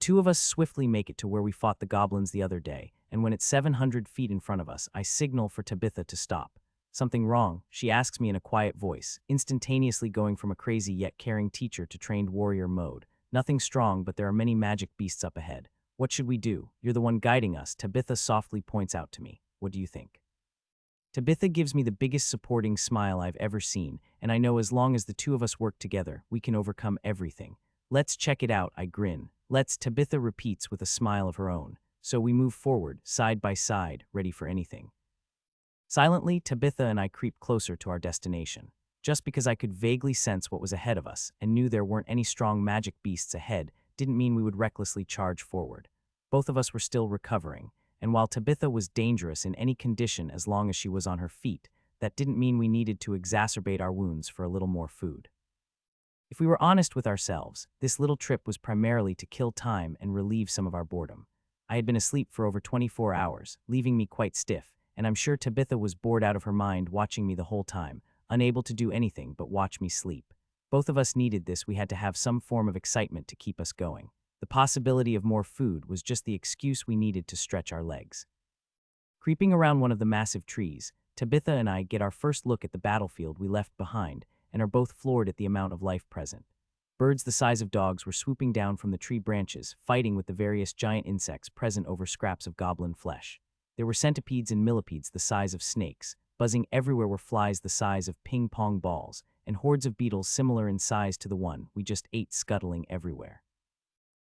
two of us swiftly make it to where we fought the goblins the other day, and when it's 700 feet in front of us, I signal for Tabitha to stop. Something wrong? She asks me in a quiet voice, instantaneously going from a crazy yet caring teacher to trained warrior mode. Nothing strong, but there are many magic beasts up ahead. What should we do? You're the one guiding us, Tabitha softly points out to me. What do you think? Tabitha gives me the biggest supporting smile I've ever seen, and I know as long as the two of us work together, we can overcome everything. Let's check it out, I grin. Let's, Tabitha repeats with a smile of her own. So we move forward, side by side, ready for anything. Silently, Tabitha and I creep closer to our destination. Just because I could vaguely sense what was ahead of us and knew there weren't any strong magic beasts ahead didn't mean we would recklessly charge forward. Both of us were still recovering, and while Tabitha was dangerous in any condition as long as she was on her feet, that didn't mean we needed to exacerbate our wounds for a little more food. If we were honest with ourselves, this little trip was primarily to kill time and relieve some of our boredom. I had been asleep for over 24 hours, leaving me quite stiff, and I'm sure Tabitha was bored out of her mind watching me the whole time, unable to do anything but watch me sleep. Both of us needed this. We had to have some form of excitement to keep us going. The possibility of more food was just the excuse we needed to stretch our legs. Creeping around one of the massive trees, Tabitha and I get our first look at the battlefield we left behind and are both floored at the amount of life present. Birds the size of dogs were swooping down from the tree branches, fighting with the various giant insects present over scraps of goblin flesh. There were centipedes and millipedes the size of snakes. Buzzing everywhere were flies the size of ping-pong balls, and hordes of beetles similar in size to the one we just ate scuttling everywhere.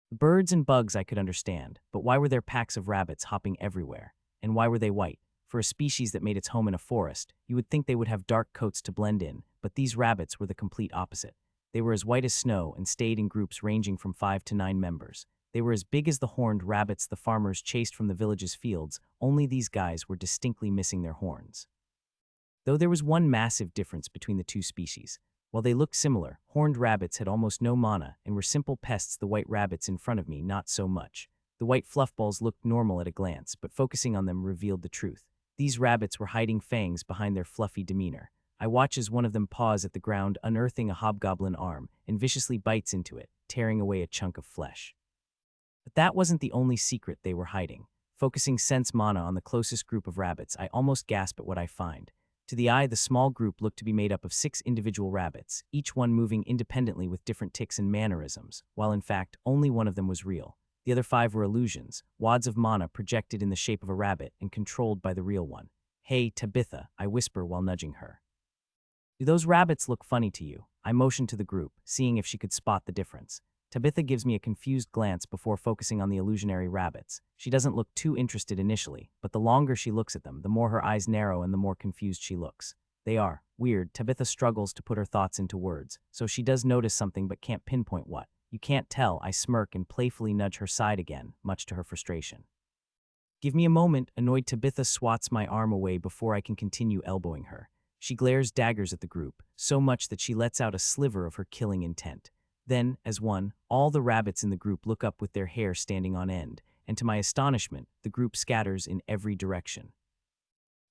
The birds and bugs I could understand, but why were there packs of rabbits hopping everywhere? And why were they white? For a species that made its home in a forest, you would think they would have dark coats to blend in, but these rabbits were the complete opposite. They were as white as snow and stayed in groups ranging from 5 to 9 members. They were as big as the horned rabbits the farmers chased from the village's fields, only these guys were distinctly missing their horns. Though there was one massive difference between the two species. While they looked similar, horned rabbits had almost no mana and were simple pests. The white rabbits in front of me, not so much. The white fluffballs looked normal at a glance, but focusing on them revealed the truth. These rabbits were hiding fangs behind their fluffy demeanor. I watch as one of them paws at the ground, unearthing a hobgoblin arm, and viciously bites into it, tearing away a chunk of flesh. But that wasn't the only secret they were hiding. Focusing sense mana on the closest group of rabbits, I almost gasp at what I find. To the eye, the small group looked to be made up of 6 individual rabbits, each one moving independently with different tics and mannerisms, while in fact, only one of them was real. The other 5 were illusions, wads of mana projected in the shape of a rabbit and controlled by the real one. Hey, Tabitha, I whisper while nudging her. Do those rabbits look funny to you? I motion to the group, seeing if she could spot the difference. Tabitha gives me a confused glance before focusing on the illusionary rabbits. She doesn't look too interested initially, but the longer she looks at them, the more her eyes narrow and the more confused she looks. They are weird. Tabitha struggles to put her thoughts into words, so she does notice something but can't pinpoint what. You can't tell. I smirk and playfully nudge her side again, much to her frustration. Give me a moment. Annoyed, Tabitha swats my arm away before I can continue elbowing her. She glares daggers at the group, so much that she lets out a sliver of her killing intent. Then, as one, all the rabbits in the group look up with their hair standing on end, and to my astonishment, the group scatters in every direction.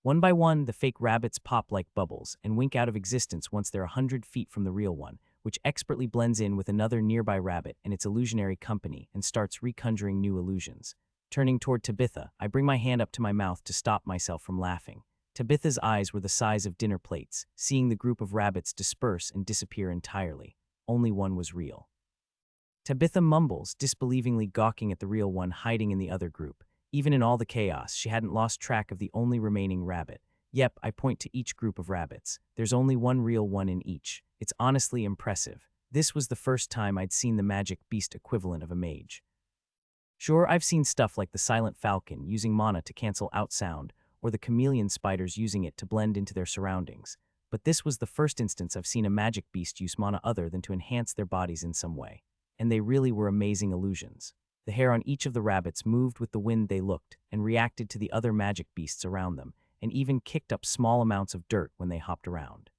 One by one, the fake rabbits pop like bubbles and wink out of existence once they're 100 feet from the real one, which expertly blends in with another nearby rabbit and its illusionary company and starts reconjuring new illusions. Turning toward Tabitha, I bring my hand up to my mouth to stop myself from laughing. Tabitha's eyes were the size of dinner plates, seeing the group of rabbits disperse and disappear entirely. Only one was real. Tabitha mumbles, disbelievingly gawking at the real one hiding in the other group. Even in all the chaos, she hadn't lost track of the only remaining rabbit. Yep, I point to each group of rabbits. There's only one real one in each. It's honestly impressive. This was the first time I'd seen the magic beast equivalent of a mage. Sure, I've seen stuff like the silent falcon using mana to cancel out sound, or the chameleon spiders using it to blend into their surroundings. But this was the first instance I've seen a magic beast use mana other than to enhance their bodies in some way. And they really were amazing illusions. The hair on each of the rabbits moved with the wind they looked, and reacted to the other magic beasts around them, and even kicked up small amounts of dirt when they hopped around.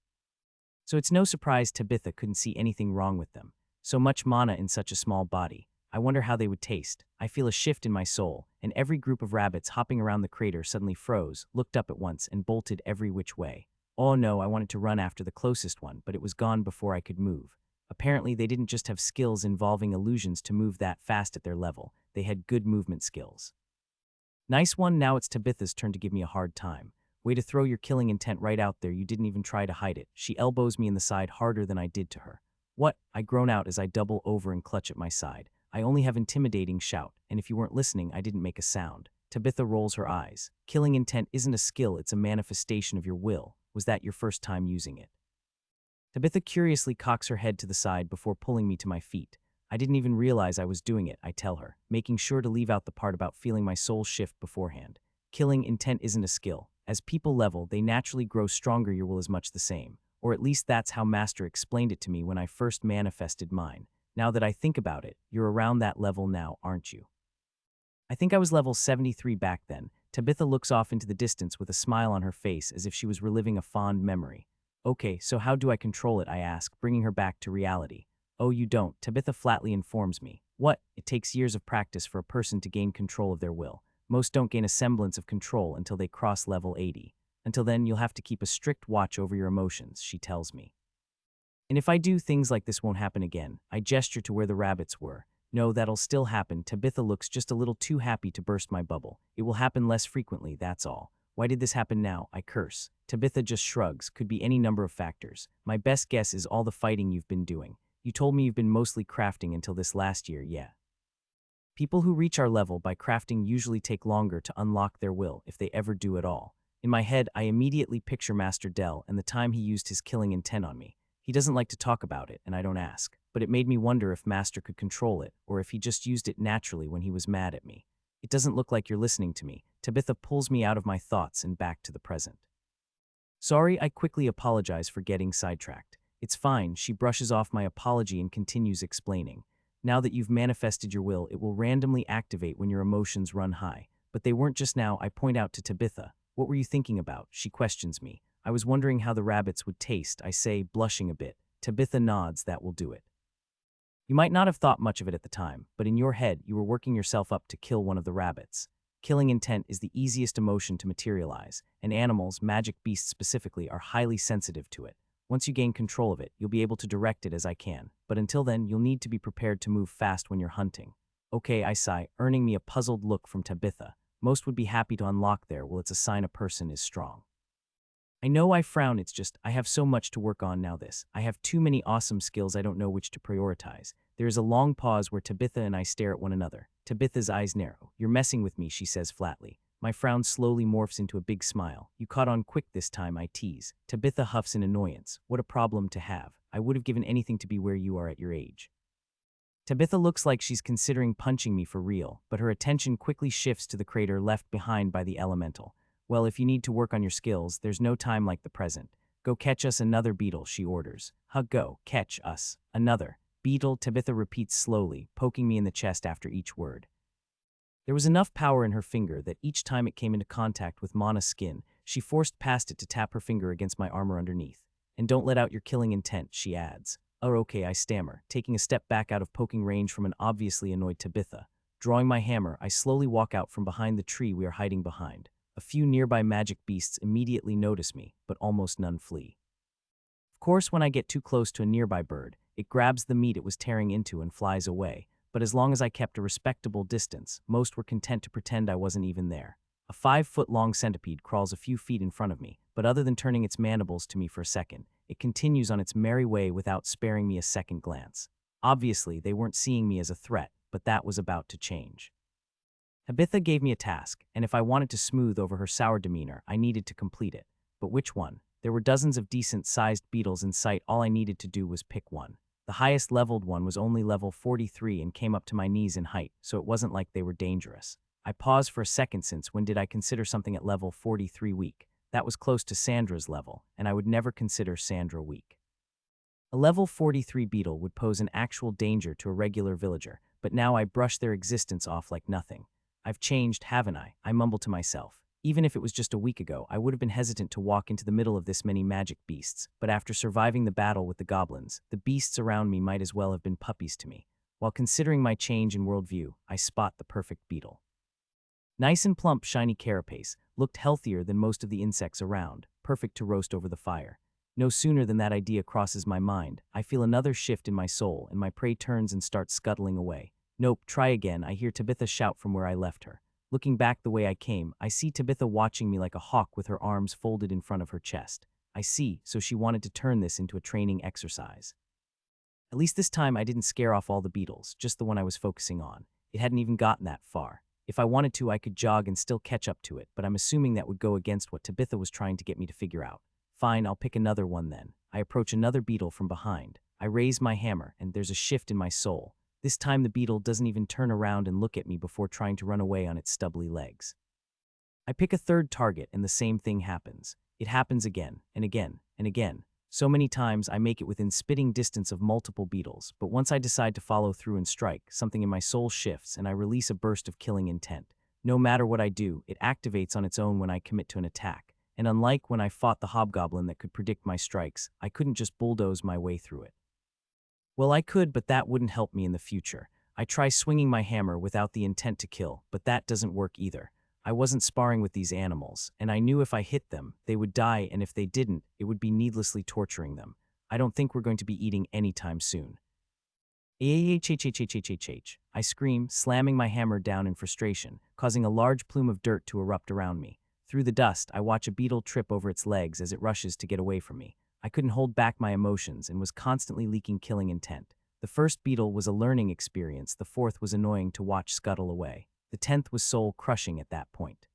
So it's no surprise Tabitha couldn't see anything wrong with them. So much mana in such a small body. I wonder how they would taste. I feel a shift in my soul, and every group of rabbits hopping around the crater suddenly froze, looked up at once, and bolted every which way. Oh no, I wanted to run after the closest one, but it was gone before I could move. A Apparently, they didn't just have skills involving illusions to move that fast at their level, they had good movement skills. Nice one, now it's Tabitha's turn to give me a hard time. Way to throw your killing intent right out there, you didn't even try to hide it. She elbows me in the side harder than I did to her. What? I groan out as I double over and clutch at my side. I only have intimidating shout, and if you weren't listening, I didn't make a sound. Tabitha rolls her eyes. Killing intent isn't a skill, it's a manifestation of your will. Was that your first time using it? Tabitha curiously cocks her head to the side before pulling me to my feet. I didn't even realize I was doing it, I tell her, making sure to leave out the part about feeling my soul shift beforehand. Killing intent isn't a skill. As people level, they naturally grow stronger, your will is much the same. Or at least that's how Master explained it to me when I first manifested mine. Now that I think about it, you're around that level now, aren't you? I think I was level 73 back then. Tabitha looks off into the distance with a smile on her face as if she was reliving a fond memory. Okay, so how do I control it, I ask, bringing her back to reality. Oh, you don't, Tabitha flatly informs me. What? It takes years of practice for a person to gain control of their will. Most don't gain a semblance of control until they cross level 80. Until then, you'll have to keep a strict watch over your emotions, she tells me. And if I do, things like this won't happen again. I gesture to where the rabbits were. No, that'll still happen. Tabitha looks just a little too happy to burst my bubble. It will happen less frequently, that's all. Why did this happen now? I curse. Tabitha just shrugs. Could be any number of factors. My best guess is all the fighting you've been doing. You told me you've been mostly crafting until this last year, yeah. People who reach our level by crafting usually take longer to unlock their will, if they ever do at all. In my head, I immediately picture Master Dell and the time he used his killing intent on me. He doesn't like to talk about it, and I don't ask, but it made me wonder if Master could control it, or if he just used it naturally when he was mad at me. It doesn't look like you're listening to me. Tabitha pulls me out of my thoughts and back to the present. Sorry, I quickly apologize for getting sidetracked. It's fine, she brushes off my apology and continues explaining. Now that you've manifested your will, it will randomly activate when your emotions run high. But they weren't just now, I point out to Tabitha. What were you thinking about? She questions me. I was wondering how the rabbits would taste, I say, blushing a bit. Tabitha nods, that will do it. You might not have thought much of it at the time, but in your head, you were working yourself up to kill one of the rabbits. Killing intent is the easiest emotion to materialize, and animals, magic beasts specifically, are highly sensitive to it. Once you gain control of it, you'll be able to direct it as I can, but until then, you'll need to be prepared to move fast when you're hunting. Okay, I sigh, earning me a puzzled look from Tabitha. Most would be happy to unlock there, well, it's a sign a person is strong. I know, I frown, it's just, I have so much to work on now this. I have too many awesome skills I don't know which to prioritize. There is a long pause where Tabitha and I stare at one another. Tabitha's eyes narrow. You're messing with me, she says flatly. My frown slowly morphs into a big smile. You caught on quick this time, I tease. Tabitha huffs in annoyance. What a problem to have. I would have given anything to be where you are at your age. Tabitha looks like she's considering punching me for real, but her attention quickly shifts to the crater left behind by the elemental. Well, if you need to work on your skills, there's no time like the present. Go catch us another beetle, she orders. Go, catch us. Another. Beetle, Tabitha repeats slowly, poking me in the chest after each word. There was enough power in her finger that each time it came into contact with Mana's skin, she forced past it to tap her finger against my armor underneath. And don't let out your killing intent, she adds. Oh, okay, I stammer, taking a step back out of poking range from an obviously annoyed Tabitha. Drawing my hammer, I slowly walk out from behind the tree we are hiding behind. A few nearby magic beasts immediately notice me, but almost none flee. Of course, when I get too close to a nearby bird, it grabs the meat it was tearing into and flies away. But as long as I kept a respectable distance, most were content to pretend I wasn't even there. A 5-foot-long centipede crawls a few feet in front of me, but other than turning its mandibles to me for a second, it continues on its merry way without sparing me a second glance. Obviously, they weren't seeing me as a threat, but that was about to change. Tabitha gave me a task, and if I wanted to smooth over her sour demeanor, I needed to complete it. But which one? There were dozens of decent-sized beetles in sight. All I needed to do was pick one. The highest leveled one was only level 43 and came up to my knees in height, so it wasn't like they were dangerous. I paused for a second, since when did I consider something at level 43 weak? That was close to Sandra's level, and I would never consider Sandra weak. A level 43 beetle would pose an actual danger to a regular villager, but now I brush their existence off like nothing. I've changed, haven't I? I mumble to myself. Even if it was just a week ago, I would have been hesitant to walk into the middle of this many magic beasts, but after surviving the battle with the goblins, the beasts around me might as well have been puppies to me. While considering my change in worldview, I spot the perfect beetle. Nice and plump, shiny carapace, looked healthier than most of the insects around, perfect to roast over the fire. No sooner than that idea crosses my mind, I feel another shift in my soul and my prey turns and starts scuttling away. Nope, try again, I hear Tabitha shout from where I left her. Looking back the way I came, I see Tabitha watching me like a hawk with her arms folded in front of her chest. I see, so she wanted to turn this into a training exercise. At least this time I didn't scare off all the beetles, just the one I was focusing on. It hadn't even gotten that far. If I wanted to, I could jog and still catch up to it, but I'm assuming that would go against what Tabitha was trying to get me to figure out. Fine, I'll pick another one then. I approach another beetle from behind. I raise my hammer, and there's a shift in my soul. This time the beetle doesn't even turn around and look at me before trying to run away on its stubbly legs. I pick a third target, and the same thing happens. It happens again, and again, and again. So many times I make it within spitting distance of multiple beetles, but once I decide to follow through and strike, something in my soul shifts and I release a burst of killing intent. No matter what I do, it activates on its own when I commit to an attack. And unlike when I fought the hobgoblin that could predict my strikes, I couldn't just bulldoze my way through it. Well, I could, but that wouldn't help me in the future. I try swinging my hammer without the intent to kill, but that doesn't work either. I wasn't sparring with these animals, and I knew if I hit them, they would die, and if they didn't, it would be needlessly torturing them. I don't think we're going to be eating anytime soon. I scream, slamming my hammer down in frustration, causing a large plume of dirt to erupt around me. Through the dust, I watch a beetle trip over its legs as it rushes to get away from me. I couldn't hold back my emotions and was constantly leaking killing intent. The first beetle was a learning experience, the fourth was annoying to watch scuttle away. The 10th was soul-crushing at that point.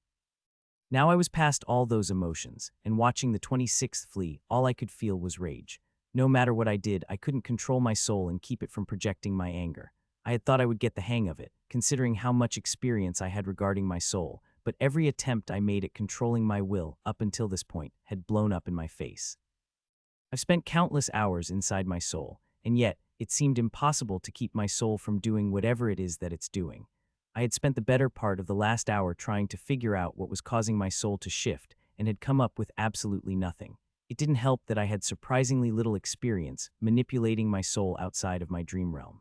Now I was past all those emotions, and watching the 26th flee, all I could feel was rage. No matter what I did, I couldn't control my soul and keep it from projecting my anger. I had thought I would get the hang of it, considering how much experience I had regarding my soul, but every attempt I made at controlling my will, up until this point, had blown up in my face. I've spent countless hours inside my soul, and yet, it seemed impossible to keep my soul from doing whatever it is that it's doing. I had spent the better part of the last hour trying to figure out what was causing my soul to shift, and had come up with absolutely nothing. It didn't help that I had surprisingly little experience manipulating my soul outside of my dream realm.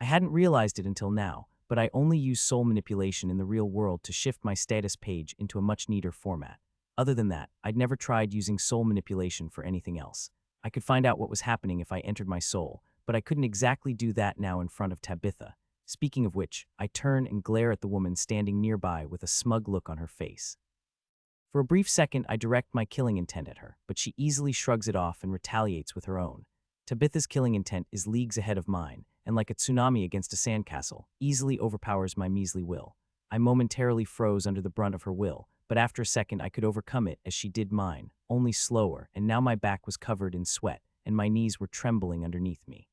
I hadn't realized it until now, but I only use soul manipulation in the real world to shift my status page into a much neater format. Other than that, I'd never tried using soul manipulation for anything else. I could find out what was happening if I entered my soul, but I couldn't exactly do that now in front of Tabitha. Speaking of which, I turn and glare at the woman standing nearby with a smug look on her face. For a brief second, I direct my killing intent at her, but she easily shrugs it off and retaliates with her own. Tabitha's killing intent is leagues ahead of mine, and like a tsunami against a sandcastle, easily overpowers my measly will. I momentarily froze under the brunt of her will, but after a second I could overcome it as she did mine, only slower, and now my back was covered in sweat, and my knees were trembling underneath me.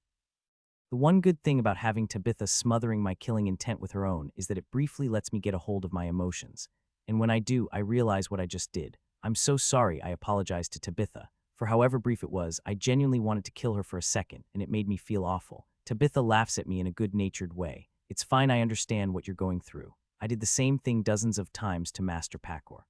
The one good thing about having Tabitha smothering my killing intent with her own is that it briefly lets me get a hold of my emotions. And when I do, I realize what I just did. I'm so sorry, I apologize to Tabitha. For however brief it was, I genuinely wanted to kill her for a second, and it made me feel awful. Tabitha laughs at me in a good-natured way. It's fine, I understand what you're going through. I did the same thing dozens of times to Master Pakor.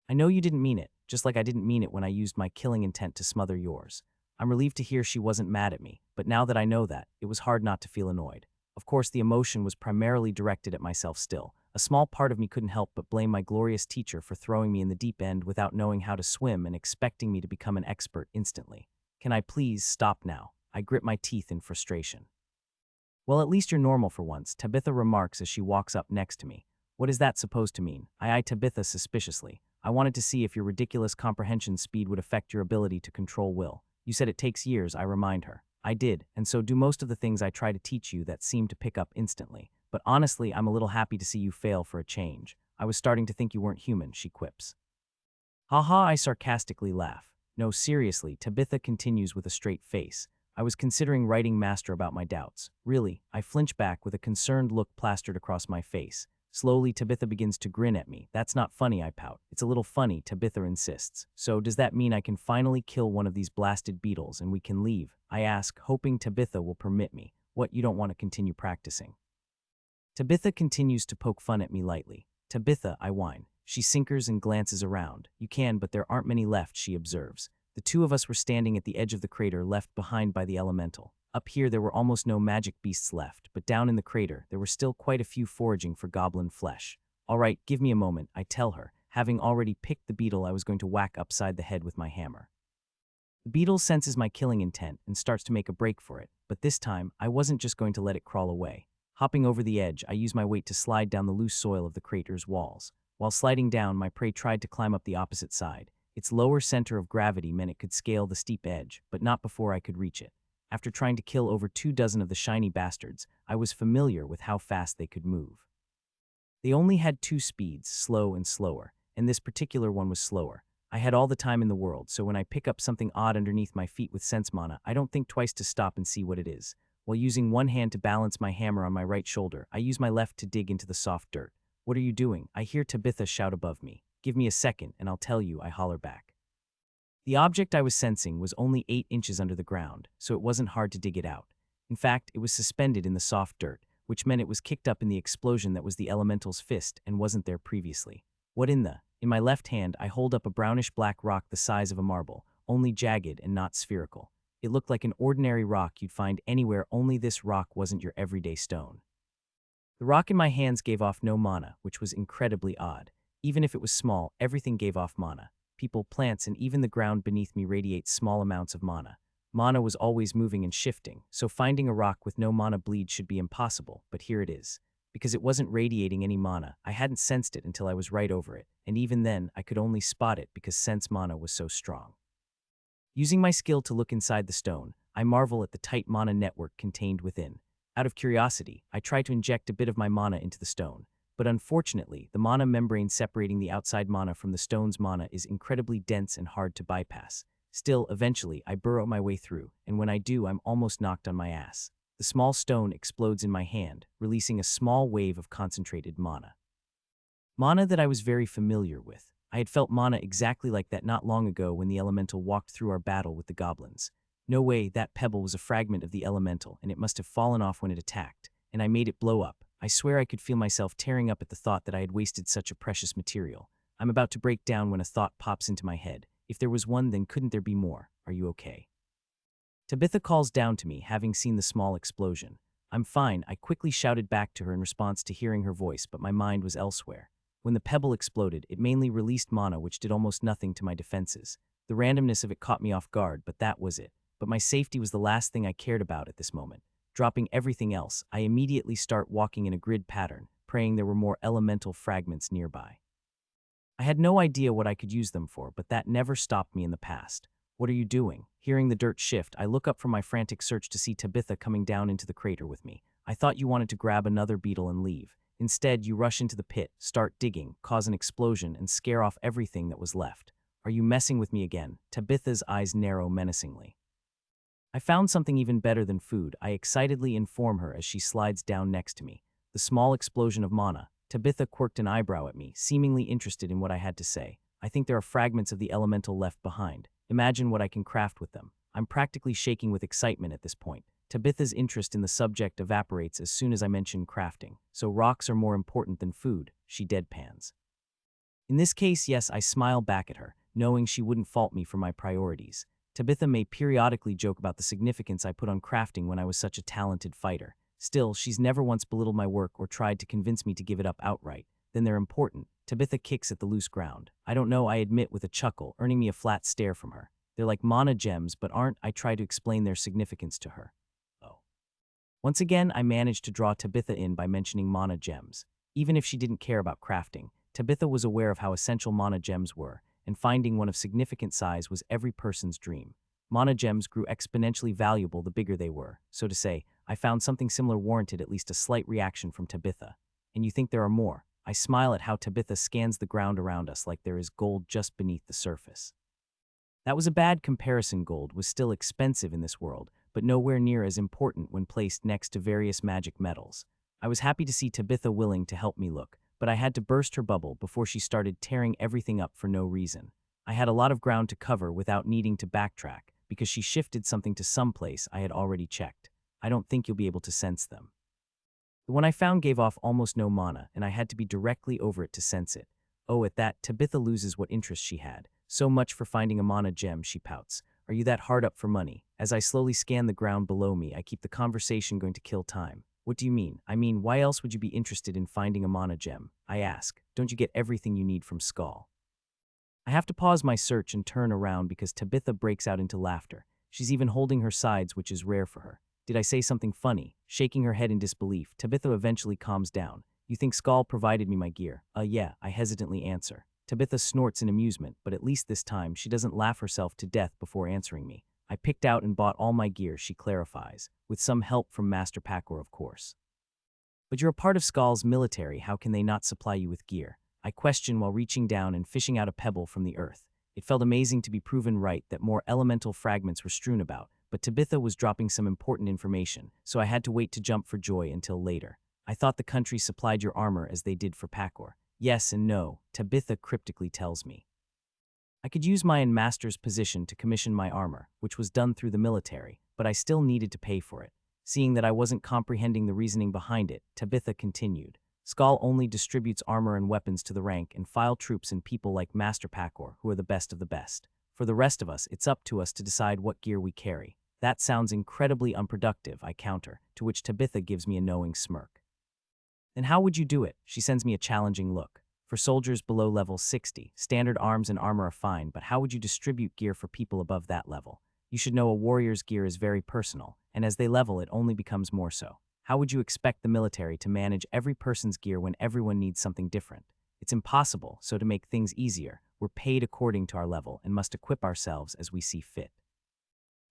I know you didn't mean it, just like I didn't mean it when I used my killing intent to smother yours. I'm relieved to hear she wasn't mad at me, but now that I know that, it was hard not to feel annoyed. Of course, the emotion was primarily directed at myself still. A small part of me couldn't help but blame my glorious teacher for throwing me in the deep end without knowing how to swim and expecting me to become an expert instantly. Can I please stop now? I grit my teeth in frustration. Well, at least you're normal for once, Tabitha remarks as she walks up next to me. What is that supposed to mean? I eye Tabitha suspiciously. I wanted to see if your ridiculous comprehension speed would affect your ability to control will. You said it takes years, I remind her. I did, and so do most of the things I try to teach you that seem to pick up instantly. But honestly, I'm a little happy to see you fail for a change. I was starting to think you weren't human, she quips. Haha, I sarcastically laugh. No, seriously, Tabitha continues with a straight face. I was considering writing Master about my doubts. Really, I flinch back with a concerned look plastered across my face. Slowly, Tabitha begins to grin at me. That's not funny, I pout. It's a little funny, Tabitha insists. So does that mean I can finally kill one of these blasted beetles and we can leave? I ask, hoping Tabitha will permit me. What, you don't want to continue practicing? Tabitha continues to poke fun at me lightly. Tabitha, I whine. She sinkers and glances around. You can, but there aren't many left, she observes. The two of us were standing at the edge of the crater left behind by the elemental. Up here there were almost no magic beasts left, but down in the crater there were still quite a few foraging for goblin flesh. All right, give me a moment, I tell her, having already picked the beetle I was going to whack upside the head with my hammer. The beetle senses my killing intent and starts to make a break for it, but this time, I wasn't just going to let it crawl away. Hopping over the edge, I used my weight to slide down the loose soil of the crater's walls. While sliding down, my prey tried to climb up the opposite side. Its lower center of gravity meant it could scale the steep edge, but not before I could reach it. After trying to kill over 24 of the shiny bastards, I was familiar with how fast they could move. They only had two speeds, slow and slower, and this particular one was slower. I had all the time in the world, so when I pick up something odd underneath my feet with sense mana, I don't think twice to stop and see what it is. While using one hand to balance my hammer on my right shoulder, I use my left to dig into the soft dirt. "What are you doing?" I hear Tabitha shout above me. "Give me a second, and I'll tell you," I holler back. The object I was sensing was only 8 inches under the ground, so it wasn't hard to dig it out. In fact, it was suspended in the soft dirt, which meant it was kicked up in the explosion that was the elemental's fist and wasn't there previously. What in the? In my left hand, I hold up a brownish-black rock the size of a marble, only jagged and not spherical. It looked like an ordinary rock you'd find anywhere, only this rock wasn't your everyday stone. The rock in my hands gave off no mana, which was incredibly odd. Even if it was small, everything gave off mana. People, plants, and even the ground beneath me radiate small amounts of mana. Mana was always moving and shifting, so finding a rock with no mana bleed should be impossible, but here it is. Because it wasn't radiating any mana, I hadn't sensed it until I was right over it, and even then, I could only spot it because sense mana was so strong. Using my skill to look inside the stone, I marvel at the tight mana network contained within. Out of curiosity, I try to inject a bit of my mana into the stone, but unfortunately, the mana membrane separating the outside mana from the stone's mana is incredibly dense and hard to bypass. Still, eventually, I burrow my way through, and when I do, I'm almost knocked on my ass. The small stone explodes in my hand, releasing a small wave of concentrated mana. Mana that I was very familiar with. I had felt mana exactly like that not long ago when the elemental walked through our battle with the goblins. No way, that pebble was a fragment of the elemental, and it must have fallen off when it attacked, and I made it blow up. I swear I could feel myself tearing up at the thought that I had wasted such a precious material. I'm about to break down when a thought pops into my head. If there was one, then couldn't there be more? Are you okay? Tabitha calls down to me, having seen the small explosion. "I'm fine," I quickly shouted back to her in response to hearing her voice, but my mind was elsewhere. When the pebble exploded, it mainly released mana, which did almost nothing to my defenses. The randomness of it caught me off guard, but that was it. But my safety was the last thing I cared about at this moment. Dropping everything else, I immediately start walking in a grid pattern, praying there were more elemental fragments nearby. I had no idea what I could use them for, but that never stopped me in the past. "What are you doing?" Hearing the dirt shift, I look up from my frantic search to see Tabitha coming down into the crater with me. "I thought you wanted to grab another beetle and leave. Instead, you rush into the pit, start digging, cause an explosion, and scare off everything that was left. Are you messing with me again?" Tabitha's eyes narrow menacingly. "I found something even better than food," I excitedly inform her as she slides down next to me. The small explosion of mana. Tabitha quirked an eyebrow at me, seemingly interested in what I had to say. "I think there are fragments of the elemental left behind. Imagine what I can craft with them." I'm practically shaking with excitement at this point. Tabitha's interest in the subject evaporates as soon as I mention crafting. "So rocks are more important than food," she deadpans. In this case, yes, I smile back at her, knowing she wouldn't fault me for my priorities. Tabitha may periodically joke about the significance I put on crafting when I was such a talented fighter. Still, she's never once belittled my work or tried to convince me to give it up outright. "Then they're important." Tabitha kicks at the loose ground. "I don't know," I admit with a chuckle, earning me a flat stare from her. "They're like mana gems, but aren't." I try to explain their significance to her. Oh. Once again, I managed to draw Tabitha in by mentioning mana gems. Even if she didn't care about crafting, Tabitha was aware of how essential mana gems were, and finding one of significant size was every person's dream. Mana gems grew exponentially valuable the bigger they were. So to say, I found something similar warranted at least a slight reaction from Tabitha. "And you think there are more?" I smile at how Tabitha scans the ground around us like there is gold just beneath the surface. That was a bad comparison. Gold was still expensive in this world, but nowhere near as important when placed next to various magic metals. I was happy to see Tabitha willing to help me look, but I had to burst her bubble before she started tearing everything up for no reason. I had a lot of ground to cover without needing to backtrack, because she shifted something to some place I had already checked. "I don't think you'll be able to sense them." The one I found gave off almost no mana, and I had to be directly over it to sense it. Oh, at that, Tabitha loses what interest she had. "So much for finding a mana gem," she pouts. "Are you that hard up for money?" As I slowly scan the ground below me, I keep the conversation going to kill time. "What do you mean?" "I mean, why else would you be interested in finding a mana gem?" I ask. "Don't you get everything you need from Skull?" I have to pause my search and turn around because Tabitha breaks out into laughter. She's even holding her sides, which is rare for her. Did I say something funny? Shaking her head in disbelief, Tabitha eventually calms down. You think Skull provided me my gear? Yeah, I hesitantly answer. Tabitha snorts in amusement, but at least this time she doesn't laugh herself to death before answering me. I picked out and bought all my gear, she clarifies, with some help from Master Packer, of course. But you're a part of Skull's military, how can they not supply you with gear? I question while reaching down and fishing out a pebble from the earth. It felt amazing to be proven right that more elemental fragments were strewn about, but Tabitha was dropping some important information, so I had to wait to jump for joy until later. I thought the country supplied your armor as they did for Packer. Yes and no, Tabitha cryptically tells me. I could use my master's position to commission my armor, which was done through the military, but I still needed to pay for it. Seeing that I wasn't comprehending the reasoning behind it, Tabitha continued. Skull only distributes armor and weapons to the rank and file troops and people like Master Packer, who are the best of the best. For the rest of us, it's up to us to decide what gear we carry. That sounds incredibly unproductive, I counter, to which Tabitha gives me a knowing smirk. Then how would you do it? She sends me a challenging look. For soldiers below level 60, standard arms and armor are fine, but how would you distribute gear for people above that level? You should know a warrior's gear is very personal, and as they level it only becomes more so. How would you expect the military to manage every person's gear when everyone needs something different? It's impossible, so to make things easier, we're paid according to our level and must equip ourselves as we see fit.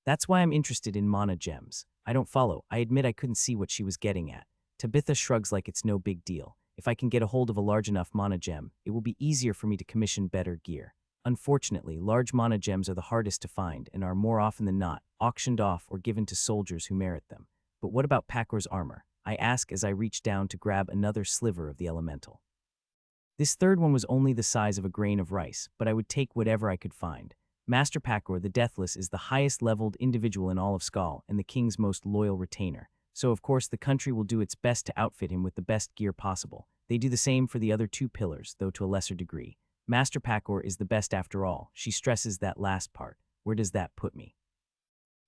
That's why I'm interested in mana gems. I don't follow. I admit I couldn't see what she was getting at. Tabitha shrugs like it's no big deal. If I can get a hold of a large enough mana gem, it will be easier for me to commission better gear. Unfortunately, large mana gems are the hardest to find and are more often than not auctioned off or given to soldiers who merit them. But what about Packer's armor? I ask as I reach down to grab another sliver of the elemental. This third one was only the size of a grain of rice, but I would take whatever I could find. Master Packer, the Deathless, is the highest leveled individual in all of Skull and the king's most loyal retainer. So of course the country will do its best to outfit him with the best gear possible. They do the same for the other two pillars, though to a lesser degree. Master Packer is the best after all. She stresses that last part. Where does that put me?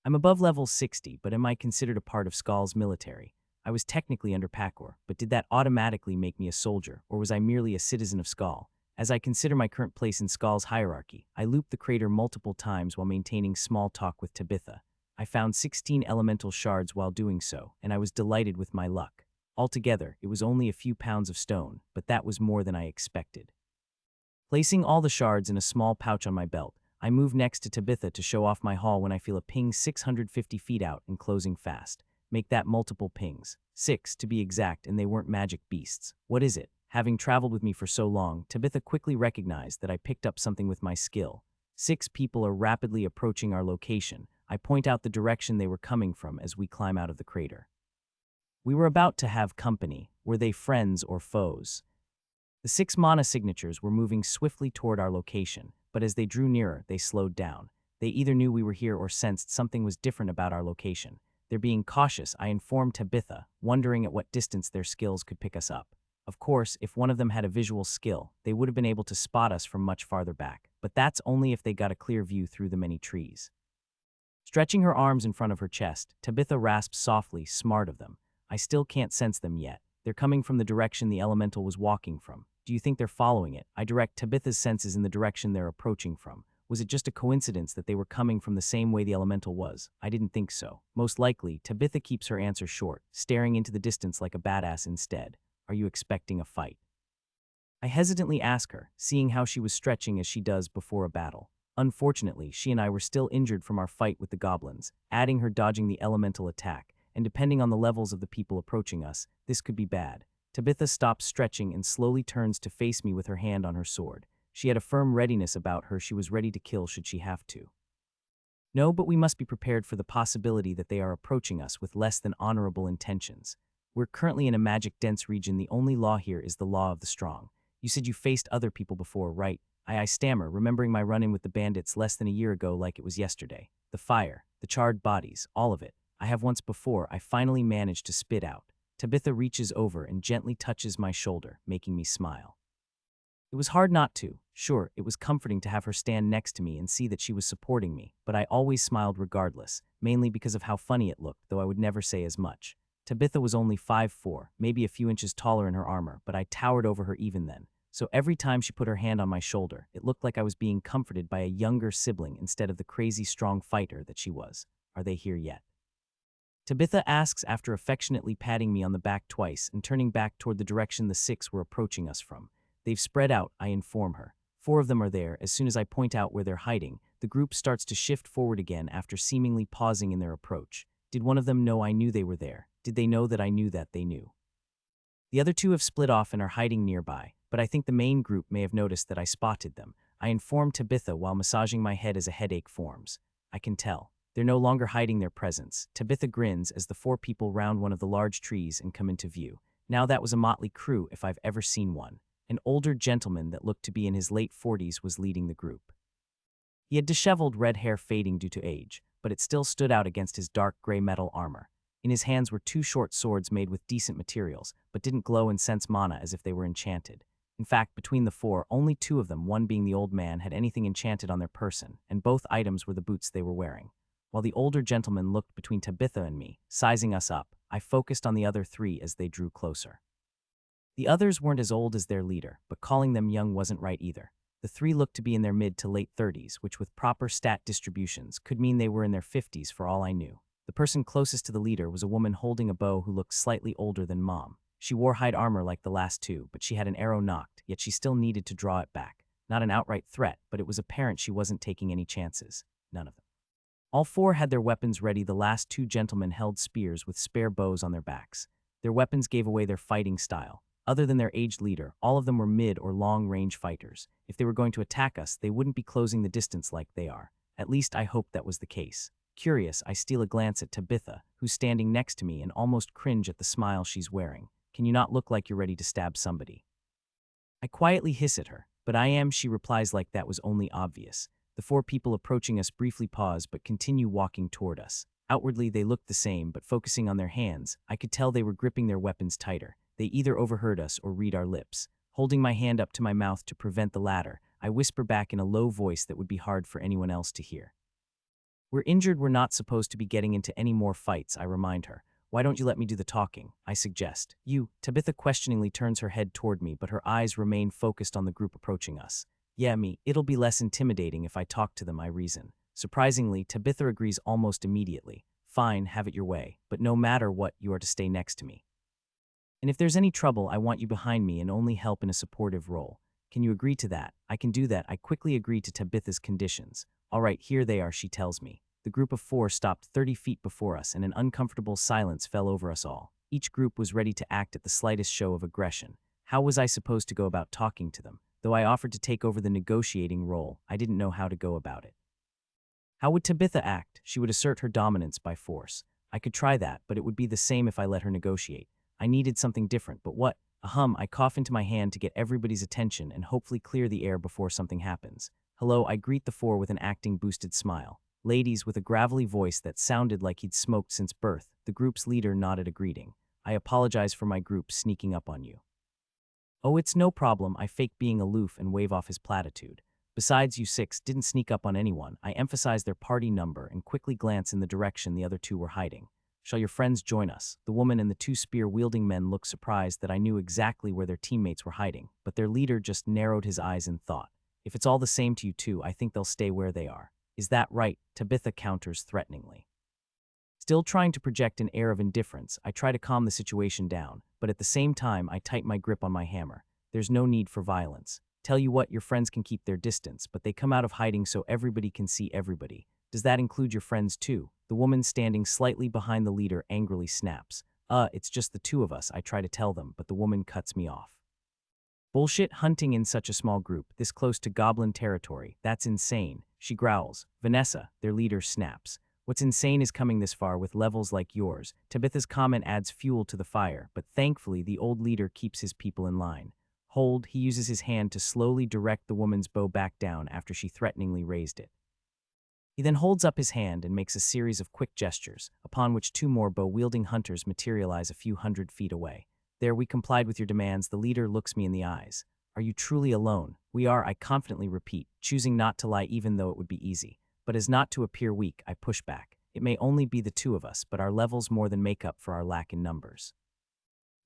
I'm above level 60, but am I considered a part of Skull's military? I was technically under Packer, but did that automatically make me a soldier, or was I merely a citizen of Skull? As I consider my current place in Skull's hierarchy, I looped the crater multiple times while maintaining small talk with Tabitha. I found 16 elemental shards while doing so, and I was delighted with my luck. Altogether, it was only a few pounds of stone, but that was more than I expected. Placing all the shards in a small pouch on my belt, I move next to Tabitha to show off my haul when I feel a ping 650 feet out and closing fast. Make that multiple pings. 6 to be exact, and they weren't magic beasts. What is it? Having traveled with me for so long, Tabitha quickly recognized that I picked up something with my skill. 6 people are rapidly approaching our location. I point out the direction they were coming from as we climb out of the crater. We were about to have company. Were they friends or foes? The 6 mana signatures were moving swiftly toward our location, but as they drew nearer, they slowed down. They either knew we were here or sensed something was different about our location. They're being cautious, I informed Tabitha, wondering at what distance their skills could pick us up. Of course, if one of them had a visual skill, they would have been able to spot us from much farther back, but that's only if they got a clear view through the many trees. Stretching her arms in front of her chest, Tabitha rasps softly, smart of them. I still can't sense them yet. They're coming from the direction the elemental was walking from. Do you think they're following it? I direct Tabitha's senses in the direction they're approaching from. Was it just a coincidence that they were coming from the same way the elemental was? I didn't think so. Most likely, Tabitha keeps her answer short, staring into the distance like a badass instead. Are you expecting a fight? I hesitantly ask her, seeing how she was stretching as she does before a battle. Unfortunately, she and I were still injured from our fight with the goblins, adding her dodging the elemental attack, and depending on the levels of the people approaching us, this could be bad. Tabitha stops stretching and slowly turns to face me with her hand on her sword. She had a firm readiness about her. She was ready to kill should she have to. No, but we must be prepared for the possibility that they are approaching us with less than honorable intentions. We're currently in a magic-dense region. The only law here is the law of the strong. You said you faced other people before, right? I stammer, remembering my run-in with the bandits less than a year ago like it was yesterday. The fire, the charred bodies, all of it. I have once before. I finally managed to spit out. Tabitha reaches over and gently touches my shoulder, making me smile. It was hard not to. Sure, it was comforting to have her stand next to me and see that she was supporting me, but I always smiled regardless, mainly because of how funny it looked, though I would never say as much. Tabitha was only 5'4", maybe a few inches taller in her armor, but I towered over her even then. so every time she put her hand on my shoulder, it looked like I was being comforted by a younger sibling instead of the crazy strong fighter that she was. Are they here yet? Tabitha asks after affectionately patting me on the back twice and turning back toward the direction the six were approaching us from. They've spread out, I inform her. 4 of them are there. As soon as I point out where they're hiding, the group starts to shift forward again after seemingly pausing in their approach. Did one of them know I knew they were there? Did they know that I knew that they knew? The other 2 have split off and are hiding nearby, but I think the main group may have noticed that I spotted them. I inform Tabitha while massaging my head as a headache forms. I can tell. They're no longer hiding their presence. Tabitha grins as the 4 people round one of the large trees and come into view. Now that was a motley crew if I've ever seen one. An older gentleman that looked to be in his late 40s was leading the group. He had disheveled red hair fading due to age, but it still stood out against his dark gray metal armor. In his hands were 2 short swords made with decent materials, but didn't glow and sense mana as if they were enchanted. In fact, between the 4, only 2 of them, one being the old man, had anything enchanted on their person, and both items were the boots they were wearing. While the older gentleman looked between Tabitha and me, sizing us up, I focused on the other 3 as they drew closer. The others weren't as old as their leader, but calling them young wasn't right either. The 3 looked to be in their mid to late 30s, which with proper stat distributions could mean they were in their 50s for all I knew. The person closest to the leader was a woman holding a bow who looked slightly older than Mom. She wore hide armor like the last 2, but she had an arrow knocked, yet she still needed to draw it back. Not an outright threat, but it was apparent she wasn't taking any chances. None of them. All 4 had their weapons ready. The last 2 gentlemen held spears with spare bows on their backs. Their weapons gave away their fighting style. Other than their aged leader, all of them were mid or long-range fighters. If they were going to attack us, they wouldn't be closing the distance like they are. At least I hoped that was the case. Curious, I steal a glance at Tabitha, who's standing next to me, and almost cringe at the smile she's wearing. Can you not look like you're ready to stab somebody? I quietly hiss at her, but I am, she replies like that was only obvious. The 4 people approaching us briefly pause but continue walking toward us. Outwardly they looked the same, but focusing on their hands, I could tell they were gripping their weapons tighter. They either overheard us or read our lips. Holding my hand up to my mouth to prevent the latter, I whisper back in a low voice that would be hard for anyone else to hear. We're injured, we're not supposed to be getting into any more fights, I remind her. Why don't you let me do the talking? I suggest. You. Tabitha questioningly turns her head toward me, but her eyes remain focused on the group approaching us. Yeah, me. It'll be less intimidating if I talk to them, I reason. Surprisingly, Tabitha agrees almost immediately. Fine, have it your way, but no matter what, you are to stay next to me. And if there's any trouble, I want you behind me and only help in a supportive role. Can you agree to that? I can do that. I quickly agree to Tabitha's conditions. All right, here they are, she tells me. The group of 4 stopped 30 feet before us, and an uncomfortable silence fell over us all. Each group was ready to act at the slightest show of aggression. How was I supposed to go about talking to them? Though I offered to take over the negotiating role, I didn't know how to go about it. How would Tabitha act? She would assert her dominance by force. I could try that, but it would be the same if I let her negotiate. I needed something different, but what? Ahem, I cough into my hand to get everybody's attention and hopefully clear the air before something happens. Hello, I greet the 4 with an acting-boosted smile. Ladies, with a gravelly voice that sounded like he'd smoked since birth, the group's leader nodded a greeting. I apologize for my group sneaking up on you. Oh, it's no problem, I fake being aloof and wave off his platitude. Besides, you 6 didn't sneak up on anyone. I emphasize their party number and quickly glance in the direction the other 2 were hiding. Shall your friends join us? The woman and the 2 spear-wielding men looked surprised that I knew exactly where their teammates were hiding, but their leader just narrowed his eyes in thought. If it's all the same to you 2, I think they'll stay where they are. Is that right? Tabitha counters threateningly. Still trying to project an air of indifference, I try to calm the situation down, but at the same time I tighten my grip on my hammer. There's no need for violence. Tell you what, your friends can keep their distance, but they come out of hiding so everybody can see everybody. Does that include your friends too? The woman standing slightly behind the leader angrily snaps. It's just the 2 of us, I try to tell them, but the woman cuts me off. Bullshit, hunting in such a small group, this close to goblin territory, that's insane, she growls. Vanessa, their leader, snaps. What's insane is coming this far with levels like yours. Tabitha's comment adds fuel to the fire, but thankfully the old leader keeps his people in line. Hold, he uses his hand to slowly direct the woman's bow back down after she threateningly raised it. He then holds up his hand and makes a series of quick gestures, upon which 2 more bow-wielding hunters materialize a few hundred feet away. There, we complied with your demands. The leader looks me in the eyes. Are you truly alone? We are, I confidently repeat, choosing not to lie even though it would be easy. But as not to appear weak, I push back. It may only be the 2 of us, but our levels more than make up for our lack in numbers.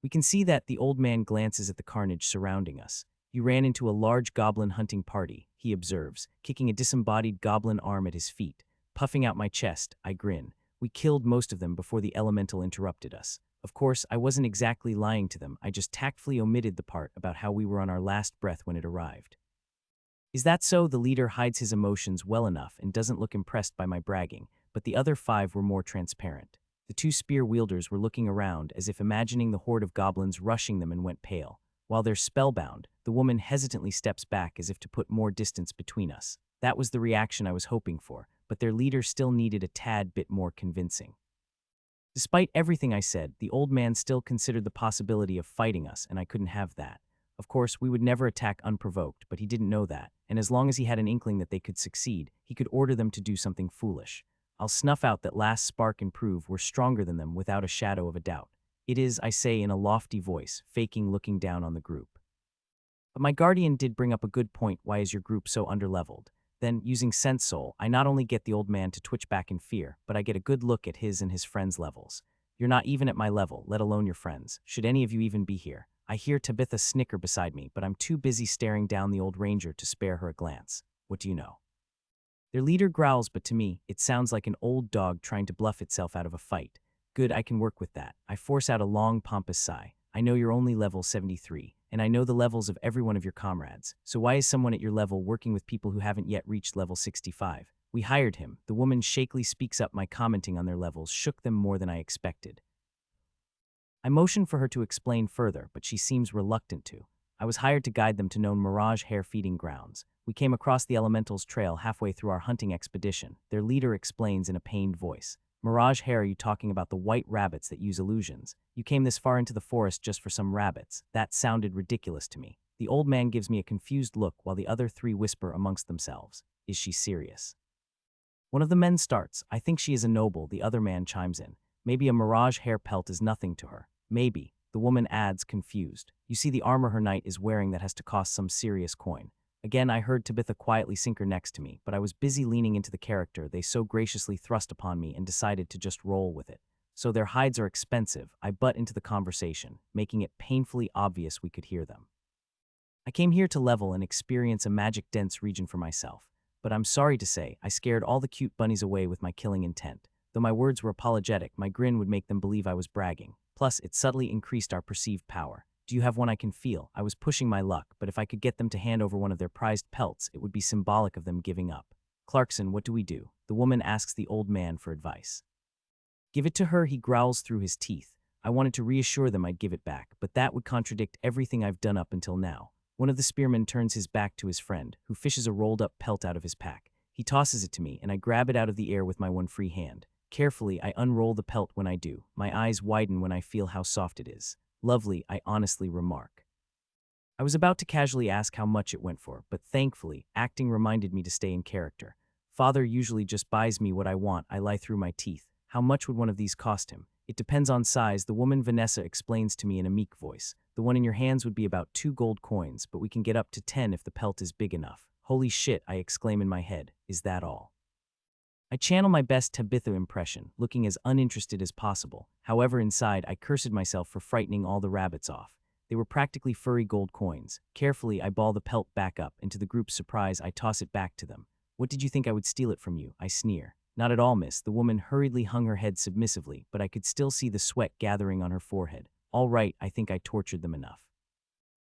We can see that the old man glances at the carnage surrounding us. You ran into a large goblin hunting party, he observes, kicking a disembodied goblin arm at his feet. Puffing out my chest, I grin. We killed most of them before the elemental interrupted us. Of course, I wasn't exactly lying to them, I just tactfully omitted the part about how we were on our last breath when it arrived. Is that so? The leader hides his emotions well enough and doesn't look impressed by my bragging, but the other 5 were more transparent. The 2 spear wielders were looking around as if imagining the horde of goblins rushing them and went pale. While they're spellbound, the woman hesitantly steps back as if to put more distance between us. That was the reaction I was hoping for, but their leader still needed a tad bit more convincing. Despite everything I said, the old man still considered the possibility of fighting us, and I couldn't have that. Of course, we would never attack unprovoked, but he didn't know that, and as long as he had an inkling that they could succeed, he could order them to do something foolish. I'll snuff out that last spark and prove we're stronger than them without a shadow of a doubt. It is, I say in a lofty voice, faking looking down on the group. But my guardian did bring up a good point. Why is your group so underleveled? Then, using Sense Soul, I not only get the old man to twitch back in fear, but I get a good look at his and his friends' levels. You're not even at my level, let alone your friends. Should any of you even be here? I hear Tabitha snicker beside me, but I'm too busy staring down the old ranger to spare her a glance. What do you know? Their leader growls, but to me, it sounds like an old dog trying to bluff itself out of a fight. Good, I can work with that. I force out a long, pompous sigh. I know you're only level 73, and I know the levels of every one of your comrades, so why is someone at your level working with people who haven't yet reached level 65? We hired him. The woman shakily speaks up. My commenting on their levels shook them more than I expected. I motioned for her to explain further, but she seems reluctant to. I was hired to guide them to known Mirage Hare feeding grounds. We came across the Elementals trail halfway through our hunting expedition. Their leader explains in a pained voice. Mirage Hare, are you talking about the white rabbits that use illusions? You came this far into the forest just for some rabbits. That sounded ridiculous to me. The old man gives me a confused look while the other 3 whisper amongst themselves. Is she serious? One of the men starts. I think she is a noble, the other man chimes in. Maybe a Mirage Hare pelt is nothing to her. Maybe, the woman adds, confused. You see the armor her knight is wearing that has to cost some serious coin. Again, I heard Tabitha quietly sinker next to me, but I was busy leaning into the character they so graciously thrust upon me and decided to just roll with it. So their hides are expensive. I butt into the conversation, making it painfully obvious we could hear them. I came here to level and experience a magic-dense region for myself, but I'm sorry to say I scared all the cute bunnies away with my killing intent. Though my words were apologetic, my grin would make them believe I was bragging. Plus, it subtly increased our perceived power. Do you have one I can feel? I was pushing my luck, but if I could get them to hand over one of their prized pelts, it would be symbolic of them giving up. Clarkson, what do we do? The woman asks the old man for advice. Give it to her, he growls through his teeth. I wanted to reassure them I'd give it back, but that would contradict everything I've done up until now. One of the spearmen turns his back to his friend, who fishes a rolled-up pelt out of his pack. He tosses it to me, and I grab it out of the air with my one free hand. Carefully, I unroll the pelt when I do. My eyes widen when I feel how soft it is. Lovely, I honestly remark. I was about to casually ask how much it went for, but thankfully, acting reminded me to stay in character. Father usually just buys me what I want. I lie through my teeth. How much would one of these cost him? It depends on size, the woman Vanessa explains to me in a meek voice. The one in your hands would be about 2 gold coins, but we can get up to 10 if the pelt is big enough. Holy shit, I exclaim in my head. Is that all? I channel my best Tabitha impression, looking as uninterested as possible. However, inside, I cursed myself for frightening all the rabbits off. They were practically furry gold coins. Carefully, I ball the pelt back up, and to the group's surprise, I toss it back to them. What did you think I would steal it from you? I sneer. Not at all, miss. The woman hurriedly hung her head submissively, but I could still see the sweat gathering on her forehead. All right, I think I tortured them enough.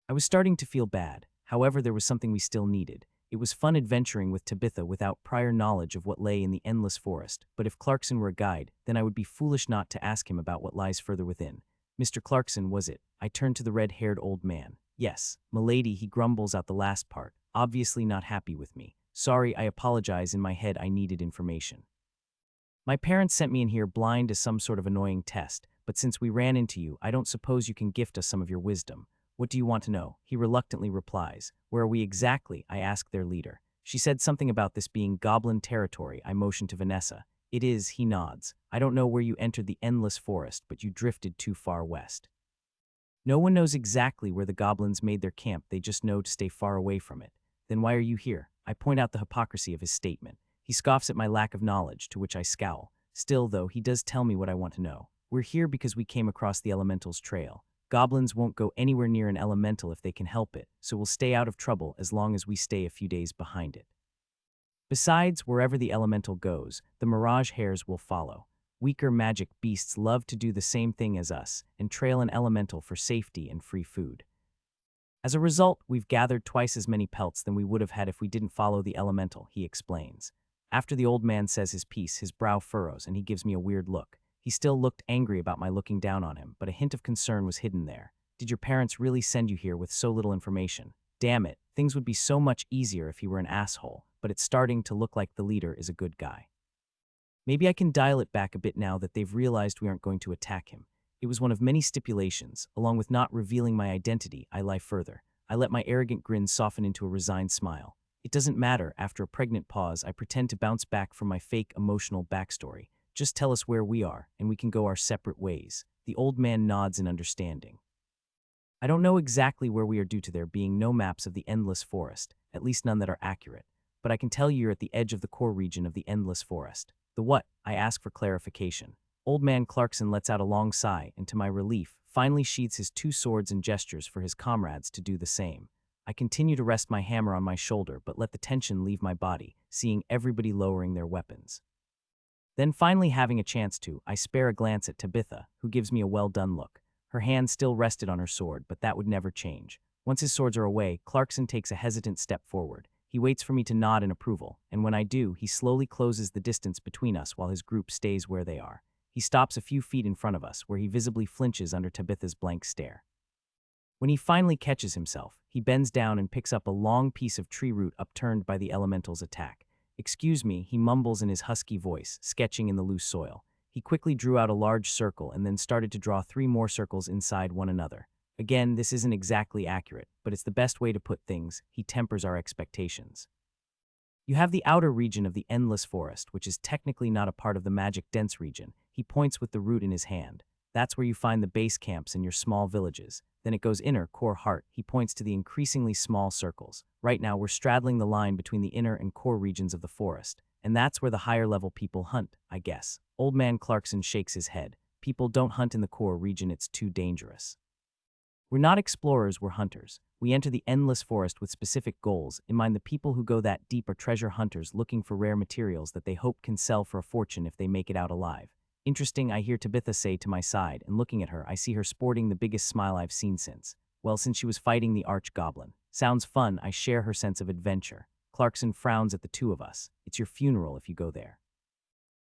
I was starting to feel bad. However, there was something we still needed. It was fun adventuring with Tabitha without prior knowledge of what lay in the endless forest, but if Clarkson were a guide, then I would be foolish not to ask him about what lies further within. Mr. Clarkson, was it? I turned to the red-haired old man. Yes, milady, he grumbles out the last part, obviously not happy with me. Sorry, I apologize. In my head, I needed information. My parents sent me in here blind as some sort of annoying test, but since we ran into you, I don't suppose you can gift us some of your wisdom. What do you want to know? He reluctantly replies. Where are we exactly? I ask their leader. She said something about this being goblin territory. I motion to Vanessa. It is, he nods. I don't know where you entered the endless forest, but you drifted too far west. No one knows exactly where the goblins made their camp, they just know to stay far away from it. Then why are you here? I point out the hypocrisy of his statement. He scoffs at my lack of knowledge, to which I scowl. Still, though, he does tell me what I want to know. We're here because we came across the Elemental's trail. Goblins won't go anywhere near an elemental if they can help it, so we'll stay out of trouble as long as we stay a few days behind it. Besides, wherever the elemental goes, the mirage hares will follow. Weaker magic beasts love to do the same thing as us and trail an elemental for safety and free food. As a result, we've gathered twice as many pelts than we would have had if we didn't follow the elemental, he explains. After the old man says his piece, his brow furrows and he gives me a weird look. He still looked angry about my looking down on him, but a hint of concern was hidden there. Did your parents really send you here with so little information? Damn it, things would be so much easier if he were an asshole, but it's starting to look like the leader is a good guy. Maybe I can dial it back a bit now that they've realized we aren't going to attack him. It was one of many stipulations. Along with not revealing my identity, I lie further. I let my arrogant grin soften into a resigned smile. It doesn't matter. After a pregnant pause, I pretend to bounce back from my fake emotional backstory. Just tell us where we are, and we can go our separate ways. The old man nods in understanding. I don't know exactly where we are due to there being no maps of the Endless Forest, at least none that are accurate, but I can tell you're at the edge of the core region of the Endless Forest. The what? I ask for clarification. Old man Clarkson lets out a long sigh and, to my relief, finally sheathes his two swords and gestures for his comrades to do the same. I continue to rest my hammer on my shoulder but let the tension leave my body, seeing everybody lowering their weapons. Then finally having a chance to, I spare a glance at Tabitha, who gives me a well-done look. Her hand still rested on her sword, but that would never change. Once his swords are away, Clarkson takes a hesitant step forward. He waits for me to nod in approval, and when I do, he slowly closes the distance between us while his group stays where they are. He stops a few feet in front of us, where he visibly flinches under Tabitha's blank stare. When he finally catches himself, he bends down and picks up a long piece of tree root upturned by the elemental's attack. "Excuse me," he mumbles in his husky voice, sketching in the loose soil. He quickly drew out a large circle and then started to draw 3 more circles inside one another. Again, this isn't exactly accurate, but it's the best way to put things. He tempers our expectations. You have the outer region of the Endless Forest, which is technically not a part of the magic-dense region. He points with the root in his hand. That's where you find the base camps and your small villages. Then it goes inner, core heart. He points to the increasingly small circles. Right now, we're straddling the line between the inner and core regions of the forest. And that's where the higher-level people hunt, I guess. Old man Clarkson shakes his head. People don't hunt in the core region, it's too dangerous. We're not explorers, we're hunters. We enter the Endless Forest with specific goals. In mind, the people who go that deep are treasure hunters looking for rare materials that they hope can sell for a fortune if they make it out alive. Interesting, I hear Tabitha say to my side, and looking at her, I see her sporting the biggest smile I've seen since she was fighting the arch-goblin. Sounds fun, I share her sense of adventure. Clarkson frowns at the two of us. It's your funeral if you go there.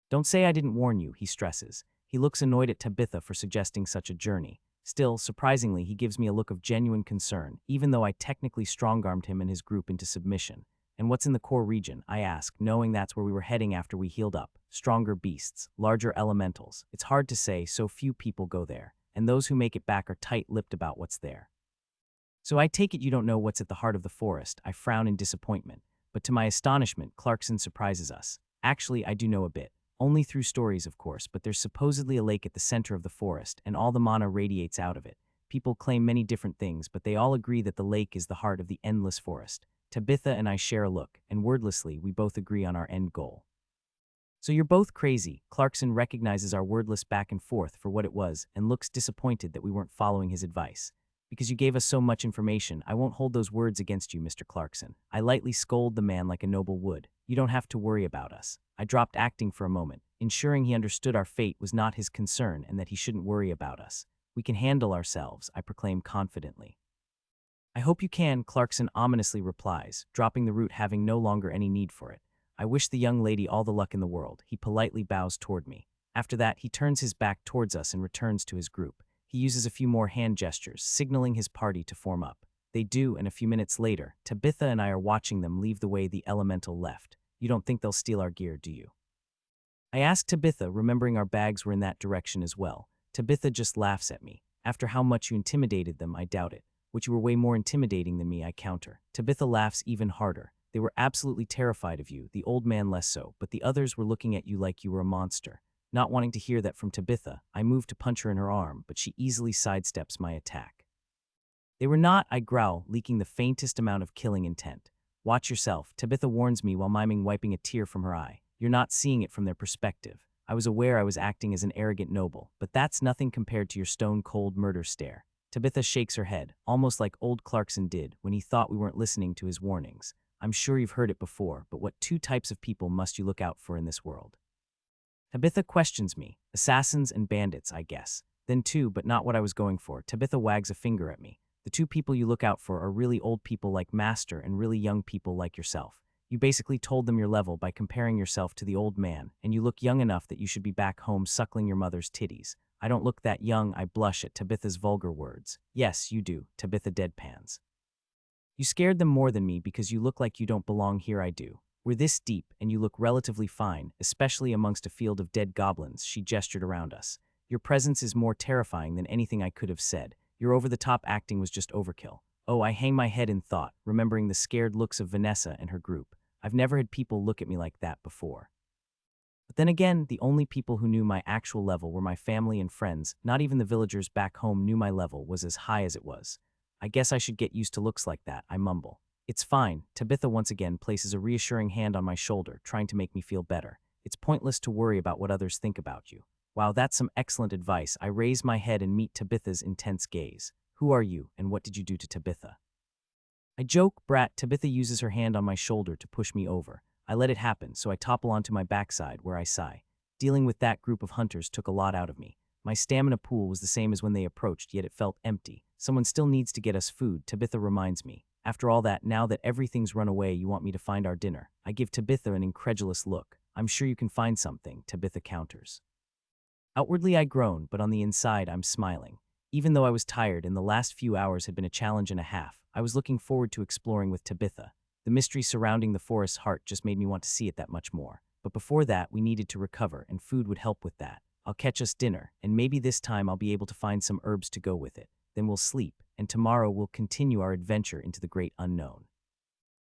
Don't say I didn't warn you, he stresses. He looks annoyed at Tabitha for suggesting such a journey. Still, surprisingly, he gives me a look of genuine concern, even though I technically strong-armed him and his group into submission. And what's in the core region? I ask, knowing that's where we were heading after we healed up. Stronger beasts, larger elementals. It's hard to say, so few people go there, and those who make it back are tight-lipped about what's there. So I take it you don't know what's at the heart of the forest. I frown in disappointment, but to my astonishment, Clarkson surprises us. Actually, I do know a bit. Only through stories, of course, but there's supposedly a lake at the center of the forest, and all the mana radiates out of it. People claim many different things, but they all agree that the lake is the heart of the Endless Forest. Tabitha and I share a look, and wordlessly, we both agree on our end goal. So you're both crazy. Clarkson recognizes our wordless back and forth for what it was, and looks disappointed that we weren't following his advice. Because you gave us so much information, I won't hold those words against you, Mr. Clarkson. I lightly scold the man like a noble would. You don't have to worry about us. I dropped acting for a moment, ensuring he understood our fate was not his concern and that he shouldn't worry about us. We can handle ourselves, I proclaim confidently. I hope you can, Clarkson ominously replies, dropping the root having no longer any need for it. I wish the young lady all the luck in the world. He politely bows toward me. After that, he turns his back towards us and returns to his group. He uses a few more hand gestures, signaling his party to form up. They do, and a few minutes later, Tabitha and I are watching them leave the way the elemental left. You don't think they'll steal our gear, do you? I ask Tabitha, remembering our bags were in that direction as well. Tabitha just laughs at me. After how much you intimidated them, I doubt it. Which you were way more intimidating than me, I counter. Tabitha laughs even harder. They were absolutely terrified of you, the old man less so, but the others were looking at you like you were a monster. Not wanting to hear that from Tabitha, I move to punch her in her arm, but she easily sidesteps my attack. They were not, I growl, leaking the faintest amount of killing intent. Watch yourself, Tabitha warns me while miming wiping a tear from her eye. You're not seeing it from their perspective. I was aware I was acting as an arrogant noble, but that's nothing compared to your stone-cold murder stare. Tabitha shakes her head, almost like old Clarkson did when he thought we weren't listening to his warnings. I'm sure you've heard it before, but what two types of people must you look out for in this world? Tabitha questions me. Assassins and bandits, I guess. Then two, but not what I was going for. Tabitha wags a finger at me. The two people you look out for are really old people like Master and really young people like yourself. You basically told them your level by comparing yourself to the old man, and you look young enough that you should be back home suckling your mother's titties. I don't look that young, I blush at Tabitha's vulgar words. Yes, you do, Tabitha deadpans. You scared them more than me because you look like you don't belong here. I do. We're this deep, and you look relatively fine, especially amongst a field of dead goblins. She gestured around us. Your presence is more terrifying than anything I could have said. Your over-the-top acting was just overkill. Oh, I hang my head in thought, remembering the scared looks of Vanessa and her group. I've never had people look at me like that before. But then again, the only people who knew my actual level were my family and friends. Not even the villagers back home knew my level was as high as it was. I guess I should get used to looks like that, I mumble. It's fine. Tabitha once again places a reassuring hand on my shoulder, trying to make me feel better. It's pointless to worry about what others think about you. Wow, that's some excellent advice. I raise my head and meet Tabitha's intense gaze. Who are you, and what did you do to Tabitha? I joke, brat. Tabitha uses her hand on my shoulder to push me over. I let it happen, so I topple onto my backside, where I sigh. Dealing with that group of hunters took a lot out of me. My stamina pool was the same as when they approached, yet it felt empty. Someone still needs to get us food, Tabitha reminds me. After all that, now that everything's run away, you want me to find our dinner. I give Tabitha an incredulous look. I'm sure you can find something, Tabitha counters. Outwardly I groan, but on the inside I'm smiling. Even though I was tired and the last few hours had been a challenge and a half, I was looking forward to exploring with Tabitha. The mystery surrounding the forest's heart just made me want to see it that much more. But before that, we needed to recover, and food would help with that. I'll catch us dinner, and maybe this time I'll be able to find some herbs to go with it. Then we'll sleep, and tomorrow we'll continue our adventure into the great unknown.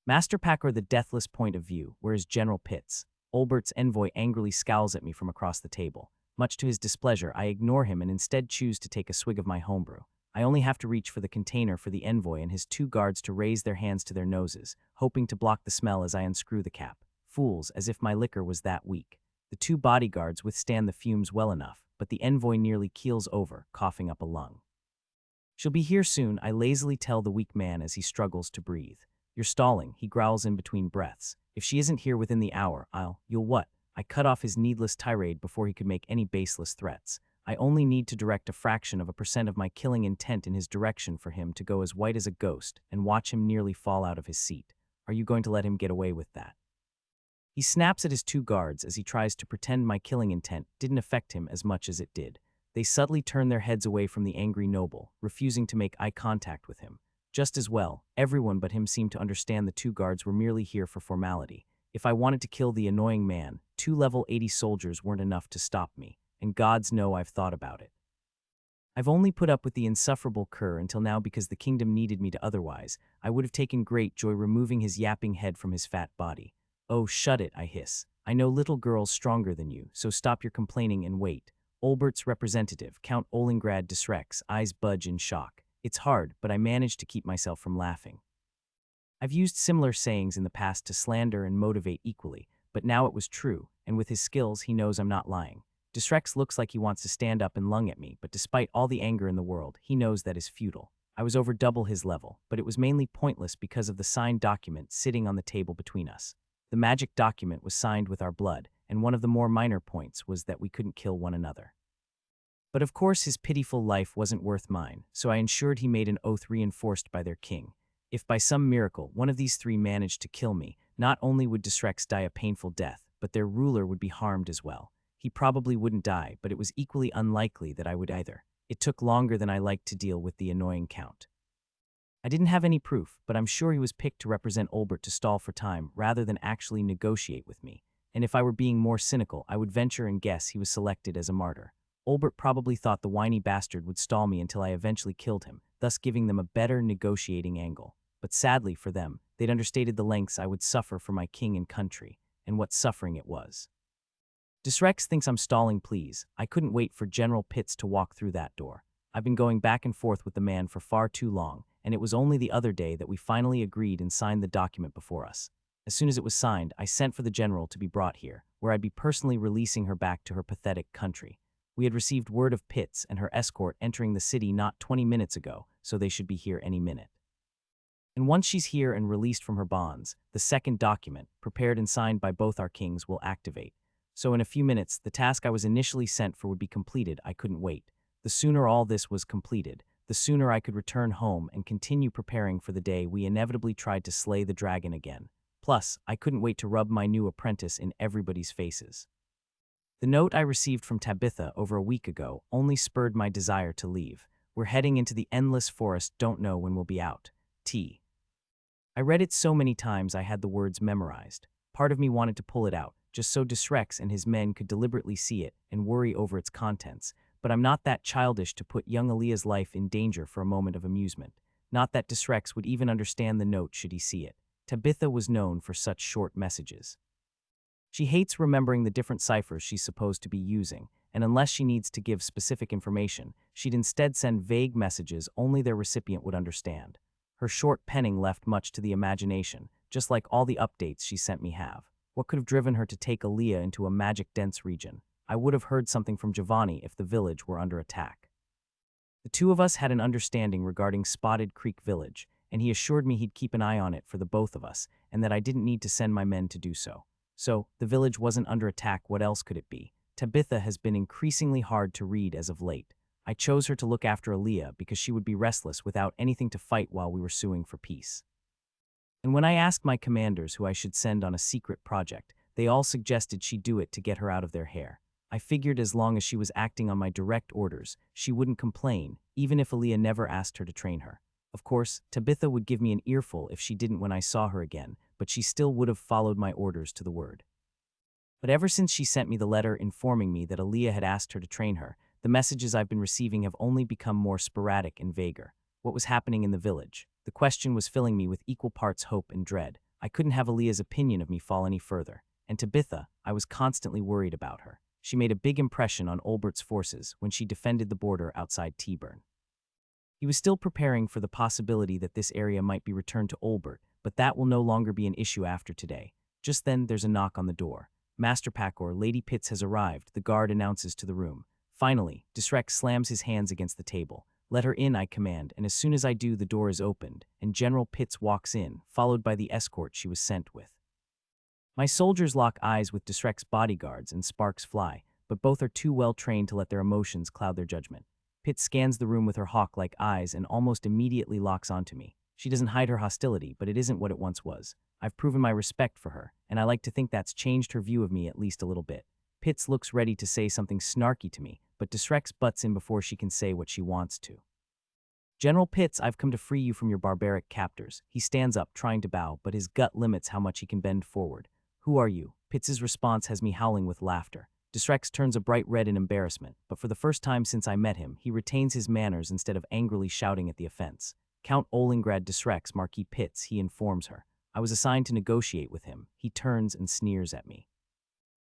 Master Packer the deathless point of view, where is General Pitts? Olbert's envoy angrily scowls at me from across the table. Much to his displeasure, I ignore him and instead choose to take a swig of my homebrew. I only have to reach for the container for the envoy and his two guards to raise their hands to their noses, hoping to block the smell as I unscrew the cap. Fools, as if my liquor was that weak. The two bodyguards withstand the fumes well enough, but the envoy nearly keels over, coughing up a lung. She'll be here soon, I lazily tell the weak man as he struggles to breathe. You're stalling, he growls in between breaths. If she isn't here within the hour, you'll what? I cut off his needless tirade before he could make any baseless threats. I only need to direct a fraction of a percent of my killing intent in his direction for him to go as white as a ghost and watch him nearly fall out of his seat. Are you going to let him get away with that? He snaps at his two guards as he tries to pretend my killing intent didn't affect him as much as it did. They subtly turn their heads away from the angry noble, refusing to make eye contact with him. Just as well, everyone but him seemed to understand the two guards were merely here for formality. If I wanted to kill the annoying man, 2 level 80 soldiers weren't enough to stop me, and gods know I've thought about it. I've only put up with the insufferable cur until now because the kingdom needed me to otherwise. I would have taken great joy removing his yapping head from his fat body. Oh, shut it, I hiss. I know little girls stronger than you, so stop your complaining and wait. Olbert's representative, Count Olingrad Disrex, eyes budge in shock. It's hard, but I managed to keep myself from laughing. I've used similar sayings in the past to slander and motivate equally, but now it was true, and with his skills he knows I'm not lying. Disrex looks like he wants to stand up and lung at me, but despite all the anger in the world, he knows that is futile. I was over double his level, but it was mainly pointless because of the signed document sitting on the table between us. The magic document was signed with our blood, and one of the more minor points was that we couldn't kill one another. But of course his pitiful life wasn't worth mine, so I ensured he made an oath reinforced by their king. If by some miracle one of these three managed to kill me, not only would Disrex die a painful death, but their ruler would be harmed as well. He probably wouldn't die, but it was equally unlikely that I would either. It took longer than I liked to deal with the annoying count. I didn't have any proof, but I'm sure he was picked to represent Olbert to stall for time rather than actually negotiate with me. And if I were being more cynical, I would venture and guess he was selected as a martyr. Olbert probably thought the whiny bastard would stall me until I eventually killed him, thus giving them a better negotiating angle. But sadly for them, they'd understated the lengths I would suffer for my king and country, and what suffering it was. Disrex thinks I'm stalling, please. I couldn't wait for General Pitts to walk through that door. I've been going back and forth with the man for far too long, and it was only the other day that we finally agreed and signed the document before us. As soon as it was signed, I sent for the general to be brought here, where I'd be personally releasing her back to her pathetic country. We had received word of Pitts and her escort entering the city not 20 minutes ago, so they should be here any minute. And once she's here and released from her bonds, the second document, prepared and signed by both our kings, will activate. So in a few minutes, the task I was initially sent for would be completed. I couldn't wait. The sooner all this was completed, the sooner I could return home and continue preparing for the day we inevitably tried to slay the dragon again. Plus, I couldn't wait to rub my new apprentice in everybody's faces. The note I received from Tabitha over a week ago only spurred my desire to leave. We're heading into the endless forest, don't know when we'll be out. T. I read it so many times I had the words memorized. Part of me wanted to pull it out, just so Desrex and his men could deliberately see it and worry over its contents, but I'm not that childish to put young Aaliyah's life in danger for a moment of amusement. Not that Desrex would even understand the note should he see it. Tabitha was known for such short messages. She hates remembering the different ciphers she's supposed to be using, and unless she needs to give specific information, she'd instead send vague messages only their recipient would understand. Her short penning left much to the imagination, just like all the updates she sent me have. What could have driven her to take Aaliyah into a magic-dense region? I would have heard something from Giovanni if the village were under attack. The two of us had an understanding regarding Spotted Creek Village, and he assured me he'd keep an eye on it for the both of us, and that I didn't need to send my men to do so. So, the village wasn't under attack, what else could it be? Tabitha has been increasingly hard to read as of late. I chose her to look after Aaliyah because she would be restless without anything to fight while we were suing for peace. And when I asked my commanders who I should send on a secret project, they all suggested she do it to get her out of their hair. I figured as long as she was acting on my direct orders, she wouldn't complain, even if Aaliyah never asked her to train her. Of course, Tabitha would give me an earful if she didn't when I saw her again, but she still would have followed my orders to the word. But ever since she sent me the letter informing me that Aaliyah had asked her to train her, the messages I've been receiving have only become more sporadic and vaguer. What was happening in the village? The question was filling me with equal parts hope and dread. I couldn't have Aaliyah's opinion of me fall any further. And Tabitha, I was constantly worried about her. She made a big impression on Olbert's forces when she defended the border outside T-Burn. He was still preparing for the possibility that this area might be returned to Olbert, but that will no longer be an issue after today. Just then, there's a knock on the door. Master Packor, Lady Pitts has arrived, the guard announces to the room. Finally, Desrex slams his hands against the table. Let her in, I command, and as soon as I do, the door is opened, and General Pitts walks in, followed by the escort she was sent with. My soldiers lock eyes with Desrex's bodyguards and sparks fly, but both are too well trained to let their emotions cloud their judgment. Pitts scans the room with her hawk-like eyes and almost immediately locks onto me. She doesn't hide her hostility, but it isn't what it once was. I've proven my respect for her, and I like to think that's changed her view of me at least a little bit. Pitts looks ready to say something snarky to me, but Desrex butts in before she can say what she wants to. General Pitts, I've come to free you from your barbaric captors. He stands up, trying to bow, but his gut limits how much he can bend forward. Who are you? Pitts's response has me howling with laughter. Desrex turns a bright red in embarrassment, but for the first time since I met him, he retains his manners instead of angrily shouting at the offense. Count Olingrad Desrex, Marquis Pitts, he informs her. I was assigned to negotiate with him. He turns and sneers at me.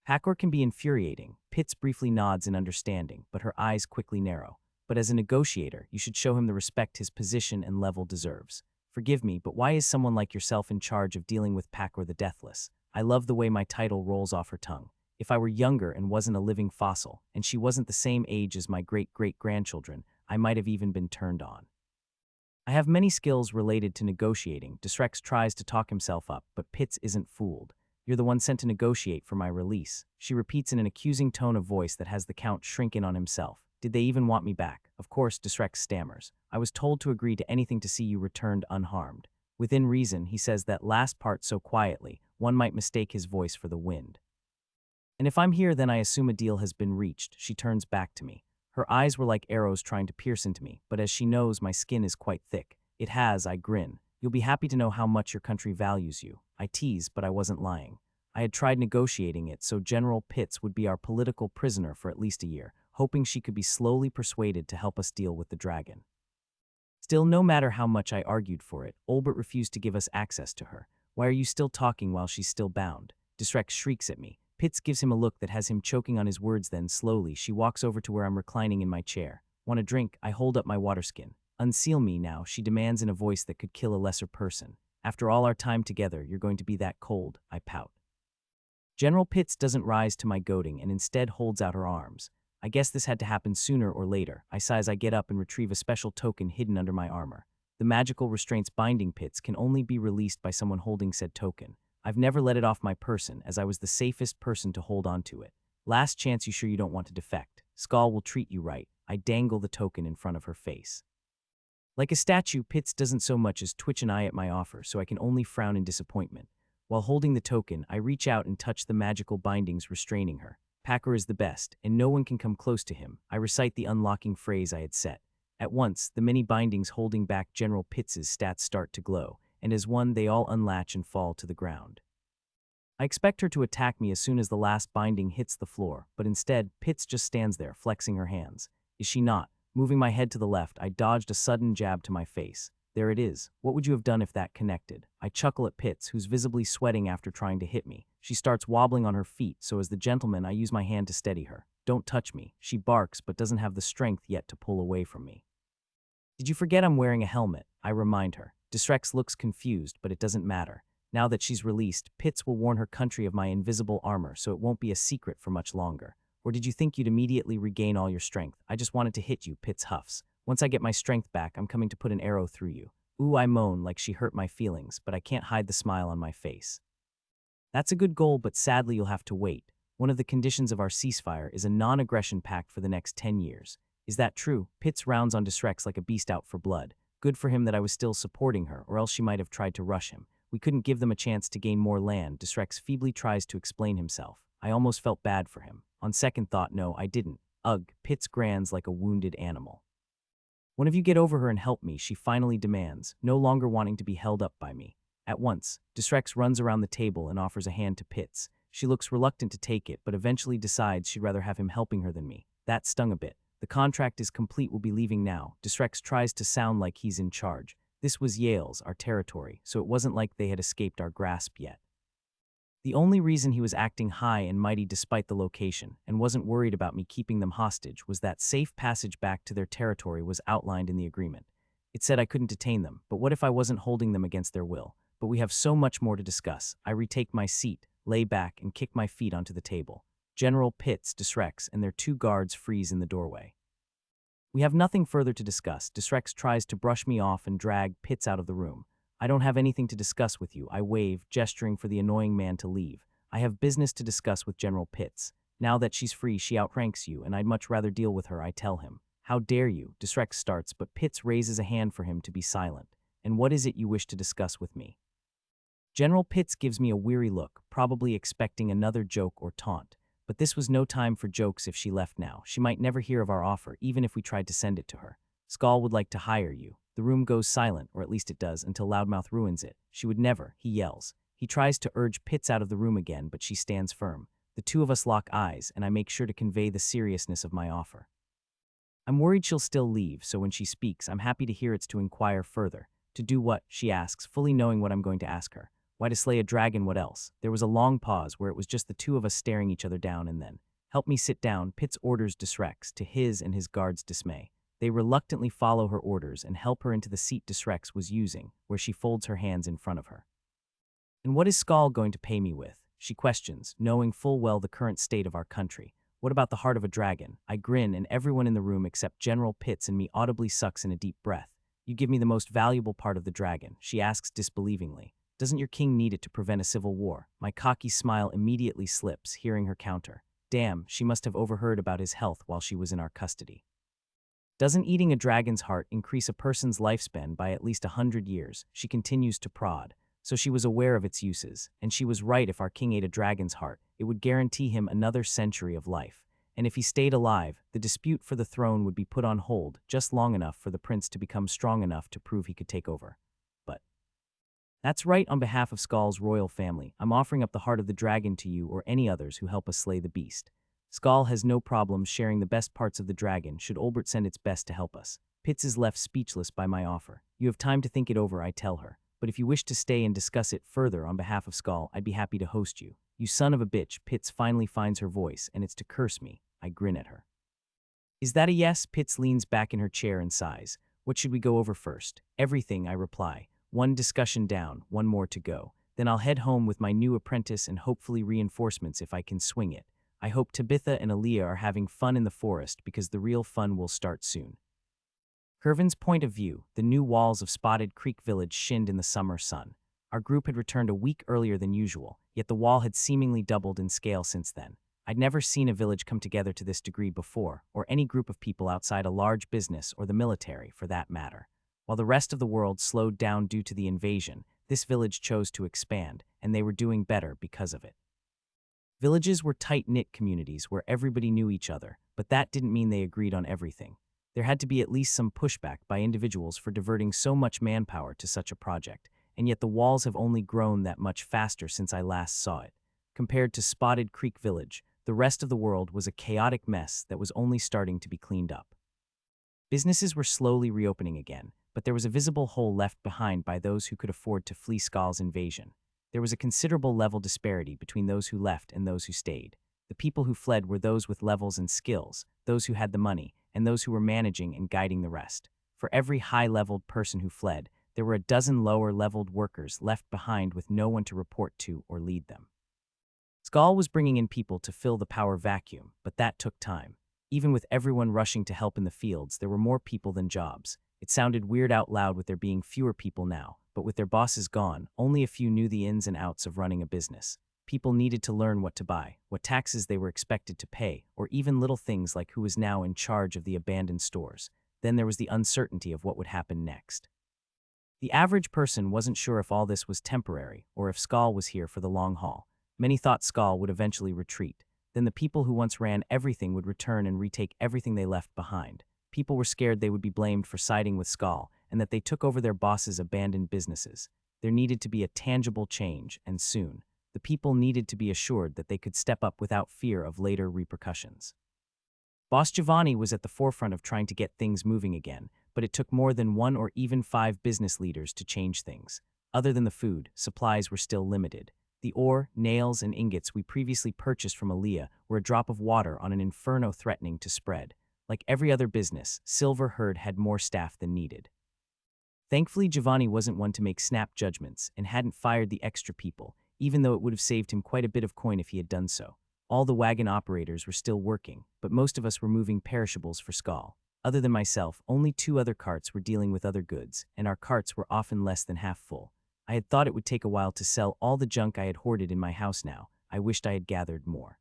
Packor can be infuriating. Pitts briefly nods in understanding, but her eyes quickly narrow. But as a negotiator, you should show him the respect his position and level deserves. Forgive me, but why is someone like yourself in charge of dealing with Packor the Deathless? I love the way my title rolls off her tongue. If I were younger and wasn't a living fossil, and she wasn't the same age as my great-great-grandchildren, I might have even been turned on. I have many skills related to negotiating. Desrex tries to talk himself up, but Pitts isn't fooled. You're the one sent to negotiate for my release. She repeats in an accusing tone of voice that has the Count shrink in on himself. Did they even want me back? Of course, Desrex stammers. I was told to agree to anything to see you returned unharmed. Within reason, he says that last part so quietly, one might mistake his voice for the wind. And if I'm here, then I assume a deal has been reached. She turns back to me. Her eyes were like arrows trying to pierce into me, but as she knows, my skin is quite thick. It has, I grin. You'll be happy to know how much your country values you. I tease, but I wasn't lying. I had tried negotiating it so General Pitts would be our political prisoner for at least a year, hoping she could be slowly persuaded to help us deal with the dragon. Still, no matter how much I argued for it, Olbert refused to give us access to her. Why are you still talking while she's still bound? Desrex shrieks at me. Pitts gives him a look that has him choking on his words, then slowly she walks over to where I'm reclining in my chair. Want a drink? I hold up my water skin. Unseal me now, she demands in a voice that could kill a lesser person. After all our time together, you're going to be that cold, I pout. General Pitts doesn't rise to my goading and instead holds out her arms. I I guess this had to happen sooner or later. I sigh as I get up and retrieve a special token hidden under my armor. The magical restraints binding Pitts can only be released by someone holding said token. I've never let it off my person, as I was the safest person to hold on to it. Last chance, you sure you don't want to defect? Skull will treat you right. I dangle the token in front of her face. Like a statue, Pitts doesn't so much as twitch an eye at my offer, so I can only frown in disappointment. While holding the token, I reach out and touch the magical bindings restraining her. Packer is the best, and no one can come close to him. I recite the unlocking phrase I had set. At once, the many bindings holding back General Pitts's stats start to glow, and as one, they all unlatch and fall to the ground. I expect her to attack me as soon as the last binding hits the floor, but instead, Pitts just stands there, flexing her hands. Is she not? Moving my head to the left, I dodged a sudden jab to my face. There it is. What would you have done if that connected? I chuckle at Pitts, who's visibly sweating after trying to hit me. She starts wobbling on her feet, so as the gentleman, I use my hand to steady her. Don't touch me. She barks, but doesn't have the strength yet to pull away from me. Did you forget I'm wearing a helmet? I remind her. Distrex looks confused, but it doesn't matter. Now that she's released, Pitts will warn her country of my invisible armor, so it won't be a secret for much longer. Or did you think you'd immediately regain all your strength? I just wanted to hit you, Pitts huffs. Once I get my strength back, I'm coming to put an arrow through you. Ooh, I moan like she hurt my feelings, but I can't hide the smile on my face. That's a good goal, but sadly you'll have to wait. One of the conditions of our ceasefire is a non-aggression pact for the next 10 years. Is that true? Pitts rounds on Distrex like a beast out for blood. Good for him that I was still supporting her, or else she might have tried to rush him. We couldn't give them a chance to gain more land. Distrex feebly tries to explain himself. I almost felt bad for him. On second thought, no, I didn't. Ugh, Pitts grants like a wounded animal. One of you get over her and help me, she finally demands, no longer wanting to be held up by me. At once, Distrex runs around the table and offers a hand to Pitts. She looks reluctant to take it, but eventually decides she'd rather have him helping her than me. That stung a bit. The contract is complete, we'll be leaving now. Distrex tries to sound like he's in charge. This was Yale's, our territory, so it wasn't like they had escaped our grasp yet. The only reason he was acting high and mighty despite the location, and wasn't worried about me keeping them hostage, was that safe passage back to their territory was outlined in the agreement. It said I couldn't detain them, but what if I wasn't holding them against their will? But we have so much more to discuss. I retake my seat, lay back, and kick my feet onto the table. General Pitts, Distrex, and their 2 guards freeze in the doorway. We have nothing further to discuss. Distrex tries to brush me off and drag Pitts out of the room. I don't have anything to discuss with you, I wave, gesturing for the annoying man to leave. I have business to discuss with General Pitts. Now that she's free, she outranks you, and I'd much rather deal with her, I tell him. How dare you? Distrex starts, but Pitts raises a hand for him to be silent. And what is it you wish to discuss with me? General Pitts gives me a weary look, probably expecting another joke or taunt. But this was no time for jokes. If she left now, she might never hear of our offer, even if we tried to send it to her. Skull would like to hire you. The room goes silent, or at least it does, until Loudmouth ruins it. She would never, he yells. He tries to urge Pitts out of the room again, but she stands firm. The 2 of us lock eyes, and I make sure to convey the seriousness of my offer. I'm worried she'll still leave, so when she speaks, I'm happy to hear it's to inquire further. To do what? She asks, fully knowing what I'm going to ask her. Why, to slay a dragon, what else? There was a long pause where it was just the 2 of us staring each other down, and then, help me sit down, Pitts orders Distrex, to his and his guards' dismay. They reluctantly follow her orders and help her into the seat Distrex was using, where she folds her hands in front of her. And what is Skull going to pay me with? She questions, knowing full well the current state of our country. What about the heart of a dragon? I grin, and everyone in the room except General Pitts and me audibly sucks in a deep breath. You give me the most valuable part of the dragon, she asks disbelievingly. Doesn't your king need it to prevent a civil war? My cocky smile immediately slips, hearing her counter. Damn, she must have overheard about his health while she was in our custody. Doesn't eating a dragon's heart increase a person's lifespan by at least 100 years? She continues to prod. So she was aware of its uses, and she was right. If our king ate a dragon's heart, it would guarantee him another century of life. And if he stayed alive, the dispute for the throne would be put on hold just long enough for the prince to become strong enough to prove he could take over. But that's right. On behalf of Skull's royal family, I'm offering up the heart of the dragon to you or any others who help us slay the beast. Skull has no problem sharing the best parts of the dragon should Olbert send its best to help us. Pitts is left speechless by my offer. You have time to think it over, I tell her. But if you wish to stay and discuss it further on behalf of Skull, I'd be happy to host you. You son of a bitch, Pitts finally finds her voice, and it's to curse me. I grin at her. Is that a yes? Pitts leans back in her chair and sighs. What should we go over first? Everything, I reply. One discussion down, one more to go. Then I'll head home with my new apprentice and hopefully reinforcements if I can swing it. I hope Tabitha and Aaliyah are having fun in the forest because the real fun will start soon. Kervin's point of view, the new walls of Spotted Creek Village shinned in the summer sun. Our group had returned a week earlier than usual, yet the wall had seemingly doubled in scale since then. I'd never seen a village come together to this degree before, or any group of people outside a large business or the military, for that matter. While the rest of the world slowed down due to the invasion, this village chose to expand, and they were doing better because of it. Villages were tight-knit communities where everybody knew each other, but that didn't mean they agreed on everything. There had to be at least some pushback by individuals for diverting so much manpower to such a project, and yet the walls have only grown that much faster since I last saw it. Compared to Spotted Creek Village, the rest of the world was a chaotic mess that was only starting to be cleaned up. Businesses were slowly reopening again, but there was a visible hole left behind by those who could afford to flee Skal's invasion. There was a considerable level disparity between those who left and those who stayed. The people who fled were those with levels and skills, those who had the money, and those who were managing and guiding the rest. For every high-leveled person who fled, there were a dozen lower-leveled workers left behind with no one to report to or lead them. Skal was bringing in people to fill the power vacuum, but that took time. Even with everyone rushing to help in the fields, there were more people than jobs. It sounded weird out loud with there being fewer people now, but with their bosses gone, only a few knew the ins and outs of running a business. People needed to learn what to buy, what taxes they were expected to pay, or even little things like who was now in charge of the abandoned stores. Then there was the uncertainty of what would happen next. The average person wasn't sure if all this was temporary or if Skal was here for the long haul. Many thought Skal would eventually retreat. Then the people who once ran everything would return and retake everything they left behind. People were scared they would be blamed for siding with Skal and that they took over their bosses' abandoned businesses. There needed to be a tangible change, and soon. The people needed to be assured that they could step up without fear of later repercussions. Boss Giovanni was at the forefront of trying to get things moving again, but it took more than 1 or even 5 business leaders to change things. Other than the food, supplies were still limited. The ore, nails, and ingots we previously purchased from Aaliyah were a drop of water on an inferno threatening to spread. Like every other business, Silver Herd had more staff than needed. Thankfully, Giovanni wasn't one to make snap judgments and hadn't fired the extra people, even though it would have saved him quite a bit of coin if he had done so. All the wagon operators were still working, but most of us were moving perishables for Skal. Other than myself, only 2 other carts were dealing with other goods, and our carts were often less than half full. I had thought it would take a while to sell all the junk I had hoarded in my house now. I wished I had gathered more.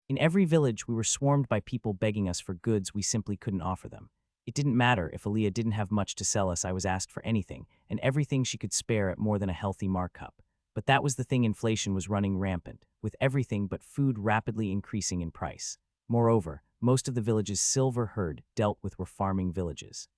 In every village, we were swarmed by people begging us for goods we simply couldn't offer them. It didn't matter if Aaliyah didn't have much to sell us. I was asked for anything, and everything she could spare at more than a healthy markup. But that was the thing, inflation was running rampant, with everything but food rapidly increasing in price. Moreover, most of the villages Silver Herd dealt with were farming villages.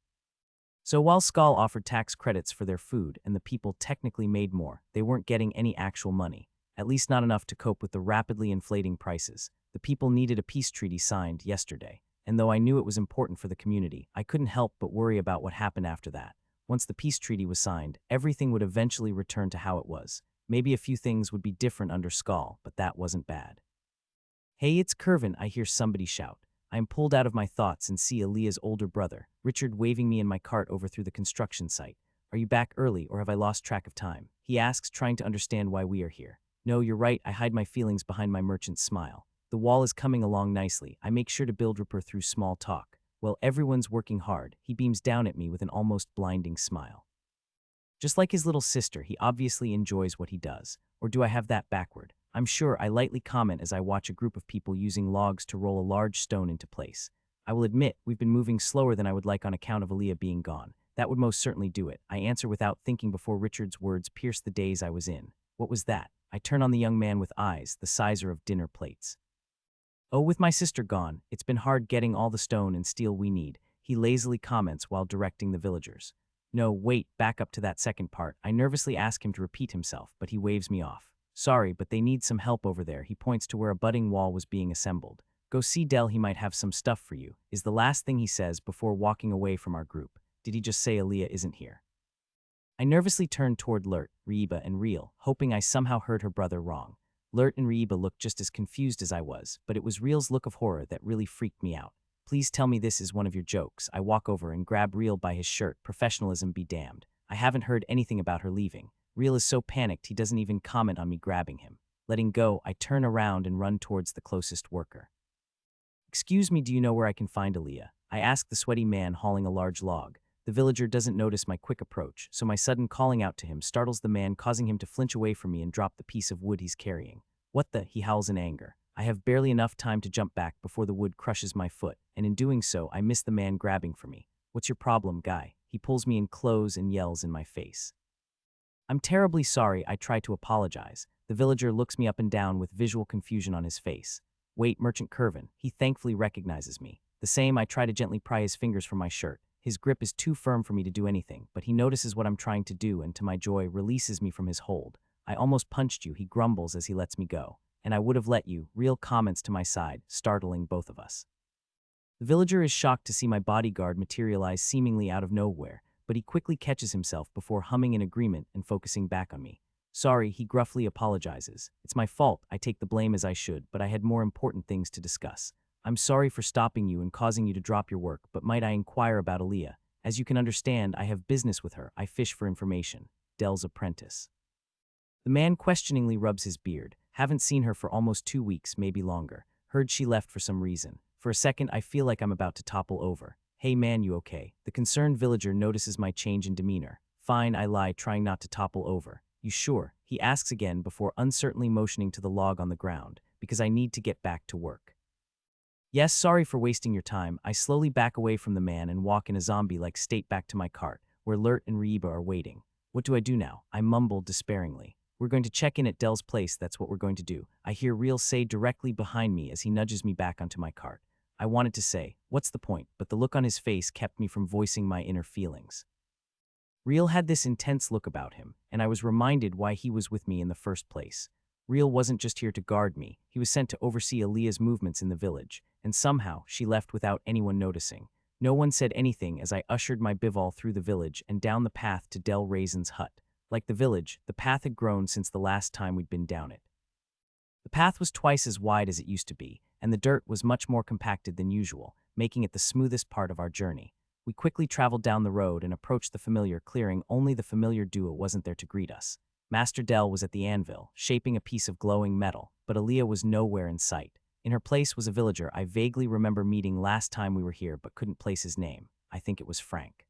So while Skal offered tax credits for their food and the people technically made more, they weren't getting any actual money, at least not enough to cope with the rapidly inflating prices. The people needed a peace treaty signed yesterday, and though I knew it was important for the community, I couldn't help but worry about what happened after that. Once the peace treaty was signed, everything would eventually return to how it was. Maybe a few things would be different under Skal, but that wasn't bad. "Hey, it's Kervin," I hear somebody shout. I am pulled out of my thoughts and see Aaliyah's older brother, Richard, waving me in my cart over through the construction site. "Are you back early, or have I lost track of time?" he asks, trying to understand why we are here. "No, you're right," I hide my feelings behind my merchant's smile. "The wall is coming along nicely." I make sure to build rapport through small talk. "Well, everyone's working hard." He beams down at me with an almost blinding smile. Just like his little sister, he obviously enjoys what he does. Or do I have that backward? I'm sure. I lightly comment as I watch a group of people using logs to roll a large stone into place. I will admit, we've been moving slower than I would like on account of Aaliyah being gone. That would most certainly do it. I answer without thinking before Richard's words pierce the daze I was in. What was that? I turn on the young man with eyes the size of dinner plates. "Oh, with my sister gone, it's been hard getting all the stone and steel we need," he lazily comments while directing the villagers. "No, wait, back up to that second part." I nervously ask him to repeat himself, but he waves me off. "Sorry, but they need some help over there." He points to where a budding wall was being assembled. "Go see Dell, he might have some stuff for you," is the last thing he says before walking away from our group. Did he just say Aaliyah isn't here? I nervously turn toward Lert, Reiba, and Reel, hoping I somehow heard her brother wrong. Lert and Reiba looked just as confused as I was, but it was Reel's look of horror that really freaked me out. "Please tell me this is one of your jokes." I walk over and grab Reel by his shirt. Professionalism be damned. I haven't heard anything about her leaving. Reel is so panicked he doesn't even comment on me grabbing him. Letting go, I turn around and run towards the closest worker. "Excuse me, do you know where I can find Aaliyah?" I ask the sweaty man hauling a large log. The villager doesn't notice my quick approach, so my sudden calling out to him startles the man, causing him to flinch away from me and drop the piece of wood he's carrying. "What the?" he howls in anger. I have barely enough time to jump back before the wood crushes my foot, and in doing so, I miss the man grabbing for me. "What's your problem, guy?" He pulls me in close and yells in my face. "I'm terribly sorry," I try to apologize. The villager looks me up and down with visual confusion on his face. "Wait, Merchant Curvin." He thankfully recognizes me. The same, I try to gently pry his fingers from my shirt. His grip is too firm for me to do anything, but he notices what I'm trying to do and, to my joy, releases me from his hold. "I almost punched you," he grumbles as he lets me go. "And I would have let you." Real comments to my side, startling both of us. The villager is shocked to see my bodyguard materialize seemingly out of nowhere, but he quickly catches himself before humming in agreement and focusing back on me. "Sorry," he gruffly apologizes. "It's my fault. I take the blame as I should, but I had more important things to discuss. I'm sorry for stopping you and causing you to drop your work, but might I inquire about Aaliyah? As you can understand, I have business with her. I fish for information." Dell's apprentice. The man questioningly rubs his beard. "Haven't seen her for almost 2 weeks, maybe longer. Heard she left for some reason." For a second, I feel like I'm about to topple over. "Hey man, you okay?" The concerned villager notices my change in demeanor. "Fine," I lie, trying not to topple over. "You sure?" He asks again before uncertainly motioning to the log on the ground, "because I need to get back to work." "Yes, sorry for wasting your time." I slowly back away from the man and walk in a zombie-like state back to my cart, where Lert and Reba are waiting. "What do I do now?" I mumble despairingly. "We're going to check in at Dell's place, that's what we're going to do." I hear Reel say directly behind me as he nudges me back onto my cart. I wanted to say, "What's the point?" but the look on his face kept me from voicing my inner feelings. Reel had this intense look about him, and I was reminded why he was with me in the first place. Reel wasn't just here to guard me, he was sent to oversee Aaliyah's movements in the village, and somehow she left without anyone noticing. No one said anything as I ushered my bivol through the village and down the path to Del Raisin's hut. Like the village, the path had grown since the last time we'd been down it. The path was twice as wide as it used to be, and the dirt was much more compacted than usual, making it the smoothest part of our journey. We quickly traveled down the road and approached the familiar clearing, only the familiar duo wasn't there to greet us. Master Dell was at the anvil, shaping a piece of glowing metal, but Aaliyah was nowhere in sight. In her place was a villager I vaguely remember meeting last time we were here but couldn't place his name. I think it was Frank.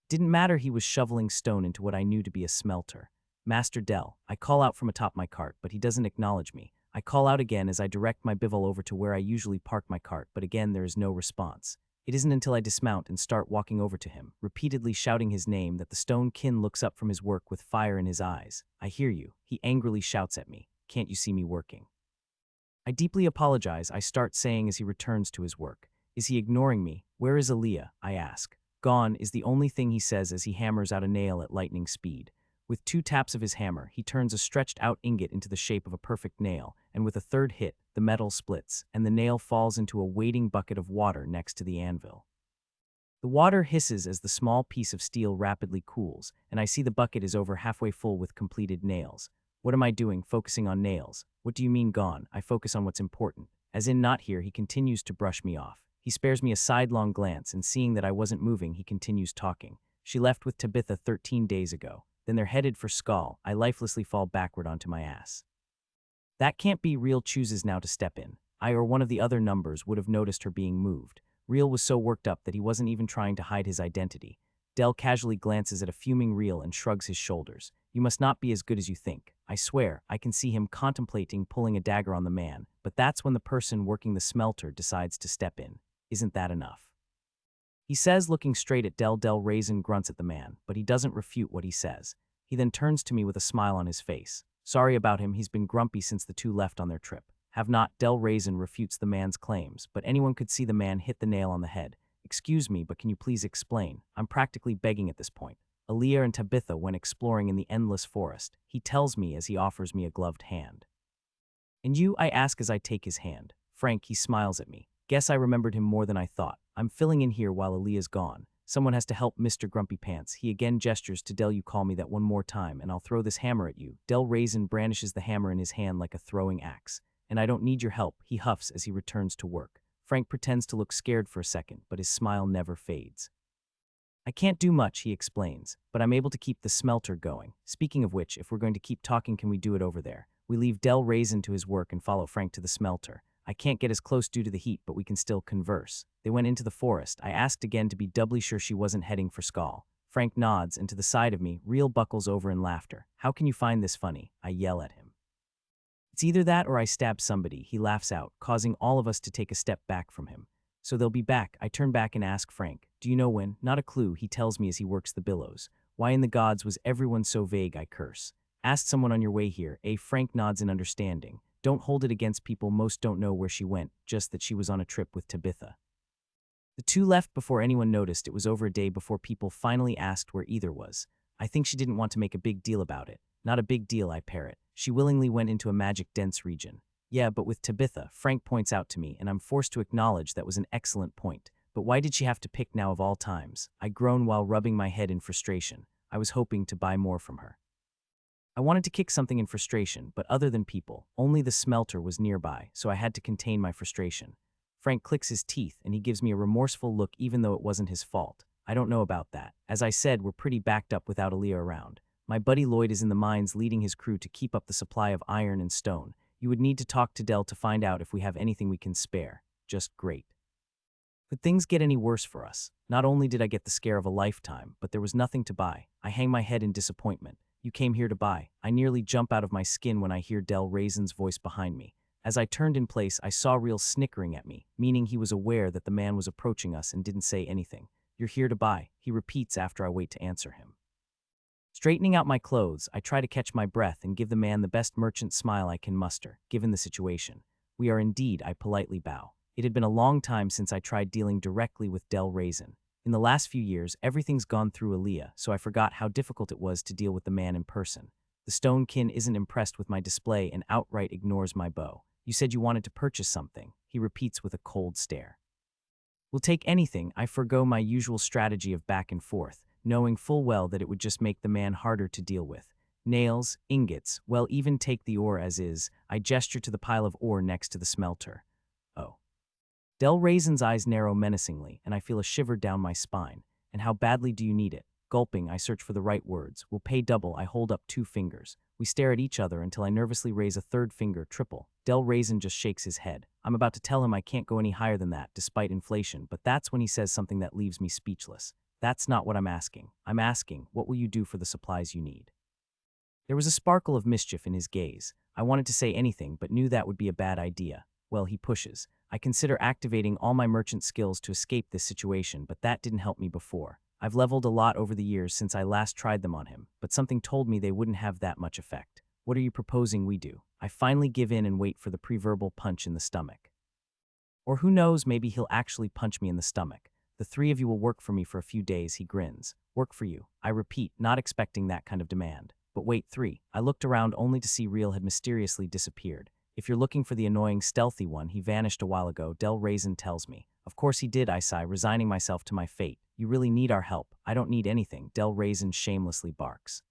Didn't matter, he was shoveling stone into what I knew to be a smelter. "Master Dell." I call out from atop my cart, but he doesn't acknowledge me. I call out again as I direct my bivol over to where I usually park my cart, but again there is no response. It isn't until I dismount and start walking over to him, repeatedly shouting his name, that the stone kin looks up from his work with fire in his eyes. "I hear you," he angrily shouts at me. "Can't you see me working?" I deeply apologize, I start saying as he returns to his work. Is he ignoring me? "Where is Aaliyah?" I ask. "Gone," is the only thing he says as he hammers out a nail at lightning speed. With 2 taps of his hammer, he turns a stretched-out ingot into the shape of a perfect nail, and with a third hit, the metal splits, and the nail falls into a waiting bucket of water next to the anvil. The water hisses as the small piece of steel rapidly cools, and I see the bucket is over halfway full with completed nails. What am I doing, focusing on nails? "What do you mean gone?" I focus on what's important. As in not here, he continues to brush me off. He spares me a sidelong glance, and seeing that I wasn't moving, he continues talking. "She left with Tabitha 13 days ago. Then they're headed for Skull." I lifelessly fall backward onto my ass. "That can't be." Reel chooses now to step in. I or one of the other numbers would have noticed her being moved. Reel was so worked up that he wasn't even trying to hide his identity. Dell casually glances at a fuming Reel and shrugs his shoulders. "You must not be as good as you think." I swear, I can see him contemplating pulling a dagger on the man, but that's when the person working the smelter decides to step in. "Isn't that enough?" he says, looking straight at Dell. Del Raisin grunts at the man, but he doesn't refute what he says. He then turns to me with a smile on his face. "Sorry about him, he's been grumpy since the 2 left on their trip." "Have not." Del Raisin refutes the man's claims, but anyone could see the man hit the nail on the head. "Excuse me, but can you please explain?" I'm practically begging at this point. "Aaliyah and Tabitha went exploring in the endless forest," he tells me as he offers me a gloved hand. "And you?" I ask as I take his hand. "Frank." He smiles at me. Guess I remembered him more than I thought. "I'm filling in here while Aaliyah's gone. Someone has to help Mr. Grumpy Pants." He again gestures to Del. "You call me that one more time, and I'll throw this hammer at you." Del Raisin brandishes the hammer in his hand like a throwing axe. "And I don't need your help," he huffs as he returns to work. Frank pretends to look scared for a second, but his smile never fades. "I can't do much," he explains, "but I'm able to keep the smelter going. Speaking of which, if we're going to keep talking, can we do it over there? We leave Del Raisin to his work and follow Frank to the smelter. I can't get as close due to the heat, but we can still converse. They went into the forest. I asked again to be doubly sure she wasn't heading for Skull. Frank nods, and to the side of me, Real buckles over in laughter. How can you find this funny? I yell at him. It's either that or I stab somebody, he laughs out, causing all of us to take a step back from him. So they'll be back. I turn back and ask Frank, do you know when? Not a clue, he tells me as he works the billows. Why in the gods was everyone so vague, I curse. Asked someone on your way here, Frank nods in understanding. Don't hold it against people, most don't know where she went, just that she was on a trip with Tabitha. The two left before anyone noticed. It was over a day before people finally asked where either was. I think she didn't want to make a big deal about it. Not a big deal, I parrot. She willingly went into a magic dense region. Yeah, but with Tabitha, Frank points out to me, and I'm forced to acknowledge that was an excellent point. But why did she have to pick now of all times? I groan while rubbing my head in frustration. I was hoping to buy more from her. I wanted to kick something in frustration, but other than people, only the smelter was nearby, so I had to contain my frustration. Frank clicks his teeth, and he gives me a remorseful look even though it wasn't his fault. I don't know about that. As I said, we're pretty backed up without Aaliyah around. My buddy Lloyd is in the mines leading his crew to keep up the supply of iron and stone. You would need to talk to Del to find out if we have anything we can spare. Just great. Could things get any worse for us? Not only did I get the scare of a lifetime, but there was nothing to buy. I hang my head in disappointment. You came here to buy. I nearly jump out of my skin when I hear Del Raisin's voice behind me. As I turned in place, I saw Real snickering at me, meaning he was aware that the man was approaching us and didn't say anything. You're here to buy, he repeats after I wait to answer him. Straightening out my clothes, I try to catch my breath and give the man the best merchant smile I can muster, given the situation. We are indeed, I politely bow. It had been a long time since I tried dealing directly with Del Raisin. In the last few years, everything's gone through Aaliyah, so I forgot how difficult it was to deal with the man in person. The stone kin isn't impressed with my display and outright ignores my bow. You said you wanted to purchase something, he repeats with a cold stare. We'll take anything. I forgo my usual strategy of back and forth, knowing full well that it would just make the man harder to deal with. Nails, ingots, well, even take the ore as is. I gesture to the pile of ore next to the smelter. Oh. Del Raisin's eyes narrow menacingly, and I feel a shiver down my spine. And how badly do you need it? Gulping, I search for the right words. We'll pay double. I hold up 2 fingers. We stare at each other until I nervously raise a 3rd finger, triple. Del Raisin just shakes his head. I'm about to tell him I can't go any higher than that, despite inflation, but that's when he says something that leaves me speechless. That's not what I'm asking. I'm asking, what will you do for the supplies you need? There was a sparkle of mischief in his gaze. I wanted to say anything, but knew that would be a bad idea. Well, he pushes. I consider activating all my merchant skills to escape this situation, but that didn't help me before. I've leveled a lot over the years since I last tried them on him, but something told me they wouldn't have that much effect. What are you proposing we do? I finally give in and wait for the pre-verbal punch in the stomach. Or who knows, maybe he'll actually punch me in the stomach. The 3 of you will work for me for a few days, he grins. Work for you. I repeat, not expecting that kind of demand. But wait, 3. I looked around only to see Real had mysteriously disappeared. If you're looking for the annoying, stealthy one, he vanished a while ago, Del Raisin tells me. Of course he did, I sigh, resigning myself to my fate. You really need our help. I don't need anything, Del Raisin shamelessly barks.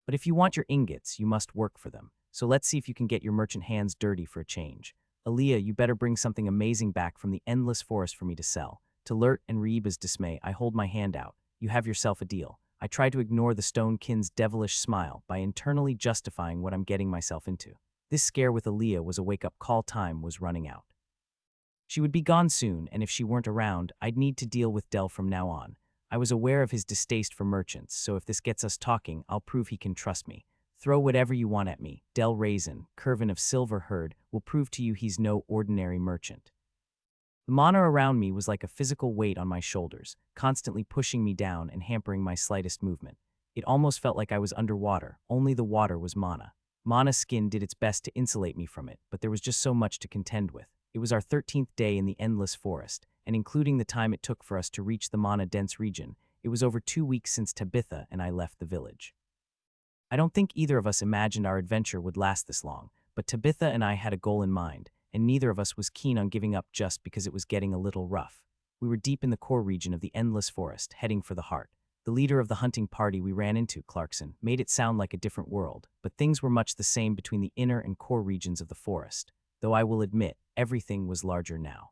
But if you want your ingots, you must work for them. So let's see if you can get your merchant hands dirty for a change. Aaliyah, you better bring something amazing back from the endless forest for me to sell. To Lurt and Reeba's dismay, I hold my hand out. You have yourself a deal. I try to ignore the stone kin's devilish smile by internally justifying what I'm getting myself into. This scare with Aaliyah was a wake-up call. Time was running out. She would be gone soon, and if she weren't around, I'd need to deal with Del from now on. I was aware of his distaste for merchants, so if this gets us talking, I'll prove he can trust me. Throw whatever you want at me. Del Raisin, Curvin of Silver Herd, will prove to you he's no ordinary merchant. The mana around me was like a physical weight on my shoulders, constantly pushing me down and hampering my slightest movement. It almost felt like I was underwater, only the water was mana. Mana's skin did its best to insulate me from it, but there was just so much to contend with. It was our 13th day in the endless forest, and including the time it took for us to reach the mana-dense region, it was over 2 weeks since Tabitha and I left the village. I don't think either of us imagined our adventure would last this long, but Tabitha and I had a goal in mind, and neither of us was keen on giving up just because it was getting a little rough. We were deep in the core region of the endless forest, heading for the heart. The leader of the hunting party we ran into, Clarkson, made it sound like a different world, but things were much the same between the inner and core regions of the forest, though I will admit, everything was larger now.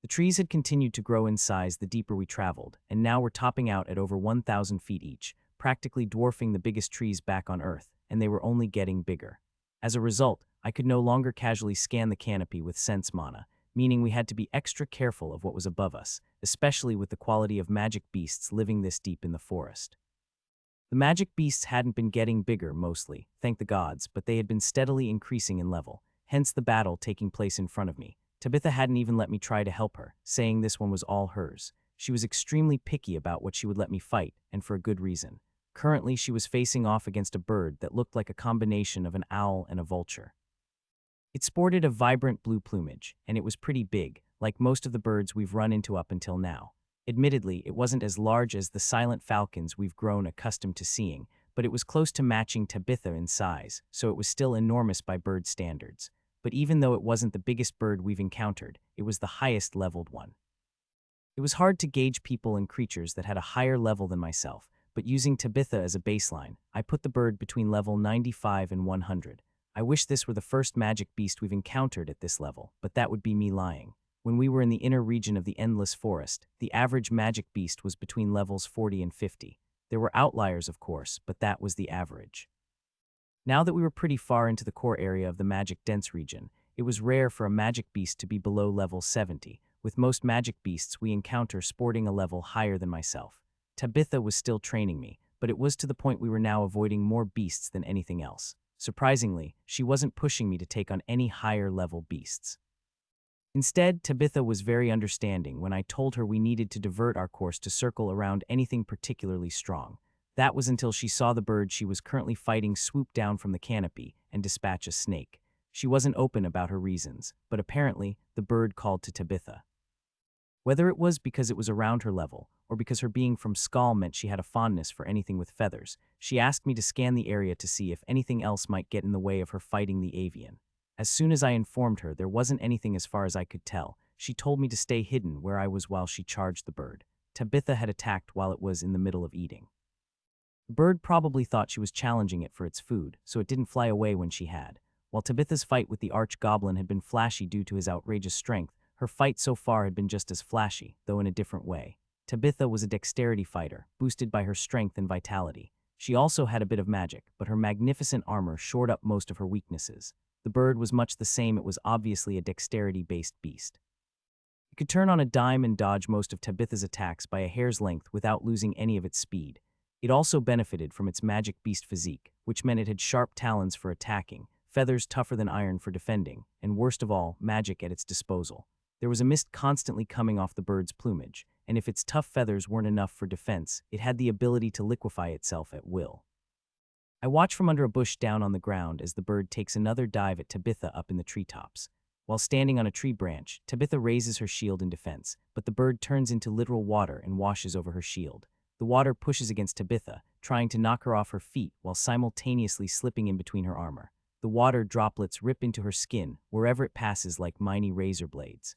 The trees had continued to grow in size the deeper we traveled, and now were topping out at over 1,000 feet each, practically dwarfing the biggest trees back on Earth, and they were only getting bigger. As a result, I could no longer casually scan the canopy with sense mana, meaning we had to be extra careful of what was above us, especially with the quality of magic beasts living this deep in the forest. The magic beasts hadn't been getting bigger mostly, thank the gods, but they had been steadily increasing in level, hence the battle taking place in front of me. Tabitha hadn't even let me try to help her, saying this one was all hers. She was extremely picky about what she would let me fight, and for a good reason. Currently, she was facing off against a bird that looked like a combination of an owl and a vulture. It sported a vibrant blue plumage, and it was pretty big, like most of the birds we've run into up until now. Admittedly, it wasn't as large as the silent falcons we've grown accustomed to seeing, but it was close to matching Tabitha in size, so it was still enormous by bird standards. But even though it wasn't the biggest bird we've encountered, it was the highest leveled one. It was hard to gauge people and creatures that had a higher level than myself, but using Tabitha as a baseline, I put the bird between level 95 and 100. I wish this were the first magic beast we've encountered at this level, but that would be me lying. When we were in the inner region of the Endless Forest, the average magic beast was between levels 40 and 50. There were outliers, of course, but that was the average. Now that we were pretty far into the core area of the magic dense region, it was rare for a magic beast to be below level 70, with most magic beasts we encounter sporting a level higher than myself. Tabitha was still training me, but it was to the point we were now avoiding more beasts than anything else. Surprisingly, she wasn't pushing me to take on any higher level beasts. Instead, Tabitha was very understanding when I told her we needed to divert our course to circle around anything particularly strong. That was until she saw the bird she was currently fighting swoop down from the canopy and dispatch a snake. She wasn't open about her reasons, but apparently, the bird called to Tabitha. Whether it was because it was around her level, or because her being from Skull meant she had a fondness for anything with feathers, she asked me to scan the area to see if anything else might get in the way of her fighting the avian. As soon as I informed her there wasn't anything as far as I could tell, she told me to stay hidden where I was while she charged the bird. Tabitha had attacked while it was in the middle of eating. The bird probably thought she was challenging it for its food, so it didn't fly away when she had. While Tabitha's fight with the arch-goblin had been flashy due to his outrageous strength, her fight so far had been just as flashy, though in a different way. Tabitha was a dexterity fighter, boosted by her strength and vitality. She also had a bit of magic, but her magnificent armor shored up most of her weaknesses. The bird was much the same, it was obviously a dexterity-based beast. It could turn on a dime and dodge most of Tabitha's attacks by a hair's length without losing any of its speed. It also benefited from its magic beast physique, which meant it had sharp talons for attacking, feathers tougher than iron for defending, and worst of all, magic at its disposal. There was a mist constantly coming off the bird's plumage, and if its tough feathers weren't enough for defense, it had the ability to liquefy itself at will. I watch from under a bush down on the ground as the bird takes another dive at Tabitha up in the treetops. While standing on a tree branch, Tabitha raises her shield in defense, but the bird turns into literal water and washes over her shield. The water pushes against Tabitha, trying to knock her off her feet while simultaneously slipping in between her armor. The water droplets rip into her skin wherever it passes like mighty razor blades.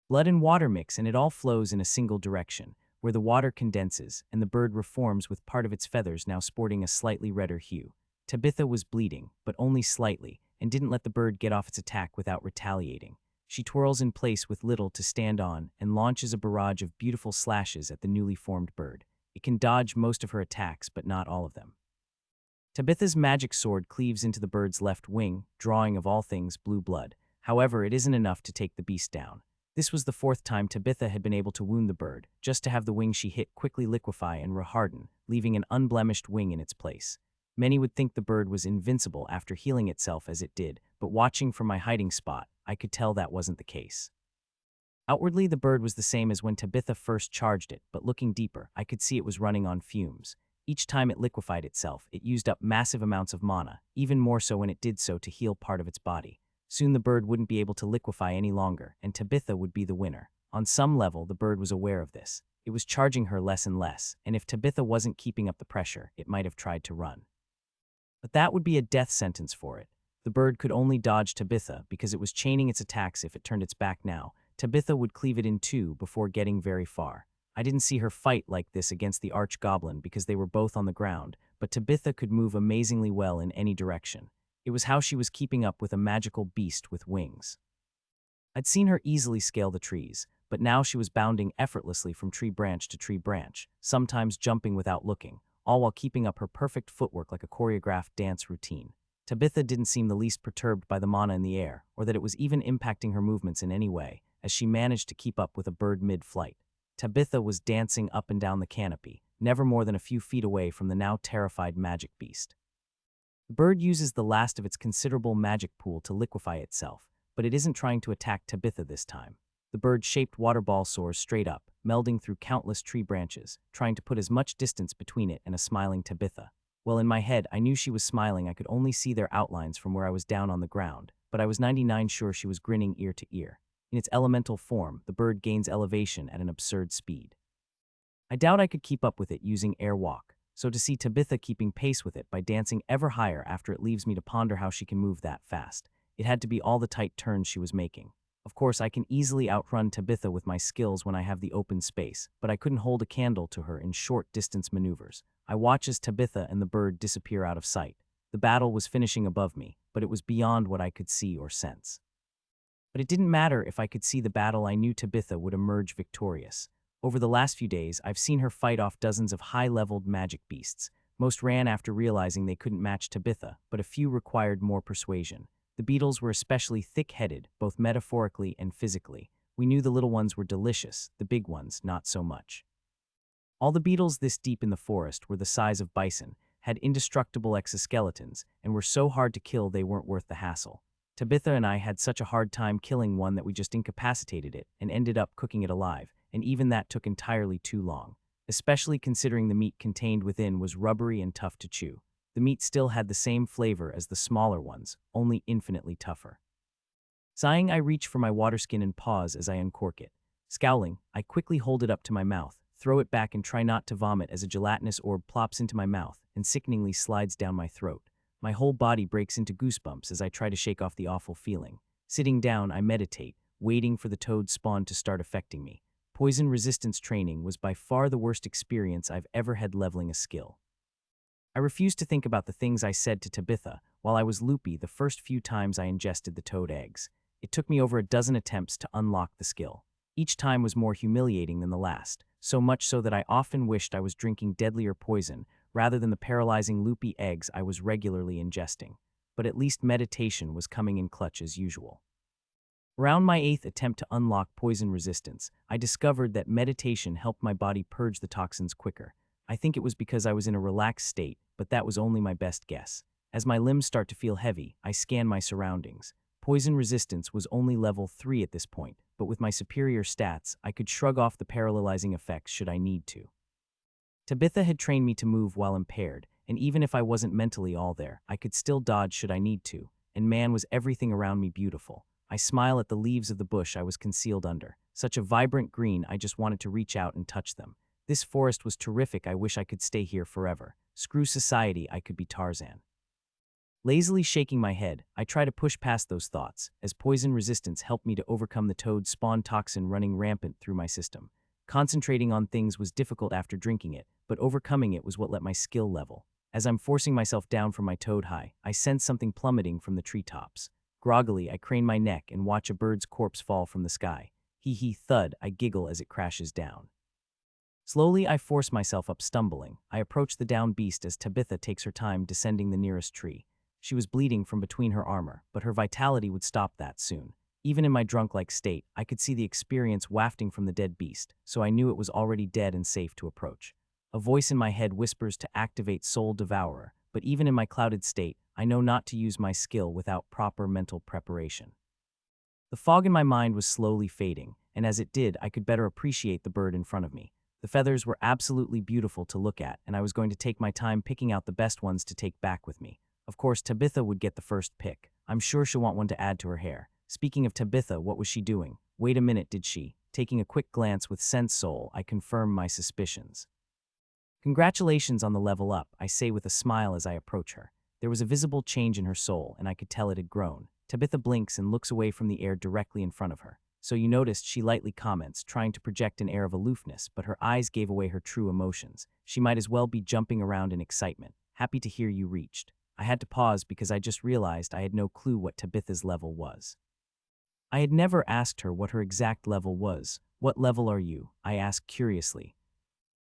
Blood and water mix and it all flows in a single direction, where the water condenses and the bird reforms with part of its feathers now sporting a slightly redder hue. Tabitha was bleeding, but only slightly, and didn't let the bird get off its attack without retaliating. She twirls in place with little to stand on and launches a barrage of beautiful slashes at the newly formed bird. It can dodge most of her attacks, but not all of them. Tabitha's magic sword cleaves into the bird's left wing, drawing of all things blue blood. However, it isn't enough to take the beast down. This was the fourth time Tabitha had been able to wound the bird, just to have the wing she hit quickly liquefy and reharden, leaving an unblemished wing in its place. Many would think the bird was invincible after healing itself as it did, but watching from my hiding spot, I could tell that wasn't the case. Outwardly, the bird was the same as when Tabitha first charged it, but looking deeper, I could see it was running on fumes. Each time it liquefied itself, it used up massive amounts of mana, even more so when it did so to heal part of its body. Soon the bird wouldn't be able to liquefy any longer, and Tabitha would be the winner. On some level, the bird was aware of this. It was charging her less and less, and if Tabitha wasn't keeping up the pressure, it might have tried to run. But that would be a death sentence for it. The bird could only dodge Tabitha because it was chaining its attacks. If it turned its back now, Tabitha would cleave it in two before getting very far. I didn't see her fight like this against the arch-goblin because they were both on the ground, but Tabitha could move amazingly well in any direction. It was how she was keeping up with a magical beast with wings. I'd seen her easily scale the trees, but now she was bounding effortlessly from tree branch to tree branch, sometimes jumping without looking, all while keeping up her perfect footwork like a choreographed dance routine. Tabitha didn't seem the least perturbed by the mana in the air, or that it was even impacting her movements in any way, as she managed to keep up with a bird mid-flight. Tabitha was dancing up and down the canopy, never more than a few feet away from the now terrified magic beast. The bird uses the last of its considerable magic pool to liquefy itself, but it isn't trying to attack Tabitha this time. The bird-shaped water ball soars straight up, melding through countless tree branches, trying to put as much distance between it and a smiling Tabitha. Well, in my head, I knew she was smiling. I could only see their outlines from where I was down on the ground, but I was 99% sure she was grinning ear to ear. In its elemental form, the bird gains elevation at an absurd speed. I doubt I could keep up with it using air walk, so to see Tabitha keeping pace with it by dancing ever higher after it leaves me to ponder how she can move that fast. It had to be all the tight turns she was making. Of course, I can easily outrun Tabitha with my skills when I have the open space, but I couldn't hold a candle to her in short-distance maneuvers. I watch as Tabitha and the bird disappear out of sight. The battle was finishing above me, but it was beyond what I could see or sense. But it didn't matter if I could see the battle. I knew Tabitha would emerge victorious. Over the last few days, I've seen her fight off dozens of high-leveled magic beasts. Most ran after realizing they couldn't match Tabitha, but a few required more persuasion. The beetles were especially thick-headed, both metaphorically and physically. We knew the little ones were delicious, the big ones not so much. All the beetles this deep in the forest were the size of bison, had indestructible exoskeletons, and were so hard to kill they weren't worth the hassle. Tabitha and I had such a hard time killing one that we just incapacitated it and ended up cooking it alive, and even that took entirely too long, especially considering the meat contained within was rubbery and tough to chew. The meat still had the same flavor as the smaller ones, only infinitely tougher. Sighing, I reach for my water skin and pause as I uncork it. Scowling, I quickly hold it up to my mouth, throw it back and try not to vomit as a gelatinous orb plops into my mouth and sickeningly slides down my throat. My whole body breaks into goosebumps as I try to shake off the awful feeling. Sitting down, I meditate, waiting for the toad spawn to start affecting me. Poison resistance training was by far the worst experience I've ever had leveling a skill. I refused to think about the things I said to Tabitha while I was loopy the first few times I ingested the toad eggs. It took me over a dozen attempts to unlock the skill. Each time was more humiliating than the last, so much so that I often wished I was drinking deadlier poison rather than the paralyzing loopy eggs I was regularly ingesting. But at least meditation was coming in clutch as usual. Around my 8th attempt to unlock poison resistance, I discovered that meditation helped my body purge the toxins quicker. I think it was because I was in a relaxed state, but that was only my best guess. As my limbs start to feel heavy, I scan my surroundings. Poison resistance was only level 3 at this point, but with my superior stats, I could shrug off the paralyzing effects should I need to. Tabitha had trained me to move while impaired, and even if I wasn't mentally all there, I could still dodge should I need to, and man was everything around me beautiful. I smile at the leaves of the bush I was concealed under. Such a vibrant green, I just wanted to reach out and touch them. This forest was terrific. I wish I could stay here forever. Screw society, I could be Tarzan. Lazily shaking my head, I try to push past those thoughts, as poison resistance helped me to overcome the toad spawn toxin running rampant through my system. Concentrating on things was difficult after drinking it, but overcoming it was what let my skill level. As I'm forcing myself down from my toad high, I sense something plummeting from the treetops. Groggily, I crane my neck and watch a bird's corpse fall from the sky. Hee thud, I giggle as it crashes down. Slowly, I force myself up stumbling. I approach the downed beast as Tabitha takes her time descending the nearest tree. She was bleeding from between her armor, but her vitality would stop that soon. Even in my drunk-like state, I could see the experience wafting from the dead beast, so I knew it was already dead and safe to approach. A voice in my head whispers to activate Soul Devourer, but even in my clouded state, I know not to use my skill without proper mental preparation. The fog in my mind was slowly fading, and as it did, I could better appreciate the bird in front of me. The feathers were absolutely beautiful to look at, and I was going to take my time picking out the best ones to take back with me. Of course, Tabitha would get the first pick. I'm sure she'll want one to add to her hair. Speaking of Tabitha, what was she doing? Wait a minute, did she? Taking a quick glance with Sense Soul, I confirm my suspicions. Congratulations on the level up, I say with a smile as I approach her. There was a visible change in her soul, and I could tell it had grown. Tabitha blinks and looks away from the air directly in front of her. So you noticed, she lightly comments, trying to project an air of aloofness, but her eyes gave away her true emotions. She might as well be jumping around in excitement. Happy to hear you reached. I had to pause because I just realized I had no clue what Tabitha's level was. I had never asked her what her exact level was. What level are you? I asked curiously.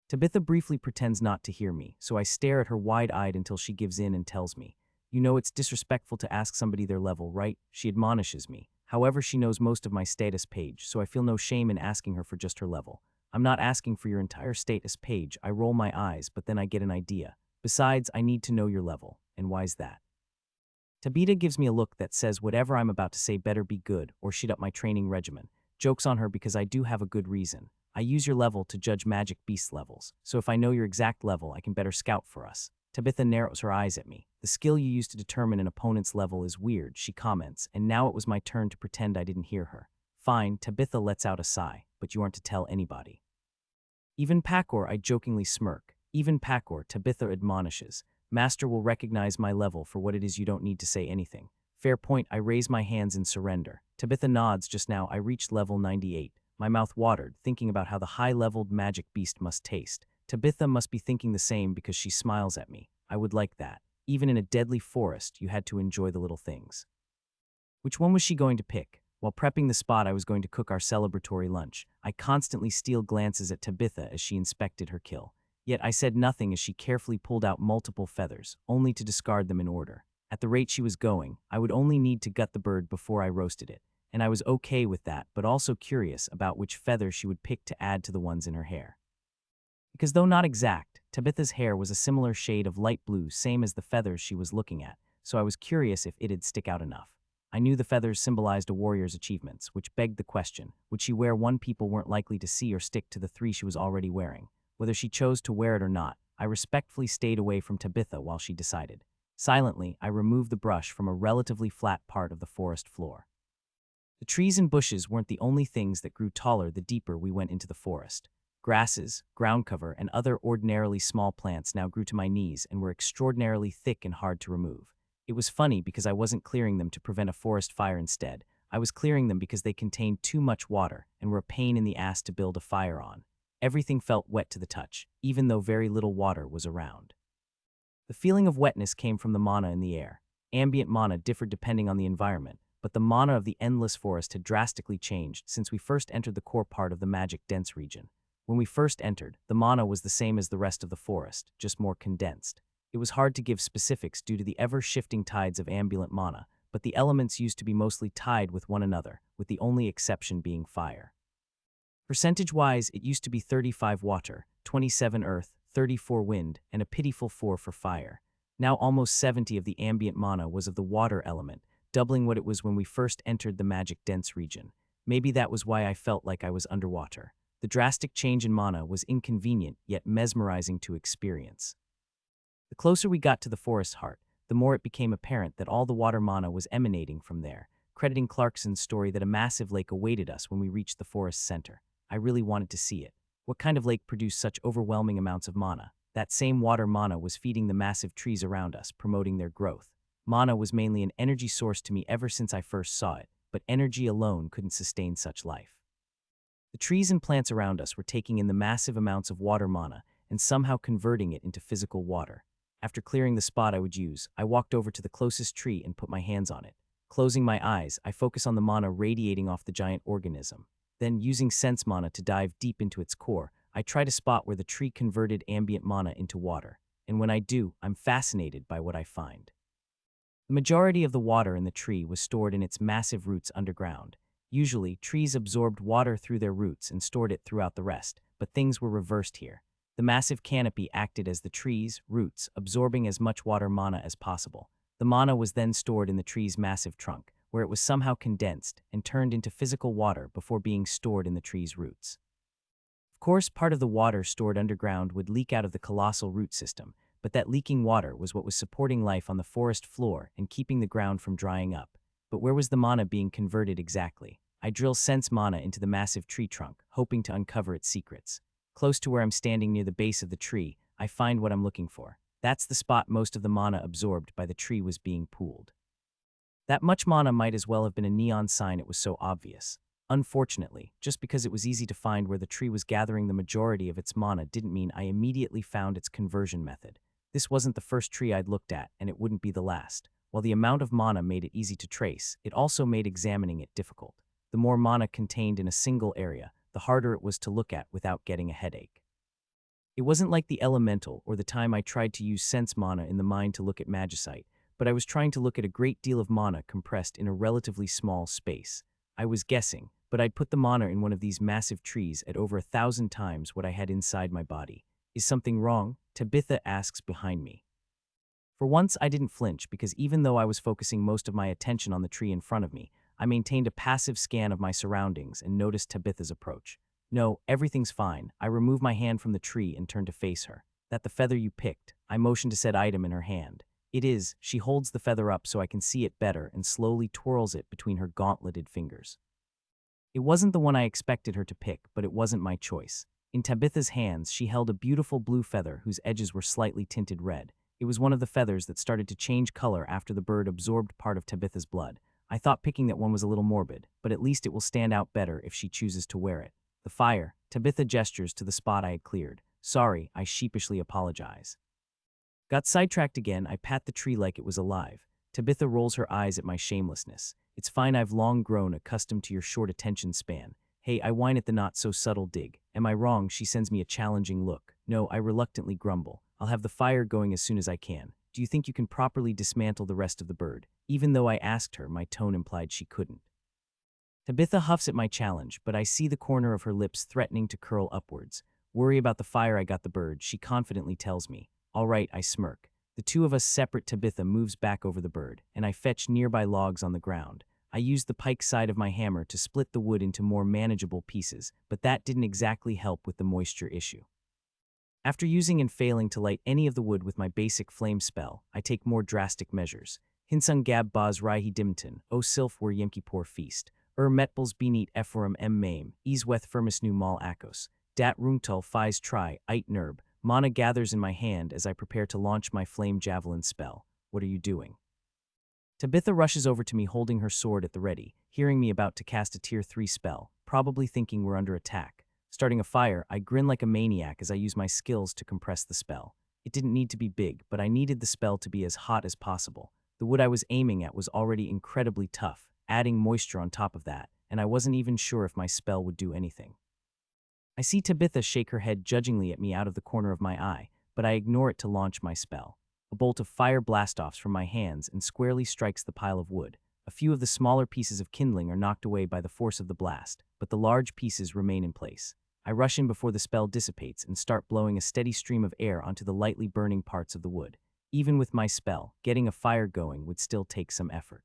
Tabitha briefly pretends not to hear me, so I stare at her wide-eyed until she gives in and tells me. You know it's disrespectful to ask somebody their level, right? She admonishes me. However, she knows most of my status page, so I feel no shame in asking her for just her level. I'm not asking for your entire status page. I roll my eyes, but then I get an idea. Besides, I need to know your level. And why's that? Tabita gives me a look that says whatever I'm about to say better be good or she'd up my training regimen. Joke's on her because I do have a good reason. I use your level to judge magic beast levels, so if I know your exact level, I can better scout for us. Tabitha narrows her eyes at me. The skill you use to determine an opponent's level is weird, she comments, and now it was my turn to pretend I didn't hear her. Fine, Tabitha lets out a sigh, but you aren't to tell anybody. Even Pakor, I jokingly smirk. Even Pakor, Tabitha admonishes. Master will recognize my level for what it is, you don't need to say anything. Fair point, I raise my hands in surrender. Tabitha nods. Just now I reached level 98. My mouth watered, thinking about how the high-leveled magic beast must taste. Tabitha must be thinking the same because she smiles at me. I would like that. Even in a deadly forest, you had to enjoy the little things. Which one was she going to pick? While prepping the spot I was going to cook our celebratory lunch, I constantly steal glances at Tabitha as she inspected her kill. Yet I said nothing as she carefully pulled out multiple feathers, only to discard them in order. At the rate she was going, I would only need to gut the bird before I roasted it, and I was okay with that, but also curious about which feather she would pick to add to the ones in her hair. Because though not exact, Tabitha's hair was a similar shade of light blue, same as the feathers she was looking at, so I was curious if it'd stick out enough. I knew the feathers symbolized a warrior's achievements, which begged the question, would she wear one people weren't likely to see or stick to the three she was already wearing? Whether she chose to wear it or not, I respectfully stayed away from Tabitha while she decided. Silently, I removed the brush from a relatively flat part of the forest floor. The trees and bushes weren't the only things that grew taller the deeper we went into the forest. Grasses, ground cover, and other ordinarily small plants now grew to my knees and were extraordinarily thick and hard to remove. It was funny because I wasn't clearing them to prevent a forest fire instead. I was clearing them because they contained too much water and were a pain in the ass to build a fire on. Everything felt wet to the touch, even though very little water was around. The feeling of wetness came from the mana in the air. Ambient mana differed depending on the environment, but the mana of the endless forest had drastically changed since we first entered the core part of the magic dense region. When we first entered, the mana was the same as the rest of the forest, just more condensed. It was hard to give specifics due to the ever-shifting tides of ambient mana, but the elements used to be mostly tied with one another, with the only exception being fire. Percentage-wise, it used to be 35 water, 27 earth, 34 wind, and a pitiful 4 for fire. Now almost 70 of the ambient mana was of the water element, doubling what it was when we first entered the magic dense region. Maybe that was why I felt like I was underwater. The drastic change in mana was inconvenient yet mesmerizing to experience. The closer we got to the forest heart, the more it became apparent that all the water mana was emanating from there, crediting Clarkson's story that a massive lake awaited us when we reached the forest center. I really wanted to see it. What kind of lake produced such overwhelming amounts of mana? That same water mana was feeding the massive trees around us, promoting their growth. Mana was mainly an energy source to me ever since I first saw it, but energy alone couldn't sustain such life. The trees and plants around us were taking in the massive amounts of water mana and somehow converting it into physical water. After clearing the spot I would use, I walked over to the closest tree and put my hands on it. Closing my eyes, I focus on the mana radiating off the giant organism. Then, using sense mana to dive deep into its core, I try to spot where the tree converted ambient mana into water. And when I do, I'm fascinated by what I find. The majority of the water in the tree was stored in its massive roots underground. Usually, trees absorbed water through their roots and stored it throughout the rest, but things were reversed here. The massive canopy acted as the tree's roots, absorbing as much water mana as possible. The mana was then stored in the tree's massive trunk, where it was somehow condensed and turned into physical water before being stored in the tree's roots. Of course, part of the water stored underground would leak out of the colossal root system, but that leaking water was what was supporting life on the forest floor and keeping the ground from drying up. But where was the mana being converted exactly? I drill sense mana into the massive tree trunk, hoping to uncover its secrets. Close to where I'm standing near the base of the tree, I find what I'm looking for. That's the spot most of the mana absorbed by the tree was being pooled. That much mana might as well have been a neon sign, it was so obvious. Unfortunately, just because it was easy to find where the tree was gathering the majority of its mana didn't mean I immediately found its conversion method. This wasn't the first tree I'd looked at, and it wouldn't be the last. While the amount of mana made it easy to trace, it also made examining it difficult. The more mana contained in a single area, the harder it was to look at without getting a headache. It wasn't like the elemental or the time I tried to use sense mana in the mine to look at magicite, but I was trying to look at a great deal of mana compressed in a relatively small space. I was guessing, but I'd put the mana in one of these massive trees at over 1,000 times what I had inside my body. Is something wrong? Tabitha asks behind me. For once, I didn't flinch because even though I was focusing most of my attention on the tree in front of me, I maintained a passive scan of my surroundings and noticed Tabitha's approach. No, everything's fine. I remove my hand from the tree and turn to face her. That the feather you picked? I motion to said item in her hand. It is. She holds the feather up so I can see it better and slowly twirls it between her gauntleted fingers. It wasn't the one I expected her to pick, but it wasn't my choice. In Tabitha's hands, she held a beautiful blue feather whose edges were slightly tinted red. It was one of the feathers that started to change color after the bird absorbed part of Tabitha's blood. I thought picking that one was a little morbid, but at least it will stand out better if she chooses to wear it. The fire. Tabitha gestures to the spot I had cleared. Sorry, I sheepishly apologize. Got sidetracked again, I pat the tree like it was alive. Tabitha rolls her eyes at my shamelessness. It's fine, I've long grown accustomed to your short attention span. Hey, I whine at the not-so-subtle dig. Am I wrong? She sends me a challenging look. No, I reluctantly grumble. I'll have the fire going as soon as I can. Do you think you can properly dismantle the rest of the bird? Even though I asked her, my tone implied she couldn't. Tabitha huffs at my challenge, but I see the corner of her lips threatening to curl upwards. Worry about the fire, I got the bird, she confidently tells me. All right, I smirk. The two of us separate. Tabitha moves back over the bird, and I fetch nearby logs on the ground. I use the pike side of my hammer to split the wood into more manageable pieces, but that didn't exactly help with the moisture issue. After using and failing to light any of the wood with my basic flame spell, I take more drastic measures. Hinsung gab baz raihi dimton, o sylph were yemki poor feast, metbels beneat ephorum mame, easweth firmus nu mal akos, dat rungtul fies tri, eit nerb, mana gathers in my hand as I prepare to launch my flame javelin spell. What are you doing? Tabitha rushes over to me holding her sword at the ready, hearing me about to cast a tier 3 spell, probably thinking we're under attack. Starting a fire, I grin like a maniac as I use my skills to compress the spell. It didn't need to be big, but I needed the spell to be as hot as possible. The wood I was aiming at was already incredibly tough, adding moisture on top of that, and I wasn't even sure if my spell would do anything. I see Tabitha shake her head judgingly at me out of the corner of my eye, but I ignore it to launch my spell. A bolt of fire blasts-offs from my hands and squarely strikes the pile of wood. A few of the smaller pieces of kindling are knocked away by the force of the blast, but the large pieces remain in place. I rush in before the spell dissipates and start blowing a steady stream of air onto the lightly burning parts of the wood. Even with my spell, getting a fire going would still take some effort.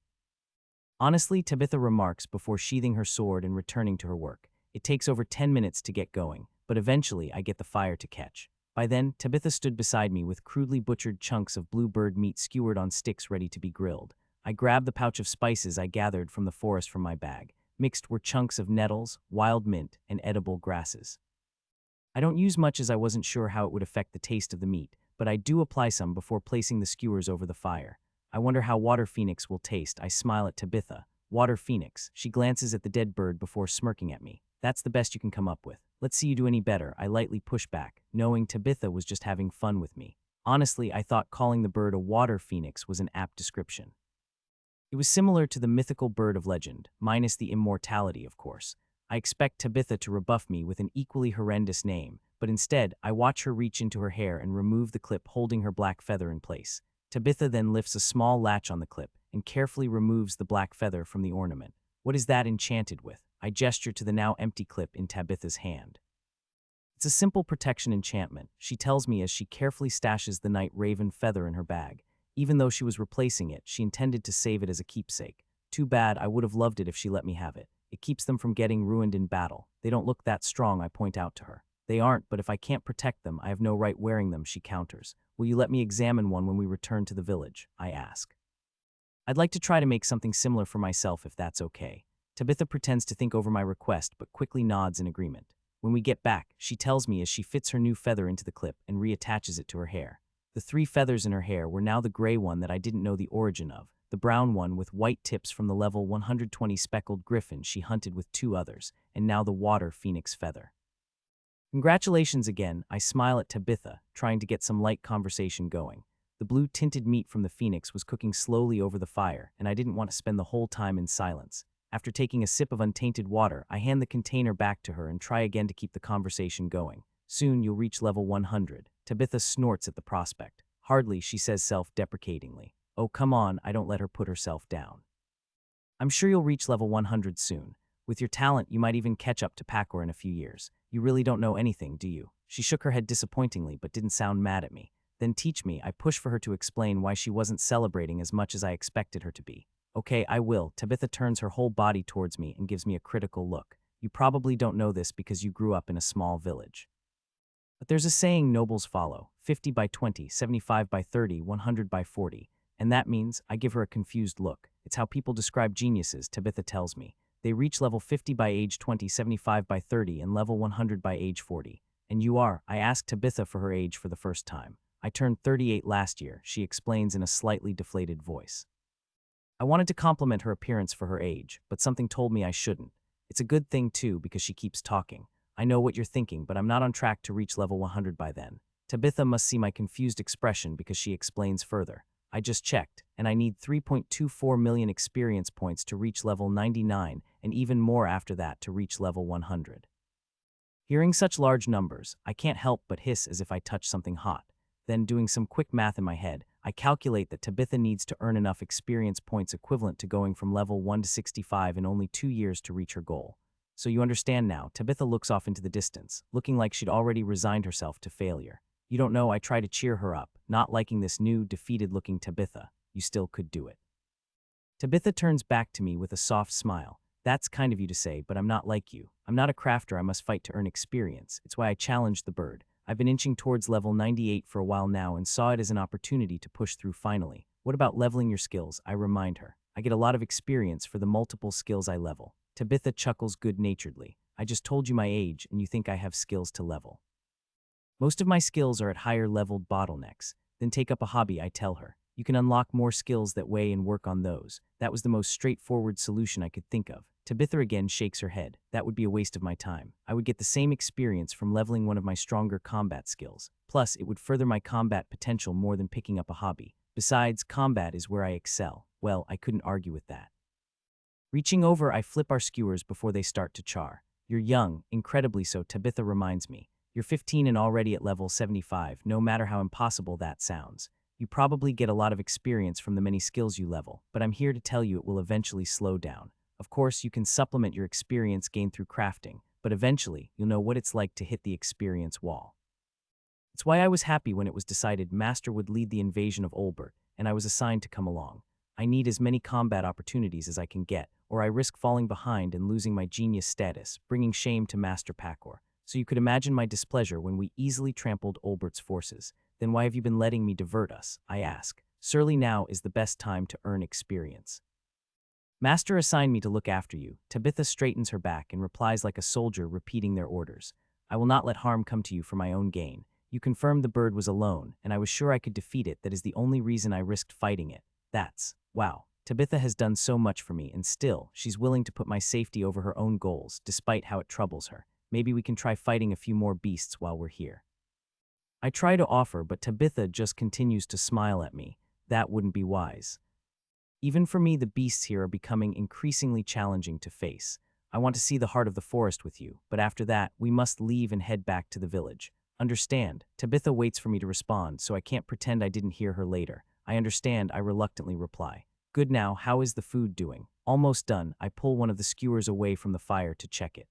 Honestly, Tabitha remarks before sheathing her sword and returning to her work. It takes over 10 minutes to get going, but eventually I get the fire to catch. By then, Tabitha stood beside me with crudely butchered chunks of blue bird meat skewered on sticks ready to be grilled. I grabbed the pouch of spices I gathered from the forest from my bag. Mixed were chunks of nettles, wild mint, and edible grasses. I don't use much as I wasn't sure how it would affect the taste of the meat, but I do apply some before placing the skewers over the fire. I wonder how water phoenix will taste. I smile at Tabitha. Water phoenix. She glances at the dead bird before smirking at me. That's the best you can come up with. Let's see you do any better. I lightly push back, knowing Tabitha was just having fun with me. Honestly, I thought calling the bird a water phoenix was an apt description. It was similar to the mythical bird of legend, minus the immortality, of course. I expect Tabitha to rebuff me with an equally horrendous name, but instead, I watch her reach into her hair and remove the clip holding her black feather in place. Tabitha then lifts a small latch on the clip and carefully removes the black feather from the ornament. What is that enchanted with? I gesture to the now empty clip in Tabitha's hand. It's a simple protection enchantment, she tells me as she carefully stashes the night raven feather in her bag. Even though she was replacing it, she intended to save it as a keepsake. Too bad, I would have loved it if she let me have it. It keeps them from getting ruined in battle. They don't look that strong, I point out to her. They aren't, but if I can't protect them, I have no right wearing them, she counters. Will you let me examine one when we return to the village? I ask. I'd like to try to make something similar for myself if that's okay. Tabitha pretends to think over my request, but quickly nods in agreement. When we get back, she tells me as she fits her new feather into the clip and reattaches it to her hair. The 3 feathers in her hair were now the gray one that I didn't know the origin of, the brown one with white tips from the level 120 speckled griffin she hunted with 2 others, and now the water phoenix feather. Congratulations again, I smile at Tabitha, trying to get some light conversation going. The blue-tinted meat from the phoenix was cooking slowly over the fire, and I didn't want to spend the whole time in silence. After taking a sip of untainted water, I hand the container back to her and try again to keep the conversation going. Soon you'll reach level 100. Tabitha snorts at the prospect. Hardly, she says self-deprecatingly. Oh, come on, I don't let her put herself down. I'm sure you'll reach level 100 soon. With your talent, you might even catch up to Pakor in a few years. You really don't know anything, do you? She shook her head disappointingly but didn't sound mad at me. Then teach me. I pushed for her to explain why she wasn't celebrating as much as I expected her to be. Okay, I will. Tabitha turns her whole body towards me and gives me a critical look. You probably don't know this because you grew up in a small village. But there's a saying nobles follow, 50 by 20, 75 by 30, 100 by 40. And that means, I give her a confused look. It's how people describe geniuses, Tabitha tells me. They reach level 50 by age 20, 75 by 30, and level 100 by age 40. And you are. I asked Tabitha for her age for the first time. I turned 38 last year, she explains in a slightly deflated voice. I wanted to compliment her appearance for her age, but something told me I shouldn't. It's a good thing too because she keeps talking. I know what you're thinking, but I'm not on track to reach level 100 by then. Tabitha must see my confused expression because she explains further. I just checked, and I need 3.24 million experience points to reach level 99, and even more after that to reach level 100. Hearing such large numbers, I can't help but hiss as if I touched something hot. Then, doing some quick math in my head, I calculate that Tabitha needs to earn enough experience points equivalent to going from level 1 to 65 in only 2 years to reach her goal. So you understand now, Tabitha looks off into the distance, looking like she'd already resigned herself to failure. You don't know, I try to cheer her up, not liking this new, defeated-looking Tabitha. You still could do it. Tabitha turns back to me with a soft smile. That's kind of you to say, but I'm not like you. I'm not a crafter I must fight to earn experience. It's why I challenged the bird. I've been inching towards level 98 for a while now and saw it as an opportunity to push through finally. What about leveling your skills? I remind her. I get a lot of experience for the multiple skills I level. Tabitha chuckles good-naturedly. I just told you my age and you think I have skills to level. Most of my skills are at higher-leveled bottlenecks. Then take up a hobby, I tell her. You can unlock more skills that way and work on those. That was the most straightforward solution I could think of. Tabitha again shakes her head. That would be a waste of my time. I would get the same experience from leveling one of my stronger combat skills. Plus, it would further my combat potential more than picking up a hobby. Besides, combat is where I excel. Well, I couldn't argue with that. Reaching over, I flip our skewers before they start to char. You're young, incredibly so, Tabitha reminds me. You're 15 and already at level 75, no matter how impossible that sounds. You probably get a lot of experience from the many skills you level, but I'm here to tell you it will eventually slow down. Of course, you can supplement your experience gained through crafting, but eventually, you'll know what it's like to hit the experience wall. It's why I was happy when it was decided Master would lead the invasion of Olbert, and I was assigned to come along. I need as many combat opportunities as I can get, or I risk falling behind and losing my genius status, bringing shame to Master Pakor. So you could imagine my displeasure when we easily trampled Olbert's forces. Then why have you been letting me divert us? I ask. Surely now is the best time to earn experience. Master assigned me to look after you. Tabitha straightens her back and replies like a soldier repeating their orders. I will not let harm come to you for my own gain. You confirmed the bird was alone, and I was sure I could defeat it. That is the only reason I risked fighting it. Wow. Tabitha has done so much for me, and still, she's willing to put my safety over her own goals, despite how it troubles her. Maybe we can try fighting a few more beasts while we're here. I try to offer, but Tabitha just continues to smile at me. That wouldn't be wise. Even for me, the beasts here are becoming increasingly challenging to face. I want to see the heart of the forest with you, but after that, we must leave and head back to the village. Understand? Tabitha waits for me to respond, so I can't pretend I didn't hear her later. I understand, I reluctantly reply. Good now, how is the food doing? Almost done. I pull one of the skewers away from the fire to check it.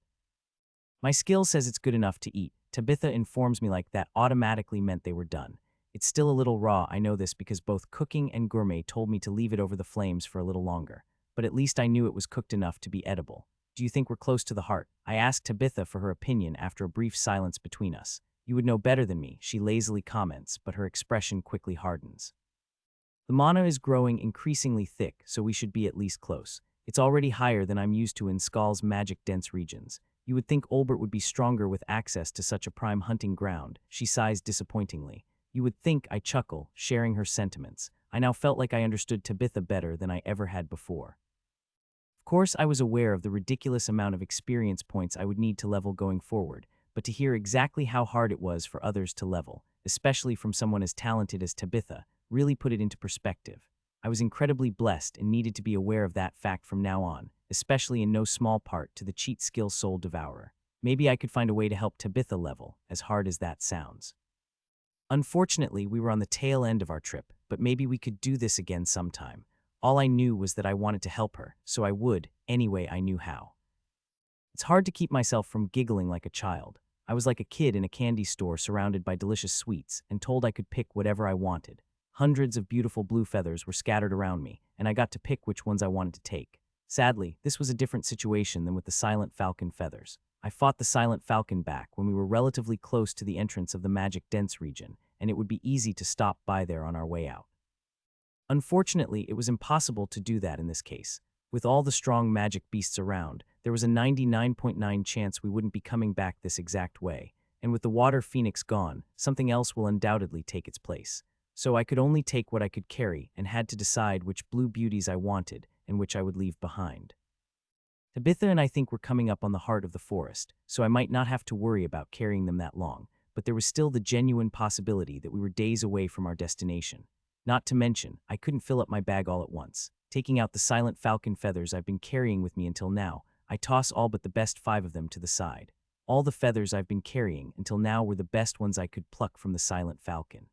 My skill says it's good enough to eat. Tabitha informs me like that automatically meant they were done. It's still a little raw, I know this because both cooking and gourmet told me to leave it over the flames for a little longer. But at least I knew it was cooked enough to be edible. Do you think we're close to the heart? I asked Tabitha for her opinion after a brief silence between us. You would know better than me, she lazily comments, but her expression quickly hardens. The mana is growing increasingly thick, so we should be at least close. It's already higher than I'm used to in Skal's magic-dense regions. You would think Olbert would be stronger with access to such a prime hunting ground, she sighs disappointingly. You would think, I chuckle, sharing her sentiments. I now felt like I understood Tabitha better than I ever had before. Of course, I was aware of the ridiculous amount of experience points I would need to level going forward, but to hear exactly how hard it was for others to level, especially from someone as talented as Tabitha, really put it into perspective. I was incredibly blessed and needed to be aware of that fact from now on, especially in no small part to the cheat skill Soul Devourer. Maybe I could find a way to help Tabitha level, as hard as that sounds. Unfortunately, we were on the tail end of our trip. but maybe we could do this again sometime. All I knew was that I wanted to help her, so I would, any way I knew how. It's hard to keep myself from giggling like a child. I was like a kid in a candy store surrounded by delicious sweets and told I could pick whatever I wanted. Hundreds of beautiful blue feathers were scattered around me, and I got to pick which ones I wanted to take. Sadly, this was a different situation than with the silent falcon feathers. I fought the silent falcon back when we were relatively close to the entrance of the magic dense region, and it would be easy to stop by there on our way out. Unfortunately, it was impossible to do that in this case. With all the strong magic beasts around, there was a 99.9% chance we wouldn't be coming back this exact way, and with the water phoenix gone, something else will undoubtedly take its place. So I could only take what I could carry and had to decide which blue beauties I wanted and which I would leave behind. Tabitha and I think we're coming up on the heart of the forest, so I might not have to worry about carrying them that long, but there was still the genuine possibility that we were days away from our destination. Not to mention, I couldn't fill up my bag all at once. Taking out the silent falcon feathers I've been carrying with me until now, I toss all but the best 5 of them to the side. All the feathers I've been carrying until now were the best ones I could pluck from the silent falcon.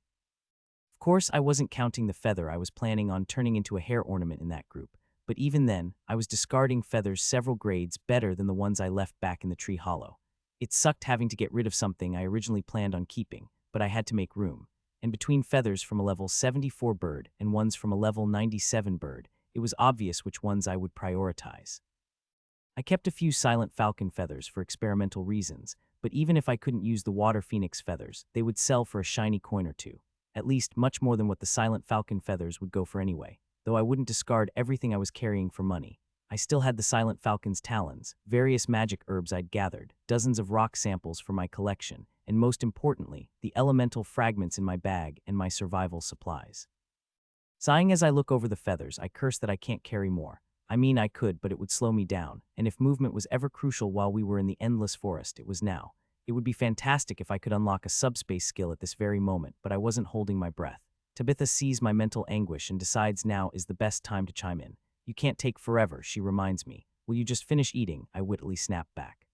Of course, I wasn't counting the feather I was planning on turning into a hair ornament in that group, but even then, I was discarding feathers several grades better than the ones I left back in the tree hollow. It sucked having to get rid of something I originally planned on keeping, but I had to make room. And between feathers from a level 74 bird and ones from a level 97 bird, it was obvious which ones I would prioritize. I kept a few silent falcon feathers for experimental reasons, but even if I couldn't use the water phoenix feathers, they would sell for a shiny coin or two. At least much more than what the silent falcon feathers would go for anyway, though I wouldn't discard everything I was carrying for money. I still had the silent falcon's talons, various magic herbs I'd gathered, dozens of rock samples for my collection, and most importantly, the elemental fragments in my bag and my survival supplies. Sighing as I look over the feathers, I curse that I can't carry more. I mean, I could, but it would slow me down, and if movement was ever crucial while we were in the endless forest, it was now. It would be fantastic if I could unlock a subspace skill at this very moment, but I wasn't holding my breath. Tabitha sees my mental anguish and decides now is the best time to chime in. You can't take forever, she reminds me. Will you just finish eating? I wittily snap back.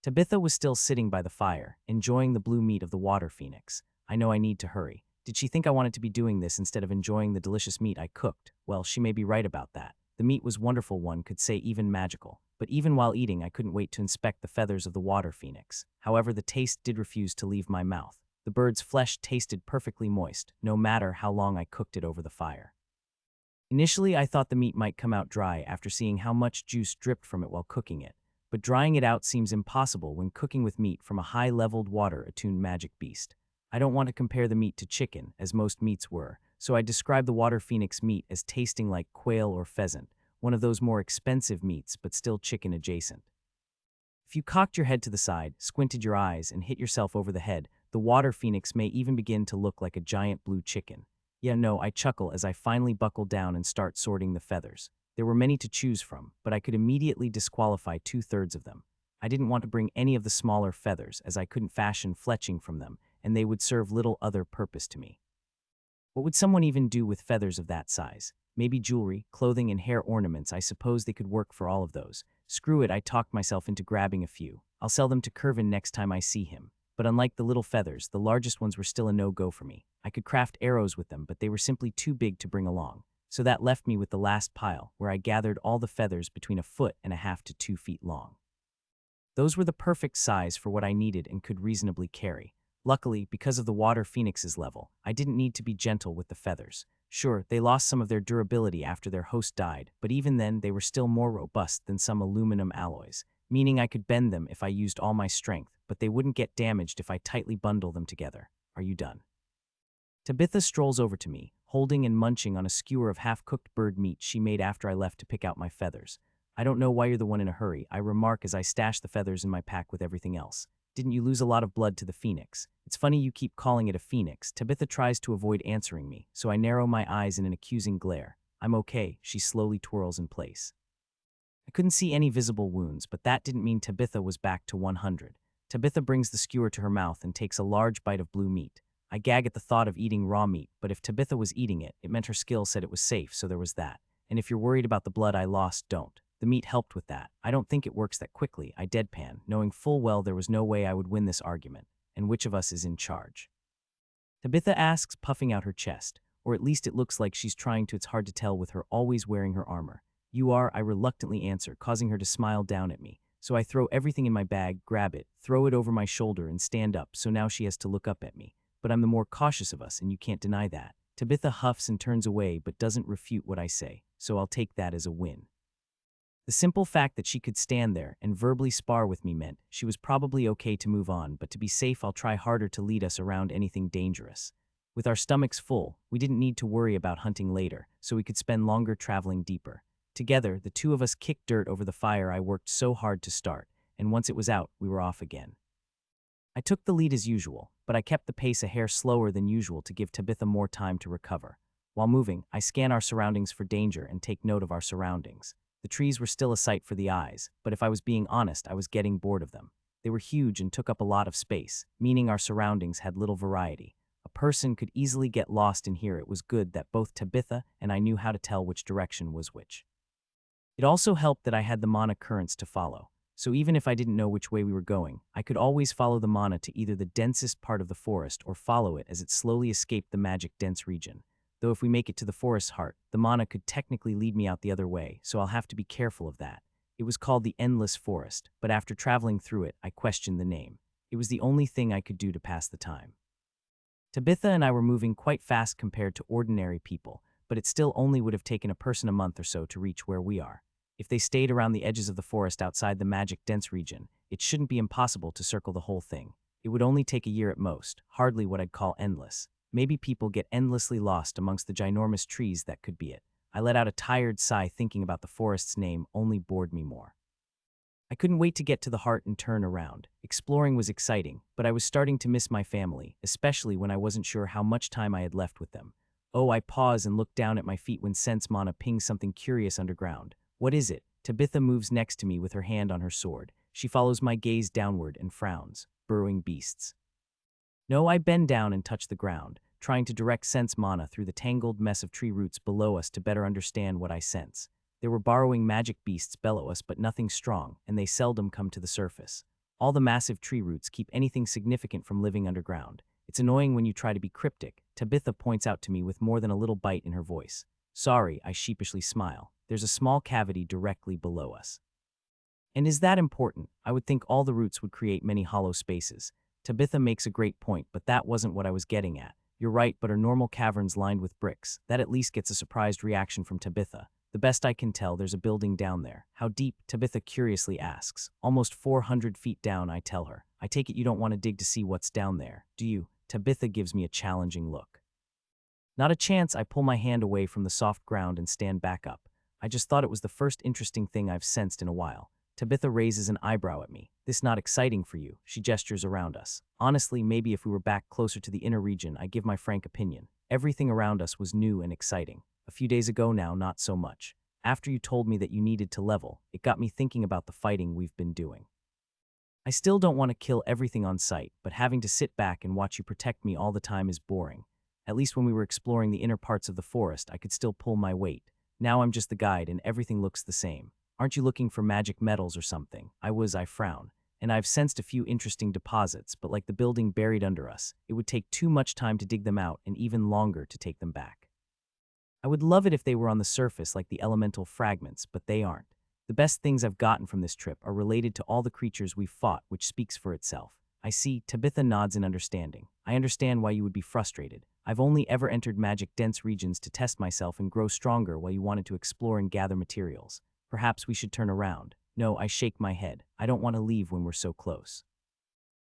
Tabitha was still sitting by the fire, enjoying the blue meat of the water phoenix. I know I need to hurry. Did she think I wanted to be doing this instead of enjoying the delicious meat I cooked? Well, she may be right about that. The meat was wonderful, one could say even magical. But even while eating, I couldn't wait to inspect the feathers of the water phoenix. However, the taste did refuse to leave my mouth. The bird's flesh tasted perfectly moist, no matter how long I cooked it over the fire. Initially, I thought the meat might come out dry after seeing how much juice dripped from it while cooking it. But drying it out seems impossible when cooking with meat from a high-leveled water-attuned magic beast. I don't want to compare the meat to chicken, as most meats were, so I describe the water phoenix meat as tasting like quail or pheasant, one of those more expensive meats but still chicken-adjacent. If you cocked your head to the side, squinted your eyes, and hit yourself over the head, the water phoenix may even begin to look like a giant blue chicken. Yeah, no, I chuckle as I finally buckle down and start sorting the feathers. There were many to choose from, but I could immediately disqualify 2/3 of them. I didn't want to bring any of the smaller feathers, as I couldn't fashion fletching from them, and they would serve little other purpose to me. What would someone even do with feathers of that size? Maybe jewelry, clothing, and hair ornaments. I suppose they could work for all of those. Screw it, I talked myself into grabbing a few. I'll sell them to Curvin next time I see him. But unlike the little feathers, the largest ones were still a no-go for me. I could craft arrows with them, but they were simply too big to bring along. So that left me with the last pile, where I gathered all the feathers between 1.5 to 2 feet long. Those were the perfect size for what I needed and could reasonably carry. Luckily, because of the water phoenix's level, I didn't need to be gentle with the feathers. Sure, they lost some of their durability after their host died, but even then they were still more robust than some aluminum alloys, meaning I could bend them if I used all my strength, but they wouldn't get damaged if I tightly bundle them together. Are you done? Tabitha strolls over to me, holding and munching on a skewer of half-cooked bird meat she made after I left to pick out my feathers. I don't know why you're the one in a hurry, I remark as I stash the feathers in my pack with everything else. Didn't you lose a lot of blood to the phoenix? It's funny you keep calling it a phoenix. Tabitha tries to avoid answering me, so I narrow my eyes in an accusing glare. I'm okay, she slowly twirls in place. I couldn't see any visible wounds, but that didn't mean Tabitha was back to 100. Tabitha brings the skewer to her mouth and takes a large bite of blue meat. I gag at the thought of eating raw meat, but if Tabitha was eating it, it meant her skill said it was safe, so there was that. And if you're worried about the blood I lost, don't. The meat helped with that. I don't think it works that quickly, I deadpan, knowing full well there was no way I would win this argument. And which of us is in charge? Tabitha asks, puffing out her chest. or at least it looks like she's trying to. It's hard to tell with her always wearing her armor. You are, I reluctantly answer, causing her to smile down at me. So I throw everything in my bag, grab it, throw it over my shoulder, and stand up, so now she has to look up at me. But I'm the more cautious of us, and you can't deny that. Tabitha huffs and turns away but doesn't refute what I say, so I'll take that as a win. The simple fact that she could stand there and verbally spar with me meant she was probably okay to move on, but to be safe I'll try harder to lead us around anything dangerous. With our stomachs full, we didn't need to worry about hunting later, so we could spend longer traveling deeper. Together, the two of us kicked dirt over the fire I worked so hard to start, and once it was out, we were off again. I took the lead as usual, but I kept the pace a hair slower than usual to give Tabitha more time to recover. While moving, I scan our surroundings for danger and take note of our surroundings. The trees were still a sight for the eyes, but if I was being honest, I was getting bored of them. They were huge and took up a lot of space, meaning our surroundings had little variety. A person could easily get lost in here. It was good that both Tabitha and I knew how to tell which direction was which. It also helped that I had the mana currents to follow, so even if I didn't know which way we were going, I could always follow the mana to either the densest part of the forest or follow it as it slowly escaped the magic-dense region. Though if we make it to the forest's heart, the mana could technically lead me out the other way, so I'll have to be careful of that. It was called the Endless Forest, but after traveling through it, I questioned the name. It was the only thing I could do to pass the time. Tabitha and I were moving quite fast compared to ordinary people, but it still only would have taken a person a month or so to reach where we are. If they stayed around the edges of the forest outside the magic-dense region, it shouldn't be impossible to circle the whole thing. It would only take a year at most, hardly what I'd call endless. Maybe people get endlessly lost amongst the ginormous trees. That could be it. I let out a tired sigh thinking about the forest's name only bored me more. I couldn't wait to get to the heart and turn around. Exploring was exciting, but I was starting to miss my family, especially when I wasn't sure how much time I had left with them. Oh, I pause and look down at my feet when Sense Mana pings something curious underground. What is it? Tabitha moves next to me with her hand on her sword. She follows my gaze downward and frowns. Burrowing beasts. No, I bend down and touch the ground, trying to direct Sense Mana through the tangled mess of tree roots below us to better understand what I sense. There were burrowing magic beasts below us, but nothing strong, and they seldom come to the surface. All the massive tree roots keep anything significant from living underground. It's annoying when you try to be cryptic, Tabitha points out to me with more than a little bite in her voice. Sorry, I sheepishly smile. There's a small cavity directly below us. And is that important? I would think all the roots would create many hollow spaces. Tabitha makes a great point, but that wasn't what I was getting at. You're right, but are normal caverns lined with bricks? That at least gets a surprised reaction from Tabitha. The best I can tell, there's a building down there. How deep? Tabitha curiously asks. Almost 400 feet down, I tell her. I take it you don't want to dig to see what's down there, do you? Tabitha gives me a challenging look. Not a chance. I pull my hand away from the soft ground and stand back up. I just thought it was the first interesting thing I've sensed in a while. Tabitha raises an eyebrow at me. This not exciting for you? She gestures around us. Honestly, maybe if we were back closer to the inner region, I give my frank opinion. Everything around us was new and exciting. A few days ago now, not so much. After you told me that you needed to level, it got me thinking about the fighting we've been doing. I still don't want to kill everything on sight, but having to sit back and watch you protect me all the time is boring. At least when we were exploring the inner parts of the forest, I could still pull my weight. Now I'm just the guide and everything looks the same. Aren't you looking for magic metals or something? I frown. And I've sensed a few interesting deposits, but like the building buried under us, it would take too much time to dig them out and even longer to take them back. I would love it if they were on the surface like the elemental fragments, but they aren't. The best things I've gotten from this trip are related to all the creatures we've fought, which speaks for itself. I see. Tabitha nods in understanding. I understand why you would be frustrated. I've only ever entered magic-dense regions to test myself and grow stronger while you wanted to explore and gather materials. Perhaps we should turn around. No, I shake my head. I don't want to leave when we're so close.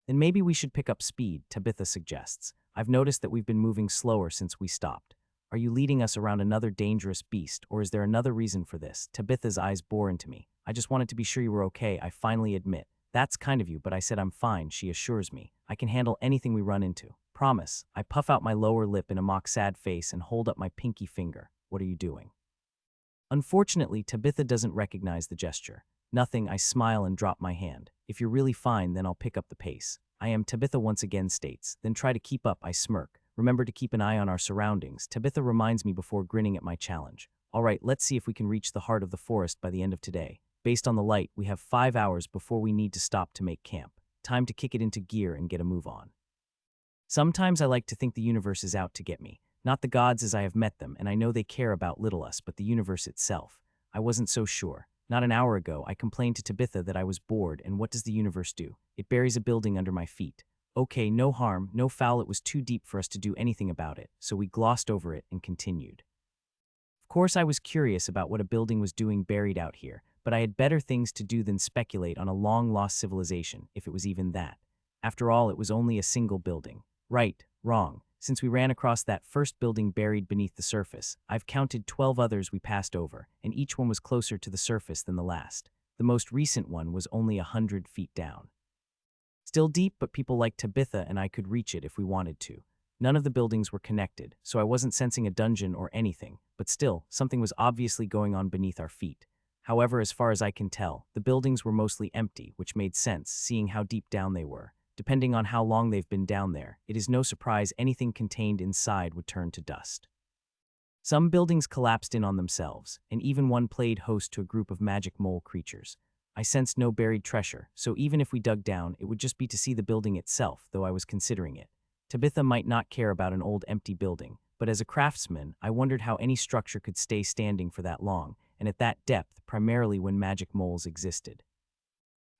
Then maybe we should pick up speed, Tabitha suggests. I've noticed that we've been moving slower since we stopped. Are you leading us around another dangerous beast, or is there another reason for this? Tabitha's eyes bore into me. I just wanted to be sure you were okay, I finally admit. That's kind of you, but I said I'm fine, she assures me. I can handle anything we run into. Promise. I puff out my lower lip in a mock sad face and hold up my pinky finger. What are you doing? Unfortunately, Tabitha doesn't recognize the gesture. Nothing, I smile and drop my hand. If you're really fine, then I'll pick up the pace. I am, Tabitha once again states. Then try to keep up, I smirk. Remember to keep an eye on our surroundings, Tabitha reminds me before grinning at my challenge. All right, let's see if we can reach the heart of the forest by the end of today. Based on the light, we have 5 hours before we need to stop to make camp. Time to kick it into gear and get a move on. Sometimes I like to think the universe is out to get me. Not the gods as I have met them, and I know they care about little us, but the universe itself. I wasn't so sure. Not an hour ago, I complained to Tabitha that I was bored, and what does the universe do? It buries a building under my feet. Okay, no harm, no foul, it was too deep for us to do anything about it, so we glossed over it and continued. Of course, I was curious about what a building was doing buried out here, but I had better things to do than speculate on a long-lost civilization, if it was even that. After all, it was only a single building. Right, wrong. Since we ran across that first building buried beneath the surface, I've counted 12 others we passed over, and each one was closer to the surface than the last. The most recent one was only 100 feet down. Still deep, but people like Tabitha and I could reach it if we wanted to. None of the buildings were connected, so I wasn't sensing a dungeon or anything, but still, something was obviously going on beneath our feet. However, as far as I can tell, the buildings were mostly empty, which made sense, seeing how deep down they were. Depending on how long they've been down there, it is no surprise anything contained inside would turn to dust. Some buildings collapsed in on themselves, and even one played host to a group of magic mole creatures. I sensed no buried treasure, so even if we dug down, it would just be to see the building itself, though I was considering it. Tabitha might not care about an old empty building, but as a craftsman, I wondered how any structure could stay standing for that long, and at that depth, primarily when magic moles existed.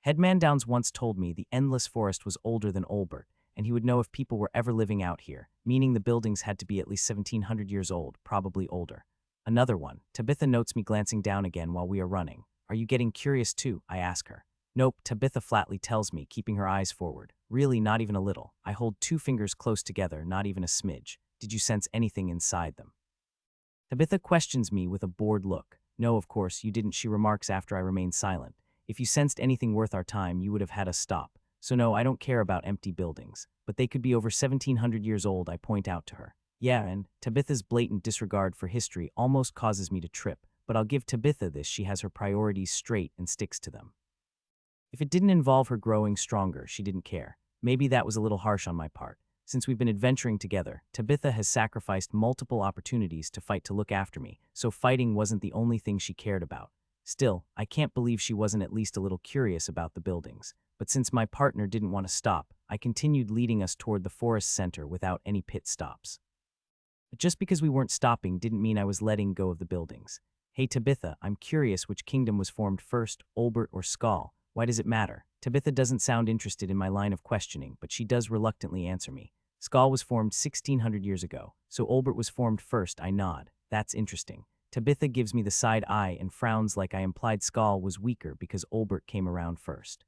Headman Downs once told me the endless forest was older than Olbert, and he would know if people were ever living out here, meaning the buildings had to be at least 1700 years old, probably older. Another one. Tabitha notes me glancing down again while we are running. Are you getting curious too? I ask her. Nope, Tabitha flatly tells me, keeping her eyes forward. Really, not even a little. I hold 2 fingers close together, not even a smidge. Did you sense anything inside them? Tabitha questions me with a bored look. No, of course, you didn't, she remarks after I remain silent. If you sensed anything worth our time, you would have had us stop. So no, I don't care about empty buildings. But they could be over 1700 years old, I point out to her. Yeah, and Tabitha's blatant disregard for history almost causes me to trip, but I'll give Tabitha this, she has her priorities straight and sticks to them. If it didn't involve her growing stronger, she didn't care. Maybe that was a little harsh on my part. Since we've been adventuring together, Tabitha has sacrificed multiple opportunities to fight to look after me, so fighting wasn't the only thing she cared about. Still, I can't believe she wasn't at least a little curious about the buildings. But since my partner didn't want to stop, I continued leading us toward the forest center without any pit stops. But just because we weren't stopping didn't mean I was letting go of the buildings. Hey Tabitha, I'm curious which kingdom was formed first, Olbert or Skull. Why does it matter? Tabitha doesn't sound interested in my line of questioning, but she does reluctantly answer me. Skull was formed 1600 years ago, so Olbert was formed first, I nod. That's interesting. Tabitha gives me the side eye and frowns like I implied Skull was weaker because Olbert came around first.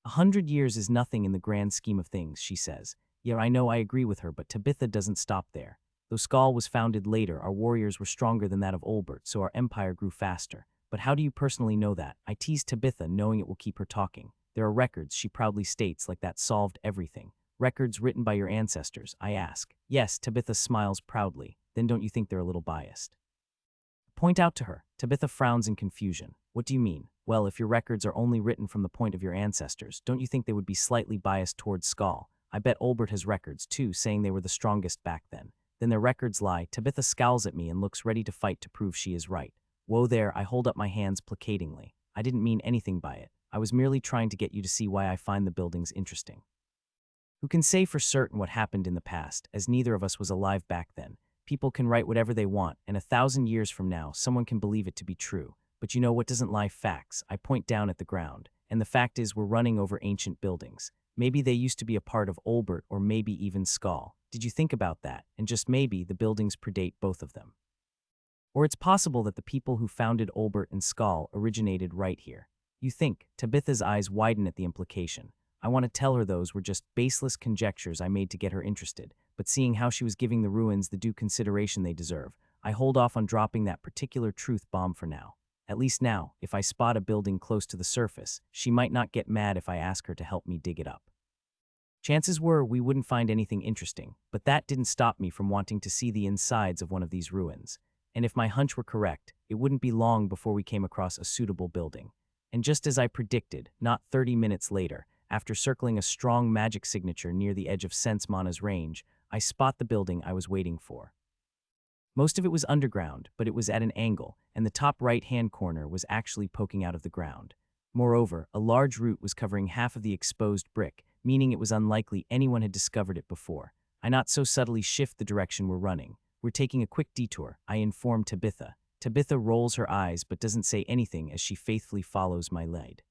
100 years is nothing in the grand scheme of things, she says. Yeah, I know, I agree with her, but Tabitha doesn't stop there. Though Skull was founded later, our warriors were stronger than that of Olbert, so our empire grew faster. But how do you personally know that? I tease Tabitha, knowing it will keep her talking. There are records, she proudly states, like that solved everything. Records written by your ancestors, I ask. Yes, Tabitha smiles proudly. Then don't you think they're a little biased? Point out to her. Tabitha frowns in confusion. What do you mean? Well, if your records are only written from the point of your ancestors, don't you think they would be slightly biased towards Skull? I bet Olbert has records, too, saying they were the strongest back then. Then their records lie. Tabitha scowls at me and looks ready to fight to prove she is right. Whoa there, I hold up my hands placatingly. I didn't mean anything by it. I was merely trying to get you to see why I find the buildings interesting. Who can say for certain what happened in the past, as neither of us was alive back then? People can write whatever they want, and 1,000 years from now, someone can believe it to be true. But you know what doesn't lie? Facts. I point down at the ground. And the fact is, we're running over ancient buildings. Maybe they used to be a part of Olbert, or maybe even Skull. Did you think about that? And just maybe, the buildings predate both of them. Or it's possible that the people who founded Olbert and Skull originated right here. You think. Tabitha's eyes widen at the implication. I want to tell her those were just baseless conjectures I made to get her interested, but seeing how she was giving the ruins the due consideration they deserve, I hold off on dropping that particular truth bomb for now. At least now, if I spot a building close to the surface, she might not get mad if I ask her to help me dig it up. Chances were we wouldn't find anything interesting, but that didn't stop me from wanting to see the insides of one of these ruins. And if my hunch were correct, it wouldn't be long before we came across a suitable building. And just as I predicted, not 30 minutes later, after circling a strong magic signature near the edge of Sense Mana's range, I spot the building I was waiting for. Most of it was underground, but it was at an angle, and the top right-hand corner was actually poking out of the ground. Moreover, a large root was covering half of the exposed brick, meaning it was unlikely anyone had discovered it before. I not so subtly shift the direction we're running. We're taking a quick detour, I inform Tabitha. Tabitha rolls her eyes but doesn't say anything as she faithfully follows my lead.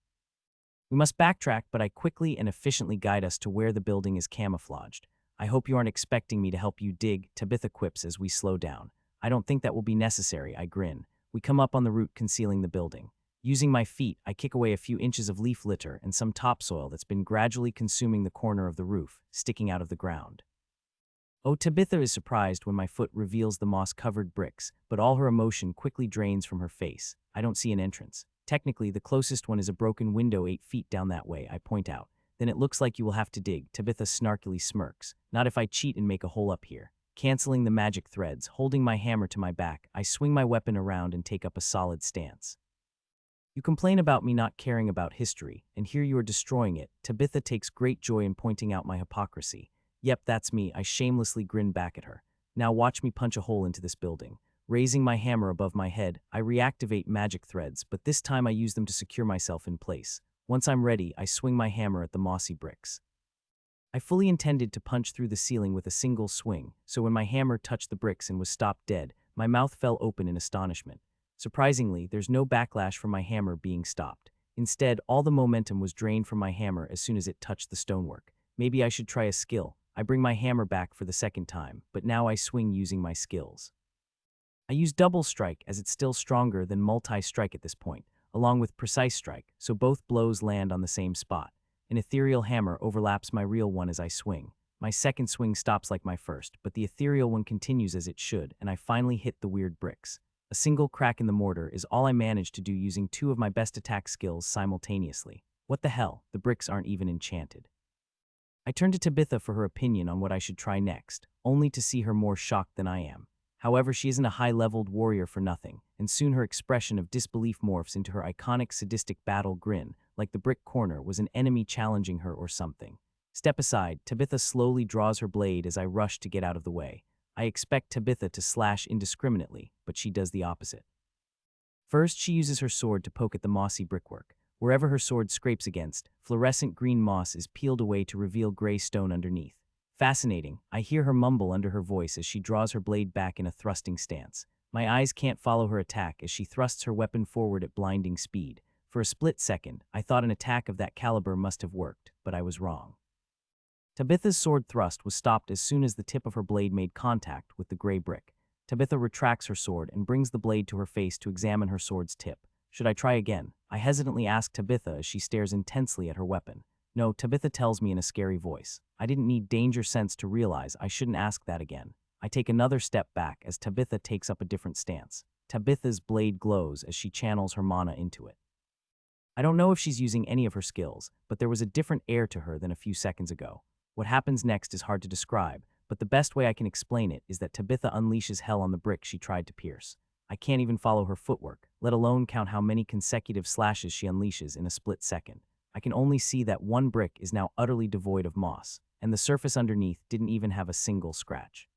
We must backtrack, but I quickly and efficiently guide us to where the building is camouflaged. I hope you aren't expecting me to help you dig, Tabitha quips as we slow down. I don't think that will be necessary, I grin. We come up on the route concealing the building. Using my feet, I kick away a few inches of leaf litter and some topsoil that's been gradually consuming the corner of the roof, sticking out of the ground. Oh, Tabitha is surprised when my foot reveals the moss-covered bricks, but all her emotion quickly drains from her face. I don't see an entrance. Technically, the closest one is a broken window 8 feet down that way, I point out. Then it looks like you will have to dig, Tabitha snarkily smirks. Not if I cheat and make a hole up here. Canceling the magic threads, holding my hammer to my back, I swing my weapon around and take up a solid stance. You complain about me not caring about history, and here you are destroying it. Tabitha takes great joy in pointing out my hypocrisy. Yep, that's me, I shamelessly grin back at her. Now watch me punch a hole into this building. Raising my hammer above my head, I reactivate magic threads, but this time I use them to secure myself in place. Once I'm ready, I swing my hammer at the mossy bricks. I fully intended to punch through the ceiling with a single swing, so when my hammer touched the bricks and was stopped dead, my mouth fell open in astonishment. Surprisingly, there's no backlash from my hammer being stopped. Instead, all the momentum was drained from my hammer as soon as it touched the stonework. Maybe I should try a skill. I bring my hammer back for the second time, but now I swing using my skills. I use double strike as it's still stronger than multi-strike at this point, along with precise strike, so both blows land on the same spot. An ethereal hammer overlaps my real one as I swing. My second swing stops like my first, but the ethereal one continues as it should, and I finally hit the weird bricks. A single crack in the mortar is all I managed to do using 2 of my best attack skills simultaneously. What the hell, the bricks aren't even enchanted. I turn to Tabitha for her opinion on what I should try next, only to see her more shocked than I am. However, she isn't a high-leveled warrior for nothing, and soon her expression of disbelief morphs into her iconic sadistic battle grin, like the brick corner was an enemy challenging her or something. Step aside, Tabitha slowly draws her blade as I rush to get out of the way. I expect Tabitha to slash indiscriminately, but she does the opposite. First, she uses her sword to poke at the mossy brickwork. Wherever her sword scrapes against, fluorescent green moss is peeled away to reveal gray stone underneath. Fascinating, I hear her mumble under her voice as she draws her blade back in a thrusting stance. My eyes can't follow her attack as she thrusts her weapon forward at blinding speed. For a split second, I thought an attack of that caliber must have worked, but I was wrong. Tabitha's sword thrust was stopped as soon as the tip of her blade made contact with the gray brick. Tabitha retracts her sword and brings the blade to her face to examine her sword's tip. Should I try again? I hesitantly ask Tabitha as she stares intensely at her weapon. No, Tabitha tells me in a scary voice. I didn't need danger sense to realize I shouldn't ask that again. I take another step back as Tabitha takes up a different stance. Tabitha's blade glows as she channels her mana into it. I don't know if she's using any of her skills, but there was a different air to her than a few seconds ago. What happens next is hard to describe, but the best way I can explain it is that Tabitha unleashes hell on the brick she tried to pierce. I can't even follow her footwork, let alone count how many consecutive slashes she unleashes in a split second. I can only see that one brick is now utterly devoid of moss, and the surface underneath didn't even have a single scratch.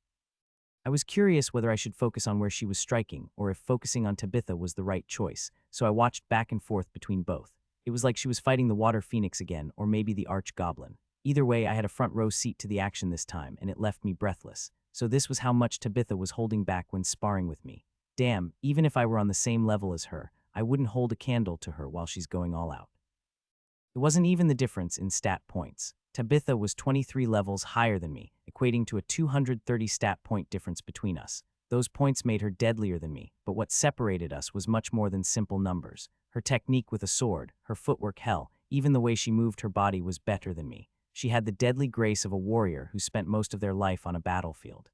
I was curious whether I should focus on where she was striking, or if focusing on Tabitha was the right choice, so I watched back and forth between both. It was like she was fighting the water phoenix again, or maybe the arch goblin. Either way, I had a front row seat to the action this time, and it left me breathless. So this was how much Tabitha was holding back when sparring with me. Damn, even if I were on the same level as her, I wouldn't hold a candle to her while she's going all out. It wasn't even the difference in stat points. Tabitha was 23 levels higher than me, equating to a 230 stat point difference between us. Those points made her deadlier than me, but what separated us was much more than simple numbers. Her technique with a sword, her footwork, hell, even the way she moved her body was better than me. She had the deadly grace of a warrior who spent most of their life on a battlefield.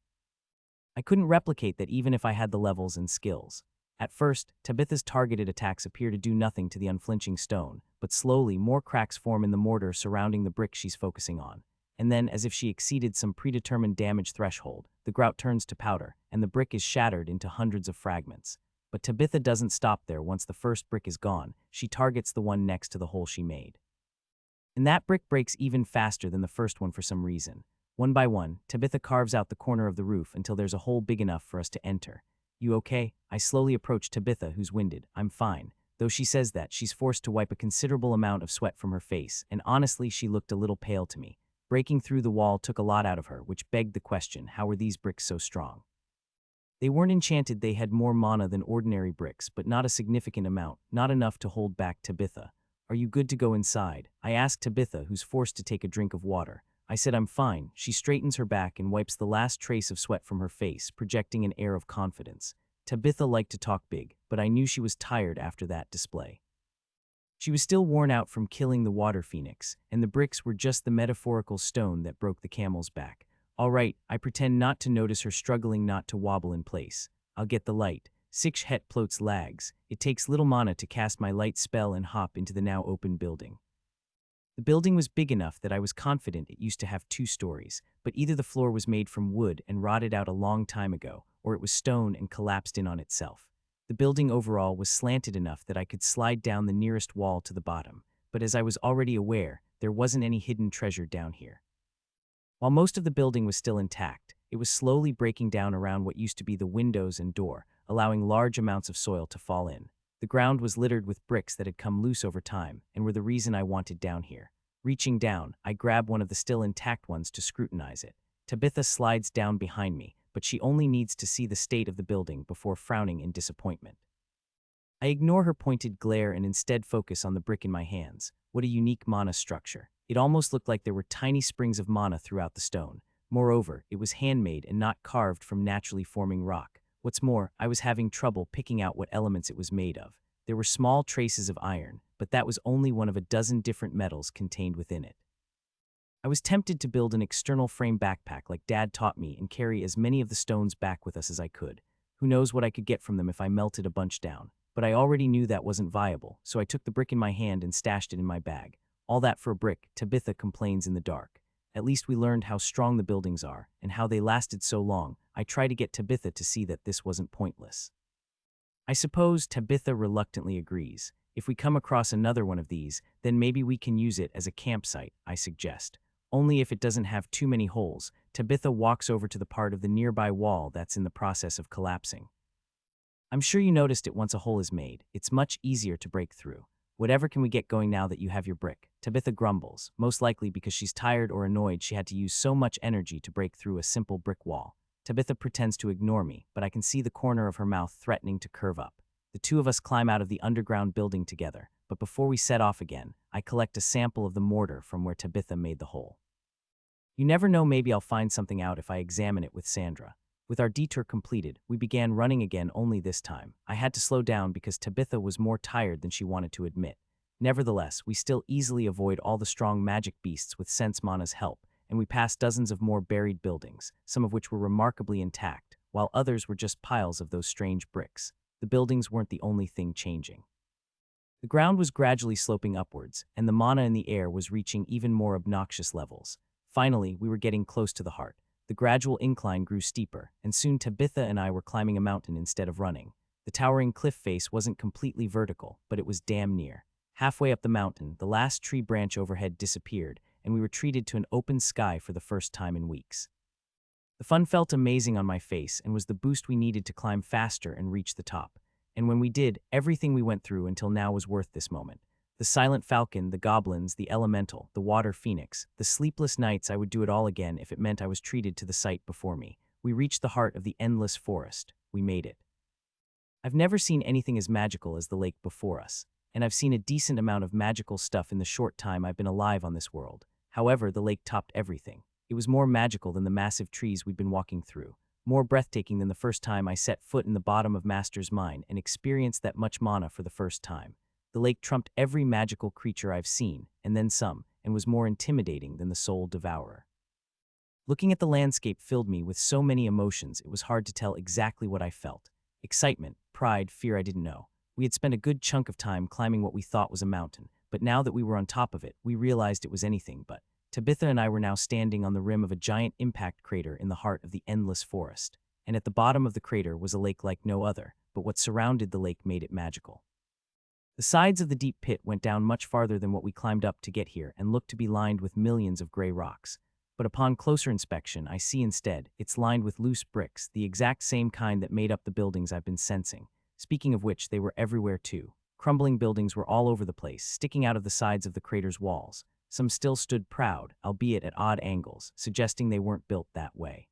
I couldn't replicate that even if I had the levels and skills. At first, Tabitha's targeted attacks appear to do nothing to the unflinching stone, but slowly more cracks form in the mortar surrounding the brick she's focusing on. And then, as if she exceeded some predetermined damage threshold, the grout turns to powder, and the brick is shattered into hundreds of fragments. But Tabitha doesn't stop there. Once the first brick is gone, she targets the one next to the hole she made. And that brick breaks even faster than the first one for some reason. One by one, Tabitha carves out the corner of the roof until there's a hole big enough for us to enter. You okay? I slowly approach Tabitha, who's winded. I'm fine. Though she says that, she's forced to wipe a considerable amount of sweat from her face, and honestly, she looked a little pale to me. Breaking through the wall took a lot out of her, which begged the question, how were these bricks so strong? They weren't enchanted, they had more mana than ordinary bricks, but not a significant amount, not enough to hold back Tabitha. Are you good to go inside? I asked Tabitha, who's forced to take a drink of water. I said I'm fine. She straightens her back and wipes the last trace of sweat from her face, projecting an air of confidence. Tabitha liked to talk big, but I knew she was tired after that display. She was still worn out from killing the water phoenix, and the bricks were just the metaphorical stone that broke the camel's back. All right, I pretend not to notice her struggling not to wobble in place. I'll get the light. Six het plots lags. It takes little mana to cast my light spell and hop into the now open building. The building was big enough that I was confident it used to have 2 stories, but either the floor was made from wood and rotted out a long time ago, or it was stone and collapsed in on itself. The building overall was slanted enough that I could slide down the nearest wall to the bottom, but as I was already aware, there wasn't any hidden treasure down here. While most of the building was still intact, it was slowly breaking down around what used to be the windows and door, allowing large amounts of soil to fall in. The ground was littered with bricks that had come loose over time and were the reason I wanted down here. Reaching down, I grab one of the still intact ones to scrutinize it. Tabitha slides down behind me, but she only needs to see the state of the building before frowning in disappointment. I ignore her pointed glare and instead focus on the brick in my hands. What a unique mana structure. It almost looked like there were tiny springs of mana throughout the stone. Moreover, it was handmade and not carved from naturally forming rock. What's more, I was having trouble picking out what elements it was made of. There were small traces of iron, but that was only one of a dozen different metals contained within it. I was tempted to build an external frame backpack like Dad taught me and carry as many of the stones back with us as I could. Who knows what I could get from them if I melted a bunch down. But I already knew that wasn't viable, so I took the brick in my hand and stashed it in my bag. All that for a brick, Tabitha complains in the dark. At least we learned how strong the buildings are, and how they lasted so long. I try to get Tabitha to see that this wasn't pointless. I suppose Tabitha reluctantly agrees. If we come across another one of these, then maybe we can use it as a campsite, I suggest. Only if it doesn't have too many holes. Tabitha walks over to the part of the nearby wall that's in the process of collapsing. I'm sure you noticed it once a hole is made. It's much easier to break through. Whatever can we get going now that you have your brick? Tabitha grumbles, most likely because she's tired or annoyed she had to use so much energy to break through a simple brick wall. Tabitha pretends to ignore me, but I can see the corner of her mouth threatening to curve up. The two of us climb out of the underground building together, but before we set off again, I collect a sample of the mortar from where Tabitha made the hole. You never know, maybe I'll find something out if I examine it with Sandra. With our detour completed, we began running again, only this time I had to slow down because Tabitha was more tired than she wanted to admit. Nevertheless, we still easily avoid all the strong magic beasts with Sense Mana's help, and we passed dozens of more buried buildings, some of which were remarkably intact, while others were just piles of those strange bricks. The buildings weren't the only thing changing. The ground was gradually sloping upwards, and the mana in the air was reaching even more obnoxious levels. Finally, we were getting close to the heart. The gradual incline grew steeper, and soon Tabitha and I were climbing a mountain instead of running. The towering cliff face wasn't completely vertical, but it was damn near. Halfway up the mountain, the last tree branch overhead disappeared, and we were treated to an open sky for the first time in weeks. The fun felt amazing on my face and was the boost we needed to climb faster and reach the top. And when we did, everything we went through until now was worth this moment. The silent falcon, the goblins, the elemental, the water phoenix, the sleepless nights. I would do it all again if it meant I was treated to the sight before me. We reached the heart of the endless forest. We made it. I've never seen anything as magical as the lake before us, and I've seen a decent amount of magical stuff in the short time I've been alive on this world. However, the lake topped everything. It was more magical than the massive trees we'd been walking through, more breathtaking than the first time I set foot in the bottom of Master's mine and experienced that much mana for the first time. The lake trumped every magical creature I've seen, and then some, and was more intimidating than the Soul Devourer. Looking at the landscape filled me with so many emotions it was hard to tell exactly what I felt. Excitement, pride, fear, I didn't know. We had spent a good chunk of time climbing what we thought was a mountain, but now that we were on top of it, we realized it was anything but. Tabitha and I were now standing on the rim of a giant impact crater in the heart of the endless forest, and at the bottom of the crater was a lake like no other, but what surrounded the lake made it magical. The sides of the deep pit went down much farther than what we climbed up to get here and looked to be lined with millions of gray rocks. But upon closer inspection, I see instead, it's lined with loose bricks, the exact same kind that made up the buildings I've been sensing. Speaking of which, they were everywhere too. Crumbling buildings were all over the place, sticking out of the sides of the crater's walls. Some still stood proud, albeit at odd angles, suggesting they weren't built that way.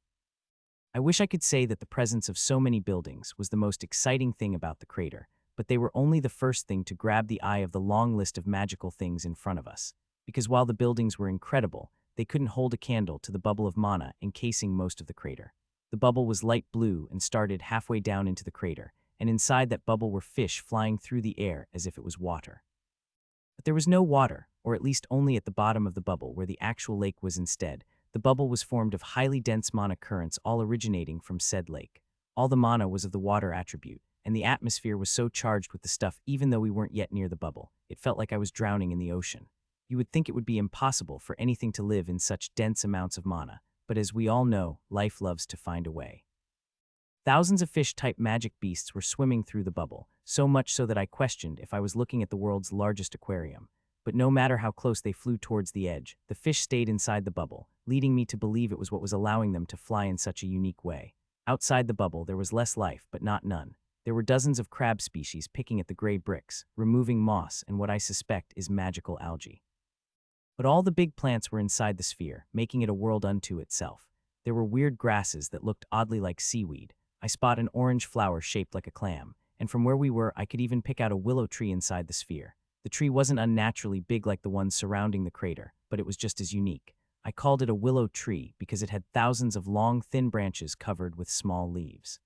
I wish I could say that the presence of so many buildings was the most exciting thing about the crater, but they were only the first thing to grab the eye of the long list of magical things in front of us. Because while the buildings were incredible, they couldn't hold a candle to the bubble of mana encasing most of the crater. The bubble was light blue and started halfway down into the crater, and inside that bubble were fish flying through the air as if it was water. But there was no water, or at least only at the bottom of the bubble where the actual lake was instead. The bubble was formed of highly dense mana currents all originating from said lake. All the mana was of the water attribute, and the atmosphere was so charged with the stuff even though we weren't yet near the bubble. It felt like I was drowning in the ocean. You would think it would be impossible for anything to live in such dense amounts of mana, but as we all know, life loves to find a way. Thousands of fish-type magic beasts were swimming through the bubble, so much so that I questioned if I was looking at the world's largest aquarium. But no matter how close they flew towards the edge, the fish stayed inside the bubble, leading me to believe it was what was allowing them to fly in such a unique way. Outside the bubble, there was less life, but not none. There were dozens of crab species picking at the gray bricks, removing moss and what I suspect is magical algae. But all the big plants were inside the sphere, making it a world unto itself. There were weird grasses that looked oddly like seaweed. I spot an orange flower shaped like a clam, and from where we were, I could even pick out a willow tree inside the sphere. The tree wasn't unnaturally big like the ones surrounding the crater, but it was just as unique. I called it a willow tree because it had thousands of long, thin branches covered with small leaves.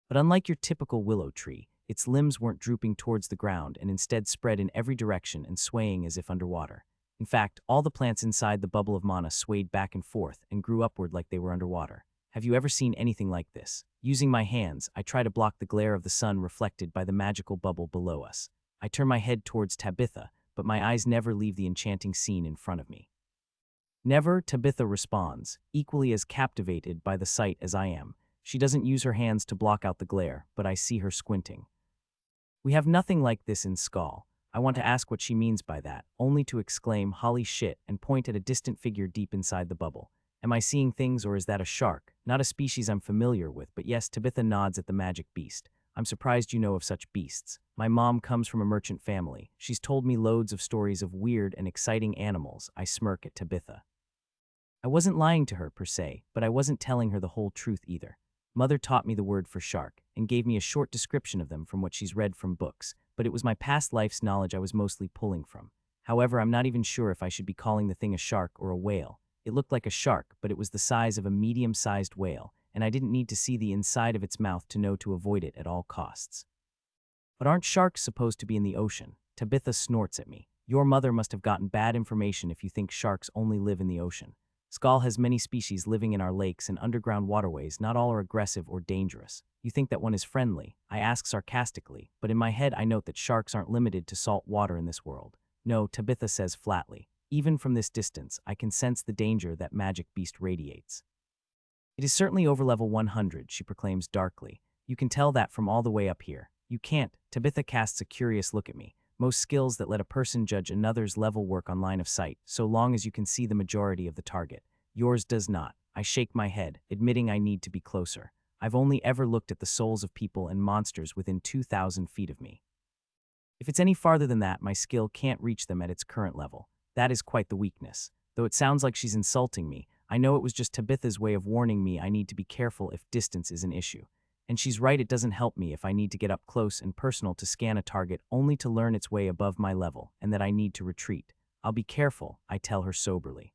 But unlike your typical willow tree, its limbs weren't drooping towards the ground and instead spread in every direction and swaying as if underwater. In fact, all the plants inside the bubble of mana swayed back and forth and grew upward like they were underwater. Have you ever seen anything like this? Using my hands, I try to block the glare of the sun reflected by the magical bubble below us. I turn my head towards Tabitha, but my eyes never leave the enchanting scene in front of me. Never, Tabitha responds, equally as captivated by the sight as I am. She doesn't use her hands to block out the glare, but I see her squinting. We have nothing like this in Skull. I want to ask what she means by that, only to exclaim, "Holy shit," and point at a distant figure deep inside the bubble. Am I seeing things, or is that a shark? Not a species I'm familiar with, but yes, Tabitha nods at the magic beast. I'm surprised you know of such beasts. My mom comes from a merchant family. She's told me loads of stories of weird and exciting animals. I smirk at Tabitha. I wasn't lying to her, per se, but I wasn't telling her the whole truth either. Mother taught me the word for shark, and gave me a short description of them from what she's read from books, but it was my past life's knowledge I was mostly pulling from. However, I'm not even sure if I should be calling the thing a shark or a whale. It looked like a shark, but it was the size of a medium-sized whale, and I didn't need to see the inside of its mouth to know to avoid it at all costs. But aren't sharks supposed to be in the ocean? Tabitha snorts at me. Your mother must have gotten bad information if you think sharks only live in the ocean. Skull has many species living in our lakes and underground waterways. Not all are aggressive or dangerous. You think that one is friendly? I ask sarcastically, but in my head I note that sharks aren't limited to salt water in this world. No, Tabitha says flatly. Even from this distance, I can sense the danger that magic beast radiates. It is certainly over level 100, she proclaims darkly. You can tell that from all the way up here. You can't. Tabitha casts a curious look at me. Most skills that let a person judge another's level work on line of sight, so long as you can see the majority of the target. Yours does not. I shake my head, admitting I need to be closer. I've only ever looked at the souls of people and monsters within 2,000 feet of me. If it's any farther than that, my skill can't reach them at its current level. That is quite the weakness. Though it sounds like she's insulting me, I know it was just Tabitha's way of warning me I need to be careful if distance is an issue. And she's right, it doesn't help me if I need to get up close and personal to scan a target only to learn it's way above my level and that I need to retreat. I'll be careful, I tell her soberly.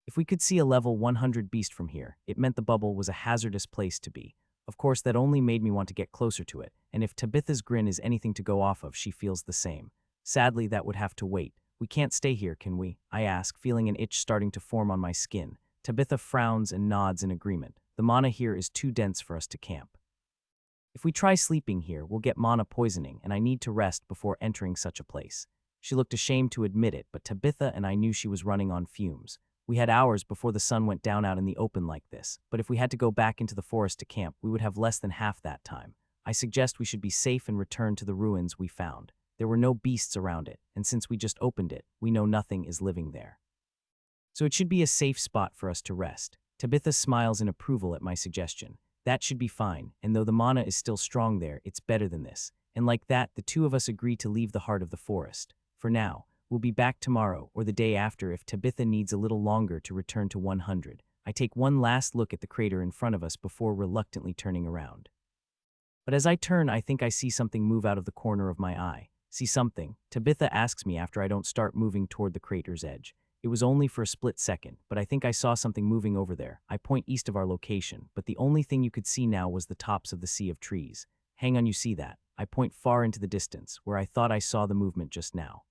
If we could see a level 100 beast from here, it meant the bubble was a hazardous place to be. Of course, that only made me want to get closer to it, and if Tabitha's grin is anything to go off of, she feels the same. Sadly, that would have to wait. We can't stay here, can we? I ask, feeling an itch starting to form on my skin. Tabitha frowns and nods in agreement. The mana here is too dense for us to camp. If we try sleeping here, we'll get mana poisoning, and I need to rest before entering such a place. She looked ashamed to admit it, but Tabitha and I knew she was running on fumes. We had hours before the sun went down out in the open like this, but if we had to go back into the forest to camp, we would have less than half that time. I suggest we should be safe and return to the ruins we found. There were no beasts around it, and since we just opened it, we know nothing is living there. So it should be a safe spot for us to rest. Tabitha smiles in approval at my suggestion. That should be fine, and though the mana is still strong there, it's better than this. And like that, the two of us agree to leave the heart of the forest. For now, We'll be back tomorrow or the day after if Tabitha needs a little longer to return to 100. I take one last look at the crater in front of us before reluctantly turning around. But as I turn, I think I see something move out of the corner of my eye. See something? Tabitha asks me after I don't start moving toward the crater's edge. It was only for a split second, but I think I saw something moving over there. I point east of our location, but the only thing you could see now was the tops of the sea of trees. Hang on, you see that? I point far into the distance, where I thought I saw the movement just now.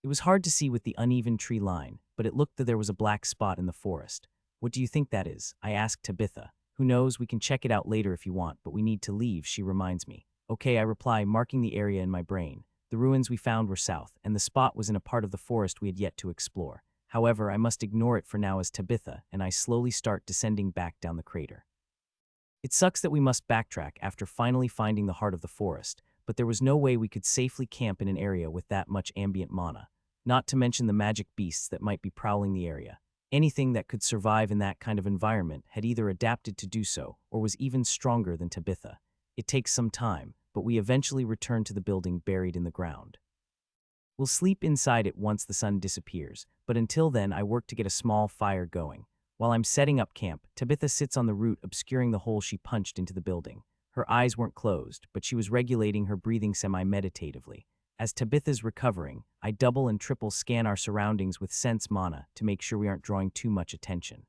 It was hard to see with the uneven tree line, but it looked that there was a black spot in the forest. What do you think that is? I asked Tabitha. Who knows, we can check it out later if you want, but we need to leave, she reminds me. Okay, I reply, marking the area in my brain. The ruins we found were south, and the spot was in a part of the forest we had yet to explore. However, I must ignore it for now as Tabitha and I slowly start descending back down the crater. It sucks that we must backtrack after finally finding the heart of the forest, but there was no way we could safely camp in an area with that much ambient mana, not to mention the magic beasts that might be prowling the area. Anything that could survive in that kind of environment had either adapted to do so or was even stronger than Tabitha. It takes some time, but we eventually return to the building buried in the ground. We'll sleep inside it once the sun disappears, but until then I work to get a small fire going. While I'm setting up camp, Tabitha sits on the root obscuring the hole she punched into the building. Her eyes weren't closed, but she was regulating her breathing semi-meditatively. As Tabitha's recovering, I double and triple scan our surroundings with sense mana to make sure we aren't drawing too much attention.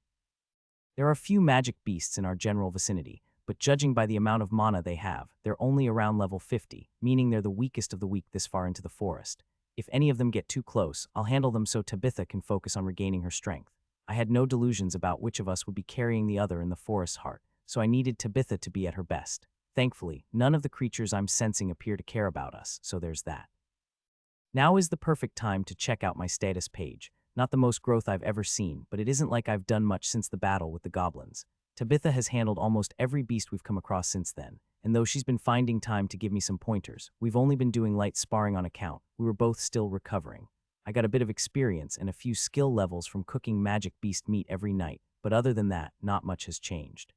There are few magic beasts in our general vicinity, but judging by the amount of mana they have, they're only around level 50, meaning they're the weakest of the weak this far into the forest. If any of them get too close, I'll handle them so Tabitha can focus on regaining her strength. I had no delusions about which of us would be carrying the other in the forest's heart, so I needed Tabitha to be at her best. Thankfully, none of the creatures I'm sensing appear to care about us, so there's that. Now is the perfect time to check out my status page. Not the most growth I've ever seen, but it isn't like I've done much since the battle with the goblins. Tabitha has handled almost every beast we've come across since then, and though she's been finding time to give me some pointers, we've only been doing light sparring on account. We were both still recovering. I got a bit of experience and a few skill levels from cooking magic beast meat every night, but other than that, not much has changed.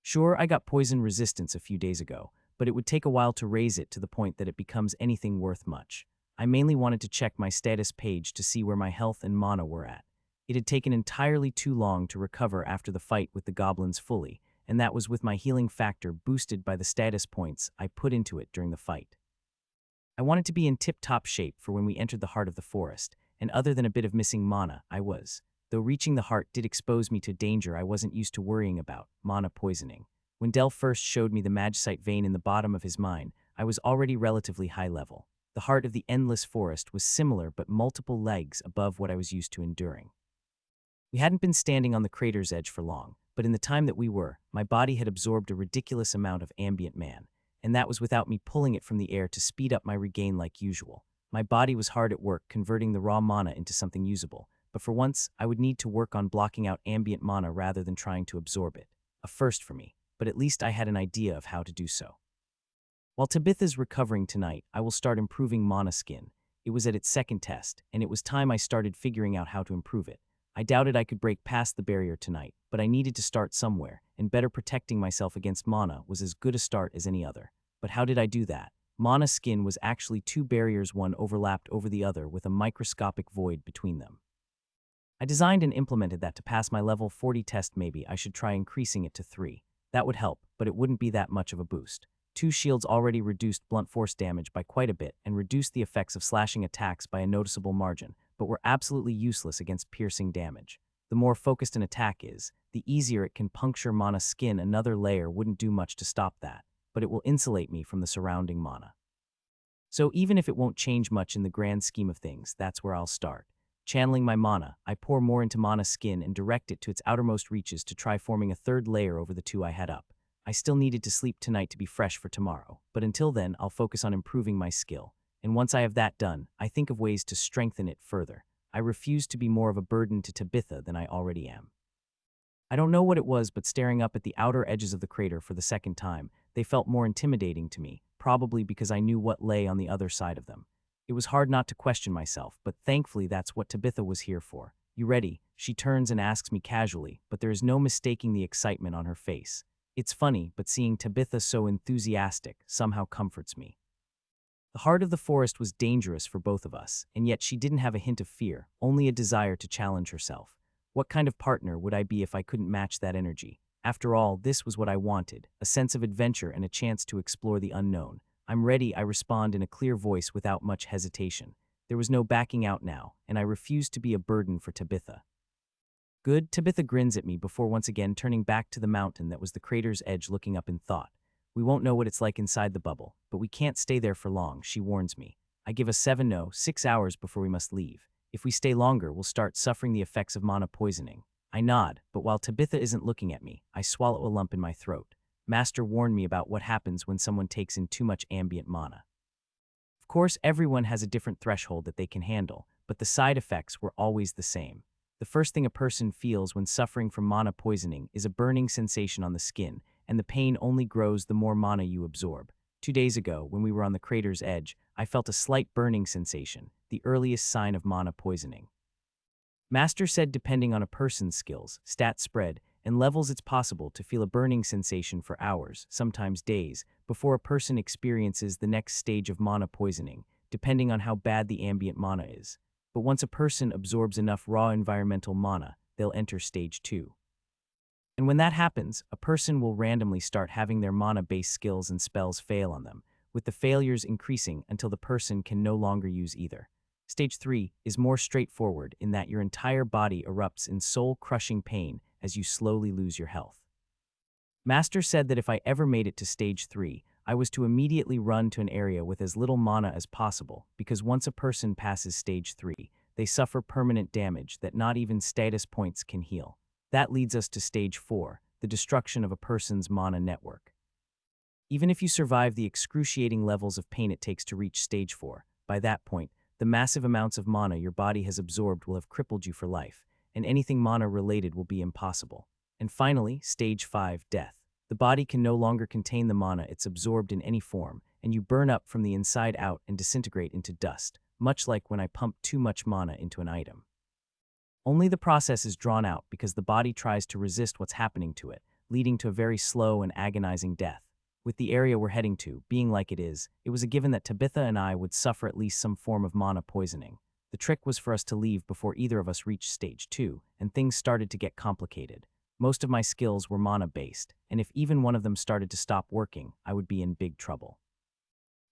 Sure, I got poison resistance a few days ago, but it would take a while to raise it to the point that it becomes anything worth much. I mainly wanted to check my status page to see where my health and mana were at. It had taken entirely too long to recover after the fight with the goblins fully, and that was with my healing factor boosted by the status points I put into it during the fight. I wanted to be in tip-top shape for when we entered the heart of the forest, and other than a bit of missing mana, I was. Though reaching the heart did expose me to danger I wasn't used to worrying about, mana poisoning. When Del first showed me the magicite vein in the bottom of his mine, I was already relatively high level. The heart of the endless forest was similar but multiple legs above what I was used to enduring. We hadn't been standing on the crater's edge for long, but in the time that we were, my body had absorbed a ridiculous amount of ambient man, and that was without me pulling it from the air to speed up my regain like usual. My body was hard at work converting the raw mana into something usable, but for once, I would need to work on blocking out ambient mana rather than trying to absorb it. A first for me, but at least I had an idea of how to do so. While Tabitha's recovering tonight, I will start improving mana skin. It was at its second test, and it was time I started figuring out how to improve it. I doubted I could break past the barrier tonight, but I needed to start somewhere, and better protecting myself against mana was as good a start as any other. But how did I do that? Mana skin was actually two barriers, one overlapped over the other with a microscopic void between them. I designed and implemented that to pass my level 40 test. Maybe I should try increasing it to 3. That would help, but it wouldn't be that much of a boost. 2 shields already reduced blunt force damage by quite a bit and reduced the effects of slashing attacks by a noticeable margin, but were absolutely useless against piercing damage. The more focused an attack is, the easier it can puncture mana skin. Another layer wouldn't do much to stop that, but it will insulate me from the surrounding mana. So even if it won't change much in the grand scheme of things, that's where I'll start. Channeling my mana, I pour more into mana skin and direct it to its outermost reaches to try forming a third layer over the 2 I had up. I still needed to sleep tonight to be fresh for tomorrow, but until then, I'll focus on improving my skill. And once I have that done, I think of ways to strengthen it further. I refuse to be more of a burden to Tabitha than I already am. I don't know what it was, but staring up at the outer edges of the crater for the second time, they felt more intimidating to me, probably because I knew what lay on the other side of them. It was hard not to question myself, but thankfully that's what Tabitha was here for. You ready? She turns and asks me casually, but there is no mistaking the excitement on her face. It's funny, but seeing Tabitha so enthusiastic somehow comforts me. The heart of the forest was dangerous for both of us, and yet she didn't have a hint of fear, only a desire to challenge herself. What kind of partner would I be if I couldn't match that energy? After all, this was what I wanted, a sense of adventure and a chance to explore the unknown. I'm ready, I respond in a clear voice without much hesitation. There was no backing out now, and I refused to be a burden for Tabitha. Good, Tabitha grins at me before once again turning back to the mountain that was the crater's edge, looking up in thought. We won't know what it's like inside the bubble, but we can't stay there for long, she warns me. I give us 6 hours before we must leave. If we stay longer, we'll start suffering the effects of mana poisoning. I nod, but while Tabitha isn't looking at me, I swallow a lump in my throat. Master warned me about what happens when someone takes in too much ambient mana. Of course, everyone has a different threshold that they can handle, but the side effects were always the same. The first thing a person feels when suffering from mana poisoning is a burning sensation on the skin, and the pain only grows the more mana you absorb. 2 days ago, when we were on the crater's edge, I felt a slight burning sensation, the earliest sign of mana poisoning. Master said depending on a person's skills, stat spread, and levels, it's possible to feel a burning sensation for hours, sometimes days, before a person experiences the next stage of mana poisoning, depending on how bad the ambient mana is. But once a person absorbs enough raw environmental mana, they'll enter stage 2. And when that happens, a person will randomly start having their mana-based skills and spells fail on them, with the failures increasing until the person can no longer use either. Stage 3 is more straightforward in that your entire body erupts in soul-crushing pain as you slowly lose your health. Master said that if I ever made it to stage 3, I was to immediately run to an area with as little mana as possible, because once a person passes stage 3, they suffer permanent damage that not even status points can heal. That leads us to stage 4, the destruction of a person's mana network. Even if you survive the excruciating levels of pain it takes to reach stage 4, by that point, the massive amounts of mana your body has absorbed will have crippled you for life, and anything mana-related will be impossible. And finally, stage 5, death. The body can no longer contain the mana it's absorbed in any form, and you burn up from the inside out and disintegrate into dust, much like when I pump too much mana into an item. Only the process is drawn out because the body tries to resist what's happening to it, leading to a very slow and agonizing death. With the area we're heading to being like it is, it was a given that Tabitha and I would suffer at least some form of mana poisoning. The trick was for us to leave before either of us reached stage 2, and things started to get complicated. Most of my skills were mana-based, and if even one of them started to stop working, I would be in big trouble.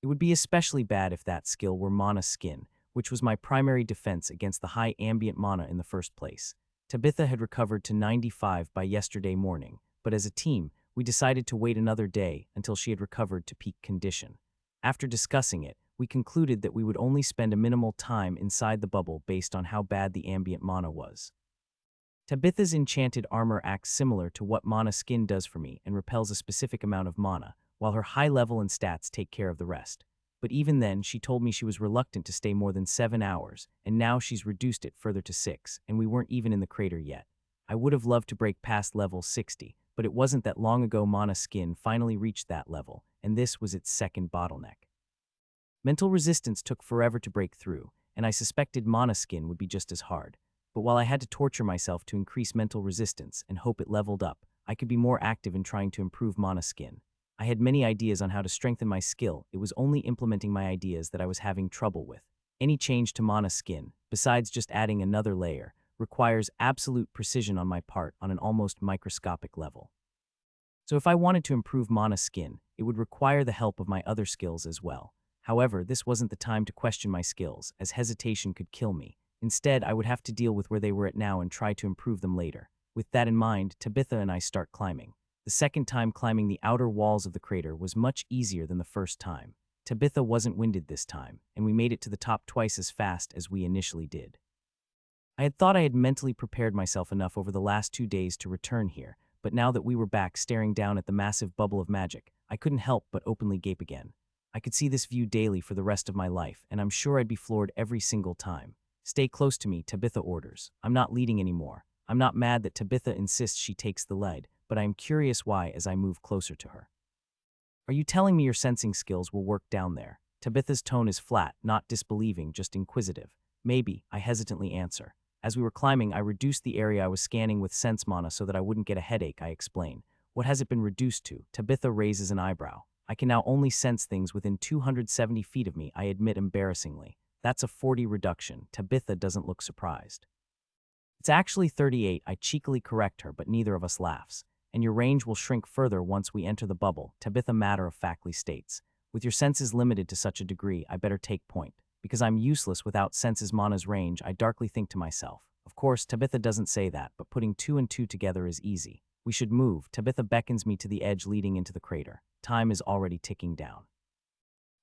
It would be especially bad if that skill were mana skin, which was my primary defense against the high ambient mana in the first place. Tabitha had recovered to 95 by yesterday morning, but as a team, we decided to wait another day until she had recovered to peak condition. After discussing it, we concluded that we would only spend a minimal time inside the bubble based on how bad the ambient mana was. Tabitha's enchanted armor acts similar to what mana skin does for me and repels a specific amount of mana, while her high level and stats take care of the rest. But even then, she told me she was reluctant to stay more than 7 hours, and now she's reduced it further to 6, and we weren't even in the crater yet. I would have loved to break past level 60, but it wasn't that long ago mana skin finally reached that level, and this was its second bottleneck. Mental resistance took forever to break through, and I suspected mana skin would be just as hard. But while I had to torture myself to increase mental resistance and hope it leveled up, I could be more active in trying to improve mana skin. I had many ideas on how to strengthen my skill, it was only implementing my ideas that I was having trouble with. Any change to mana skin, besides just adding another layer, requires absolute precision on my part on an almost microscopic level. So if I wanted to improve mana skin, it would require the help of my other skills as well. However, this wasn't the time to question my skills, as hesitation could kill me. Instead, I would have to deal with where they were at now and try to improve them later. With that in mind, Tabitha and I start climbing. The second time climbing the outer walls of the crater was much easier than the first time. Tabitha wasn't winded this time, and we made it to the top twice as fast as we initially did. I had thought I had mentally prepared myself enough over the last 2 days to return here, but now that we were back staring down at the massive bubble of magic, I couldn't help but openly gape again. I could see this view daily for the rest of my life, and I'm sure I'd be floored every single time. Stay close to me, Tabitha orders. I'm not leading anymore. I'm not mad that Tabitha insists she takes the lead, but I am curious why as I move closer to her. Are you telling me your sensing skills will work down there? Tabitha's tone is flat, not disbelieving, just inquisitive. Maybe, I hesitantly answer. As we were climbing, I reduced the area I was scanning with sense mana so that I wouldn't get a headache, I explain. What has it been reduced to? Tabitha raises an eyebrow. I can now only sense things within 270 feet of me, I admit embarrassingly. That's a 40 reduction. Tabitha doesn't look surprised. It's actually 38, I cheekily correct her, but neither of us laughs. And your range will shrink further once we enter the bubble, Tabitha matter-of-factly states. With your senses limited to such a degree, I better take point. Because I'm useless without senses Mana's range, I darkly think to myself. Of course, Tabitha doesn't say that, but putting 2 and 2 together is easy. We should move. Tabitha beckons me to the edge leading into the crater. Time is already ticking down.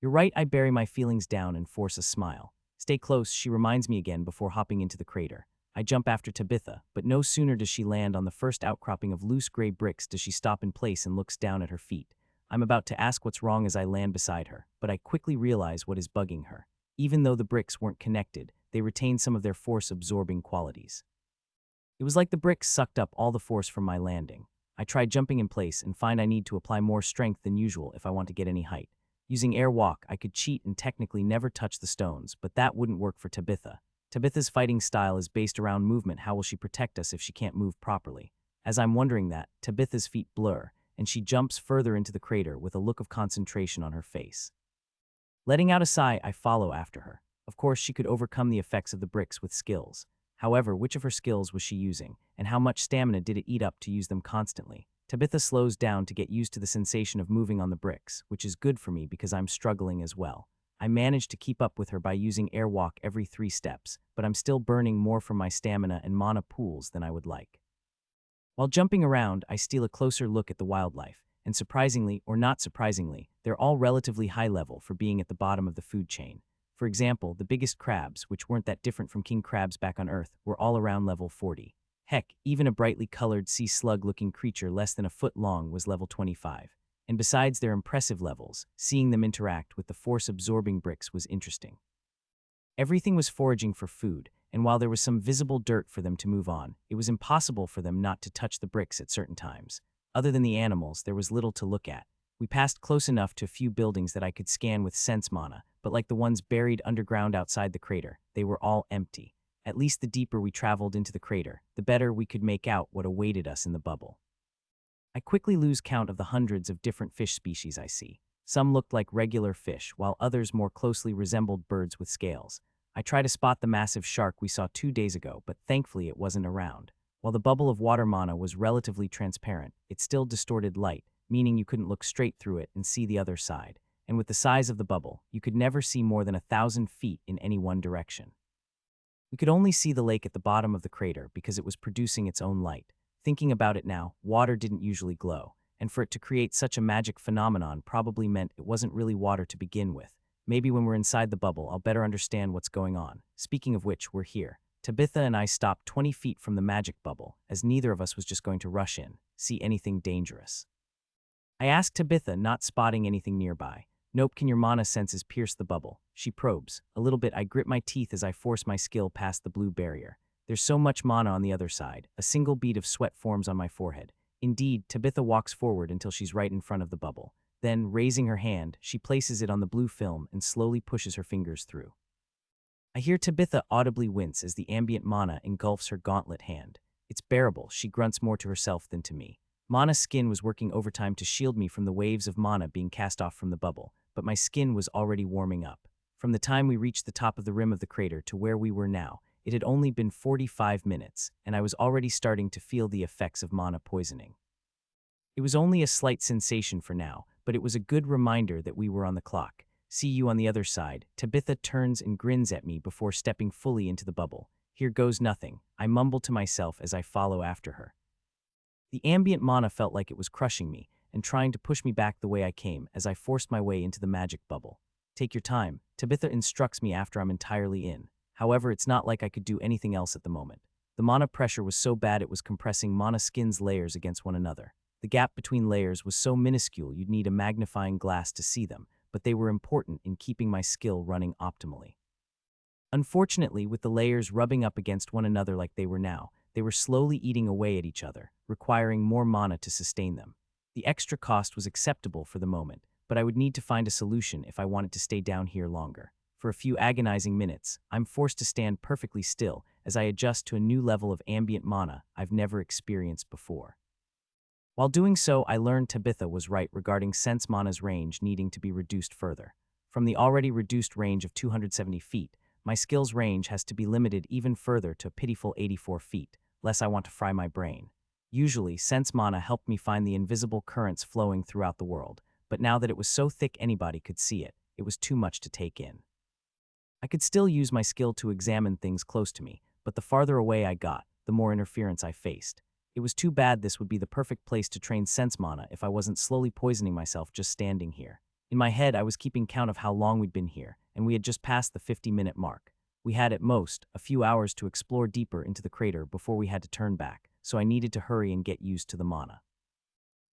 You're right, I bury my feelings down and force a smile. Stay close, she reminds me again before hopping into the crater. I jump after Tabitha, but no sooner does she land on the first outcropping of loose gray bricks does she stop in place and looks down at her feet. I'm about to ask what's wrong as I land beside her, but I quickly realize what is bugging her. Even though the bricks weren't connected, they retained some of their force-absorbing qualities. It was like the bricks sucked up all the force from my landing. I try jumping in place and find I need to apply more strength than usual if I want to get any height. Using airwalk, I could cheat and technically never touch the stones, but that wouldn't work for Tabitha. Tabitha's fighting style is based around movement. How will she protect us if she can't move properly? As I'm wondering that, Tabitha's feet blur, and she jumps further into the crater with a look of concentration on her face. Letting out a sigh, I follow after her. Of course, she could overcome the effects of the bricks with skills. However, which of her skills was she using, and how much stamina did it eat up to use them constantly? Tabitha slows down to get used to the sensation of moving on the bricks, which is good for me because I'm struggling as well. I managed to keep up with her by using airwalk every 3 steps, but I'm still burning more from my stamina and mana pools than I would like. While jumping around, I steal a closer look at the wildlife, and surprisingly, or not surprisingly, they're all relatively high level for being at the bottom of the food chain. For example, the biggest crabs, which weren't that different from king crabs back on Earth, were all around level 40. Heck, even a brightly colored sea slug-looking creature less than a foot long was level 25. And besides their impressive levels, seeing them interact with the force-absorbing bricks was interesting. Everything was foraging for food, and while there was some visible dirt for them to move on, it was impossible for them not to touch the bricks at certain times. Other than the animals, there was little to look at. We passed close enough to a few buildings that I could scan with sense mana, but like the ones buried underground outside the crater, they were all empty. At least the deeper we traveled into the crater, the better we could make out what awaited us in the bubble. I quickly lose count of the hundreds of different fish species I see. Some looked like regular fish, while others more closely resembled birds with scales. I try to spot the massive shark we saw 2 days ago, but thankfully it wasn't around. While the bubble of water mana was relatively transparent, it still distorted light, meaning you couldn't look straight through it and see the other side. And with the size of the bubble, you could never see more than 1,000 feet in any one direction. We could only see the lake at the bottom of the crater because it was producing its own light. Thinking about it now, water didn't usually glow, and for it to create such a magic phenomenon probably meant it wasn't really water to begin with. Maybe when we're inside the bubble, I'll better understand what's going on. Speaking of which, we're here. Tabitha and I stopped 20 feet from the magic bubble, as neither of us was just going to rush in, see anything dangerous. I asked Tabitha, not spotting anything nearby. Nope, can your mana senses pierce the bubble? She probes. A little bit, I grit my teeth as I force my skill past the blue barrier. There's so much mana on the other side. A single bead of sweat forms on my forehead. Indeed, Tabitha walks forward until she's right in front of the bubble. Then, raising her hand, she places it on the blue film and slowly pushes her fingers through. I hear Tabitha audibly wince as the ambient mana engulfs her gauntlet hand. It's bearable, she grunts more to herself than to me. Mana's skin was working overtime to shield me from the waves of mana being cast off from the bubble, but my skin was already warming up. From the time we reached the top of the rim of the crater to where we were now, it had only been 45 minutes, and I was already starting to feel the effects of mana poisoning. It was only a slight sensation for now, but it was a good reminder that we were on the clock. See you on the other side. Tabitha turns and grins at me before stepping fully into the bubble. Here goes nothing, I mumble to myself as I follow after her. The ambient mana felt like it was crushing me and trying to push me back the way I came as I forced my way into the magic bubble. Take your time, Tabitha instructs me after I'm entirely in. However, it's not like I could do anything else at the moment. The mana pressure was so bad it was compressing mana skin's layers against one another. The gap between layers was so minuscule you'd need a magnifying glass to see them, but they were important in keeping my skill running optimally. Unfortunately, with the layers rubbing up against one another like they were now, they were slowly eating away at each other, requiring more mana to sustain them. The extra cost was acceptable for the moment, but I would need to find a solution if I wanted to stay down here longer. For a few agonizing minutes, I'm forced to stand perfectly still as I adjust to a new level of ambient mana I've never experienced before. While doing so, I learned Tabitha was right regarding Sense Mana's range needing to be reduced further. From the already reduced range of 270 feet, my skill's range has to be limited even further to a pitiful 84 feet, lest I want to fry my brain. Usually, Sense Mana helped me find the invisible currents flowing throughout the world, but now that it was so thick anybody could see it, it was too much to take in. I could still use my skill to examine things close to me, but the farther away I got, the more interference I faced. It was too bad this would be the perfect place to train Sense Mana if I wasn't slowly poisoning myself just standing here. In my head, I was keeping count of how long we'd been here, and we had just passed the 50-minute mark. We had at most a few hours to explore deeper into the crater before we had to turn back, so I needed to hurry and get used to the mana.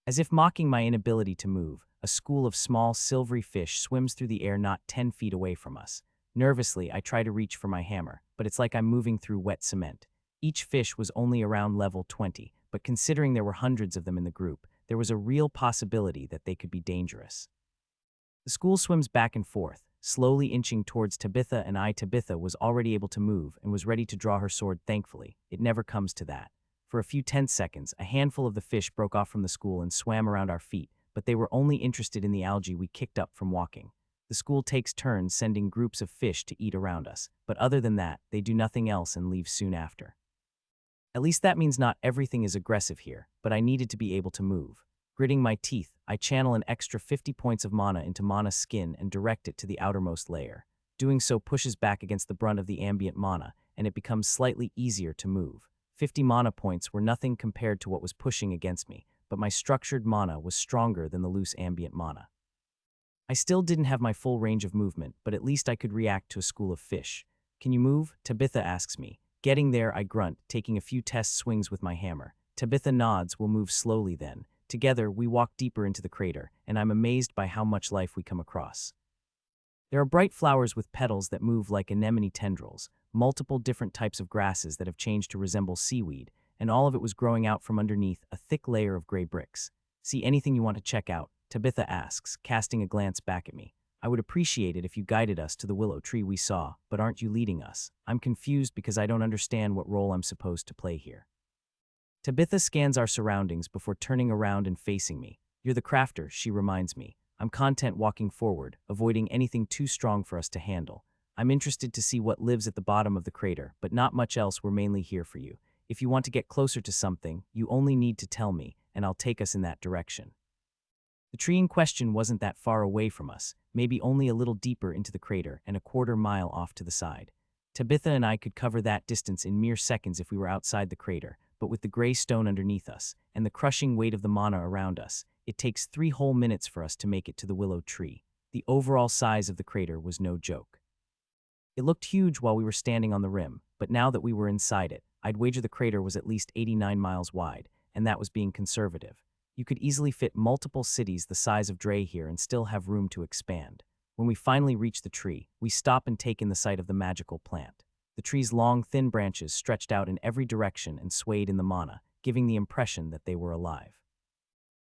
As if mocking my inability to move, a school of small, silvery fish swims through the air not 10 feet away from us. Nervously, I try to reach for my hammer, but it's like I'm moving through wet cement. Each fish was only around level 20, but considering there were hundreds of them in the group, there was a real possibility that they could be dangerous. The school swims back and forth, slowly inching towards Tabitha, and Tabitha was already able to move and was ready to draw her sword. Thankfully, it never comes to that. For a few tense seconds, a handful of the fish broke off from the school and swam around our feet, but they were only interested in the algae we kicked up from walking. The school takes turns sending groups of fish to eat around us, but other than that, they do nothing else and leave soon after. At least that means not everything is aggressive here, but I needed to be able to move. Gritting my teeth, I channel an extra 50 points of mana into Mana's skin and direct it to the outermost layer. Doing so pushes back against the brunt of the ambient mana, and it becomes slightly easier to move. 50 mana points were nothing compared to what was pushing against me, but my structured mana was stronger than the loose ambient mana. I still didn't have my full range of movement, but at least I could react to a school of fish. "Can you move?" Tabitha asks me. Getting there, I grunt, taking a few test swings with my hammer. Tabitha nods. "We'll move slowly then." Together, we walk deeper into the crater, and I'm amazed by how much life we come across. There are bright flowers with petals that move like anemone tendrils, multiple different types of grasses that have changed to resemble seaweed, and all of it was growing out from underneath a thick layer of gray bricks. "See anything you want to check out?" Tabitha asks, casting a glance back at me. "I would appreciate it if you guided us to the willow tree we saw, but aren't you leading us?" I'm confused because I don't understand what role I'm supposed to play here. Tabitha scans our surroundings before turning around and facing me. "You're the crafter," she reminds me. I'm content walking forward, avoiding anything too strong for us to handle. "I'm interested to see what lives at the bottom of the crater, but not much else. We're mainly here for you. If you want to get closer to something, you only need to tell me, and I'll take us in that direction." The tree in question wasn't that far away from us, maybe only a little deeper into the crater and a quarter-mile off to the side. Tabitha and I could cover that distance in mere seconds if we were outside the crater, but with the gray stone underneath us and the crushing weight of the mana around us, it takes 3 whole minutes for us to make it to the willow tree. The overall size of the crater was no joke. It looked huge while we were standing on the rim, but now that we were inside it, I'd wager the crater was at least 89 miles wide, and that was being conservative. You could easily fit multiple cities the size of Dre here and still have room to expand. When we finally reach the tree, we stop and take in the sight of the magical plant. The tree's long, thin branches stretched out in every direction and swayed in the mana, giving the impression that they were alive.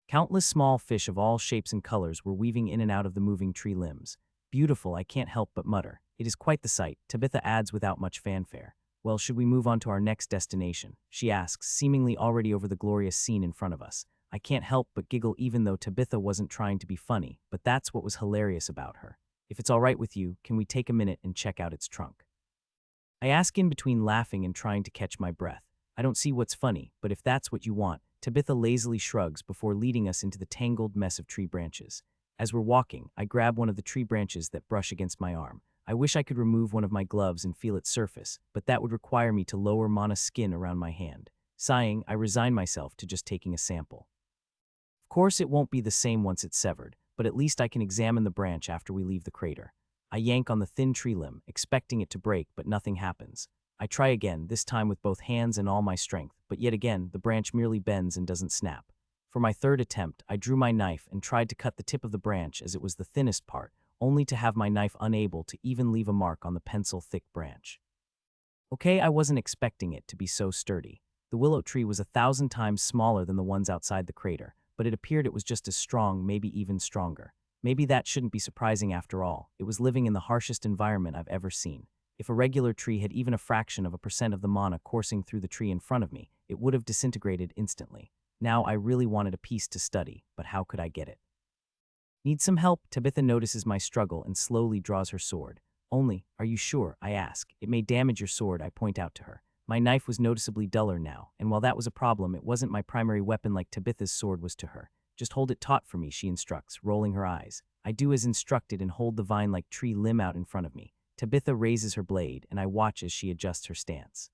Countless small fish of all shapes and colors were weaving in and out of the moving tree limbs. "Beautiful," I can't help but mutter. "It is quite the sight," Tabitha adds without much fanfare. "Well, should we move on to our next destination?" she asks, seemingly already over the glorious scene in front of us. I can't help but giggle even though Tabitha wasn't trying to be funny, but that's what was hilarious about her. "If it's all right with you, can we take a minute and check out its trunk?" I ask in between laughing and trying to catch my breath. I don't see what's funny, but if that's what you want, Tabitha lazily shrugs before leading us into the tangled mess of tree branches. As we're walking, I grab one of the tree branches that brush against my arm. I wish I could remove one of my gloves and feel its surface, but that would require me to lower Mana's skin around my hand. Sighing, I resign myself to just taking a sample. Of course, it won't be the same once it's severed, but at least I can examine the branch after we leave the crater. I yank on the thin tree limb, expecting it to break, but nothing happens. I try again, this time with both hands and all my strength, but yet again, the branch merely bends and doesn't snap. For my third attempt, I drew my knife and tried to cut the tip of the branch as it was the thinnest part, only to have my knife unable to even leave a mark on the pencil-thick branch. Okay, I wasn't expecting it to be so sturdy. The willow tree was 1,000 times smaller than the ones outside the crater, but it appeared it was just as strong, maybe even stronger. Maybe that shouldn't be surprising after all. It was living in the harshest environment I've ever seen. If a regular tree had even a fraction of a percent of the mana coursing through the tree in front of me, it would have disintegrated instantly. Now I really wanted a piece to study, but how could I get it? Need some help? Tabitha notices my struggle and slowly draws her sword. Only, are you sure? I ask. It may damage your sword, I point out to her. My knife was noticeably duller now, and while that was a problem, it wasn't my primary weapon like Tabitha's sword was to her. Just hold it taut for me, she instructs, rolling her eyes. I do as instructed and hold the vine-like tree limb out in front of me. Tabitha raises her blade, and I watch as she adjusts her stance.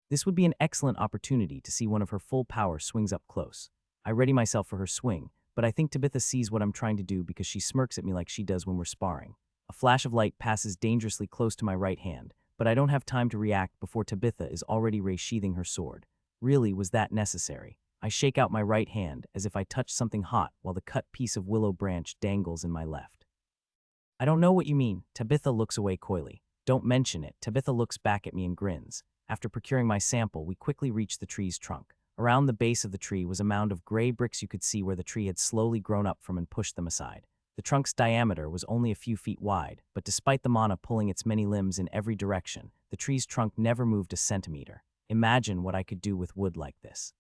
This would be an excellent opportunity to see one of her full power swings up close. I ready myself for her swing, but I think Tabitha sees what I'm trying to do because she smirks at me like she does when we're sparring. A flash of light passes dangerously close to my right hand, but I don't have time to react before Tabitha is already resheathing her sword. Really, was that necessary? I shake out my right hand as if I touched something hot while the cut piece of willow branch dangles in my left. I don't know what you mean. Tabitha looks away coyly. Don't mention it. Tabitha looks back at me and grins. After procuring my sample, we quickly reached the tree's trunk. Around the base of the tree was a mound of gray bricks you could see where the tree had slowly grown up from and pushed them aside. The trunk's diameter was only a few feet wide, but despite the mana pulling its many limbs in every direction, the tree's trunk never moved a centimeter. Imagine what I could do with wood like this.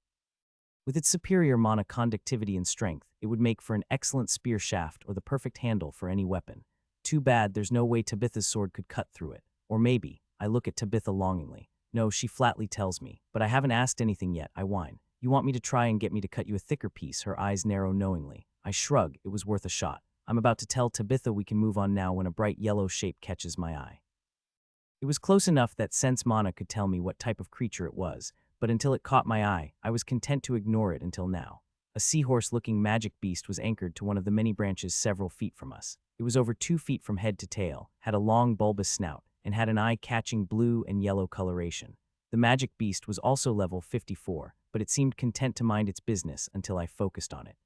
With its superior mana conductivity and strength, it would make for an excellent spear shaft or the perfect handle for any weapon. Too bad there's no way Tabitha's sword could cut through it. Or maybe, I look at Tabitha longingly. No, she flatly tells me, but I haven't asked anything yet, I whine. You want me to try and get me to cut you a thicker piece? Her eyes narrow knowingly. I shrug, it was worth a shot. I'm about to tell Tabitha we can move on now when a bright yellow shape catches my eye. It was close enough that sense mana could tell me what type of creature it was, but until it caught my eye, I was content to ignore it until now. A seahorse-looking magic beast was anchored to one of the many branches several feet from us. It was over 2 feet from head to tail, had a long bulbous snout, and had an eye-catching blue and yellow coloration. The magic beast was also level 54, but it seemed content to mind its business until I focused on it.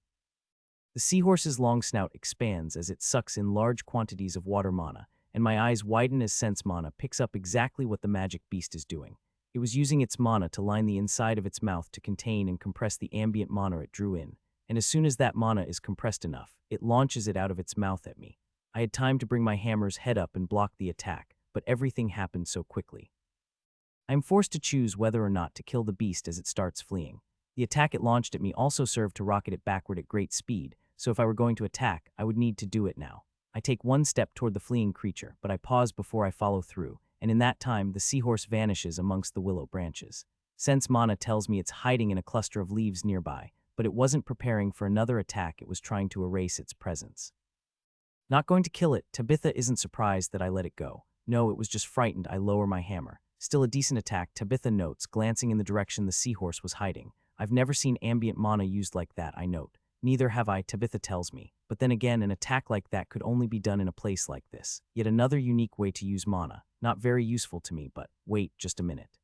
The seahorse's long snout expands as it sucks in large quantities of water mana, and my eyes widen as sense mana picks up exactly what the magic beast is doing. It was using its mana to line the inside of its mouth to contain and compress the ambient mana it drew in, and as soon as that mana is compressed enough, it launches it out of its mouth at me. I had time to bring my hammer's head up and block the attack, but everything happened so quickly. I am forced to choose whether or not to kill the beast as it starts fleeing. The attack it launched at me also served to rocket it backward at great speed, so if I were going to attack, I would need to do it now. I take one step toward the fleeing creature, but I pause before I follow through, and in that time, the seahorse vanishes amongst the willow branches. Sense mana tells me it's hiding in a cluster of leaves nearby, but it wasn't preparing for another attack. It was trying to erase its presence. Not going to kill it. Tabitha isn't surprised that I let it go. No, it was just frightened. I lower my hammer. Still a decent attack, Tabitha notes, glancing in the direction the seahorse was hiding. I've never seen ambient mana used like that, I note. Neither have I, Tabitha tells me. But then again, an attack like that could only be done in a place like this. Yet another unique way to use mana. Not very useful to me, but wait just a minute.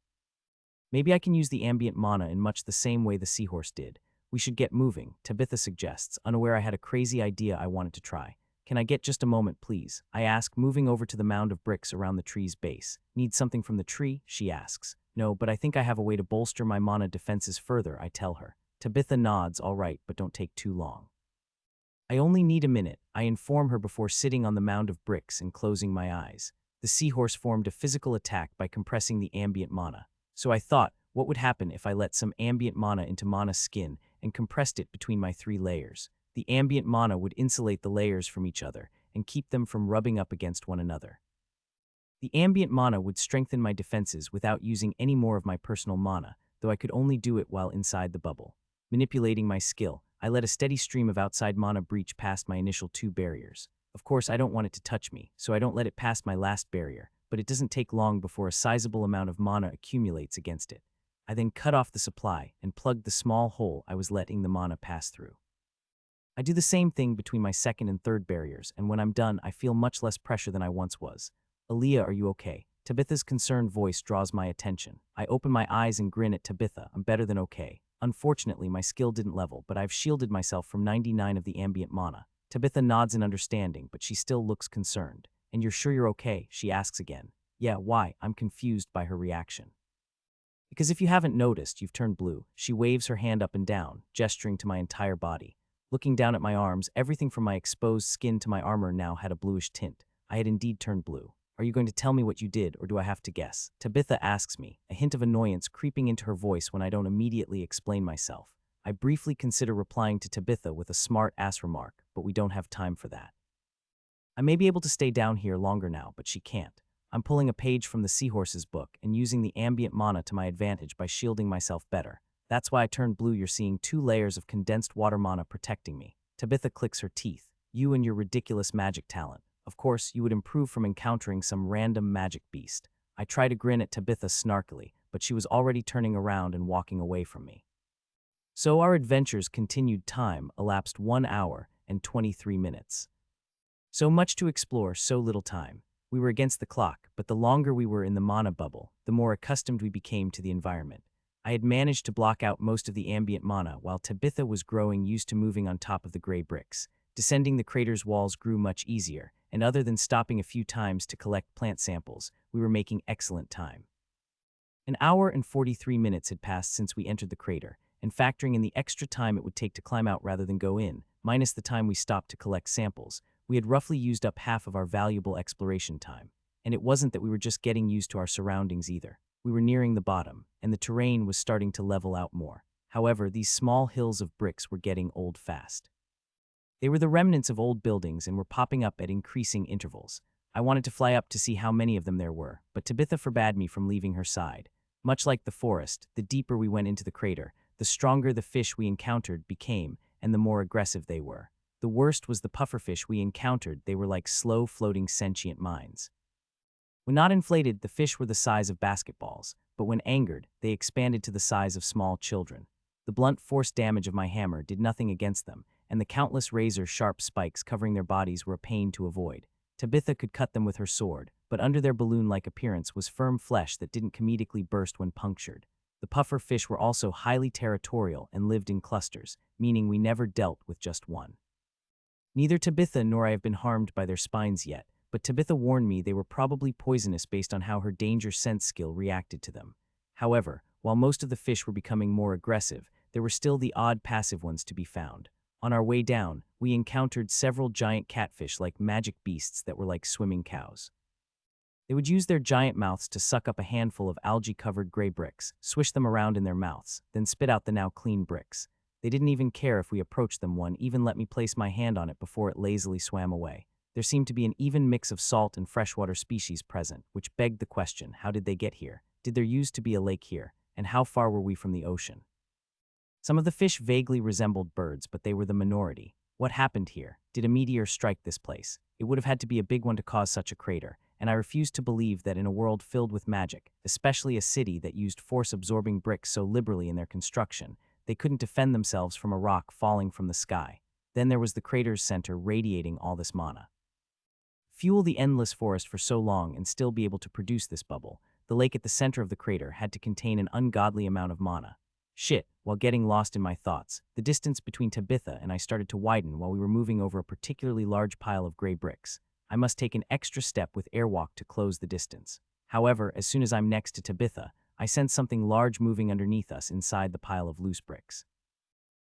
Maybe I can use the ambient mana in much the same way the seahorse did. We should get moving, Tabitha suggests, unaware I had a crazy idea I wanted to try. Can I get just a moment, please? I ask, moving over to the mound of bricks around the tree's base. Need something from the tree? She asks. No, but I think I have a way to bolster my mana defenses further, I tell her. Tabitha nods, all right, but don't take too long. I only need a minute, I inform her before sitting on the mound of bricks and closing my eyes. The seahorse formed a physical attack by compressing the ambient mana. So I thought, what would happen if I let some ambient mana into Mana's skin and compressed it between my 3 layers? The ambient mana would insulate the layers from each other and keep them from rubbing up against one another. The ambient mana would strengthen my defenses without using any more of my personal mana, though I could only do it while inside the bubble. Manipulating my skill, I let a steady stream of outside mana breach past my initial 2 barriers. Of course, I don't want it to touch me, so I don't let it past my last barrier, but it doesn't take long before a sizable amount of mana accumulates against it. I then cut off the supply and plugged the small hole I was letting the mana pass through. I do the same thing between my 2nd and 3rd barriers, and when I'm done, I feel much less pressure than I once was. Aaliyah, are you okay? Tabitha's concerned voice draws my attention. I open my eyes and grin at Tabitha. I'm better than okay. Unfortunately, my skill didn't level, but I've shielded myself from 99 of the ambient mana. Tabitha nods in understanding, but she still looks concerned. And you're sure you're okay? She asks again. Yeah, why? I'm confused by her reaction. Because if you haven't noticed, you've turned blue. She waves her hand up and down, gesturing to my entire body. Looking down at my arms, everything from my exposed skin to my armor now had a bluish tint. I had indeed turned blue. Are you going to tell me what you did, or do I have to guess? Tabitha asks me, a hint of annoyance creeping into her voice when I don't immediately explain myself. I briefly consider replying to Tabitha with a smart-ass remark, but we don't have time for that. I may be able to stay down here longer now, but she can't. I'm pulling a page from the Seahorses book and using the ambient mana to my advantage by shielding myself better. That's why I turned blue. You're seeing 2 layers of condensed water mana protecting me. Tabitha clicks her teeth. You and your ridiculous magic talent. Of course, you would improve from encountering some random magic beast. I try to grin at Tabitha snarkily, but she was already turning around and walking away from me. So our adventures continued. Time elapsed 1 hour and 23 minutes. So much to explore, so little time. We were against the clock, but the longer we were in the mana bubble, the more accustomed we became to the environment. I had managed to block out most of the ambient mana, while Tabitha was growing used to moving on top of the gray bricks. Descending the crater's walls grew much easier, and other than stopping a few times to collect plant samples, we were making excellent time. An hour and 43 minutes had passed since we entered the crater, and factoring in the extra time it would take to climb out rather than go in, minus the time we stopped to collect samples, we had roughly used up half of our valuable exploration time. And it wasn't that we were just getting used to our surroundings either. We were nearing the bottom, and the terrain was starting to level out more. However, these small hills of bricks were getting old fast. They were the remnants of old buildings and were popping up at increasing intervals. I wanted to fly up to see how many of them there were, but Tabitha forbade me from leaving her side. Much like the forest, the deeper we went into the crater, the stronger the fish we encountered became, and the more aggressive they were. The worst was the pufferfish we encountered. They were like slow-floating sentient mines. When not inflated, the fish were the size of basketballs, but when angered, they expanded to the size of small children. The blunt force damage of my hammer did nothing against them, and the countless razor-sharp spikes covering their bodies were a pain to avoid. Tabitha could cut them with her sword, but under their balloon-like appearance was firm flesh that didn't comedically burst when punctured. The puffer fish were also highly territorial and lived in clusters, meaning we never dealt with just one. Neither Tabitha nor I have been harmed by their spines yet, but Tabitha warned me they were probably poisonous based on how her danger sense skill reacted to them. However, while most of the fish were becoming more aggressive, there were still the odd passive ones to be found. On our way down, we encountered several giant catfish like magic beasts that were like swimming cows. They would use their giant mouths to suck up a handful of algae-covered gray bricks, swish them around in their mouths, then spit out the now clean bricks. They didn't even care if we approached them. One even let me place my hand on it before it lazily swam away. There seemed to be an even mix of salt and freshwater species present, which begged the question, how did they get here? Did there used to be a lake here? And how far were we from the ocean? Some of the fish vaguely resembled birds, but they were the minority. What happened here? Did a meteor strike this place? It would have had to be a big one to cause such a crater, and I refused to believe that in a world filled with magic, especially a city that used force-absorbing bricks so liberally in their construction, they couldn't defend themselves from a rock falling from the sky. Then there was the crater's center radiating all this mana. Fuel the endless forest for so long and still be able to produce this bubble. The lake at the center of the crater had to contain an ungodly amount of mana. Shit, while getting lost in my thoughts, the distance between Tabitha and I started to widen while we were moving over a particularly large pile of gray bricks. I must take an extra step with airwalk to close the distance. However, as soon as I'm next to Tabitha, I sense something large moving underneath us inside the pile of loose bricks.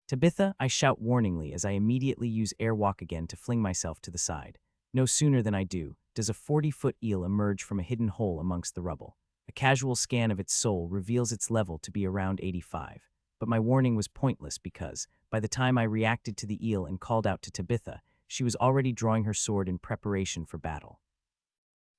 Tabitha, I shout warningly as I immediately use airwalk again to fling myself to the side. No sooner than I do, does a 40-foot eel emerge from a hidden hole amongst the rubble. A casual scan of its soul reveals its level to be around 85. But my warning was pointless because, by the time I reacted to the eel and called out to Tabitha, she was already drawing her sword in preparation for battle.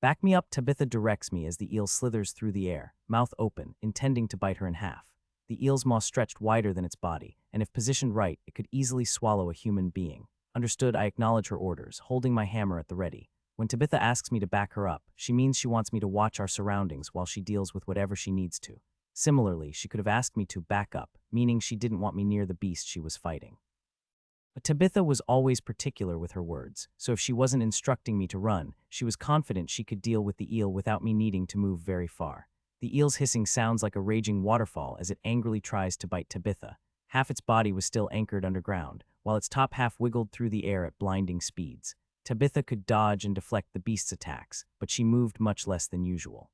Back me up, Tabitha directs me as the eel slithers through the air, mouth open, intending to bite her in half. The eel's maw stretched wider than its body, and if positioned right, it could easily swallow a human being. Understood, I acknowledge her orders, holding my hammer at the ready. When Tabitha asks me to back her up, she means she wants me to watch our surroundings while she deals with whatever she needs to. Similarly, she could have asked me to back up, meaning she didn't want me near the beast she was fighting. But Tabitha was always particular with her words, so if she wasn't instructing me to run, she was confident she could deal with the eel without me needing to move very far. The eel's hissing sounds like a raging waterfall as it angrily tries to bite Tabitha. Half its body was still anchored underground, while its top half wiggled through the air at blinding speeds. Tabitha could dodge and deflect the beast's attacks, but she moved much less than usual.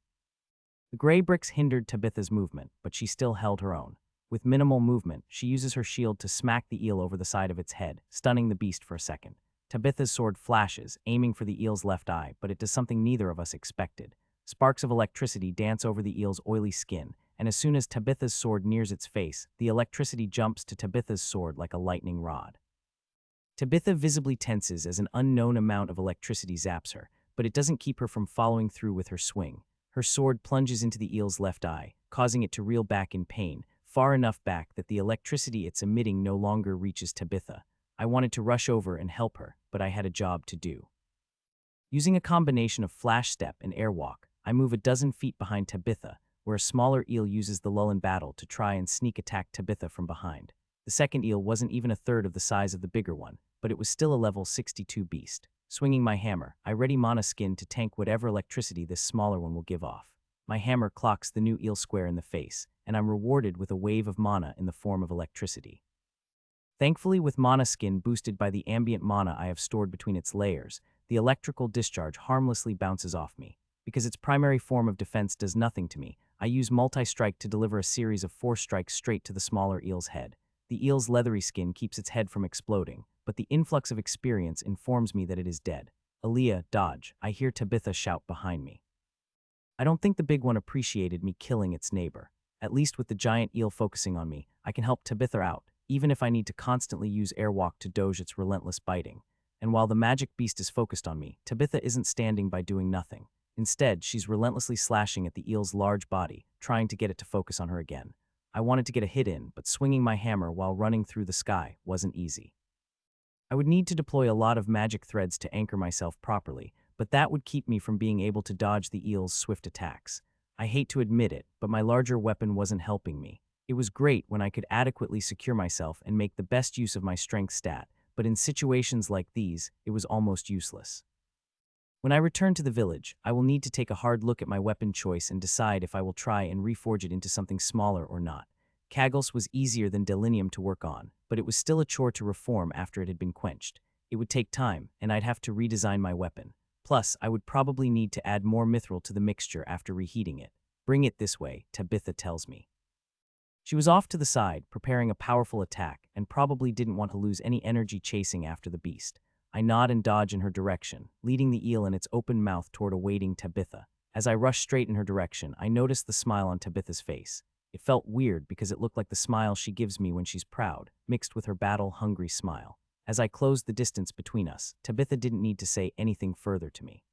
The gray bricks hindered Tabitha's movement, but she still held her own. With minimal movement, she uses her shield to smack the eel over the side of its head, stunning the beast for a second. Tabitha's sword flashes, aiming for the eel's left eye, but it does something neither of us expected. Sparks of electricity dance over the eel's oily skin, and as soon as Tabitha's sword nears its face, the electricity jumps to Tabitha's sword like a lightning rod. Tabitha visibly tenses as an unknown amount of electricity zaps her, but it doesn't keep her from following through with her swing. Her sword plunges into the eel's left eye, causing it to reel back in pain, far enough back that the electricity it's emitting no longer reaches Tabitha. I wanted to rush over and help her, but I had a job to do. Using a combination of flash step and airwalk, I move a dozen feet behind Tabitha, where a smaller eel uses the lull in battle to try and sneak attack Tabitha from behind. The second eel wasn't even a third of the size of the bigger one, but it was still a level 62 beast. Swinging my hammer, I ready mana skin to tank whatever electricity this smaller one will give off. My hammer clocks the new eel square in the face, and I'm rewarded with a wave of mana in the form of electricity. Thankfully, with mana skin boosted by the ambient mana I have stored between its layers, the electrical discharge harmlessly bounces off me. Because its primary form of defense does nothing to me, I use multi-strike to deliver a series of 4 strikes straight to the smaller eel's head. The eel's leathery skin keeps its head from exploding, but the influx of experience informs me that it is dead. Aaliyah, dodge, I hear Tabitha shout behind me. I don't think the big one appreciated me killing its neighbor. At least with the giant eel focusing on me, I can help Tabitha out, even if I need to constantly use airwalk to dodge its relentless biting. And while the magic beast is focused on me, Tabitha isn't standing by doing nothing. Instead, she's relentlessly slashing at the eel's large body, trying to get it to focus on her again. I wanted to get a hit in, but swinging my hammer while running through the sky wasn't easy. I would need to deploy a lot of magic threads to anchor myself properly, but that would keep me from being able to dodge the eel's swift attacks. I hate to admit it, but my larger weapon wasn't helping me. It was great when I could adequately secure myself and make the best use of my strength stat, but in situations like these, it was almost useless. When I return to the village, I will need to take a hard look at my weapon choice and decide if I will try and reforge it into something smaller or not. Kagels was easier than delinium to work on, but it was still a chore to reform after it had been quenched. It would take time, and I'd have to redesign my weapon. Plus, I would probably need to add more mithril to the mixture after reheating it. Bring it this way, Tabitha tells me. She was off to the side, preparing a powerful attack, and probably didn't want to lose any energy chasing after the beast. I nod and dodge in her direction, leading the eel in its open mouth toward a waiting Tabitha. As I rush straight in her direction, I noticed the smile on Tabitha's face. It felt weird because it looked like the smile she gives me when she's proud, mixed with her battle-hungry smile. As I closed the distance between us, Tabitha didn't need to say anything further to me.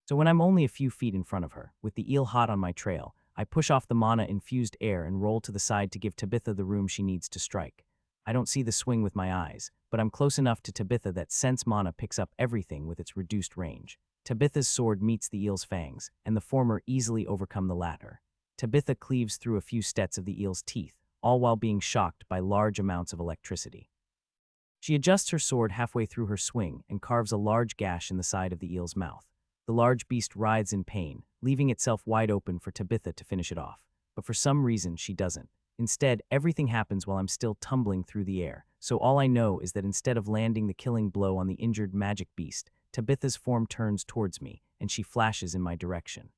So when I'm only a few feet in front of her, with the eel hot on my trail, I push off the mana-infused air and roll to the side to give Tabitha the room she needs to strike. I don't see the swing with my eyes, but I'm close enough to Tabitha that sense mana picks up everything with its reduced range. Tabitha's sword meets the eel's fangs, and the former easily overcome the latter. Tabitha cleaves through a few stets of the eel's teeth, all while being shocked by large amounts of electricity. She adjusts her sword halfway through her swing and carves a large gash in the side of the eel's mouth. The large beast writhes in pain, leaving itself wide open for Tabitha to finish it off. But for some reason, she doesn't. Instead, everything happens while I'm still tumbling through the air, so all I know is that instead of landing the killing blow on the injured magic beast, Tabitha's form turns towards me, and she flashes in my direction.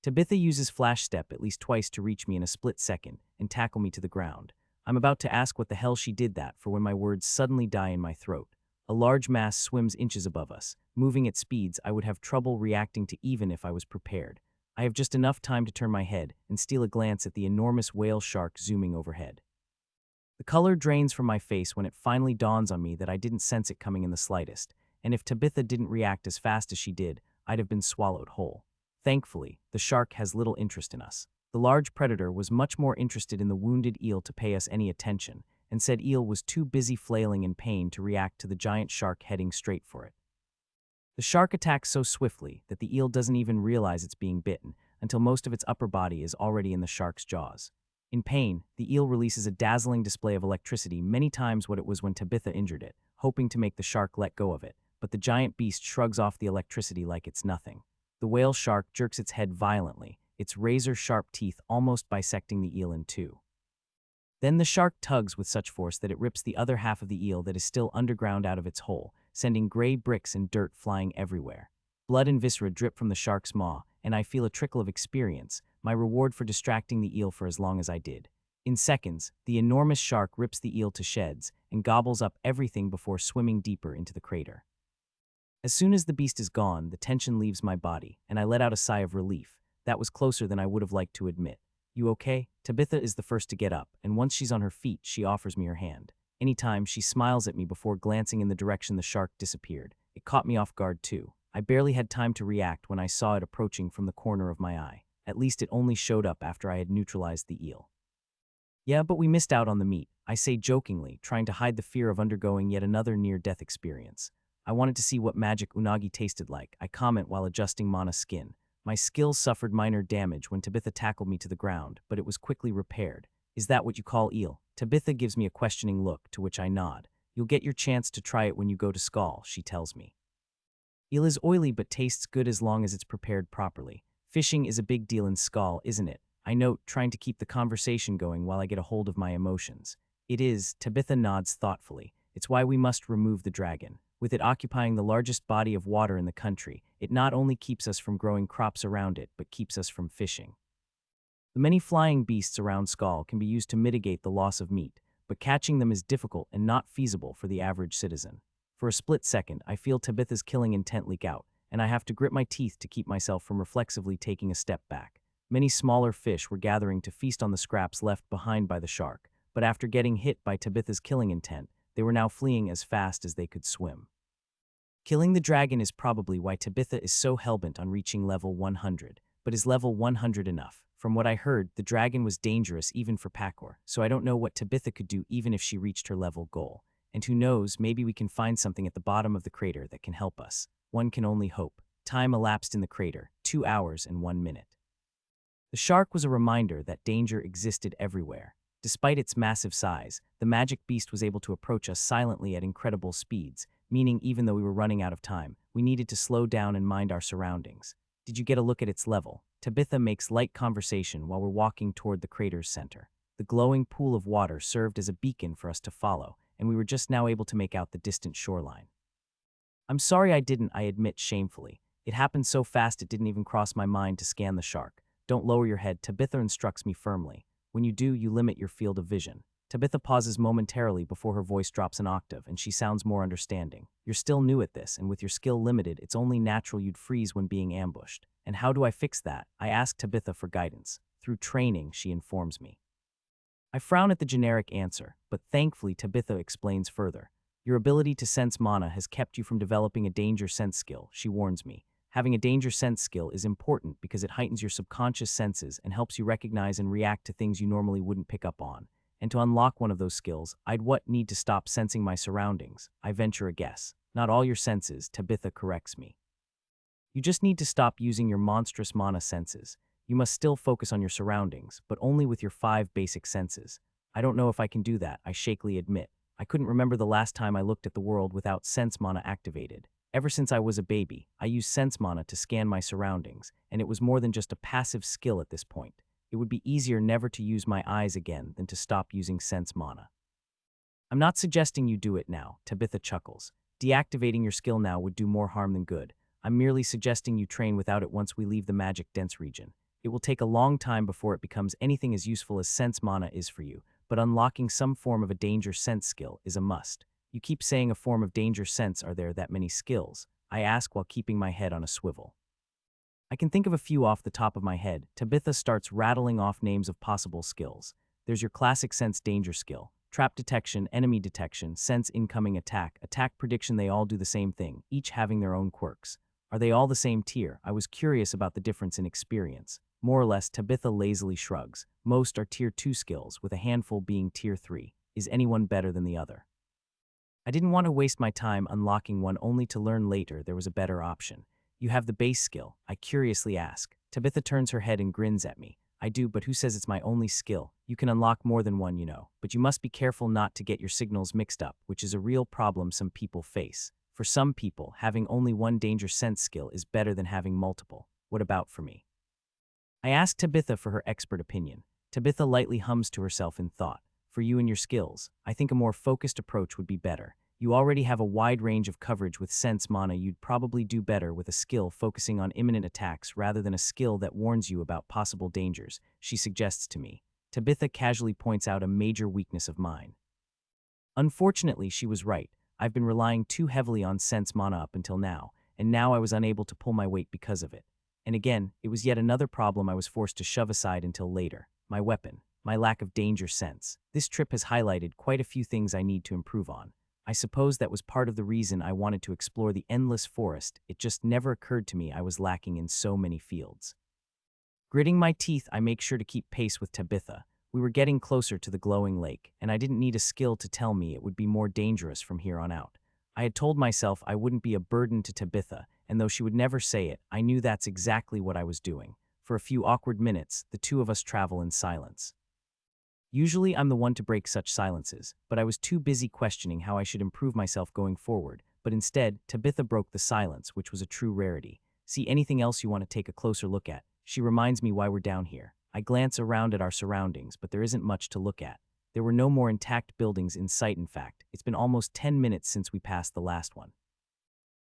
Tabitha uses flash step at least twice to reach me in a split second and tackle me to the ground. I'm about to ask what the hell she did that for when my words suddenly die in my throat. A large mass swims inches above us, moving at speeds I would have trouble reacting to even if I was prepared. I have just enough time to turn my head and steal a glance at the enormous whale shark zooming overhead. The color drains from my face when it finally dawns on me that I didn't sense it coming in the slightest, and if Tabitha didn't react as fast as she did, I'd have been swallowed whole. Thankfully, the shark has little interest in us. The large predator was much more interested in the wounded eel to pay us any attention, and said eel was too busy flailing in pain to react to the giant shark heading straight for it. The shark attacks so swiftly that the eel doesn't even realize it's being bitten until most of its upper body is already in the shark's jaws. In pain, the eel releases a dazzling display of electricity many times what it was when Tabitha injured it, hoping to make the shark let go of it, but the giant beast shrugs off the electricity like it's nothing. The whale shark jerks its head violently, its razor-sharp teeth almost bisecting the eel in two. Then the shark tugs with such force that it rips the other half of the eel that is still underground out of its hole, sending gray bricks and dirt flying everywhere. Blood and viscera drip from the shark's maw, and I feel a trickle of experience, my reward for distracting the eel for as long as I did. In seconds, the enormous shark rips the eel to shreds and gobbles up everything before swimming deeper into the crater. As soon as the beast is gone, the tension leaves my body, and I let out a sigh of relief. That was closer than I would have liked to admit. "You okay?" Tabitha is the first to get up, and once she's on her feet, she offers me her hand. Anytime, she smiles at me before glancing in the direction the shark disappeared. It caught me off guard too. I barely had time to react when I saw it approaching from the corner of my eye. At least it only showed up after I had neutralized the eel. "Yeah, but we missed out on the meat," I say jokingly, trying to hide the fear of undergoing yet another near-death experience. I wanted to see what magic unagi tasted like, I comment while adjusting Mana's skin. My skills suffered minor damage when Tabitha tackled me to the ground, but it was quickly repaired. "Is that what you call eel?" Tabitha gives me a questioning look, to which I nod. "You'll get your chance to try it when you go to Skull," she tells me. Eel is oily but tastes good as long as it's prepared properly. Fishing is a big deal in Skull, isn't it? I note, trying to keep the conversation going while I get a hold of my emotions. "It is," Tabitha nods thoughtfully. "It's why we must remove the dragon. With it occupying the largest body of water in the country, it not only keeps us from growing crops around it, but keeps us from fishing. The many flying beasts around Skull can be used to mitigate the loss of meat, but catching them is difficult and not feasible for the average citizen." For a split second, I feel Tabitha's killing intent leak out, and I have to grit my teeth to keep myself from reflexively taking a step back. Many smaller fish were gathering to feast on the scraps left behind by the shark, but after getting hit by Tabitha's killing intent, they were now fleeing as fast as they could swim. Killing the dragon is probably why Tabitha is so hellbent on reaching level 100, but is level 100 enough? From what I heard, the dragon was dangerous even for parkour, so I don't know what Tabitha could do even if she reached her level goal. And who knows, maybe we can find something at the bottom of the crater that can help us. One can only hope. Time elapsed in the crater, 2 hours and 1 minute. The shark was a reminder that danger existed everywhere. Despite its massive size, the magic beast was able to approach us silently at incredible speeds, meaning even though we were running out of time, we needed to slow down and mind our surroundings. "Did you get a look at its level?" Tabitha makes light conversation while we're walking toward the crater's center. The glowing pool of water served as a beacon for us to follow, and we were just now able to make out the distant shoreline. "I'm sorry I didn't," I admit shamefully. "It happened so fast it didn't even cross my mind to scan the shark." "Don't lower your head," Tabitha instructs me firmly. "When you do, you limit your field of vision." Tabitha pauses momentarily before her voice drops an octave, and she sounds more understanding. "You're still new at this, and with your skill limited, it's only natural you'd freeze when being ambushed. And how do I fix that?" I ask Tabitha for guidance. "Through training," she informs me. I frown at the generic answer, but thankfully Tabitha explains further. "Your ability to sense mana has kept you from developing a danger sense skill," she warns me. Having a danger sense skill is important because it heightens your subconscious senses and helps you recognize and react to things you normally wouldn't pick up on. And to unlock one of those skills, I'd need to stop sensing my surroundings. I venture a guess. "Not all your senses," Tabitha corrects me. "You just need to stop using your monstrous mana senses. You must still focus on your surroundings, but only with your 5 basic senses." "I don't know if I can do that," I shakily admit. I couldn't remember the last time I looked at the world without sense mana activated. Ever since I was a baby, I used sense mana to scan my surroundings, and it was more than just a passive skill at this point. It would be easier never to use my eyes again than to stop using sense mana. "I'm not suggesting you do it now," Tabitha chuckles. "Deactivating your skill now would do more harm than good. I'm merely suggesting you train without it once we leave the magic-dense region. It will take a long time before it becomes anything as useful as sense mana is for you, but unlocking some form of a danger sense skill is a must." "You keep saying a form of danger sense. Are there that many skills?" I ask while keeping my head on a swivel. "I can think of a few off the top of my head." Tabitha starts rattling off names of possible skills. "There's your classic sense danger skill. Trap detection, enemy detection, sense incoming attack, attack prediction. They all do the same thing, each having their own quirks." "Are they all the same tier?" I was curious about the difference in experience. "More or less," Tabitha lazily shrugs. "Most are tier 2 skills, with a handful being tier 3. Is anyone better than the other?" I didn't want to waste my time unlocking one only to learn later there was a better option. "You have the base skill?" I curiously ask. Tabitha turns her head and grins at me. "I do, but who says it's my only skill? You can unlock more than one, you know. But you must be careful not to get your signals mixed up, which is a real problem some people face. For some people, having only one danger sense skill is better than having multiple. What about for me?" I ask Tabitha for her expert opinion. Tabitha lightly hums to herself in thought. "For you and your skills, I think a more focused approach would be better. You already have a wide range of coverage with sense mana. You'd probably do better with a skill focusing on imminent attacks rather than a skill that warns you about possible dangers," she suggests to me. Tabitha casually points out a major weakness of mine. Unfortunately, she was right. I've been relying too heavily on sense mana up until now, and now I was unable to pull my weight because of it. And again, it was yet another problem I was forced to shove aside until later. my weapon, my lack of danger sense. This trip has highlighted quite a few things I need to improve on. I suppose that was part of the reason I wanted to explore the endless forest. It just never occurred to me I was lacking in so many fields. Gritting my teeth, I make sure to keep pace with Tabitha. We were getting closer to the glowing lake, and I didn't need a skill to tell me it would be more dangerous from here on out. I had told myself I wouldn't be a burden to Tabitha, and though she would never say it, I knew that's exactly what I was doing. For a few awkward minutes, the two of us travel in silence. Usually I'm the one to break such silences, but I was too busy questioning how I should improve myself going forward. But instead, Tabitha broke the silence, which was a true rarity. See anything else you want to take a closer look at? She reminds me why we're down here. I glance around at our surroundings, but there isn't much to look at. There were no more intact buildings in sight, in fact. It's been almost 10 minutes since we passed the last one.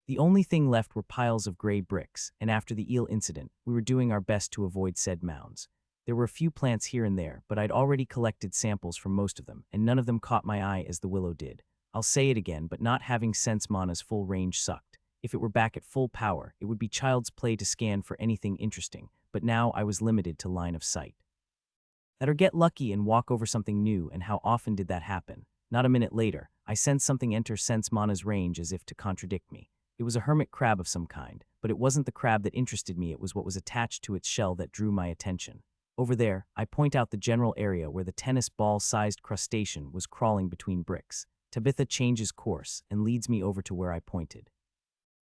The only thing left were piles of gray bricks, and after the eel incident, we were doing our best to avoid said mounds. There were a few plants here and there, but I'd already collected samples from most of them, and none of them caught my eye as the willow did. I'll say it again, but not having Sense Mana's full range sucked. If it were back at full power, it would be child's play to scan for anything interesting, but now I was limited to line of sight. That or get lucky and walk over something new, and how often did that happen? Not a minute later, I sensed something enter Sense Mana's range as if to contradict me. It was a hermit crab of some kind, but it wasn't the crab that interested me, it was what was attached to its shell that drew my attention. Over there, I point out the general area where the tennis ball-sized crustacean was crawling between bricks. Tabitha changes course and leads me over to where I pointed.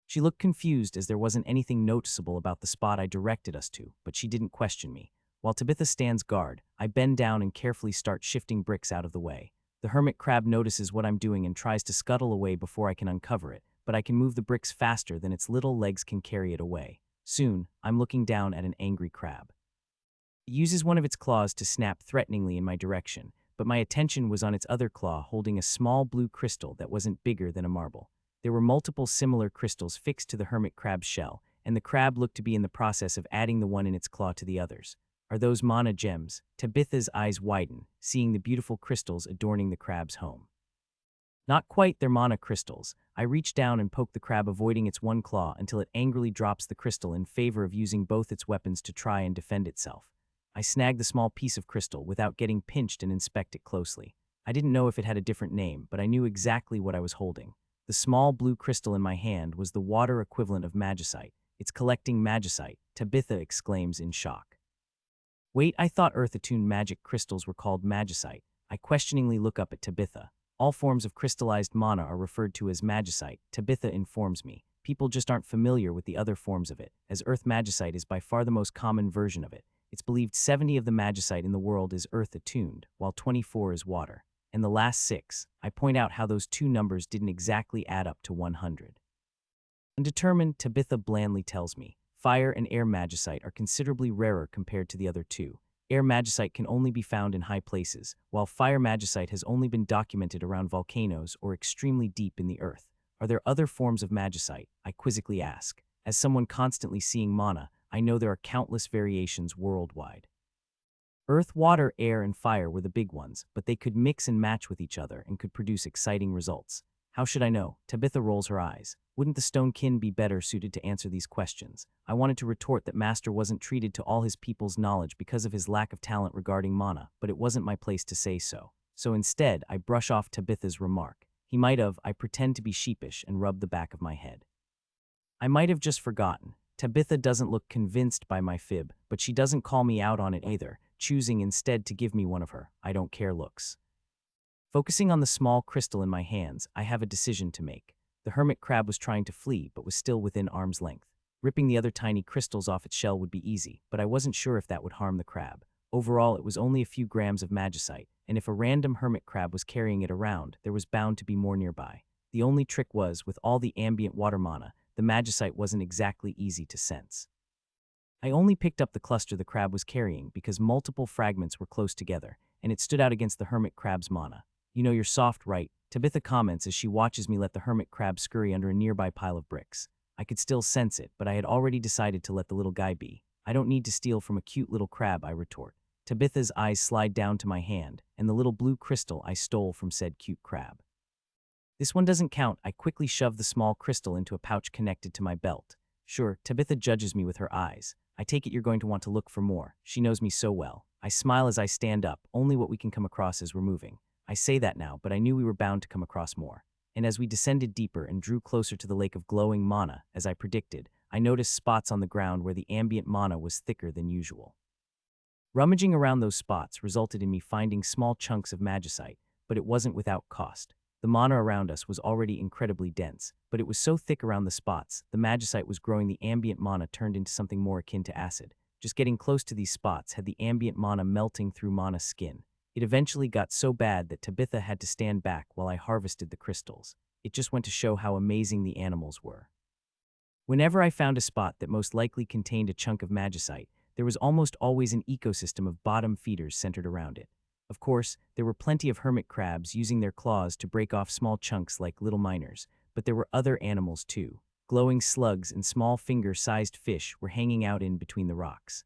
She looked confused as there wasn't anything noticeable about the spot I directed us to, but she didn't question me. While Tabitha stands guard, I bend down and carefully start shifting bricks out of the way. The hermit crab notices what I'm doing and tries to scuttle away before I can uncover it, but I can move the bricks faster than its little legs can carry it away. Soon, I'm looking down at an angry crab. It uses one of its claws to snap threateningly in my direction, but my attention was on its other claw holding a small blue crystal that wasn't bigger than a marble. There were multiple similar crystals fixed to the hermit crab's shell, and the crab looked to be in the process of adding the one in its claw to the others. Are those mana gems? Tabitha's eyes widen, seeing the beautiful crystals adorning the crab's home. Not quite, they're mana crystals. I reach down and poke the crab, avoiding its one claw until it angrily drops the crystal in favor of using both its weapons to try and defend itself. I snag the small piece of crystal without getting pinched and inspect it closely. I didn't know if it had a different name, but I knew exactly what I was holding. The small blue crystal in my hand was the water equivalent of magicite. It's collecting magicite, Tabitha exclaims in shock. Wait, I thought earth-attuned magic crystals were called magicite. I questioningly look up at Tabitha. All forms of crystallized mana are referred to as magicite, Tabitha informs me. People just aren't familiar with the other forms of it, as earth magicite is by far the most common version of it. It's believed 70 of the magicite in the world is earth-attuned, while 24 is water. And the last 6, I point out how those two numbers didn't exactly add up to 100. Undetermined, Tabitha blandly tells me, fire and air magicite are considerably rarer compared to the other two. Air magicite can only be found in high places, while fire magicite has only been documented around volcanoes or extremely deep in the earth. Are there other forms of magicite? I quizzically ask. As someone constantly seeing mana, I know there are countless variations worldwide. Earth, water, air, and fire were the big ones, but they could mix and match with each other and could produce exciting results. How should I know? Tabitha rolls her eyes. Wouldn't the stone kin be better suited to answer these questions? I wanted to retort that Master wasn't treated to all his people's knowledge because of his lack of talent regarding mana, but it wasn't my place to say so. So instead, I brush off Tabitha's remark. He might have. I pretend to be sheepish and rub the back of my head. I might have just forgotten. Tabitha doesn't look convinced by my fib, but she doesn't call me out on it either, choosing instead to give me one of her I don't care looks. Focusing on the small crystal in my hands, I have a decision to make. The hermit crab was trying to flee, but was still within arm's length. Ripping the other tiny crystals off its shell would be easy, but I wasn't sure if that would harm the crab. Overall, it was only a few grams of magicite, and if a random hermit crab was carrying it around, there was bound to be more nearby. The only trick was, with all the ambient water mana, the magicite wasn't exactly easy to sense. I only picked up the cluster the crab was carrying because multiple fragments were close together, and it stood out against the hermit crab's mana. You know you're soft, right? Tabitha comments as she watches me let the hermit crab scurry under a nearby pile of bricks. I could still sense it, but I had already decided to let the little guy be. I don't need to steal from a cute little crab, I retort. Tabitha's eyes slide down to my hand, and the little blue crystal I stole from said cute crab. This one doesn't count. I quickly shove the small crystal into a pouch connected to my belt. Sure, Tabitha judges me with her eyes. I take it you're going to want to look for more. She knows me so well. I smile as I stand up, only what we can come across as we're moving. I say that now, but I knew we were bound to come across more. And as we descended deeper and drew closer to the lake of glowing mana, as I predicted, I noticed spots on the ground where the ambient mana was thicker than usual. Rummaging around those spots resulted in me finding small chunks of magicite, but it wasn't without cost. The mana around us was already incredibly dense, but it was so thick around the spots, the magicite was growing the ambient mana turned into something more akin to acid. Just getting close to these spots had the ambient mana melting through Mana's skin. It eventually got so bad that Tabitha had to stand back while I harvested the crystals. It just went to show how amazing the animals were. Whenever I found a spot that most likely contained a chunk of magicite, there was almost always an ecosystem of bottom feeders centered around it. Of course, there were plenty of hermit crabs using their claws to break off small chunks like little miners, but there were other animals too. Glowing slugs and small finger-sized fish were hanging out in between the rocks.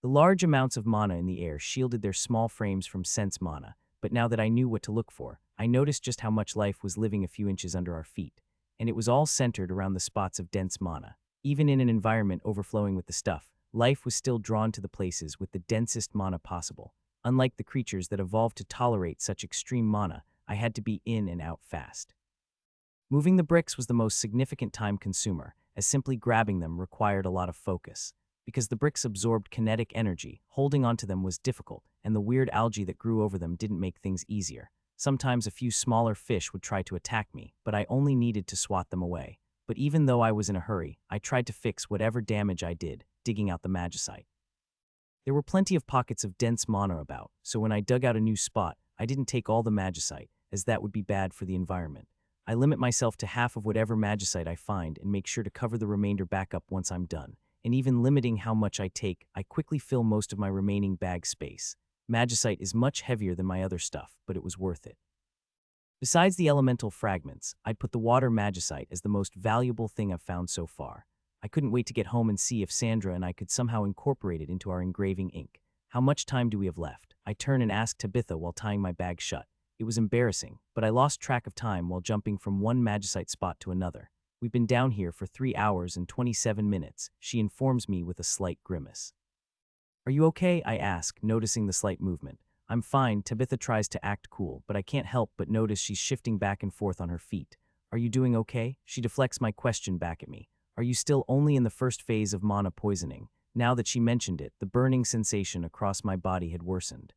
The large amounts of mana in the air shielded their small frames from sense mana, but now that I knew what to look for, I noticed just how much life was living a few inches under our feet, and it was all centered around the spots of dense mana. Even in an environment overflowing with the stuff, life was still drawn to the places with the densest mana possible. Unlike the creatures that evolved to tolerate such extreme mana, I had to be in and out fast. Moving the bricks was the most significant time consumer, as simply grabbing them required a lot of focus. Because the bricks absorbed kinetic energy, holding onto them was difficult, and the weird algae that grew over them didn't make things easier. Sometimes a few smaller fish would try to attack me, but I only needed to swat them away. But even though I was in a hurry, I tried to fix whatever damage I did, digging out the magicite. There were plenty of pockets of dense mana about, so when I dug out a new spot, I didn't take all the magicite, as that would be bad for the environment. I limit myself to half of whatever magicite I find and make sure to cover the remainder back up once I'm done. And even limiting how much I take, I quickly fill most of my remaining bag space. Magicite is much heavier than my other stuff, but it was worth it. Besides the elemental fragments, I'd put the water magicite as the most valuable thing I've found so far. I couldn't wait to get home and see if Sandra and I could somehow incorporate it into our engraving ink. How much time do we have left? I turn and ask Tabitha while tying my bag shut. It was embarrassing, but I lost track of time while jumping from one magicite spot to another. We've been down here for 3 hours and 27 minutes, she informs me with a slight grimace. Are you okay? I ask, noticing the slight movement. I'm fine, Tabitha tries to act cool, but I can't help but notice she's shifting back and forth on her feet. Are you doing okay? She deflects my question back at me. Are you still only in the first phase of mana poisoning? Now that she mentioned it, the burning sensation across my body had worsened.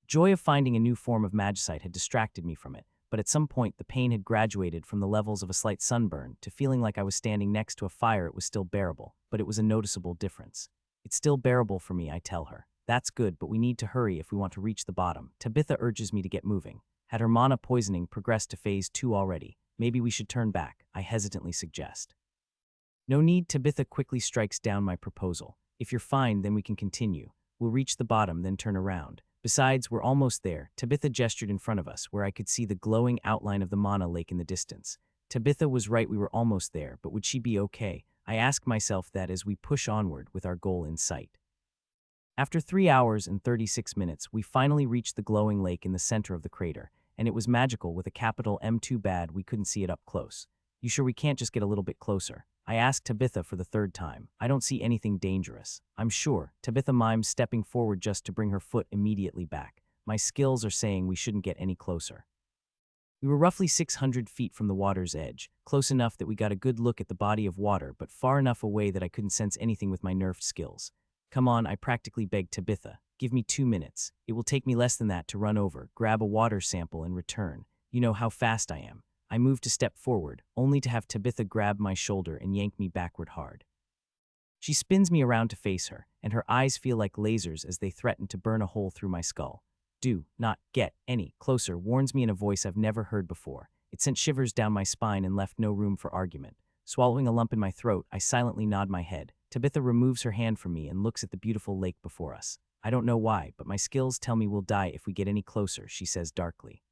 Joy of finding a new form of magicite had distracted me from it, but at some point the pain had graduated from the levels of a slight sunburn to feeling like I was standing next to a fire. It was still bearable, but it was a noticeable difference. It's still bearable for me, I tell her. That's good, but we need to hurry if we want to reach the bottom. Tabitha urges me to get moving. Had her mana poisoning progressed to phase 2 already? Maybe we should turn back, I hesitantly suggest. No need, Tabitha quickly strikes down my proposal. If you're fine, then we can continue. We'll reach the bottom, then turn around. Besides, we're almost there. Tabitha gestured in front of us, where I could see the glowing outline of the mana lake in the distance. Tabitha was right, we were almost there, but would she be okay? I ask myself that as we push onward with our goal in sight. After 3 hours and 36 minutes, we finally reached the glowing lake in the center of the crater, and it was magical with a capital M. Too bad we couldn't see it up close. You sure we can't just get a little bit closer? I asked Tabitha for the 3rd time. I don't see anything dangerous. I'm sure. Tabitha mimes, stepping forward just to bring her foot immediately back. My skills are saying we shouldn't get any closer. We were roughly 600 feet from the water's edge, close enough that we got a good look at the body of water, but far enough away that I couldn't sense anything with my nerfed skills. Come on, I practically begged Tabitha. Give me 2 minutes. It will take me less than that to run over, grab a water sample, and return. You know how fast I am. I moved to step forward, only to have Tabitha grab my shoulder and yank me backward hard. She spins me around to face her, and her eyes feel like lasers as they threaten to burn a hole through my skull. Do not get any closer, warns me in a voice I've never heard before. It sent shivers down my spine and left no room for argument. Swallowing a lump in my throat, I silently nod my head. Tabitha removes her hand from me and looks at the beautiful lake before us. I don't know why, but my skills tell me we'll die if we get any closer, she says darkly.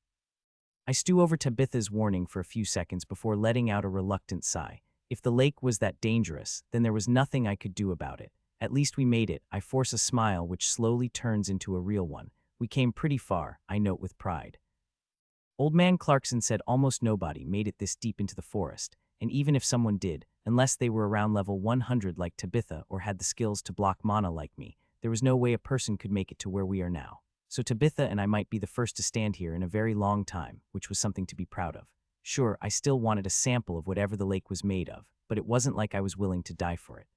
I stew over Tabitha's warning for a few seconds before letting out a reluctant sigh. If the lake was that dangerous, then there was nothing I could do about it. At least we made it. I force a smile which slowly turns into a real one. We came pretty far, I note with pride. Old Man Clarkson said almost nobody made it this deep into the forest, and even if someone did, unless they were around level 100 like Tabitha or had the skills to block mana like me, There was no way a person could make it to where we are now. So Tabitha and I might be the first to stand here in a very long time, which was something to be proud of. Sure, I still wanted a sample of whatever the lake was made of, but it wasn't like I was willing to die for it.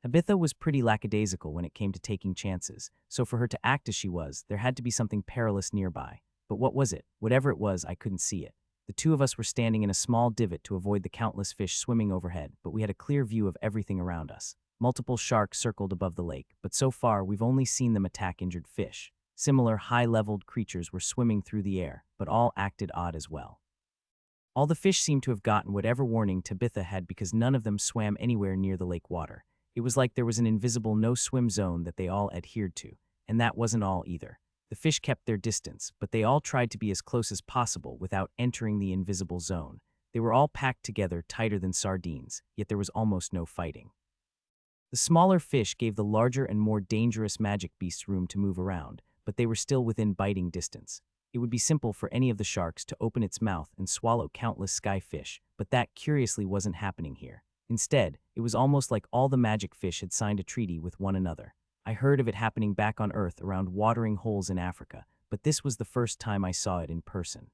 Tabitha was pretty lackadaisical when it came to taking chances, so for her to act as she was, there had to be something perilous nearby. But what was it? Whatever it was, I couldn't see it. The two of us were standing in a small divot to avoid the countless fish swimming overhead, but we had a clear view of everything around us. Multiple sharks circled above the lake, but so far we've only seen them attack injured fish. Similar high-leveled creatures were swimming through the air, but all acted odd as well. All the fish seemed to have gotten whatever warning Tabitha had because none of them swam anywhere near the lake water. It was like there was an invisible no-swim zone that they all adhered to, and that wasn't all either. The fish kept their distance, but they all tried to be as close as possible without entering the invisible zone. They were all packed together tighter than sardines, yet there was almost no fighting. The smaller fish gave the larger and more dangerous magic beasts room to move around, but they were still within biting distance. It would be simple for any of the sharks to open its mouth and swallow countless sky fish, but that curiously wasn't happening here. Instead, it was almost like all the magic fish had signed a treaty with one another. I heard of it happening back on Earth around watering holes in Africa, but this was the first time I saw it in person.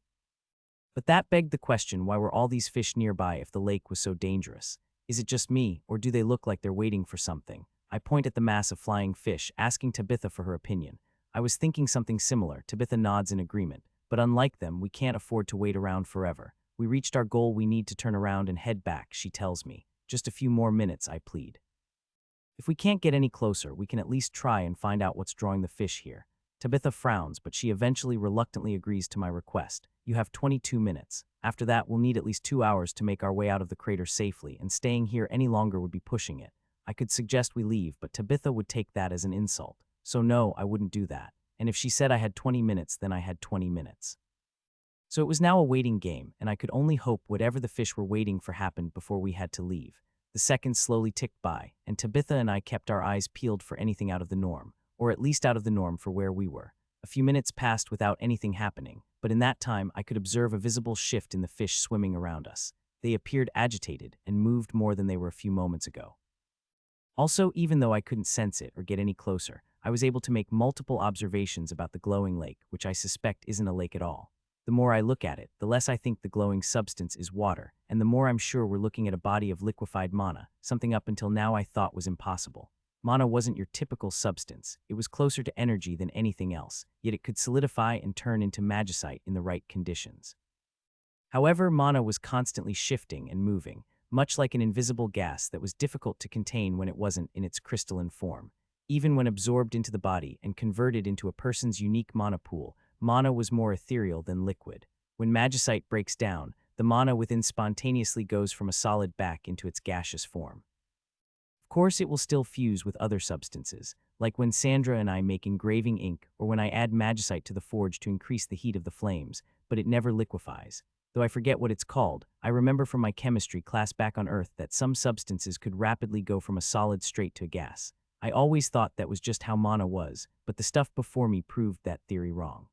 But that begged the question, why were all these fish nearby if the lake was so dangerous? Is it just me, or do they look like they're waiting for something? I point at the mass of flying fish, asking Tabitha for her opinion. I was thinking something similar. Tabitha nods in agreement, but unlike them, we can't afford to wait around forever. We reached our goal, we need to turn around and head back, she tells me. Just a few more minutes, I plead. If we can't get any closer, we can at least try and find out what's drawing the fish here. Tabitha frowns, but she eventually reluctantly agrees to my request. You have 22 minutes. After that, we'll need at least 2 hours to make our way out of the crater safely, and staying here any longer would be pushing it. I could suggest we leave, but Tabitha would take that as an insult. So no, I wouldn't do that. And if she said I had 20 minutes, then I had 20 minutes. So it was now a waiting game, and I could only hope whatever the fish were waiting for happened before we had to leave. The seconds slowly ticked by, and Tabitha and I kept our eyes peeled for anything out of the norm, or at least out of the norm for where we were. A few minutes passed without anything happening, but in that time I could observe a visible shift in the fish swimming around us. They appeared agitated and moved more than they were a few moments ago. Also, even though I couldn't sense it or get any closer, I was able to make multiple observations about the glowing lake, which I suspect isn't a lake at all. The more I look at it, the less I think the glowing substance is water, and the more I'm sure we're looking at a body of liquefied mana, something up until now I thought was impossible. Mana wasn't your typical substance. It was closer to energy than anything else, yet it could solidify and turn into magicite in the right conditions. However, mana was constantly shifting and moving, much like an invisible gas that was difficult to contain when it wasn't in its crystalline form. Even when absorbed into the body and converted into a person's unique mana pool, mana was more ethereal than liquid. When magicite breaks down, the mana within spontaneously goes from a solid back into its gaseous form. Of course, it will still fuse with other substances, like when Sandra and I make engraving ink or when I add magicite to the forge to increase the heat of the flames, but it never liquefies. Though I forget what it's called, I remember from my chemistry class back on Earth that some substances could rapidly go from a solid straight to a gas. I always thought that was just how mana was, but the stuff before me proved that theory wrong.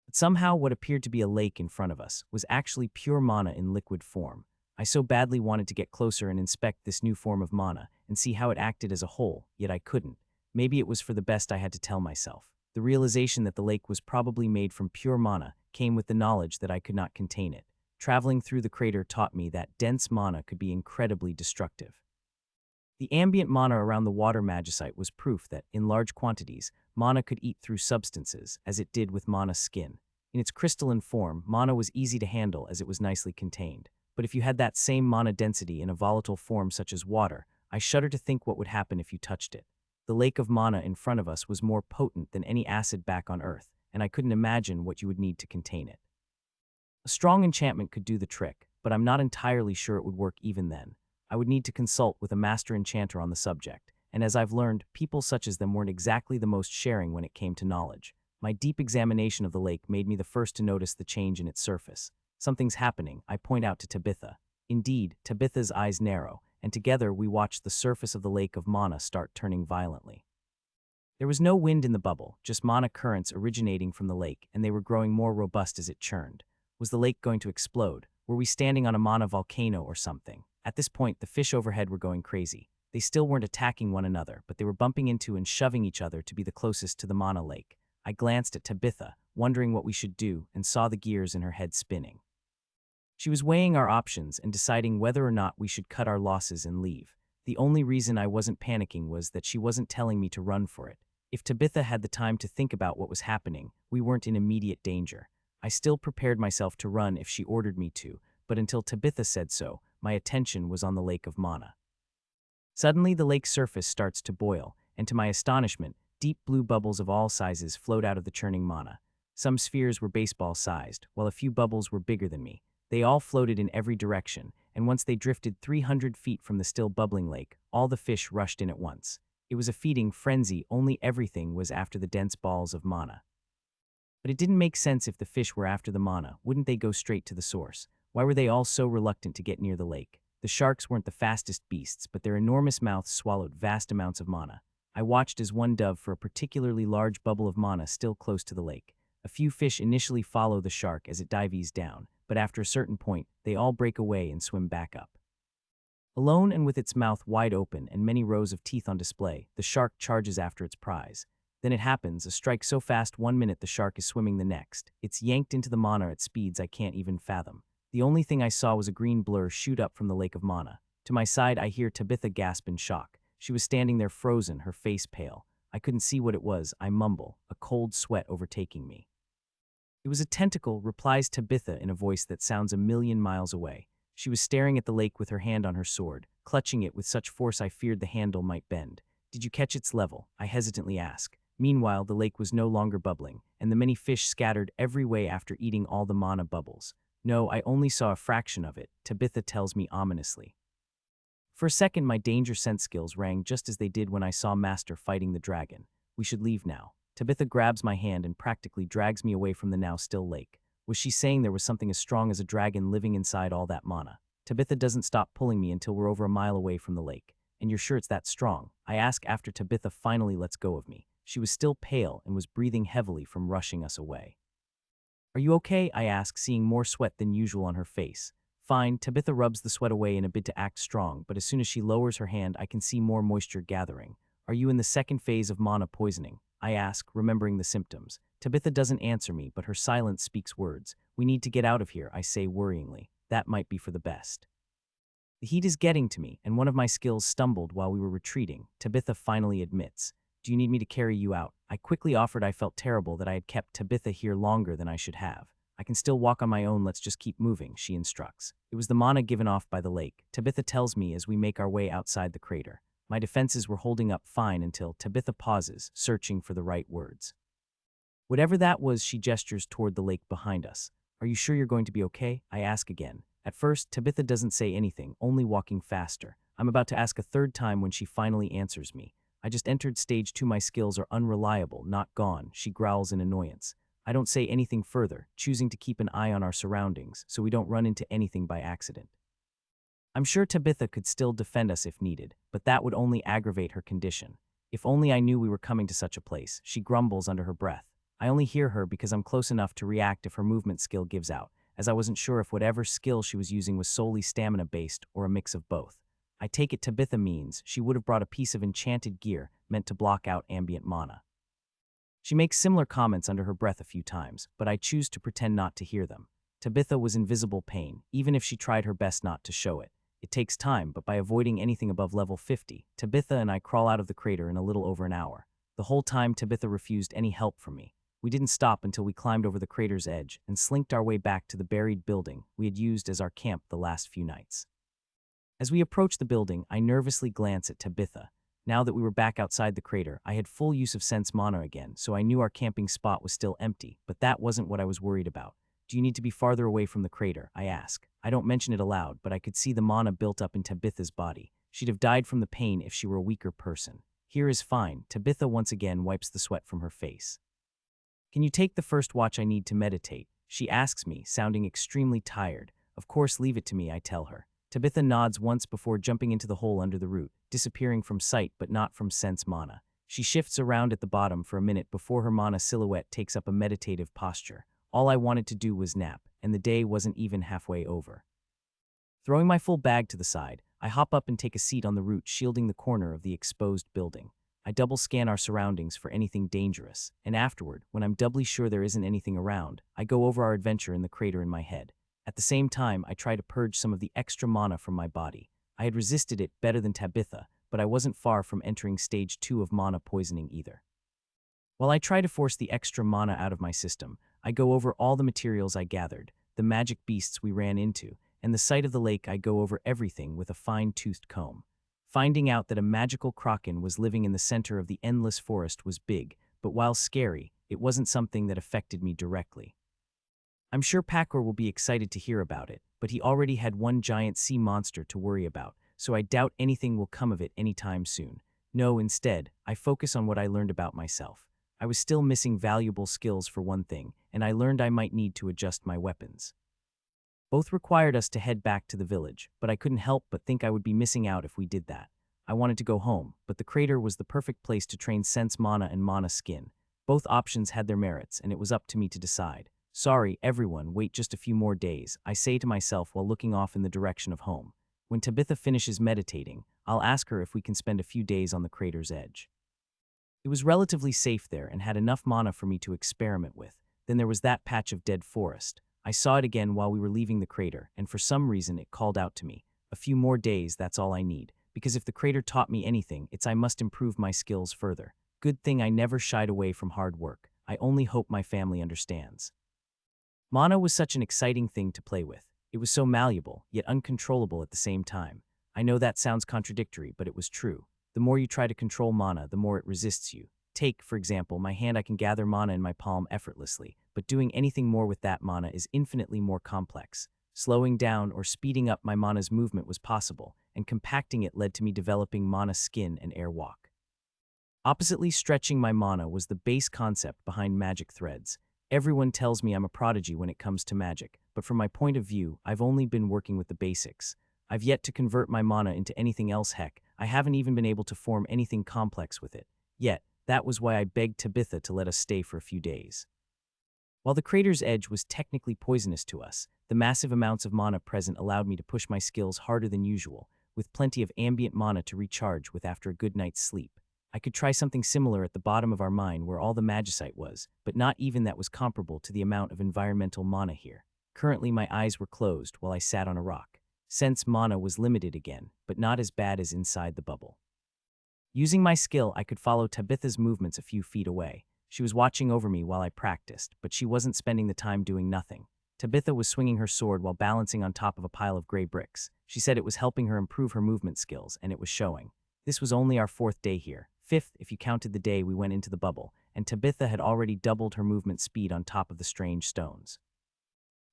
But somehow what appeared to be a lake in front of us was actually pure mana in liquid form. I so badly wanted to get closer and inspect this new form of mana and see how it acted as a whole, yet I couldn't. Maybe it was for the best, I had to tell myself. The realization that the lake was probably made from pure mana came with the knowledge that I could not contain it. Traveling through the crater taught me that dense mana could be incredibly destructive. The ambient mana around the water magicite was proof that, in large quantities, mana could eat through substances, as it did with mana skin. In its crystalline form, mana was easy to handle as it was nicely contained. But if you had that same mana density in a volatile form such as water, I shudder to think what would happen if you touched it. The lake of mana in front of us was more potent than any acid back on Earth, and I couldn't imagine what you would need to contain it. A strong enchantment could do the trick, but I'm not entirely sure it would work even then. I would need to consult with a master enchanter on the subject, and as I've learned, people such as them weren't exactly the most sharing when it came to knowledge. My deep examination of the lake made me the first to notice the change in its surface. Something's happening, I point out to Tabitha. Indeed, Tabitha's eyes narrow, and together we watched the surface of the lake of mana start turning violently. There was no wind in the bubble, just mana currents originating from the lake, and they were growing more robust as it churned. Was the lake going to explode? Were we standing on a mana volcano or something? At this point, the fish overhead were going crazy. They still weren't attacking one another, but they were bumping into and shoving each other to be the closest to the mana lake. I glanced at Tabitha, wondering what we should do, and saw the gears in her head spinning. She was weighing our options and deciding whether or not we should cut our losses and leave. The only reason I wasn't panicking was that she wasn't telling me to run for it. If Tabitha had the time to think about what was happening, we weren't in immediate danger. I still prepared myself to run if she ordered me to, but until Tabitha said so, my attention was on the lake of mana. Suddenly, the lake's surface starts to boil, and to my astonishment, deep blue bubbles of all sizes flowed out of the churning mana. Some spheres were baseball-sized, while a few bubbles were bigger than me. They all floated in every direction, and once they drifted 300 feet from the still bubbling lake, all the fish rushed in at once. It was a feeding frenzy, only everything was after the dense balls of mana. But it didn't make sense if the fish were after the mana. Wouldn't they go straight to the source? Why were they all so reluctant to get near the lake? The sharks weren't the fastest beasts, but their enormous mouths swallowed vast amounts of mana. I watched as one dove for a particularly large bubble of mana still close to the lake. A few fish initially follow the shark as it dives down, but after a certain point, they all break away and swim back up. Alone and with its mouth wide open and many rows of teeth on display, the shark charges after its prize. Then it happens, a strike so fast 1 minute the shark is swimming the next. It's yanked into the mana at speeds I can't even fathom. The only thing I saw was a green blur shoot up from the lake of mana. To my side, I hear Tabitha gasp in shock. She was standing there frozen, her face pale. I couldn't see what it was. I mumble, a cold sweat overtaking me. "It was a tentacle," replies Tabitha in a voice that sounds a million miles away. She was staring at the lake with her hand on her sword, clutching it with such force I feared the handle might bend. "Did you catch its level?" I hesitantly ask. Meanwhile, the lake was no longer bubbling, and the many fish scattered every way after eating all the mana bubbles. "No, I only saw a fraction of it," Tabitha tells me ominously. For a second, my danger sense skills rang just as they did when I saw Master fighting the dragon. "We should leave now." Tabitha grabs my hand and practically drags me away from the now still lake. Was she saying there was something as strong as a dragon living inside all that mana? Tabitha doesn't stop pulling me until we're over a mile away from the lake. "And you're sure it's that strong?" I ask after Tabitha finally lets go of me. She was still pale and was breathing heavily from rushing us away. "Are you okay?" I ask, seeing more sweat than usual on her face. "Fine." Tabitha rubs the sweat away in a bid to act strong, but as soon as she lowers her hand, I can see more moisture gathering. "Are you in the second phase of mana poisoning?" I ask, remembering the symptoms. Tabitha doesn't answer me, but her silence speaks words. "We need to get out of here," I say worryingly. "That might be for the best." The heat is getting to me, and one of my skills stumbled while we were retreating. Tabitha finally admits. "Do you need me to carry you out?" I quickly offered. I felt terrible that I had kept Tabitha here longer than I should have. "I can still walk on my own, let's just keep moving," she instructs. It was the mana given off by the lake, Tabitha tells me as we make our way outside the crater. My defenses were holding up fine until Tabitha pauses, searching for the right words. Whatever that was, she gestures toward the lake behind us. "Are you sure you're going to be okay?" I ask again. At first, Tabitha doesn't say anything, only walking faster. I'm about to ask a third time when she finally answers me. "I just entered stage 2. My skills are unreliable, not gone," she growls in annoyance. I don't say anything further, choosing to keep an eye on our surroundings so we don't run into anything by accident. I'm sure Tabitha could still defend us if needed, but that would only aggravate her condition. "If only I knew we were coming to such a place," she grumbles under her breath. I only hear her because I'm close enough to react if her movement skill gives out, as I wasn't sure if whatever skill she was using was solely stamina-based or a mix of both. I take it Tabitha means she would have brought a piece of enchanted gear meant to block out ambient mana. She makes similar comments under her breath a few times, but I choose to pretend not to hear them. Tabitha was in visible pain, even if she tried her best not to show it. It takes time, but by avoiding anything above level 50, Tabitha and I crawl out of the crater in a little over an hour. The whole time, Tabitha refused any help from me. We didn't stop until we climbed over the crater's edge and slinked our way back to the buried building we had used as our camp the last few nights. As we approach the building, I nervously glance at Tabitha. Now that we were back outside the crater, I had full use of sense mana again, so I knew our camping spot was still empty, but that wasn't what I was worried about. "Do you need to be farther away from the crater?" I ask. I don't mention it aloud, but I could see the mana built up in Tabitha's body. She'd have died from the pain if she were a weaker person. "Here is fine." Tabitha once again wipes the sweat from her face. "Can you take the first watch? I need to meditate," she asks me, sounding extremely tired. "Of course, leave it to me," I tell her. Tabitha nods once before jumping into the hole under the root, disappearing from sight but not from sense mana. She shifts around at the bottom for a minute before her mana silhouette takes up a meditative posture. All I wanted to do was nap, and the day wasn't even halfway over. Throwing my full bag to the side, I hop up and take a seat on the root shielding the corner of the exposed building. I double scan our surroundings for anything dangerous, and afterward, when I'm doubly sure there isn't anything around, I go over our adventure in the crater in my head. At the same time, I try to purge some of the extra mana from my body. I had resisted it better than Tabitha, but I wasn't far from entering stage 2 of mana poisoning either. While I try to force the extra mana out of my system, I go over all the materials I gathered, the magic beasts we ran into, and the site of the lake. I go over everything with a fine-toothed comb. Finding out that a magical kraken was living in the center of the endless forest was big, but while scary, it wasn't something that affected me directly. I'm sure Pakor will be excited to hear about it, but he already had one giant sea monster to worry about, so I doubt anything will come of it anytime soon. No, instead, I focus on what I learned about myself. I was still missing valuable skills for one thing, and I learned I might need to adjust my weapons. Both required us to head back to the village, but I couldn't help but think I would be missing out if we did that. I wanted to go home, but the crater was the perfect place to train Sense Mana and Mana Skin. Both options had their merits, and it was up to me to decide. Sorry, everyone, wait just a few more days, I say to myself while looking off in the direction of home. When Tabitha finishes meditating, I'll ask her if we can spend a few days on the crater's edge. It was relatively safe there and had enough mana for me to experiment with. Then there was that patch of dead forest. I saw it again while we were leaving the crater, and for some reason it called out to me. A few more days, that's all I need, because if the crater taught me anything, it's I must improve my skills further. Good thing I never shied away from hard work. I only hope my family understands. Mana was such an exciting thing to play with. It was so malleable, yet uncontrollable at the same time. I know that sounds contradictory, but it was true. The more you try to control mana, the more it resists you. Take, for example, my hand. I can gather mana in my palm effortlessly, but doing anything more with that mana is infinitely more complex. Slowing down or speeding up my mana's movement was possible, and compacting it led to me developing mana skin and air walk. Oppositely, stretching my mana was the base concept behind magic threads. Everyone tells me I'm a prodigy when it comes to magic, but from my point of view, I've only been working with the basics. I've yet to convert my mana into anything else. Heck, I haven't even been able to form anything complex with it. Yet, that was why I begged Tabitha to let us stay for a few days. While the crater's edge was technically poisonous to us, the massive amounts of mana present allowed me to push my skills harder than usual, with plenty of ambient mana to recharge with after a good night's sleep. I could try something similar at the bottom of our mine where all the magicite was, but not even that was comparable to the amount of environmental mana here. Currently my eyes were closed while I sat on a rock. Sense mana was limited again, but not as bad as inside the bubble. Using my skill, I could follow Tabitha's movements a few feet away. She was watching over me while I practiced, but she wasn't spending the time doing nothing. Tabitha was swinging her sword while balancing on top of a pile of gray bricks. She said it was helping her improve her movement skills, and it was showing. This was only our 4th day here, 5th if you counted the day we went into the bubble, and Tabitha had already doubled her movement speed on top of the strange stones.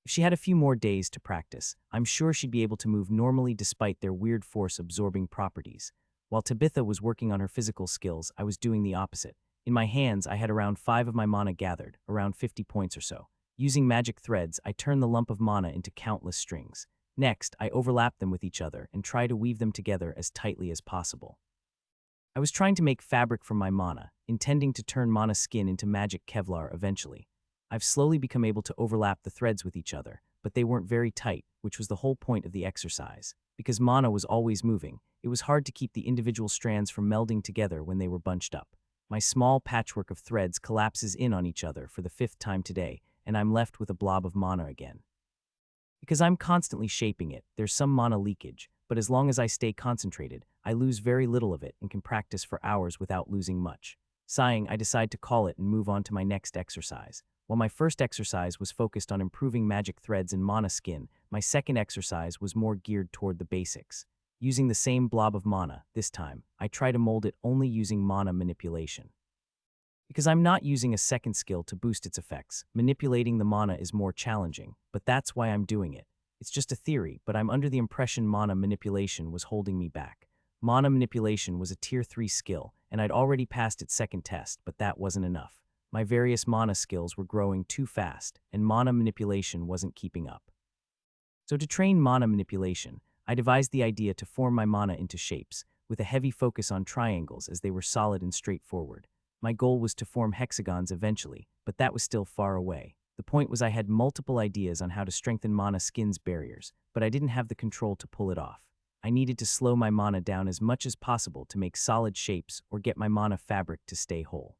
If she had a few more days to practice, I'm sure she'd be able to move normally despite their weird force-absorbing properties. While Tabitha was working on her physical skills, I was doing the opposite. In my hands, I had around 5 of my mana gathered, around 50 points or so. Using magic threads, I turned the lump of mana into countless strings. Next, I overlapped them with each other and tried to weave them together as tightly as possible. I was trying to make fabric from my mana, intending to turn mana skin into magic Kevlar eventually. I've slowly become able to overlap the threads with each other, but they weren't very tight, which was the whole point of the exercise. Because mana was always moving, it was hard to keep the individual strands from melding together when they were bunched up. My small patchwork of threads collapses in on each other for the 5th time today, and I'm left with a blob of mana again. Because I'm constantly shaping it, there's some mana leakage, but as long as I stay concentrated, I lose very little of it and can practice for hours without losing much. Sighing, I decide to call it and move on to my next exercise. While my first exercise was focused on improving magic threads and mana skin, my second exercise was more geared toward the basics. Using the same blob of mana, this time, I try to mold it only using mana manipulation. Because I'm not using a second skill to boost its effects, manipulating the mana is more challenging, but that's why I'm doing it. It's just a theory, but I'm under the impression mana manipulation was holding me back. Mana manipulation was a tier 3 skill, and I'd already passed its second test, but that wasn't enough. My various mana skills were growing too fast, and mana manipulation wasn't keeping up. So to train mana manipulation, I devised the idea to form my mana into shapes, with a heavy focus on triangles as they were solid and straightforward. My goal was to form hexagons eventually, but that was still far away. The point was I had multiple ideas on how to strengthen mana skin's barriers, but I didn't have the control to pull it off. I needed to slow my mana down as much as possible to make solid shapes or get my mana fabric to stay whole.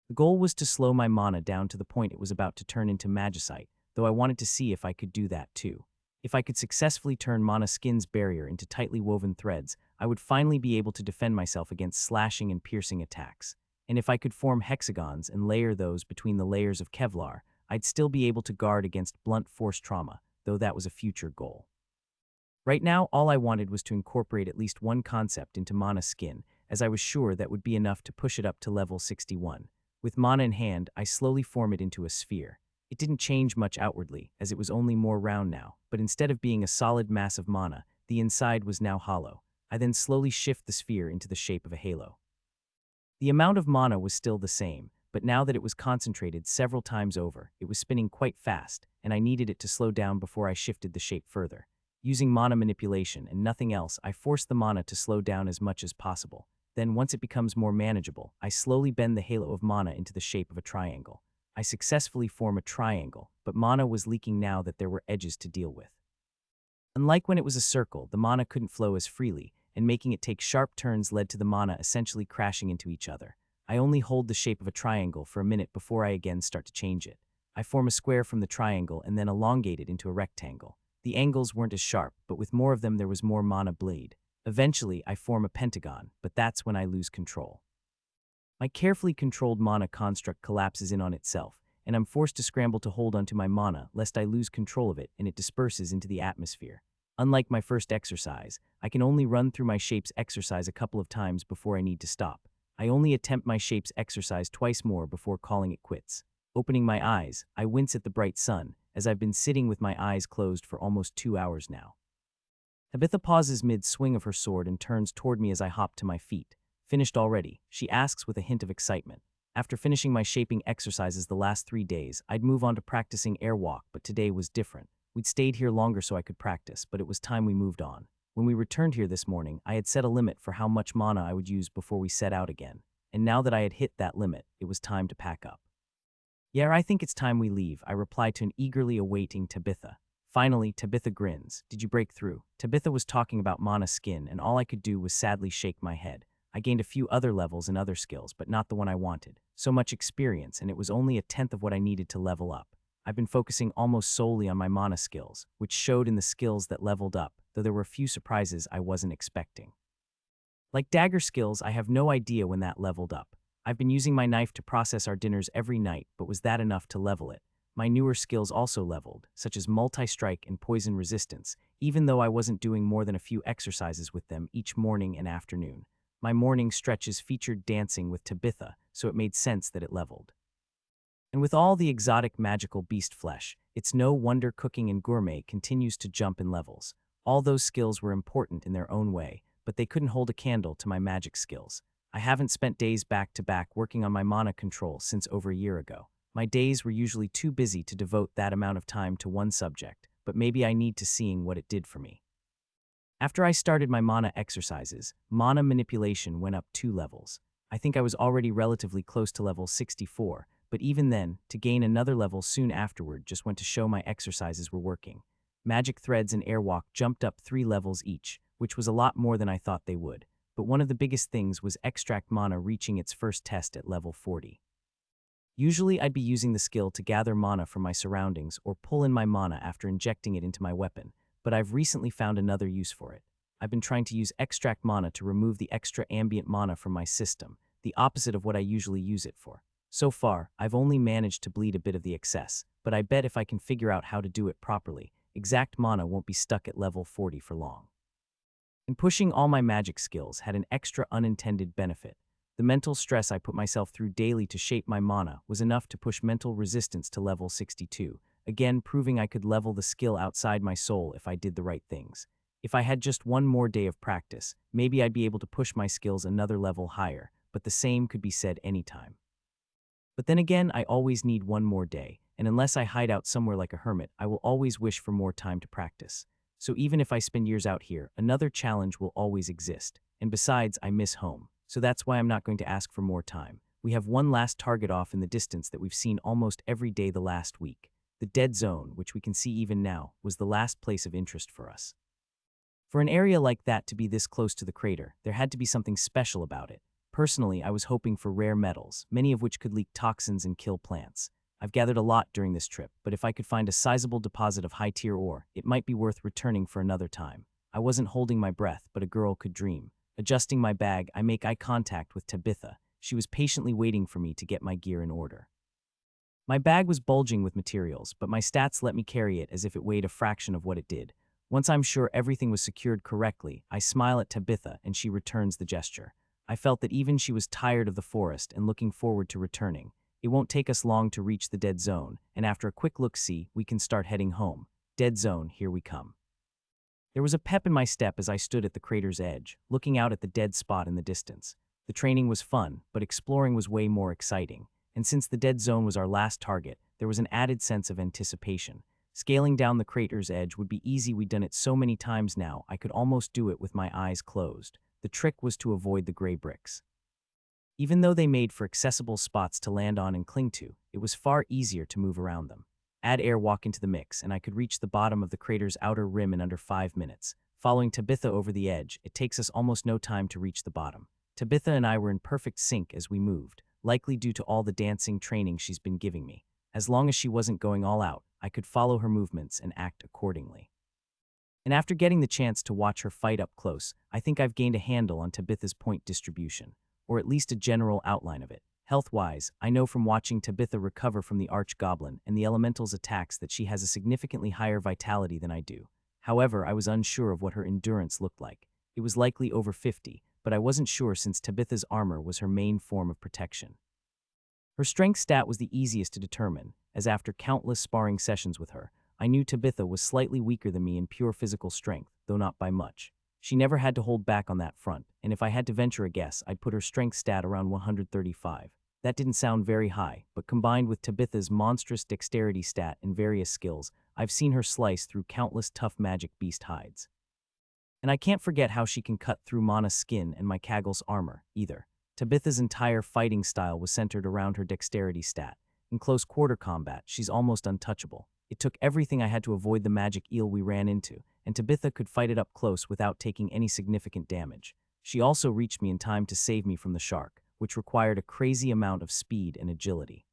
The goal was to slow my mana down to the point it was about to turn into magicite, though I wanted to see if I could do that too. If I could successfully turn Mana Skin's barrier into tightly woven threads, I would finally be able to defend myself against slashing and piercing attacks. And if I could form hexagons and layer those between the layers of Kevlar, I'd still be able to guard against blunt force trauma, though that was a future goal. Right now, all I wanted was to incorporate at least one concept into Mana Skin, as I was sure that would be enough to push it up to level 61. With mana in hand, I slowly form it into a sphere. It didn't change much outwardly, as it was only more round now, but instead of being a solid mass of mana, the inside was now hollow. I then slowly shift the sphere into the shape of a halo. The amount of mana was still the same, but now that it was concentrated several times over, it was spinning quite fast, and I needed it to slow down before I shifted the shape further. Using mana manipulation and nothing else, I force the mana to slow down as much as possible. Then, once it becomes more manageable, I slowly bend the halo of mana into the shape of a triangle. I successfully form a triangle, but mana was leaking now that there were edges to deal with. Unlike when it was a circle, the mana couldn't flow as freely, and making it take sharp turns led to the mana essentially crashing into each other. I only hold the shape of a triangle for a minute before I again start to change it. I form a square from the triangle and then elongate it into a rectangle. The angles weren't as sharp, but with more of them there was more mana bleed. Eventually, I form a pentagon, but that's when I lose control. My carefully controlled mana construct collapses in on itself, and I'm forced to scramble to hold onto my mana lest I lose control of it and it disperses into the atmosphere. Unlike my first exercise, I can only run through my shapes exercise a couple of times before I need to stop. I only attempt my shapes exercise twice more before calling it quits. Opening my eyes, I wince at the bright sun, as I've been sitting with my eyes closed for almost 2 hours now. Tabitha pauses mid-swing of her sword and turns toward me as I hop to my feet. Finished already, she asks with a hint of excitement. After finishing my shaping exercises the last 3 days, I'd move on to practicing airwalk, but today was different. We'd stayed here longer so I could practice, but it was time we moved on. When we returned here this morning, I had set a limit for how much mana I would use before we set out again. And now that I had hit that limit, it was time to pack up. "Yeah, I think it's time we leave," I replied to an eagerly awaiting Tabitha. Finally, Tabitha grins. "Did you break through?" Tabitha was talking about Mana Skin, and all I could do was sadly shake my head. I gained a few other levels and other skills, but not the one I wanted. So much experience, and it was only a tenth of what I needed to level up. I've been focusing almost solely on my mana skills, which showed in the skills that leveled up, though there were a few surprises I wasn't expecting. Like dagger skills, I have no idea when that leveled up. I've been using my knife to process our dinners every night, but was that enough to level it? My newer skills also leveled, such as multi-strike and poison resistance, even though I wasn't doing more than a few exercises with them each morning and afternoon. My morning stretches featured dancing with Tabitha, so it made sense that it leveled. And with all the exotic magical beast flesh, it's no wonder cooking and gourmet continues to jump in levels. All those skills were important in their own way, but they couldn't hold a candle to my magic skills. I haven't spent days back-to-back working on my mana control since over a year ago. My days were usually too busy to devote that amount of time to one subject, but maybe I need to seeing what it did for me. After I started my mana exercises, mana manipulation went up 2 levels. I think I was already relatively close to level 64, but even then, to gain another level soon afterward just went to show my exercises were working. Magic threads and airwalk jumped up 3 levels each, which was a lot more than I thought they would. But one of the biggest things was extract mana reaching its first test at level 40. Usually I'd be using the skill to gather mana from my surroundings or pull in my mana after injecting it into my weapon, but I've recently found another use for it. I've been trying to use extract mana to remove the extra ambient mana from my system, the opposite of what I usually use it for. So far, I've only managed to bleed a bit of the excess, but I bet if I can figure out how to do it properly, exact mana won't be stuck at level 40 for long. And pushing all my magic skills had an extra unintended benefit. The mental stress I put myself through daily to shape my mana was enough to push mental resistance to level 62, again proving I could level the skill outside my soul if I did the right things. If I had just one more day of practice, maybe I'd be able to push my skills another level higher, but the same could be said anytime. But then again, I always need one more day, and unless I hide out somewhere like a hermit, I will always wish for more time to practice. So even if I spend years out here, another challenge will always exist. And besides, I miss home. So that's why I'm not going to ask for more time. We have one last target off in the distance that we've seen almost every day the last week. The dead zone, which we can see even now, was the last place of interest for us. For an area like that to be this close to the crater, there had to be something special about it. Personally, I was hoping for rare metals, many of which could leak toxins and kill plants. I've gathered a lot during this trip, but if I could find a sizable deposit of high-tier ore, it might be worth returning for another time. I wasn't holding my breath, but a girl could dream. Adjusting my bag, I make eye contact with Tabitha. She was patiently waiting for me to get my gear in order. My bag was bulging with materials, but my stats let me carry it as if it weighed a fraction of what it did. Once I'm sure everything was secured correctly, I smile at Tabitha and she returns the gesture. I felt that even she was tired of the forest and looking forward to returning. It won't take us long to reach the dead zone, and after a quick look-see, we can start heading home. Dead zone, here we come. There was a pep in my step as I stood at the crater's edge, looking out at the dead spot in the distance. The training was fun, but exploring was way more exciting. And since the dead zone was our last target, there was an added sense of anticipation. Scaling down the crater's edge would be easy. We'd done it so many times now, I could almost do it with my eyes closed. The trick was to avoid the gray bricks. Even though they made for accessible spots to land on and cling to, it was far easier to move around them. Add air walk into the mix, and I could reach the bottom of the crater's outer rim in under 5 minutes. Following Tabitha over the edge, it takes us almost no time to reach the bottom. Tabitha and I were in perfect sync as we moved, likely due to all the dancing training she's been giving me. As long as she wasn't going all out, I could follow her movements and act accordingly. And after getting the chance to watch her fight up close, I think I've gained a handle on Tabitha's point distribution, or at least a general outline of it. Health-wise, I know from watching Tabitha recover from the arch-goblin and the elemental's attacks that she has a significantly higher vitality than I do. However, I was unsure of what her endurance looked like. It was likely over 50, but I wasn't sure since Tabitha's armor was her main form of protection. Her strength stat was the easiest to determine, as after countless sparring sessions with her, I knew Tabitha was slightly weaker than me in pure physical strength, though not by much. She never had to hold back on that front, and if I had to venture a guess, I'd put her strength stat around 135. That didn't sound very high, but combined with Tabitha's monstrous dexterity stat and various skills, I've seen her slice through countless tough magic beast hides. And I can't forget how she can cut through Mana's skin and my Kaggle's armor, either. Tabitha's entire fighting style was centered around her dexterity stat. In close quarter combat, she's almost untouchable. It took everything I had to avoid the magic eel we ran into, and Tabitha could fight it up close without taking any significant damage. She also reached me in time to save me from the shark, which required a crazy amount of speed and agility.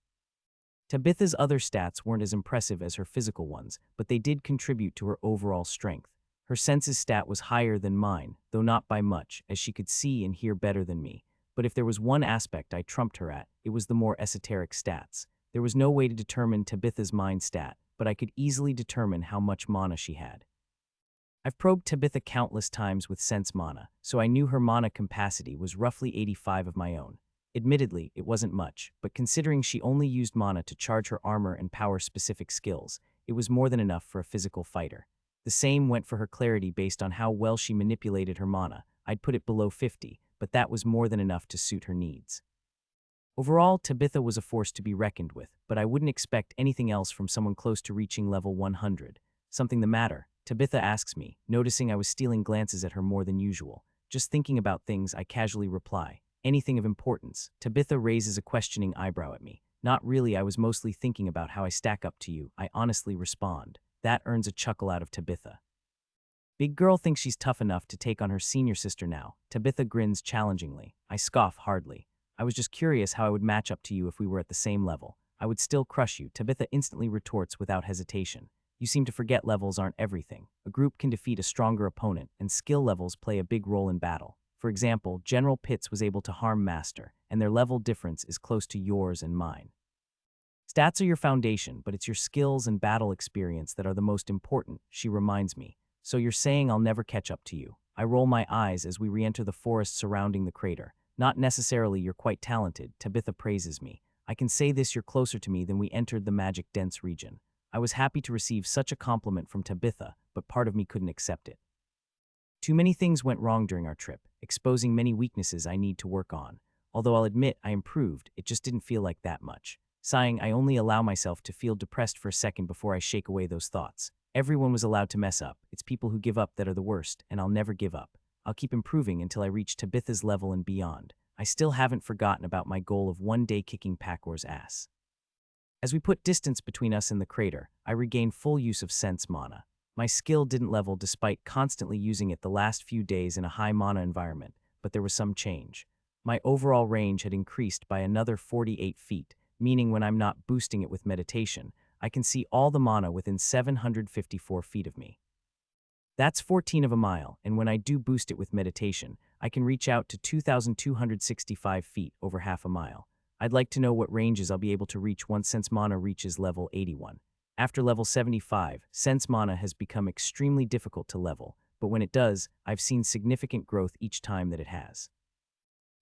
Tabitha's other stats weren't as impressive as her physical ones, but they did contribute to her overall strength. Her senses stat was higher than mine, though not by much, as she could see and hear better than me. But if there was one aspect I trumped her at, it was the more esoteric stats. There was no way to determine Tabitha's mind stat, but I could easily determine how much mana she had. I've probed Tabitha countless times with sense mana, so I knew her mana capacity was roughly 85 of my own. Admittedly, it wasn't much, but considering she only used mana to charge her armor and power-specific skills, it was more than enough for a physical fighter. The same went for her clarity based on how well she manipulated her mana. I'd put it below 50, but that was more than enough to suit her needs. Overall, Tabitha was a force to be reckoned with, but I wouldn't expect anything else from someone close to reaching level 100. Something the matter? Tabitha asks me, noticing I was stealing glances at her more than usual. Just thinking about things, I casually reply. Anything of importance? Tabitha raises a questioning eyebrow at me. Not really, I was mostly thinking about how I stack up to you, I honestly respond. That earns a chuckle out of Tabitha. Big girl thinks she's tough enough to take on her senior sister now. Tabitha grins challengingly. I scoff hardly. I was just curious how I would match up to you if we were at the same level. I would still crush you, Tabitha instantly retorts without hesitation. You seem to forget levels aren't everything. A group can defeat a stronger opponent, and skill levels play a big role in battle. For example, General Pitts was able to harm Master, and their level difference is close to yours and mine. Stats are your foundation, but it's your skills and battle experience that are the most important, she reminds me. So you're saying I'll never catch up to you. I roll my eyes as we re-enter the forest surrounding the crater. Not necessarily, you're quite talented, Tabitha praises me. I can say this, you're closer to me than we entered the magic dense region. I was happy to receive such a compliment from Tabitha, but part of me couldn't accept it. Too many things went wrong during our trip, exposing many weaknesses I need to work on. Although I'll admit I improved, it just didn't feel like that much. Sighing, I only allow myself to feel depressed for a second before I shake away those thoughts. Everyone was allowed to mess up. It's people who give up that are the worst, and I'll never give up. I'll keep improving until I reach Tabitha's level and beyond. I still haven't forgotten about my goal of one day kicking Pacor's ass. As we put distance between us and the crater, I regain full use of sense mana. My skill didn't level despite constantly using it the last few days in a high mana environment, but there was some change. My overall range had increased by another 48 feet, meaning when I'm not boosting it with meditation, I can see all the mana within 754 feet of me. That's 14 of a mile, and when I do boost it with meditation, I can reach out to 2,265 feet over half a mile. I'd like to know what ranges I'll be able to reach once Sense Mana reaches level 81. After level 75, Sense Mana has become extremely difficult to level, but when it does, I've seen significant growth each time that it has.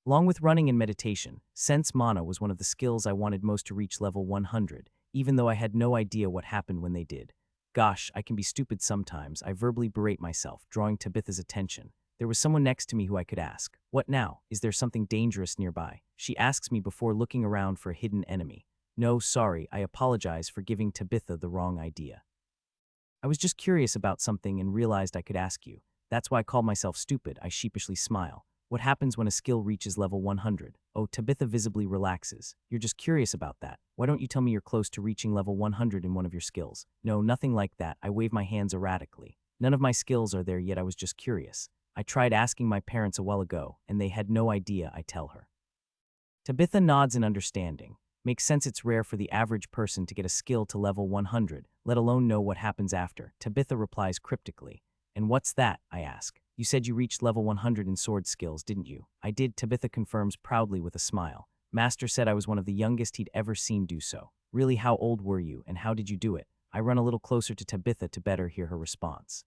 Along with running and meditation, Sense Mana was one of the skills I wanted most to reach level 100, even though I had no idea what happened when they did. Gosh, I can be stupid sometimes. I verbally berate myself, drawing Tabitha's attention. There was someone next to me who I could ask. What now? Is there something dangerous nearby? She asks me before looking around for a hidden enemy. No, sorry, I apologize for giving Tabitha the wrong idea. I was just curious about something and realized I could ask you. That's why I call myself stupid. I sheepishly smile. What happens when a skill reaches level 100? Oh, Tabitha visibly relaxes. You're just curious about that. Why don't you tell me you're close to reaching level 100 in one of your skills? No, nothing like that. I wave my hands erratically. None of my skills are there yet. I was just curious. I tried asking my parents a while ago, and they had no idea, I tell her. Tabitha nods in understanding. Makes sense it's rare for the average person to get a skill to level 100, let alone know what happens after. Tabitha replies cryptically. And what's that? I ask. You said you reached level 100 in sword skills, didn't you? I did, Tabitha confirms proudly with a smile. Master said I was one of the youngest he'd ever seen do so. Really, how old were you, and how did you do it? I run a little closer to Tabitha to better hear her response.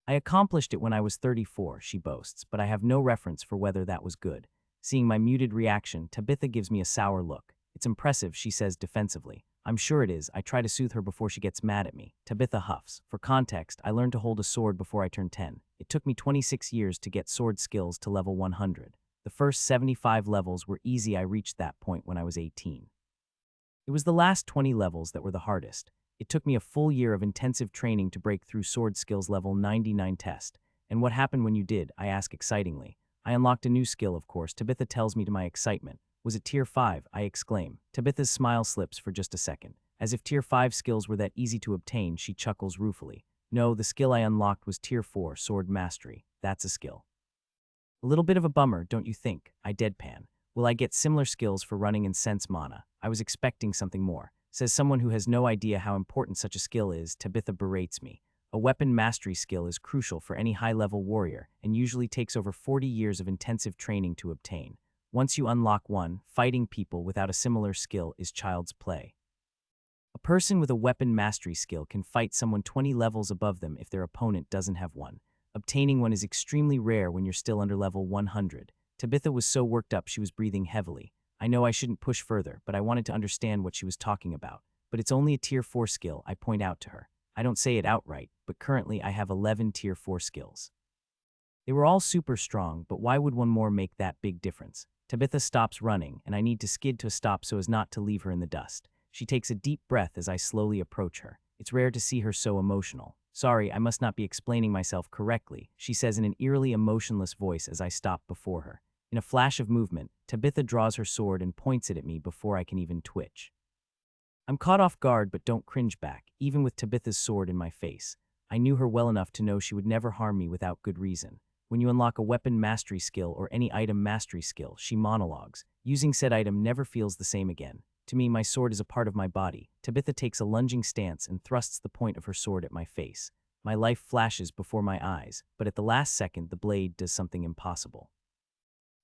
I accomplished it when I was 34, she boasts, but I have no reference for whether that was good. Seeing my muted reaction, Tabitha gives me a sour look. It's impressive, she says defensively. I'm sure it is. I try to soothe her before she gets mad at me. Tabitha huffs. For context, I learned to hold a sword before I turned 10. It took me 26 years to get sword skills to level 100. The first 75 levels were easy. I reached that point when I was 18. It was the last 20 levels that were the hardest. It took me a full year of intensive training to break through sword skills level 99 test. And what happened when you did? I ask excitingly. I unlocked a new skill, of course. Tabitha tells me to my excitement. Was it tier 5? I exclaim. Tabitha's smile slips for just a second. As if tier 5 skills were that easy to obtain, she chuckles ruefully. No, the skill I unlocked was tier 4, sword mastery. That's a skill. A little bit of a bummer, don't you think? I deadpan. Will I get similar skills for running and sense mana? I was expecting something more. Says someone who has no idea how important such a skill is. Tabitha berates me. A weapon mastery skill is crucial for any high-level warrior and usually takes over 40 years of intensive training to obtain. Once you unlock one, fighting people without a similar skill is child's play. A person with a weapon mastery skill can fight someone 20 levels above them if their opponent doesn't have one. Obtaining one is extremely rare when you're still under level 100. Tabitha was so worked up she was breathing heavily. I know I shouldn't push further, but I wanted to understand what she was talking about. But it's only a tier 4 skill, I point out to her. I don't say it outright, but currently I have 11 tier 4 skills. They were all super strong, but why would one more make that big difference? Tabitha stops running, and I need to skid to a stop so as not to leave her in the dust. She takes a deep breath as I slowly approach her. It's rare to see her so emotional. Sorry, I must not be explaining myself correctly, she says in an eerily emotionless voice as I stop before her. In a flash of movement, Tabitha draws her sword and points it at me before I can even twitch. I'm caught off guard but don't cringe back, even with Tabitha's sword in my face. I knew her well enough to know she would never harm me without good reason. When you unlock a weapon mastery skill or any item mastery skill, she monologues. Using said item never feels the same again. To me, my sword is a part of my body. Tabitha takes a lunging stance and thrusts the point of her sword at my face. My life flashes before my eyes, but at the last second the blade does something impossible.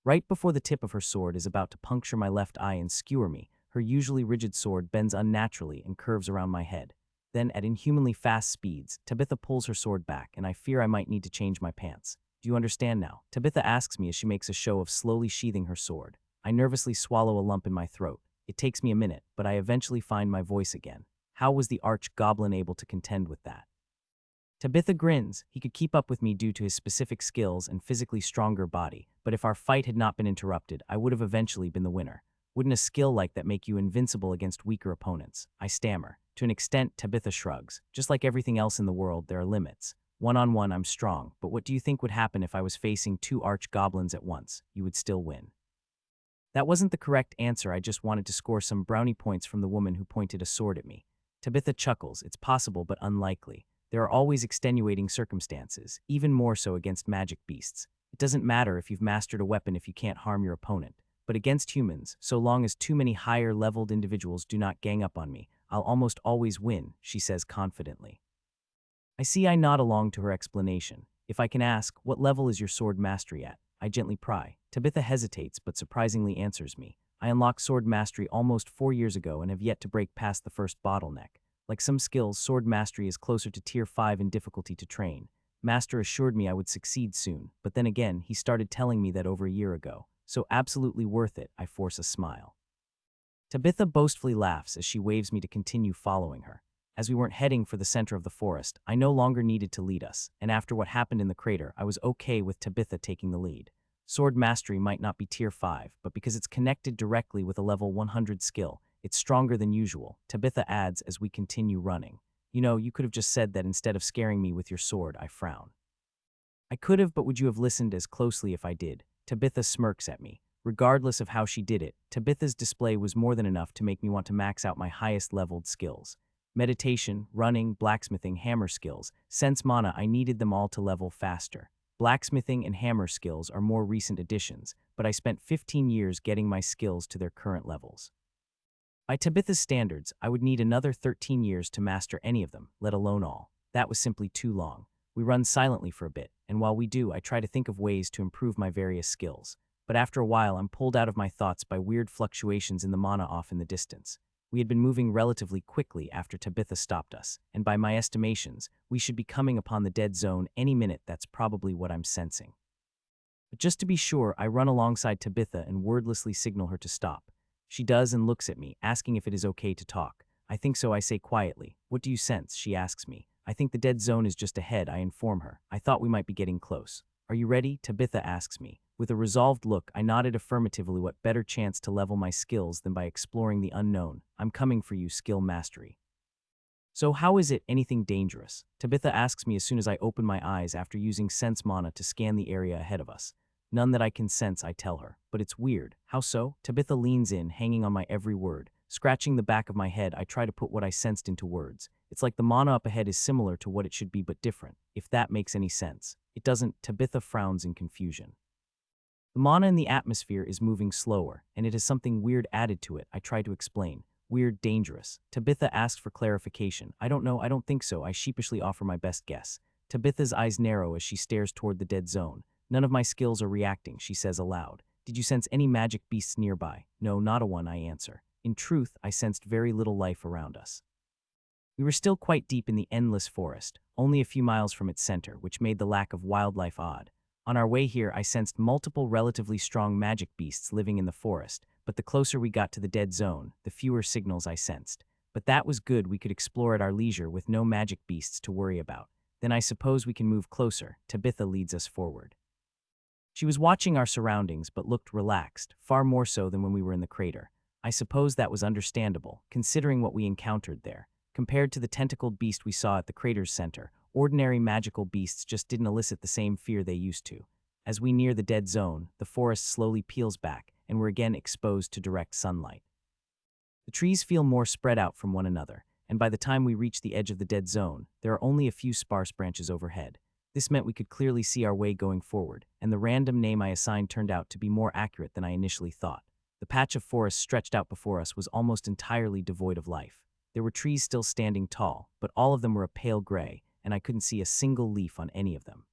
Right before the tip of her sword is about to puncture my left eye and skewer me, her usually rigid sword bends unnaturally and curves around my head. Then, at inhumanly fast speeds, Tabitha pulls her sword back, and I fear I might need to change my pants. Do you understand now? Tabitha asks me as she makes a show of slowly sheathing her sword. I nervously swallow a lump in my throat. It takes me a minute, but I eventually find my voice again. How was the arch-goblin able to contend with that? Tabitha grins. He could keep up with me due to his specific skills and physically stronger body, but if our fight had not been interrupted, I would have eventually been the winner. Wouldn't a skill like that make you invincible against weaker opponents? I stammer. To an extent, Tabitha shrugs. Just like everything else in the world, there are limits. One-on-one, I'm strong, but what do you think would happen if I was facing 2 arch-goblins at once? You would still win. That wasn't the correct answer. I just wanted to score some brownie points from the woman who pointed a sword at me. Tabitha chuckles. It's possible, but unlikely. There are always extenuating circumstances, even more so against magic beasts. It doesn't matter if you've mastered a weapon if you can't harm your opponent. But against humans, so long as too many higher-leveled individuals do not gang up on me, I'll almost always win, she says confidently. I nod along to her explanation. If I can ask, what level is your sword mastery at? I gently pry. Tabitha hesitates but surprisingly answers me. I unlocked sword mastery almost 4 years ago and have yet to break past the first bottleneck. Like some skills, sword mastery is closer to tier 5 in difficulty to train. Master assured me I would succeed soon, but then again, he started telling me that over a year ago. So absolutely worth it, I force a smile. Tabitha boastfully laughs as she waves me to continue following her. As we weren't heading for the center of the forest, I no longer needed to lead us, and after what happened in the crater, I was okay with Tabitha taking the lead. Sword mastery might not be tier 5, but because it's connected directly with a level 100 skill, it's stronger than usual, Tabitha adds as we continue running. You know, you could have just said that instead of scaring me with your sword, I frown. I could have, but would you have listened as closely if I did? Tabitha smirks at me. Regardless of how she did it, Tabitha's display was more than enough to make me want to max out my highest leveled skills. Meditation, running, blacksmithing, hammer skills. Sense mana, I needed them all to level faster. Blacksmithing and hammer skills are more recent additions, but I spent 15 years getting my skills to their current levels. By Tabitha's standards, I would need another 13 years to master any of them, let alone all. That was simply too long. We run silently for a bit, and while we do, I try to think of ways to improve my various skills. But after a while, I'm pulled out of my thoughts by weird fluctuations in the mana off in the distance. We had been moving relatively quickly after Tabitha stopped us, and by my estimations, we should be coming upon the dead zone any minute. That's probably what I'm sensing. But just to be sure, I run alongside Tabitha and wordlessly signal her to stop. She does and looks at me, asking if it is okay to talk. I think so, I say quietly. What do you sense? She asks me. I think the dead zone is just ahead, I inform her. I thought we might be getting close. Are you ready? Tabitha asks me. With a resolved look, I nodded affirmatively. What better chance to level my skills than by exploring the unknown? I'm coming for you, skill mastery. So how is it? Anything dangerous? Tabitha asks me as soon as I open my eyes after using sense mana to scan the area ahead of us. None that I can sense, I tell her. But it's weird. How so? Tabitha leans in, hanging on my every word. Scratching the back of my head, I try to put what I sensed into words. It's like the mana up ahead is similar to what it should be but different, if that makes any sense. It doesn't. Tabitha frowns in confusion. The mana in the atmosphere is moving slower, and it has something weird added to it, I try to explain. Weird, dangerous. Tabitha asks for clarification. I don't know, I don't think so. I sheepishly offer my best guess. Tabitha's eyes narrow as she stares toward the dead zone. None of my skills are reacting, she says aloud. Did you sense any magic beasts nearby? No, not a one, I answer. In truth, I sensed very little life around us. We were still quite deep in the endless forest, only a few miles from its center, which made the lack of wildlife odd. On our way here, I sensed multiple relatively strong magic beasts living in the forest, but the closer we got to the dead zone, the fewer signals I sensed. But that was good, we could explore at our leisure with no magic beasts to worry about. Then I suppose we can move closer. Tabitha leads us forward. She was watching our surroundings but looked relaxed, far more so than when we were in the crater. I suppose that was understandable, considering what we encountered there. Compared to the tentacled beast we saw at the crater's center, ordinary magical beasts just didn't elicit the same fear they used to. As we near the dead zone, the forest slowly peels back, and we're again exposed to direct sunlight. The trees feel more spread out from one another, and by the time we reach the edge of the dead zone, there are only a few sparse branches overhead. This meant we could clearly see our way going forward, and the random name I assigned turned out to be more accurate than I initially thought. The patch of forest stretched out before us was almost entirely devoid of life. There were trees still standing tall, but all of them were a pale gray, and I couldn't see a single leaf on any of them.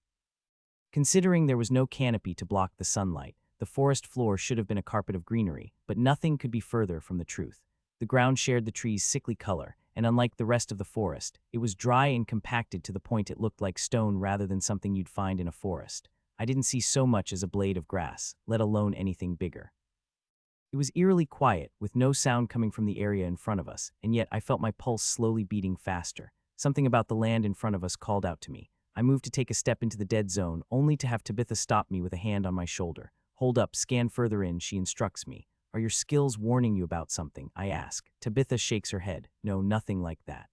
Considering there was no canopy to block the sunlight, the forest floor should have been a carpet of greenery, but nothing could be further from the truth. The ground shared the trees' sickly color, and unlike the rest of the forest, it was dry and compacted to the point it looked like stone rather than something you'd find in a forest. I didn't see so much as a blade of grass, let alone anything bigger. It was eerily quiet, with no sound coming from the area in front of us, and yet I felt my pulse slowly beating faster. Something about the land in front of us called out to me. I moved to take a step into the dead zone, only to have Tabitha stop me with a hand on my shoulder. Hold up, scan further in, she instructs me. Are your skills warning you about something? I ask. Tabitha shakes her head. No, nothing like that.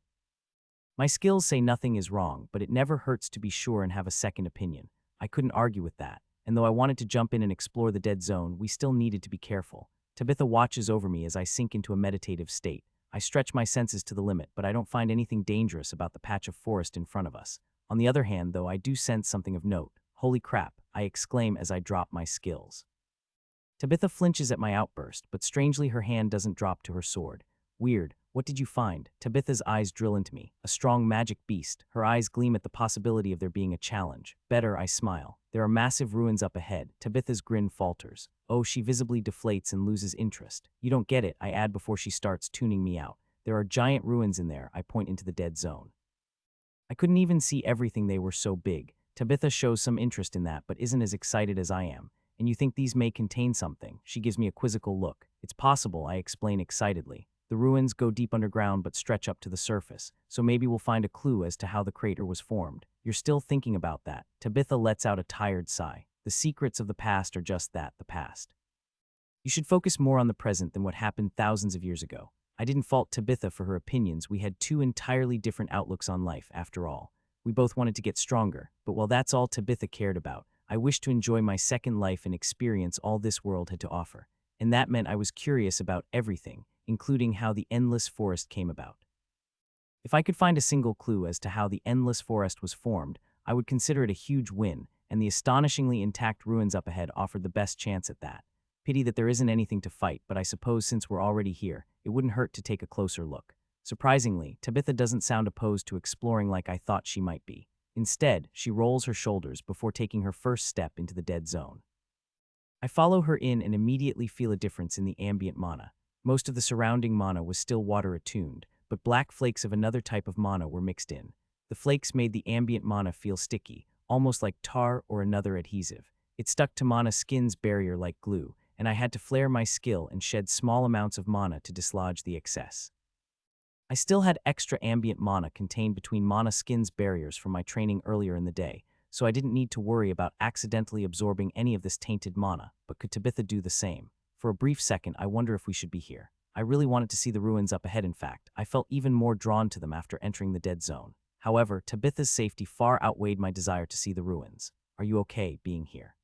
My skills say nothing is wrong, but it never hurts to be sure and have a second opinion. I couldn't argue with that, and though I wanted to jump in and explore the dead zone, we still needed to be careful. Tabitha watches over me as I sink into a meditative state. I stretch my senses to the limit, but I don't find anything dangerous about the patch of forest in front of us. On the other hand, though, I do sense something of note. Holy crap, I exclaim as I drop my skills. Tabitha flinches at my outburst, but strangely her hand doesn't drop to her sword. Weird. What did you find? Tabitha's eyes drill into me. A strong magic beast. Her eyes gleam at the possibility of there being a challenge. Better, I smile. There are massive ruins up ahead. Tabitha's grin falters. Oh, she visibly deflates and loses interest. You don't get it, I add before she starts tuning me out. There are giant ruins in there, I point into the dead zone. I couldn't even see everything, they were so big. Tabitha shows some interest in that, but isn't as excited as I am. And you think these may contain something? She gives me a quizzical look. It's possible, I explain excitedly. The ruins go deep underground but stretch up to the surface, so maybe we'll find a clue as to how the crater was formed. You're still thinking about that. Tabitha lets out a tired sigh. The secrets of the past are just that, the past. You should focus more on the present than what happened thousands of years ago. I didn't fault Tabitha for her opinions. We had two entirely different outlooks on life, after all. We both wanted to get stronger, but while that's all Tabitha cared about, I wished to enjoy my second life and experience all this world had to offer. And that meant I was curious about everything, including how the endless forest came about. If I could find a single clue as to how the endless forest was formed, I would consider it a huge win, and the astonishingly intact ruins up ahead offered the best chance at that. Pity that there isn't anything to fight, but I suppose since we're already here, it wouldn't hurt to take a closer look. Surprisingly, Tabitha doesn't sound opposed to exploring like I thought she might be. Instead, she rolls her shoulders before taking her first step into the dead zone. I follow her in and immediately feel a difference in the ambient mana. Most of the surrounding mana was still water-attuned, but black flakes of another type of mana were mixed in. The flakes made the ambient mana feel sticky, almost like tar or another adhesive. It stuck to Mana's skin's barrier like glue, and I had to flare my skill and shed small amounts of mana to dislodge the excess. I still had extra ambient mana contained between Mana's skin's barriers from my training earlier in the day, so I didn't need to worry about accidentally absorbing any of this tainted mana, but could Tabitha do the same? For a brief second, I wonder if we should be here. I really wanted to see the ruins up ahead, in fact. I felt even more drawn to them after entering the dead zone. However, Tabitha's safety far outweighed my desire to see the ruins. Are you okay being here?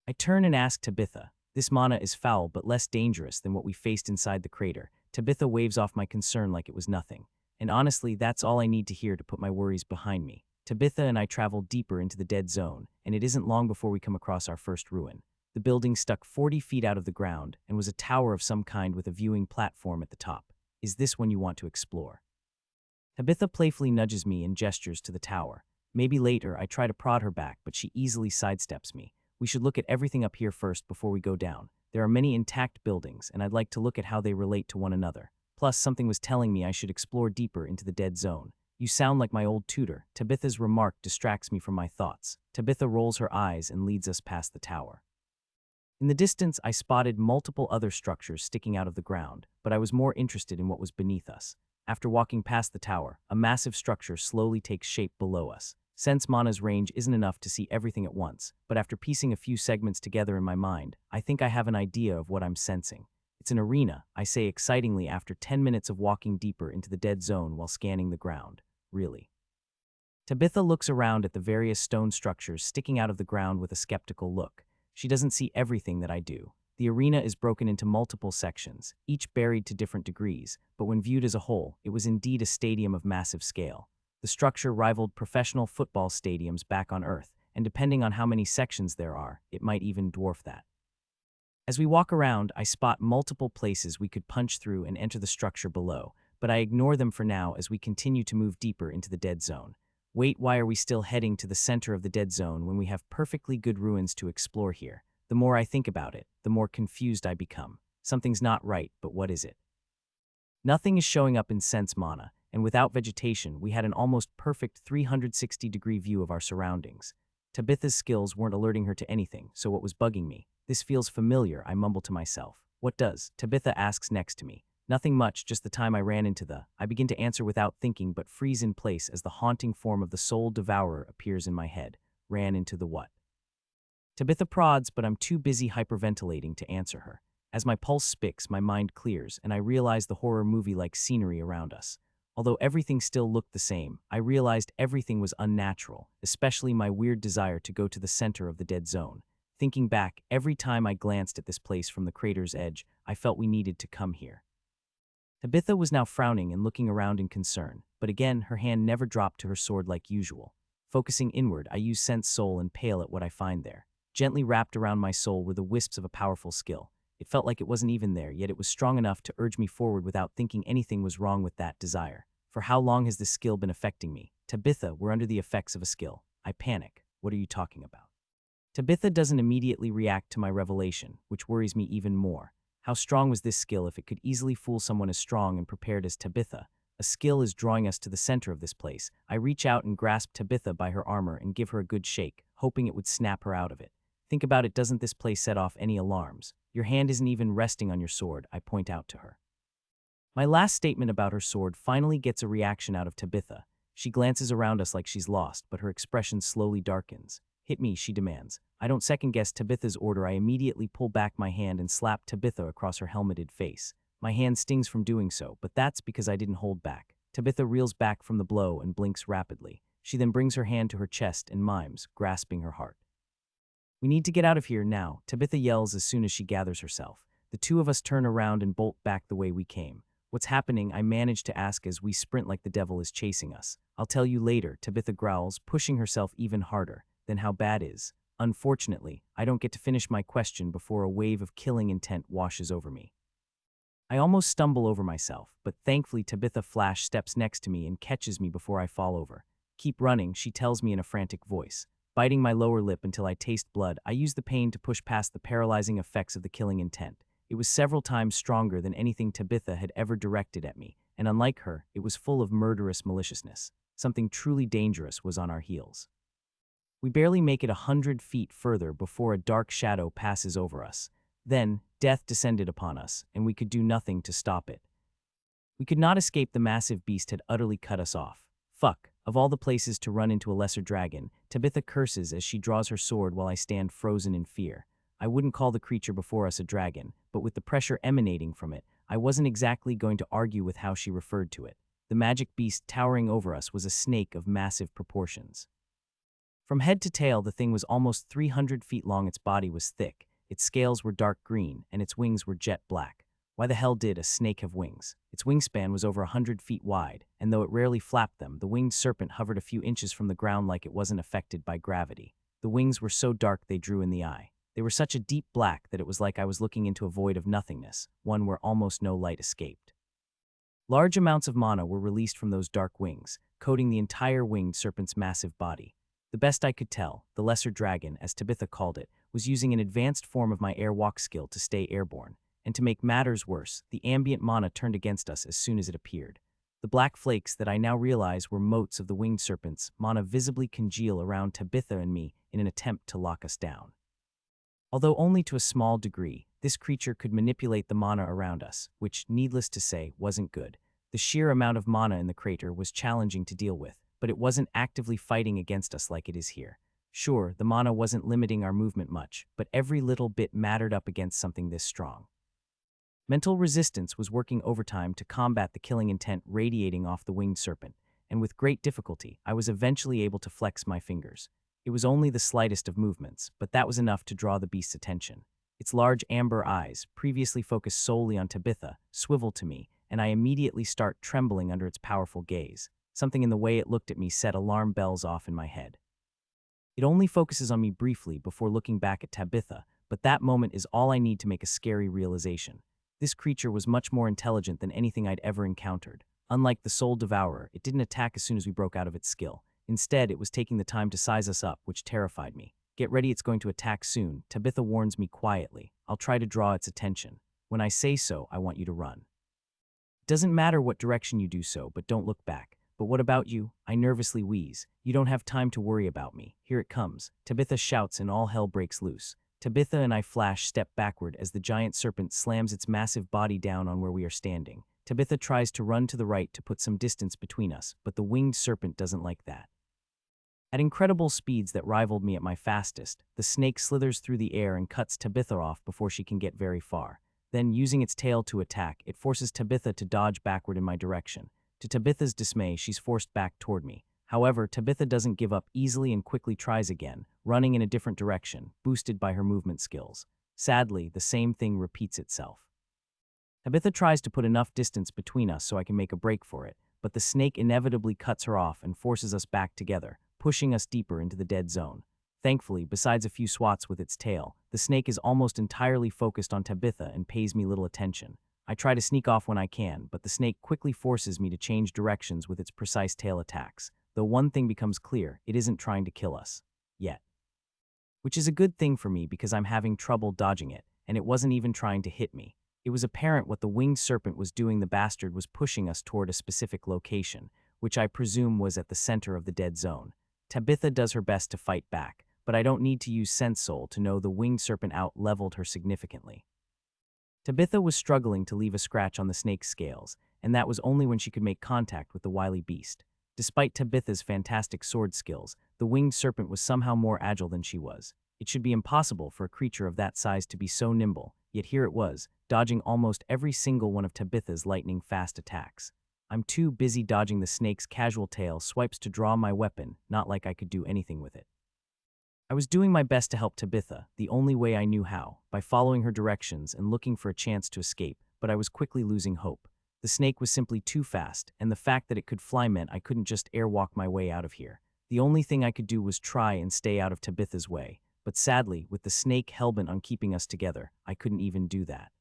I turn and ask Tabitha. This mana is foul but less dangerous than what we faced inside the crater. Tabitha waves off my concern like it was nothing. And honestly, that's all I need to hear to put my worries behind me. Tabitha and I travel deeper into the dead zone, and it isn't long before we come across our first ruin. The building stuck 40 feet out of the ground and was a tower of some kind with a viewing platform at the top. Is this one you want to explore? Tabitha playfully nudges me and gestures to the tower. Maybe later I try to prod her back, but she easily sidesteps me. We should look at everything up here first before we go down. There are many intact buildings, and I'd like to look at how they relate to one another. Plus, something was telling me I should explore deeper into the dead zone. You sound like my old tutor. Tabitha's remark distracts me from my thoughts. Tabitha rolls her eyes and leads us past the tower. In the distance, I spotted multiple other structures sticking out of the ground, but I was more interested in what was beneath us. After walking past the tower, a massive structure slowly takes shape below us. Since Mana's range isn't enough to see everything at once, but after piecing a few segments together in my mind, I think I have an idea of what I'm sensing. It's an arena, I say excitingly after 10 minutes of walking deeper into the dead zone while scanning the ground. Really. Tabitha looks around at the various stone structures sticking out of the ground with a skeptical look. She doesn't see everything that I do. The arena is broken into multiple sections, each buried to different degrees, but when viewed as a whole, it was indeed a stadium of massive scale. The structure rivaled professional football stadiums back on Earth, and depending on how many sections there are, it might even dwarf that. As we walk around, I spot multiple places we could punch through and enter the structure below, but I ignore them for now as we continue to move deeper into the dead zone. Wait, why are we still heading to the center of the dead zone when we have perfectly good ruins to explore here? The more I think about it, the more confused I become. Something's not right, but what is it? Nothing is showing up in sense mana, and without vegetation, we had an almost perfect 360-degree view of our surroundings. Tabitha's skills weren't alerting her to anything, so what was bugging me? This feels familiar, I mumble to myself. What does? Tabitha asks next to me. Nothing much, just the time I ran into the... I begin to answer without thinking but freeze in place as the haunting form of the soul devourer appears in my head. Ran into the what? Tabitha prods, but I'm too busy hyperventilating to answer her. As my pulse spiks, my mind clears, and I realize the horror movie-like scenery around us. Although everything still looked the same, I realized everything was unnatural, especially my weird desire to go to the center of the dead zone. Thinking back, every time I glanced at this place from the crater's edge, I felt we needed to come here. Tabitha was now frowning and looking around in concern, but again, her hand never dropped to her sword like usual. Focusing inward, I use sense soul and pale at what I find there. Gently wrapped around my soul were the wisps of a powerful skill. It felt like it wasn't even there, yet it was strong enough to urge me forward without thinking anything was wrong with that desire. For how long has this skill been affecting me? Tabitha, we're under the effects of a skill. I panic. What are you talking about? Tabitha doesn't immediately react to my revelation, which worries me even more. How strong was this skill if it could easily fool someone as strong and prepared as Tabitha? A skill is drawing us to the center of this place. I reach out and grasp Tabitha by her armor and give her a good shake, hoping it would snap her out of it. Think about it, doesn't this place set off any alarms? Your hand isn't even resting on your sword, I point out to her. My last statement about her sword finally gets a reaction out of Tabitha. She glances around us like she's lost, but her expression slowly darkens. Hit me, she demands. I don't second-guess Tabitha's order. I immediately pull back my hand and slap Tabitha across her helmeted face. My hand stings from doing so, but that's because I didn't hold back. Tabitha reels back from the blow and blinks rapidly. She then brings her hand to her chest and mimes, grasping her heart. We need to get out of here now, Tabitha yells as soon as she gathers herself. The two of us turn around and bolt back the way we came. What's happening? I manage to ask as we sprint like the devil is chasing us. I'll tell you later, Tabitha growls, pushing herself even harder. Then how bad is? Unfortunately, I don't get to finish my question before a wave of killing intent washes over me. I almost stumble over myself, but thankfully Tabitha Flash steps next to me and catches me before I fall over. Keep running, she tells me in a frantic voice. Biting my lower lip until I taste blood, I use the pain to push past the paralyzing effects of the killing intent. It was several times stronger than anything Tabitha had ever directed at me, and unlike her, it was full of murderous maliciousness. Something truly dangerous was on our heels. We barely make it 100 feet further before a dark shadow passes over us. Then, death descended upon us, and we could do nothing to stop it. We could not escape. The massive beast had utterly cut us off. Fuck, of all the places to run into a lesser dragon, Tabitha curses as she draws her sword while I stand frozen in fear. I wouldn't call the creature before us a dragon, but with the pressure emanating from it, I wasn't exactly going to argue with how she referred to it. The magic beast towering over us was a snake of massive proportions. From head to tail, the thing was almost 300 feet long. Its body was thick, its scales were dark green, and its wings were jet black. Why the hell did a snake have wings? Its wingspan was over 100 feet wide, and though it rarely flapped them, the winged serpent hovered a few inches from the ground like it wasn't affected by gravity. The wings were so dark they drew in the eye. They were such a deep black that it was like I was looking into a void of nothingness, one where almost no light escaped. Large amounts of mana were released from those dark wings, coating the entire winged serpent's massive body. The best I could tell, the lesser dragon, as Tabitha called it, was using an advanced form of my airwalk skill to stay airborne. And to make matters worse, the ambient mana turned against us as soon as it appeared. The black flakes that I now realize were motes of the winged serpent's mana visibly congeal around Tabitha and me in an attempt to lock us down. Although only to a small degree, this creature could manipulate the mana around us, which, needless to say, wasn't good. The sheer amount of mana in the crater was challenging to deal with, but it wasn't actively fighting against us like it is here. Sure, the mana wasn't limiting our movement much, but every little bit mattered up against something this strong. Mental resistance was working overtime to combat the killing intent radiating off the winged serpent, and with great difficulty, I was eventually able to flex my fingers. It was only the slightest of movements, but that was enough to draw the beast's attention. Its large amber eyes, previously focused solely on Tabitha, swiveled to me, and I immediately start trembling under its powerful gaze. Something in the way it looked at me set alarm bells off in my head. It only focuses on me briefly before looking back at Tabitha, but that moment is all I need to make a scary realization. This creature was much more intelligent than anything I'd ever encountered. Unlike the Soul Devourer, it didn't attack as soon as we broke out of its skill. Instead, it was taking the time to size us up, which terrified me. Get ready, it's going to attack soon, Tabitha warns me quietly. I'll try to draw its attention. When I say so, I want you to run. It doesn't matter what direction you do so, but don't look back. But what about you? I nervously wheeze. You don't have time to worry about me. Here it comes. Tabitha shouts and all hell breaks loose. Tabitha and I flash step backward as the giant serpent slams its massive body down on where we are standing. Tabitha tries to run to the right to put some distance between us, but the winged serpent doesn't like that. At incredible speeds that rivaled me at my fastest, the snake slithers through the air and cuts Tabitha off before she can get very far. Then, using its tail to attack, it forces Tabitha to dodge backward in my direction. To Tabitha's dismay, she's forced back toward me. However, Tabitha doesn't give up easily and quickly tries again, running in a different direction, boosted by her movement skills. Sadly, the same thing repeats itself. Tabitha tries to put enough distance between us so I can make a break for it, but the snake inevitably cuts her off and forces us back together, pushing us deeper into the dead zone. Thankfully, besides a few swats with its tail, the snake is almost entirely focused on Tabitha and pays me little attention. I try to sneak off when I can, but the snake quickly forces me to change directions with its precise tail attacks. Though one thing becomes clear, it isn't trying to kill us. Yet. Which is a good thing for me because I'm having trouble dodging it, and it wasn't even trying to hit me. It was apparent what the winged serpent was doing. The bastard was pushing us toward a specific location, which I presume was at the center of the dead zone. Tabitha does her best to fight back, but I don't need to use sense soul to know the winged serpent out-leveled her significantly. Tabitha was struggling to leave a scratch on the snake's scales, and that was only when she could make contact with the wily beast. Despite Tabitha's fantastic sword skills, the winged serpent was somehow more agile than she was. It should be impossible for a creature of that size to be so nimble, yet here it was, dodging almost every single one of Tabitha's lightning-fast attacks. I'm too busy dodging the snake's casual tail swipes to draw my weapon, not like I could do anything with it. I was doing my best to help Tabitha, the only way I knew how, by following her directions and looking for a chance to escape, but I was quickly losing hope. The snake was simply too fast, and the fact that it could fly meant I couldn't just airwalk my way out of here. The only thing I could do was try and stay out of Tabitha's way, but sadly, with the snake hellbent on keeping us together, I couldn't even do that.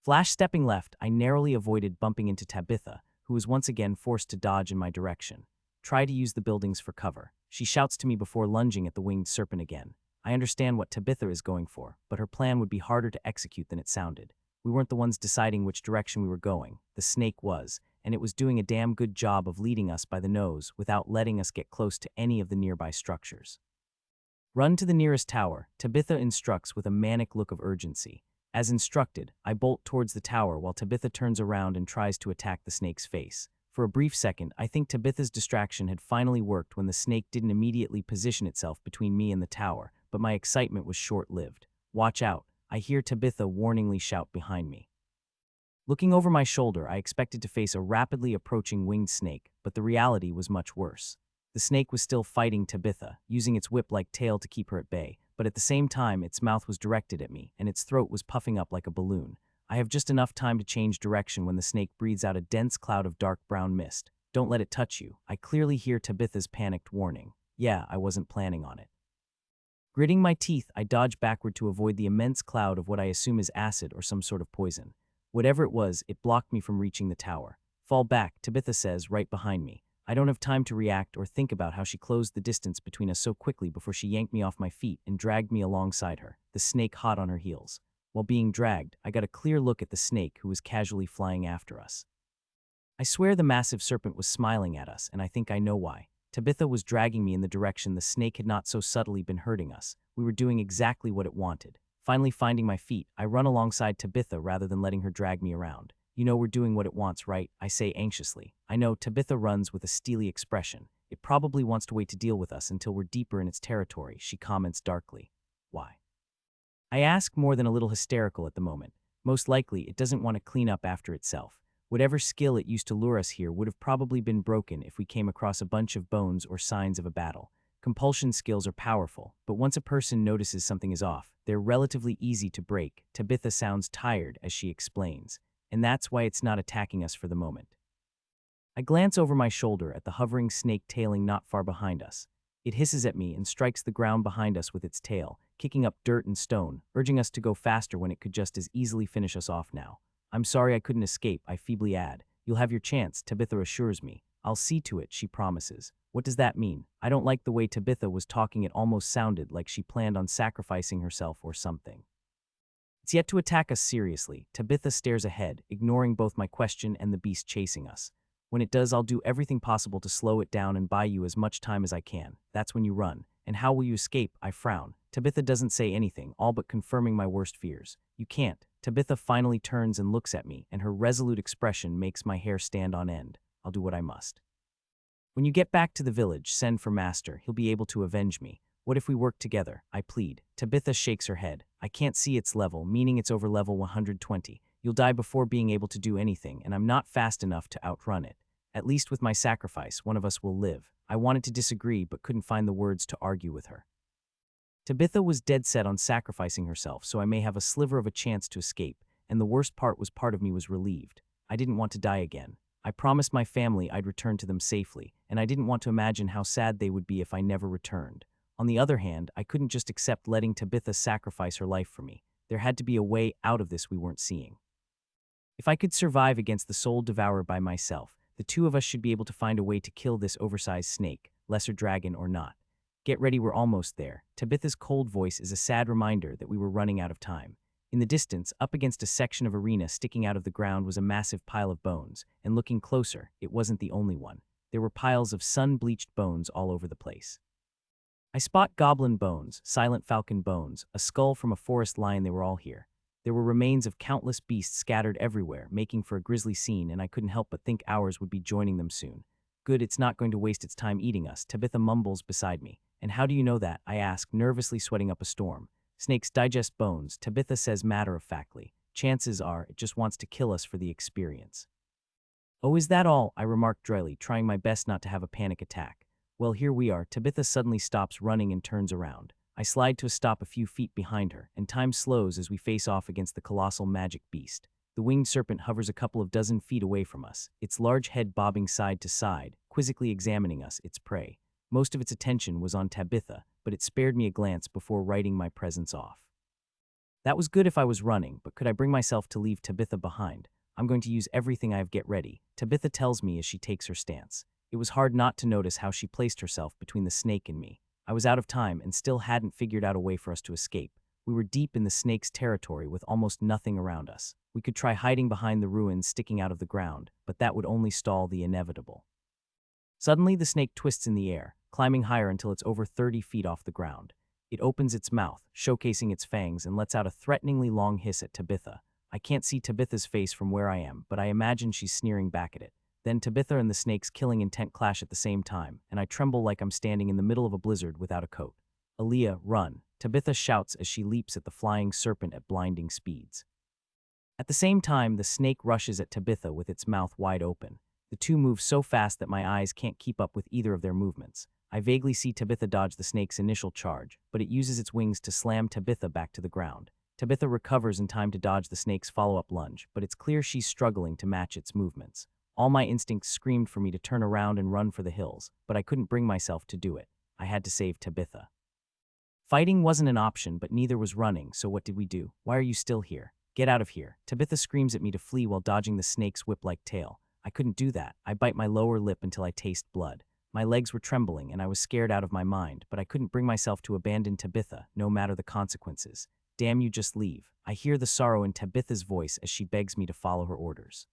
Flash-stepping left, I narrowly avoided bumping into Tabitha, who was once again forced to dodge in my direction. Try to use the buildings for cover. She shouts to me before lunging at the winged serpent again. I understand what Tabitha is going for, but her plan would be harder to execute than it sounded. We weren't the ones deciding which direction we were going. The snake was, and it was doing a damn good job of leading us by the nose without letting us get close to any of the nearby structures. Run to the nearest tower, Tabitha instructs with a manic look of urgency. As instructed, I bolt towards the tower while Tabitha turns around and tries to attack the snake's face. For a brief second, I think Tabitha's distraction had finally worked when the snake didn't immediately position itself between me and the tower, but my excitement was short-lived. Watch out, I hear Tabitha warningly shout behind me. Looking over my shoulder, I expected to face a rapidly approaching winged snake, but the reality was much worse. The snake was still fighting Tabitha, using its whip-like tail to keep her at bay, but at the same time, its mouth was directed at me, and its throat was puffing up like a balloon. I have just enough time to change direction when the snake breathes out a dense cloud of dark brown mist. Don't let it touch you. I clearly hear Tabitha's panicked warning. Yeah, I wasn't planning on it. Gritting my teeth, I dodge backward to avoid the immense cloud of what I assume is acid or some sort of poison. Whatever it was, it blocked me from reaching the tower. Fall back, Tabitha says, right behind me. I don't have time to react or think about how she closed the distance between us so quickly before she yanked me off my feet and dragged me alongside her, the snake hot on her heels. While being dragged, I got a clear look at the snake who was casually flying after us. I swear the massive serpent was smiling at us, and I think I know why. Tabitha was dragging me in the direction the snake had not so subtly been hurting us. We were doing exactly what it wanted. Finally finding my feet, I run alongside Tabitha rather than letting her drag me around. You know we're doing what it wants, right? I say anxiously. I know Tabitha runs with a steely expression. It probably wants to wait to deal with us until we're deeper in its territory, she comments darkly. Why? I ask, more than a little hysterical at the moment. Most likely, it doesn't want to clean up after itself. Whatever skill it used to lure us here would have probably been broken if we came across a bunch of bones or signs of a battle. Compulsion skills are powerful, but once a person notices something is off, they're relatively easy to break. Tabitha sounds tired as she explains, and that's why it's not attacking us for the moment. I glance over my shoulder at the hovering snake tailing not far behind us. It hisses at me and strikes the ground behind us with its tail, kicking up dirt and stone, urging us to go faster when it could just as easily finish us off now. I'm sorry I couldn't escape, I feebly add. You'll have your chance, Tabitha assures me. I'll see to it, she promises. What does that mean? I don't like the way Tabitha was talking. It almost sounded like she planned on sacrificing herself or something. It's yet to attack us seriously. Tabitha stares ahead, ignoring both my question and the beast chasing us. When it does, I'll do everything possible to slow it down and buy you as much time as I can. That's when you run. And how will you escape? I frown. Tabitha doesn't say anything, all but confirming my worst fears. You can't. Tabitha finally turns and looks at me, and her resolute expression makes my hair stand on end. I'll do what I must. When you get back to the village, send for Master. He'll be able to avenge me. What if we work together? I plead. Tabitha shakes her head. I can't see its level, meaning it's over level 120. You'll die before being able to do anything, and I'm not fast enough to outrun it. At least with my sacrifice, one of us will live. I wanted to disagree, but couldn't find the words to argue with her. Tabitha was dead set on sacrificing herself, so I may have a sliver of a chance to escape, and the worst part was part of me was relieved. I didn't want to die again. I promised my family I'd return to them safely, and I didn't want to imagine how sad they would be if I never returned. On the other hand, I couldn't just accept letting Tabitha sacrifice her life for me. There had to be a way out of this we weren't seeing. If I could survive against the soul devourer by myself, the two of us should be able to find a way to kill this oversized snake, lesser dragon or not. Get ready, we're almost there. Tabitha's cold voice is a sad reminder that we were running out of time. In the distance, up against a section of arena sticking out of the ground was a massive pile of bones, and looking closer, it wasn't the only one. There were piles of sun-bleached bones all over the place. I spot goblin bones, silent falcon bones, a skull from a forest lion. They were all here. There were remains of countless beasts scattered everywhere, making for a grisly scene, and I couldn't help but think ours would be joining them soon. Good, it's not going to waste its time eating us, Tabitha mumbles beside me. And how do you know that? I ask, nervously sweating up a storm. Snakes digest bones, Tabitha says matter-of-factly. Chances are it just wants to kill us for the experience. Oh, is that all? I remarked dryly, trying my best not to have a panic attack. Well, here we are. Tabitha suddenly stops running and turns around. I slide to a stop a few feet behind her, and time slows as we face off against the colossal magic beast. The winged serpent hovers a couple of dozen feet away from us, its large head bobbing side to side, quizzically examining us, its prey. Most of its attention was on Tabitha, but it spared me a glance before writing my presence off. That was good if I was running, but could I bring myself to leave Tabitha behind? I'm going to use everything I have. Get ready, Tabitha tells me as she takes her stance. It was hard not to notice how she placed herself between the snake and me. I was out of time and still hadn't figured out a way for us to escape. We were deep in the snake's territory with almost nothing around us. We could try hiding behind the ruins sticking out of the ground, but that would only stall the inevitable. Suddenly, the snake twists in the air, climbing higher until it's over 30 feet off the ground. It opens its mouth, showcasing its fangs, and lets out a threateningly long hiss at Tabitha. I can't see Tabitha's face from where I am, but I imagine she's sneering back at it. Then Tabitha and the snake's killing intent clash at the same time, and I tremble like I'm standing in the middle of a blizzard without a coat. Aaliyah, run, Tabitha shouts as she leaps at the flying serpent at blinding speeds. At the same time, the snake rushes at Tabitha with its mouth wide open. The two move so fast that my eyes can't keep up with either of their movements. I vaguely see Tabitha dodge the snake's initial charge, but it uses its wings to slam Tabitha back to the ground. Tabitha recovers in time to dodge the snake's follow-up lunge, but it's clear she's struggling to match its movements. All my instincts screamed for me to turn around and run for the hills, but I couldn't bring myself to do it. I had to save Tabitha. Fighting wasn't an option, but neither was running, so what did we do? Why are you still here? Get out of here. Tabitha screams at me to flee while dodging the snake's whip-like tail. I couldn't do that. I bite my lower lip until I taste blood. My legs were trembling and I was scared out of my mind, but I couldn't bring myself to abandon Tabitha, no matter the consequences. Damn you, just leave. I hear the sorrow in Tabitha's voice as she begs me to follow her orders.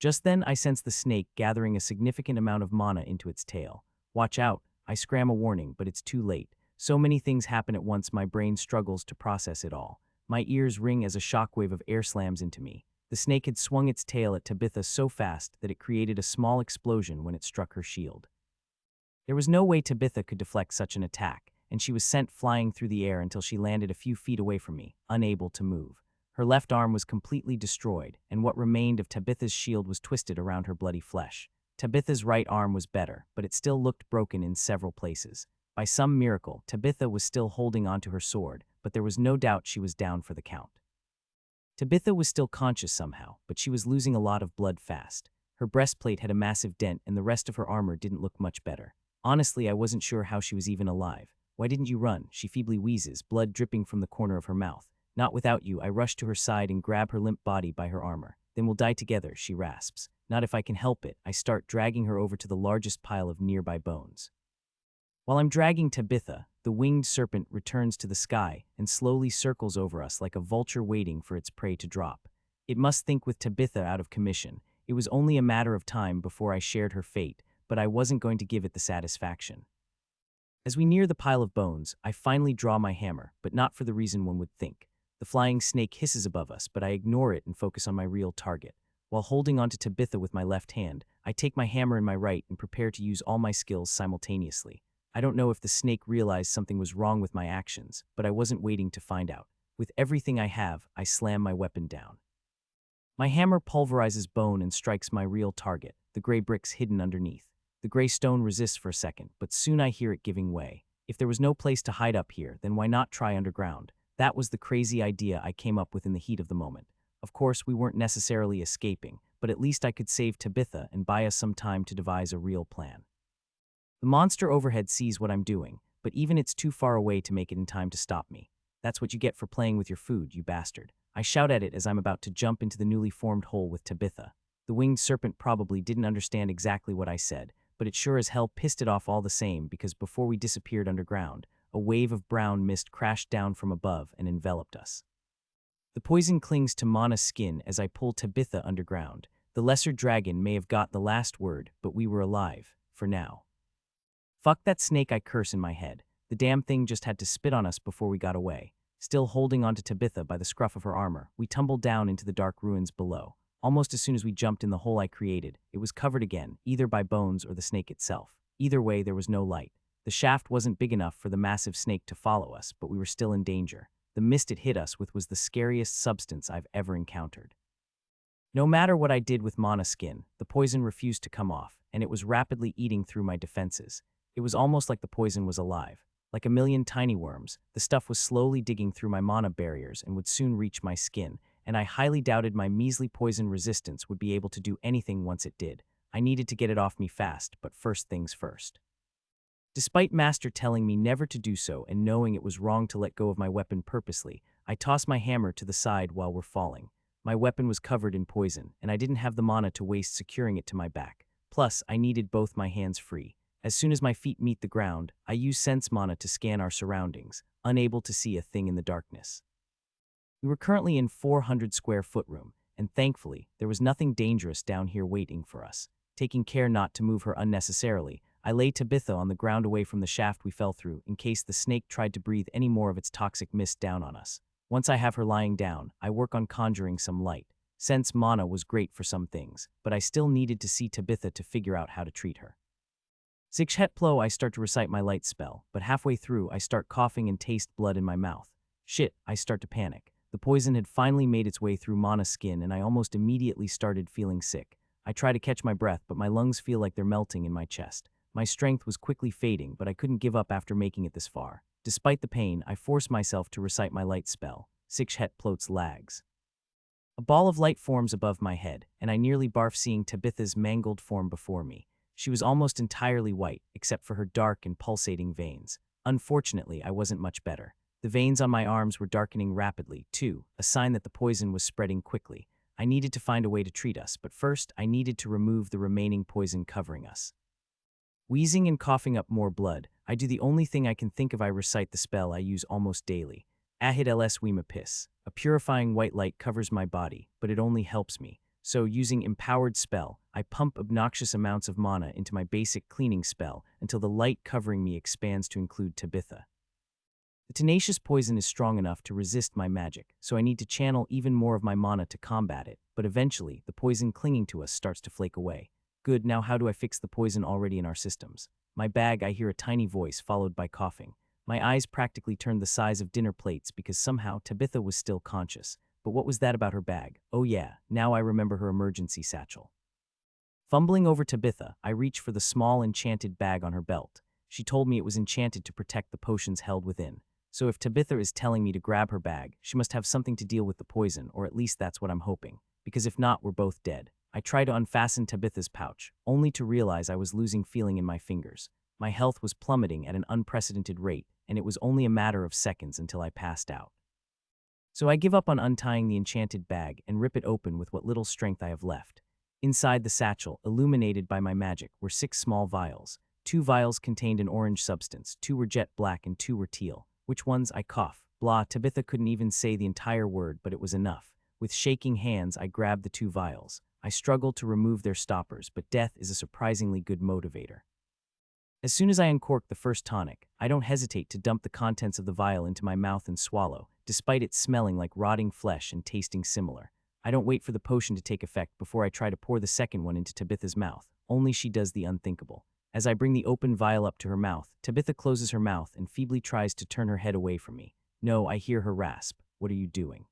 Just then, I sense the snake gathering a significant amount of mana into its tail. Watch out, I scram a warning, but it's too late. So many things happen at once, my brain struggles to process it all. My ears ring as a shockwave of air slams into me. The snake had swung its tail at Tabitha so fast that it created a small explosion when it struck her shield. There was no way Tabitha could deflect such an attack, and she was sent flying through the air until she landed a few feet away from me, unable to move. Her left arm was completely destroyed, and what remained of Tabitha's shield was twisted around her bloody flesh. Tabitha's right arm was better, but it still looked broken in several places. By some miracle, Tabitha was still holding onto her sword, but there was no doubt she was down for the count. Tabitha was still conscious somehow, but she was losing a lot of blood fast. Her breastplate had a massive dent, and the rest of her armor didn't look much better. Honestly, I wasn't sure how she was even alive. Why didn't you run? She feebly wheezes, blood dripping from the corner of her mouth. Not without you. I rush to her side and grab her limp body by her armor. Then we'll die together, she rasps. Not if I can help it. I start dragging her over to the largest pile of nearby bones. While I'm dragging Tabitha, the winged serpent returns to the sky and slowly circles over us like a vulture waiting for its prey to drop. It must think with Tabitha out of commission. It was only a matter of time before I shared her fate, but I wasn't going to give it the satisfaction. As we near the pile of bones, I finally draw my hammer, but not for the reason one would think. The flying snake hisses above us, but I ignore it and focus on my real target. While holding onto Tabitha with my left hand, I take my hammer in my right and prepare to use all my skills simultaneously. I don't know if the snake realized something was wrong with my actions, but I wasn't waiting to find out. With everything I have, I slam my weapon down. My hammer pulverizes bone and strikes my real target, the gray bricks hidden underneath. The gray stone resists for a second, but soon I hear it giving way. If there was no place to hide up here, then why not try underground? That was the crazy idea I came up with in the heat of the moment. Of course, we weren't necessarily escaping, but at least I could save Tabitha and buy us some time to devise a real plan. The monster overhead sees what I'm doing, but even it's too far away to make it in time to stop me. That's what you get for playing with your food, you bastard. I shout at it as I'm about to jump into the newly formed hole with Tabitha. The winged serpent probably didn't understand exactly what I said, but it sure as hell pissed it off all the same because before we disappeared underground, a wave of brown mist crashed down from above and enveloped us. The poison clings to Mana's skin as I pull Tabitha underground. The lesser dragon may have got the last word, but we were alive, for now. Fuck that snake, I curse in my head. The damn thing just had to spit on us before we got away. Still holding onto Tabitha by the scruff of her armor, we tumbled down into the dark ruins below. Almost as soon as we jumped in the hole I created, it was covered again, either by bones or the snake itself. Either way, there was no light. The shaft wasn't big enough for the massive snake to follow us, but we were still in danger. The mist it hit us with was the scariest substance I've ever encountered. No matter what I did with Mana's skin, the poison refused to come off, and it was rapidly eating through my defenses. It was almost like the poison was alive. Like a million tiny worms, the stuff was slowly digging through my mana barriers and would soon reach my skin, and I highly doubted my measly poison resistance would be able to do anything once it did. I needed to get it off me fast, but first things first. Despite Master telling me never to do so and knowing it was wrong to let go of my weapon purposely, I tossed my hammer to the side while we're falling. My weapon was covered in poison, and I didn't have the mana to waste securing it to my back. Plus, I needed both my hands free. As soon as my feet meet the ground, I use sense mana to scan our surroundings, unable to see a thing in the darkness. We were currently in 400 square foot room, and thankfully, there was nothing dangerous down here waiting for us. Taking care not to move her unnecessarily, I lay Tabitha on the ground away from the shaft we fell through in case the snake tried to breathe any more of its toxic mist down on us. Once I have her lying down, I work on conjuring some light. Sense mana was great for some things, but I still needed to see Tabitha to figure out how to treat her. Zikhetplo, I start to recite my light spell, but halfway through I start coughing and taste blood in my mouth. Shit, I start to panic. The poison had finally made its way through Mana's skin and I almost immediately started feeling sick. I try to catch my breath, but my lungs feel like they're melting in my chest. My strength was quickly fading, but I couldn't give up after making it this far. Despite the pain, I forced myself to recite my light spell, Zikhetplo's lags. A ball of light forms above my head, and I nearly barf seeing Tabitha's mangled form before me. She was almost entirely white, except for her dark and pulsating veins. Unfortunately, I wasn't much better. The veins on my arms were darkening rapidly, too, a sign that the poison was spreading quickly. I needed to find a way to treat us, but first I needed to remove the remaining poison covering us. Wheezing and coughing up more blood, I do the only thing I can think of. I recite the spell I use almost daily. Ahid ls Wema Piss. A purifying white light covers my body, but it only helps me. So, using Empowered Spell, I pump obnoxious amounts of mana into my basic cleaning spell until the light covering me expands to include Tabitha. The tenacious poison is strong enough to resist my magic, so I need to channel even more of my mana to combat it, but eventually, the poison clinging to us starts to flake away. Good, now how do I fix the poison already in our systems? My bag, I hear a tiny voice followed by coughing. My eyes practically turned the size of dinner plates because somehow Tabitha was still conscious. But what was that about her bag? Oh yeah, now I remember her emergency satchel. Fumbling over Tabitha, I reach for the small enchanted bag on her belt. She told me it was enchanted to protect the potions held within. So if Tabitha is telling me to grab her bag, she must have something to deal with the poison, or at least that's what I'm hoping. Because if not, we're both dead. I try to unfasten Tabitha's pouch, only to realize I was losing feeling in my fingers. My health was plummeting at an unprecedented rate, and it was only a matter of seconds until I passed out. So I give up on untying the enchanted bag and rip it open with what little strength I have left. Inside the satchel, illuminated by my magic, were 6 small vials. 2 vials contained an orange substance, 2 were jet black and 2 were teal. Which ones? I cough. Blah, Tabitha couldn't even say the entire word, but it was enough. With shaking hands, I grabbed the 2 vials. I struggled to remove their stoppers, but death is a surprisingly good motivator. As soon as I uncork the first tonic, I don't hesitate to dump the contents of the vial into my mouth and swallow, despite it smelling like rotting flesh and tasting similar. I don't wait for the potion to take effect before I try to pour the second one into Tabitha's mouth. Only she does the unthinkable. As I bring the open vial up to her mouth, Tabitha closes her mouth and feebly tries to turn her head away from me. No, I hear her rasp. What are you doing?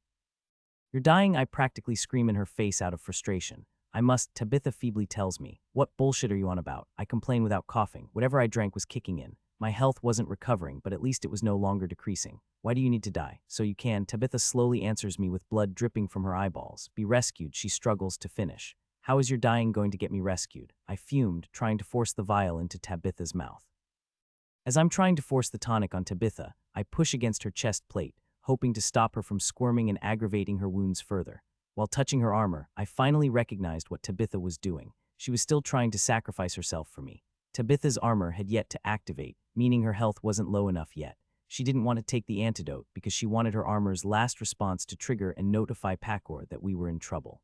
You're dying, I practically scream in her face out of frustration. I must, Tabitha feebly tells me. What bullshit are you on about? I complain without coughing. Whatever I drank was kicking in. My health wasn't recovering, but at least it was no longer decreasing. Why do you need to die? So you can. Tabitha slowly answers me with blood dripping from her eyeballs. Be rescued, she struggles to finish. How is your dying going to get me rescued? I fumed, trying to force the vial into Tabitha's mouth. As I'm trying to force the tonic on Tabitha, I push against her chest plate, hoping to stop her from squirming and aggravating her wounds further. While touching her armor, I finally recognized what Tabitha was doing. She was still trying to sacrifice herself for me. Tabitha's armor had yet to activate, meaning her health wasn't low enough yet. She didn't want to take the antidote because she wanted her armor's last response to trigger and notify Pakor that we were in trouble.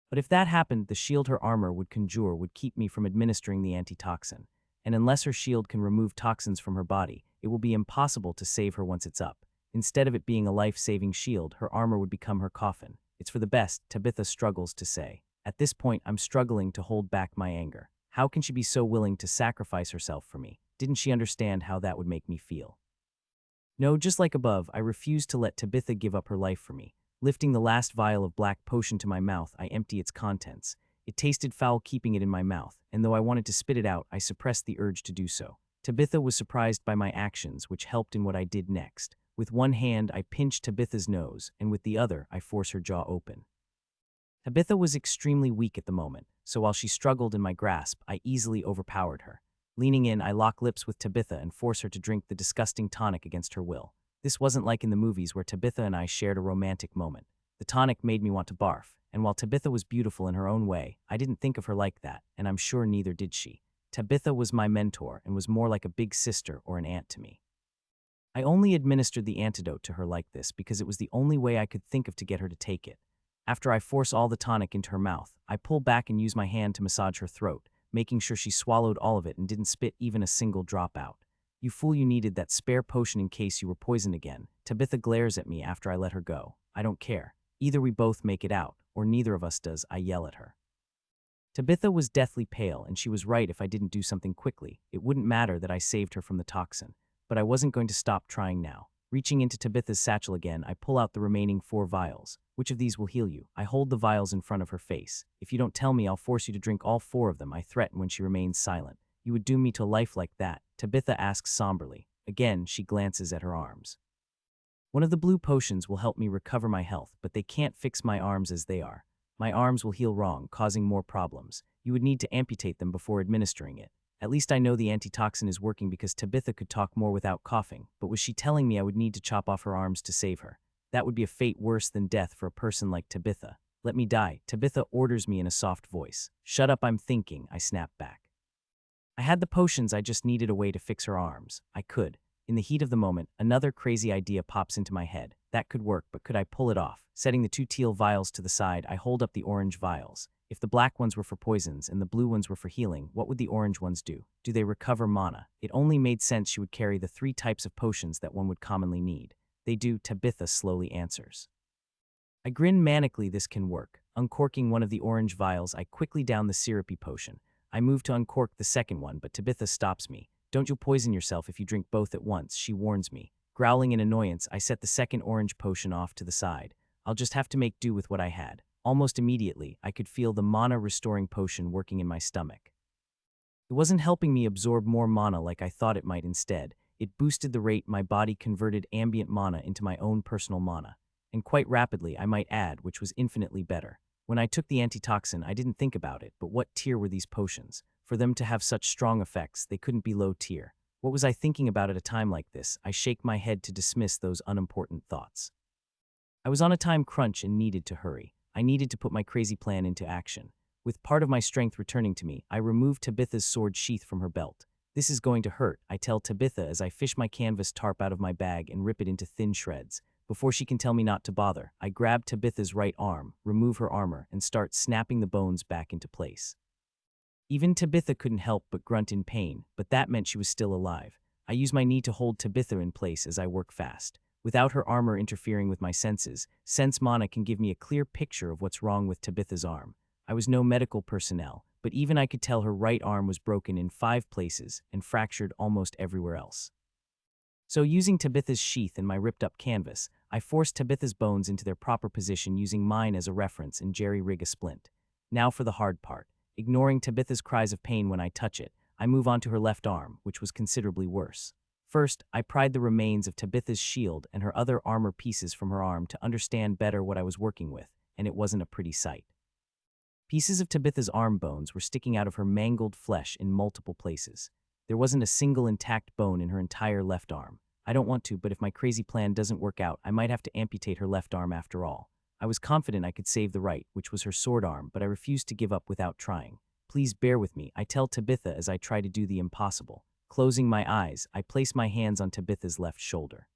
But if that happened, the shield her armor would conjure would keep me from administering the antitoxin. And unless her shield can remove toxins from her body, it will be impossible to save her once it's up. Instead of it being a life-saving shield, her armor would become her coffin. It's for the best, Tabitha struggles to say. At this point, I'm struggling to hold back my anger. How can she be so willing to sacrifice herself for me? Didn't she understand how that would make me feel? No, just like above, I refused to let Tabitha give up her life for me. Lifting the last vial of black potion to my mouth, I empty its contents. It tasted foul keeping it in my mouth, and though I wanted to spit it out, I suppressed the urge to do so. Tabitha was surprised by my actions, which helped in what I did next. With one hand, I pinch Tabitha's nose, and with the other, I force her jaw open. Tabitha was extremely weak at the moment, so while she struggled in my grasp, I easily overpowered her. Leaning in, I lock lips with Tabitha and force her to drink the disgusting tonic against her will. This wasn't like in the movies where Tabitha and I shared a romantic moment. The tonic made me want to barf, and while Tabitha was beautiful in her own way, I didn't think of her like that, and I'm sure neither did she. Tabitha was my mentor and was more like a big sister or an aunt to me. I only administered the antidote to her like this because it was the only way I could think of to get her to take it. After I force all the tonic into her mouth, I pull back and use my hand to massage her throat, making sure she swallowed all of it and didn't spit even a single drop out. You fool, you needed that spare potion in case you were poisoned again. Tabitha glares at me after I let her go. I don't care. Either we both make it out, or neither of us does, I yell at her. Tabitha was deathly pale, and she was right. If I didn't do something quickly, it wouldn't matter that I saved her from the toxin. But I wasn't going to stop trying now. Reaching into Tabitha's satchel again, I pull out the remaining 4 vials. Which of these will heal you? I hold the vials in front of her face. If you don't tell me, I'll force you to drink all 4 of them, I threaten when she remains silent. You would doom me to life like that? Tabitha asks somberly. Again, she glances at her arms. One of the blue potions will help me recover my health, but they can't fix my arms as they are. My arms will heal wrong, causing more problems. You would need to amputate them before administering it. At least I know the antitoxin is working because Tabitha could talk more without coughing, but was she telling me I would need to chop off her arms to save her? That would be a fate worse than death for a person like Tabitha. Let me die, Tabitha orders me in a soft voice. Shut up, I'm thinking, I snap back. I had the potions, I just needed a way to fix her arms. I could. In the heat of the moment, another crazy idea pops into my head. That could work, but could I pull it off? Setting the 2 teal vials to the side, I hold up the orange vials. If the black ones were for poisons and the blue ones were for healing, what would the orange ones do? Do they recover mana? It only made sense she would carry the 3 types of potions that one would commonly need. They do, Tabitha slowly answers. I grin manically. This can work. Uncorking one of the orange vials, I quickly down the syrupy potion. I move to uncork the second one, but Tabitha stops me. Don't you poison yourself if you drink both at once, she warns me. Growling in annoyance, I set the second orange potion off to the side. I'll just have to make do with what I had. Almost immediately, I could feel the mana-restoring potion working in my stomach. It wasn't helping me absorb more mana like I thought it might. Instead, it boosted the rate my body converted ambient mana into my own personal mana. And quite rapidly, I might add, which was infinitely better. When I took the antitoxin, I didn't think about it, but what tier were these potions? For them to have such strong effects, they couldn't be low tier. What was I thinking about at a time like this? I shake my head to dismiss those unimportant thoughts. I was on a time crunch and needed to hurry. I needed to put my crazy plan into action. With part of my strength returning to me, I removed Tabitha's sword sheath from her belt. This is going to hurt, I tell Tabitha as I fish my canvas tarp out of my bag and rip it into thin shreds. Before she can tell me not to bother, I grab Tabitha's right arm, remove her armor, and start snapping the bones back into place. Even Tabitha couldn't help but grunt in pain, but that meant she was still alive. I use my knee to hold Tabitha in place as I work fast. Without her armor interfering with my senses, sense mana can give me a clear picture of what's wrong with Tabitha's arm. I was no medical personnel, but even I could tell her right arm was broken in 5 places and fractured almost everywhere else. So using Tabitha's sheath and my ripped-up canvas, I forced Tabitha's bones into their proper position using mine as a reference and jerry-rig a splint. Now for the hard part. Ignoring Tabitha's cries of pain when I touch it, I move on to her left arm, which was considerably worse. First, I pried the remains of Tabitha's shield and her other armor pieces from her arm to understand better what I was working with, and it wasn't a pretty sight. Pieces of Tabitha's arm bones were sticking out of her mangled flesh in multiple places. There wasn't a single intact bone in her entire left arm. I don't want to, but if my crazy plan doesn't work out, I might have to amputate her left arm after all. I was confident I could save the right, which was her sword arm, but I refused to give up without trying. Please bear with me, I tell Tabitha as I try to do the impossible. Closing my eyes, I place my hands on Tabitha's left shoulder.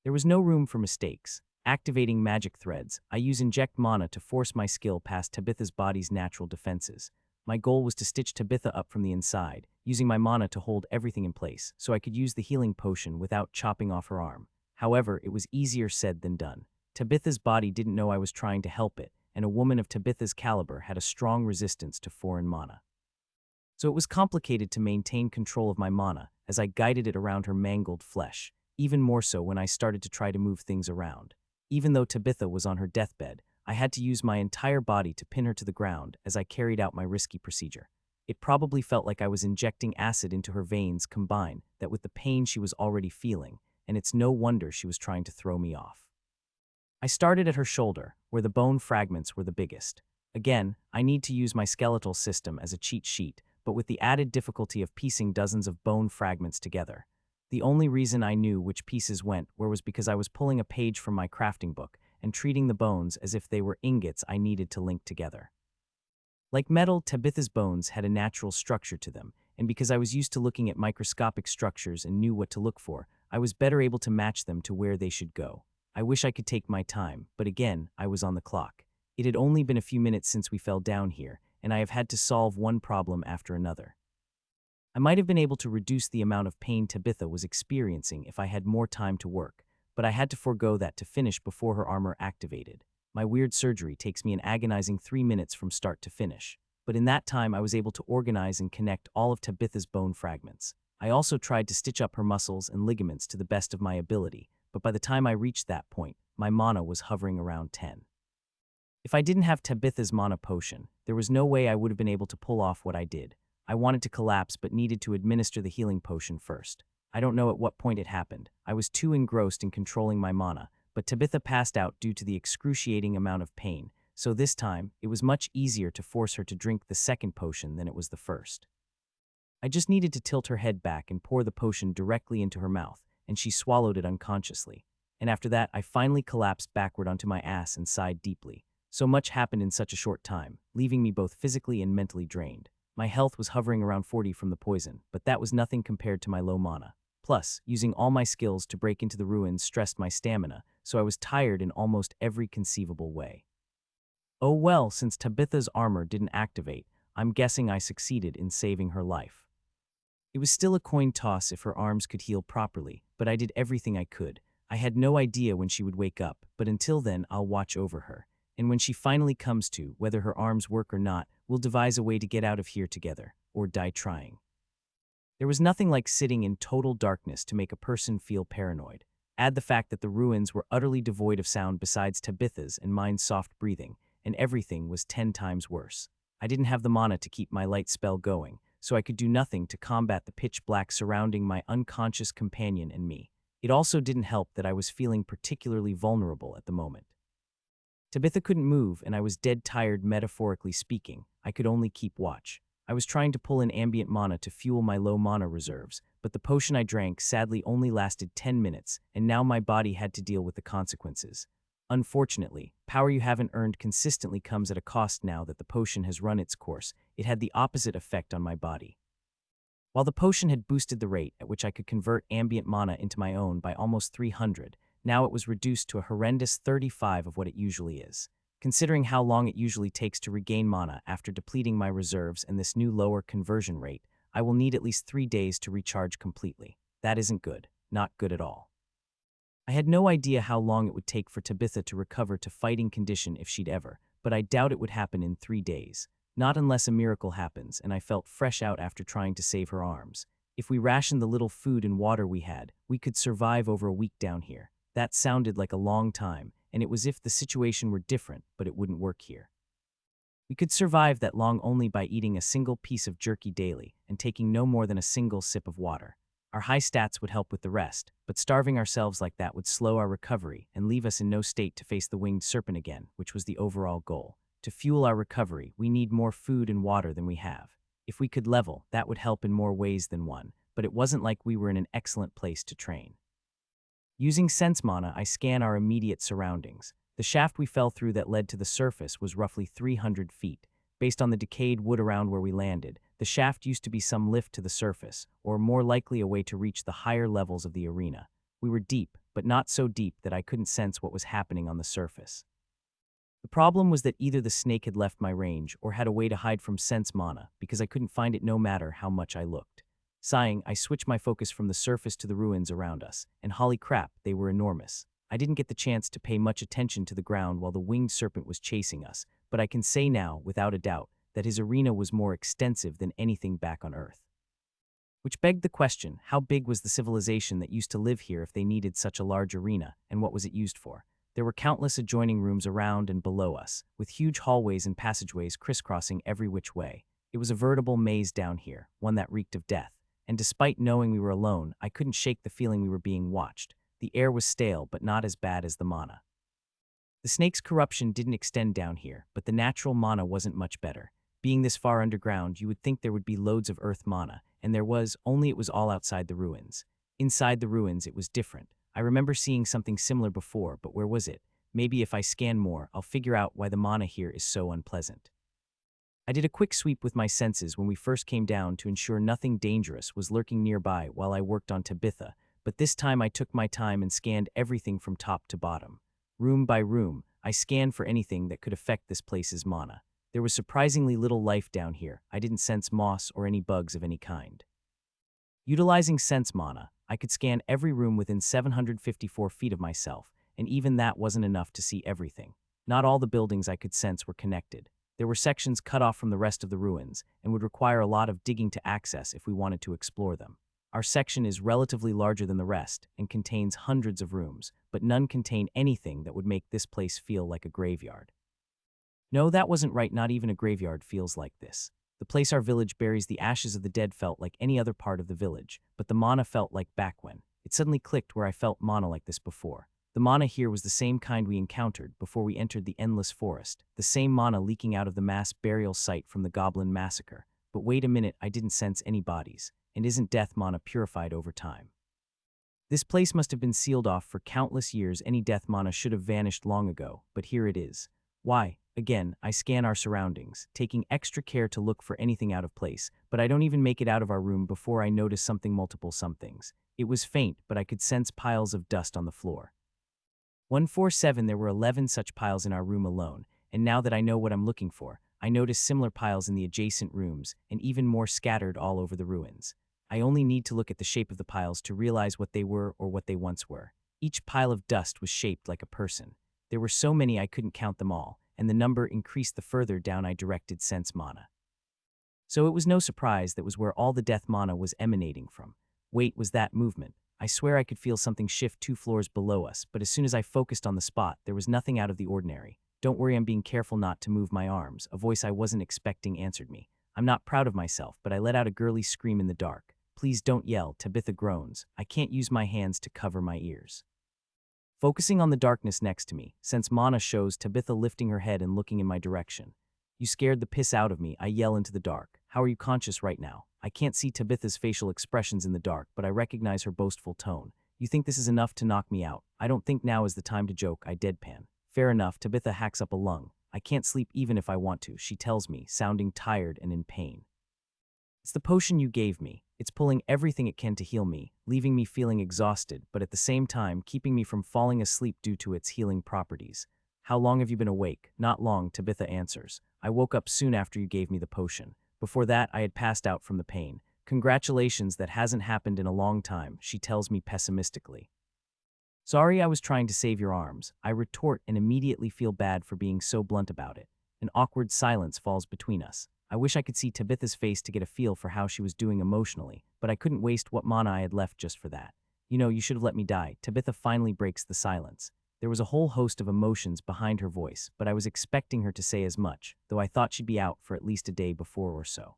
There was no room for mistakes. Activating magic threads, I use inject mana to force my skill past Tabitha's body's natural defenses. My goal was to stitch Tabitha up from the inside, using my mana to hold everything in place, so I could use the healing potion without chopping off her arm. However, it was easier said than done. Tabitha's body didn't know I was trying to help it, and a woman of Tabitha's caliber had a strong resistance to foreign mana. So it was complicated to maintain control of my mana as I guided it around her mangled flesh, even more so when I started to try to move things around. Even though Tabitha was on her deathbed, I had to use my entire body to pin her to the ground as I carried out my risky procedure. It probably felt like I was injecting acid into her veins combined that with the pain she was already feeling, and it's no wonder she was trying to throw me off. I started at her shoulder, where the bone fragments were the biggest. Again, I need to use my skeletal system as a cheat sheet, but with the added difficulty of piecing dozens of bone fragments together. The only reason I knew which pieces went where was because I was pulling a page from my crafting book and treating the bones as if they were ingots I needed to link together. Like metal, Tabitha's bones had a natural structure to them, and because I was used to looking at microscopic structures and knew what to look for, I was better able to match them to where they should go. I wish I could take my time, but again, I was on the clock. It had only been a few minutes since we fell down here, and I have had to solve one problem after another. I might have been able to reduce the amount of pain Tabitha was experiencing if I had more time to work, but I had to forego that to finish before her armor activated. My weird surgery takes me an agonizing 3 minutes from start to finish, but in that time I was able to organize and connect all of Tabitha's bone fragments. I also tried to stitch up her muscles and ligaments to the best of my ability, but by the time I reached that point, my mana was hovering around 10. If I didn't have Tabitha's mana potion, there was no way I would have been able to pull off what I did. I wanted to collapse but needed to administer the healing potion first. I don't know at what point it happened. I was too engrossed in controlling my mana, but Tabitha passed out due to the excruciating amount of pain, so this time, it was much easier to force her to drink the second potion than it was the first. I just needed to tilt her head back and pour the potion directly into her mouth, and she swallowed it unconsciously. And after that, I finally collapsed backward onto my ass and sighed deeply. So much happened in such a short time, leaving me both physically and mentally drained. My health was hovering around 40 from the poison, but that was nothing compared to my low mana. Plus, using all my skills to break into the ruins stressed my stamina, so I was tired in almost every conceivable way. Oh well, since Tabitha's armor didn't activate, I'm guessing I succeeded in saving her life. It was still a coin toss if her arms could heal properly, but I did everything I could. I had no idea when she would wake up, but until then I'll watch over her. And when she finally comes to, whether her arms work or not, we'll devise a way to get out of here together, or die trying. There was nothing like sitting in total darkness to make a person feel paranoid. Add the fact that the ruins were utterly devoid of sound besides Tabitha's and mine's soft breathing, and everything was 10 times worse. I didn't have the mana to keep my light spell going, so I could do nothing to combat the pitch black surrounding my unconscious companion and me. It also didn't help that I was feeling particularly vulnerable at the moment. Tabitha couldn't move, and I was dead tired metaphorically speaking. I could only keep watch. I was trying to pull in ambient mana to fuel my low mana reserves, but the potion I drank sadly only lasted 10 minutes, and now my body had to deal with the consequences. Unfortunately, power you haven't earned consistently comes at a cost now that the potion has run its course. It had the opposite effect on my body. While the potion had boosted the rate at which I could convert ambient mana into my own by almost 300, now it was reduced to a horrendous 35 of what it usually is. Considering how long it usually takes to regain mana after depleting my reserves and this new lower conversion rate, I will need at least 3 days to recharge completely. That isn't good. Not good at all. I had no idea how long it would take for Tabitha to recover to fighting condition if she'd ever, but I doubt it would happen in 3 days. Not unless a miracle happens, and I felt fresh out after trying to save her arms. If we rationed the little food and water we had, we could survive over a week down here. That sounded like a long time, and it was if the situation were different, but it wouldn't work here. We could survive that long only by eating a single piece of jerky daily and taking no more than a single sip of water. Our high stats would help with the rest, but starving ourselves like that would slow our recovery and leave us in no state to face the winged serpent again, which was the overall goal. To fuel our recovery, we need more food and water than we have. If we could level, that would help in more ways than one, but it wasn't like we were in an excellent place to train. Using sense mana, I scan our immediate surroundings. The shaft we fell through that led to the surface was roughly 300 feet. Based on the decayed wood around where we landed, the shaft used to be some lift to the surface, or more likely a way to reach the higher levels of the arena. We were deep, but not so deep that I couldn't sense what was happening on the surface. The problem was that either the snake had left my range or had a way to hide from sense mana, because I couldn't find it no matter how much I looked. Sighing, I switched my focus from the surface to the ruins around us, and holy crap, they were enormous. I didn't get the chance to pay much attention to the ground while the winged serpent was chasing us, but I can say now, without a doubt, that his arena was more extensive than anything back on Earth. Which begged the question, how big was the civilization that used to live here if they needed such a large arena, and what was it used for? There were countless adjoining rooms around and below us, with huge hallways and passageways crisscrossing every which way. It was a veritable maze down here, one that reeked of death. And despite knowing we were alone, I couldn't shake the feeling we were being watched. The air was stale, but not as bad as the mana. The snake's corruption didn't extend down here, but the natural mana wasn't much better. Being this far underground, you would think there would be loads of earth mana, and there was, only it was all outside the ruins. Inside the ruins, it was different. I remember seeing something similar before, but where was it? Maybe if I scan more, I'll figure out why the mana here is so unpleasant. I did a quick sweep with my senses when we first came down to ensure nothing dangerous was lurking nearby while I worked on Tabitha, but this time I took my time and scanned everything from top to bottom. Room by room, I scanned for anything that could affect this place's mana. There was surprisingly little life down here. I didn't sense moss or any bugs of any kind. Utilizing sense mana, I could scan every room within 754 feet of myself, and even that wasn't enough to see everything. Not all the buildings I could sense were connected. There were sections cut off from the rest of the ruins, and would require a lot of digging to access if we wanted to explore them. Our section is relatively larger than the rest, and contains hundreds of rooms, but none contain anything that would make this place feel like a graveyard. No, that wasn't right, not even a graveyard feels like this. The place our village buries the ashes of the dead felt like any other part of the village, but the mana felt like back when. It suddenly clicked where I felt mana like this before. The mana here was the same kind we encountered before we entered the endless forest, the same mana leaking out of the mass burial site from the goblin massacre. But wait a minute, I didn't sense any bodies, and isn't death mana purified over time? This place must have been sealed off for countless years. Any death mana should have vanished long ago, but here it is. Why? Again, I scan our surroundings, taking extra care to look for anything out of place, but I don't even make it out of our room before I notice multiple somethings. It was faint, but I could sense piles of dust on the floor. 147, there were 11 such piles in our room alone, and now that I know what I'm looking for, I notice similar piles in the adjacent rooms, and even more scattered all over the ruins. I only need to look at the shape of the piles to realize what they were or what they once were. Each pile of dust was shaped like a person. There were so many I couldn't count them all, and the number increased the further down I directed sense mana. So it was no surprise that was where all the death mana was emanating from. Wait, was that movement? I swear I could feel something shift 2 floors below us, but as soon as I focused on the spot, there was nothing out of the ordinary. Don't worry, I'm being careful not to move my arms. A voice I wasn't expecting answered me. I'm not proud of myself, but I let out a girly scream in the dark. Please don't yell, Tabitha groans. I can't use my hands to cover my ears. Focusing on the darkness next to me, sense mana shows Tabitha lifting her head and looking in my direction. You scared the piss out of me, I yell into the dark. How are you conscious right now? I can't see Tabitha's facial expressions in the dark, but I recognize her boastful tone. You think this is enough to knock me out? I don't think now is the time to joke, I deadpan. Fair enough, Tabitha hacks up a lung. I can't sleep even if I want to, she tells me, sounding tired and in pain. It's the potion you gave me. It's pulling everything it can to heal me, leaving me feeling exhausted, but at the same time keeping me from falling asleep due to its healing properties. How long have you been awake? Not long, Tabitha answers. I woke up soon after you gave me the potion. Before that, I had passed out from the pain. Congratulations, that hasn't happened in a long time, she tells me pessimistically. Sorry, I was trying to save your arms, I retort and immediately feel bad for being so blunt about it. An awkward silence falls between us. I wish I could see Tabitha's face to get a feel for how she was doing emotionally, but I couldn't waste what mana I had left just for that. You know, you should have let me die. Tabitha finally breaks the silence. There was a whole host of emotions behind her voice, but I was expecting her to say as much, though I thought she'd be out for at least a day before or so.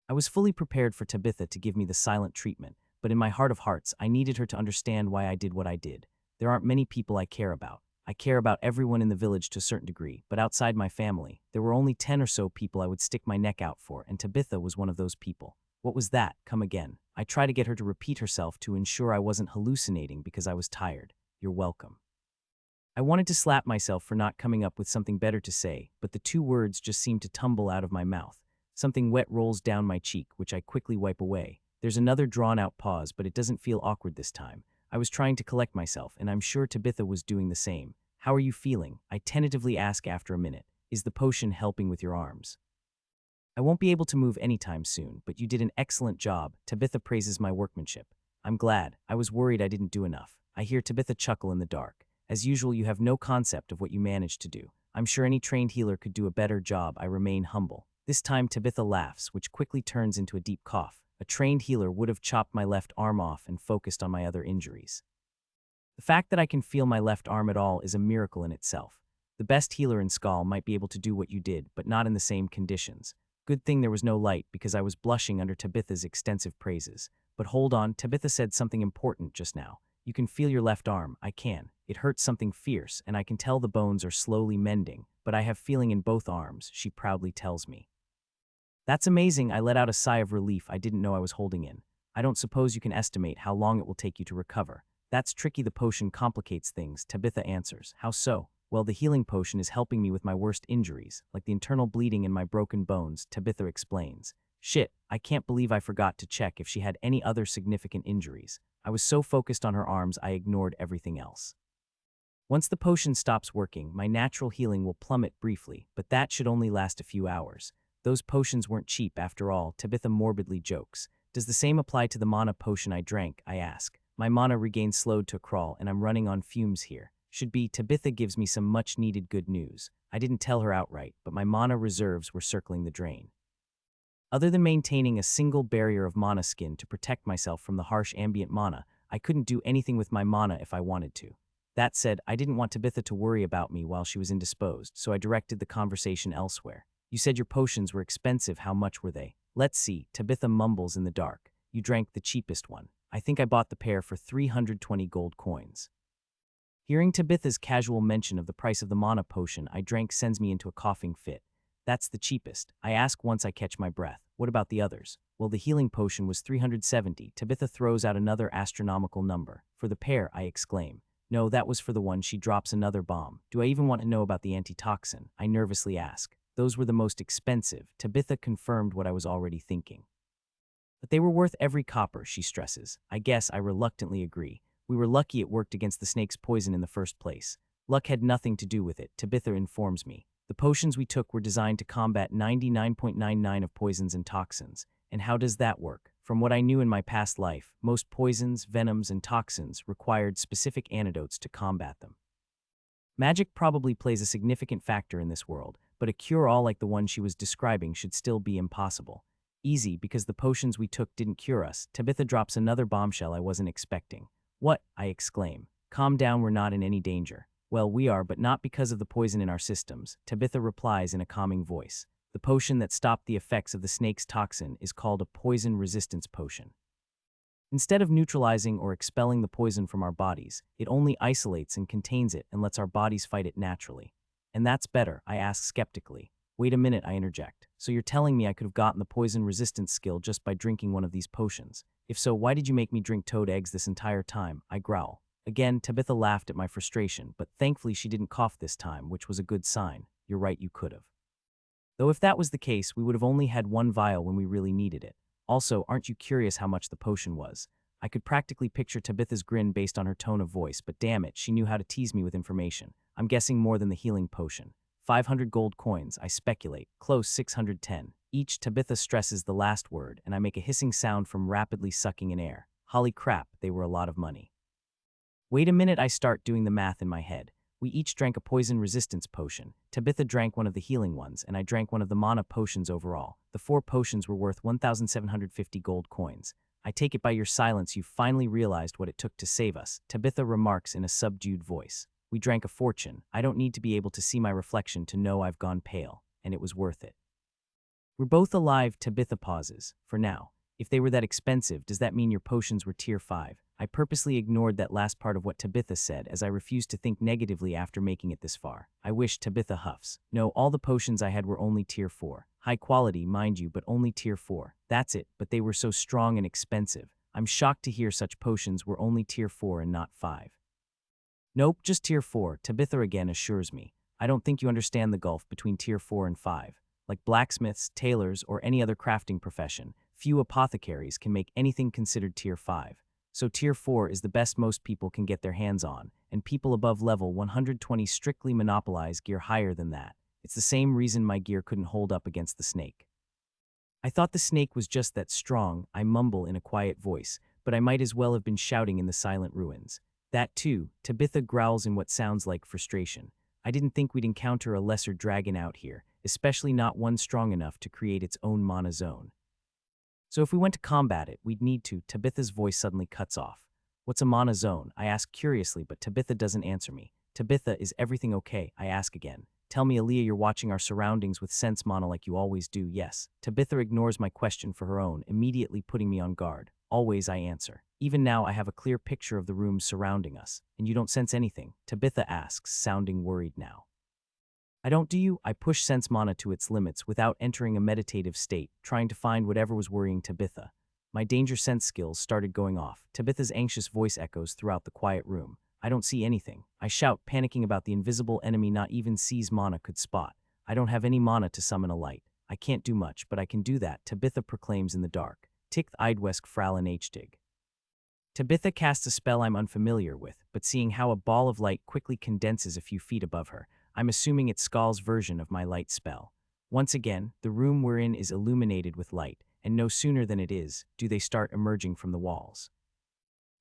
I was fully prepared for Tabitha to give me the silent treatment, but in my heart of hearts, I needed her to understand why I did what I did. There aren't many people I care about. I care about everyone in the village to a certain degree, but outside my family, there were only 10 or so people I would stick my neck out for, and Tabitha was one of those people. What was that? Come again. I tried to get her to repeat herself to ensure I wasn't hallucinating because I was tired. You're welcome. I wanted to slap myself for not coming up with something better to say, but the two words just seemed to tumble out of my mouth. Something wet rolls down my cheek, which I quickly wipe away. There's another drawn-out pause, but it doesn't feel awkward this time. I was trying to collect myself, and I'm sure Tabitha was doing the same. How are you feeling? I tentatively ask after a minute. Is the potion helping with your arms? I won't be able to move anytime soon, but you did an excellent job. Tabitha praises my workmanship. I'm glad. I was worried I didn't do enough. I hear Tabitha chuckle in the dark. As usual, you have no concept of what you managed to do. I'm sure any trained healer could do a better job. I remain humble. This time Tabitha laughs, which quickly turns into a deep cough. A trained healer would have chopped my left arm off and focused on my other injuries. The fact that I can feel my left arm at all is a miracle in itself. The best healer in Skull might be able to do what you did, but not in the same conditions. Good thing there was no light because I was blushing under Tabitha's extensive praises. But hold on, Tabitha said something important just now. You can feel your left arm. I can. It hurts something fierce, and I can tell the bones are slowly mending, but I have feeling in both arms, she proudly tells me. That's amazing. I let out a sigh of relief I didn't know I was holding in. I don't suppose you can estimate how long it will take you to recover. That's tricky. The potion complicates things, Tabitha answers. How so? Well, the healing potion is helping me with my worst injuries, like the internal bleeding in my broken bones, Tabitha explains. Shit, I can't believe I forgot to check if she had any other significant injuries. I was so focused on her arms I ignored everything else. Once the potion stops working, my natural healing will plummet briefly, but that should only last a few hours. Those potions weren't cheap after all, Tabitha morbidly jokes. Does the same apply to the mana potion I drank? I ask. My mana regains slowed to a crawl and I'm running on fumes here. Should be. Tabitha gives me some much needed good news. I didn't tell her outright, but my mana reserves were circling the drain. Other than maintaining a single barrier of mana skin to protect myself from the harsh ambient mana, I couldn't do anything with my mana if I wanted to. That said, I didn't want Tabitha to worry about me while she was indisposed, so I directed the conversation elsewhere. You said your potions were expensive. How much were they? Let's see, Tabitha mumbles in the dark. You drank the cheapest one. I think I bought the pair for 320 gold coins. Hearing Tabitha's casual mention of the price of the mana potion I drank sends me into a coughing fit. That's the cheapest. I ask once I catch my breath. What about the others? Well, the healing potion was 370. Tabitha throws out another astronomical number. For the pair, I exclaim. No, that was for the one. She drops another bomb. Do I even want to know about the antitoxin? I nervously ask. Those were the most expensive. Tabitha confirmed what I was already thinking. But they were worth every copper, she stresses. I guess I reluctantly agree. We were lucky it worked against the snake's poison in the first place. Luck had nothing to do with it, Tabitha informs me. The potions we took were designed to combat 99.99% of poisons and toxins. And how does that work? From what I knew in my past life, most poisons, venoms, and toxins required specific antidotes to combat them. Magic probably plays a significant factor in this world, but a cure-all like the one she was describing should still be impossible. Easy, because the potions we took didn't cure us. Tabitha drops another bombshell I wasn't expecting. What? I exclaim. Calm down, we're not in any danger. Well, we are, but not because of the poison in our systems, Tabitha replies in a calming voice. The potion that stopped the effects of the snake's toxin is called a poison resistance potion. Instead of neutralizing or expelling the poison from our bodies, it only isolates and contains it and lets our bodies fight it naturally. And that's better, I ask skeptically. Wait a minute, I interject. So you're telling me I could have gotten the poison resistance skill just by drinking one of these potions? If so, why did you make me drink toad eggs this entire time? I growl. Again, Tabitha laughed at my frustration, but thankfully she didn't cough this time, which was a good sign. You're right, you could have. Though if that was the case, we would have only had one vial when we really needed it. Also, aren't you curious how much the potion was? I could practically picture Tabitha's grin based on her tone of voice, but damn it, she knew how to tease me with information. I'm guessing more than the healing potion. 500 gold coins, I speculate. Close, 610. Each. Tabitha stresses the last word, and I make a hissing sound from rapidly sucking in air. Holy crap, they were a lot of money. Wait a minute, I start doing the math in my head. We each drank a poison resistance potion. Tabitha drank one of the healing ones, and I drank one of the mana potions overall. The 4 potions were worth 1,750 gold coins. I take it by your silence you've finally realized what it took to save us, Tabitha remarks in a subdued voice. We drank a fortune. I don't need to be able to see my reflection to know I've gone pale, and it was worth it. We're both alive, Tabitha pauses. For now. If they were that expensive, does that mean your potions were tier 5? I purposely ignored that last part of what Tabitha said as I refused to think negatively after making it this far. I wish, Tabitha huffs. No, all the potions I had were only tier 4. High quality, mind you, but only tier 4. That's it, but they were so strong and expensive. I'm shocked to hear such potions were only tier 4 and not 5. Nope, just tier 4, Tabitha again assures me. I don't think you understand the gulf between tier 4 and 5. Like blacksmiths, tailors, or any other crafting profession, few apothecaries can make anything considered tier 5. So tier 4 is the best most people can get their hands on, and people above level 120 strictly monopolize gear higher than that. It's the same reason my gear couldn't hold up against the snake. I thought the snake was just that strong, I mumble in a quiet voice, but I might as well have been shouting in the silent ruins. That too, Tabitha growls in what sounds like frustration. I didn't think we'd encounter a lesser dragon out here, especially not one strong enough to create its own mana zone. So if we went to combat it, we'd need to. Tabitha's voice suddenly cuts off. What's a mana zone? I ask curiously, but Tabitha doesn't answer me. Tabitha, is everything okay? I ask again. Tell me, Aaliyah, you're watching our surroundings with sense mana like you always do. Yes. Tabitha ignores my question for her own, immediately putting me on guard. Always, I answer. Even now, I have a clear picture of the rooms surrounding us. And you don't sense anything? Tabitha asks, sounding worried now. I don't, do you? I push sense mana to its limits without entering a meditative state, trying to find whatever was worrying Tabitha. My danger sense skills started going off. Tabitha's anxious voice echoes throughout the quiet room. I don't see anything. I shout, panicking about the invisible enemy not even sees mana could spot. I don't have any mana to summon a light. I can't do much, but I can do that, Tabitha proclaims in the dark. Ticht Eidwesk Fralin Hdig. Tabitha casts a spell I'm unfamiliar with, but seeing how a ball of light quickly condenses a few feet above her, I'm assuming it's Skull's version of my light spell. Once again, the room we're in is illuminated with light, and no sooner than it is, do they start emerging from the walls.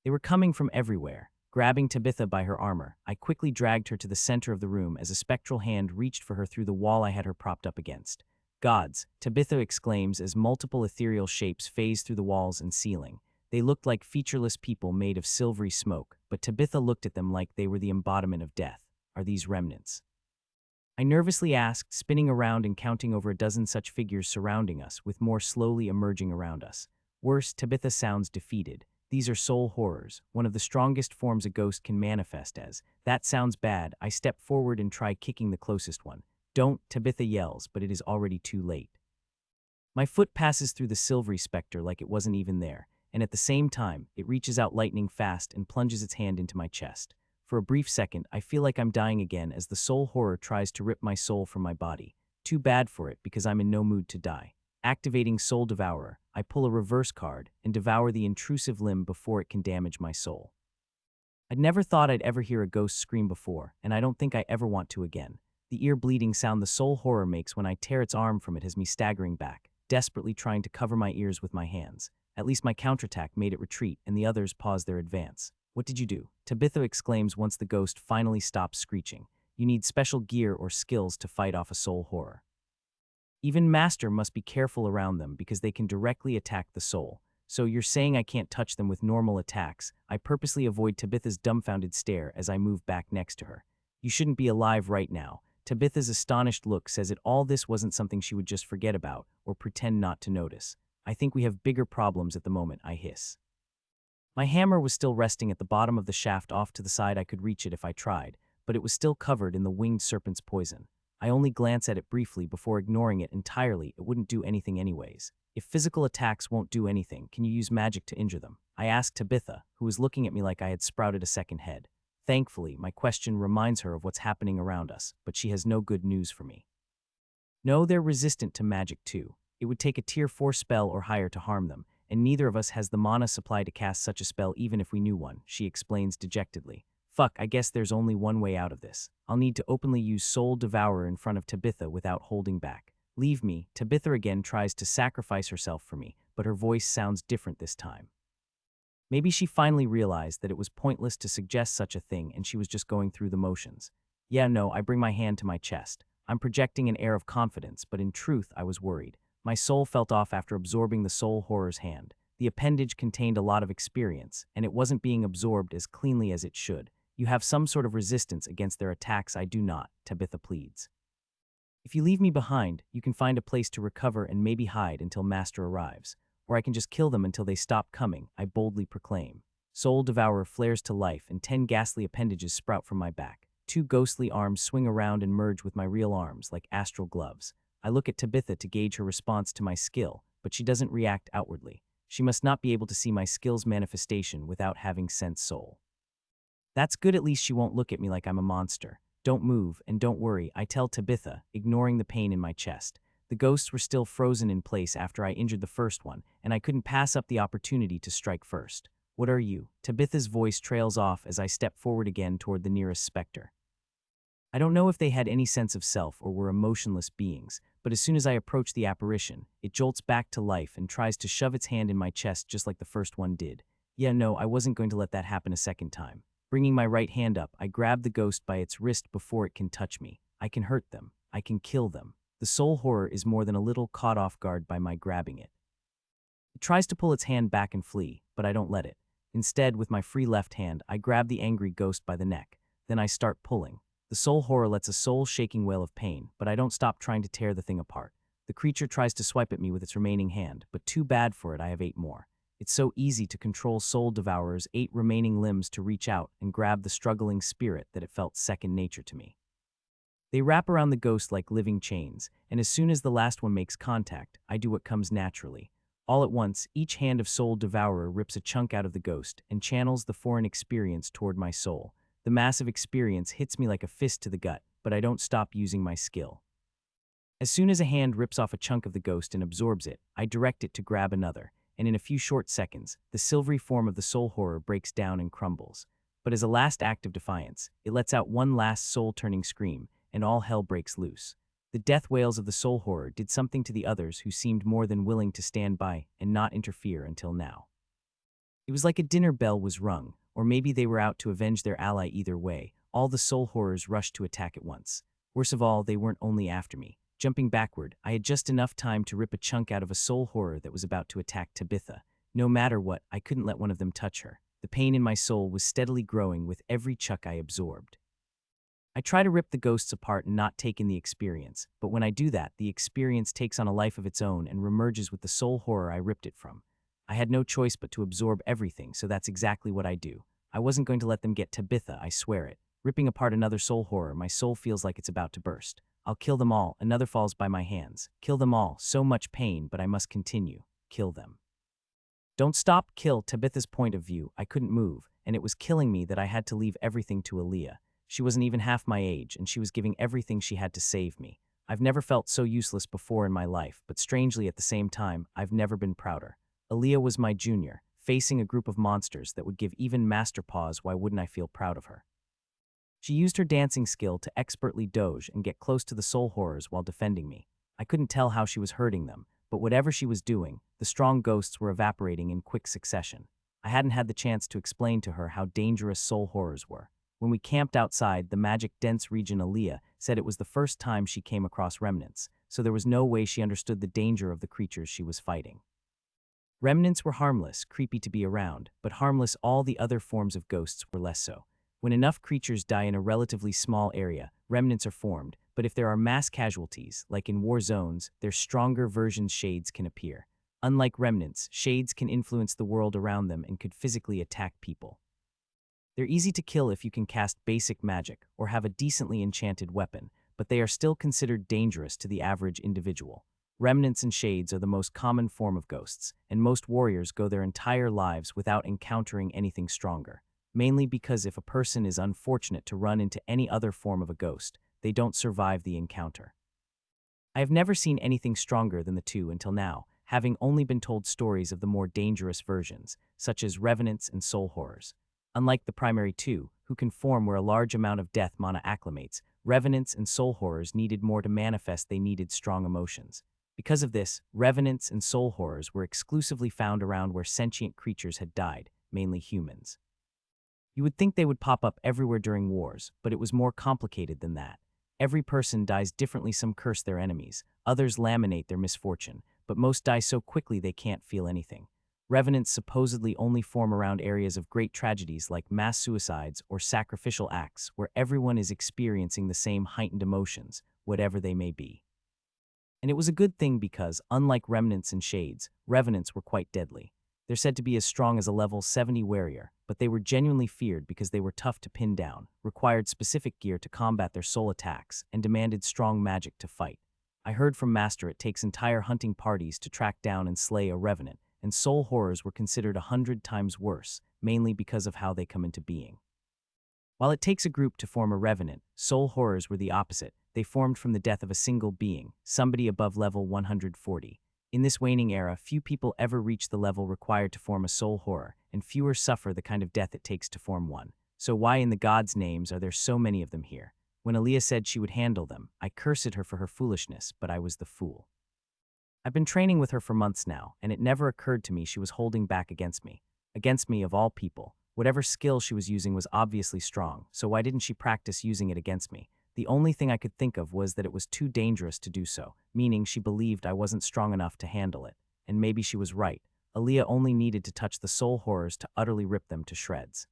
They were coming from everywhere. Grabbing Tabitha by her armor, I quickly dragged her to the center of the room as a spectral hand reached for her through the wall I had her propped up against. Gods, Tabitha exclaims as multiple ethereal shapes phase through the walls and ceiling. They looked like featureless people made of silvery smoke, but Tabitha looked at them like they were the embodiment of death. Are these remnants? I nervously asked, spinning around and counting over a dozen such figures surrounding us, with more slowly emerging around us. Worse, Tabitha sounds defeated. These are soul horrors, one of the strongest forms a ghost can manifest as. That sounds bad. I step forward and try kicking the closest one. Don't, Tabitha yells, but it is already too late. My foot passes through the silvery specter like it wasn't even there, and at the same time, it reaches out lightning fast and plunges its hand into my chest. For a brief second, I feel like I'm dying again as the soul horror tries to rip my soul from my body. Too bad for it because I'm in no mood to die. Activating Soul Devourer, I pull a reverse card and devour the intrusive limb before it can damage my soul. I'd never thought I'd ever hear a ghost scream before, and I don't think I ever want to again. The ear-bleeding sound the soul horror makes when I tear its arm from it has me staggering back, desperately trying to cover my ears with my hands. At least my counterattack made it retreat, and the others pause their advance. What did you do? Tabitha exclaims once the ghost finally stops screeching. You need special gear or skills to fight off a soul horror. Even Master must be careful around them because they can directly attack the soul. So you're saying I can't touch them with normal attacks? I purposely avoid Tabitha's dumbfounded stare as I move back next to her. You shouldn't be alive right now. Tabitha's astonished look says that all this wasn't something she would just forget about or pretend not to notice. I think we have bigger problems at the moment, I hiss. My hammer was still resting at the bottom of the shaft off to the side. I could reach it if I tried, but it was still covered in the winged serpent's poison. I only glance at it briefly before ignoring it entirely. It wouldn't do anything anyways. If physical attacks won't do anything, can you use magic to injure them? I asked Tabitha, who was looking at me like I had sprouted a second head. Thankfully, my question reminds her of what's happening around us, but she has no good news for me. No, they're resistant to magic too. It would take a tier 4 spell or higher to harm them, and neither of us has the mana supply to cast such a spell even if we knew one, she explains dejectedly. Fuck, I guess there's only one way out of this. I'll need to openly use Soul Devourer in front of Tabitha without holding back. Leave me. Tabitha again tries to sacrifice herself for me, but her voice sounds different this time. Maybe she finally realized that it was pointless to suggest such a thing and she was just going through the motions. Yeah, no, I bring my hand to my chest. I'm projecting an air of confidence, but in truth, I was worried. My soul felt off after absorbing the soul horror's hand. The appendage contained a lot of experience, and it wasn't being absorbed as cleanly as it should. You have some sort of resistance against their attacks. I do not, Tabitha pleads. If you leave me behind, you can find a place to recover and maybe hide until Master arrives. Or I can just kill them until they stop coming, I boldly proclaim. Soul Devourer flares to life and 10 ghastly appendages sprout from my back. 2 ghostly arms swing around and merge with my real arms like astral gloves. I look at Tabitha to gauge her response to my skill, but she doesn't react outwardly. She must not be able to see my skill's manifestation without having sense soul. That's good, at least she won't look at me like I'm a monster. Don't move, and don't worry, I tell Tabitha, ignoring the pain in my chest. The ghosts were still frozen in place after I injured the first one, and I couldn't pass up the opportunity to strike first. What are you? Tabitha's voice trails off as I step forward again toward the nearest specter. I don't know if they had any sense of self or were emotionless beings, but as soon as I approach the apparition, it jolts back to life and tries to shove its hand in my chest just like the first one did. Yeah, no, I wasn't going to let that happen a second time. Bringing my right hand up, I grab the ghost by its wrist before it can touch me. I can hurt them. I can kill them. The soul horror is more than a little caught off guard by my grabbing it. It tries to pull its hand back and flee, but I don't let it. Instead, with my free left hand, I grab the angry ghost by the neck. Then I start pulling. The soul horror lets a soul-shaking wail of pain, but I don't stop trying to tear the thing apart. The creature tries to swipe at me with its remaining hand, but too bad for it, I have 8 more. It's so easy to control Soul Devourer's 8 remaining limbs to reach out and grab the struggling spirit that it felt second nature to me. They wrap around the ghost like living chains, and as soon as the last one makes contact, I do what comes naturally. All at once, each hand of Soul Devourer rips a chunk out of the ghost and channels the foreign experience toward my soul. The massive experience hits me like a fist to the gut, but I don't stop using my skill. As soon as a hand rips off a chunk of the ghost and absorbs it, I direct it to grab another, and in a few short seconds, the silvery form of the soul horror breaks down and crumbles. But as a last act of defiance, it lets out one last soul-turning scream, and all hell breaks loose. The death wails of the soul horror did something to the others who seemed more than willing to stand by and not interfere until now. It was like a dinner bell was rung, or maybe they were out to avenge their ally. Either way, all the soul horrors rushed to attack at once. Worst of all, they weren't only after me. Jumping backward, I had just enough time to rip a chunk out of a soul horror that was about to attack Tabitha. No matter what, I couldn't let one of them touch her. The pain in my soul was steadily growing with every chuck I absorbed. I try to rip the ghosts apart and not take in the experience, but when I do that, the experience takes on a life of its own and remerges with the soul horror I ripped it from. I had no choice but to absorb everything, so that's exactly what I do. I wasn't going to let them get Tabitha, I swear it. Ripping apart another soul horror, my soul feels like it's about to burst. I'll kill them all, another falls by my hands. Kill them all, so much pain, but I must continue. Kill them. Don't stop, kill. Tabitha's point of view, I couldn't move, and it was killing me that I had to leave everything to Aaliyah. She wasn't even half my age, and she was giving everything she had to save me. I've never felt so useless before in my life, but strangely at the same time, I've never been prouder. Aaliyah was my junior, facing a group of monsters that would give even Master pause. Why wouldn't I feel proud of her? She used her dancing skill to expertly doge and get close to the soul horrors while defending me. I couldn't tell how she was hurting them, but whatever she was doing, the strong ghosts were evaporating in quick succession. I hadn't had the chance to explain to her how dangerous soul horrors were. When we camped outside the magic dense region, Aaliyah said it was the first time she came across remnants, so there was no way she understood the danger of the creatures she was fighting. Remnants were harmless, creepy to be around, but harmless all the other forms of ghosts were less so. When enough creatures die in a relatively small area, remnants are formed, but if there are mass casualties, like in war zones, their stronger versions shades can appear. Unlike remnants, shades can influence the world around them and could physically attack people. They're easy to kill if you can cast basic magic or have a decently enchanted weapon, but they are still considered dangerous to the average individual. Remnants and shades are the most common form of ghosts, and most warriors go their entire lives without encountering anything stronger. Mainly because if a person is unfortunate to run into any other form of a ghost, they don't survive the encounter. I have never seen anything stronger than the two until now, having only been told stories of the more dangerous versions, such as revenants and soul horrors. Unlike the primary two, who can form where a large amount of death mana acclimates, revenants and soul horrors needed more to manifest. They needed strong emotions. Because of this, revenants and soul horrors were exclusively found around where sentient creatures had died, mainly humans. You would think they would pop up everywhere during wars, but it was more complicated than that. Every person dies differently. Some curse their enemies, others laminate their misfortune, but most die so quickly they can't feel anything. Revenants supposedly only form around areas of great tragedies like mass suicides or sacrificial acts where everyone is experiencing the same heightened emotions, whatever they may be. And it was a good thing because, unlike remnants and shades, revenants were quite deadly. They're said to be as strong as a level 70 warrior, but they were genuinely feared because they were tough to pin down, required specific gear to combat their soul attacks, and demanded strong magic to fight. I heard from Master it takes entire hunting parties to track down and slay a revenant, and soul horrors were considered 100 times worse, mainly because of how they come into being. While it takes a group to form a revenant, soul horrors were the opposite. They formed from the death of a single being, somebody above level 140. In this waning era, few people ever reach the level required to form a soul horror, and fewer suffer the kind of death it takes to form one. So why in the gods' names are there so many of them here? When Aaliyah said she would handle them, I cursed her for her foolishness, but I was the fool. I've been training with her for months now, and it never occurred to me she was holding back against me. Against me of all people. Whatever skill she was using was obviously strong, so why didn't she practice using it against me? The only thing I could think of was that it was too dangerous to do so, meaning she believed I wasn't strong enough to handle it. And maybe she was right. Aaliyah only needed to touch the soul horrors to utterly rip them to shreds.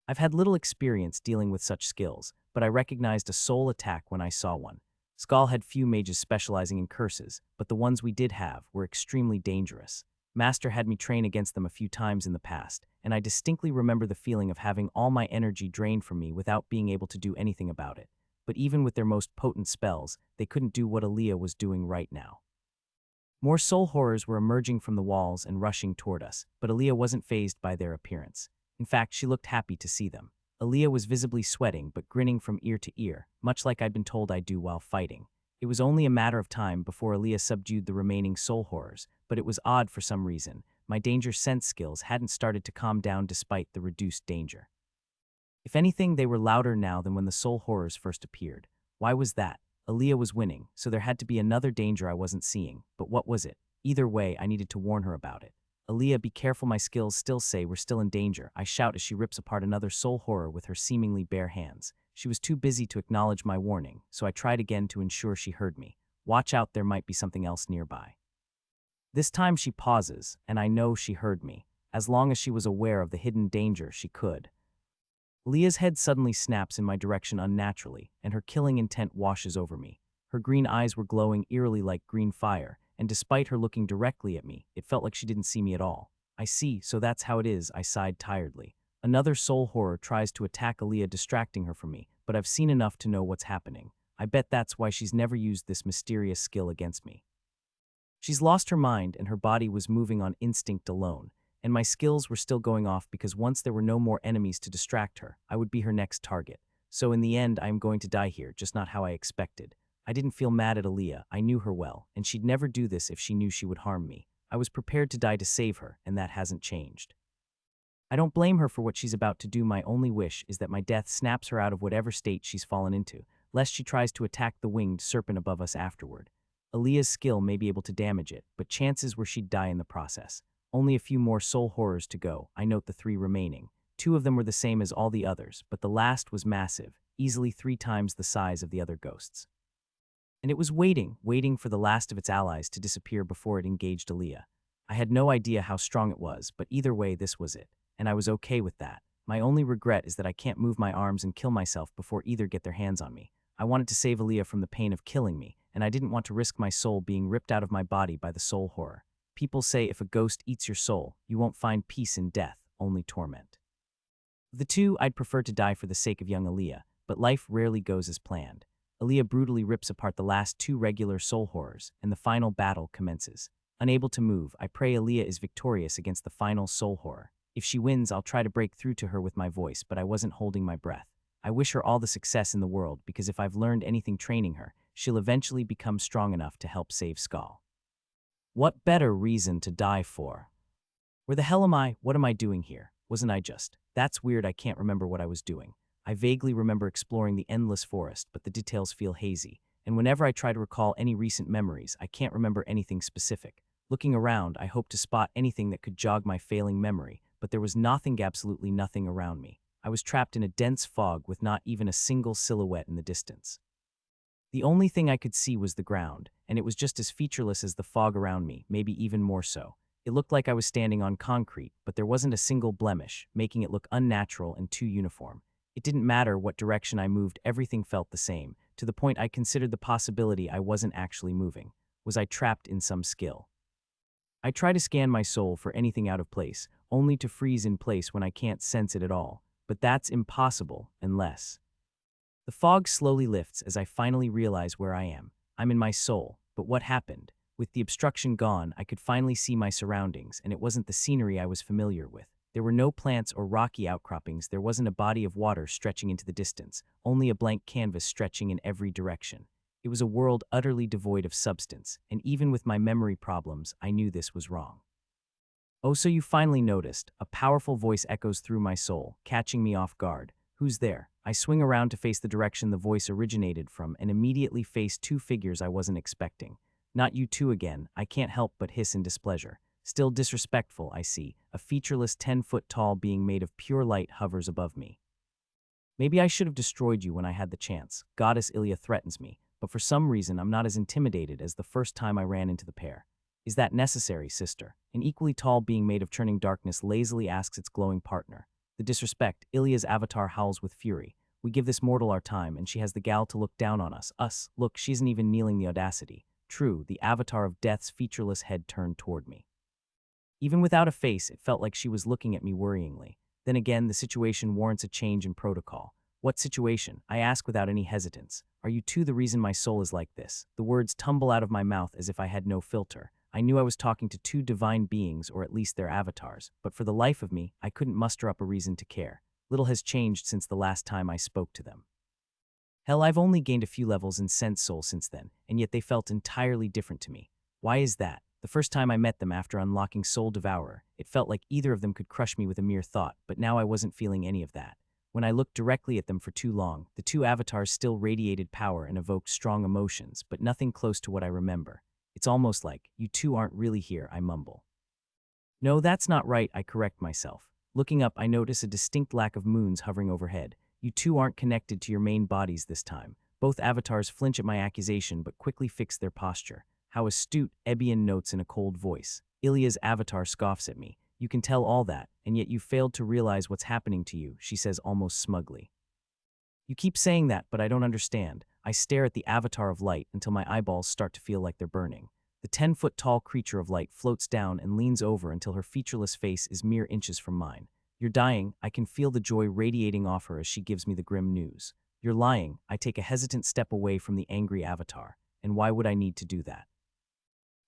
I've had little experience dealing with such skills, but I recognized a soul attack when I saw one. Skal had few mages specializing in curses, but the ones we did have were extremely dangerous. Master had me train against them a few times in the past, and I distinctly remember the feeling of having all my energy drained from me without being able to do anything about it. But even with their most potent spells, they couldn't do what Aaliyah was doing right now. More soul horrors were emerging from the walls and rushing toward us, but Aaliyah wasn't fazed by their appearance. In fact, she looked happy to see them. Aaliyah was visibly sweating but grinning from ear to ear, much like I'd been told I'd do while fighting. It was only a matter of time before Aaliyah subdued the remaining soul horrors, but it was odd for some reason. My danger sense skills hadn't started to calm down despite the reduced danger. If anything, they were louder now than when the soul horrors first appeared. Why was that? Aaliyah was winning, so there had to be another danger I wasn't seeing. But what was it? Either way, I needed to warn her about it. Aaliyah, be careful, my skills still say we're still in danger, I shout as she rips apart another soul horror with her seemingly bare hands. She was too busy to acknowledge my warning, so I tried again to ensure she heard me. Watch out, there might be something else nearby. This time she pauses, and I know she heard me. As long as she was aware of the hidden danger, she could. Leah's head suddenly snaps in my direction unnaturally, and her killing intent washes over me. Her green eyes were glowing eerily like green fire, and despite her looking directly at me, it felt like she didn't see me at all. I see, so that's how it is, I sighed tiredly. Another soul horror tries to attack Aaliyah, distracting her from me, but I've seen enough to know what's happening. I bet that's why she's never used this mysterious skill against me. She's lost her mind, and her body was moving on instinct alone, and my skills were still going off because once there were no more enemies to distract her, I would be her next target. So in the end, I am going to die here, just not how I expected. I didn't feel mad at Aaliyah, I knew her well, and she'd never do this if she knew she would harm me. I was prepared to die to save her, and that hasn't changed. I don't blame her for what she's about to do. My only wish is that my death snaps her out of whatever state she's fallen into, lest she tries to attack the winged serpent above us afterward. Aaliyah's skill may be able to damage it, but chances were she'd die in the process. Only a few more soul horrors to go. I note the 3 remaining. 2 of them were the same as all the others, but the last was massive, easily 3 times the size of the other ghosts. And it was waiting for the last of its allies to disappear before it engaged Aaliyah. I had no idea how strong it was, but either way, this was it, and I was okay with that. My only regret is that I can't move my arms and kill myself before either get their hands on me. I wanted to save Aaliyah from the pain of killing me, and I didn't want to risk my soul being ripped out of my body by the soul horror. People say if a ghost eats your soul, you won't find peace in death, only torment. Of the 2, I'd prefer to die for the sake of young Aaliyah, but life rarely goes as planned. Aaliyah brutally rips apart the last 2 regular soul horrors, and the final battle commences. Unable to move, I pray Aaliyah is victorious against the final soul horror. If she wins, I'll try to break through to her with my voice, but I wasn't holding my breath. I wish her all the success in the world, because if I've learned anything training her, she'll eventually become strong enough to help save Skal. What better reason to die for? Where the hell am I? What am I doing here? Wasn't I just? That's weird, I can't remember what I was doing. I vaguely remember exploring the endless forest, but the details feel hazy, and whenever I try to recall any recent memories, I can't remember anything specific. Looking around, I hoped to spot anything that could jog my failing memory, but there was nothing, absolutely nothing around me. I was trapped in a dense fog with not even a single silhouette in the distance. The only thing I could see was the ground, and it was just as featureless as the fog around me, maybe even more so. It looked like I was standing on concrete, but there wasn't a single blemish, making it look unnatural and too uniform. It didn't matter what direction I moved, everything felt the same, to the point I considered the possibility I wasn't actually moving. Was I trapped in some skill? I try to scan my soul for anything out of place, only to freeze in place when I can't sense it at all. But that's impossible, unless… The fog slowly lifts as I finally realize where I am. I'm in my soul, but what happened? With the obstruction gone, I could finally see my surroundings, and it wasn't the scenery I was familiar with. There were no plants or rocky outcroppings, there wasn't a body of water stretching into the distance, only a blank canvas stretching in every direction. It was a world utterly devoid of substance, and even with my memory problems, I knew this was wrong. "Oh, so you finally noticed," a powerful voice echoes through my soul, catching me off guard. "Who's there?" I swing around to face the direction the voice originated from and immediately face two figures I wasn't expecting. "Not you two again," I can't help but hiss in displeasure. Still disrespectful, I see. A featureless 10-foot-tall being made of pure light hovers above me. "Maybe I should have destroyed you when I had the chance," Goddess Ilya threatens me, but for some reason I'm not as intimidated as the first time I ran into the pair. "Is that necessary, sister?" An equally tall being made of churning darkness lazily asks its glowing partner. The disrespect, Ilya's avatar howls with fury. "We give this mortal our time, and she has the gall to look down on us. Us, look, she isn't even kneeling, the audacity." True, the avatar of death's featureless head turned toward me. Even without a face, it felt like she was looking at me worryingly. Then again, the situation warrants a change in protocol. "What situation?" I ask without any hesitance. "Are you two the reason my soul is like this?" The words tumble out of my mouth as if I had no filter. I knew I was talking to two divine beings, or at least their avatars, but for the life of me, I couldn't muster up a reason to care. Little has changed since the last time I spoke to them. Hell, I've only gained a few levels in Sense Soul since then, and yet they felt entirely different to me. Why is that? The first time I met them after unlocking Soul Devourer, it felt like either of them could crush me with a mere thought, but now I wasn't feeling any of that. When I looked directly at them for too long, the two avatars still radiated power and evoked strong emotions, but nothing close to what I remember. It's almost like, "You two aren't really here," I mumble. "No, that's not right," I correct myself. Looking up, I notice a distinct lack of moons hovering overhead. "You two aren't connected to your main bodies this time." Both avatars flinch at my accusation but quickly fix their posture. "How astute," Ebian notes in a cold voice. Ilya's avatar scoffs at me. "You can tell all that, and yet you failed to realize what's happening to you," she says almost smugly. "You keep saying that, but I don't understand." I stare at the avatar of light until my eyeballs start to feel like they're burning. The 10-foot-tall creature of light floats down and leans over until her featureless face is mere inches from mine. "You're dying." I can feel the joy radiating off her as she gives me the grim news. "You're lying." I take a hesitant step away from the angry avatar. And why would I need to do that?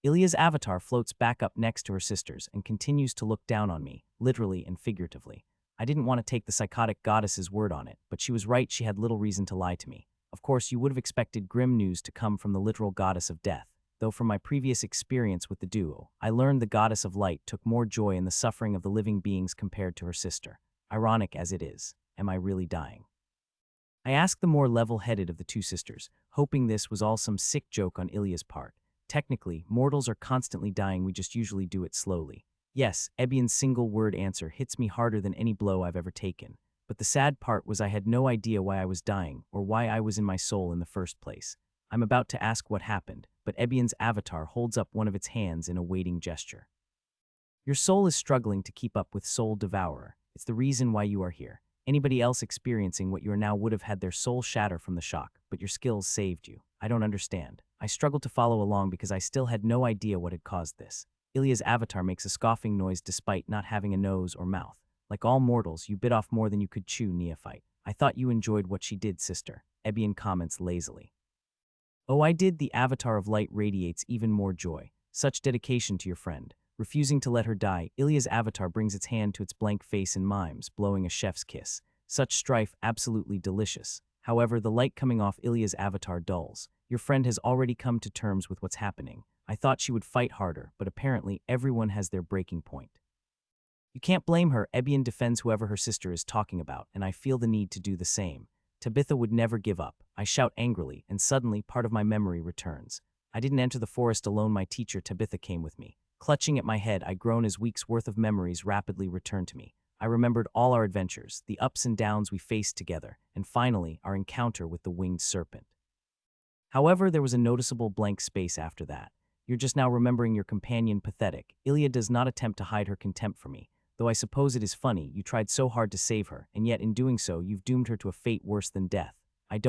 Ilya's avatar floats back up next to her sisters and continues to look down on me, literally and figuratively. I didn't want to take the psychotic goddess's word on it, but she was right, she had little reason to lie to me. Of course, you would have expected grim news to come from the literal goddess of death, though from my previous experience with the duo, I learned the goddess of light took more joy in the suffering of the living beings compared to her sister. Ironic as it is, am I really dying? I asked the more level-headed of the two sisters, hoping this was all some sick joke on Ilya's part. Technically, mortals are constantly dying, we just usually do it slowly. Yes, Ebian's single-word answer hits me harder than any blow I've ever taken. But the sad part was I had no idea why I was dying, or why I was in my soul in the first place. I'm about to ask what happened, but Ebian's avatar holds up one of its hands in a waiting gesture. "Your soul is struggling to keep up with Soul Devourer. It's the reason why you are here. Anybody else experiencing what you are now would have had their soul shatter from the shock, but your skills saved you. I don't understand." I struggled to follow along because I still had no idea what had caused this. Ilya's avatar makes a scoffing noise despite not having a nose or mouth. "Like all mortals, you bit off more than you could chew, neophyte. I thought you enjoyed what she did, sister," Ebian comments lazily. "Oh, I did." The avatar of light radiates even more joy. "Such dedication to your friend. Refusing to let her die." Ilya's avatar brings its hand to its blank face and mimes, blowing a chef's kiss. "Such strife, absolutely delicious." However, the light coming off Ilya's avatar dulls. "Your friend has already come to terms with what's happening. I thought she would fight harder, but apparently everyone has their breaking point." "You can't blame her." Ebian defends whoever her sister is talking about, and I feel the need to do the same. "Tabitha would never give up." I shout angrily, and suddenly part of my memory returns. I didn't enter the forest alone, my teacher Tabitha came with me. Clutching at my head, I groan as weeks' worth of memories rapidly returned to me. I remembered all our adventures, the ups and downs we faced together, and finally, our encounter with the winged serpent. However, there was a noticeable blank space after that. You're just now remembering your companion pathetic. Ilya does not attempt to hide her contempt for me. Though I suppose it is funny, you tried so hard to save her, and yet in doing so, you've doomed her to a fate worse than death. I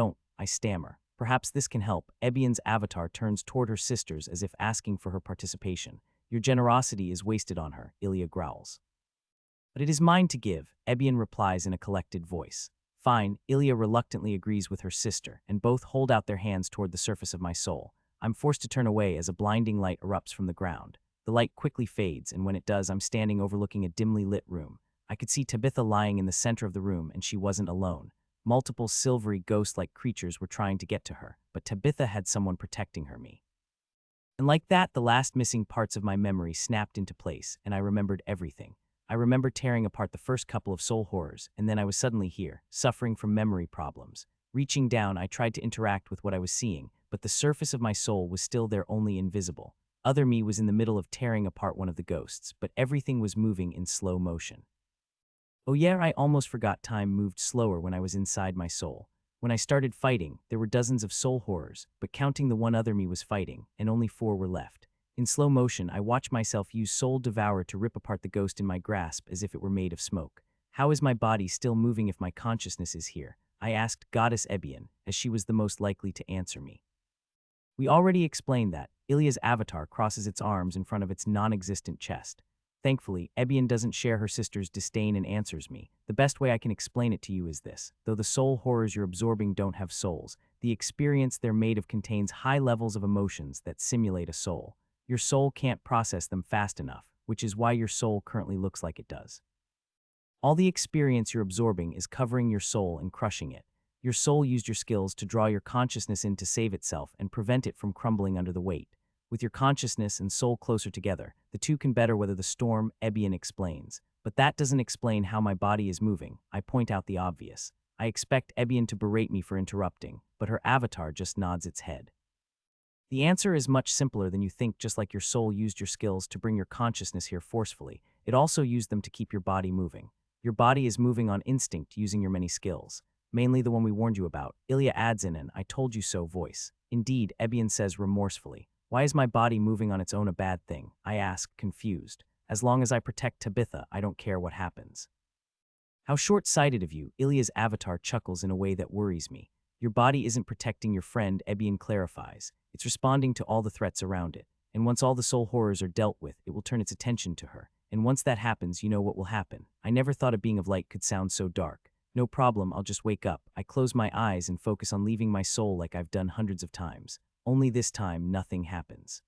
stammer. Perhaps this can help. Ebion's avatar turns toward her sisters as if asking for her participation. Your generosity is wasted on her, Ilya growls. But it is mine to give, Ebion replies in a collected voice. Fine, Ilya reluctantly agrees with her sister, and both hold out their hands toward the surface of my soul. I'm forced to turn away as a blinding light erupts from the ground. The light quickly fades, and when it does, I'm standing overlooking a dimly lit room. I could see Tabitha lying in the center of the room, and she wasn't alone. Multiple silvery ghost-like creatures were trying to get to her, but Tabitha had someone protecting her. And like that, the last missing parts of my memory snapped into place, and I remembered everything. I remember tearing apart the first couple of soul horrors, and then I was suddenly here, suffering from memory problems. Reaching down, I tried to interact with what I was seeing, but the surface of my soul was still there, only invisible. Other me was in the middle of tearing apart one of the ghosts, but everything was moving in slow motion. Oh yeah, I almost forgot time moved slower when I was inside my soul. When I started fighting, there were dozens of soul horrors, but counting the one other me was fighting, and only 4 were left. In slow motion, I watched myself use Soul Devourer to rip apart the ghost in my grasp as if it were made of smoke. How is my body still moving if my consciousness is here? I asked Goddess Ebion, as she was the most likely to answer me. We already explained that. Ilya's avatar crosses its arms in front of its non-existent chest. Thankfully, Ebion doesn't share her sister's disdain and answers me. The best way I can explain it to you is this. Though the soul horrors you're absorbing don't have souls, the experience they're made of contains high levels of emotions that simulate a soul. Your soul can't process them fast enough, which is why your soul currently looks like it does. All the experience you're absorbing is covering your soul and crushing it. Your soul used your skills to draw your consciousness in to save itself and prevent it from crumbling under the weight. With your consciousness and soul closer together, the two can better weather the storm, Ebion explains. But that doesn't explain how my body is moving. I point out the obvious. I expect Ebion to berate me for interrupting, but her avatar just nods its head. The answer is much simpler than you think. Just like your soul used your skills to bring your consciousness here forcefully, it also used them to keep your body moving. Your body is moving on instinct using your many skills. Mainly the one we warned you about. Ilya adds in an "I told you so" voice. Indeed, Ebion says remorsefully. Why is my body moving on its own a bad thing? I ask, confused. As long as I protect Tabitha, I don't care what happens. How short-sighted of you, Ilya's avatar chuckles in a way that worries me. Your body isn't protecting your friend, Ebion clarifies. It's responding to all the threats around it. And once all the soul horrors are dealt with, it will turn its attention to her. And once that happens, you know what will happen. I never thought a being of light could sound so dark. No problem, I'll just wake up. I close my eyes and focus on leaving my soul like I've done hundreds of times. Only this time, nothing happens.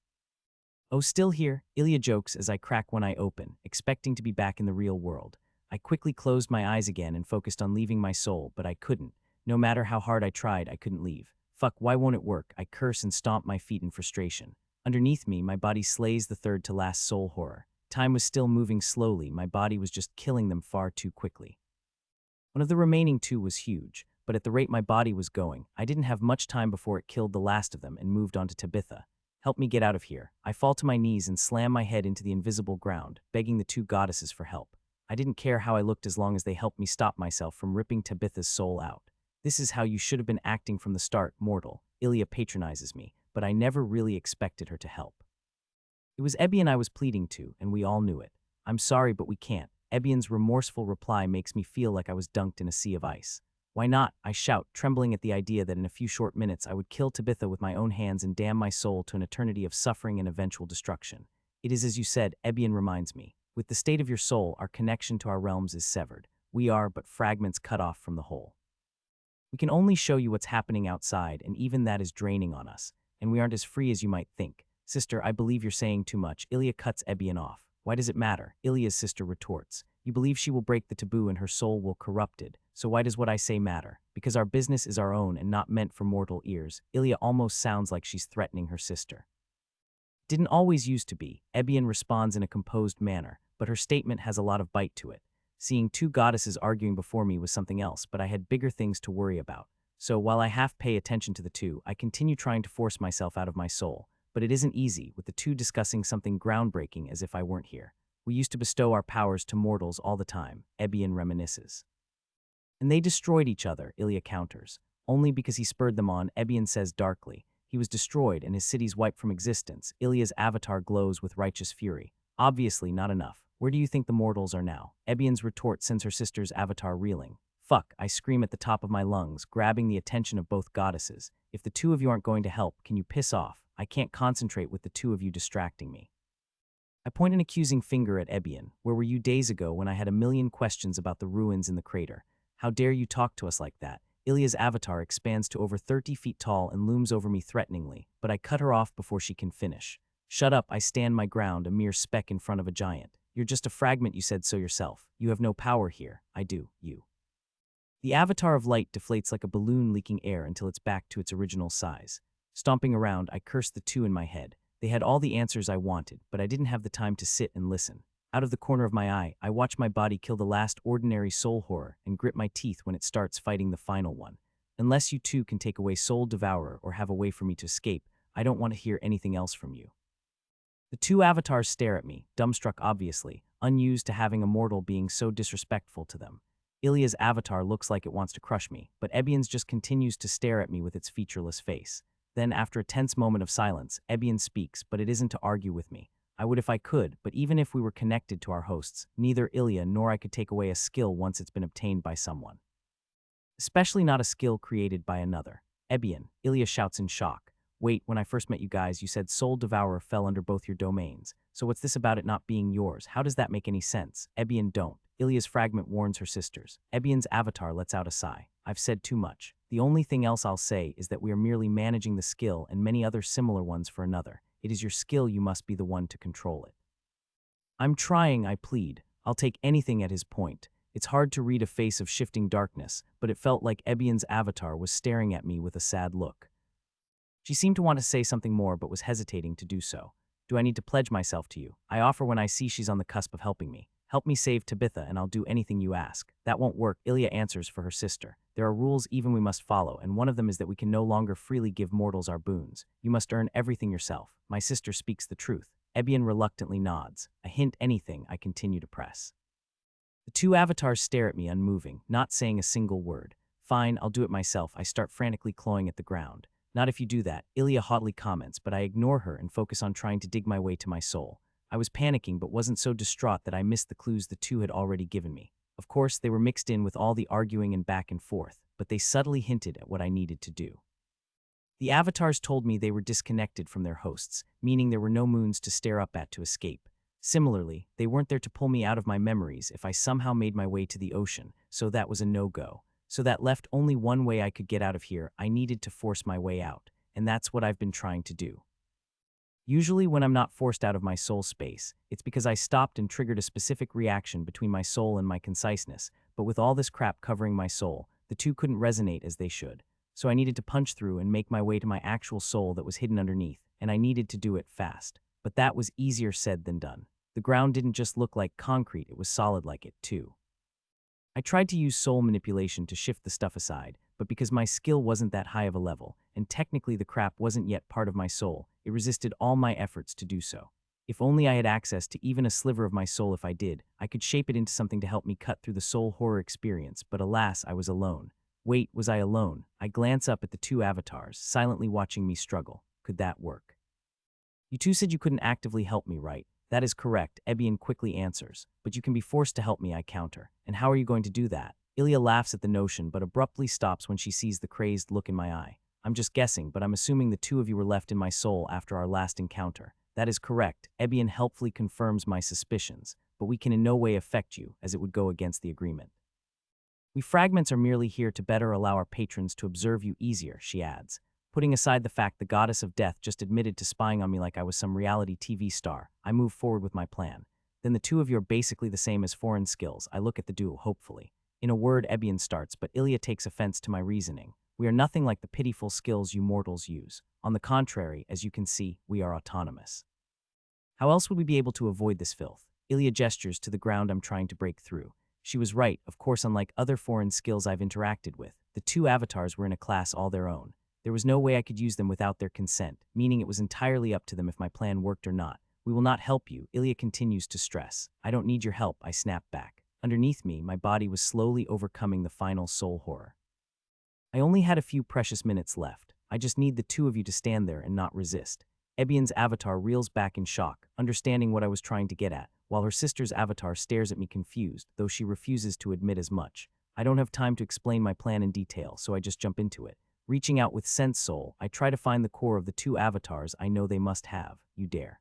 Oh, still here? Ilya jokes as I crack one eye open, expecting to be back in the real world. I quickly closed my eyes again and focused on leaving my soul, but I couldn't. No matter how hard I tried, I couldn't leave. Fuck, why won't it work? I curse and stomp my feet in frustration. Underneath me, my body slays the third to last soul horror. Time was still moving slowly, my body was just killing them far too quickly. One of the remaining 2 was huge, but at the rate my body was going, I didn't have much time before it killed the last of them and moved on to Tabitha. Help me get out of here. I fall to my knees and slam my head into the invisible ground, begging the 2 goddesses for help. I didn't care how I looked as long as they helped me stop myself from ripping Tabitha's soul out. This is how you should have been acting from the start, mortal. Ilya patronizes me, but I never really expected her to help. It was Ebion I was pleading to, and we all knew it. I'm sorry, but we can't. Ebion's remorseful reply makes me feel like I was dunked in a sea of ice. Why not? I shout, trembling at the idea that in a few short minutes I would kill Tabitha with my own hands and damn my soul to an eternity of suffering and eventual destruction. It is as you said, Ebion reminds me. With the state of your soul, our connection to our realms is severed. We are but fragments cut off from the whole. We can only show you what's happening outside, and even that is draining on us, and we aren't as free as you might think. Sister, I believe you're saying too much. Ilya cuts Ebion off. Why does it matter? Ilya's sister retorts. You believe she will break the taboo and her soul will corrupted. So why does what I say matter? Because our business is our own and not meant for mortal ears. Ilya almost sounds like she's threatening her sister. Didn't always used to be. Ebion responds in a composed manner, but her statement has a lot of bite to it. Seeing 2 goddesses arguing before me was something else, but I had bigger things to worry about. So while I half pay attention to the 2, I continue trying to force myself out of my soul. But it isn't easy, with the 2 discussing something groundbreaking as if I weren't here. We used to bestow our powers to mortals all the time, Ebion reminisces. And they destroyed each other, Ilya counters. Only because he spurred them on, Ebion says darkly. He was destroyed and his cities wiped from existence. Ilya's avatar glows with righteous fury. Obviously not enough. Where do you think the mortals are now? Ebion's retort sends her sister's avatar reeling. Fuck, I scream at the top of my lungs, grabbing the attention of both goddesses. If the two of you aren't going to help, can you piss off? I can't concentrate with the two of you distracting me. I point an accusing finger at Ebion. Where were you days ago when I had a million questions about the ruins in the crater? How dare you talk to us like that? Ilya's avatar expands to over 30 feet tall and looms over me threateningly, but I cut her off before she can finish. Shut up, I stand my ground, a mere speck in front of a giant. You're just a fragment, you said so yourself. You have no power here. I do, you. The avatar of light deflates like a balloon leaking air until it's back to its original size. Stomping around, I curse the two in my head. They had all the answers I wanted, but I didn't have the time to sit and listen. Out of the corner of my eye, I watch my body kill the last ordinary soul horror and grit my teeth when it starts fighting the final one. Unless you two can take away Soul Devourer or have a way for me to escape, I don't want to hear anything else from you. The two avatars stare at me, dumbstruck obviously, unused to having a mortal being so disrespectful to them. Ilya's avatar looks like it wants to crush me, but Ebion's just continues to stare at me with its featureless face. Then, after a tense moment of silence, Ebion speaks, but it isn't to argue with me. I would if I could, but even if we were connected to our hosts, neither Ilya nor I could take away a skill once it's been obtained by someone. Especially not a skill created by another. Ebion, Ilya shouts in shock. Wait, when I first met you guys, you said Soul Devourer fell under both your domains. So what's this about it not being yours? How does that make any sense? Ebion, don't. Ilya's fragment warns her sisters. Ebion's avatar lets out a sigh. I've said too much. The only thing else I'll say is that we are merely managing the skill and many other similar ones for another. It is your skill, you must be the one to control it. I'm trying, I plead. I'll take anything at his point. It's hard to read a face of shifting darkness, but it felt like Ebion's avatar was staring at me with a sad look. She seemed to want to say something more but was hesitating to do so. Do I need to pledge myself to you? I offer when I see she's on the cusp of helping me. Help me save Tabitha and I'll do anything you ask. That won't work, Ilya answers for her sister. There are rules even we must follow, and one of them is that we can no longer freely give mortals our boons. You must earn everything yourself. My sister speaks the truth. Ebion reluctantly nods. A hint anything, I continue to press. The two avatars stare at me unmoving, not saying a single word. Fine, I'll do it myself. I start frantically clawing at the ground. Not if you do that, Ilya haughtily comments, but I ignore her and focus on trying to dig my way to my soul. I was panicking but wasn't so distraught that I missed the clues the two had already given me. Of course, they were mixed in with all the arguing and back and forth, but they subtly hinted at what I needed to do. The avatars told me they were disconnected from their hosts, meaning there were no moons to stare up at to escape. Similarly, they weren't there to pull me out of my memories if I somehow made my way to the ocean, so that was a no-go. So that left only one way I could get out of here. I needed to force my way out, and that's what I've been trying to do. Usually when I'm not forced out of my soul space, it's because I stopped and triggered a specific reaction between my soul and my conciseness, but with all this crap covering my soul, the two couldn't resonate as they should. So I needed to punch through and make my way to my actual soul that was hidden underneath, and I needed to do it fast. But that was easier said than done. The ground didn't just look like concrete, it was solid like it too. I tried to use soul manipulation to shift the stuff aside, but because my skill wasn't that high of a level, and technically the crap wasn't yet part of my soul, it resisted all my efforts to do so. If only I had access to even a sliver of my soul. If I did, I could shape it into something to help me cut through the soul horror experience, but alas, I was alone. Wait, was I alone? I glance up at the two avatars, silently watching me struggle. Could that work? You two said you couldn't actively help me, right? That is correct, Ebion quickly answers. But you can be forced to help me, I counter. And how are you going to do that? Ilya laughs at the notion, but abruptly stops when she sees the crazed look in my eye. I'm just guessing, but I'm assuming the two of you were left in my soul after our last encounter. That is correct, Ebion helpfully confirms my suspicions, but we can in no way affect you, as it would go against the agreement. We fragments are merely here to better allow our patrons to observe you easier, she adds. Putting aside the fact the goddess of death just admitted to spying on me like I was some reality TV star, I move forward with my plan. Then the two of you are basically the same as foreign skills. I look at the duo hopefully. In a word, Ebion starts, but Ilya takes offense to my reasoning. We are nothing like the pitiful skills you mortals use. On the contrary, as you can see, we are autonomous. How else would we be able to avoid this filth? Ilya gestures to the ground I'm trying to break through. She was right, of course. Unlike other foreign skills I've interacted with, the two avatars were in a class all their own. There was no way I could use them without their consent, meaning it was entirely up to them if my plan worked or not. We will not help you, Ilya continues to stress. I don't need your help, I snap back. Underneath me, my body was slowly overcoming the final soul horror. I only had a few precious minutes left. I just need the two of you to stand there and not resist. Ebion's avatar reels back in shock, understanding what I was trying to get at, while her sister's avatar stares at me confused, though she refuses to admit as much. I don't have time to explain my plan in detail, so I just jump into it. Reaching out with Sense Soul, I try to find the core of the two avatars I know they must have. You dare.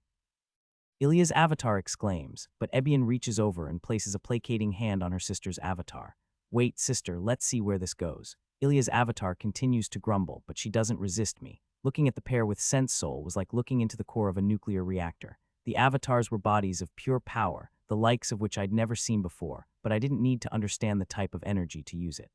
Ilya's avatar exclaims, but Ebion reaches over and places a placating hand on her sister's avatar. Wait, sister, let's see where this goes. Ilya's avatar continues to grumble, but she doesn't resist me. Looking at the pair with Sense Soul was like looking into the core of a nuclear reactor. The avatars were bodies of pure power, the likes of which I'd never seen before, but I didn't need to understand the type of energy to use it.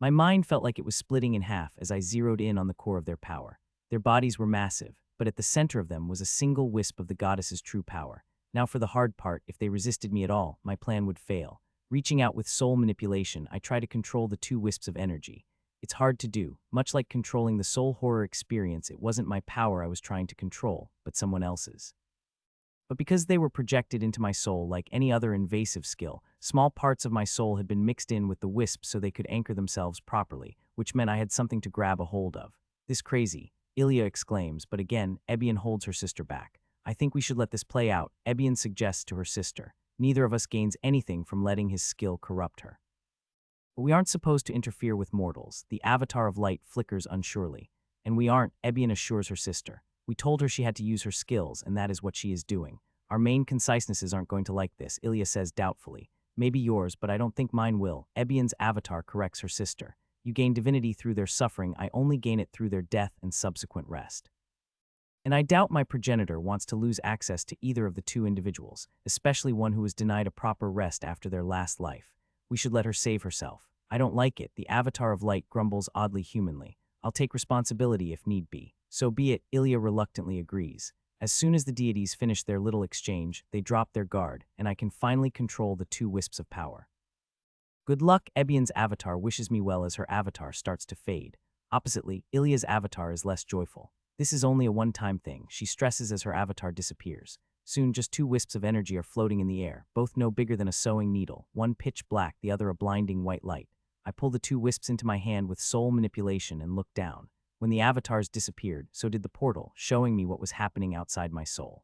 My mind felt like it was splitting in half as I zeroed in on the core of their power. Their bodies were massive, but at the center of them was a single wisp of the goddess's true power. Now for the hard part, if they resisted me at all, my plan would fail. Reaching out with soul manipulation, I try to control the two wisps of energy. It's hard to do. Much like controlling the soul horror experience, it wasn't my power I was trying to control, but someone else's. But because they were projected into my soul like any other invasive skill, small parts of my soul had been mixed in with the wisps so they could anchor themselves properly, which meant I had something to grab a hold of. This crazy, Ilya exclaims, but again, Ebion holds her sister back. I think we should let this play out, Ebion suggests to her sister. Neither of us gains anything from letting his skill corrupt her. But we aren't supposed to interfere with mortals. The avatar of light flickers unsurely. And we aren't, Ebion assures her sister. We told her she had to use her skills, and that is what she is doing. Our main concisenesses aren't going to like this, Ilya says doubtfully. Maybe yours, but I don't think mine will. Ebion's avatar corrects her sister. You gain divinity through their suffering, I only gain it through their death and subsequent rest. And I doubt my progenitor wants to lose access to either of the two individuals, especially one who was denied a proper rest after their last life. We should let her save herself. I don't like it, the avatar of light grumbles oddly humanly. I'll take responsibility if need be. So be it, Ilya reluctantly agrees. As soon as the deities finish their little exchange, they drop their guard, and I can finally control the two wisps of power. Good luck, Ebion's avatar wishes me well as her avatar starts to fade. Oppositely, Ilya's avatar is less joyful. This is only a one-time thing, she stresses as her avatar disappears. Soon just two wisps of energy are floating in the air, both no bigger than a sewing needle, one pitch black, the other a blinding white light. I pull the two wisps into my hand with soul manipulation and look down. When the avatars disappeared, so did the portal, showing me what was happening outside my soul.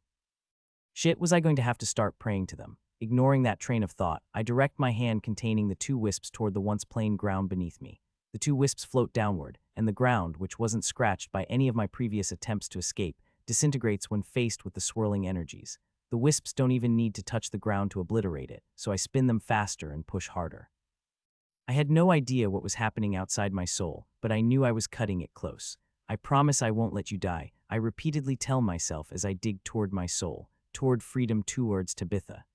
Shit, was I going to have to start praying to them? Ignoring that train of thought, I direct my hand containing the two wisps toward the once plain ground beneath me. The two wisps float downward, and the ground, which wasn't scratched by any of my previous attempts to escape, disintegrates when faced with the swirling energies. The wisps don't even need to touch the ground to obliterate it, so I spin them faster and push harder. I had no idea what was happening outside my soul, but I knew I was cutting it close. I promise I won't let you die, I repeatedly tell myself as I dig toward my soul, toward freedom, towards Tabitha.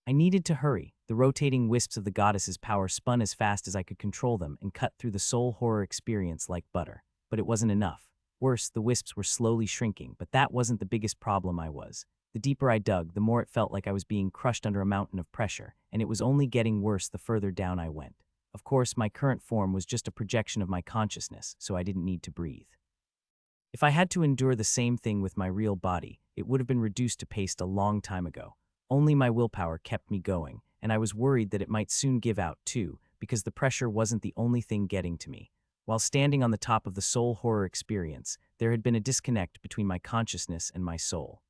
I needed to hurry. The rotating wisps of the goddess's power spun as fast as I could control them and cut through the soul horror experience like butter. But it wasn't enough. Worse, the wisps were slowly shrinking, but that wasn't the biggest problem I was. The deeper I dug, the more it felt like I was being crushed under a mountain of pressure, and it was only getting worse the further down I went. Of course, my current form was just a projection of my consciousness, so I didn't need to breathe. If I had to endure the same thing with my real body, it would have been reduced to paste a long time ago. Only my willpower kept me going, and I was worried that it might soon give out too, because the pressure wasn't the only thing getting to me. While standing on the top of the soul horror experience, there had been a disconnect between my consciousness and my soul.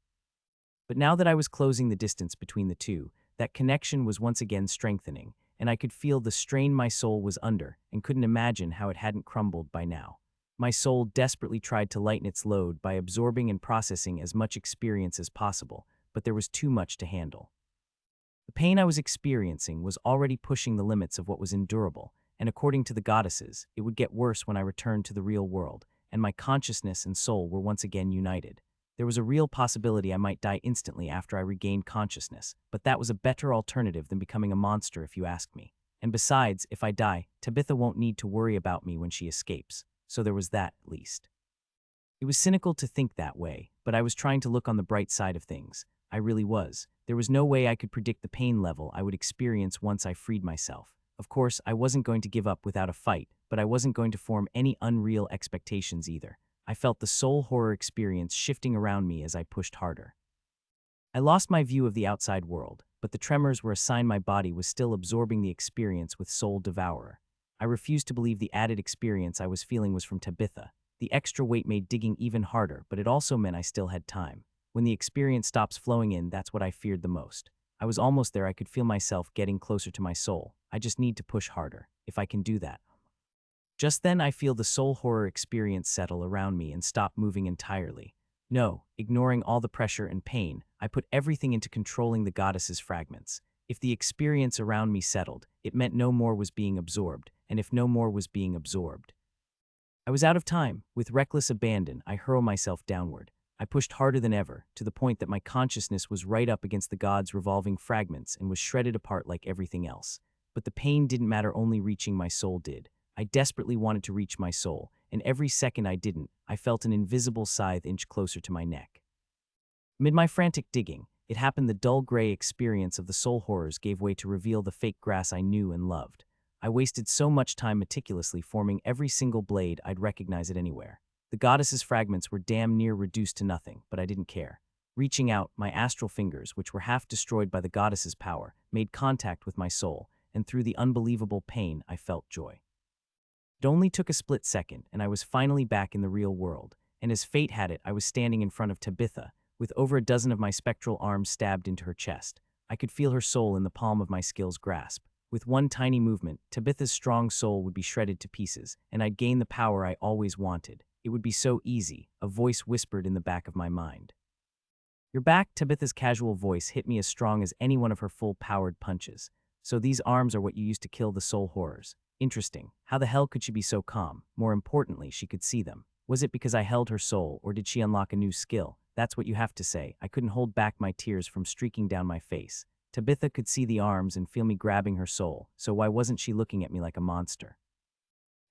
But now that I was closing the distance between the two, that connection was once again strengthening, and I could feel the strain my soul was under and couldn't imagine how it hadn't crumbled by now. My soul desperately tried to lighten its load by absorbing and processing as much experience as possible, but there was too much to handle. The pain I was experiencing was already pushing the limits of what was endurable, and according to the goddesses, it would get worse when I returned to the real world, and my consciousness and soul were once again united. There was a real possibility I might die instantly after I regained consciousness, but that was a better alternative than becoming a monster if you ask me. And besides, if I die, Tabitha won't need to worry about me when she escapes, so there was that, at least. It was cynical to think that way, but I was trying to look on the bright side of things. I really was. There was no way I could predict the pain level I would experience once I freed myself. Of course, I wasn't going to give up without a fight, but I wasn't going to form any unreal expectations either. I felt the soul horror experience shifting around me as I pushed harder. I lost my view of the outside world, but the tremors were a sign my body was still absorbing the experience with Soul Devourer. I refused to believe the added experience I was feeling was from Tabitha. The extra weight made digging even harder, but it also meant I still had time. When the experience stops flowing in, that's what I feared the most. I was almost there. I could feel myself getting closer to my soul. I just need to push harder. If I can do that. Just then I feel the soul horror experience settle around me and stop moving entirely. No, ignoring all the pressure and pain, I put everything into controlling the goddess's fragments. If the experience around me settled, it meant no more was being absorbed, and if no more was being absorbed, I was out of time. With reckless abandon, I hurl myself downward. I pushed harder than ever, to the point that my consciousness was right up against the god's revolving fragments and was shredded apart like everything else. But the pain didn't matter, only reaching my soul did. I desperately wanted to reach my soul, and every second I didn't, I felt an invisible scythe inch closer to my neck. Amid my frantic digging, it happened. The dull gray experience of the soul horrors gave way to reveal the fake grass I knew and loved. I wasted so much time meticulously forming every single blade I'd recognize it anywhere. The goddess's fragments were damn near reduced to nothing, but I didn't care. Reaching out, my astral fingers, which were half destroyed by the goddess's power, made contact with my soul, and through the unbelievable pain, I felt joy. It only took a split second, and I was finally back in the real world, and as fate had it, I was standing in front of Tabitha, with over a dozen of my spectral arms stabbed into her chest. I could feel her soul in the palm of my skill's grasp. With one tiny movement, Tabitha's strong soul would be shredded to pieces, and I'd gain the power I always wanted. It would be so easy, a voice whispered in the back of my mind. "You're back." Tabitha's casual voice hit me as strong as any one of her full-powered punches. "So these arms are what you used to kill the soul horrors. Interesting. How the hell could she be so calm? More importantly, she could see them. Was it because I held her soul, or did she unlock a new skill? That's what you have to say." I couldn't hold back my tears from streaking down my face. Tabitha could see the arms and feel me grabbing her soul, so why wasn't she looking at me like a monster?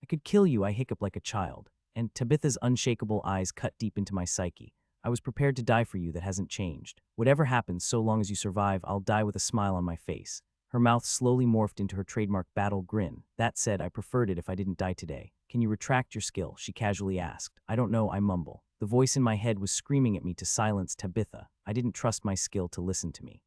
"I could kill you," I hiccuped like a child, and Tabitha's unshakable eyes cut deep into my psyche. "I was prepared to die for you. That hasn't changed. Whatever happens, so long as you survive, I'll die with a smile on my face." Her mouth slowly morphed into her trademark battle grin. "That said, I preferred it if I didn't die today. Can you retract your skill?" she casually asked. "I don't know," I mumble. The voice in my head was screaming at me to silence Tabitha. I didn't trust my skill to listen to me.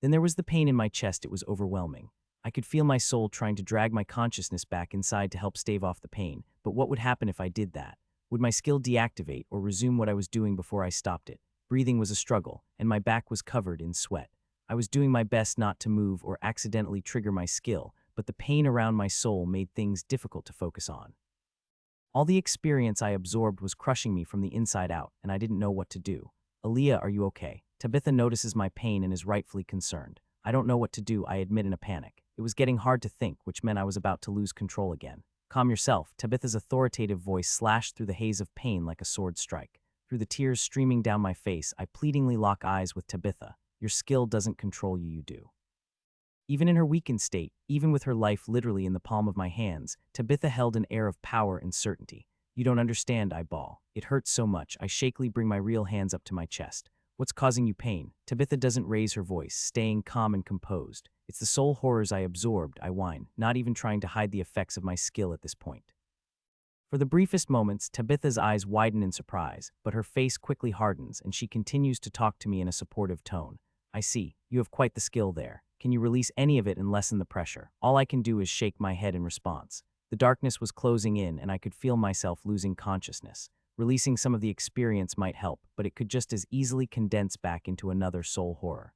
Then there was the pain in my chest. It was overwhelming. I could feel my soul trying to drag my consciousness back inside to help stave off the pain. But what would happen if I did that? Would my skill deactivate or resume what I was doing before I stopped it? Breathing was a struggle, and my back was covered in sweat. I was doing my best not to move or accidentally trigger my skill, but the pain around my soul made things difficult to focus on. All the experience I absorbed was crushing me from the inside out, and I didn't know what to do. "Aaliyah, are you okay?" Tabitha notices my pain and is rightfully concerned. "I don't know what to do," I admit in a panic. It was getting hard to think, which meant I was about to lose control again. "Calm yourself." Tabitha's authoritative voice slashed through the haze of pain like a sword strike. Through the tears streaming down my face, I pleadingly lock eyes with Tabitha. "Your skill doesn't control you, you do." Even in her weakened state, even with her life literally in the palm of my hands, Tabitha held an air of power and certainty. "You don't understand," I bawl. "It hurts so much." I shakily bring my real hands up to my chest. "What's causing you pain?" Tabitha doesn't raise her voice, staying calm and composed. "It's the soul horrors I absorbed," I whine, not even trying to hide the effects of my skill at this point. For the briefest moments, Tabitha's eyes widen in surprise, but her face quickly hardens and she continues to talk to me in a supportive tone. "I see. You have quite the skill there. Can you release any of it and lessen the pressure?" All I can do is shake my head in response. The darkness was closing in and I could feel myself losing consciousness. Releasing some of the experience might help, but it could just as easily condense back into another soul horror.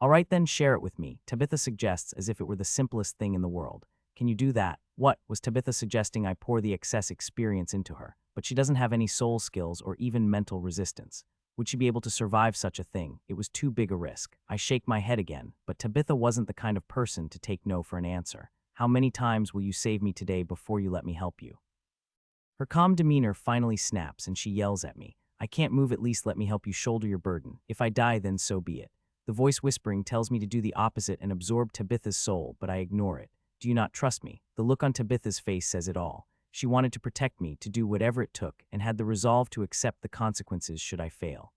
"All right then, share it with me," Tabitha suggests as if it were the simplest thing in the world. "Can you do that?" What? Was Tabitha suggesting I pour the excess experience into her? But she doesn't have any soul skills or even mental resistance. Would she be able to survive such a thing? It was too big a risk. I shake my head again, but Tabitha wasn't the kind of person to take no for an answer. "How many times will you save me today before you let me help you?" Her calm demeanor finally snaps and she yells at me. "I can't move, at least let me help you shoulder your burden. If I die, then so be it." The voice whispering tells me to do the opposite and absorb Tabitha's soul, but I ignore it. "Do you not trust me?" The look on Tabitha's face says it all. She wanted to protect me, to do whatever it took, and had the resolve to accept the consequences should I fail.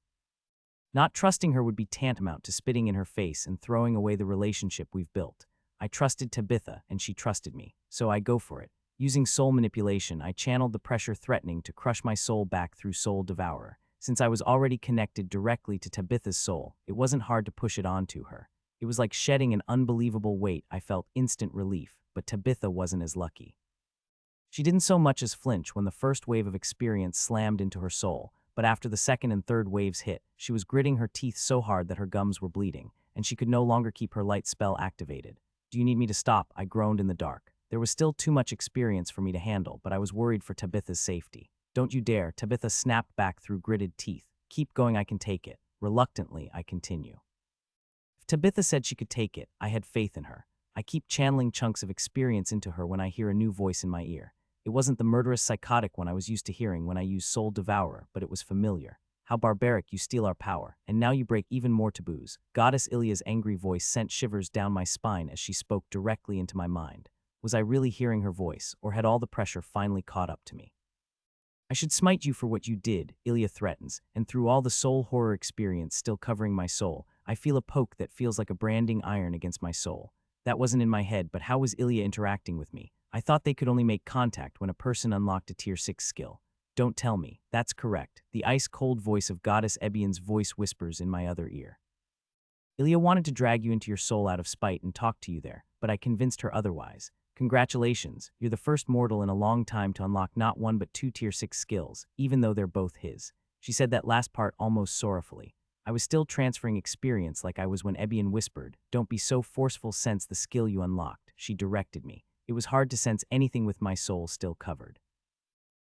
Not trusting her would be tantamount to spitting in her face and throwing away the relationship we've built. I trusted Tabitha, and she trusted me, so I go for it. Using soul manipulation, I channeled the pressure threatening to crush my soul back through Soul Devourer. Since I was already connected directly to Tabitha's soul, it wasn't hard to push it onto her. It was like shedding an unbelievable weight. I felt instant relief, but Tabitha wasn't as lucky. She didn't so much as flinch when the first wave of experience slammed into her soul, but after the second and third waves hit, she was gritting her teeth so hard that her gums were bleeding, and she could no longer keep her light spell activated. "Do you need me to stop?" I groaned in the dark. There was still too much experience for me to handle, but I was worried for Tabitha's safety. "Don't you dare," Tabitha snapped back through gritted teeth. "Keep going, I can take it." Reluctantly, I continue. If Tabitha said she could take it, I had faith in her. I keep channeling chunks of experience into her when I hear a new voice in my ear. It wasn't the murderous psychotic one I was used to hearing when I used Soul Devourer, but it was familiar. "How barbaric, you steal our power, and now you break even more taboos." Goddess Ilia's angry voice sent shivers down my spine as she spoke directly into my mind. Was I really hearing her voice, or had all the pressure finally caught up to me? "I should smite you for what you did," Ilia threatens, and through all the soul horror experience still covering my soul, I feel a poke that feels like a branding iron against my soul. That wasn't in my head, but how was Ilia interacting with me? I thought they could only make contact when a person unlocked a tier 6 skill. "Don't tell me." "That's correct." The ice-cold voice of Goddess Ebion's voice whispers in my other ear. "Ilia wanted to drag you into your soul out of spite and talk to you there, but I convinced her otherwise. Congratulations, you're the first mortal in a long time to unlock not one but two tier 6 skills, even though they're both his." She said that last part almost sorrowfully. I was still transferring experience like I was when Ebion whispered, "Don't be so forceful, sense the skill you unlocked." She directed me. It was hard to sense anything with my soul still covered.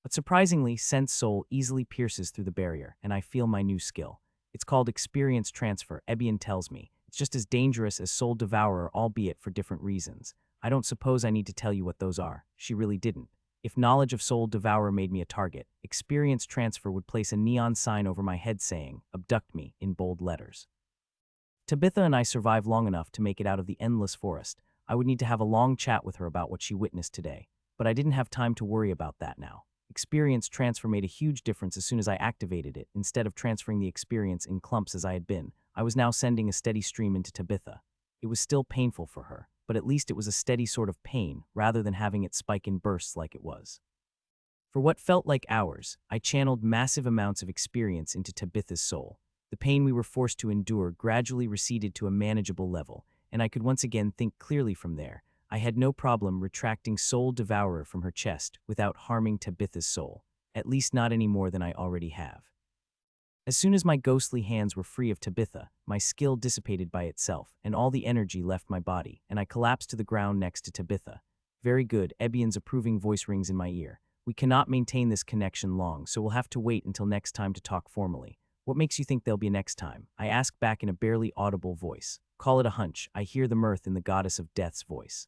But surprisingly, Sense Soul easily pierces through the barrier, and I feel my new skill. It's called Experience Transfer, Ebion tells me. It's just as dangerous as Soul Devourer, albeit for different reasons. I don't suppose I need to tell you what those are. She really didn't. If knowledge of Soul Devourer made me a target, Experience Transfer would place a neon sign over my head saying, "Abduct me," in bold letters. Tabitha and I survived long enough to make it out of the endless forest. I would need to have a long chat with her about what she witnessed today, but I didn't have time to worry about that now. Experience Transfer made a huge difference as soon as I activated it. Instead of transferring the experience in clumps as I had been, I was now sending a steady stream into Tabitha. It was still painful for her, but at least it was a steady sort of pain, rather than having it spike in bursts like it was. For what felt like hours, I channeled massive amounts of experience into Tabitha's soul. The pain we were forced to endure gradually receded to a manageable level, and I could once again think clearly from there. I had no problem retracting Soul Devourer from her chest without harming Tabitha's soul, at least not any more than I already have. As soon as my ghostly hands were free of Tabitha, my skill dissipated by itself, and all the energy left my body, and I collapsed to the ground next to Tabitha. "Very good," Ebion's approving voice rings in my ear. "We cannot maintain this connection long, so we'll have to wait until next time to talk formally." "What makes you think there'll be a next time?" I ask back in a barely audible voice. "Call it a hunch." I hear the mirth in the Goddess of Death's voice.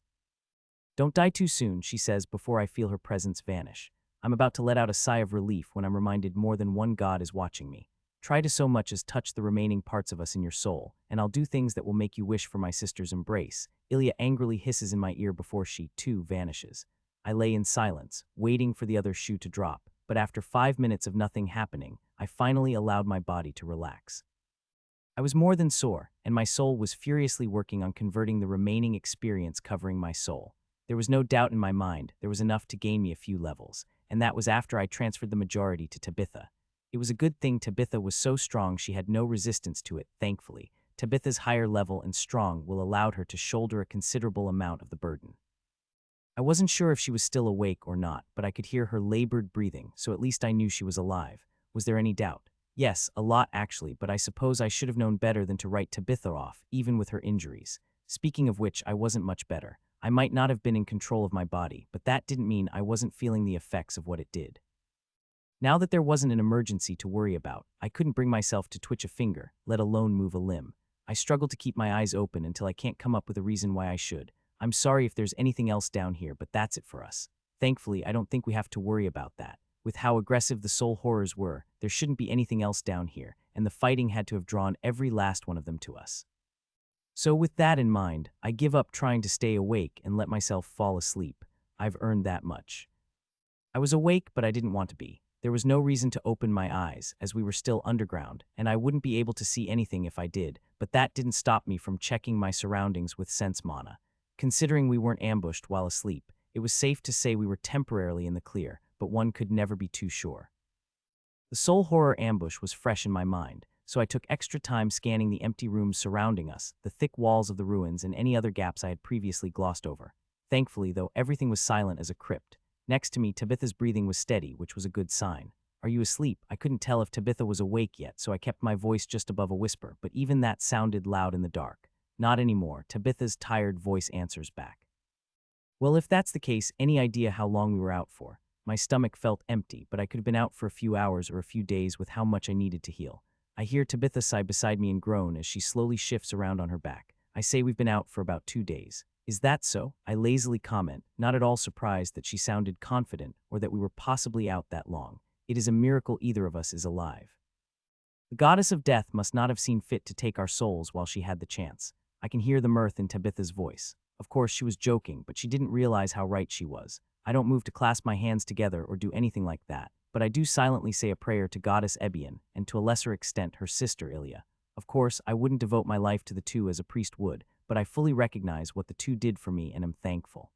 "Don't die too soon," she says before I feel her presence vanish. I'm about to let out a sigh of relief when I'm reminded more than one god is watching me. "Try to so much as touch the remaining parts of us in your soul, and I'll do things that will make you wish for my sister's embrace." Ilia angrily hisses in my ear before she, too, vanishes. I lay in silence, waiting for the other shoe to drop, but after 5 minutes of nothing happening, I finally allowed my body to relax. I was more than sore, and my soul was furiously working on converting the remaining experience covering my soul. There was no doubt in my mind there was enough to gain me a few levels, and that was after I transferred the majority to Tabitha. It was a good thing Tabitha was so strong she had no resistance to it, thankfully. Tabitha's higher level and strong will allow her to shoulder a considerable amount of the burden. I wasn't sure if she was still awake or not, but I could hear her labored breathing, so at least I knew she was alive. Was there any doubt? Yes, a lot actually, but I suppose I should have known better than to write Tabitha off, even with her injuries. Speaking of which, I wasn't much better. I might not have been in control of my body, but that didn't mean I wasn't feeling the effects of what it did. Now that there wasn't an emergency to worry about, I couldn't bring myself to twitch a finger, let alone move a limb. I struggled to keep my eyes open until I can't come up with a reason why I should. "I'm sorry if there's anything else down here, but that's it for us." Thankfully, I don't think we have to worry about that. With how aggressive the soul horrors were, there shouldn't be anything else down here, and the fighting had to have drawn every last one of them to us. So with that in mind, I give up trying to stay awake and let myself fall asleep. I've earned that much. I was awake, but I didn't want to be. There was no reason to open my eyes, as we were still underground, and I wouldn't be able to see anything if I did, but that didn't stop me from checking my surroundings with sense mana. Considering we weren't ambushed while asleep, it was safe to say we were temporarily in the clear, but one could never be too sure. The soul horror ambush was fresh in my mind, so I took extra time scanning the empty rooms surrounding us, the thick walls of the ruins, and any other gaps I had previously glossed over. Thankfully, though, everything was silent as a crypt. Next to me, Tabitha's breathing was steady, which was a good sign. Are you asleep? I couldn't tell if Tabitha was awake yet, so I kept my voice just above a whisper, but even that sounded loud in the dark. Not anymore. Tabitha's tired voice answers back. Well, if that's the case, any idea how long we were out for? My stomach felt empty, but I could have been out for a few hours or a few days with how much I needed to heal. I hear Tabitha sigh beside me and groan as she slowly shifts around on her back. I say we've been out for about 2 days. Is that so? I lazily comment, not at all surprised that she sounded confident or that we were possibly out that long. It is a miracle either of us is alive. The goddess of death must not have seen fit to take our souls while she had the chance. I can hear the mirth in Tabitha's voice. Of course, she was joking, but she didn't realize how right she was. I don't move to clasp my hands together or do anything like that, but I do silently say a prayer to Goddess Ebion and to a lesser extent her sister Ilya. Of course, I wouldn't devote my life to the two as a priest would, but I fully recognize what the two did for me and am thankful.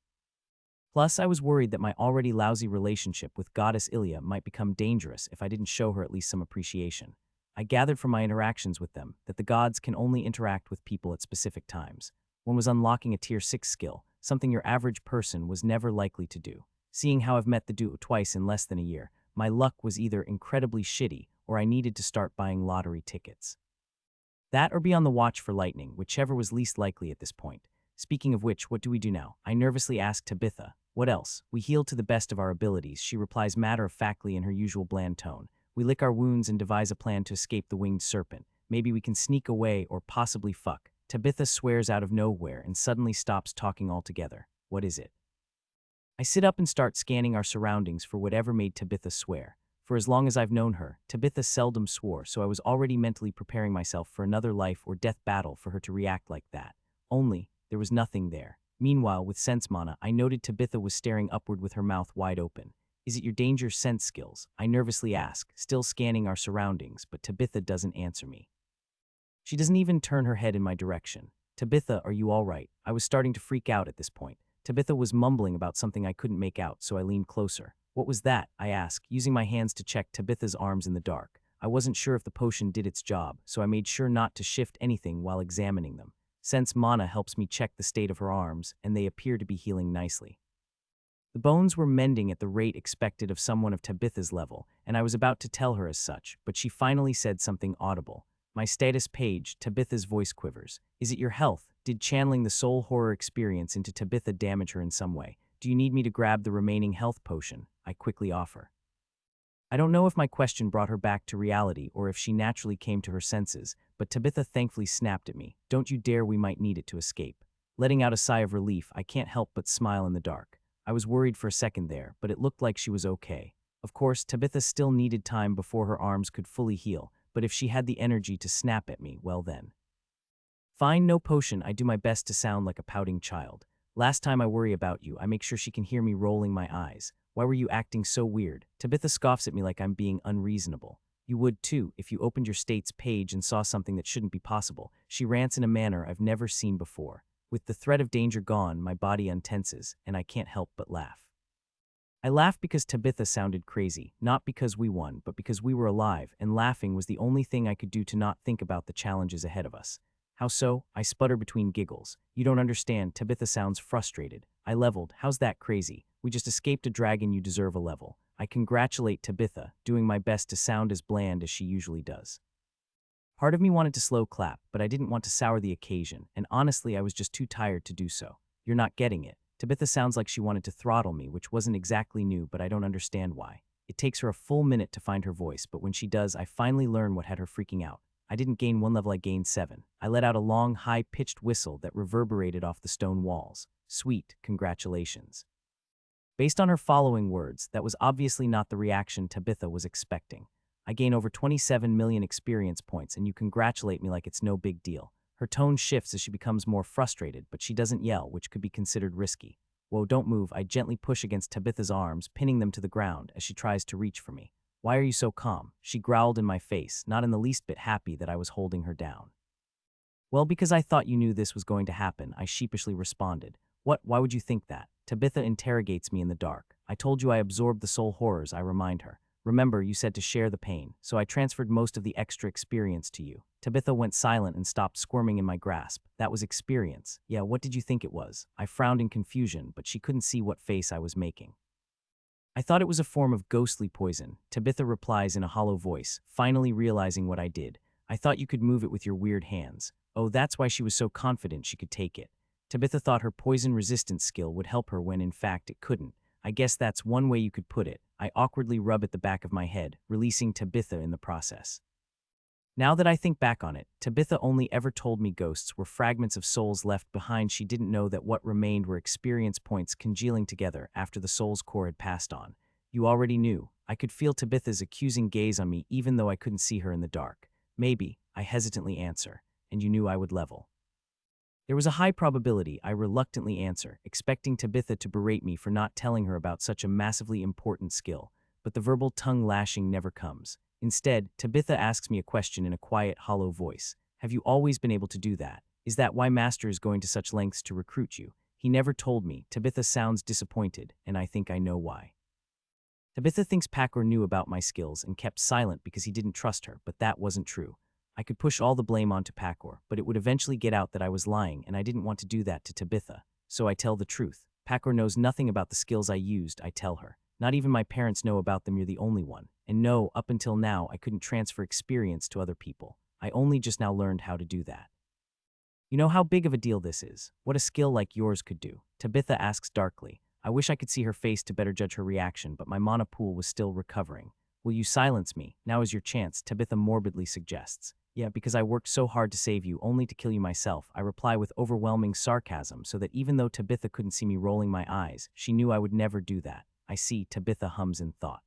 Plus, I was worried that my already lousy relationship with Goddess Ilya might become dangerous if I didn't show her at least some appreciation. I gathered from my interactions with them that the gods can only interact with people at specific times. One was unlocking a tier 6 skill, something your average person was never likely to do. Seeing how I've met the duo twice in less than a year, my luck was either incredibly shitty or I needed to start buying lottery tickets. That or be on the watch for lightning, whichever was least likely at this point. Speaking of which, what do we do now? I nervously ask Tabitha. What else? We heal to the best of our abilities, she replies matter-of-factly in her usual bland tone. We lick our wounds and devise a plan to escape the winged serpent. Maybe we can sneak away or possibly fuck. Tabitha swears out of nowhere and suddenly stops talking altogether. What is it? I sit up and start scanning our surroundings for whatever made Tabitha swear. For as long as I've known her, Tabitha seldom swore, so I was already mentally preparing myself for another life or death battle for her to react like that. Only, there was nothing there. Meanwhile, with sense mana, I noted Tabitha was staring upward with her mouth wide open. Is it your danger sense skills? I nervously ask, still scanning our surroundings, but Tabitha doesn't answer me. She doesn't even turn her head in my direction. Tabitha, are you all right? I was starting to freak out at this point. Tabitha was mumbling about something I couldn't make out, so I leaned closer. What was that? I asked, using my hands to check Tabitha's arms in the dark. I wasn't sure if the potion did its job, so I made sure not to shift anything while examining them. Sense mana helps me check the state of her arms, and they appear to be healing nicely. The bones were mending at the rate expected of someone of Tabitha's level, and I was about to tell her as such, but she finally said something audible. My status page, Tabitha's voice quivers. Is it your health? Did channeling the soul horror experience into Tabitha damage her in some way? Do you need me to grab the remaining health potion? I quickly offer. I don't know if my question brought her back to reality or if she naturally came to her senses, but Tabitha thankfully snapped at me. Don't you dare, we might need it to escape. Letting out a sigh of relief, I can't help but smile in the dark. I was worried for a second there, but it looked like she was okay. Of course, Tabitha still needed time before her arms could fully heal, but if she had the energy to snap at me, well then. Fine, no potion. I do my best to sound like a pouting child. Last time I worry about you, I make sure she can hear me rolling my eyes. Why were you acting so weird? Tabitha scoffs at me like I'm being unreasonable. You would too, if you opened your state's page and saw something that shouldn't be possible. She rants in a manner I've never seen before. With the threat of danger gone, my body untenses, and I can't help but laugh. I laughed because Tabitha sounded crazy, not because we won, but because we were alive, and laughing was the only thing I could do to not think about the challenges ahead of us. How so? I sputter between giggles. You don't understand, Tabitha sounds frustrated. I leveled. How's that crazy? We just escaped a dragon, you deserve a level. I congratulate Tabitha, doing my best to sound as bland as she usually does. Part of me wanted to slow clap, but I didn't want to sour the occasion, and honestly I was just too tired to do so. You're not getting it. Tabitha sounds like she wanted to throttle me, which wasn't exactly new, but I don't understand why. It takes her a full minute to find her voice, but when she does, I finally learn what had her freaking out. I didn't gain 1 level, I gained 7. I let out a long, high-pitched whistle that reverberated off the stone walls. Sweet, congratulations. Based on her following words, that was obviously not the reaction Tabitha was expecting. I gain over 27 million experience points, and you congratulate me like it's no big deal. Her tone shifts as she becomes more frustrated, but she doesn't yell, which could be considered risky. Whoa, don't move. I gently push against Tabitha's arms, pinning them to the ground as she tries to reach for me. Why are you so calm? She growled in my face, not in the least bit happy that I was holding her down. Well, because I thought you knew this was going to happen, I sheepishly responded. What? Why would you think that? Tabitha interrogates me in the dark. I told you I absorbed the soul horrors, I remind her. Remember, you said to share the pain, so I transferred most of the extra experience to you. Tabitha went silent and stopped squirming in my grasp. That was experience. Yeah, what did you think it was? I frowned in confusion, but she couldn't see what face I was making. I thought it was a form of ghostly poison, Tabitha replies in a hollow voice, finally realizing what I did. I thought you could move it with your weird hands. Oh, that's why she was so confident she could take it. Tabitha thought her poison resistance skill would help her when in fact it couldn't. I guess that's one way you could put it. I awkwardly rub at the back of my head, releasing Tabitha in the process. Now that I think back on it, Tabitha only ever told me ghosts were fragments of souls left behind. She didn't know that what remained were experience points congealing together after the soul's core had passed on. You already knew. I could feel Tabitha's accusing gaze on me even though I couldn't see her in the dark. Maybe, I hesitantly answer, and you knew I would level. There was a high probability I reluctantly answer, expecting Tabitha to berate me for not telling her about such a massively important skill, but the verbal tongue lashing never comes. Instead, Tabitha asks me a question in a quiet, hollow voice. Have you always been able to do that? Is that why Master is going to such lengths to recruit you? He never told me. Tabitha sounds disappointed, and I think I know why. Tabitha thinks Pakor knew about my skills and kept silent because he didn't trust her, but that wasn't true. I could push all the blame onto Pakor, but it would eventually get out that I was lying, and I didn't want to do that to Tabitha. So I tell the truth. Pakor knows nothing about the skills I used, I tell her. Not even my parents know about them, you're the only one. And no, up until now, I couldn't transfer experience to other people. I only just now learned how to do that. You know how big of a deal this is? What a skill like yours could do? Tabitha asks darkly. I wish I could see her face to better judge her reaction, but my mana pool was still recovering. Will you silence me? Now is your chance, Tabitha morbidly suggests. Yeah, because I worked so hard to save you, only to kill you myself, I reply with overwhelming sarcasm so that even though Tabitha couldn't see me rolling my eyes, she knew I would never do that. I see, Tabitha hums in thought.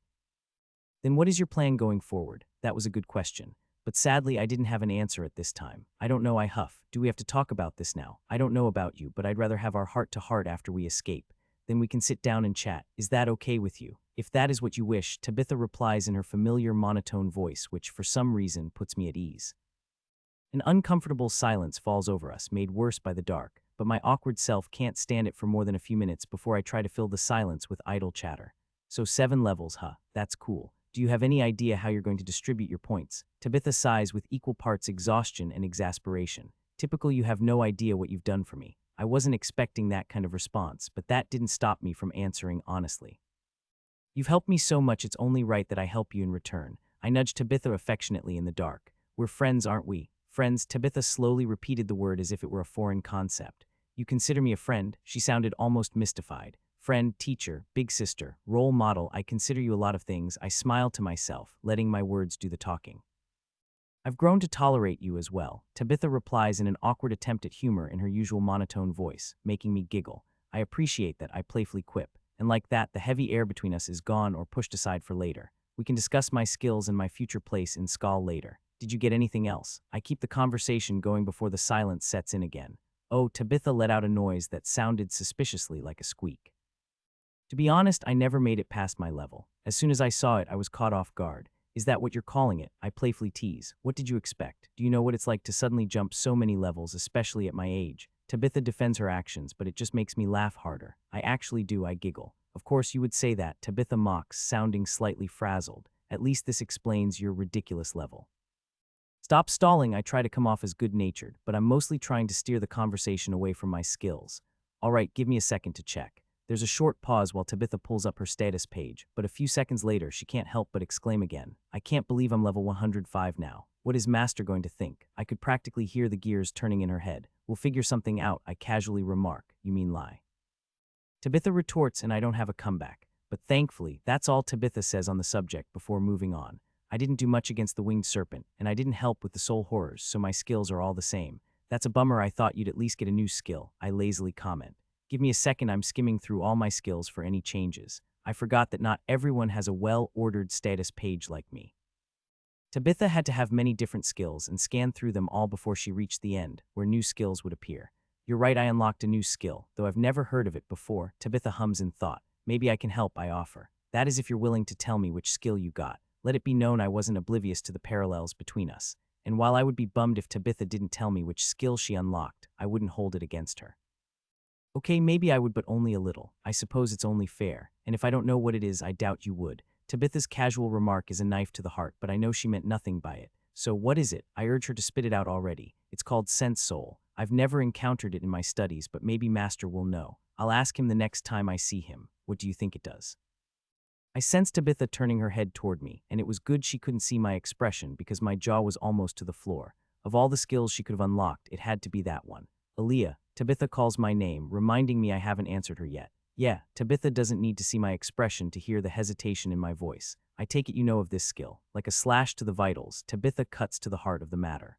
Then what is your plan going forward? That was a good question. But sadly, I didn't have an answer at this time. I don't know, I huff. Do we have to talk about this now? I don't know about you, but I'd rather have our heart-to-heart after we escape. Then we can sit down and chat. Is that okay with you? If that is what you wish, Tabitha replies in her familiar monotone voice, which for some reason puts me at ease. An uncomfortable silence falls over us, made worse by the dark, but my awkward self can't stand it for more than a few minutes before I try to fill the silence with idle chatter. So 7 levels, huh? That's cool. Do you have any idea how you're going to distribute your points? Tabitha sighs with equal parts exhaustion and exasperation. Typical, you have no idea what you've done for me. I wasn't expecting that kind of response, but that didn't stop me from answering honestly. You've helped me so much, it's only right that I help you in return. I nudged Tabitha affectionately in the dark. We're friends, aren't we? Friends, Tabitha slowly repeated the word as if it were a foreign concept. You consider me a friend? She sounded almost mystified. Friend, teacher, big sister, role model, I consider you a lot of things. I smiled to myself, letting my words do the talking. I've grown to tolerate you as well, Tabitha replies in an awkward attempt at humor in her usual monotone voice, making me giggle. I appreciate that, I playfully quip, and like that, the heavy air between us is gone or pushed aside for later. We can discuss my skills and my future place in Skal later. Did you get anything else? I keep the conversation going before the silence sets in again. Oh, Tabitha let out a noise that sounded suspiciously like a squeak. To be honest, I never made it past my level. As soon as I saw it, I was caught off guard. Is that what you're calling it? I playfully tease. What did you expect? Do you know what it's like to suddenly jump so many levels, especially at my age? Tabitha defends her actions, but it just makes me laugh harder. I actually do, I giggle. Of course you would say that, Tabitha mocks, sounding slightly frazzled. At least this explains your ridiculous level. Stop stalling, I try to come off as good-natured, but I'm mostly trying to steer the conversation away from my skills. All right, give me a second to check. There's a short pause while Tabitha pulls up her status page, but a few seconds later she can't help but exclaim again. I can't believe I'm level 105 now. What is Master going to think? I could practically hear the gears turning in her head. We'll figure something out, I casually remark. You mean lie? Tabitha retorts and I don't have a comeback. But thankfully, that's all Tabitha says on the subject before moving on. I didn't do much against the winged serpent, and I didn't help with the soul horrors, so my skills are all the same. That's a bummer, I thought you'd at least get a new skill, I lazily comment. Give me a second, I'm skimming through all my skills for any changes. I forgot that not everyone has a well-ordered status page like me. Tabitha had to have many different skills and scan through them all before she reached the end, where new skills would appear. You're right, I unlocked a new skill, though I've never heard of it before, Tabitha hums in thought. Maybe I can help, I offer. That is if you're willing to tell me which skill you got. Let it be known I wasn't oblivious to the parallels between us. And while I would be bummed if Tabitha didn't tell me which skill she unlocked, I wouldn't hold it against her. Okay, maybe I would, but only a little. I suppose it's only fair. And if I don't know what it is, I doubt you would. Tabitha's casual remark is a knife to the heart, but I know she meant nothing by it. So what is it? I urge her to spit it out already. It's called sense soul. I've never encountered it in my studies, but maybe Master will know. I'll ask him the next time I see him. What do you think it does? I sensed Tabitha turning her head toward me, and it was good she couldn't see my expression because my jaw was almost to the floor. Of all the skills she could have unlocked, it had to be that one. Aaliyah, Tabitha calls my name, reminding me I haven't answered her yet. Yeah, Tabitha doesn't need to see my expression to hear the hesitation in my voice. I take it you know of this skill. Like a slash to the vitals, Tabitha cuts to the heart of the matter.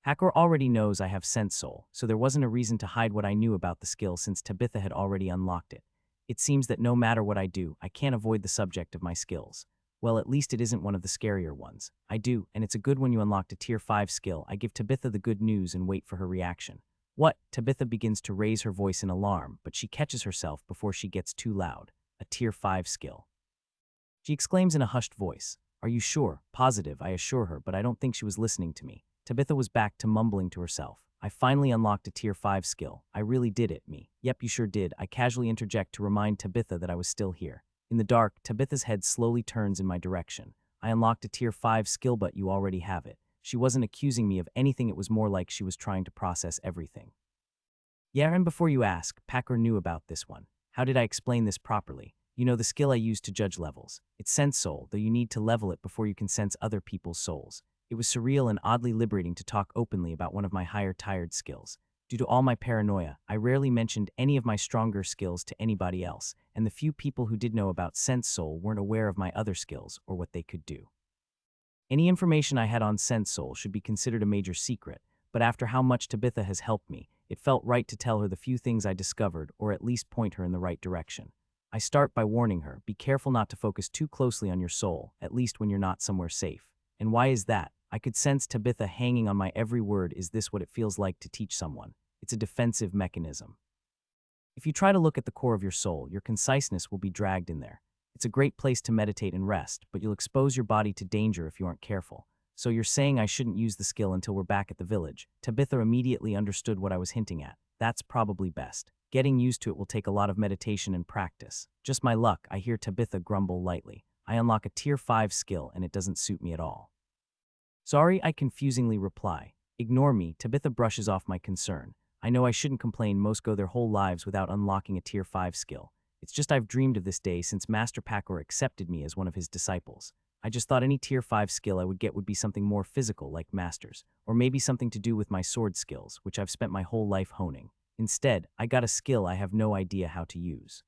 Hacker already knows I have Sense Soul, so there wasn't a reason to hide what I knew about the skill since Tabitha had already unlocked it. It seems that no matter what I do, I can't avoid the subject of my skills. Well, at least it isn't one of the scarier ones. I do, and it's a good when you unlocked a tier 5 skill. I give Tabitha the good news and wait for her reaction. What? Tabitha begins to raise her voice in alarm, but she catches herself before she gets too loud. A tier 5 skill. She exclaims in a hushed voice. Are you sure? Positive, I assure her, but I don't think she was listening to me. Tabitha was back to mumbling to herself. I finally unlocked a tier 5 skill. I really did it, me. Yep, you sure did. I casually interject to remind Tabitha that I was still here. In the dark, Tabitha's head slowly turns in my direction. I unlocked a tier 5 skill, but you already have it. She wasn't accusing me of anything, it was more like she was trying to process everything. Yeah, and before you ask, Packer knew about this one. How did I explain this properly? You know the skill I use to judge levels. It's Sense Soul, though you need to level it before you can sense other people's souls. It was surreal and oddly liberating to talk openly about one of my higher tired skills. Due to all my paranoia, I rarely mentioned any of my stronger skills to anybody else, and the few people who did know about Sense Soul weren't aware of my other skills or what they could do. Any information I had on Sense Soul should be considered a major secret, but after how much Tabitha has helped me, it felt right to tell her the few things I discovered or at least point her in the right direction. I start by warning her, be careful not to focus too closely on your soul, at least when you're not somewhere safe. And why is that? I could sense Tabitha hanging on my every word. Is this what it feels like to teach someone? It's a defensive mechanism. If you try to look at the core of your soul, your conciseness will be dragged in there. It's a great place to meditate and rest, but you'll expose your body to danger if you aren't careful. So you're saying I shouldn't use the skill until we're back at the village. Tabitha immediately understood what I was hinting at. That's probably best. Getting used to it will take a lot of meditation and practice. Just my luck, I hear Tabitha grumble lightly. I unlock a tier 5 skill and it doesn't suit me at all. Sorry, I confusingly reply. Ignore me, Tabitha brushes off my concern. I know I shouldn't complain, most go their whole lives without unlocking a tier 5 skill. It's just I've dreamed of this day since Master Packer accepted me as one of his disciples. I just thought any tier 5 skill I would get would be something more physical like Master's, or maybe something to do with my sword skills, which I've spent my whole life honing. Instead, I got a skill I have no idea how to use.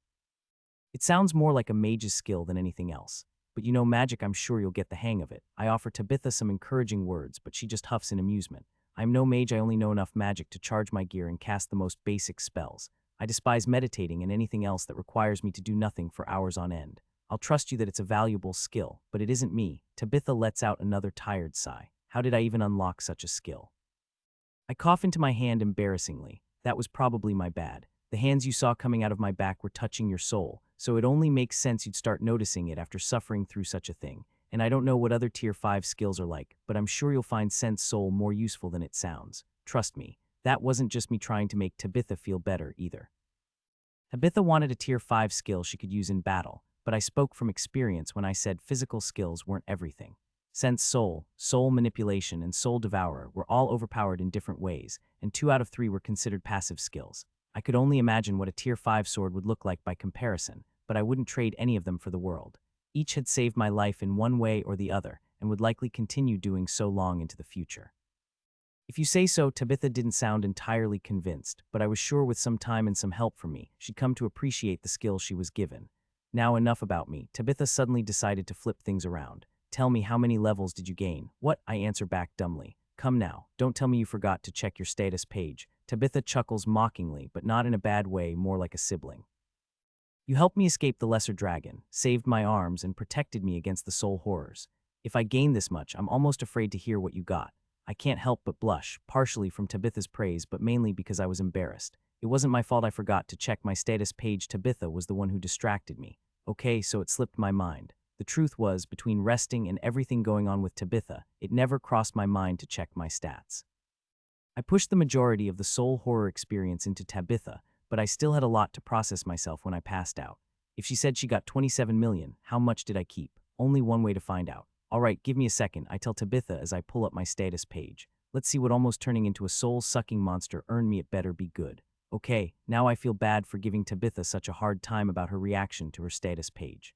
It sounds more like a mage's skill than anything else. But you know magic, I'm sure you'll get the hang of it. I offer Tabitha some encouraging words, but she just huffs in amusement. I'm no mage, I only know enough magic to charge my gear and cast the most basic spells. I despise meditating and anything else that requires me to do nothing for hours on end. I'll trust you that it's a valuable skill, but it isn't me. Tabitha lets out another tired sigh. How did I even unlock such a skill? I cough into my hand embarrassingly. That was probably my bad. The hands you saw coming out of my back were touching your soul, so it only makes sense you'd start noticing it after suffering through such a thing. And I don't know what other tier 5 skills are like, but I'm sure you'll find Sense Soul more useful than it sounds. Trust me, that wasn't just me trying to make Tabitha feel better either. Tabitha wanted a tier 5 skill she could use in battle, but I spoke from experience when I said physical skills weren't everything. Sense Soul, Soul Manipulation, and Soul Devourer were all overpowered in different ways, and 2 out of 3 were considered passive skills. I could only imagine what a tier 5 sword would look like by comparison, but I wouldn't trade any of them for the world. Each had saved my life in one way or the other, and would likely continue doing so long into the future. If you say so, Tabitha didn't sound entirely convinced, but I was sure with some time and some help from me, she'd come to appreciate the skill she was given. Now enough about me. Tabitha suddenly decided to flip things around. Tell me, how many levels did you gain? What? I answer back dumbly. Come now, don't tell me you forgot to check your status page. Tabitha chuckles mockingly, but not in a bad way, more like a sibling. You helped me escape the lesser dragon, saved my arms, and protected me against the soul horrors. If I gain this much, I'm almost afraid to hear what you got. I can't help but blush, partially from Tabitha's praise, but mainly because I was embarrassed. It wasn't my fault I forgot to check my status page. Tabitha was the one who distracted me. Okay, so it slipped my mind. The truth was, between resting and everything going on with Tabitha, it never crossed my mind to check my stats. I pushed the majority of the soul horror experience into Tabitha, but I still had a lot to process myself when I passed out. If she said she got 27 million, how much did I keep? Only one way to find out. All right, give me a second, I tell Tabitha as I pull up my status page. Let's see what almost turning into a soul-sucking monster earned me. It better be good. Okay, now I feel bad for giving Tabitha such a hard time about her reaction to her status page.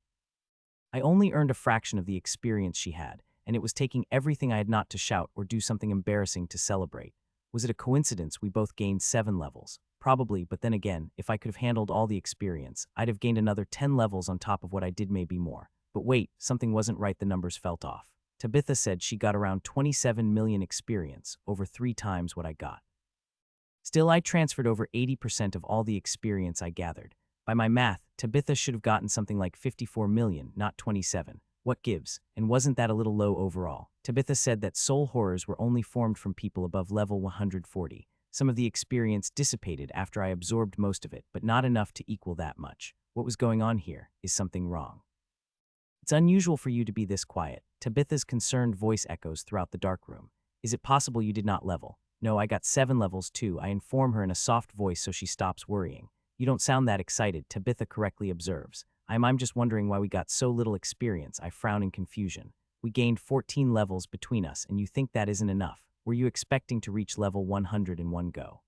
I only earned a fraction of the experience she had, and it was taking everything I had not to shout or do something embarrassing to celebrate. Was it a coincidence we both gained 7 levels? Probably, but then again, if I could have handled all the experience, I'd have gained another 10 levels on top of what I did, maybe more. But wait, something wasn't right, the numbers felt off. Tabitha said she got around 27 million experience, over 3 times what I got. Still, I transferred over 80% of all the experience I gathered. By my math, Tabitha should have gotten something like 54 million, not 27. What gives? And wasn't that a little low overall? Tabitha said that soul horrors were only formed from people above level 140. Some of the experience dissipated after I absorbed most of it, but not enough to equal that much. What was going on here? Is something wrong? It's unusual for you to be this quiet. Tabitha's concerned voice echoes throughout the dark room. Is it possible you did not level? No, I got 7 levels too. I inform her in a soft voice so she stops worrying. You don't sound that excited, Tabitha correctly observes. I'm just wondering why we got so little experience. I frown in confusion. We gained 14 levels between us, and you think that isn't enough? Were you expecting to reach level 100 in one go?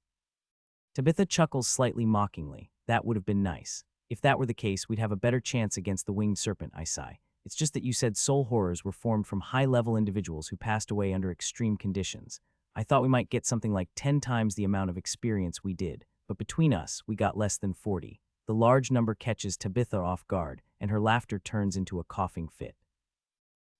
Tabitha chuckles slightly mockingly. That would have been nice. If that were the case, we'd have a better chance against the winged serpent, I sigh. It's just that you said soul horrors were formed from high-level individuals who passed away under extreme conditions. I thought we might get something like 10 times the amount of experience we did, but between us, we got less than 40. The large number catches Tabitha off guard, and her laughter turns into a coughing fit.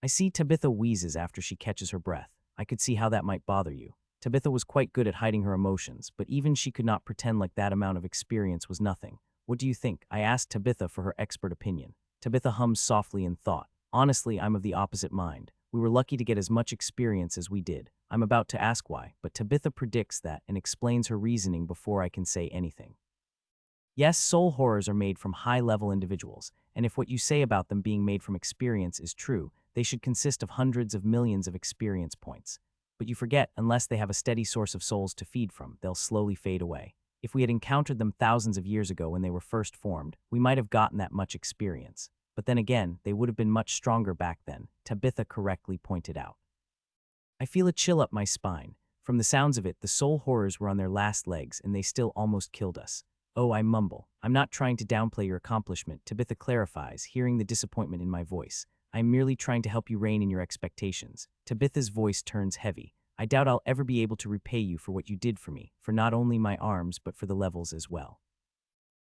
I see Tabitha wheezes after she catches her breath. I could see how that might bother you. Tabitha was quite good at hiding her emotions, but even she could not pretend like that amount of experience was nothing. What do you think? I asked Tabitha for her expert opinion. Tabitha hums softly in thought. Honestly, I'm of the opposite mind. We were lucky to get as much experience as we did. I'm about to ask why, but Tabitha predicts that and explains her reasoning before I can say anything. Yes, soul horrors are made from high-level individuals, and if what you say about them being made from experience is true, they should consist of hundreds of millions of experience points. But you forget, unless they have a steady source of souls to feed from, they'll slowly fade away. If we had encountered them thousands of years ago when they were first formed, we might have gotten that much experience. But then again, they would have been much stronger back then, Tabitha correctly pointed out. I feel a chill up my spine. From the sounds of it, the soul horrors were on their last legs, and they still almost killed us. Oh, I mumble. I'm not trying to downplay your accomplishment, Tabitha clarifies, hearing the disappointment in my voice. I'm merely trying to help you rein in your expectations. Tabitha's voice turns heavy. I doubt I'll ever be able to repay you for what you did for me, for not only my arms but for the levels as well.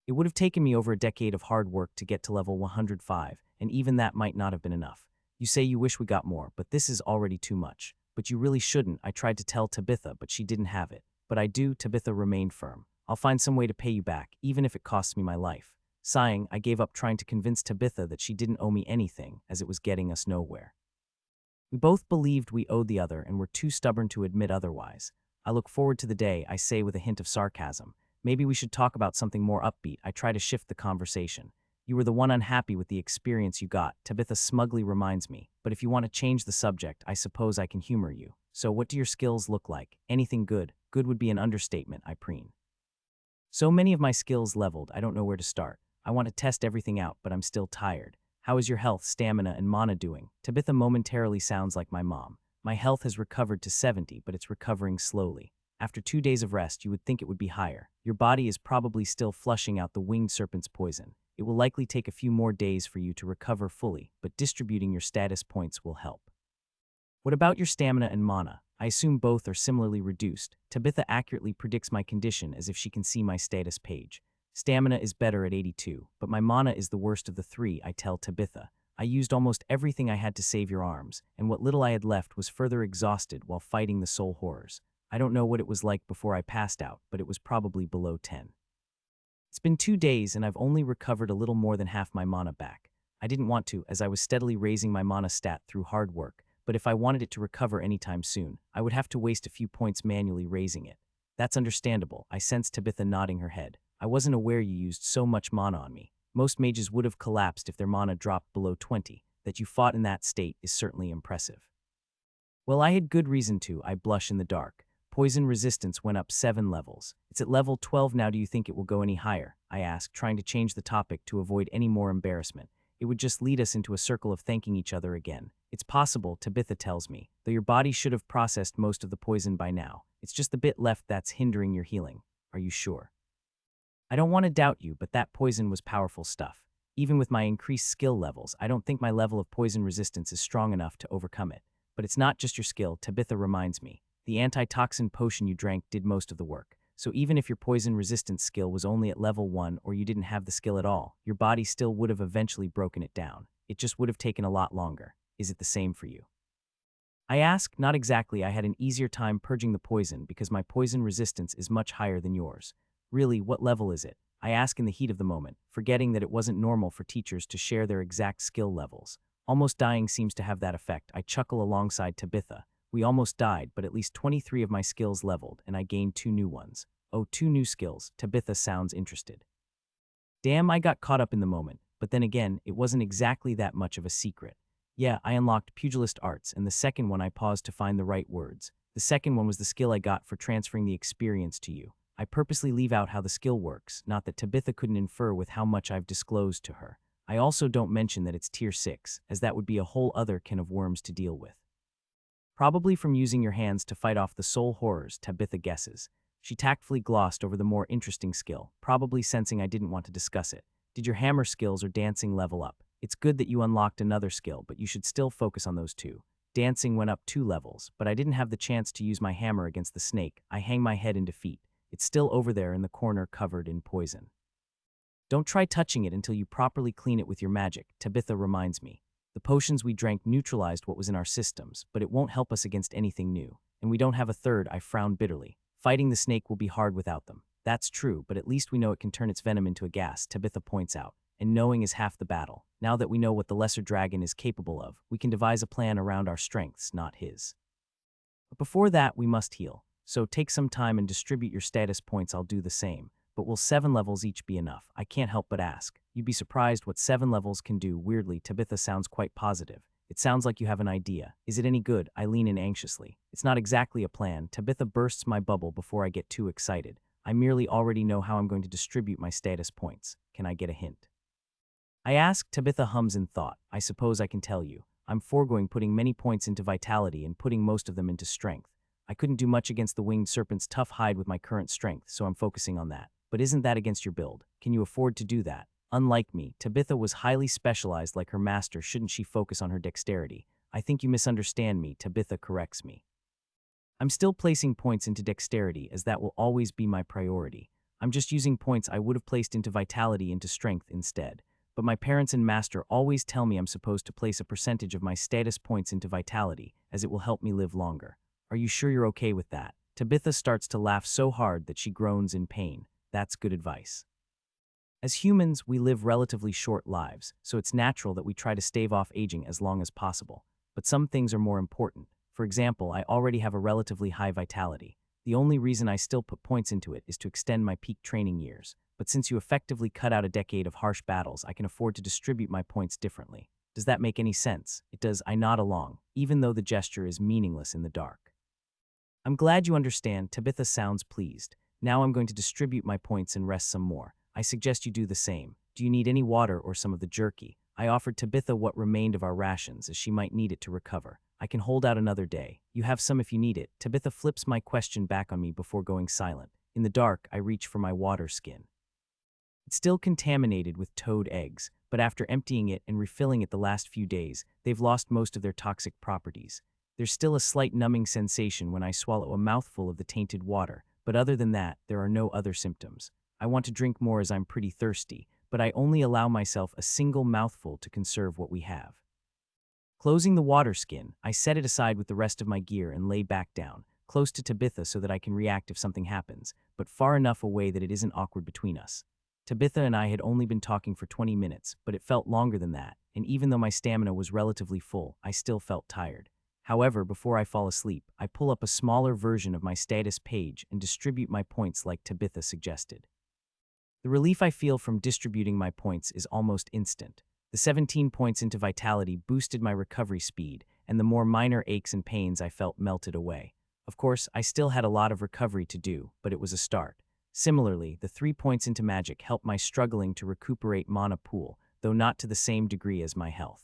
It would have taken me over a decade of hard work to get to level 105, and even that might not have been enough. You say you wish we got more, but this is already too much. But you really shouldn't, I tried to tell Tabitha, but she didn't have it. But I do, Tabitha remained firm. I'll find some way to pay you back, even if it costs me my life. Sighing, I gave up trying to convince Tabitha that she didn't owe me anything, as it was getting us nowhere. We both believed we owed the other and were too stubborn to admit otherwise. I look forward to the day, I say with a hint of sarcasm. Maybe we should talk about something more upbeat. I try to shift the conversation. You were the one unhappy with the experience you got, Tabitha smugly reminds me. But if you want to change the subject, I suppose I can humor you. So what do your skills look like? Anything good? Good would be an understatement, I preen. So many of my skills leveled, I don't know where to start. I want to test everything out, but I'm still tired. How is your health, stamina, and mana doing? Tabitha momentarily sounds like my mom. My health has recovered to 70, but it's recovering slowly. After 2 days of rest, you would think it would be higher. Your body is probably still flushing out the winged serpent's poison. It will likely take a few more days for you to recover fully, but distributing your status points will help. What about your stamina and mana? I assume both are similarly reduced. Tabitha accurately predicts my condition as if she can see my status page. Stamina is better at 82, but my mana is the worst of the 3, I tell Tabitha. I used almost everything I had to save your arms, and what little I had left was further exhausted while fighting the soul horrors. I don't know what it was like before I passed out, but it was probably below 10. It's been 2 days and I've only recovered a little more than half my mana back. I didn't want to, as I was steadily raising my mana stat through hard work, but if I wanted it to recover anytime soon, I would have to waste a few points manually raising it. That's understandable, I sensed Tabitha nodding her head. I wasn't aware you used so much mana on me. Most mages would have collapsed if their mana dropped below 20. That you fought in that state is certainly impressive. Well, I had good reason to, I blush in the dark. Poison resistance went up 7 levels. It's at level 12 now. Do you think it will go any higher? I asked, trying to change the topic to avoid any more embarrassment. It would just lead us into a circle of thanking each other again. It's possible, Tabitha tells me, though your body should have processed most of the poison by now. It's just the bit left that's hindering your healing. Are you sure? I don't want to doubt you, but that poison was powerful stuff. Even with my increased skill levels, I don't think my level of poison resistance is strong enough to overcome it. But it's not just your skill, Tabitha reminds me. The antitoxin potion you drank did most of the work. So even if your poison resistance skill was only at level 1 or you didn't have the skill at all, your body still would have eventually broken it down. It just would have taken a lot longer. Is it the same for you? I ask, not exactly. I had an easier time purging the poison because my poison resistance is much higher than yours. Really, what level is it? I ask in the heat of the moment, forgetting that it wasn't normal for teachers to share their exact skill levels. Almost dying seems to have that effect. I chuckle alongside Tabitha. We almost died, but at least 23 of my skills leveled, and I gained 2 new ones. Oh, 2 new skills. Tabitha sounds interested. Damn, I got caught up in the moment, but then again, it wasn't exactly that much of a secret. Yeah, I unlocked pugilist arts, and the second one I paused to find the right words. The second one was the skill I got for transferring the experience to you. I purposely leave out how the skill works, not that Tabitha couldn't infer with how much I've disclosed to her. I also don't mention that it's tier 6, as that would be a whole other can of worms to deal with. Probably from using your hands to fight off the soul horrors, Tabitha guesses. She tactfully glossed over the more interesting skill, probably sensing I didn't want to discuss it. Did your hammer skills or dancing level up? It's good that you unlocked another skill, but you should still focus on those 2. Dancing went up 2 levels, but I didn't have the chance to use my hammer against the snake. I hang my head in defeat. It's still over there in the corner covered in poison. Don't try touching it until you properly clean it with your magic, Tabitha reminds me. The potions we drank neutralized what was in our systems, but it won't help us against anything new. And we don't have a third, I frown bitterly. Fighting the snake will be hard without them. That's true, but at least we know it can turn its venom into a gas, Tabitha points out. And knowing is half the battle. Now that we know what the lesser dragon is capable of, we can devise a plan around our strengths, not his. But before that, we must heal. So take some time and distribute your status points. I'll do the same. But will 7 levels each be enough? I can't help but ask. You'd be surprised what 7 levels can do. Weirdly, Tabitha sounds quite positive. It sounds like you have an idea. Is it any good? I lean in anxiously. It's not exactly a plan. Tabitha bursts my bubble before I get too excited. I merely already know how I'm going to distribute my status points. Can I get a hint? I ask. Tabitha hums in thought. I suppose I can tell you. I'm foregoing putting many points into vitality and putting most of them into strength. I couldn't do much against the winged serpent's tough hide with my current strength, so I'm focusing on that. But isn't that against your build? Can you afford to do that? Unlike me, Tabitha was highly specialized like her master. Shouldn't she focus on her dexterity? I think you misunderstand me, Tabitha corrects me. I'm still placing points into dexterity as that will always be my priority. I'm just using points I would have placed into vitality into strength instead. But my parents and master always tell me I'm supposed to place a percentage of my status points into vitality, as it will help me live longer. Are you sure you're okay with that? Tabitha starts to laugh so hard that she groans in pain. That's good advice. As humans, we live relatively short lives, so it's natural that we try to stave off aging as long as possible. But some things are more important. For example, I already have a relatively high vitality. The only reason I still put points into it is to extend my peak training years. But since you effectively cut out a decade of harsh battles, I can afford to distribute my points differently. Does that make any sense? It does. I nod along, even though the gesture is meaningless in the dark. I'm glad you understand. Tabitha sounds pleased. Now I'm going to distribute my points and rest some more. I suggest you do the same. Do you need any water or some of the jerky? I offered Tabitha what remained of our rations, as she might need it to recover. I can hold out another day. You have some if you need it. Tabitha flips my question back on me before going silent. In the dark, I reach for my water skin. It's still contaminated with toad eggs, but after emptying it and refilling it the last few days, they've lost most of their toxic properties. There's still a slight numbing sensation when I swallow a mouthful of the tainted water, but other than that, there are no other symptoms. I want to drink more as I'm pretty thirsty, but I only allow myself a single mouthful to conserve what we have. Closing the water skin, I set it aside with the rest of my gear and lay back down, close to Tabitha so that I can react if something happens, but far enough away that it isn't awkward between us. Tabitha and I had only been talking for 20 minutes, but it felt longer than that, and even though my stamina was relatively full, I still felt tired. However, before I fall asleep, I pull up a smaller version of my status page and distribute my points like Tabitha suggested. The relief I feel from distributing my points is almost instant. The 17 points into vitality boosted my recovery speed, and the more minor aches and pains I felt melted away. Of course, I still had a lot of recovery to do, but it was a start. Similarly, the 3 points into magic helped my struggling to recuperate mana pool, though not to the same degree as my health.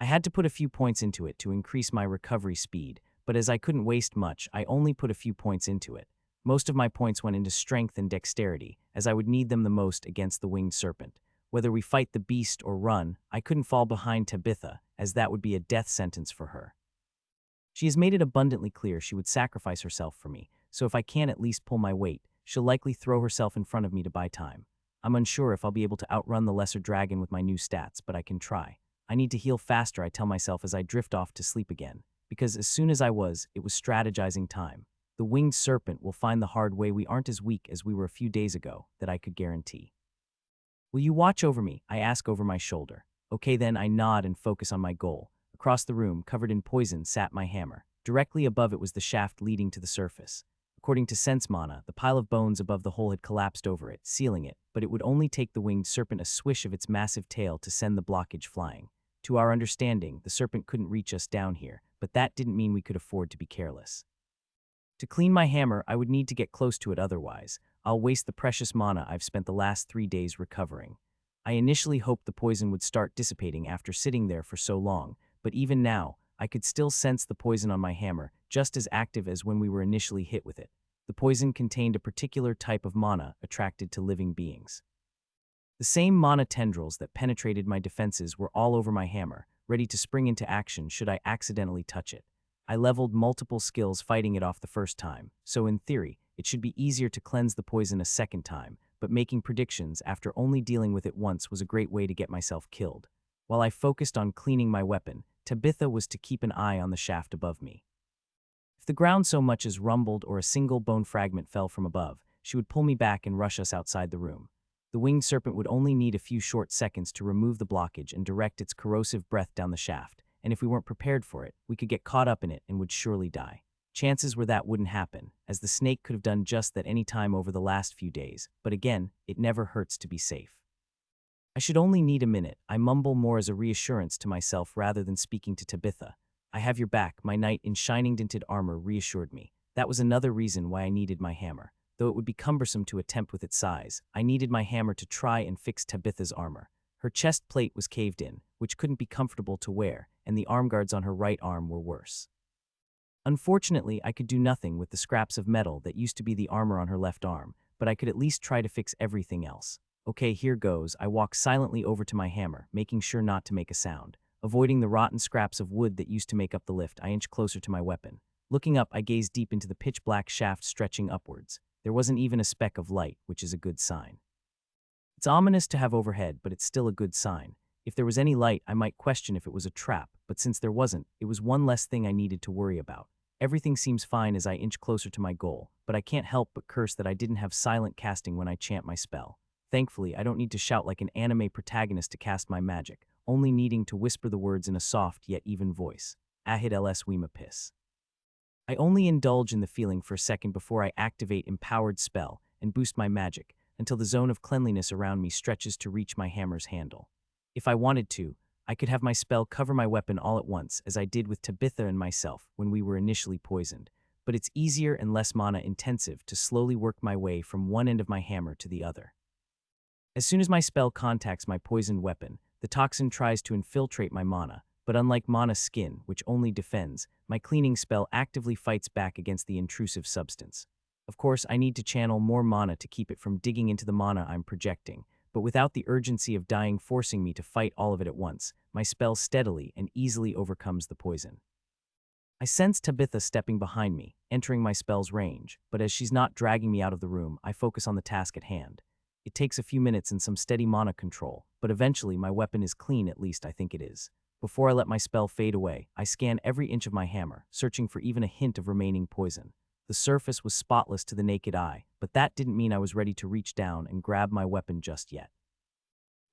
I had to put a few points into it to increase my recovery speed, but as I couldn't waste much, I only put a few points into it. Most of my points went into strength and dexterity, as I would need them the most against the winged serpent. Whether we fight the beast or run, I couldn't fall behind Tabitha, as that would be a death sentence for her. She has made it abundantly clear she would sacrifice herself for me, so if I can't at least pull my weight, she'll likely throw herself in front of me to buy time. I'm unsure if I'll be able to outrun the lesser dragon with my new stats, but I can try. I need to heal faster, I tell myself as I drift off to sleep again, because as soon as it was strategizing time. The winged serpent will find the hard way we aren't as weak as we were a few days ago, that I could guarantee. Will you watch over me? I ask over my shoulder. Okay then, I nod and focus on my goal. Across the room, covered in poison, sat my hammer. Directly above it was the shaft leading to the surface. According to Sense Mana, the pile of bones above the hole had collapsed over it, sealing it, but it would only take the winged serpent a swish of its massive tail to send the blockage flying. To our understanding, the serpent couldn't reach us down here, but that didn't mean we could afford to be careless. To clean my hammer, I would need to get close to it, otherwise I'll waste the precious mana I've spent the last 3 days recovering. I initially hoped the poison would start dissipating after sitting there for so long, but even now, I could still sense the poison on my hammer, just as active as when we were initially hit with it. The poison contained a particular type of mana attracted to living beings. The same mana tendrils that penetrated my defenses were all over my hammer, ready to spring into action should I accidentally touch it. I leveled multiple skills fighting it off the first time, so in theory, it should be easier to cleanse the poison a second time, but making predictions after only dealing with it once was a great way to get myself killed. While I focused on cleaning my weapon, Tabitha was to keep an eye on the shaft above me. If the ground so much as rumbled or a single bone fragment fell from above, she would pull me back and rush us outside the room. The winged serpent would only need a few short seconds to remove the blockage and direct its corrosive breath down the shaft, and if we weren't prepared for it, we could get caught up in it and would surely die. Chances were that wouldn't happen, as the snake could have done just that any time over the last few days, but again, it never hurts to be safe. I should only need a minute, I mumble more as a reassurance to myself rather than speaking to Tabitha. I have your back, my knight in shining dinted armor reassured me. That was another reason why I needed my hammer. Though it would be cumbersome to attempt with its size, I needed my hammer to try and fix Tabitha's armor. Her chest plate was caved in, which couldn't be comfortable to wear, and the arm guards on her right arm were worse. Unfortunately, I could do nothing with the scraps of metal that used to be the armor on her left arm, but I could at least try to fix everything else. Okay, here goes. I walk silently over to my hammer, making sure not to make a sound. Avoiding the rotten scraps of wood that used to make up the lift, I inch closer to my weapon. Looking up, I gaze deep into the pitch-black shaft stretching upwards. There wasn't even a speck of light, which is a good sign. It's ominous to have overhead, but it's still a good sign. If there was any light, I might question if it was a trap, but since there wasn't, it was one less thing I needed to worry about. Everything seems fine as I inch closer to my goal, but I can't help but curse that I didn't have silent casting when I chant my spell. Thankfully, I don't need to shout like an anime protagonist to cast my magic, only needing to whisper the words in a soft yet even voice. Ahid ls wema piss. I only indulge in the feeling for a second before I activate Empowered Spell and boost my magic, until the zone of cleanliness around me stretches to reach my hammer's handle. If I wanted to, I could have my spell cover my weapon all at once, as I did with Tabitha and myself when we were initially poisoned, but it's easier and less mana-intensive to slowly work my way from one end of my hammer to the other. As soon as my spell contacts my poisoned weapon, the toxin tries to infiltrate my mana, but unlike Mana Skin, which only defends, my cleaning spell actively fights back against the intrusive substance. Of course, I need to channel more mana to keep it from digging into the mana I'm projecting, but without the urgency of dying forcing me to fight all of it at once, my spell steadily and easily overcomes the poison. I sense Tabitha stepping behind me, entering my spell's range, but as she's not dragging me out of the room, I focus on the task at hand. It takes a few minutes and some steady mana control, but eventually my weapon is clean, at least I think it is. Before I let my spell fade away, I scan every inch of my hammer, searching for even a hint of remaining poison. The surface was spotless to the naked eye, but that didn't mean I was ready to reach down and grab my weapon just yet.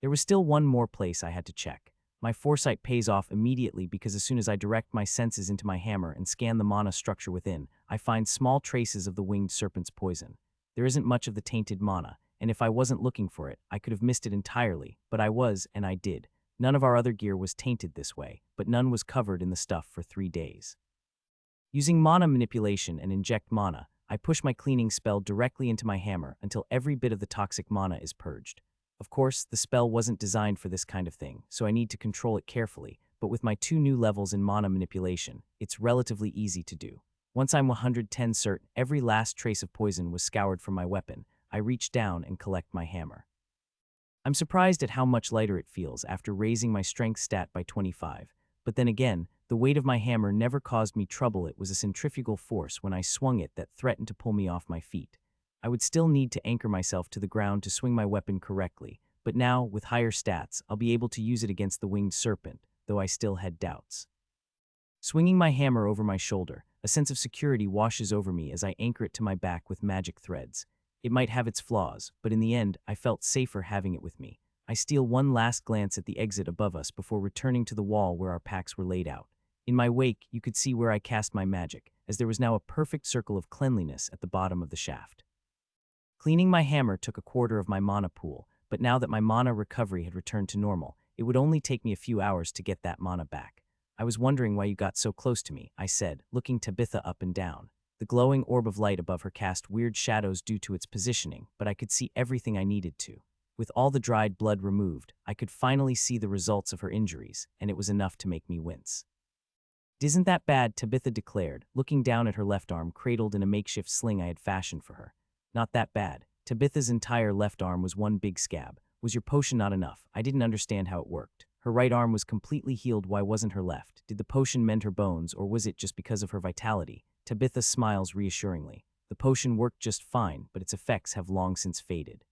There was still one more place I had to check. My foresight pays off immediately because as soon as I direct my senses into my hammer and scan the mana structure within, I find small traces of the winged serpent's poison. There isn't much of the tainted mana, and if I wasn't looking for it, I could have missed it entirely, but I was, and I did. None of our other gear was tainted this way, but none was covered in the stuff for 3 days. Using mana manipulation and inject mana, I push my cleaning spell directly into my hammer until every bit of the toxic mana is purged. Of course, the spell wasn't designed for this kind of thing, so I need to control it carefully, but with my 2 new levels in mana manipulation, it's relatively easy to do. Once I'm 110 certain every last trace of poison was scoured from my weapon, I reach down and collect my hammer. I'm surprised at how much lighter it feels after raising my strength stat by 25. But then again, the weight of my hammer never caused me trouble. It was a centrifugal force when I swung it that threatened to pull me off my feet. I would still need to anchor myself to the ground to swing my weapon correctly, but now, with higher stats, I'll be able to use it against the winged serpent, though I still had doubts. Swinging my hammer over my shoulder, a sense of security washes over me as I anchor it to my back with magic threads. It might have its flaws, but in the end, I felt safer having it with me. I steal one last glance at the exit above us before returning to the wall where our packs were laid out. In my wake, you could see where I cast my magic, as there was now a perfect circle of cleanliness at the bottom of the shaft. Cleaning my hammer took a quarter of my mana pool, but now that my mana recovery had returned to normal, it would only take me a few hours to get that mana back. I was wondering why you got so close to me, I said, looking Tabitha up and down. The glowing orb of light above her cast weird shadows due to its positioning, but I could see everything I needed to. With all the dried blood removed, I could finally see the results of her injuries, and it was enough to make me wince. "Isn't that bad?" Tabitha declared, looking down at her left arm cradled in a makeshift sling I had fashioned for her. "Not that bad." Tabitha's entire left arm was one big scab. "Was your potion not enough?" I didn't understand how it worked. Her right arm was completely healed, why wasn't her left? Did the potion mend her bones, or was it just because of her vitality? Tabitha smiles reassuringly. "The potion worked just fine, but its effects have long since faded.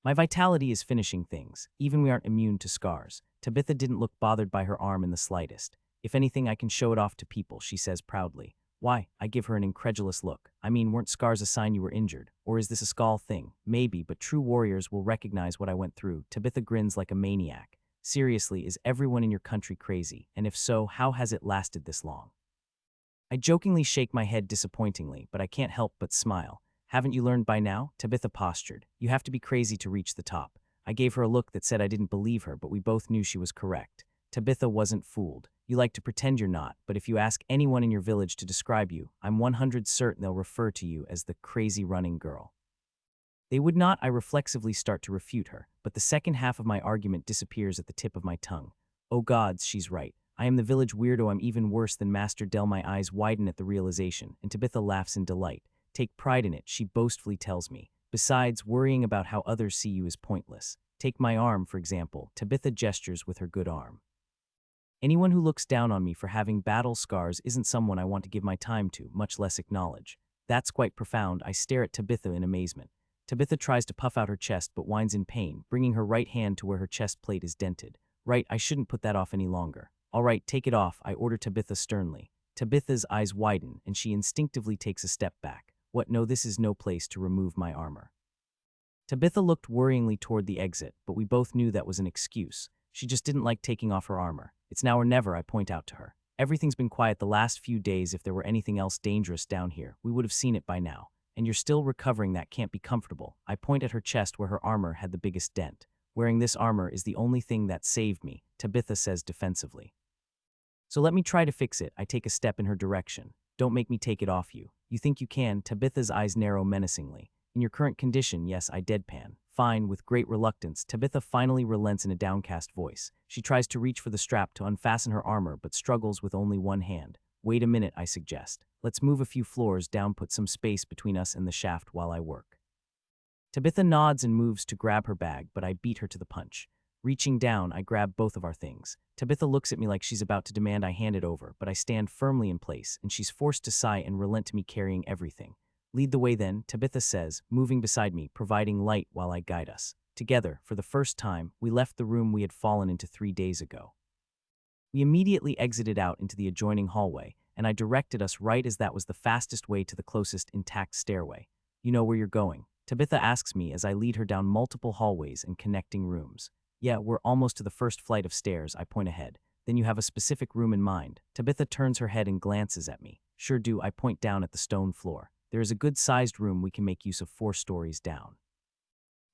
My vitality is finishing things. Even we aren't immune to scars." Tabitha didn't look bothered by her arm in the slightest. "If anything, I can show it off to people," she says proudly. "Why?" I give her an incredulous look. "I mean, weren't scars a sign you were injured? Or is this a skull thing?" "Maybe, but true warriors will recognize what I went through." Tabitha grins like a maniac. "Seriously, is everyone in your country crazy? And if so, how has it lasted this long?" I jokingly shake my head disappointingly, but I can't help but smile. "Haven't you learned by now?" Tabitha postured. "You have to be crazy to reach the top." I gave her a look that said I didn't believe her, but we both knew she was correct. Tabitha wasn't fooled. "You like to pretend you're not, but if you ask anyone in your village to describe you, I'm 100% certain they'll refer to you as the crazy running girl." They would not. I reflexively start to refute her, but the second half of my argument disappears at the tip of my tongue. Oh gods, she's right. I am the village weirdo. I'm even worse than Master Del. My eyes widen at the realization, and Tabitha laughs in delight. "Take pride in it," she boastfully tells me. "Besides, worrying about how others see you is pointless. Take my arm, for example." Tabitha gestures with her good arm. "Anyone who looks down on me for having battle scars isn't someone I want to give my time to, much less acknowledge." That's quite profound. I stare at Tabitha in amazement. Tabitha tries to puff out her chest but whines in pain, bringing her right hand to where her chest plate is dented. "Right, I shouldn't put that off any longer." "All right, take it off," I order Tabitha sternly. Tabitha's eyes widen, and she instinctively takes a step back. "What? No, this is no place to remove my armor." Tabitha looked worryingly toward the exit, but we both knew that was an excuse. She just didn't like taking off her armor. "It's now or never," I point out to her. "Everything's been quiet the last few days. If there were anything else dangerous down here, we would have seen it by now. And you're still recovering. That can't be comfortable." I point at her chest where her armor had the biggest dent. "Wearing this armor is the only thing that saved me," Tabitha says defensively. "So let me try to fix it." I take a step in her direction. "Don't make me take it off you." "You think you can?" Tabitha's eyes narrow menacingly. "In your current condition, yes," I deadpan. "Fine." With great reluctance, Tabitha finally relents in a downcast voice. She tries to reach for the strap to unfasten her armor, but struggles with only one hand. "Wait a minute," I suggest. "Let's move a few floors down, put some space between us and the shaft while I work." Tabitha nods and moves to grab her bag, but I beat her to the punch. Reaching down, I grab both of our things. Tabitha looks at me like she's about to demand I hand it over, but I stand firmly in place, and she's forced to sigh and relent to me carrying everything. "Lead the way then," Tabitha says, moving beside me, providing light while I guide us. Together, for the first time, we left the room we had fallen into 3 days ago. We immediately exited out into the adjoining hallway, and I directed us right as that was the fastest way to the closest intact stairway. "You know where you're going?" Tabitha asks me as I lead her down multiple hallways and connecting rooms. "Yeah, we're almost to the first flight of stairs," I point ahead. "Then you have a specific room in mind?" Tabitha turns her head and glances at me. "Sure do." I point down at the stone floor. "There is a good-sized room we can make use of 4 stories down.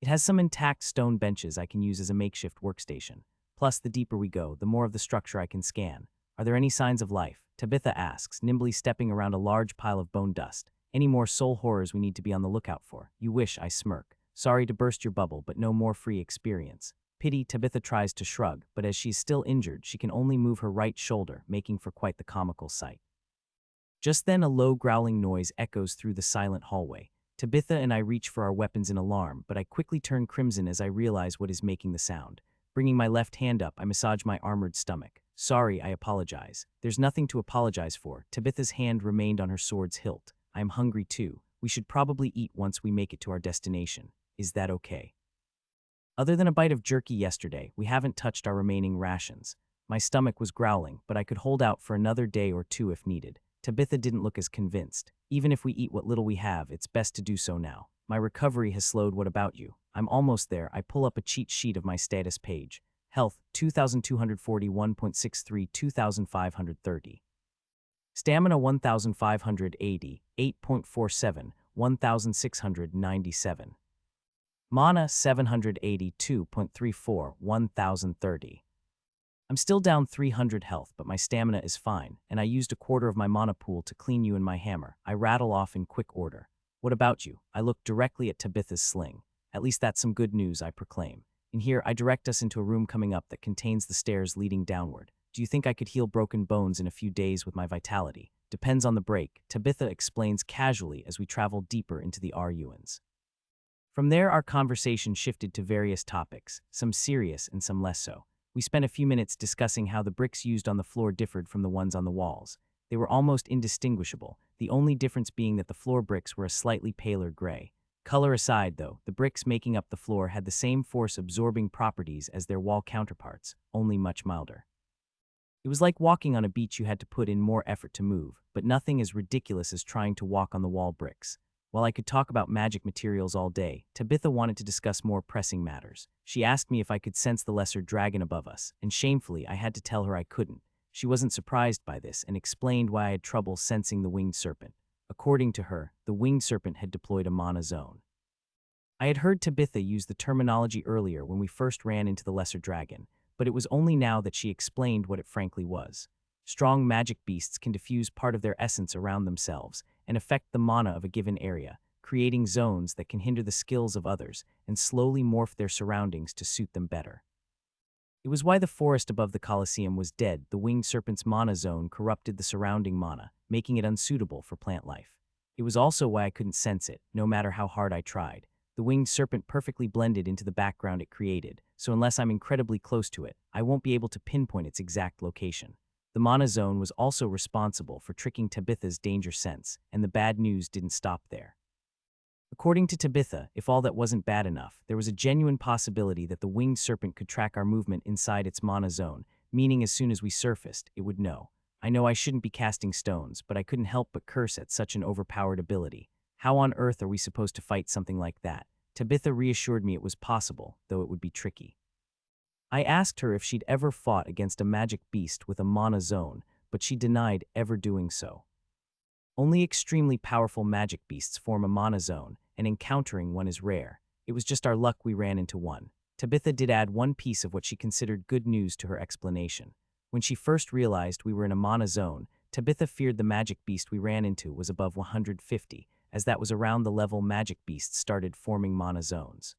It has some intact stone benches I can use as a makeshift workstation. Plus, the deeper we go, the more of the structure I can scan." "Are there any signs of life?" Tabitha asks, nimbly stepping around a large pile of bone dust. "Any more soul horrors we need to be on the lookout for?" "You wish," I smirk. "Sorry to burst your bubble, but no more free experience." "Pity." Tabitha tries to shrug, but as she's still injured, she can only move her right shoulder, making for quite the comical sight. Just then a low growling noise echoes through the silent hallway. Tabitha and I reach for our weapons in alarm, but I quickly turn crimson as I realize what is making the sound. Bringing my left hand up, I massage my armored stomach. Sorry, I apologize. There's nothing to apologize for. Tabitha's hand remained on her sword's hilt. I am hungry too. We should probably eat once we make it to our destination. Is that okay? Other than a bite of jerky yesterday, we haven't touched our remaining rations. My stomach was growling, but I could hold out for another day or two if needed. Tabitha didn't look as convinced. Even if we eat what little we have, it's best to do so now. My recovery has slowed. What about you? I'm almost there. I pull up a cheat sheet of my status page. Health, 2,241.63, 2,530. Stamina, 1,580, 8.47, 1,697. Mana, 782.34, 1,030. I'm still down 300 health, but my stamina is fine, and I used a quarter of my mana pool to clean you and my hammer. I rattle off in quick order. What about you? I look directly at Tabitha's sling. At least that's some good news, I proclaim. In here, I direct us into a room coming up that contains the stairs leading downward. Do you think I could heal broken bones in a few days with my vitality? Depends on the break, Tabitha explains casually as we travel deeper into the ruins. From there, our conversation shifted to various topics, some serious and some less so. We spent a few minutes discussing how the bricks used on the floor differed from the ones on the walls. They were almost indistinguishable, the only difference being that the floor bricks were a slightly paler gray. Color aside, though, the bricks making up the floor had the same force-absorbing properties as their wall counterparts, only much milder. It was like walking on a beach. You had to put in more effort to move, but nothing as ridiculous as trying to walk on the wall bricks. While I could talk about magic materials all day, Tabitha wanted to discuss more pressing matters. She asked me if I could sense the lesser dragon above us, and shamefully, I had to tell her I couldn't. She wasn't surprised by this and explained why I had trouble sensing the winged serpent. According to her, the winged serpent had deployed a mana zone. I had heard Tabitha use the terminology earlier when we first ran into the lesser dragon, but it was only now that she explained what it frankly was. Strong magic beasts can diffuse part of their essence around themselves and affect the mana of a given area, creating zones that can hinder the skills of others and slowly morph their surroundings to suit them better. It was why the forest above the Colosseum was dead. The winged serpent's mana zone corrupted the surrounding mana, making it unsuitable for plant life. It was also why I couldn't sense it, no matter how hard I tried. The winged serpent perfectly blended into the background it created, so unless I'm incredibly close to it, I won't be able to pinpoint its exact location. The mana zone was also responsible for tricking Tabitha's danger sense, and the bad news didn't stop there. According to Tabitha, if all that wasn't bad enough, there was a genuine possibility that the winged serpent could track our movement inside its mana zone, meaning as soon as we surfaced, it would know. I know I shouldn't be casting stones, but I couldn't help but curse at such an overpowered ability. How on earth are we supposed to fight something like that? Tabitha reassured me it was possible, though it would be tricky. I asked her if she'd ever fought against a magic beast with a mana zone, but she denied ever doing so. Only extremely powerful magic beasts form a mana zone, and encountering one is rare. It was just our luck we ran into one. Tabitha did add one piece of what she considered good news to her explanation. When she first realized we were in a mana zone, Tabitha feared the magic beast we ran into was above 150, as that was around the level magic beasts started forming mana zones.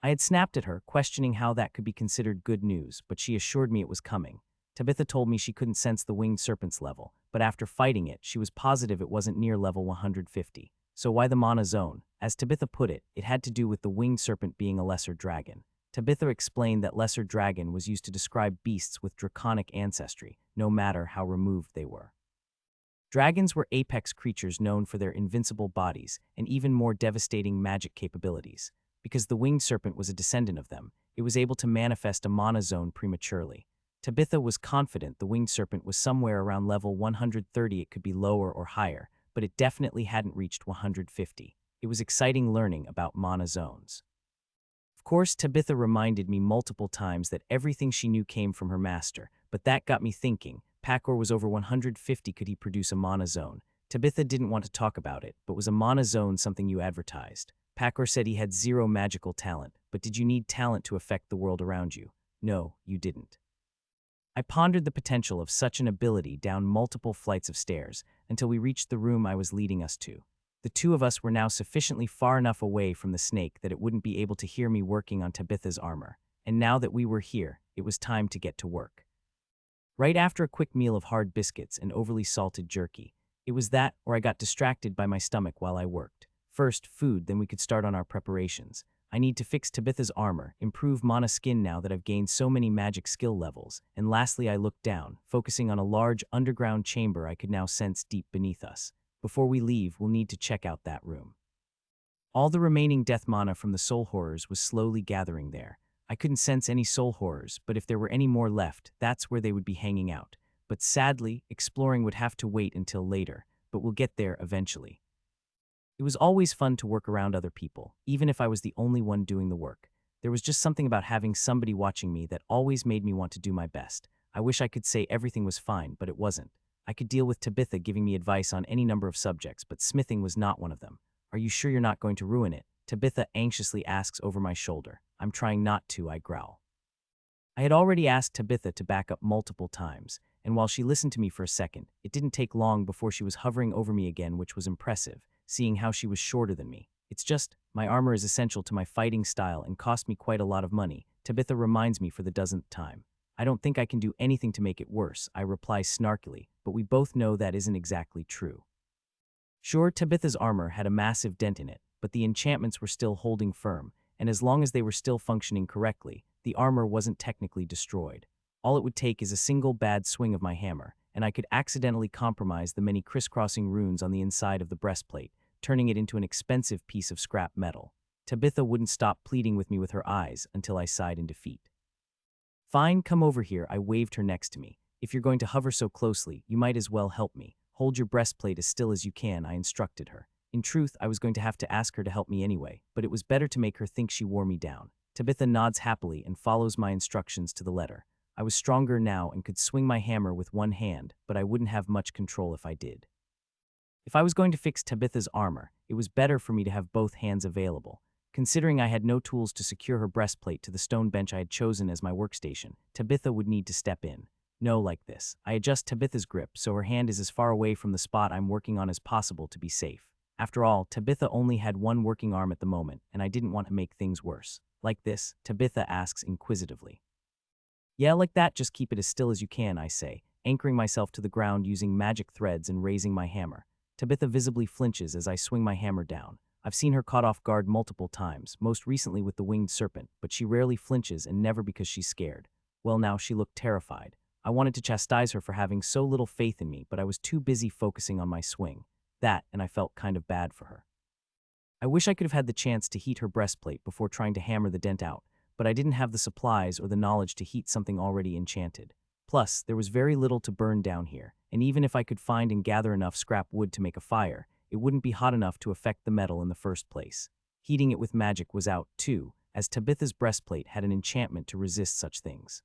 I had snapped at her, questioning how that could be considered good news, but she assured me it was coming. Tabitha told me she couldn't sense the winged serpent's level, but after fighting it, she was positive it wasn't near level 150. So why the mana zone? As Tabitha put it, it had to do with the winged serpent being a lesser dragon. Tabitha explained that lesser dragon was used to describe beasts with draconic ancestry, no matter how removed they were. Dragons were apex creatures known for their invincible bodies and even more devastating magic capabilities. Because the winged serpent was a descendant of them, it was able to manifest a mana zone prematurely. Tabitha was confident the winged serpent was somewhere around level 130. It could be lower or higher, but it definitely hadn't reached 150. It was exciting learning about mana zones. Of course, Tabitha reminded me multiple times that everything she knew came from her master, but that got me thinking. Pakor was over 150. Could he produce a mana zone? Tabitha didn't want to talk about it, but was a mana zone something you advertised? Pakor said he had zero magical talent, but did you need talent to affect the world around you? No, you didn't. I pondered the potential of such an ability down multiple flights of stairs until we reached the room I was leading us to. The two of us were now sufficiently far enough away from the snake that it wouldn't be able to hear me working on Tabitha's armor, and now that we were here, it was time to get to work. Right after a quick meal of hard biscuits and overly salted jerky, it was that or I got distracted by my stomach while I worked. First, food, then we could start on our preparations. I need to fix Tabitha's armor, improve Mana skin now that I've gained so many magic skill levels, and lastly I looked down, focusing on a large underground chamber I could now sense deep beneath us. Before we leave, we'll need to check out that room. All the remaining death mana from the soul horrors was slowly gathering there. I couldn't sense any soul horrors, but if there were any more left, that's where they would be hanging out. But sadly, exploring would have to wait until later, but we'll get there eventually. It was always fun to work around other people, even if I was the only one doing the work. There was just something about having somebody watching me that always made me want to do my best. I wish I could say everything was fine, but it wasn't. I could deal with Tabitha giving me advice on any number of subjects, but smithing was not one of them. Are you sure you're not going to ruin it? Tabitha anxiously asks over my shoulder. I'm trying not to, I growl. I had already asked Tabitha to back up multiple times, and while she listened to me for a second, it didn't take long before she was hovering over me again, which was impressive, seeing how she was shorter than me. It's just, my armor is essential to my fighting style and cost me quite a lot of money, Tabitha reminds me for the dozenth time. I don't think I can do anything to make it worse, I reply snarkily, but we both know that isn't exactly true. Sure, Tabitha's armor had a massive dent in it, but the enchantments were still holding firm, and as long as they were still functioning correctly, the armor wasn't technically destroyed. All it would take is a single bad swing of my hammer, and I could accidentally compromise the many crisscrossing runes on the inside of the breastplate, turning it into an expensive piece of scrap metal. Tabitha wouldn't stop pleading with me with her eyes until I sighed in defeat. Fine, come over here, I waved her next to me. If you're going to hover so closely, you might as well help me. Hold your breastplate as still as you can, I instructed her. In truth, I was going to have to ask her to help me anyway, but it was better to make her think she wore me down. Tabitha nods happily and follows my instructions to the letter. I was stronger now and could swing my hammer with one hand, but I wouldn't have much control if I did. If I was going to fix Tabitha's armor, it was better for me to have both hands available. Considering I had no tools to secure her breastplate to the stone bench I had chosen as my workstation, Tabitha would need to step in. No, like this. I adjust Tabitha's grip so her hand is as far away from the spot I'm working on as possible to be safe. After all, Tabitha only had one working arm at the moment, and I didn't want to make things worse. Like this, Tabitha asks inquisitively. Yeah, like that, just keep it as still as you can, I say, anchoring myself to the ground using magic threads and raising my hammer. Tabitha visibly flinches as I swing my hammer down. I've seen her caught off guard multiple times, most recently with the winged serpent, but she rarely flinches and never because she's scared. Well, now she looked terrified. I wanted to chastise her for having so little faith in me, but I was too busy focusing on my swing. That, and I felt kind of bad for her. I wish I could have had the chance to heat her breastplate before trying to hammer the dent out, but I didn't have the supplies or the knowledge to heat something already enchanted. Plus, there was very little to burn down here, and even if I could find and gather enough scrap wood to make a fire, it wouldn't be hot enough to affect the metal in the first place. Heating it with magic was out, too, as Tabitha's breastplate had an enchantment to resist such things.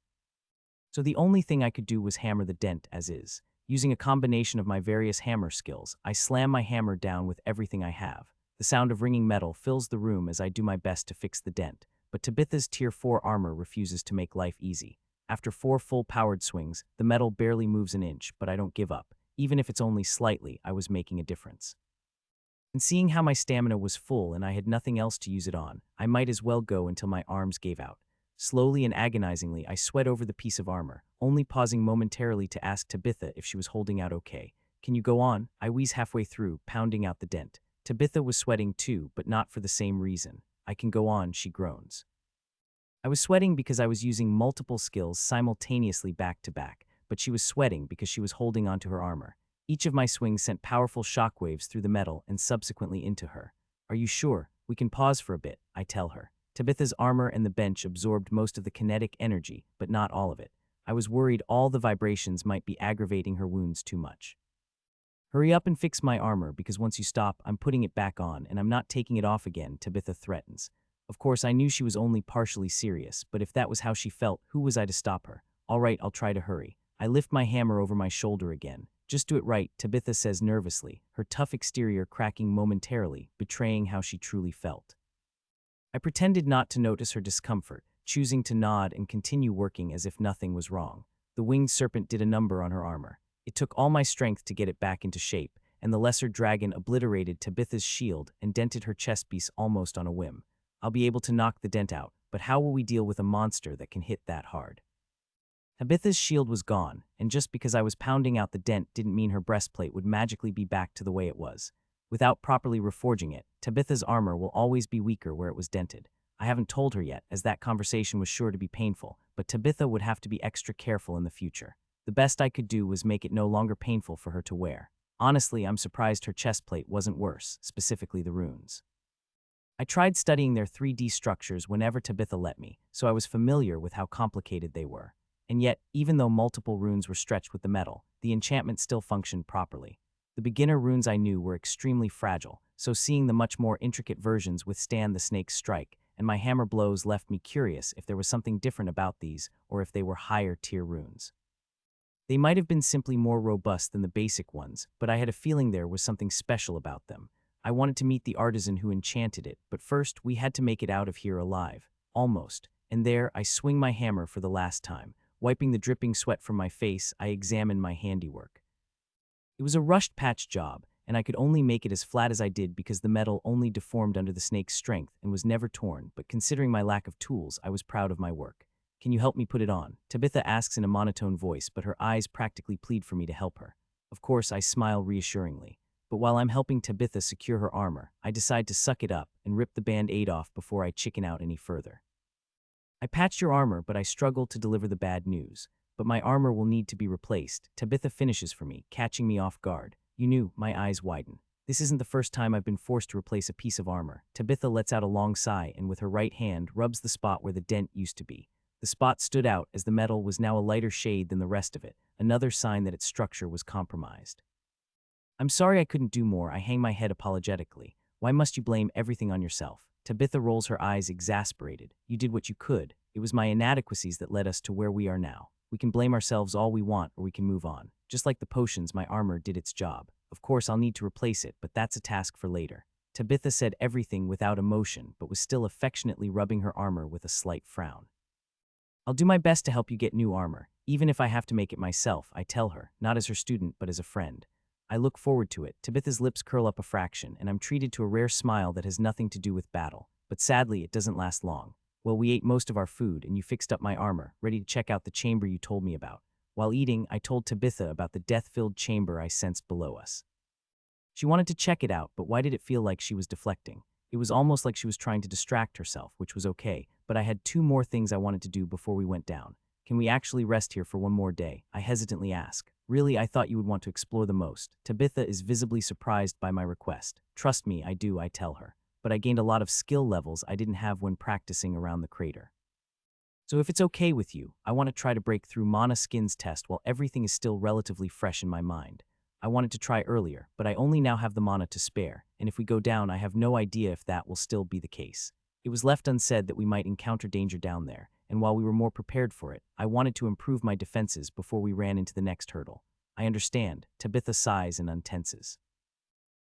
So the only thing I could do was hammer the dent as is. Using a combination of my various hammer skills, I slam my hammer down with everything I have. The sound of ringing metal fills the room as I do my best to fix the dent, but Tabitha's Tier 4 armor refuses to make life easy. After 4 full-powered swings, the metal barely moves an inch, but I don't give up. Even if it's only slightly, I was making a difference. And seeing how my stamina was full and I had nothing else to use it on, I might as well go until my arms gave out. Slowly and agonizingly, I sweat over the piece of armor, only pausing momentarily to ask Tabitha if she was holding out okay. Can you go on? I wheeze halfway through, pounding out the dent. Tabitha was sweating too, but not for the same reason. I can go on, she groans. I was sweating because I was using multiple skills simultaneously back to back, but she was sweating because she was holding onto her armor. Each of my swings sent powerful shockwaves through the metal and subsequently into her. Are you sure? We can pause for a bit, I tell her. Tabitha's armor and the bench absorbed most of the kinetic energy, but not all of it. I was worried all the vibrations might be aggravating her wounds too much. Hurry up and fix my armor, because once you stop, I'm putting it back on, and I'm not taking it off again, Tabitha threatens. Of course, I knew she was only partially serious, but if that was how she felt, who was I to stop her? All right, I'll try to hurry. I lift my hammer over my shoulder again. Just do it right, Tabitha says nervously, her tough exterior cracking momentarily, betraying how she truly felt. I pretended not to notice her discomfort, choosing to nod and continue working as if nothing was wrong. The winged serpent did a number on her armor. It took all my strength to get it back into shape, and the lesser dragon obliterated Tabitha's shield and dented her chest piece almost on a whim. I'll be able to knock the dent out, but how will we deal with a monster that can hit that hard? Tabitha's shield was gone, and just because I was pounding out the dent didn't mean her breastplate would magically be back to the way it was. Without properly reforging it, Tabitha's armor will always be weaker where it was dented. I haven't told her yet, as that conversation was sure to be painful, but Tabitha would have to be extra careful in the future. The best I could do was make it no longer painful for her to wear. Honestly, I'm surprised her chest plate wasn't worse, specifically the runes. I tried studying their 3D structures whenever Tabitha let me, so I was familiar with how complicated they were. And yet, even though multiple runes were stretched with the metal, the enchantment still functioned properly. The beginner runes I knew were extremely fragile, so seeing the much more intricate versions withstand the snake's strike, and my hammer blows left me curious if there was something different about these, or if they were higher-tier runes. They might have been simply more robust than the basic ones, but I had a feeling there was something special about them. I wanted to meet the artisan who enchanted it, but first we had to make it out of here alive. Almost. And there, I swing my hammer for the last time. Wiping the dripping sweat from my face, I examine my handiwork. It was a rushed patch job, and I could only make it as flat as I did because the metal only deformed under the snake's strength and was never torn, but considering my lack of tools, I was proud of my work. Can you help me put it on? Tabitha asks in a monotone voice, but her eyes practically plead for me to help her. Of course, I smile reassuringly. But while I'm helping Tabitha secure her armor, I decide to suck it up and rip the band-aid off before I chicken out any further. I patched your armor, but I struggle to deliver the bad news. But my armor will need to be replaced. Tabitha finishes for me, catching me off guard. You knew, my eyes widen. This isn't the first time I've been forced to replace a piece of armor. Tabitha lets out a long sigh and with her right hand rubs the spot where the dent used to be. The spot stood out as the metal was now a lighter shade than the rest of it, another sign that its structure was compromised. I'm sorry I couldn't do more, I hang my head apologetically. Why must you blame everything on yourself? Tabitha rolls her eyes exasperated. You did what you could. It was my inadequacies that led us to where we are now. We can blame ourselves all we want or we can move on. Just like the potions, my armor did its job. Of course, I'll need to replace it, but that's a task for later. Tabitha said everything without emotion, but was still affectionately rubbing her armor with a slight frown. I'll do my best to help you get new armor, even if I have to make it myself, I tell her, not as her student, but as a friend. I look forward to it. Tabitha's lips curl up a fraction, and I'm treated to a rare smile that has nothing to do with battle. But sadly, it doesn't last long. Well, we ate most of our food, and you fixed up my armor, ready to check out the chamber you told me about. While eating, I told Tabitha about the death-filled chamber I sensed below us. She wanted to check it out, but why did it feel like she was deflecting? It was almost like she was trying to distract herself, which was okay, but I had 2 more things I wanted to do before we went down. Can we actually rest here for one more day? I hesitantly ask. Really, I thought you would want to explore the most. Tabitha is visibly surprised by my request. Trust me, I do, I tell her. But I gained a lot of skill levels I didn't have when practicing around the crater. So if it's okay with you, I want to try to break through Mana Skin's test while everything is still relatively fresh in my mind. I wanted to try earlier, but I only now have the mana to spare, and if we go down, I have no idea if that will still be the case. It was left unsaid that we might encounter danger down there, and while we were more prepared for it, I wanted to improve my defenses before we ran into the next hurdle. I understand. Tabitha sighs and untenses.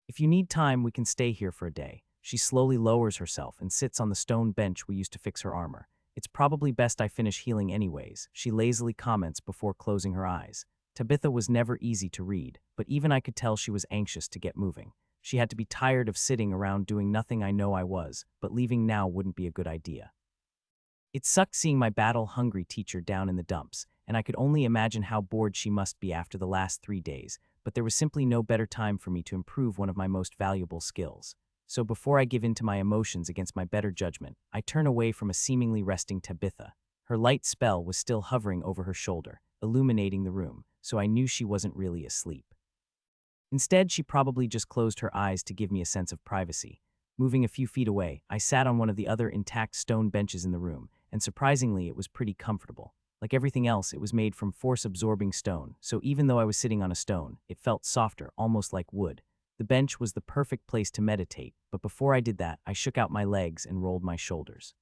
If you need time, we can stay here for a day. She slowly lowers herself and sits on the stone bench we used to fix her armor. It's probably best I finish healing anyways, she lazily comments before closing her eyes. Tabitha was never easy to read, but even I could tell she was anxious to get moving. She had to be tired of sitting around doing nothing. I know I was, but leaving now wouldn't be a good idea. It sucked seeing my battle-hungry teacher down in the dumps, and I could only imagine how bored she must be after the last 3 days, but there was simply no better time for me to improve one of my most valuable skills. So before I give in to my emotions against my better judgment, I turn away from a seemingly resting Tabitha. Her light spell was still hovering over her shoulder, illuminating the room, so I knew she wasn't really asleep. Instead, she probably just closed her eyes to give me a sense of privacy. Moving a few feet away, I sat on one of the other intact stone benches in the room, and surprisingly, it was pretty comfortable. Like everything else, it was made from force-absorbing stone, so even though I was sitting on a stone, it felt softer, almost like wood. The bench was the perfect place to meditate, but before I did that, I shook out my legs and rolled my shoulders.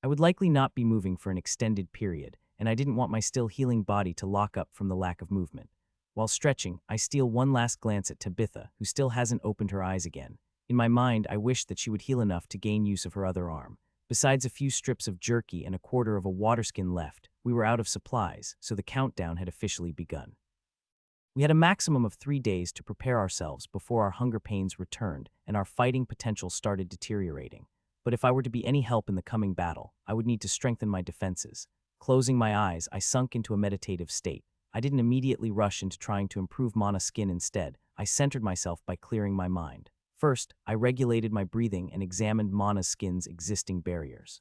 I would likely not be moving for an extended period, and I didn't want my still healing body to lock up from the lack of movement. While stretching, I steal one last glance at Tabitha, who still hasn't opened her eyes again. In my mind, I wished that she would heal enough to gain use of her other arm. Besides a few strips of jerky and a quarter of a waterskin left, we were out of supplies, so the countdown had officially begun. We had a maximum of 3 days to prepare ourselves before our hunger pains returned and our fighting potential started deteriorating. But if I were to be any help in the coming battle, I would need to strengthen my defenses. Closing my eyes, I sunk into a meditative state. I didn't immediately rush into trying to improve mana skin instead. I centered myself by clearing my mind. First, I regulated my breathing and examined mana skin's existing barriers.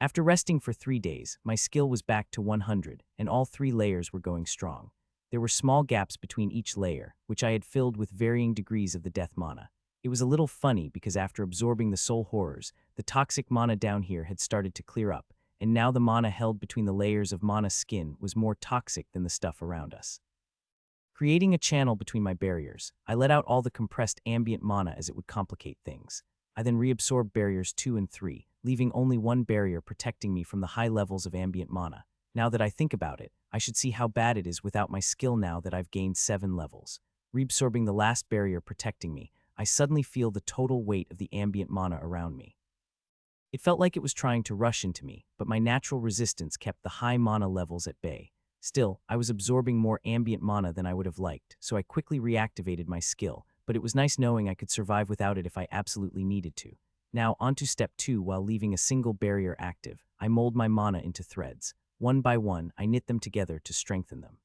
After resting for 3 days, my skill was back to 100, and all 3 layers were going strong. There were small gaps between each layer, which I had filled with varying degrees of the death mana. It was a little funny because after absorbing the soul horrors, the toxic mana down here had started to clear up, and now the mana held between the layers of mana skin was more toxic than the stuff around us. Creating a channel between my barriers, I let out all the compressed ambient mana as it would complicate things. I then reabsorbed barriers 2 and 3, leaving only one barrier protecting me from the high levels of ambient mana. Now that I think about it, I should see how bad it is without my skill now that I've gained 7 levels. Reabsorbing the last barrier protecting me, I suddenly feel the total weight of the ambient mana around me. It felt like it was trying to rush into me, but my natural resistance kept the high mana levels at bay. Still, I was absorbing more ambient mana than I would have liked, so I quickly reactivated my skill, but it was nice knowing I could survive without it if I absolutely needed to. Now, onto step 2. While leaving a single barrier active, I mold my mana into threads. One by one, I knit them together to strengthen them.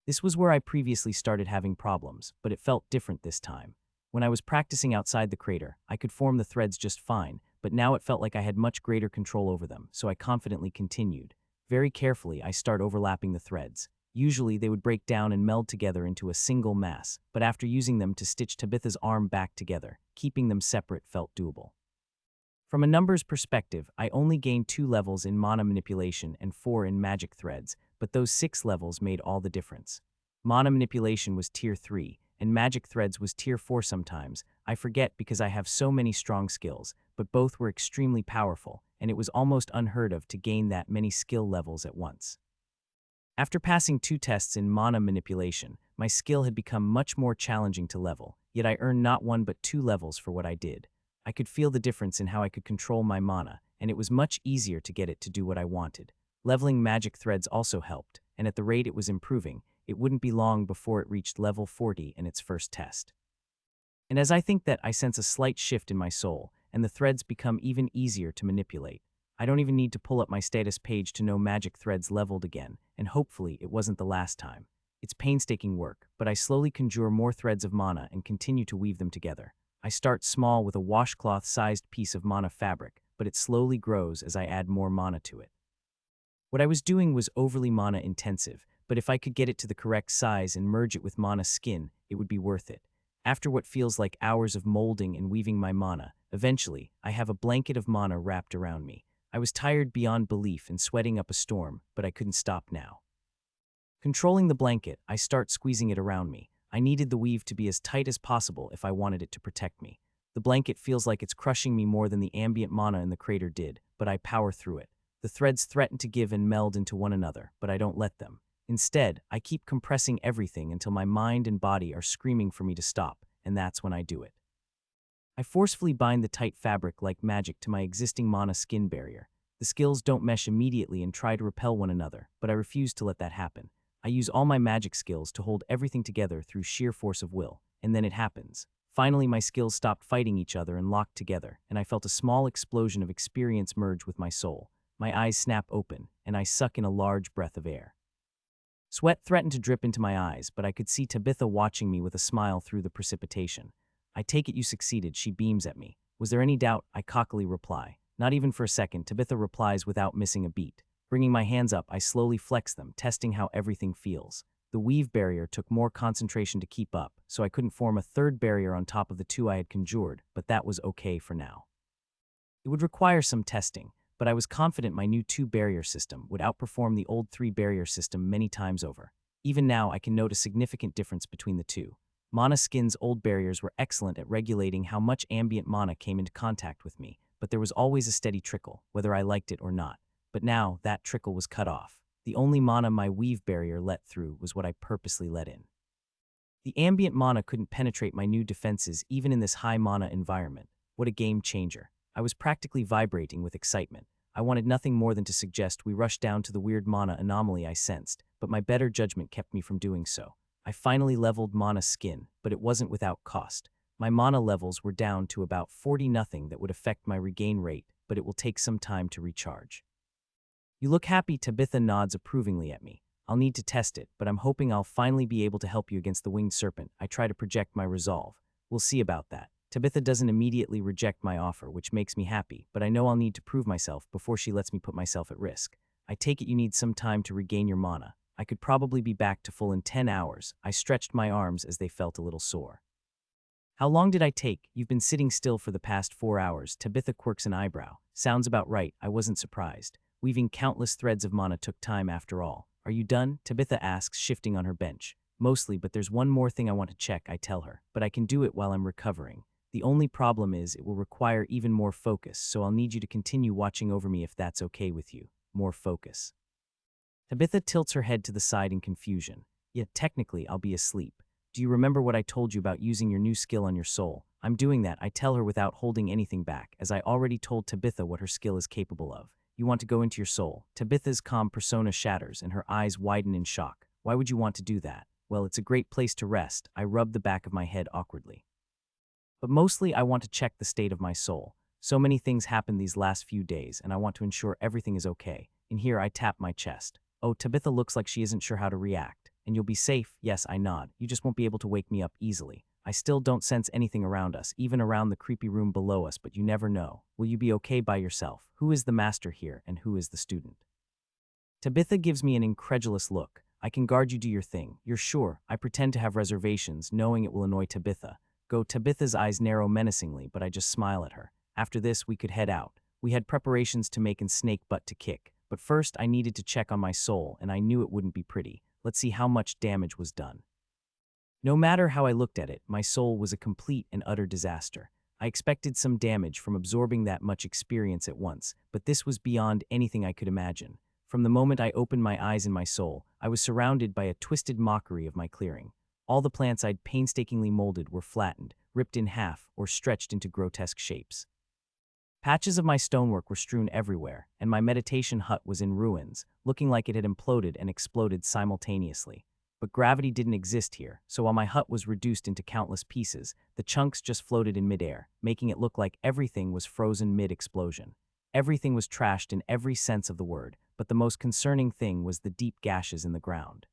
This was where I previously started having problems, but it felt different this time. When I was practicing outside the crater, I could form the threads just fine, but now it felt like I had much greater control over them, so I confidently continued. Very carefully, I start overlapping the threads. Usually, they would break down and meld together into a single mass, but after using them to stitch Tabitha's arm back together, keeping them separate felt doable. From a numbers perspective, I only gained 2 levels in mana manipulation and 4 in magic threads, but those 6 levels made all the difference. Mana manipulation was tier 3, and magic threads was tier 4 sometimes. I forget because I have so many strong skills, but both were extremely powerful, and it was almost unheard of to gain that many skill levels at once. After passing 2 tests in mana manipulation, my skill had become much more challenging to level, yet I earned not 1 but 2 levels for what I did. I could feel the difference in how I could control my mana, and it was much easier to get it to do what I wanted. Leveling magic threads also helped, and at the rate it was improving, it wouldn't be long before it reached level 40 in its first test. And as I think that, I sense a slight shift in my soul, and the threads become even easier to manipulate. I don't even need to pull up my status page to know magic threads leveled again, and hopefully it wasn't the last time. It's painstaking work, but I slowly conjure more threads of mana and continue to weave them together. I start small with a washcloth-sized piece of mana fabric, but it slowly grows as I add more mana to it. What I was doing was overly mana intensive, but if I could get it to the correct size and merge it with mana skin, it would be worth it. After what feels like hours of molding and weaving my mana, eventually, I have a blanket of mana wrapped around me. I was tired beyond belief and sweating up a storm, but I couldn't stop now. Controlling the blanket, I start squeezing it around me. I needed the weave to be as tight as possible if I wanted it to protect me. The blanket feels like it's crushing me more than the ambient mana in the crater did, but I power through it. The threads threaten to give and meld into one another, but I don't let them. Instead, I keep compressing everything until my mind and body are screaming for me to stop, and that's when I do it. I forcefully bind the tight fabric like magic to my existing mana skin barrier. The skills don't mesh immediately and try to repel one another, but I refuse to let that happen. I use all my magic skills to hold everything together through sheer force of will, and then it happens. Finally, my skills stopped fighting each other and locked together, and I felt a small explosion of experience merge with my soul. My eyes snap open, and I suck in a large breath of air. Sweat threatened to drip into my eyes, but I could see Tabitha watching me with a smile through the precipitation. "I take it you succeeded," she beams at me. "Was there any doubt?" I cockily reply. Not even for a second, Tabitha replies without missing a beat. Bringing my hands up, I slowly flex them, testing how everything feels. The weave barrier took more concentration to keep up, so I couldn't form a third barrier on top of the 2 I had conjured, but that was okay for now. It would require some testing, but I was confident my new 2-barrier system would outperform the old 3-barrier system many times over. Even now, I can note a significant difference between the 2. Mana Skin's old barriers were excellent at regulating how much ambient mana came into contact with me, but there was always a steady trickle, whether I liked it or not. But now, that trickle was cut off. The only mana my weave barrier let through was what I purposely let in. The ambient mana couldn't penetrate my new defenses even in this high mana environment. What a game changer. I was practically vibrating with excitement. I wanted nothing more than to suggest we rush down to the weird mana anomaly I sensed, but my better judgment kept me from doing so. I finally leveled mana skin, but it wasn't without cost. My mana levels were down to about 40-0 that would affect my regain rate, but it will take some time to recharge. "You look happy," Tabitha nods approvingly at me. I'll need to test it, but I'm hoping I'll finally be able to help you against the winged serpent. I try to project my resolve. We'll see about that. Tabitha doesn't immediately reject my offer, which makes me happy, but I know I'll need to prove myself before she lets me put myself at risk. I take it you need some time to regain your mana. I could probably be back to full in 10 hours. I stretched my arms as they felt a little sore. How long did I take? You've been sitting still for the past 4 hours. Tabitha quirks an eyebrow. Sounds about right. I wasn't surprised. Weaving countless threads of mana took time after all. Are you done? Tabitha asks, shifting on her bench. Mostly, but there's one more thing I want to check, I tell her. But I can do it while I'm recovering. The only problem is it will require even more focus, so I'll need you to continue watching over me if that's okay with you. More focus. Tabitha tilts her head to the side in confusion. Yet technically, I'll be asleep. Do you remember what I told you about using your new skill on your soul? I'm doing that, I tell her without holding anything back, as I already told Tabitha what her skill is capable of. You want to go into your soul. Tabitha's calm persona shatters and her eyes widen in shock. Why would you want to do that? Well, it's a great place to rest. I rub the back of my head awkwardly. But mostly I want to check the state of my soul. So many things happened these last few days, and I want to ensure everything is okay. In here, I tap my chest. Oh, Tabitha looks like she isn't sure how to react. And you'll be safe. Yes, I nod. You just won't be able to wake me up easily. I still don't sense anything around us, even around the creepy room below us, but you never know. Will you be okay by yourself? Who is the master here, and who is the student? Tabitha gives me an incredulous look. I can guard you do your thing. You're sure? I pretend to have reservations, knowing it will annoy Tabitha. Tabitha's eyes narrow menacingly, but I just smile at her. After this, we could head out. We had preparations to make and snake butt to kick. But first, I needed to check on my soul, and I knew it wouldn't be pretty. Let's see how much damage was done. No matter how I looked at it, my soul was a complete and utter disaster. I expected some damage from absorbing that much experience at once, but this was beyond anything I could imagine. From the moment I opened my eyes in my soul, I was surrounded by a twisted mockery of my clearing. All the plants I'd painstakingly molded were flattened, ripped in half, or stretched into grotesque shapes. Patches of my stonework were strewn everywhere, and my meditation hut was in ruins, looking like it had imploded and exploded simultaneously. But gravity didn't exist here, so while my hut was reduced into countless pieces, the chunks just floated in midair, making it look like everything was frozen mid-explosion. Everything was trashed in every sense of the word, but the most concerning thing was the deep gashes in the ground.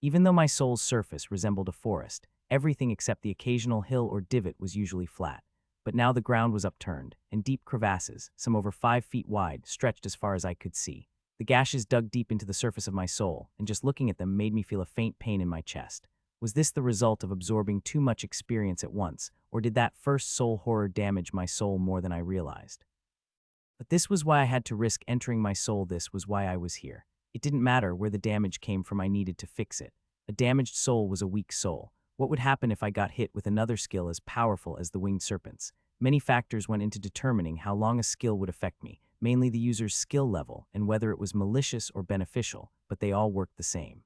Even though my soul's surface resembled a forest, everything except the occasional hill or divot was usually flat. But now the ground was upturned, and deep crevasses, some over 5 feet wide, stretched as far as I could see. The gashes dug deep into the surface of my soul, and just looking at them made me feel a faint pain in my chest. Was this the result of absorbing too much experience at once, or did that first soul horror damage my soul more than I realized? But this was why I had to risk entering my soul. This was why I was here. It didn't matter where the damage came from, I needed to fix it. A damaged soul was a weak soul. What would happen if I got hit with another skill as powerful as the winged serpents? Many factors went into determining how long a skill would affect me, mainly the user's skill level and whether it was malicious or beneficial, but they all worked the same.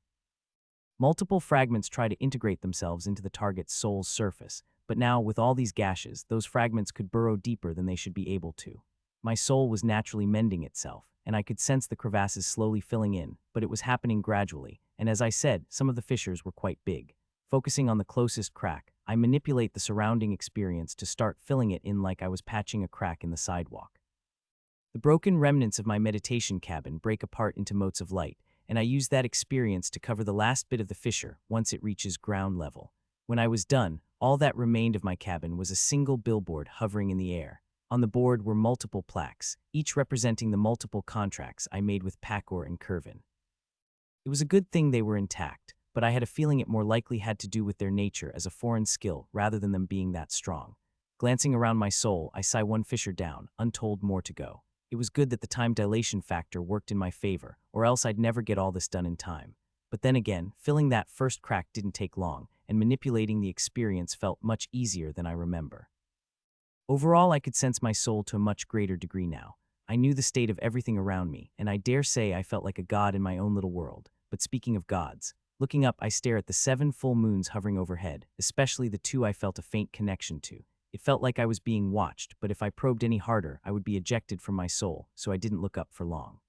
Multiple fragments try to integrate themselves into the target's soul's surface, but now, with all these gashes, those fragments could burrow deeper than they should be able to. My soul was naturally mending itself, and I could sense the crevasses slowly filling in, but it was happening gradually, and as I said, some of the fissures were quite big. Focusing on the closest crack, I manipulate the surrounding experience to start filling it in like I was patching a crack in the sidewalk. The broken remnants of my meditation cabin break apart into motes of light, and I use that experience to cover the last bit of the fissure once it reaches ground level. When I was done, all that remained of my cabin was a single billboard hovering in the air. On the board were multiple plaques, each representing the multiple contracts I made with Pakor and Curvin. It was a good thing they were intact, but I had a feeling it more likely had to do with their nature as a foreign skill rather than them being that strong. Glancing around my soul, I sigh one fissure down, untold more to go. It was good that the time dilation factor worked in my favor, or else I'd never get all this done in time. But then again, filling that first crack didn't take long, and manipulating the experience felt much easier than I remember. Overall, I could sense my soul to a much greater degree now. I knew the state of everything around me, and I dare say I felt like a god in my own little world. But speaking of gods, looking up, I stare at the 7 full moons hovering overhead, especially the 2 I felt a faint connection to. It felt like I was being watched, but if I probed any harder, I would be ejected from my soul, so I didn't look up for long.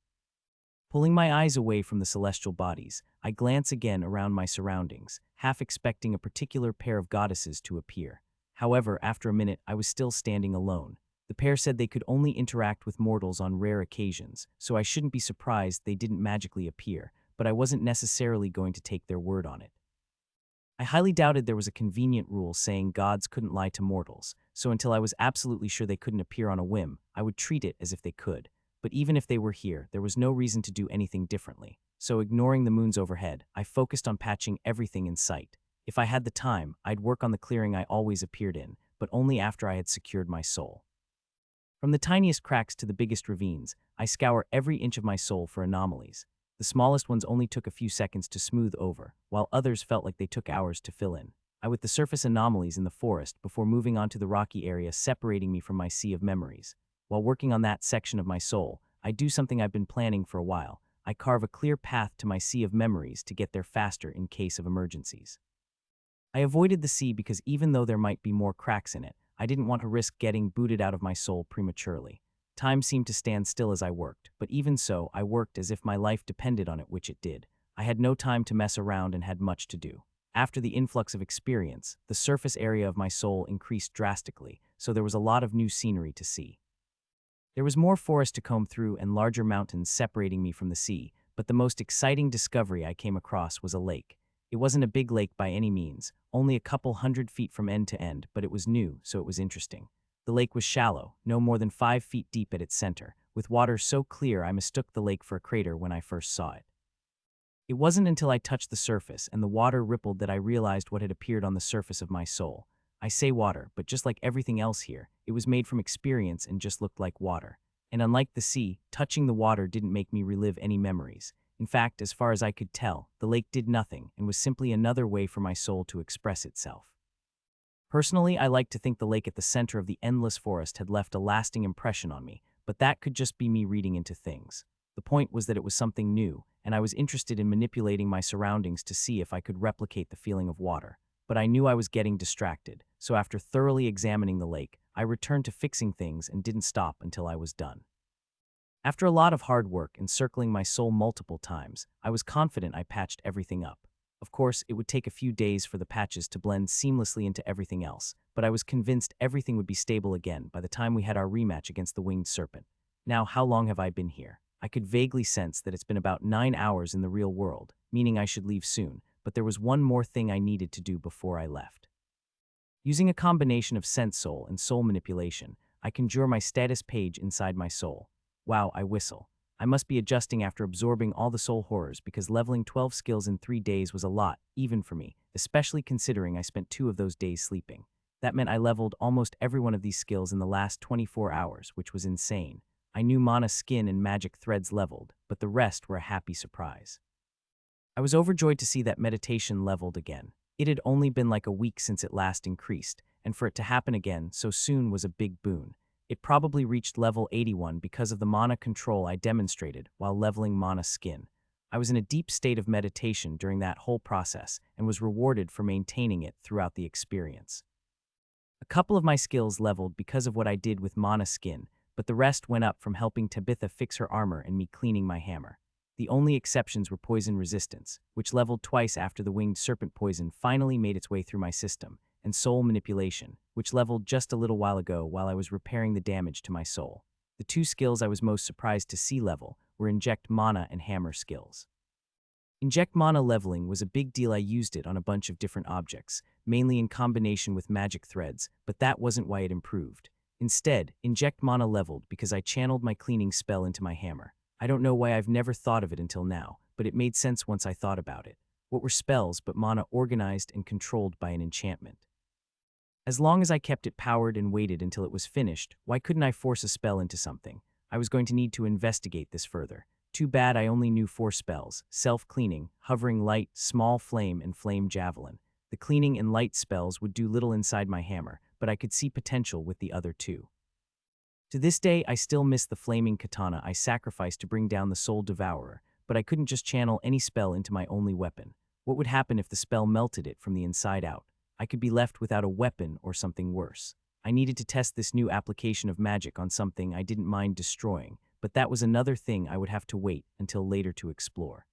Pulling my eyes away from the celestial bodies, I glance again around my surroundings, half expecting a particular pair of goddesses to appear. However, after a minute, I was still standing alone. The pair said they could only interact with mortals on rare occasions, so I shouldn't be surprised they didn't magically appear, but I wasn't necessarily going to take their word on it. I highly doubted there was a convenient rule saying gods couldn't lie to mortals, so until I was absolutely sure they couldn't appear on a whim, I would treat it as if they could. But even if they were here, there was no reason to do anything differently. So ignoring the moons overhead, I focused on patching everything in sight. If I had the time, I'd work on the clearing I always appeared in, but only after I had secured my soul. From the tiniest cracks to the biggest ravines, I scour every inch of my soul for anomalies. The smallest ones only took a few seconds to smooth over, while others felt like they took hours to fill in. I with the surface anomalies in the forest before moving on to the rocky area separating me from my sea of memories. While working on that section of my soul, I do something I've been planning for a while. I carve a clear path to my sea of memories to get there faster in case of emergencies. I avoided the sea because even though there might be more cracks in it, I didn't want to risk getting booted out of my soul prematurely. Time seemed to stand still as I worked, but even so, I worked as if my life depended on it, which it did. I had no time to mess around and had much to do. After the influx of experience, the surface area of my soul increased drastically, so there was a lot of new scenery to see. There was more forest to comb through and larger mountains separating me from the sea, but the most exciting discovery I came across was a lake. It wasn't a big lake by any means, only a couple 100 feet from end to end, but it was new, so it was interesting. The lake was shallow, no more than 5 feet deep at its center, with water so clear I mistook the lake for a crater when I first saw it. It wasn't until I touched the surface and the water rippled that I realized what had appeared on the surface of my soul. I say water, but just like everything else here, it was made from experience and just looked like water. And unlike the sea, touching the water didn't make me relive any memories. In fact, as far as I could tell, the lake did nothing and was simply another way for my soul to express itself. Personally, I like to think the lake at the center of the endless forest had left a lasting impression on me, but that could just be me reading into things. The point was that it was something new, and I was interested in manipulating my surroundings to see if I could replicate the feeling of water. But I knew I was getting distracted, so after thoroughly examining the lake, I returned to fixing things and didn't stop until I was done. After a lot of hard work and circling my soul multiple times, I was confident I patched everything up. Of course, it would take a few days for the patches to blend seamlessly into everything else, but I was convinced everything would be stable again by the time we had our rematch against the winged serpent. Now, how long have I been here? I could vaguely sense that it's been about 9 hours in the real world, meaning I should leave soon, but there was one more thing I needed to do before I left. Using a combination of sense soul and soul manipulation, I conjure my status page inside my soul. Wow, I whistle. I must be adjusting after absorbing all the soul horrors because leveling 12 skills in 3 days was a lot, even for me, especially considering I spent 2 of those days sleeping. That meant I leveled almost every one of these skills in the last 24 hours, which was insane. I knew mana skin and magic threads leveled, but the rest were a happy surprise. I was overjoyed to see that meditation leveled again. It had only been like a week since it last increased, and for it to happen again so soon was a big boon. It probably reached level 81 because of the mana control I demonstrated while leveling mana skin. I was in a deep state of meditation during that whole process and was rewarded for maintaining it throughout the experience. A couple of my skills leveled because of what I did with mana skin, but the rest went up from helping Tabitha fix her armor and me cleaning my hammer. The only exceptions were poison resistance, which leveled twice after the winged serpent poison finally made its way through my system, and soul manipulation, which leveled just a little while ago while I was repairing the damage to my soul. The 2 skills I was most surprised to see level were inject mana and hammer skills. Inject mana leveling was a big deal. I used it on a bunch of different objects, mainly in combination with magic threads, but that wasn't why it improved. Instead, inject mana leveled because I channeled my cleaning spell into my hammer. I don't know why I've never thought of it until now, but it made sense once I thought about it. What were spells but mana organized and controlled by an enchantment? As long as I kept it powered and waited until it was finished, why couldn't I force a spell into something? I was going to need to investigate this further. Too bad I only knew 4 spells: self-cleaning, hovering light, small flame, and flame javelin. The cleaning and light spells would do little inside my hammer, but I could see potential with the other 2. To this day, I still miss the flaming katana I sacrificed to bring down the soul devourer, but I couldn't just channel any spell into my only weapon. What would happen if the spell melted it from the inside out? I could be left without a weapon or something worse. I needed to test this new application of magic on something I didn't mind destroying, but that was another thing I would have to wait until later to explore.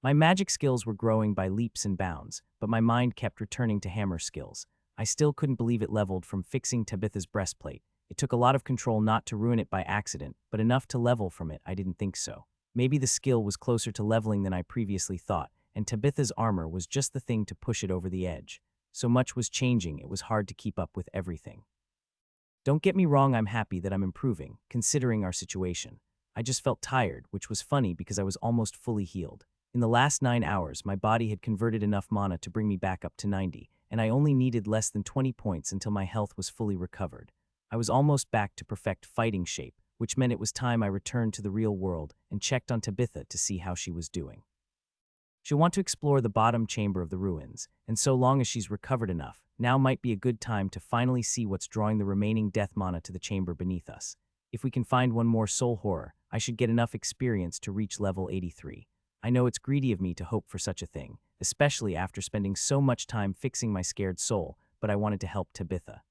My magic skills were growing by leaps and bounds, but my mind kept returning to hammer skills. I still couldn't believe it leveled from fixing Tabitha's breastplate. It took a lot of control not to ruin it by accident, but enough to level from it. I didn't think so. Maybe the skill was closer to leveling than I previously thought, and Tabitha's armor was just the thing to push it over the edge. So much was changing, it was hard to keep up with everything. Don't get me wrong, I'm happy that I'm improving, considering our situation. I just felt tired, which was funny because I was almost fully healed. In the last 9 hours, my body had converted enough mana to bring me back up to 90, and I only needed less than 20 points until my health was fully recovered. I was almost back to perfect fighting shape, which meant it was time I returned to the real world and checked on Tabitha to see how she was doing. She'll want to explore the bottom chamber of the ruins, and so long as she's recovered enough, now might be a good time to finally see what's drawing the remaining death mana to the chamber beneath us. If we can find one more soul horror, I should get enough experience to reach level 83. I know it's greedy of me to hope for such a thing, especially after spending so much time fixing my scared soul, but I wanted to help Tabitha.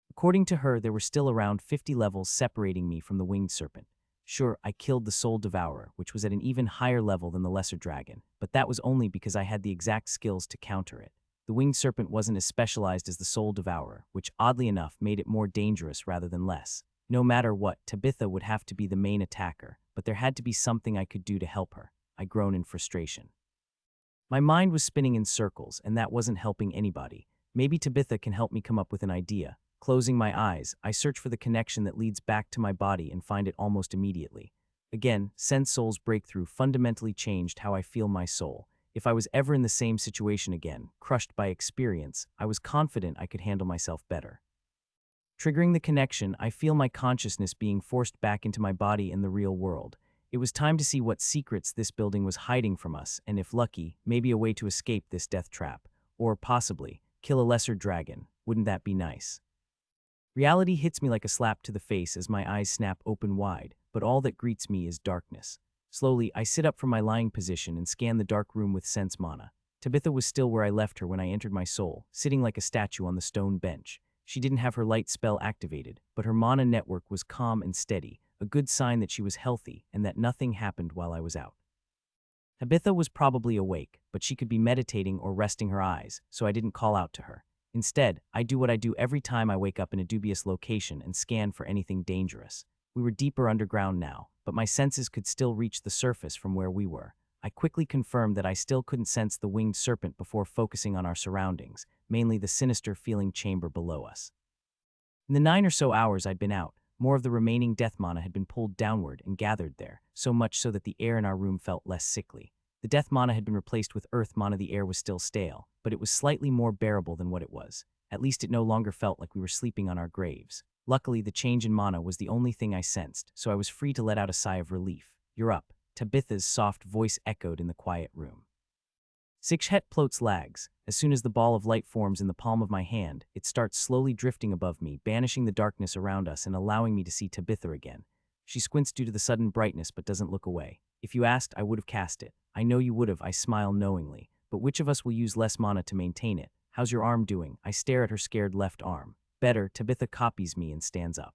According to her, there were still around 50 levels separating me from the winged serpent. Sure, I killed the Soul Devourer, which was at an even higher level than the Lesser Dragon, but that was only because I had the exact skills to counter it. The Winged Serpent wasn't as specialized as the Soul Devourer, which oddly enough made it more dangerous rather than less. No matter what, Tabitha would have to be the main attacker, but there had to be something I could do to help her. I groaned in frustration. My mind was spinning in circles, and that wasn't helping anybody. Maybe Tabitha can help me come up with an idea. Closing my eyes, I search for the connection that leads back to my body and find it almost immediately. Again, Sense Soul's breakthrough fundamentally changed how I feel my soul. If I was ever in the same situation again, crushed by experience, I was confident I could handle myself better. Triggering the connection, I feel my consciousness being forced back into my body in the real world. It was time to see what secrets this building was hiding from us, and if lucky, maybe a way to escape this death trap. Or possibly, kill a lesser dragon. Wouldn't that be nice? Reality hits me like a slap to the face as my eyes snap open wide, but all that greets me is darkness. Slowly, I sit up from my lying position and scan the dark room with sense mana. Tabitha was still where I left her when I entered my soul, sitting like a statue on the stone bench. She didn't have her light spell activated, but her mana network was calm and steady, a good sign that she was healthy and that nothing happened while I was out. Tabitha was probably awake, but she could be meditating or resting her eyes, so I didn't call out to her. Instead, I do what I do every time I wake up in a dubious location and scan for anything dangerous. We were deeper underground now, but my senses could still reach the surface from where we were. I quickly confirmed that I still couldn't sense the winged serpent before focusing on our surroundings, mainly the sinister-feeling chamber below us. In the 9 or so hours I'd been out, more of the remaining death mana had been pulled downward and gathered there, so much so that the air in our room felt less sickly. The death mana had been replaced with earth mana. The air was still stale, but it was slightly more bearable than what it was. At least it no longer felt like we were sleeping on our graves. Luckily, the change in mana was the only thing I sensed, so I was free to let out a sigh of relief. "You're up," Tabitha's soft voice echoed in the quiet room. Sikhet plots lags. As soon as the ball of light forms in the palm of my hand, it starts slowly drifting above me, banishing the darkness around us and allowing me to see Tabitha again. She squints due to the sudden brightness but doesn't look away. "If you asked, I would have cast it." "I know you would have," I smile knowingly. "But which of us will use less mana to maintain it? How's your arm doing?" I stare at her scared left arm. "Better." Tabitha copies me and stands up.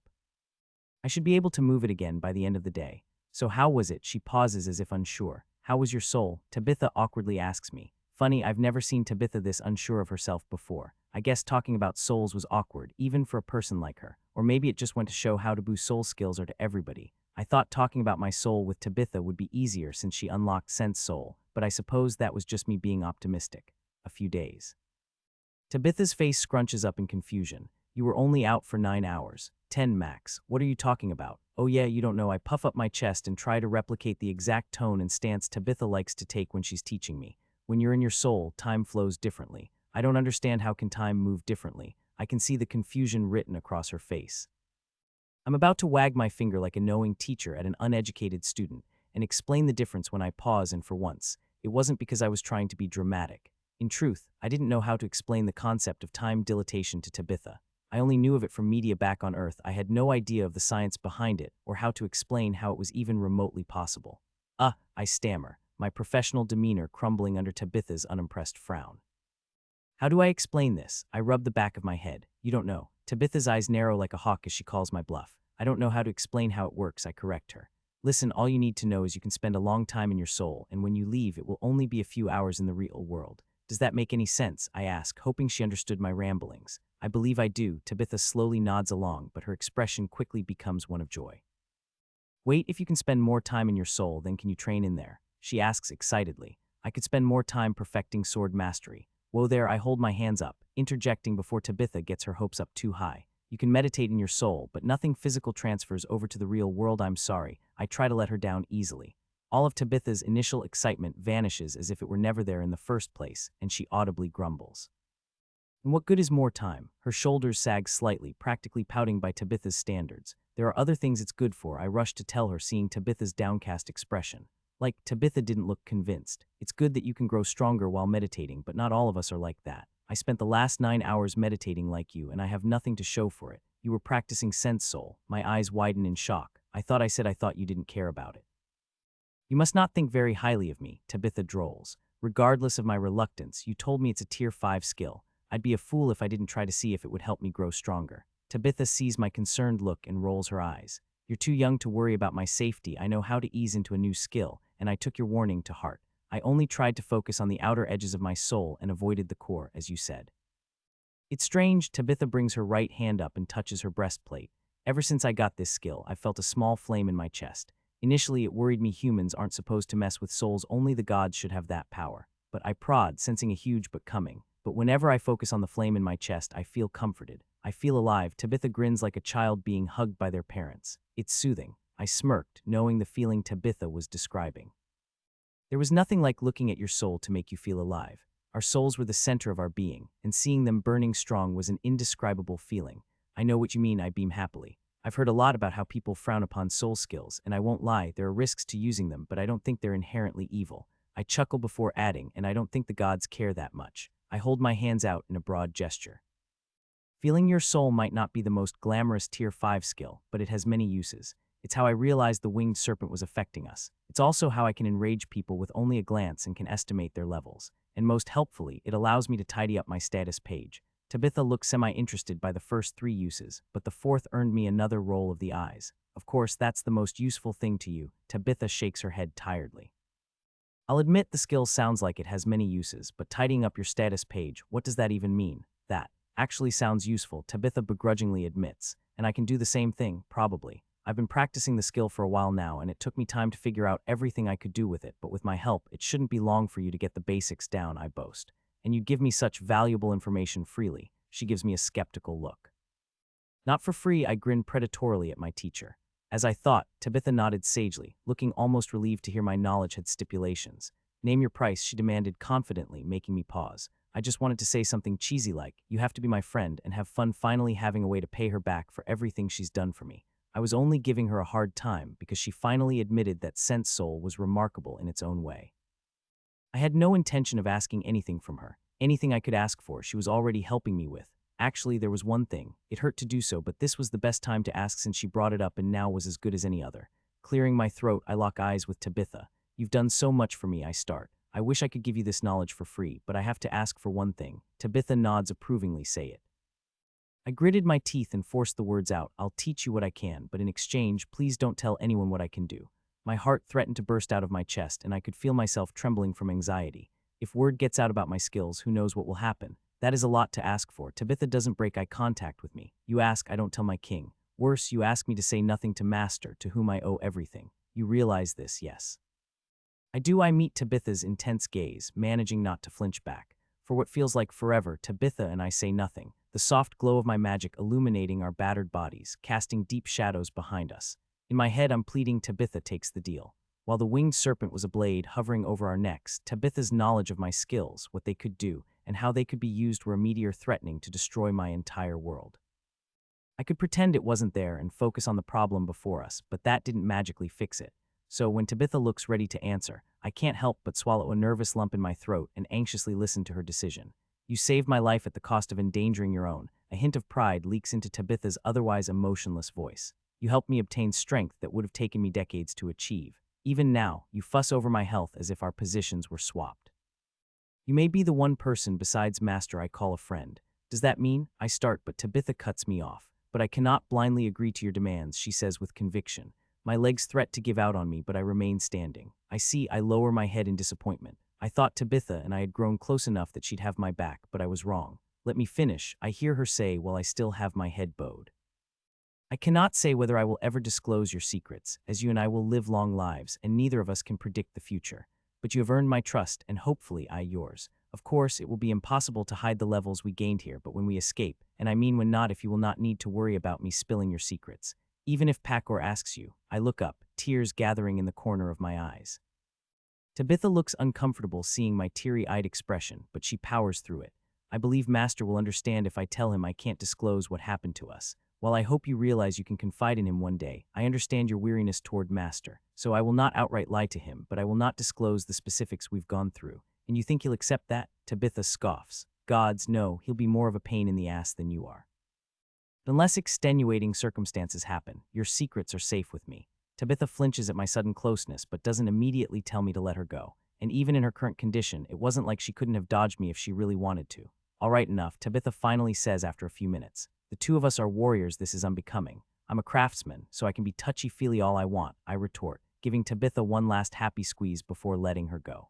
"I should be able to move it again by the end of the day." "So how was it?" She pauses as if unsure. "How was your soul?" Tabitha awkwardly asks me. Funny, I've never seen Tabitha this unsure of herself before. I guess talking about souls was awkward, even for a person like her. Or maybe it just went to show how taboo soul skills are to everybody. I thought talking about my soul with Tabitha would be easier since she unlocked Sense Soul, but I suppose that was just me being optimistic. A few days. Tabitha's face scrunches up in confusion. "You were only out for 9 hours. 10 max. What are you talking about?" "Oh yeah, you don't know." I puff up my chest and try to replicate the exact tone and stance Tabitha likes to take when she's teaching me. "When you're in your soul, time flows differently." "I don't understand. How can time move differently?" I can see the confusion written across her face. I'm about to wag my finger like a knowing teacher at an uneducated student and explain the difference when I pause, and for once, it wasn't because I was trying to be dramatic. In truth, I didn't know how to explain the concept of time dilatation to Tabitha. I only knew of it from media back on Earth. I had no idea of the science behind it or how to explain how it was even remotely possible. I stammer, my professional demeanor crumbling under Tabitha's unimpressed frown. "How do I explain this?" I rub the back of my head. "You don't know." Tabitha's eyes narrow like a hawk as she calls my bluff. "I don't know how to explain how it works," I correct her. "Listen, all you need to know is you can spend a long time in your soul, and when you leave, it will only be a few hours in the real world." "Does that make any sense?" I ask, hoping she understood my ramblings. "I believe I do." Tabitha slowly nods along, but her expression quickly becomes one of joy. Wait, if you can spend more time in your soul, then can you train in there? She asks excitedly. I could spend more time perfecting sword mastery. Whoa there, I hold my hands up, interjecting before Tabitha gets her hopes up too high. You can meditate in your soul, but nothing physical transfers over to the real world. I'm sorry. I try to let her down easily. All of Tabitha's initial excitement vanishes as if it were never there in the first place, and she audibly grumbles. And what good is more time? Her shoulders sag slightly, practically pouting by Tabitha's standards. There are other things it's good for, I rush to tell her, seeing Tabitha's downcast expression. Like, Tabitha didn't look convinced. It's good that you can grow stronger while meditating, but not all of us are like that. I spent the last 9 hours meditating like you, and I have nothing to show for it. You were practicing sense soul. My eyes widen in shock. I thought you didn't care about it. You must not think very highly of me, Tabitha drolls. Regardless of my reluctance, you told me it's a tier 5 skill. I'd be a fool if I didn't try to see if it would help me grow stronger. Tabitha sees my concerned look and rolls her eyes. You're too young to worry about my safety. I know how to ease into a new skill, and I took your warning to heart. I only tried to focus on the outer edges of my soul and avoided the core, as you said. It's strange, Tabitha brings her right hand up and touches her breastplate. Ever since I got this skill, I felt a small flame in my chest. Initially, it worried me humans aren't supposed to mess with souls, only the gods should have that power. But I prod, sensing a huge but coming. But whenever I focus on the flame in my chest, I feel comforted. I feel alive. Tabitha grins like a child being hugged by their parents. It's soothing. I smirked, knowing the feeling Tabitha was describing. There was nothing like looking at your soul to make you feel alive. Our souls were the center of our being, and seeing them burning strong was an indescribable feeling. I know what you mean, I beam happily. I've heard a lot about how people frown upon soul skills, and I won't lie, there are risks to using them, but I don't think they're inherently evil. I chuckle before adding, and I don't think the gods care that much. I hold my hands out in a broad gesture. Feeling your soul might not be the most glamorous tier 5 skill, but it has many uses. It's how I realized the winged serpent was affecting us. It's also how I can enrage people with only a glance and can estimate their levels. And most helpfully, it allows me to tidy up my status page. Tabitha looked semi-interested by the first 3 uses, but the 4th earned me another roll of the eyes. Of course, that's the most useful thing to you. Tabitha shakes her head tiredly. I'll admit the skill sounds like it has many uses, but tidying up your status page, what does that even mean? That actually sounds useful, Tabitha begrudgingly admits. And I can do the same thing, probably. I've been practicing the skill for a while now, and it took me time to figure out everything I could do with it, but with my help, it shouldn't be long for you to get the basics down, I boast. And you'd give me such valuable information freely. She gives me a skeptical look. Not for free, I grin predatorily at my teacher. As I thought, Tabitha nodded sagely, looking almost relieved to hear my knowledge had stipulations. Name your price, she demanded confidently, making me pause. I just wanted to say something cheesy like, you have to be my friend, and have fun finally having a way to pay her back for everything she's done for me. I was only giving her a hard time because she finally admitted that Sense Soul was remarkable in its own way. I had no intention of asking anything from her. Anything I could ask for, she was already helping me with. Actually, there was one thing. It hurt to do so, but this was the best time to ask since she brought it up and now was as good as any other. Clearing my throat, I lock eyes with Tabitha. You've done so much for me, I start. I wish I could give you this knowledge for free, but I have to ask for one thing. Tabitha nods approvingly, say it. I gritted my teeth and forced the words out. I'll teach you what I can, but in exchange, please don't tell anyone what I can do. My heart threatened to burst out of my chest, and I could feel myself trembling from anxiety. If word gets out about my skills, who knows what will happen? That is a lot to ask for. Tabitha doesn't break eye contact with me. You ask, I don't tell my king. Worse, you ask me to say nothing to Master, to whom I owe everything. You realize this, yes? I do. I meet Tabitha's intense gaze, managing not to flinch back. For what feels like forever, Tabitha and I say nothing, the soft glow of my magic illuminating our battered bodies, casting deep shadows behind us. In my head, I'm pleading. Tabitha takes the deal. While the winged serpent was a blade hovering over our necks, Tabitha's knowledge of my skills, what they could do, and how they could be used were a meteor threatening to destroy my entire world. I could pretend it wasn't there and focus on the problem before us, but that didn't magically fix it. So when Tabitha looks ready to answer, I can't help but swallow a nervous lump in my throat and anxiously listen to her decision. You saved my life at the cost of endangering your own. A hint of pride leaks into Tabitha's otherwise emotionless voice. You helped me obtain strength that would have taken me decades to achieve. Even now, you fuss over my health as if our positions were swapped. You may be the one person besides Master I call a friend. Does that mean? I start, but Tabitha cuts me off. But I cannot blindly agree to your demands, she says with conviction. My legs threat to give out on me, but I remain standing. I lower my head in disappointment. I thought Tabitha and I had grown close enough that she'd have my back, but I was wrong. Let me finish, I hear her say while I still have my head bowed. I cannot say whether I will ever disclose your secrets, as you and I will live long lives, and neither of us can predict the future. But you have earned my trust, and hopefully I yours. Of course, it will be impossible to hide the levels we gained here, but when we escape, and I mean when not, if you will not need to worry about me spilling your secrets. Even if Pakor asks you, I look up, tears gathering in the corner of my eyes. Tabitha looks uncomfortable seeing my teary-eyed expression, but she powers through it. I believe Master will understand if I tell him I can't disclose what happened to us. While I hope you realize you can confide in him one day, I understand your weariness toward Master, so I will not outright lie to him, but I will not disclose the specifics we've gone through. And you think he'll accept that? Tabitha scoffs. Gods, no, he'll be more of a pain in the ass than you are. Unless extenuating circumstances happen, your secrets are safe with me. Tabitha flinches at my sudden closeness, but doesn't immediately tell me to let her go. And even in her current condition, it wasn't like she couldn't have dodged me if she really wanted to. All right, enough, Tabitha finally says after a few minutes. The two of us are warriors, this is unbecoming. I'm a craftsman, so I can be touchy-feely all I want, I retort, giving Tabitha one last happy squeeze before letting her go.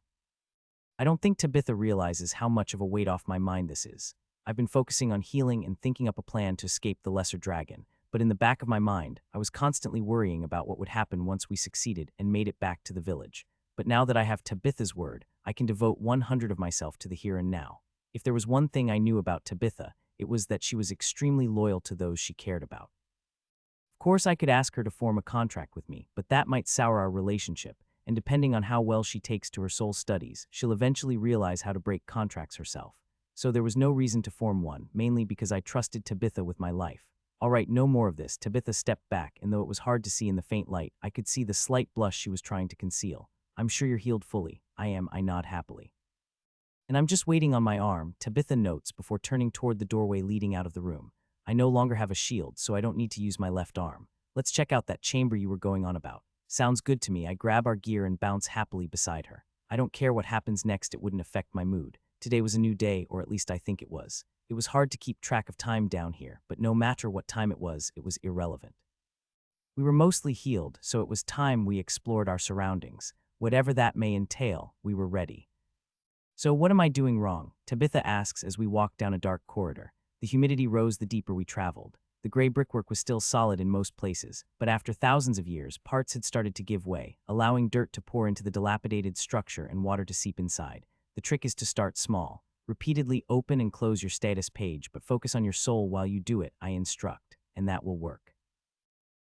I don't think Tabitha realizes how much of a weight off my mind this is. I've been focusing on healing and thinking up a plan to escape the lesser dragon, but in the back of my mind, I was constantly worrying about what would happen once we succeeded and made it back to the village. But now that I have Tabitha's word, I can devote 100 of myself to the here and now. If there was one thing I knew about Tabitha, it was that she was extremely loyal to those she cared about. Of course, I could ask her to form a contract with me, but that might sour our relationship, and depending on how well she takes to her soul studies, she'll eventually realize how to break contracts herself. So there was no reason to form one, mainly because I trusted Tabitha with my life. All right, no more of this. Tabitha stepped back, and though it was hard to see in the faint light, I could see the slight blush she was trying to conceal. I'm sure you're healed fully. I am, I nod happily. And I'm just waiting on my arm, Tabitha notes before turning toward the doorway leading out of the room. I no longer have a shield, so I don't need to use my left arm. Let's check out that chamber you were going on about. Sounds good to me. I grab our gear and bounce happily beside her. I don't care what happens next, it wouldn't affect my mood. Today was a new day, or at least I think it was. It was hard to keep track of time down here, but no matter what time it was irrelevant. We were mostly healed, so it was time we explored our surroundings. Whatever that may entail, we were ready. So what am I doing wrong? Tabitha asks as we walk down a dark corridor. The humidity rose the deeper we traveled. The gray brickwork was still solid in most places, but after thousands of years, parts had started to give way, allowing dirt to pour into the dilapidated structure and water to seep inside. The trick is to start small. Repeatedly open and close your status page, but focus on your soul while you do it, I instruct, and that will work.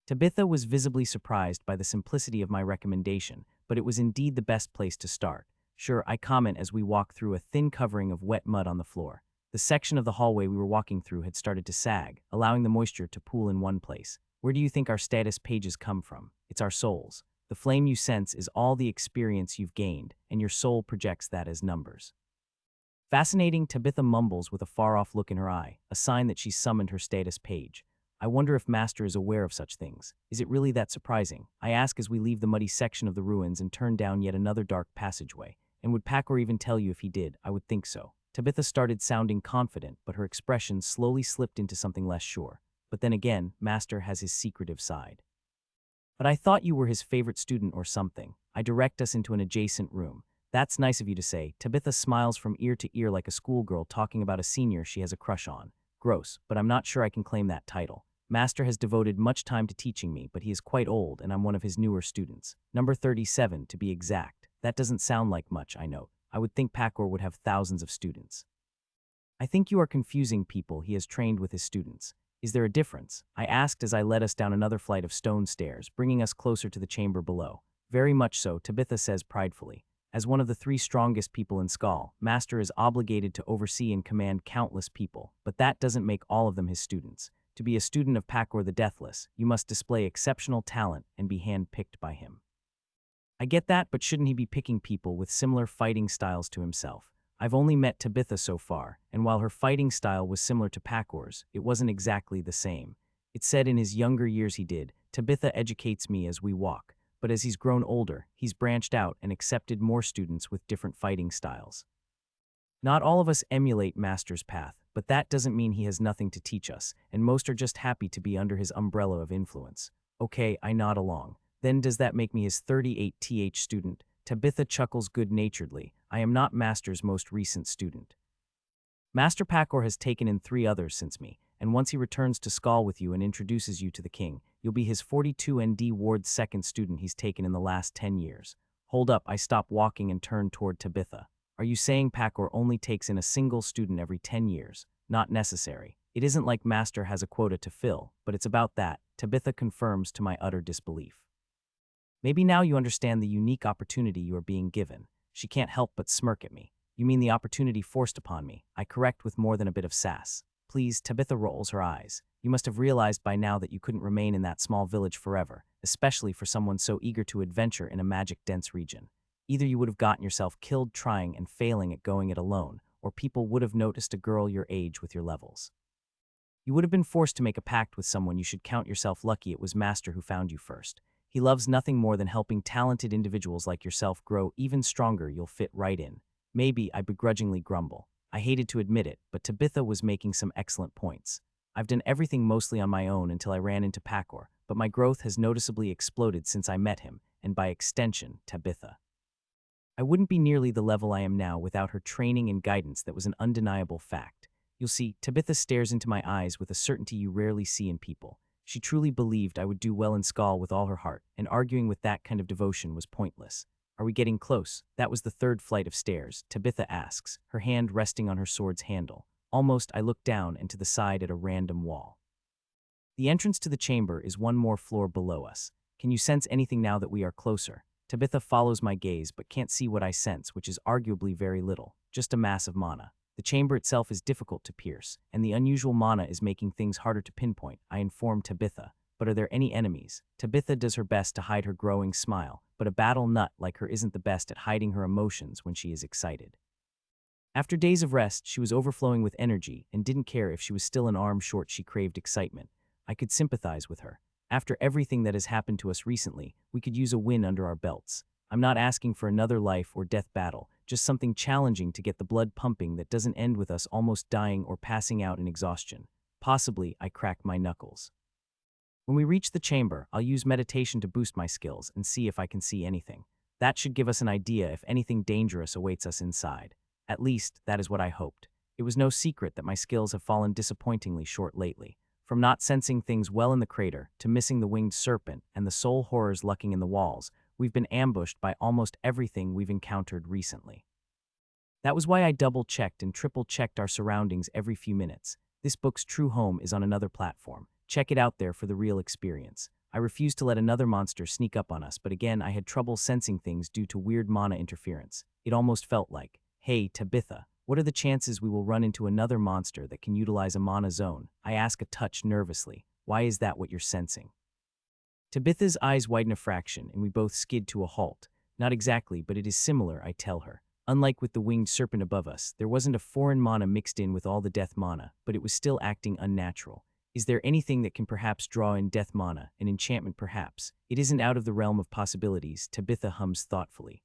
Tabitha was visibly surprised by the simplicity of my recommendation, but it was indeed the best place to start. Sure, I comment as we walk through a thin covering of wet mud on the floor. The section of the hallway we were walking through had started to sag, allowing the moisture to pool in one place. Where do you think our status pages come from? It's our souls. The flame you sense is all the experience you've gained, and your soul projects that as numbers. Fascinating, Tabitha mumbles with a far-off look in her eye, a sign that she's summoned her status page. I wonder if Master is aware of such things. Is it really that surprising? I ask as we leave the muddy section of the ruins and turn down yet another dark passageway. And would Pakor even tell you if he did? I would think so. Tabitha started sounding confident, but her expression slowly slipped into something less sure. But then again, Master has his secretive side. But I thought you were his favorite student or something. I direct us into an adjacent room. That's nice of you to say. Tabitha smiles from ear to ear like a schoolgirl talking about a senior she has a crush on. Gross, but I'm not sure I can claim that title. Master has devoted much time to teaching me, but he is quite old and I'm one of his newer students. Number 37, to be exact. That doesn't sound like much, I note. I would think Pakor would have thousands of students. I think you are confusing people he has trained with his students. Is there a difference? I asked as I led us down another flight of stone stairs, bringing us closer to the chamber below. Very much so, Tabitha says pridefully. As one of the 3 strongest people in Skull, Master is obligated to oversee and command countless people, but that doesn't make all of them his students. To be a student of Pakor the Deathless, you must display exceptional talent and be hand-picked by him. I get that, but shouldn't he be picking people with similar fighting styles to himself? I've only met Tabitha so far, and while her fighting style was similar to Pakor's, it wasn't exactly the same. It's said in his younger years he did. Tabitha educates me as we walk, but as he's grown older, he's branched out and accepted more students with different fighting styles. Not all of us emulate Master's path, but that doesn't mean he has nothing to teach us, and most are just happy to be under his umbrella of influence. Okay, I nod along. Then does that make me his 38th student? Tabitha chuckles good-naturedly. I am not Master's most recent student. Master Pakor has taken in 3 others since me, and once he returns to school with you and introduces you to the king, you'll be his 42 ND Ward's second student he's taken in the last 10 years. Hold up, I stop walking and turn toward Tabitha. Are you saying Pakor only takes in a single student every 10 years? Not necessary. It isn't like Master has a quota to fill, but it's about that, Tabitha confirms to my utter disbelief. Maybe now you understand the unique opportunity you are being given. She can't help but smirk at me. You mean the opportunity forced upon me? I correct with more than a bit of sass. Please, Tabitha rolls her eyes. You must have realized by now that you couldn't remain in that small village forever, especially for someone so eager to adventure in a magic-dense region. Either you would have gotten yourself killed trying and failing at going it alone, or people would have noticed a girl your age with your levels. You would have been forced to make a pact with someone. You should count yourself lucky it was Master who found you first. He loves nothing more than helping talented individuals like yourself grow even stronger. You'll fit right in. Maybe, I begrudgingly grumble. I hated to admit it, but Tabitha was making some excellent points. I've done everything mostly on my own until I ran into Pakor, but my growth has noticeably exploded since I met him, and by extension, Tabitha. I wouldn't be nearly the level I am now without her training and guidance. That was an undeniable fact. You'll see, Tabitha stares into my eyes with a certainty you rarely see in people. She truly believed I would do well in school with all her heart, and arguing with that kind of devotion was pointless. Are we getting close? That was the third flight of stairs, Tabitha asks, her hand resting on her sword's handle. Almost, I look down and to the side at a random wall. The entrance to the chamber is one more floor below us. Can you sense anything now that we are closer? Tabitha follows my gaze but can't see what I sense, which is arguably very little, just a mass of mana. The chamber itself is difficult to pierce, and the unusual mana is making things harder to pinpoint, I inform Tabitha. But are there any enemies? Tabitha does her best to hide her growing smile, but a battle nut like her isn't the best at hiding her emotions when she is excited. After days of rest, she was overflowing with energy and didn't care if she was still an arm short. She craved excitement. I could sympathize with her. After everything that has happened to us recently, we could use a win under our belts. I'm not asking for another life or death battle, just something challenging to get the blood pumping that doesn't end with us almost dying or passing out in exhaustion. Possibly, I crack my knuckles. When we reach the chamber, I'll use meditation to boost my skills and see if I can see anything. That should give us an idea if anything dangerous awaits us inside. At least, that is what I hoped. It was no secret that my skills have fallen disappointingly short lately. From not sensing things well in the crater, to missing the winged serpent and the soul horrors lurking in the walls, we've been ambushed by almost everything we've encountered recently. That was why I double-checked and triple-checked our surroundings every few minutes. This book's true home is on another platform. Check it out there for the real experience. I refused to let another monster sneak up on us, but again I had trouble sensing things due to weird mana interference. It almost felt like, hey, Tabitha, what are the chances we will run into another monster that can utilize a mana zone? I ask a touch nervously. Why is that what you're sensing? Tabitha's eyes widen a fraction, and we both skid to a halt. Not exactly, but it is similar, I tell her. Unlike with the winged serpent above us, there wasn't a foreign mana mixed in with all the death mana, but it was still acting unnatural. Is there anything that can perhaps draw in death mana, an enchantment perhaps? It isn't out of the realm of possibilities, Tabitha hums thoughtfully.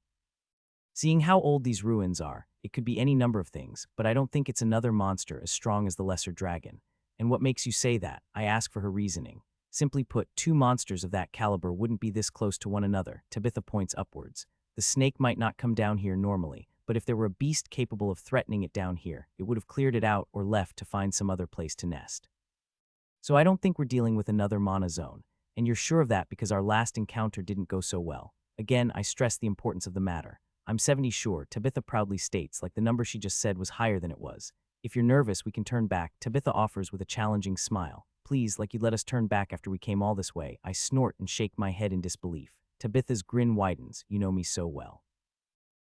Seeing how old these ruins are, it could be any number of things, but I don't think it's another monster as strong as the lesser dragon. And what makes you say that? I ask for her reasoning. Simply put, two monsters of that caliber wouldn't be this close to one another, Tabitha points upwards. The snake might not come down here normally, but if there were a beast capable of threatening it down here, it would have cleared it out or left to find some other place to nest. So I don't think we're dealing with another mana zone, and you're sure of that because our last encounter didn't go so well. Again, I stress the importance of the matter. I'm 70 sure, Tabitha proudly states, like the number she just said was higher than it was. If you're nervous, we can turn back, Tabitha offers with a challenging smile. Please, like you'd let us turn back after we came all this way. I snort and shake my head in disbelief. Tabitha's grin widens. You know me so well.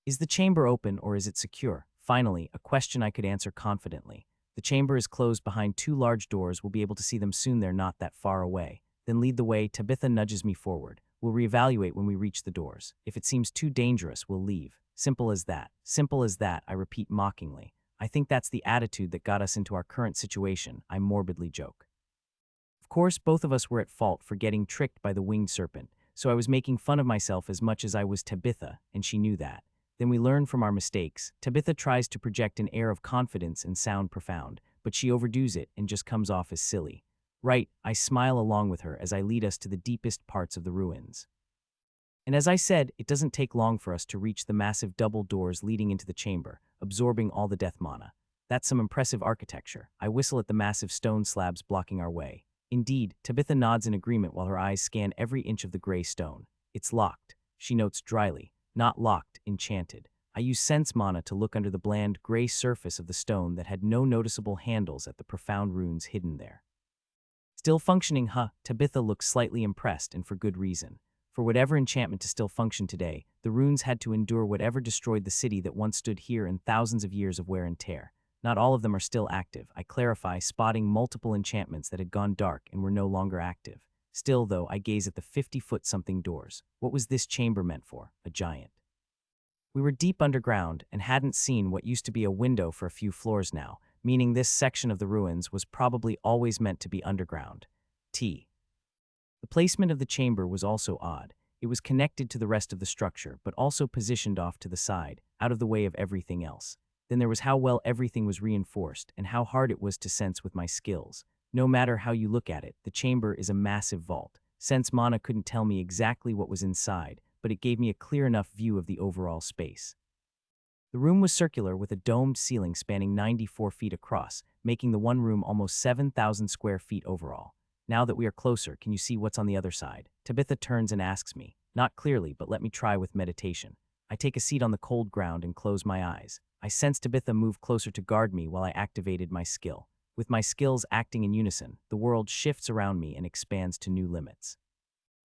Is the chamber open or is it secure? Finally, a question I could answer confidently. The chamber is closed behind two large doors. We'll be able to see them soon. They're not that far away. Then lead the way. Tabitha nudges me forward. We'll reevaluate when we reach the doors. If it seems too dangerous, we'll leave. Simple as that. Simple as that, I repeat mockingly. I think that's the attitude that got us into our current situation, I morbidly joke. Of course, both of us were at fault for getting tricked by the winged serpent, so I was making fun of myself as much as I was Tabitha, and she knew that. Then we learn from our mistakes. Tabitha tries to project an air of confidence and sound profound, but she overdoes it and just comes off as silly. Right, I smile along with her as I lead us to the deepest parts of the ruins. And as I said, it doesn't take long for us to reach the massive double doors leading into the chamber, absorbing all the death mana. That's some impressive architecture. I whistle at the massive stone slabs blocking our way. Indeed, Tabitha nods in agreement while her eyes scan every inch of the gray stone. It's locked, she notes dryly. Not locked, enchanted. I use sense mana to look under the bland, gray surface of the stone that had no noticeable handles at the profound runes hidden there. Still functioning, huh? Tabitha looks slightly impressed, and for good reason. For whatever enchantment to still function today, the runes had to endure whatever destroyed the city that once stood here in thousands of years of wear and tear. Not all of them are still active, I clarify, spotting multiple enchantments that had gone dark and were no longer active. Still, though, I gaze at the 50-foot-something doors. What was this chamber meant for? A giant. We were deep underground and hadn't seen what used to be a window for a few floors now, meaning this section of the ruins was probably always meant to be underground. The placement of the chamber was also odd. It was connected to the rest of the structure, but also positioned off to the side, out of the way of everything else. Then there was how well everything was reinforced and how hard it was to sense with my skills. No matter how you look at it, the chamber is a massive vault. Sense mana couldn't tell me exactly what was inside, but it gave me a clear enough view of the overall space. The room was circular with a domed ceiling spanning 94 feet across, making the one room almost 7,000 square feet overall. Now that we are closer, can you see what's on the other side? Tabitha turns and asks me. Not clearly, but let me try with meditation. I take a seat on the cold ground and close my eyes. I sense Tabitha move closer to guard me while I activated my skill. With my skills acting in unison, the world shifts around me and expands to new limits.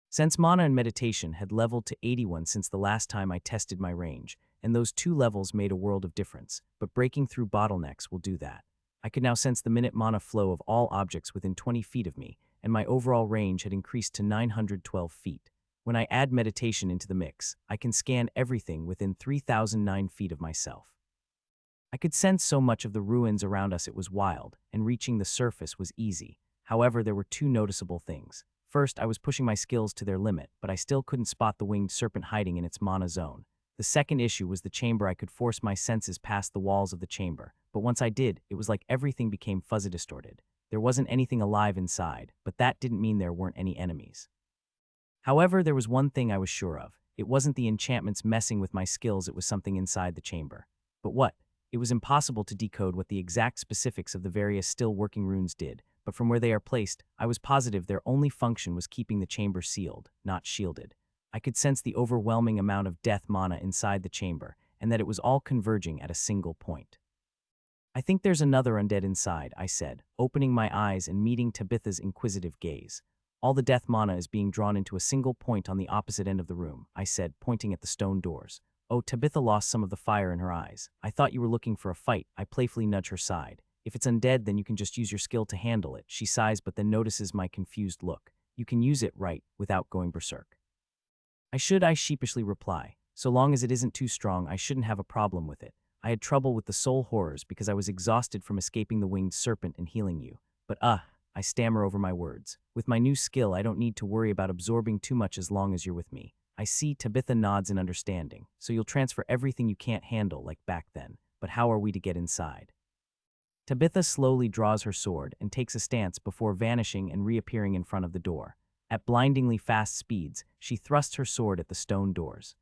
Sense mana and meditation had leveled to 81 since the last time I tested my range, and those two levels made a world of difference, but breaking through bottlenecks will do that. I could now sense the minute mana flow of all objects within 20 feet of me, and my overall range had increased to 912 feet. When I add meditation into the mix, I can scan everything within 3,009 feet of myself. I could sense so much of the ruins around us it was wild, and reaching the surface was easy. However, there were two noticeable things. First, I was pushing my skills to their limit, but I still couldn't spot the winged serpent hiding in its mana zone. The second issue was the chamber. I could force my senses past the walls of the chamber, but once I did, it was like everything became fuzzy distorted. There wasn't anything alive inside, but that didn't mean there weren't any enemies. However, there was one thing I was sure of. It wasn't the enchantments messing with my skills, it was something inside the chamber. But what? It was impossible to decode what the exact specifics of the various still working runes did, but from where they are placed, I was positive their only function was keeping the chamber sealed, not shielded. I could sense the overwhelming amount of death mana inside the chamber, and that it was all converging at a single point. I think there's another undead inside, I said, opening my eyes and meeting Tabitha's inquisitive gaze. All the death mana is being drawn into a single point on the opposite end of the room, I said, pointing at the stone doors. Oh, Tabitha lost some of the fire in her eyes. I thought you were looking for a fight. I playfully nudge her side. If it's undead, then you can just use your skill to handle it. She sighs but then notices my confused look. You can use it, right, without going berserk. I sheepishly reply. So long as it isn't too strong, I shouldn't have a problem with it. I had trouble with the soul horrors because I was exhausted from escaping the winged serpent and healing you. But I stammer over my words. With my new skill, I don't need to worry about absorbing too much as long as you're with me. I see Tabitha nods in understanding. So you'll transfer everything you can't handle like back then. But how are we to get inside? Tabitha slowly draws her sword and takes a stance before vanishing and reappearing in front of the door. At blindingly fast speeds, she thrusts her sword at the stone doors.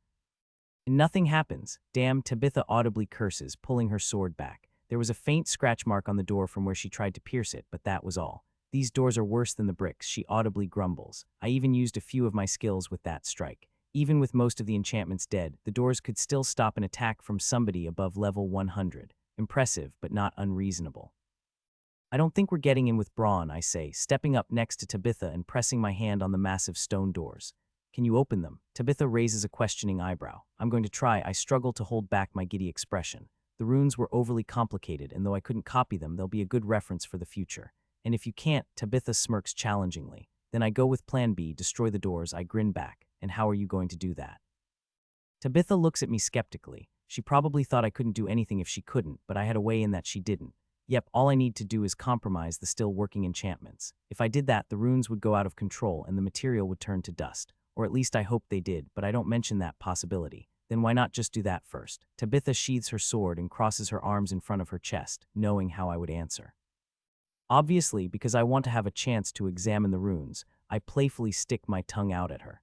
And nothing happens. Damn, Tabitha audibly curses, pulling her sword back. There was a faint scratch mark on the door from where she tried to pierce it, but that was all. These doors are worse than the bricks, she audibly grumbles. I even used a few of my skills with that strike. Even with most of the enchantments dead, the doors could still stop an attack from somebody above level 100. Impressive, but not unreasonable. I don't think we're getting in with brawn, I say, stepping up next to Tabitha and pressing my hand on the massive stone doors. Can you open them? Tabitha raises a questioning eyebrow. I'm going to try. I struggle to hold back my giddy expression. The runes were overly complicated, and though I couldn't copy them, they'll be a good reference for the future. And if you can't, Tabitha smirks challengingly. Then I go with plan B, destroy the doors. I grin back. And how are you going to do that? Tabitha looks at me skeptically. She probably thought I couldn't do anything if she couldn't, but I had a way in that she didn't. Yep, all I need to do is compromise the still working enchantments. If I did that, the runes would go out of control and the material would turn to dust. Or at least I hope they did, but I don't mention that possibility. Then why not just do that first? Tabitha sheathes her sword and crosses her arms in front of her chest, knowing how I would answer. Obviously, because I want to have a chance to examine the runes, I playfully stick my tongue out at her.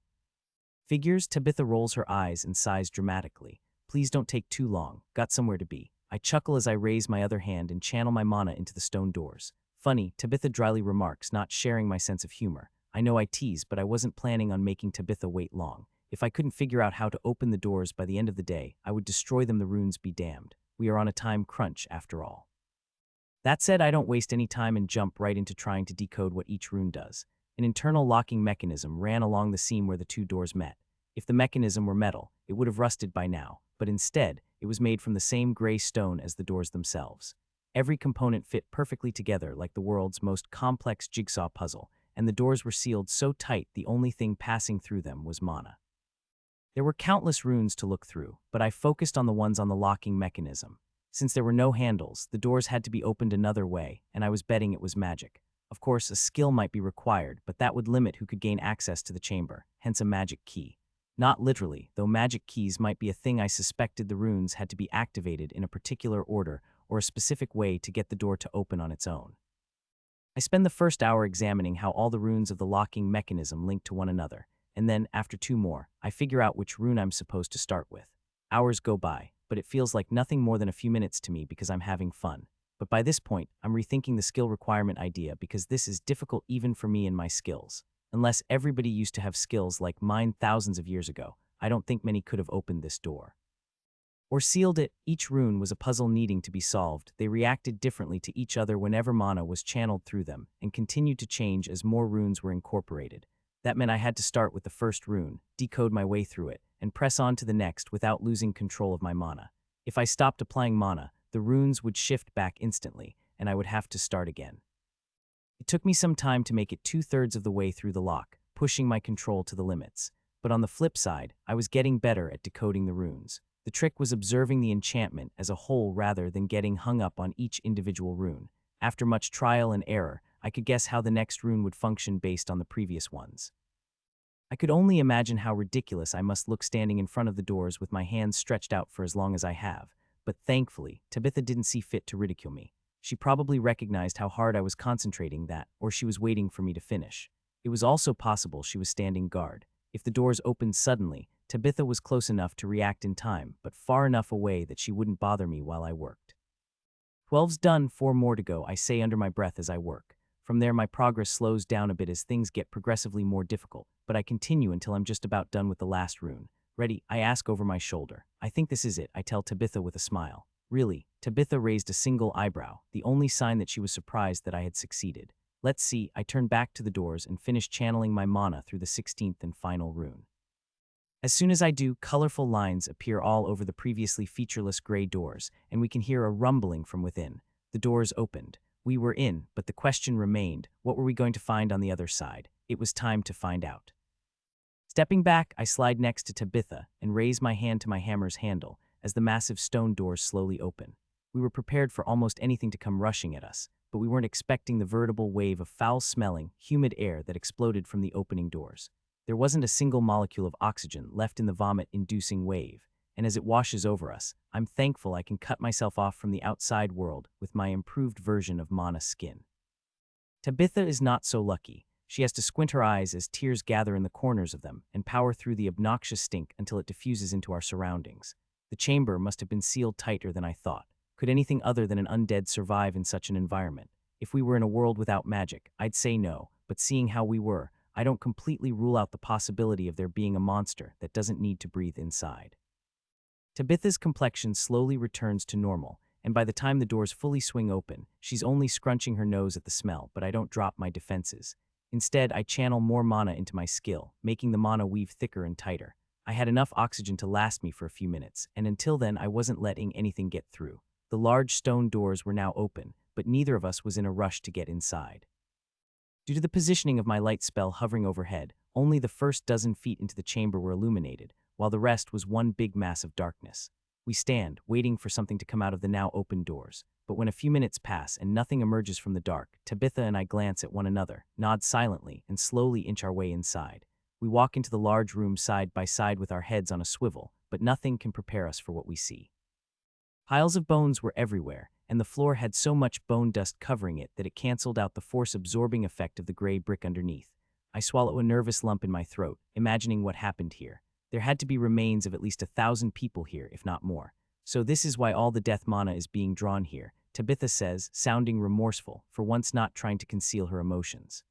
Figures, Tabitha rolls her eyes and sighs dramatically. Please don't take too long. Got somewhere to be. I chuckle as I raise my other hand and channel my mana into the stone doors. Funny, Tabitha dryly remarks, not sharing my sense of humor. I know I tease, but I wasn't planning on making Tabitha wait long. If I couldn't figure out how to open the doors by the end of the day, I would destroy them, the runes be damned. We are on a time crunch, after all. That said, I don't waste any time and jump right into trying to decode what each rune does. An internal locking mechanism ran along the seam where the two doors met. If the mechanism were metal, it would have rusted by now, but instead, it was made from the same gray stone as the doors themselves. Every component fit perfectly together like the world's most complex jigsaw puzzle, and the doors were sealed so tight the only thing passing through them was mana. There were countless runes to look through, but I focused on the ones on the locking mechanism. Since there were no handles, the doors had to be opened another way, and I was betting it was magic. Of course, a skill might be required, but that would limit who could gain access to the chamber, hence a magic key. Not literally, though magic keys might be a thing. I suspected the runes had to be activated in a particular order or a specific way to get the door to open on its own. I spend the first hour examining how all the runes of the locking mechanism link to one another, and then, after 2 more, I figure out which rune I'm supposed to start with. Hours go by, but it feels like nothing more than a few minutes to me because I'm having fun. But by this point, I'm rethinking the skill requirement idea because this is difficult even for me and my skills. Unless everybody used to have skills like mine thousands of years ago, I don't think many could have opened this door. Or sealed it. Each rune was a puzzle needing to be solved. They reacted differently to each other whenever mana was channeled through them, and continued to change as more runes were incorporated. That meant I had to start with the first rune, decode my way through it, and press on to the next without losing control of my mana. If I stopped applying mana, the runes would shift back instantly, and I would have to start again. It took me some time to make it 2/3 of the way through the lock, pushing my control to the limits. But on the flip side, I was getting better at decoding the runes. The trick was observing the enchantment as a whole rather than getting hung up on each individual rune. After much trial and error, I could guess how the next rune would function based on the previous ones. I could only imagine how ridiculous I must look standing in front of the doors with my hands stretched out for as long as I have. But thankfully, Tabitha didn't see fit to ridicule me. She probably recognized how hard I was concentrating that, or she was waiting for me to finish. It was also possible she was standing guard. If the doors opened suddenly, Tabitha was close enough to react in time, but far enough away that she wouldn't bother me while I worked. 12's done, 4 more to go, I say under my breath as I work. From there, my progress slows down a bit as things get progressively more difficult, but I continue until I'm just about done with the last rune. Ready? I ask over my shoulder. I think this is it, I tell Tabitha with a smile. Really? Tabitha raised a single eyebrow, the only sign that she was surprised that I had succeeded. Let's see. I turn back to the doors and finish channeling my mana through the 16th and final rune. As soon as I do, colorful lines appear all over the previously featureless gray doors, and we can hear a rumbling from within. The doors opened. We were in, but the question remained, what were we going to find on the other side? It was time to find out. Stepping back, I slide next to Tabitha and raise my hand to my hammer's handle as the massive stone doors slowly open. We were prepared for almost anything to come rushing at us, but we weren't expecting the veritable wave of foul-smelling, humid air that exploded from the opening doors. There wasn't a single molecule of oxygen left in the vomit-inducing wave, and as it washes over us, I'm thankful I can cut myself off from the outside world with my improved version of mana skin. Tabitha is not so lucky. She has to squint her eyes as tears gather in the corners of them and power through the obnoxious stink until it diffuses into our surroundings. The chamber must have been sealed tighter than I thought. Could anything other than an undead survive in such an environment? If we were in a world without magic, I'd say no, but seeing how we were, I don't completely rule out the possibility of there being a monster that doesn't need to breathe inside. Tabitha's complexion slowly returns to normal, and by the time the doors fully swing open, she's only scrunching her nose at the smell, but I don't drop my defenses. Instead, I channel more mana into my skill, making the mana weave thicker and tighter. I had enough oxygen to last me for a few minutes, and until then I wasn't letting anything get through. The large stone doors were now open, but neither of us was in a rush to get inside. Due to the positioning of my light spell hovering overhead, only the first dozen feet into the chamber were illuminated, while the rest was one big mass of darkness. We stand, waiting for something to come out of the now open doors, but when a few minutes pass and nothing emerges from the dark, Tabitha and I glance at one another, nod silently, and slowly inch our way inside. We walk into the large room side by side with our heads on a swivel, but nothing can prepare us for what we see. Piles of bones were everywhere, and the floor had so much bone dust covering it that it canceled out the force-absorbing effect of the gray brick underneath. I swallow a nervous lump in my throat, imagining what happened here. There had to be remains of at least 1,000 people here, if not more. So this is why all the death mana is being drawn here, Tabitha says, sounding remorseful, for once not trying to conceal her emotions.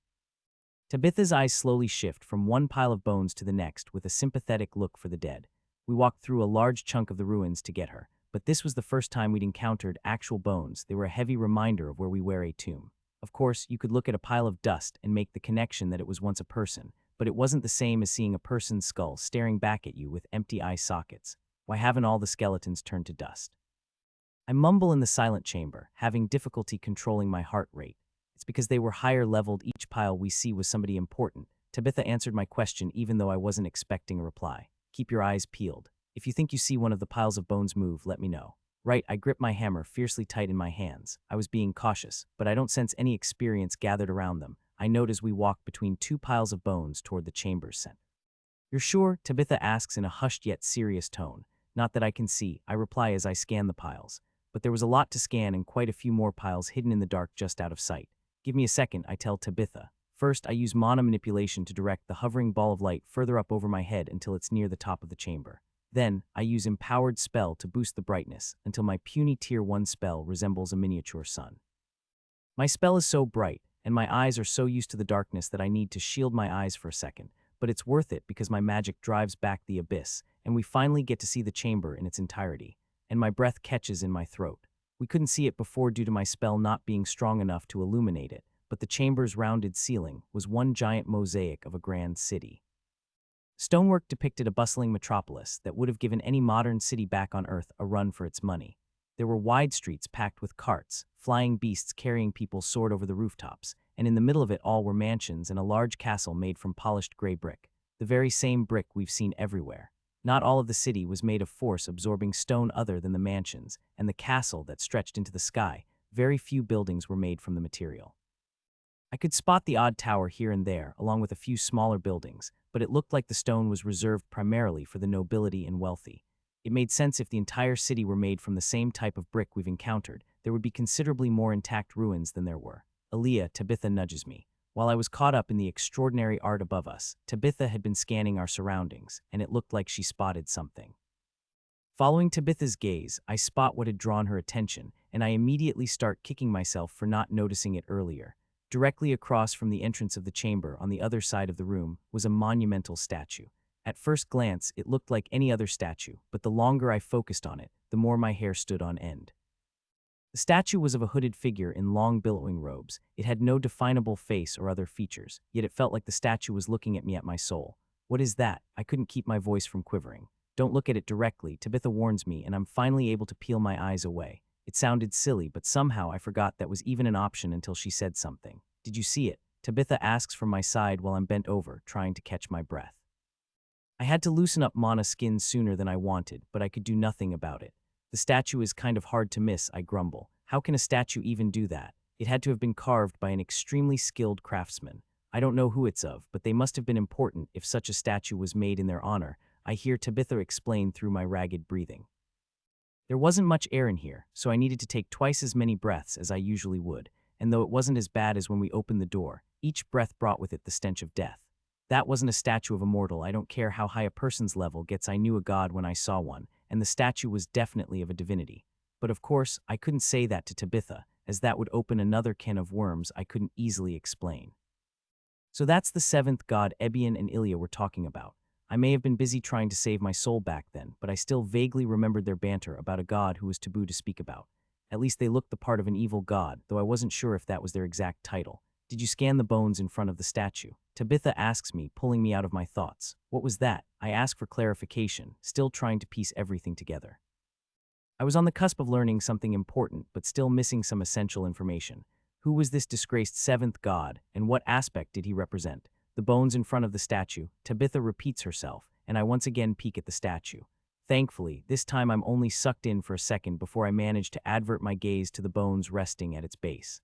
Tabitha's eyes slowly shift from one pile of bones to the next with a sympathetic look for the dead. We walked through a large chunk of the ruins to get her, but this was the first time we'd encountered actual bones. They were a heavy reminder of where we were a tomb. Of course, you could look at a pile of dust and make the connection that it was once a person, but it wasn't the same as seeing a person's skull staring back at you with empty eye sockets. Why haven't all the skeletons turned to dust? I mumble in the silent chamber, having difficulty controlling my heart rate. It's because they were higher leveled. Each pile we see was somebody important. Tabitha answered my question even though I wasn't expecting a reply. Keep your eyes peeled. If you think you see one of the piles of bones move, let me know. Right, I grip my hammer fiercely tight in my hands. I was being cautious, but I don't sense any experience gathered around them. I note as we walk between two piles of bones toward the chamber's center. You're sure? Tabitha asks in a hushed yet serious tone. Not that I can see, I reply as I scan the piles. But there was a lot to scan and quite a few more piles hidden in the dark just out of sight. Give me a second, I tell Tabitha. First, I use mana manipulation to direct the hovering ball of light further up over my head until it's near the top of the chamber. Then, I use Empowered Spell to boost the brightness until my puny Tier 1 spell resembles a miniature sun. My spell is so bright, and my eyes are so used to the darkness that I need to shield my eyes for a second, but it's worth it because my magic drives back the abyss, and we finally get to see the chamber in its entirety, and my breath catches in my throat. We couldn't see it before due to my spell not being strong enough to illuminate it, but the chamber's rounded ceiling was one giant mosaic of a grand city. Stonework depicted a bustling metropolis that would have given any modern city back on Earth a run for its money. There were wide streets packed with carts, flying beasts carrying people soared over the rooftops, and in the middle of it all were mansions and a large castle made from polished gray brick, the very same brick we've seen everywhere. Not all of the city was made of force-absorbing stone other than the mansions and the castle that stretched into the sky. Very few buildings were made from the material. I could spot the odd tower here and there, along with a few smaller buildings, but it looked like the stone was reserved primarily for the nobility and wealthy. It made sense if the entire city were made from the same type of brick we've encountered, there would be considerably more intact ruins than there were. Aaliyah, Tabitha nudges me. While I was caught up in the extraordinary art above us, Tabitha had been scanning our surroundings, and it looked like she spotted something. Following Tabitha's gaze, I spot what had drawn her attention, and I immediately start kicking myself for not noticing it earlier. Directly across from the entrance of the chamber on the other side of the room was a monumental statue. At first glance, it looked like any other statue, but the longer I focused on it, the more my hair stood on end. The statue was of a hooded figure in long billowing robes. It had no definable face or other features, yet it felt like the statue was looking at me at my soul. What is that? I couldn't keep my voice from quivering. Don't look at it directly, Tabitha warns me, and I'm finally able to peel my eyes away. It sounded silly, but somehow I forgot that was even an option until she said something. Did you see it? Tabitha asks from my side while I'm bent over, trying to catch my breath. I had to loosen up Mana's skin sooner than I wanted, but I could do nothing about it. The statue is kind of hard to miss, I grumble. How can a statue even do that? It had to have been carved by an extremely skilled craftsman. I don't know who it's of, but they must have been important if such a statue was made in their honor, I hear Tabitha explain through my ragged breathing. There wasn't much air in here, so I needed to take twice as many breaths as I usually would, and though it wasn't as bad as when we opened the door, each breath brought with it the stench of death. That wasn't a statue of a mortal. I don't care how high a person's level gets, I knew a god when I saw one, and the statue was definitely of a divinity. But of course, I couldn't say that to Tabitha, as that would open another can of worms I couldn't easily explain. So that's the seventh god Ebion and Ilya were talking about. I may have been busy trying to save my soul back then, but I still vaguely remembered their banter about a god who was taboo to speak about. At least they looked the part of an evil god, though I wasn't sure if that was their exact title. Did you scan the bones in front of the statue? Tabitha asks me, pulling me out of my thoughts. What was that? I ask for clarification, still trying to piece everything together. I was on the cusp of learning something important, but still missing some essential information. Who was this disgraced seventh god, and what aspect did he represent? The bones in front of the statue. Tabitha repeats herself, and I once again peek at the statue. Thankfully, this time I'm only sucked in for a second before I manage to advert my gaze to the bones resting at its base.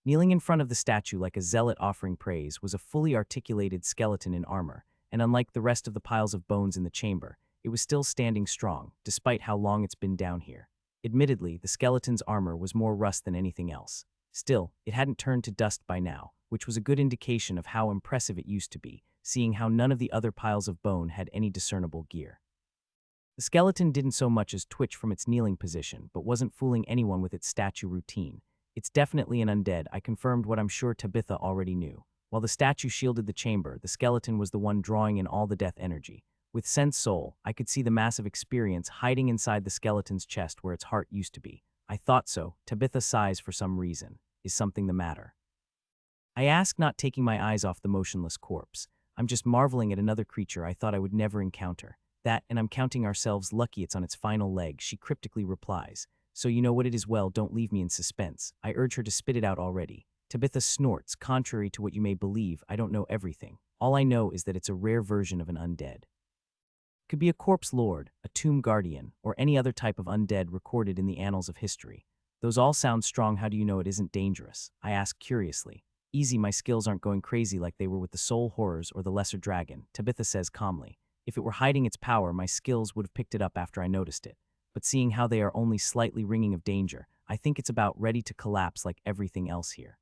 Kneeling in front of the statue like a zealot offering praise was a fully articulated skeleton in armor, and unlike the rest of the piles of bones in the chamber, it was still standing strong, despite how long it's been down here. Admittedly, the skeleton's armor was more rust than anything else. Still, it hadn't turned to dust by now, which was a good indication of how impressive it used to be, seeing how none of the other piles of bone had any discernible gear. The skeleton didn't so much as twitch from its kneeling position, but wasn't fooling anyone with its statue routine. It's definitely an undead. I confirmed what I'm sure Tabitha already knew. While the statue shielded the chamber, the skeleton was the one drawing in all the death energy. With sense soul, I could see the massive experience hiding inside the skeleton's chest where its heart used to be. I thought so. Tabitha sighs for some reason. Is something the matter? I ask, not taking my eyes off the motionless corpse. I'm just marveling at another creature I thought I would never encounter. That, and I'm counting ourselves lucky it's on its final leg, she cryptically replies. So you know what it is? Well, don't leave me in suspense. I urge her to spit it out already. Tabitha snorts. Contrary to what you may believe, I don't know everything. All I know is that it's a rare version of an undead. Could be a corpse lord, a tomb guardian, or any other type of undead recorded in the annals of history. Those all sound strong. How do you know it isn't dangerous? I ask curiously. Easy, my skills aren't going crazy like they were with the soul horrors or the lesser dragon, Tabitha says calmly. If it were hiding its power, my skills would have picked it up after I noticed it. But seeing how they are only slightly ringing of danger, I think it's about ready to collapse like everything else here.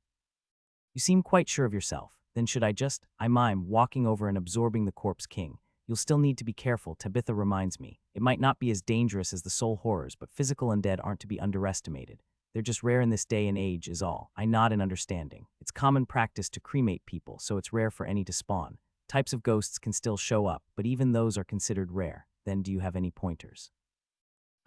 You seem quite sure of yourself. Then should I just? I mime, walking over and absorbing the corpse king. You'll still need to be careful, Tabitha reminds me. It might not be as dangerous as the soul horrors, but physical undead aren't to be underestimated. They're just rare in this day and age is all. I nod in understanding. It's common practice to cremate people, so it's rare for any to spawn. Types of ghosts can still show up, but even those are considered rare. Then do you have any pointers?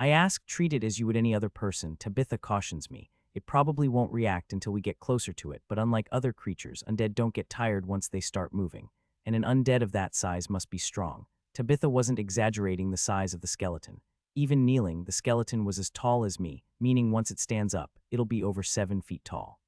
I ask, treat it as you would any other person. Tabitha cautions me. It probably won't react until we get closer to it, but unlike other creatures, undead don't get tired once they start moving. And an undead of that size must be strong. Tabitha wasn't exaggerating the size of the skeleton. Even kneeling, the skeleton was as tall as me, meaning once it stands up, it'll be over 7 feet tall.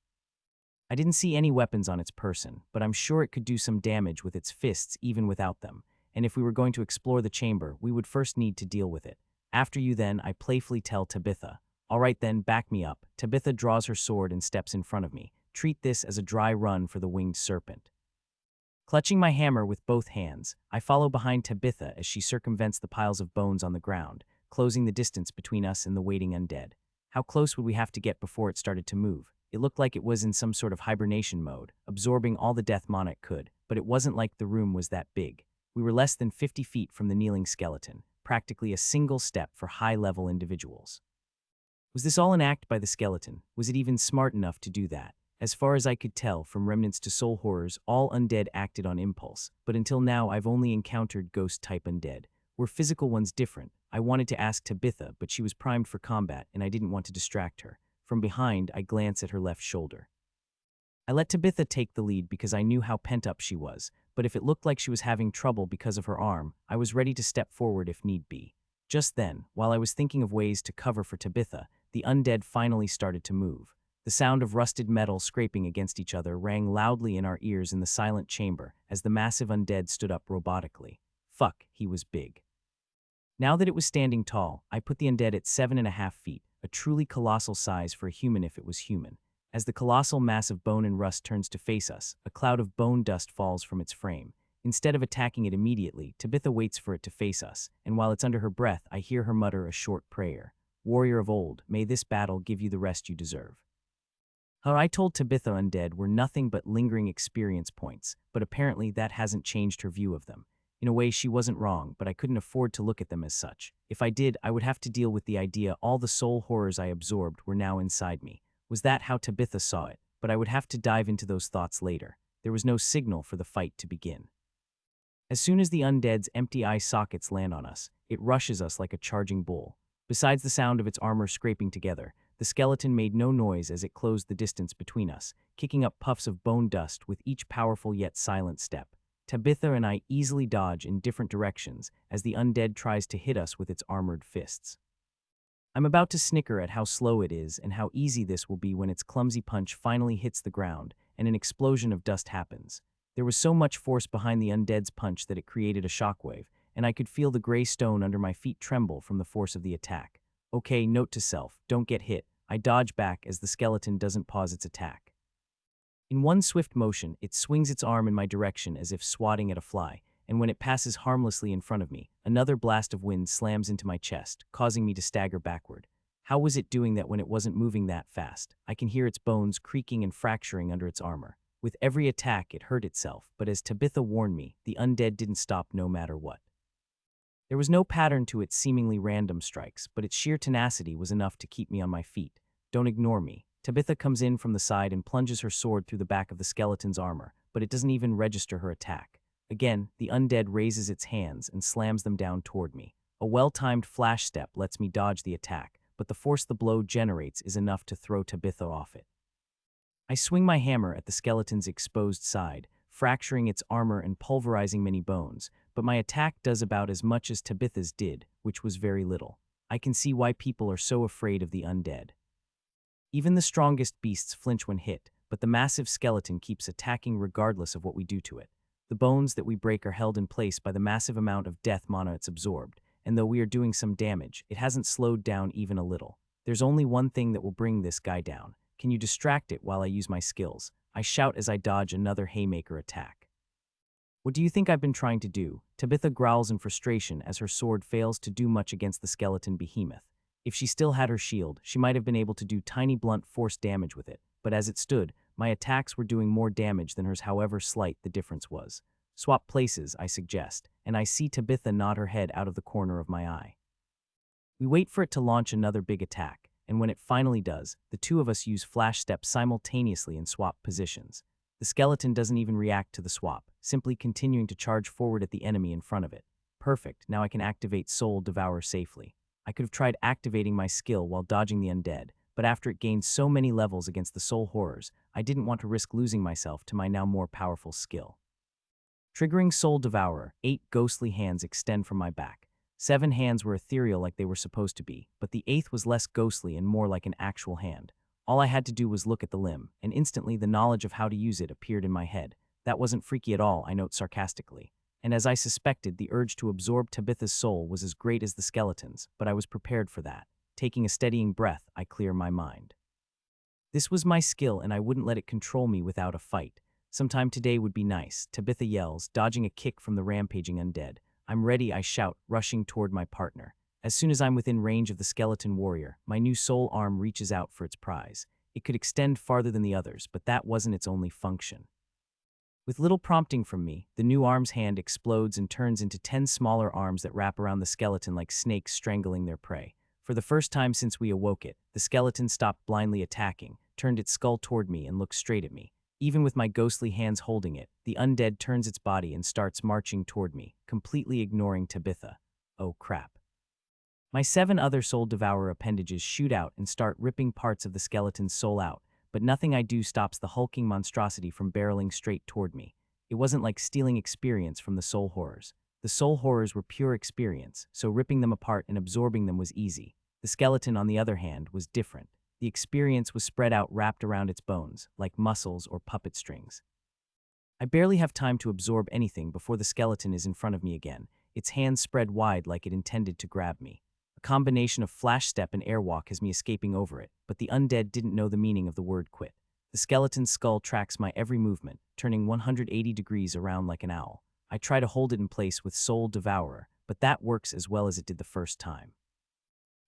I didn't see any weapons on its person, but I'm sure it could do some damage with its fists even without them. And if we were going to explore the chamber, we would first need to deal with it. After you then, I playfully tell Tabitha. All right then, back me up. Tabitha draws her sword and steps in front of me. Treat this as a dry run for the winged serpent. Clutching my hammer with both hands, I follow behind Tabitha as she circumvents the piles of bones on the ground, closing the distance between us and the waiting undead. How close would we have to get before it started to move? It looked like it was in some sort of hibernation mode, absorbing all the death mana it could, but it wasn't like the room was that big. We were less than 50 feet from the kneeling skeleton, practically a single step for high-level individuals. Was this all an act by the skeleton? Was it even smart enough to do that? As far as I could tell, from remnants to soul horrors, all undead acted on impulse, but until now I've only encountered ghost-type undead. Were physical ones different? I wanted to ask Tabitha, but she was primed for combat, and I didn't want to distract her. From behind, I glance at her left shoulder. I let Tabitha take the lead because I knew how pent-up she was, but if it looked like she was having trouble because of her arm, I was ready to step forward if need be. Just then, while I was thinking of ways to cover for Tabitha, the undead finally started to move. The sound of rusted metal scraping against each other rang loudly in our ears in the silent chamber as the massive undead stood up robotically. Fuck, he was big. Now that it was standing tall, I put the undead at 7.5 feet, a truly colossal size for a human if it was human. As the colossal mass of bone and rust turns to face us, a cloud of bone dust falls from its frame. Instead of attacking it immediately, Tabitha waits for it to face us, and while it's under her breath, I hear her mutter a short prayer. Warrior of old, may this battle give you the rest you deserve. How I told Tabitha undead were nothing but lingering experience points, but apparently that hasn't changed her view of them. In a way, she wasn't wrong, but I couldn't afford to look at them as such. If I did, I would have to deal with the idea all the soul horrors I absorbed were now inside me. Was that how Tabitha saw it? But I would have to dive into those thoughts later. There was no signal for the fight to begin. As soon as the undead's empty eye sockets land on us, it rushes us like a charging bull. Besides the sound of its armor scraping together, the skeleton made no noise as it closed the distance between us, kicking up puffs of bone dust with each powerful yet silent step. Tabitha and I easily dodge in different directions as the undead tries to hit us with its armored fists. I'm about to snicker at how slow it is and how easy this will be when its clumsy punch finally hits the ground and an explosion of dust happens. There was so much force behind the undead's punch that it created a shockwave, and I could feel the gray stone under my feet tremble from the force of the attack. Okay, note to self, don't get hit. I dodge back as the skeleton doesn't pause its attack. In one swift motion, it swings its arm in my direction as if swatting at a fly, and when it passes harmlessly in front of me, another blast of wind slams into my chest, causing me to stagger backward. How was it doing that when it wasn't moving that fast? I can hear its bones creaking and fracturing under its armor. With every attack, it hurt itself, but as Tabitha warned me, the undead didn't stop no matter what. There was no pattern to its seemingly random strikes, but its sheer tenacity was enough to keep me on my feet. Don't ignore me. Tabitha comes in from the side and plunges her sword through the back of the skeleton's armor, but it doesn't even register her attack. Again, the undead raises its hands and slams them down toward me. A well-timed flash step lets me dodge the attack, but the force the blow generates is enough to throw Tabitha off it. I swing my hammer at the skeleton's exposed side, fracturing its armor and pulverizing many bones, but my attack does about as much as Tabitha's did, which was very little. I can see why people are so afraid of the undead. Even the strongest beasts flinch when hit, but the massive skeleton keeps attacking regardless of what we do to it. The bones that we break are held in place by the massive amount of death mana it's absorbed, and though we are doing some damage, it hasn't slowed down even a little. There's only one thing that will bring this guy down. Can you distract it while I use my skills? I shout as I dodge another haymaker attack. What do you think I've been trying to do? Tabitha growls in frustration as her sword fails to do much against the skeleton behemoth. If she still had her shield, she might have been able to do tiny blunt force damage with it, but as it stood, my attacks were doing more damage than hers however slight the difference was. Swap places, I suggest, and I see Tabitha nod her head out of the corner of my eye. We wait for it to launch another big attack, and when it finally does, the two of us use flash steps simultaneously and swap positions. The skeleton doesn't even react to the swap, simply continuing to charge forward at the enemy in front of it. Perfect, now I can activate Soul Devour safely. I could have tried activating my skill while dodging the undead, but after it gained so many levels against the soul horrors, I didn't want to risk losing myself to my now more powerful skill. Triggering Soul Devourer, 8 ghostly hands extend from my back. 7 hands were ethereal like they were supposed to be, but the 8th was less ghostly and more like an actual hand. All I had to do was look at the limb, and instantly the knowledge of how to use it appeared in my head. That wasn't freaky at all, I note sarcastically. And as I suspected, the urge to absorb Tabitha's soul was as great as the skeleton's, but I was prepared for that. Taking a steadying breath, I clear my mind. This was my skill, and I wouldn't let it control me without a fight. Sometime today would be nice, Tabitha yells, dodging a kick from the rampaging undead. I'm ready, I shout, rushing toward my partner. As soon as I'm within range of the skeleton warrior, my new soul arm reaches out for its prize. It could extend farther than the others, but that wasn't its only function. With little prompting from me, the new arm's hand explodes and turns into 10 smaller arms that wrap around the skeleton like snakes strangling their prey. For the first time since we awoke it, the skeleton stopped blindly attacking, turned its skull toward me and looked straight at me. Even with my ghostly hands holding it, the undead turns its body and starts marching toward me, completely ignoring Tabitha. Oh crap. My 7 other soul devourer appendages shoot out and start ripping parts of the skeleton's soul out, but nothing I do stops the hulking monstrosity from barreling straight toward me. It wasn't like stealing experience from the soul horrors. The soul horrors were pure experience, so ripping them apart and absorbing them was easy. The skeleton, on the other hand, was different. The experience was spread out wrapped around its bones, like muscles or puppet strings. I barely have time to absorb anything before the skeleton is in front of me again, its hands spread wide like it intended to grab me. A combination of flash step and airwalk has me escaping over it, but the undead didn't know the meaning of the word quit. The skeleton's skull tracks my every movement, turning 180 degrees around like an owl. I try to hold it in place with Soul Devourer, but that works as well as it did the first time.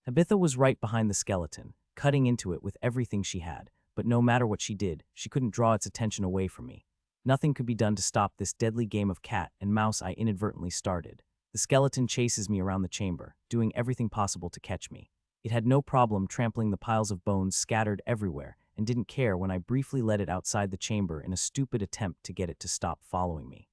Tabitha was right behind the skeleton, cutting into it with everything she had, but no matter what she did, she couldn't draw its attention away from me. Nothing could be done to stop this deadly game of cat and mouse I inadvertently started. The skeleton chases me around the chamber, doing everything possible to catch me. It had no problem trampling the piles of bones scattered everywhere and didn't care when I briefly led it outside the chamber in a stupid attempt to get it to stop following me.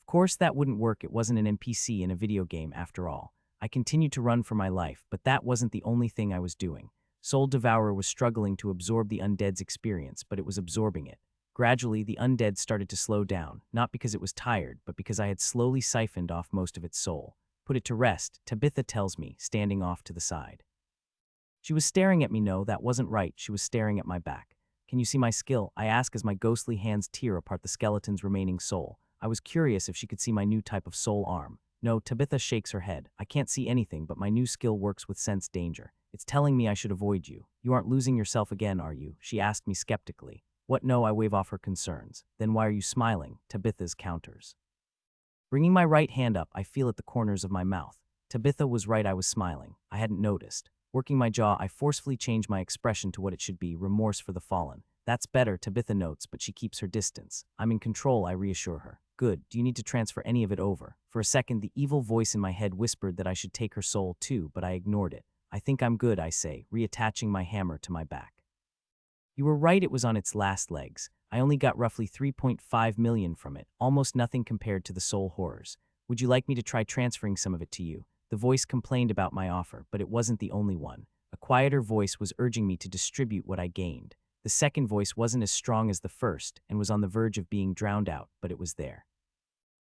Of course, that wouldn't work. It wasn't an NPC in a video game after all. I continued to run for my life, but that wasn't the only thing I was doing. Soul Devourer was struggling to absorb the undead's experience, but it was absorbing it. Gradually, the undead started to slow down, not because it was tired, but because I had slowly siphoned off most of its soul. Put it to rest, Tabitha tells me, standing off to the side. She was staring at me. No, that wasn't right. She was staring at my back. Can you see my skill? I ask as my ghostly hands tear apart the skeleton's remaining soul. I was curious if she could see my new type of soul arm. No, Tabitha shakes her head. I can't see anything, but my new skill works with sense danger. It's telling me I should avoid you. You aren't losing yourself again, are you? She asked me skeptically. What? No, I wave off her concerns. Then why are you smiling? Tabitha's counters. Bringing my right hand up, I feel at the corners of my mouth. Tabitha was right, I was smiling. I hadn't noticed. Working my jaw, I forcefully change my expression to what it should be, remorse for the fallen. That's better, Tabitha notes, but she keeps her distance. I'm in control, I reassure her. Good. Do you need to transfer any of it over? For a second, the evil voice in my head whispered that I should take her soul too, but I ignored it. I think I'm good, I say, reattaching my hammer to my back. You were right, it was on its last legs. I only got roughly 3.5 million from it, almost nothing compared to the soul horrors. Would you like me to try transferring some of it to you? The voice complained about my offer, but it wasn't the only one. A quieter voice was urging me to distribute what I gained. The second voice wasn't as strong as the first and was on the verge of being drowned out, but it was there.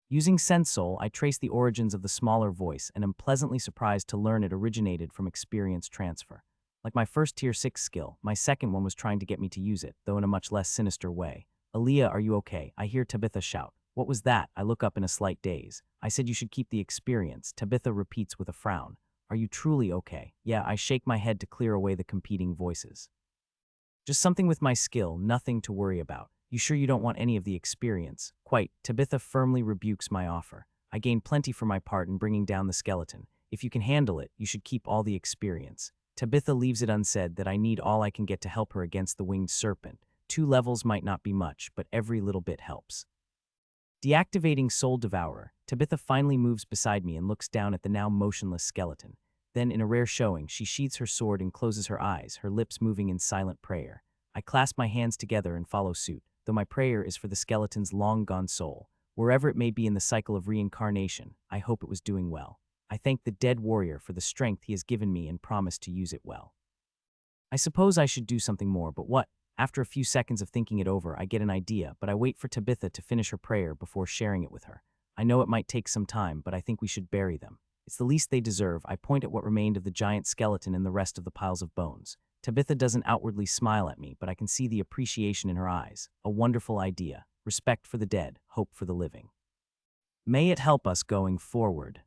Using SenSoul, I traced the origins of the smaller voice and am pleasantly surprised to learn it originated from experience transfer. Like my first Tier 6 skill, my second one was trying to get me to use it, though in a much less sinister way. Aaliyah, are you okay? I hear Tabitha shout. What was that? I look up in a slight daze. I said you should keep the experience, Tabitha repeats with a frown. Are you truly okay? Yeah, I shake my head to clear away the competing voices. Just something with my skill, nothing to worry about. You sure you don't want any of the experience? Quite. Tabitha firmly rebukes my offer. I gain plenty for my part in bringing down the skeleton. If you can handle it, you should keep all the experience. Tabitha leaves it unsaid that I need all I can get to help her against the winged serpent. 2 levels might not be much, but every little bit helps. Deactivating Soul Devourer, Tabitha finally moves beside me and looks down at the now motionless skeleton. Then, in a rare showing, she sheathes her sword and closes her eyes, her lips moving in silent prayer. I clasp my hands together and follow suit, though my prayer is for the skeleton's long-gone soul. Wherever it may be in the cycle of reincarnation, I hope it was doing well. I thank the dead warrior for the strength he has given me and promise to use it well. I suppose I should do something more, but what? After a few seconds of thinking it over, I get an idea, but I wait for Tabitha to finish her prayer before sharing it with her. I know it might take some time, but I think we should bury them. It's the least they deserve. I point at what remained of the giant skeleton and the rest of the piles of bones. Tabitha doesn't outwardly smile at me, but I can see the appreciation in her eyes. A wonderful idea. Respect for the dead, hope for the living. May it help us going forward.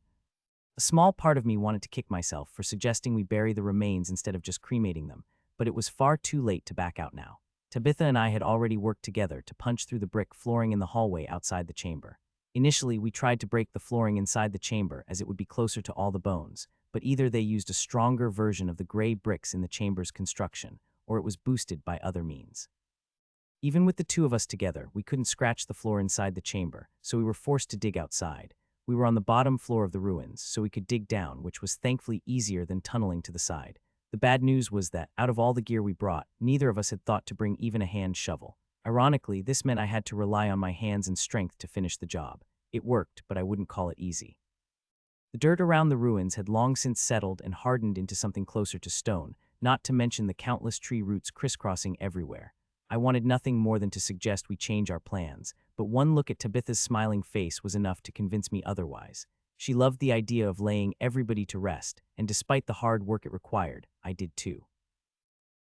A small part of me wanted to kick myself for suggesting we bury the remains instead of just cremating them, but it was far too late to back out now. Tabitha and I had already worked together to punch through the brick flooring in the hallway outside the chamber. Initially, we tried to break the flooring inside the chamber as it would be closer to all the bones, but either they used a stronger version of the gray bricks in the chamber's construction, or it was boosted by other means. Even with the two of us together, we couldn't scratch the floor inside the chamber, so we were forced to dig outside. We were on the bottom floor of the ruins, so we could dig down, which was thankfully easier than tunneling to the side. The bad news was that, out of all the gear we brought, neither of us had thought to bring even a hand shovel. Ironically, this meant I had to rely on my hands and strength to finish the job. It worked, but I wouldn't call it easy. The dirt around the ruins had long since settled and hardened into something closer to stone, not to mention the countless tree roots crisscrossing everywhere. I wanted nothing more than to suggest we change our plans, but one look at Tabitha's smiling face was enough to convince me otherwise. She loved the idea of laying everybody to rest, and despite the hard work it required, I did too.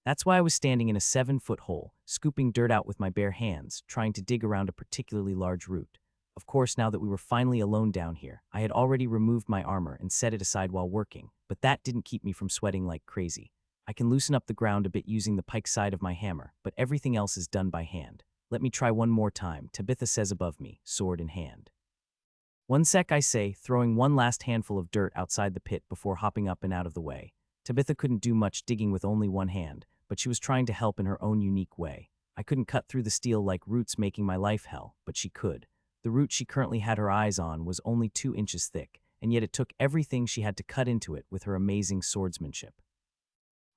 That's why I was standing in a 7-foot hole, scooping dirt out with my bare hands, trying to dig around a particularly large root. Of course, now that we were finally alone down here, I had already removed my armor and set it aside while working, but that didn't keep me from sweating like crazy. I can loosen up the ground a bit using the pike side of my hammer, but everything else is done by hand. Let me try one more time, Tabitha says above me, sword in hand. One sec, I say, throwing one last handful of dirt outside the pit before hopping up and out of the way. Tabitha couldn't do much digging with only one hand, but she was trying to help in her own unique way. I couldn't cut through the steel like roots making my life hell, but she could. The root she currently had her eyes on was only 2 inches thick, and yet it took everything she had to cut into it with her amazing swordsmanship.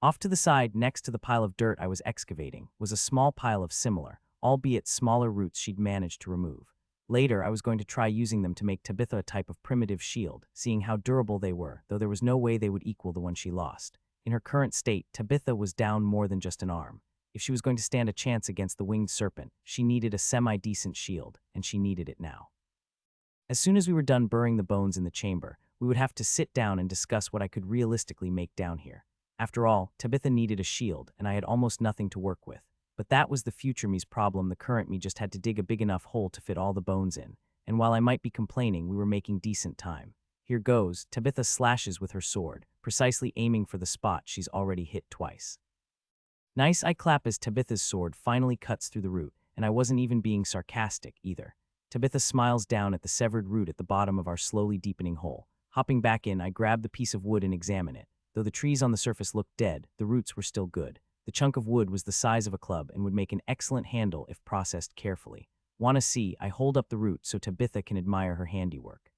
Off to the side, next to the pile of dirt I was excavating, was a small pile of similar, albeit smaller roots she'd managed to remove. Later, I was going to try using them to make Tabitha a type of primitive shield, seeing how durable they were, though there was no way they would equal the one she lost. In her current state, Tabitha was down more than just an arm. If she was going to stand a chance against the winged serpent, she needed a semi-decent shield, and she needed it now. As soon as we were done burying the bones in the chamber, we would have to sit down and discuss what I could realistically make down here. After all, Tabitha needed a shield, and I had almost nothing to work with. But that was the future me's problem. The current me just had to dig a big enough hole to fit all the bones in, and while I might be complaining, we were making decent time. Here goes. Tabitha slashes with her sword, precisely aiming for the spot she's already hit twice. Nice, I clap as Tabitha's sword finally cuts through the root, and I wasn't even being sarcastic either. Tabitha smiles down at the severed root at the bottom of our slowly deepening hole. Hopping back in, I grab the piece of wood and examine it. Though the trees on the surface looked dead, the roots were still good. The chunk of wood was the size of a club and would make an excellent handle if processed carefully. Wanna see? I hold up the root so Tabitha can admire her handiwork.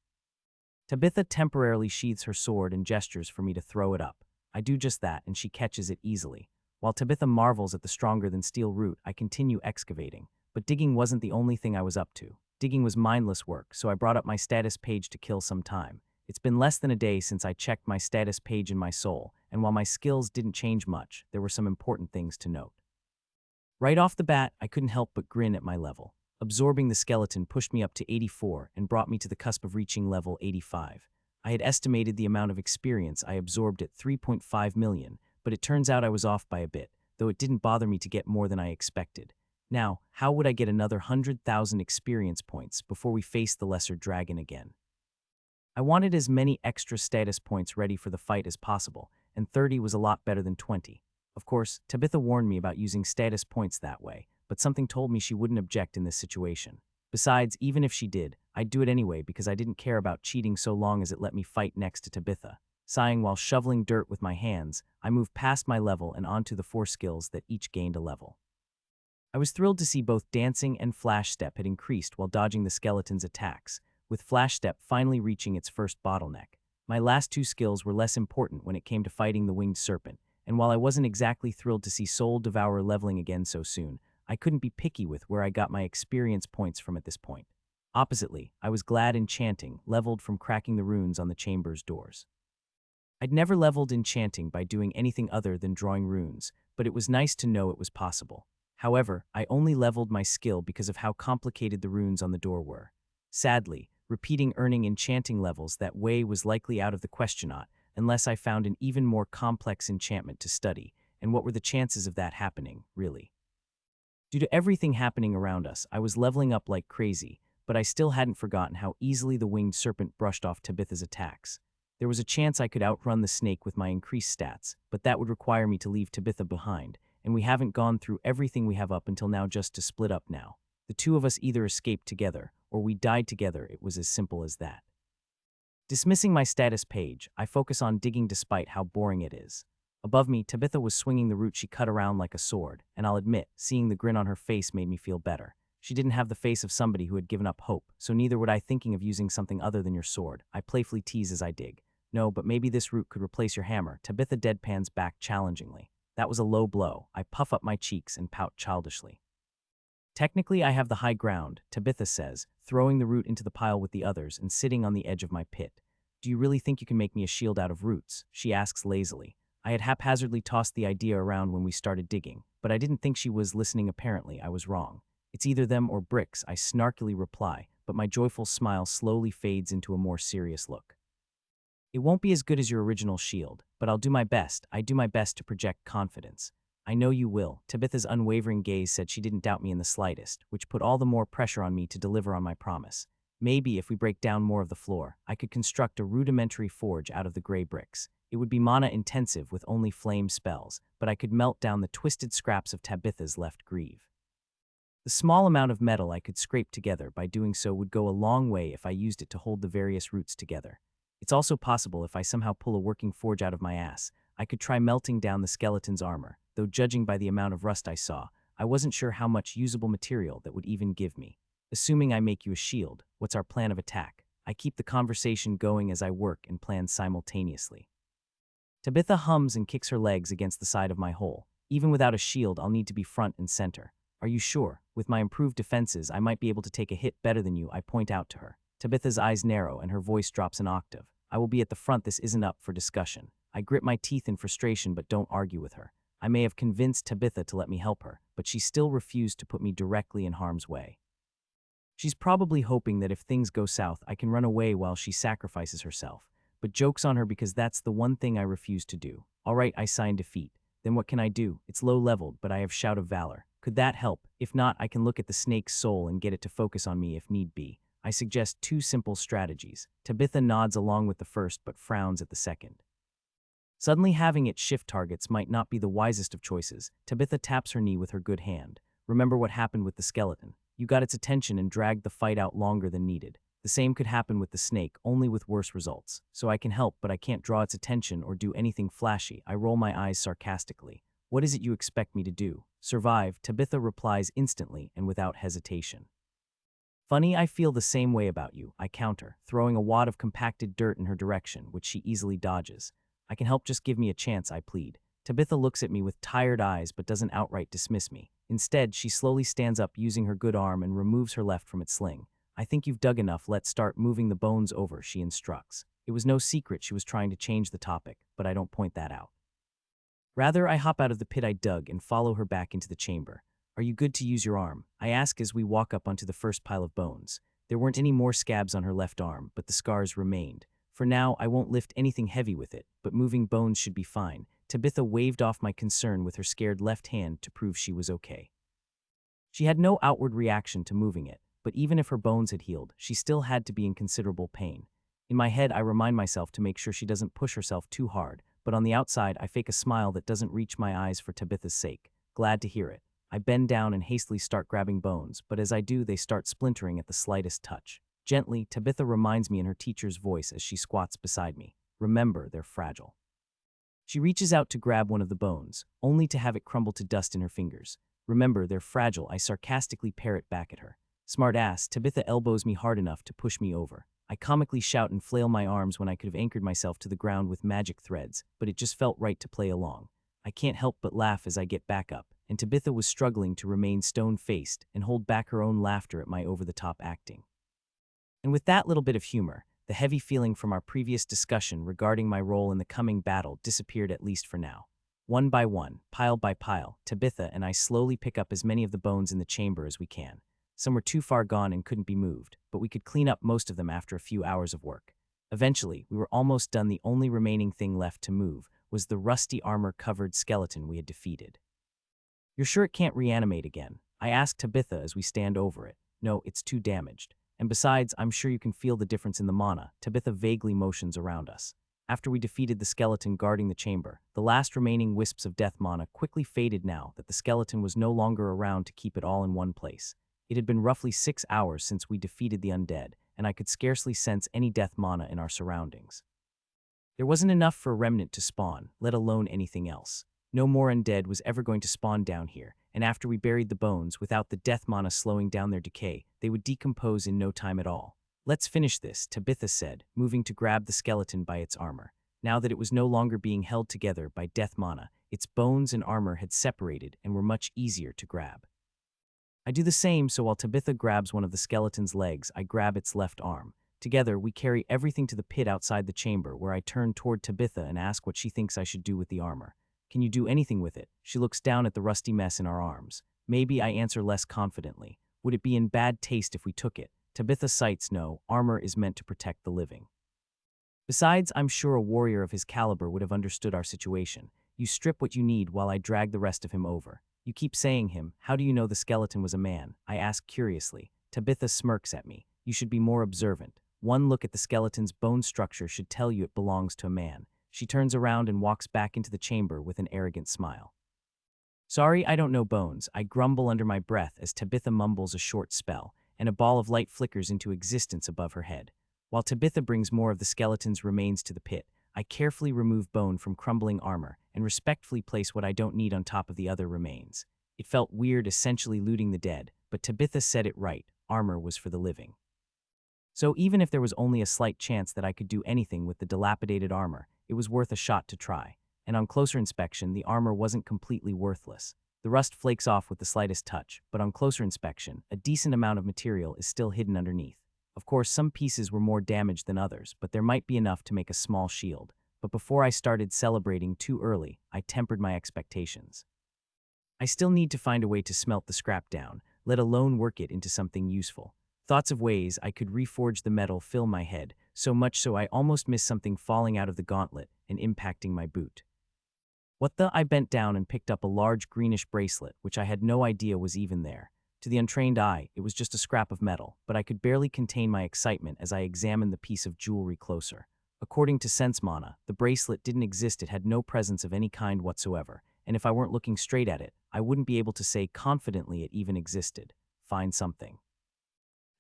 Tabitha temporarily sheathes her sword and gestures for me to throw it up. I do just that, and she catches it easily. While Tabitha marvels at the stronger-than-steel root, I continue excavating. But digging wasn't the only thing I was up to. Digging was mindless work, so I brought up my status page to kill some time. It's been less than a day since I checked my status page in my soul, and while my skills didn't change much, there were some important things to note. Right off the bat, I couldn't help but grin at my level. Absorbing the skeleton pushed me up to 84 and brought me to the cusp of reaching level 85. I had estimated the amount of experience I absorbed at 3.5 million, but it turns out I was off by a bit, though it didn't bother me to get more than I expected. Now, how would I get another 100,000 experience points before we face the lesser dragon again? I wanted as many extra status points ready for the fight as possible, and 30 was a lot better than 20. Of course, Tabitha warned me about using status points that way, but something told me she wouldn't object in this situation. Besides, even if she did, I'd do it anyway because I didn't care about cheating so long as it let me fight next to Tabitha. Sighing while shoveling dirt with my hands, I moved past my level and onto the 4 skills that each gained a level. I was thrilled to see both dancing and flash step had increased while dodging the skeleton's attacks, with flash step finally reaching its first bottleneck. My last 2 skills were less important when it came to fighting the winged serpent, and while I wasn't exactly thrilled to see Soul Devourer leveling again so soon, I couldn't be picky with where I got my experience points from at this point. Oppositely, I was glad Enchanting leveled from cracking the runes on the chamber's doors. I'd never leveled Enchanting by doing anything other than drawing runes, but it was nice to know it was possible. However, I only leveled my skill because of how complicated the runes on the door were. Sadly, repeating earning enchanting levels that way was likely out of the question unless I found an even more complex enchantment to study, and what were the chances of that happening, really? Due to everything happening around us, I was leveling up like crazy, but I still hadn't forgotten how easily the winged serpent brushed off Tabitha's attacks. There was a chance I could outrun the snake with my increased stats, but that would require me to leave Tabitha behind, and we haven't gone through everything we have up until now just to split up now. The two of us either escaped together, or we died together. It was as simple as that. Dismissing my status page, I focus on digging despite how boring it is. Above me, Tabitha was swinging the root she cut around like a sword, and I'll admit, seeing the grin on her face made me feel better. She didn't have the face of somebody who had given up hope, so neither would I thinking of using something other than your sword. I playfully tease as I dig. No, but maybe this root could replace your hammer. Tabitha deadpans back challengingly. That was a low blow. I puff up my cheeks and pout childishly. Technically, I have the high ground, Tabitha says, throwing the root into the pile with the others and sitting on the edge of my pit. Do you really think you can make me a shield out of roots? She asks lazily. I had haphazardly tossed the idea around when we started digging, but I didn't think she was listening. Apparently, I was wrong. It's either them or bricks, I snarkily reply, but my joyful smile slowly fades into a more serious look. It won't be as good as your original shield, but I'll do my best. I do my best to project confidence. I know you will. Tabitha's unwavering gaze said she didn't doubt me in the slightest, which put all the more pressure on me to deliver on my promise. Maybe if we break down more of the floor, I could construct a rudimentary forge out of the gray bricks. It would be mana-intensive with only flame spells, but I could melt down the twisted scraps of Tabitha's left greave. The small amount of metal I could scrape together by doing so would go a long way if I used it to hold the various roots together. It's also possible if I somehow pull a working forge out of my ass, I could try melting down the skeleton's armor, though judging by the amount of rust I saw, I wasn't sure how much usable material that would even give me. Assuming I make you a shield, what's our plan of attack? I keep the conversation going as I work and plan simultaneously. Tabitha hums and kicks her legs against the side of my hole. Even without a shield, I'll need to be front and center. Are you sure? With my improved defenses, I might be able to take a hit better than you, I point out to her. Tabitha's eyes narrow and her voice drops an octave. I will be at the front. This isn't up for discussion. I grit my teeth in frustration but don't argue with her. I may have convinced Tabitha to let me help her, but she still refused to put me directly in harm's way. She's probably hoping that if things go south, I can run away while she sacrifices herself. But joke's on her because that's the one thing I refuse to do. All right, I sign defeat. Then what can I do? It's low-leveled, but I have Shout of Valor. Could that help? If not, I can look at the snake's soul and get it to focus on me if need be. I suggest 2 simple strategies. Tabitha nods along with the first but frowns at the second. Suddenly having it shift targets might not be the wisest of choices. Tabitha taps her knee with her good hand. Remember what happened with the skeleton. You got its attention and dragged the fight out longer than needed. The same could happen with the snake, only with worse results. So I can help, but I can't draw its attention or do anything flashy. I roll my eyes sarcastically. What is it you expect me to do? Survive, Tabitha replies instantly and without hesitation. Funny, I feel the same way about you, I counter, throwing a wad of compacted dirt in her direction, which she easily dodges. I can help, just give me a chance, I plead. Tabitha looks at me with tired eyes but doesn't outright dismiss me. Instead, she slowly stands up using her good arm and removes her left from its sling. I think you've dug enough, let's start moving the bones over, she instructs. It was no secret she was trying to change the topic, but I don't point that out. Rather, I hop out of the pit I dug and follow her back into the chamber. Are you good to use your arm? I ask as we walk up onto the first pile of bones. There weren't any more scabs on her left arm, but the scars remained. For now, I won't lift anything heavy with it, but moving bones should be fine. Tabitha waved off my concern with her scared left hand to prove she was okay. She had no outward reaction to moving it, but even if her bones had healed, she still had to be in considerable pain. In my head, I remind myself to make sure she doesn't push herself too hard, but on the outside, I fake a smile that doesn't reach my eyes for Tabitha's sake. Glad to hear it. I bend down and hastily start grabbing bones, but as I do, they start splintering at the slightest touch. Gently, Tabitha reminds me in her teacher's voice as she squats beside me. Remember, they're fragile. She reaches out to grab one of the bones, only to have it crumble to dust in her fingers. Remember, they're fragile, I sarcastically parrot back at her. Smart ass, Tabitha elbows me hard enough to push me over. I comically shout and flail my arms when I could have anchored myself to the ground with magic threads, but it just felt right to play along. I can't help but laugh as I get back up, and Tabitha was struggling to remain stone-faced and hold back her own laughter at my over-the-top acting. And with that little bit of humor, the heavy feeling from our previous discussion regarding my role in the coming battle disappeared, at least for now. One by one, pile by pile, Tabitha and I slowly pick up as many of the bones in the chamber as we can. Some were too far gone and couldn't be moved, but we could clean up most of them after a few hours of work. Eventually, we were almost done. The only remaining thing left to move was the rusty armor-covered skeleton we had defeated. You're sure it can't reanimate again? I ask Tabitha as we stand over it. No, it's too damaged. And besides, I'm sure you can feel the difference in the mana. Tabitha vaguely motions around us. After we defeated the skeleton guarding the chamber, the last remaining wisps of death mana quickly faded now that the skeleton was no longer around to keep it all in one place. It had been roughly 6 hours since we defeated the undead, and I could scarcely sense any death mana in our surroundings. There wasn't enough for a remnant to spawn, let alone anything else. No more undead was ever going to spawn down here, and after we buried the bones, without the death mana slowing down their decay, they would decompose in no time at all. Let's finish this, Tabitha said, moving to grab the skeleton by its armor. Now that it was no longer being held together by death mana, its bones and armor had separated and were much easier to grab. I do the same, so while Tabitha grabs one of the skeleton's legs, I grab its left arm. Together, we carry everything to the pit outside the chamber, where I turn toward Tabitha and ask what she thinks I should do with the armor. Can you do anything with it? She looks down at the rusty mess in our arms. Maybe, I answer less confidently. Would it be in bad taste if we took it? Tabitha cites no, armor is meant to protect the living. Besides, I'm sure a warrior of his caliber would have understood our situation. You strip what you need while I drag the rest of him over. You keep saying him. How do you know the skeleton was a man? I ask curiously. Tabitha smirks at me. You should be more observant. One look at the skeleton's bone structure should tell you it belongs to a man. She turns around and walks back into the chamber with an arrogant smile. Sorry, I don't know bones, I grumble under my breath as Tabitha mumbles a short spell, and a ball of light flickers into existence above her head. While Tabitha brings more of the skeleton's remains to the pit, I carefully remove bone from crumbling armor and respectfully place what I don't need on top of the other remains. It felt weird essentially looting the dead, but Tabitha said it right, armor was for the living. So even if there was only a slight chance that I could do anything with the dilapidated armor, it was worth a shot to try. And on closer inspection, the armor wasn't completely worthless. The rust flakes off with the slightest touch, but on closer inspection, a decent amount of material is still hidden underneath. Of course, some pieces were more damaged than others, but there might be enough to make a small shield. But before I started celebrating too early, I tempered my expectations. I still need to find a way to smelt the scrap down, let alone work it into something useful. Thoughts of ways I could reforge the metal fill my head, so much so I almost missed something falling out of the gauntlet and impacting my boot. What the? I bent down and picked up a large greenish bracelet, which I had no idea was even there. To the untrained eye, it was just a scrap of metal, but I could barely contain my excitement as I examined the piece of jewelry closer. According to Sense Mana, the bracelet didn't exist, it had no presence of any kind whatsoever, and if I weren't looking straight at it, I wouldn't be able to say confidently it even existed. Find something.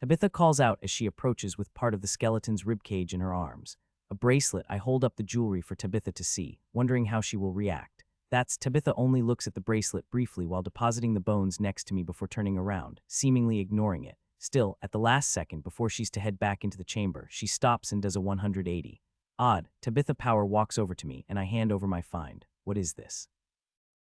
Tabitha calls out as she approaches with part of the skeleton's ribcage in her arms. A bracelet. I hold up the jewelry for Tabitha to see, wondering how she will react. Tabitha only looks at the bracelet briefly while depositing the bones next to me before turning around, seemingly ignoring it. Still, at the last second before she's to head back into the chamber, she stops and does a 180. Odd, Tabitha Power walks over to me and I hand over my find. What is this?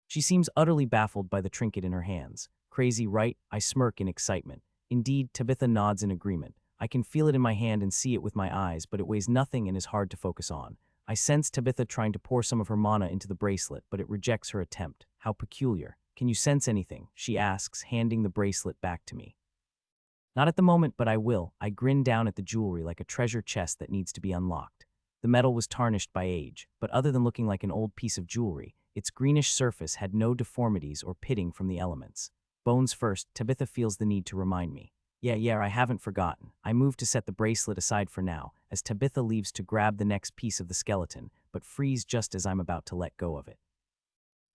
She seems utterly baffled by the trinket in her hands. Crazy, right? I smirk in excitement. Indeed, Tabitha nods in agreement. I can feel it in my hand and see it with my eyes, but it weighs nothing and is hard to focus on. I sense Tabitha trying to pour some of her mana into the bracelet, but it rejects her attempt. How peculiar. Can you sense anything? She asks, handing the bracelet back to me. Not at the moment, but I will. I grin down at the jewelry like a treasure chest that needs to be unlocked. The metal was tarnished by age, but other than looking like an old piece of jewelry, its greenish surface had no deformities or pitting from the elements. Bones first, Tabitha feels the need to remind me. Yeah, I haven't forgotten. I move to set the bracelet aside for now, as Tabitha leaves to grab the next piece of the skeleton, but frees just as I'm about to let go of it.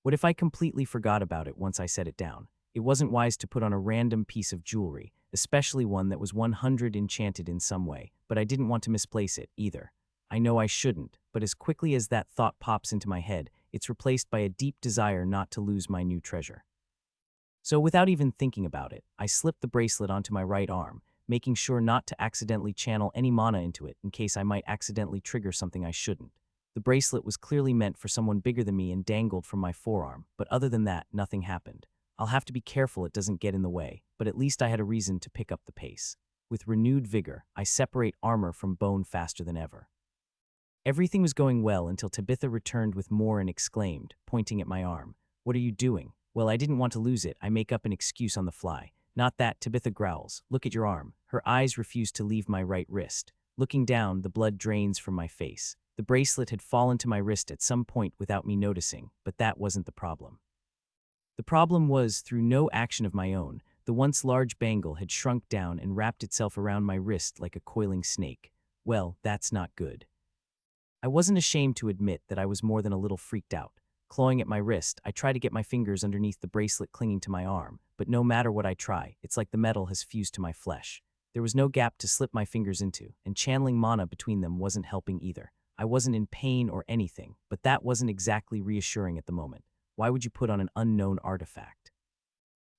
What if I completely forgot about it once I set it down? It wasn't wise to put on a random piece of jewelry, especially one that was 100 enchanted in some way, but I didn't want to misplace it either. I know I shouldn't, but as quickly as that thought pops into my head, it's replaced by a deep desire not to lose my new treasure. So without even thinking about it, I slip the bracelet onto my right arm, making sure not to accidentally channel any mana into it in case I might accidentally trigger something I shouldn't. The bracelet was clearly meant for someone bigger than me and dangled from my forearm, but other than that, nothing happened. I'll have to be careful it doesn't get in the way, but at least I had a reason to pick up the pace. With renewed vigor, I separate armor from bone faster than ever. Everything was going well until Tabitha returned with more and exclaimed, pointing at my arm. What are you doing? Well, I didn't want to lose it. I make up an excuse on the fly. Not that, Tabitha growls. Look at your arm. Her eyes refuse to leave my right wrist. Looking down, the blood drains from my face. The bracelet had fallen to my wrist at some point without me noticing, but that wasn't the problem. The problem was, through no action of my own, the once large bangle had shrunk down and wrapped itself around my wrist like a coiling snake. Well, that's not good. I wasn't ashamed to admit that I was more than a little freaked out. Clawing at my wrist, I try to get my fingers underneath the bracelet clinging to my arm, but no matter what I try, it's like the metal has fused to my flesh. There was no gap to slip my fingers into, and channeling mana between them wasn't helping either. I wasn't in pain or anything, but that wasn't exactly reassuring at the moment. Why would you put on an unknown artifact?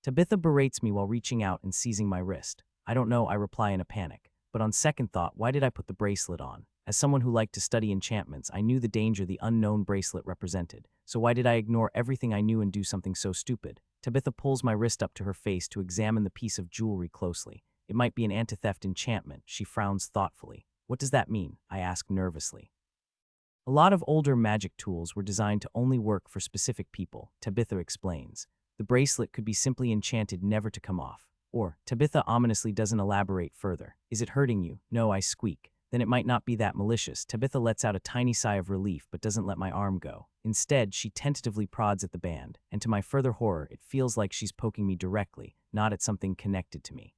Tabitha berates me while reaching out and seizing my wrist. I don't know, I reply in a panic. But on second thought, why did I put the bracelet on? As someone who liked to study enchantments, I knew the danger the unknown bracelet represented. So why did I ignore everything I knew and do something so stupid? Tabitha pulls my wrist up to her face to examine the piece of jewelry closely. It might be an anti-theft enchantment. She frowns thoughtfully. What does that mean? I ask nervously. A lot of older magic tools were designed to only work for specific people, Tabitha explains. The bracelet could be simply enchanted never to come off. Or, Tabitha ominously doesn't elaborate further. Is it hurting you? No, I squeak. Then it might not be that malicious. Tabitha lets out a tiny sigh of relief but doesn't let my arm go. Instead, she tentatively prods at the band, and to my further horror, it feels like she's poking me directly, not at something connected to me.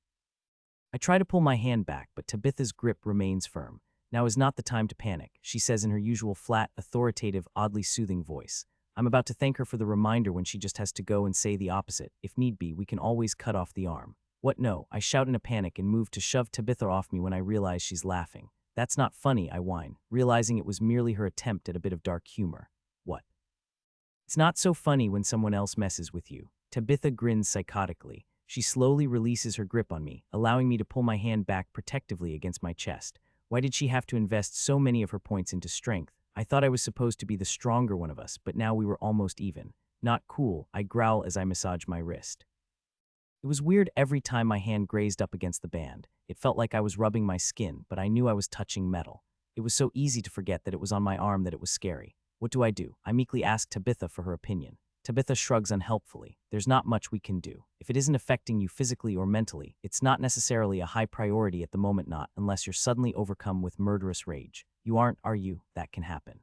I try to pull my hand back, but Tabitha's grip remains firm. Now is not the time to panic, she says in her usual flat, authoritative, oddly soothing voice. I'm about to thank her for the reminder when she just has to go and say the opposite. If need be, we can always cut off the arm. What no? I shout in a panic and move to shove Tabitha off me when I realize she's laughing. That's not funny, I whine, realizing it was merely her attempt at a bit of dark humor. What? It's not so funny when someone else messes with you. Tabitha grins psychotically. She slowly releases her grip on me, allowing me to pull my hand back protectively against my chest. Why did she have to invest so many of her points into strength? I thought I was supposed to be the stronger one of us, but now we were almost even. Not cool, I growl as I massage my wrist. It was weird every time my hand grazed up against the band. It felt like I was rubbing my skin, but I knew I was touching metal. It was so easy to forget that it was on my arm that it was scary. What do? I meekly ask Tabitha for her opinion. Tabitha shrugs unhelpfully. There's not much we can do. If it isn't affecting you physically or mentally, it's not necessarily a high priority at the moment, not unless you're suddenly overcome with murderous rage. You aren't, are you? That can happen.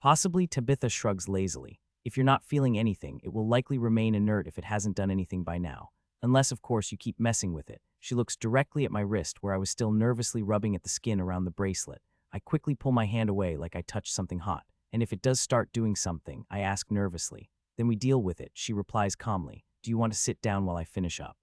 Possibly, Tabitha shrugs lazily. If you're not feeling anything, it will likely remain inert if it hasn't done anything by now. Unless, of course, you keep messing with it. She looks directly at my wrist where I was still nervously rubbing at the skin around the bracelet. I quickly pull my hand away like I touched something hot. And if it does start doing something, I ask nervously. Then we deal with it, she replies calmly. Do you want to sit down while I finish up?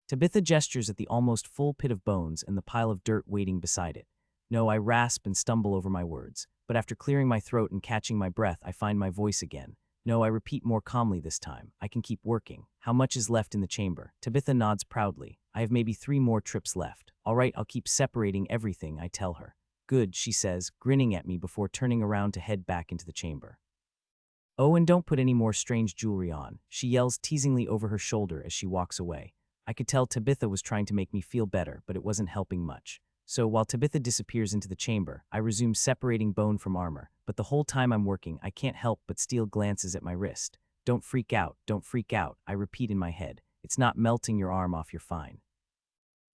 Tabitha gestures at the almost full pit of bones and the pile of dirt waiting beside it. No, I rasp and stumble over my words. But after clearing my throat and catching my breath, I find my voice again. No, I repeat more calmly this time. I can keep working. How much is left in the chamber? Tabitha nods proudly. I have maybe 3 more trips left. All right, I'll keep separating everything, I tell her. Good, she says, grinning at me before turning around to head back into the chamber. Oh, and don't put any more strange jewelry on, she yells teasingly over her shoulder as she walks away. I could tell Tabitha was trying to make me feel better, but it wasn't helping much. So while Tabitha disappears into the chamber, I resume separating bone from armor, but the whole time I'm working, I can't help but steal glances at my wrist. Don't freak out, I repeat in my head. It's not melting your arm off, you're fine.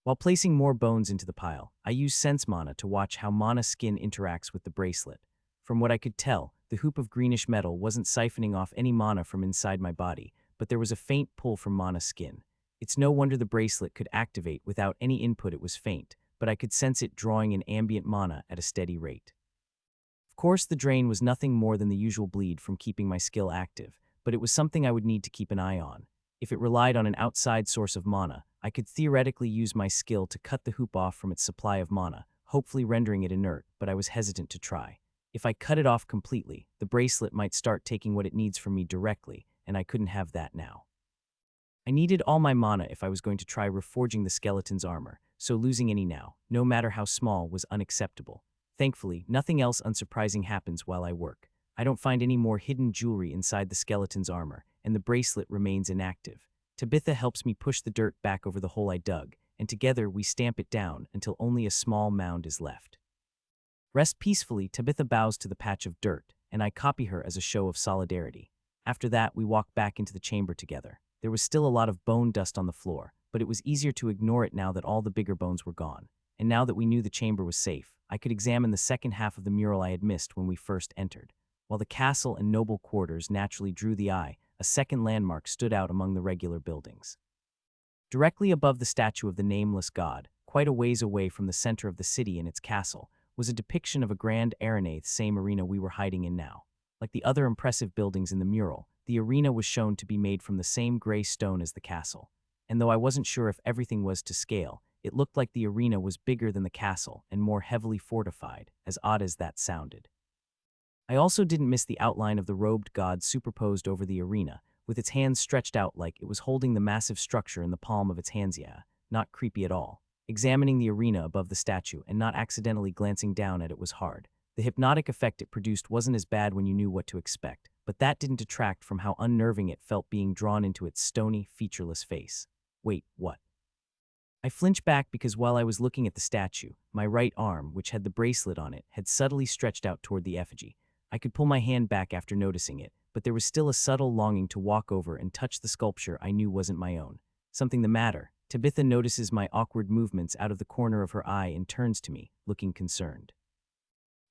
While placing more bones into the pile, I use Sense Mana to watch how Mana skin interacts with the bracelet. From what I could tell, the hoop of greenish metal wasn't siphoning off any mana from inside my body, but there was a faint pull from Mana skin. It's no wonder the bracelet could activate without any input. It was faint, but I could sense it drawing in ambient mana at a steady rate. Of course, the drain was nothing more than the usual bleed from keeping my skill active, but it was something I would need to keep an eye on. If it relied on an outside source of mana, I could theoretically use my skill to cut the hoop off from its supply of mana, hopefully rendering it inert, but I was hesitant to try. If I cut it off completely, the bracelet might start taking what it needs from me directly, and I couldn't have that now. I needed all my mana if I was going to try reforging the skeleton's armor, so losing any now, no matter how small, was unacceptable. Thankfully, nothing else unsurprising happens while I work. I don't find any more hidden jewelry inside the skeleton's armor, and the bracelet remains inactive. Tabitha helps me push the dirt back over the hole I dug, and together we stamp it down until only a small mound is left. Rest peacefully, Tabitha bows to the patch of dirt, and I copy her as a show of solidarity. After that, we walk back into the chamber together. There was still a lot of bone dust on the floor, but it was easier to ignore it now that all the bigger bones were gone. And now that we knew the chamber was safe, I could examine the second half of the mural I had missed when we first entered. While the castle and noble quarters naturally drew the eye, a second landmark stood out among the regular buildings. Directly above the statue of the nameless god, quite a ways away from the center of the city and its castle, was a depiction of a grand arena, the same arena we were hiding in now. Like the other impressive buildings in the mural, the arena was shown to be made from the same gray stone as the castle. And though I wasn't sure if everything was to scale, it looked like the arena was bigger than the castle and more heavily fortified, as odd as that sounded. I also didn't miss the outline of the robed god superposed over the arena, with its hands stretched out like it was holding the massive structure in the palm of its hands. Yeah, not creepy at all. Examining the arena above the statue and not accidentally glancing down at it was hard. The hypnotic effect it produced wasn't as bad when you knew what to expect, but that didn't detract from how unnerving it felt being drawn into its stony, featureless face. Wait, what? I flinched back because while I was looking at the statue, my right arm, which had the bracelet on it, had subtly stretched out toward the effigy. I could pull my hand back after noticing it, but there was still a subtle longing to walk over and touch the sculpture I knew wasn't my own. Something the matter. Tabitha notices my awkward movements out of the corner of her eye and turns to me, looking concerned.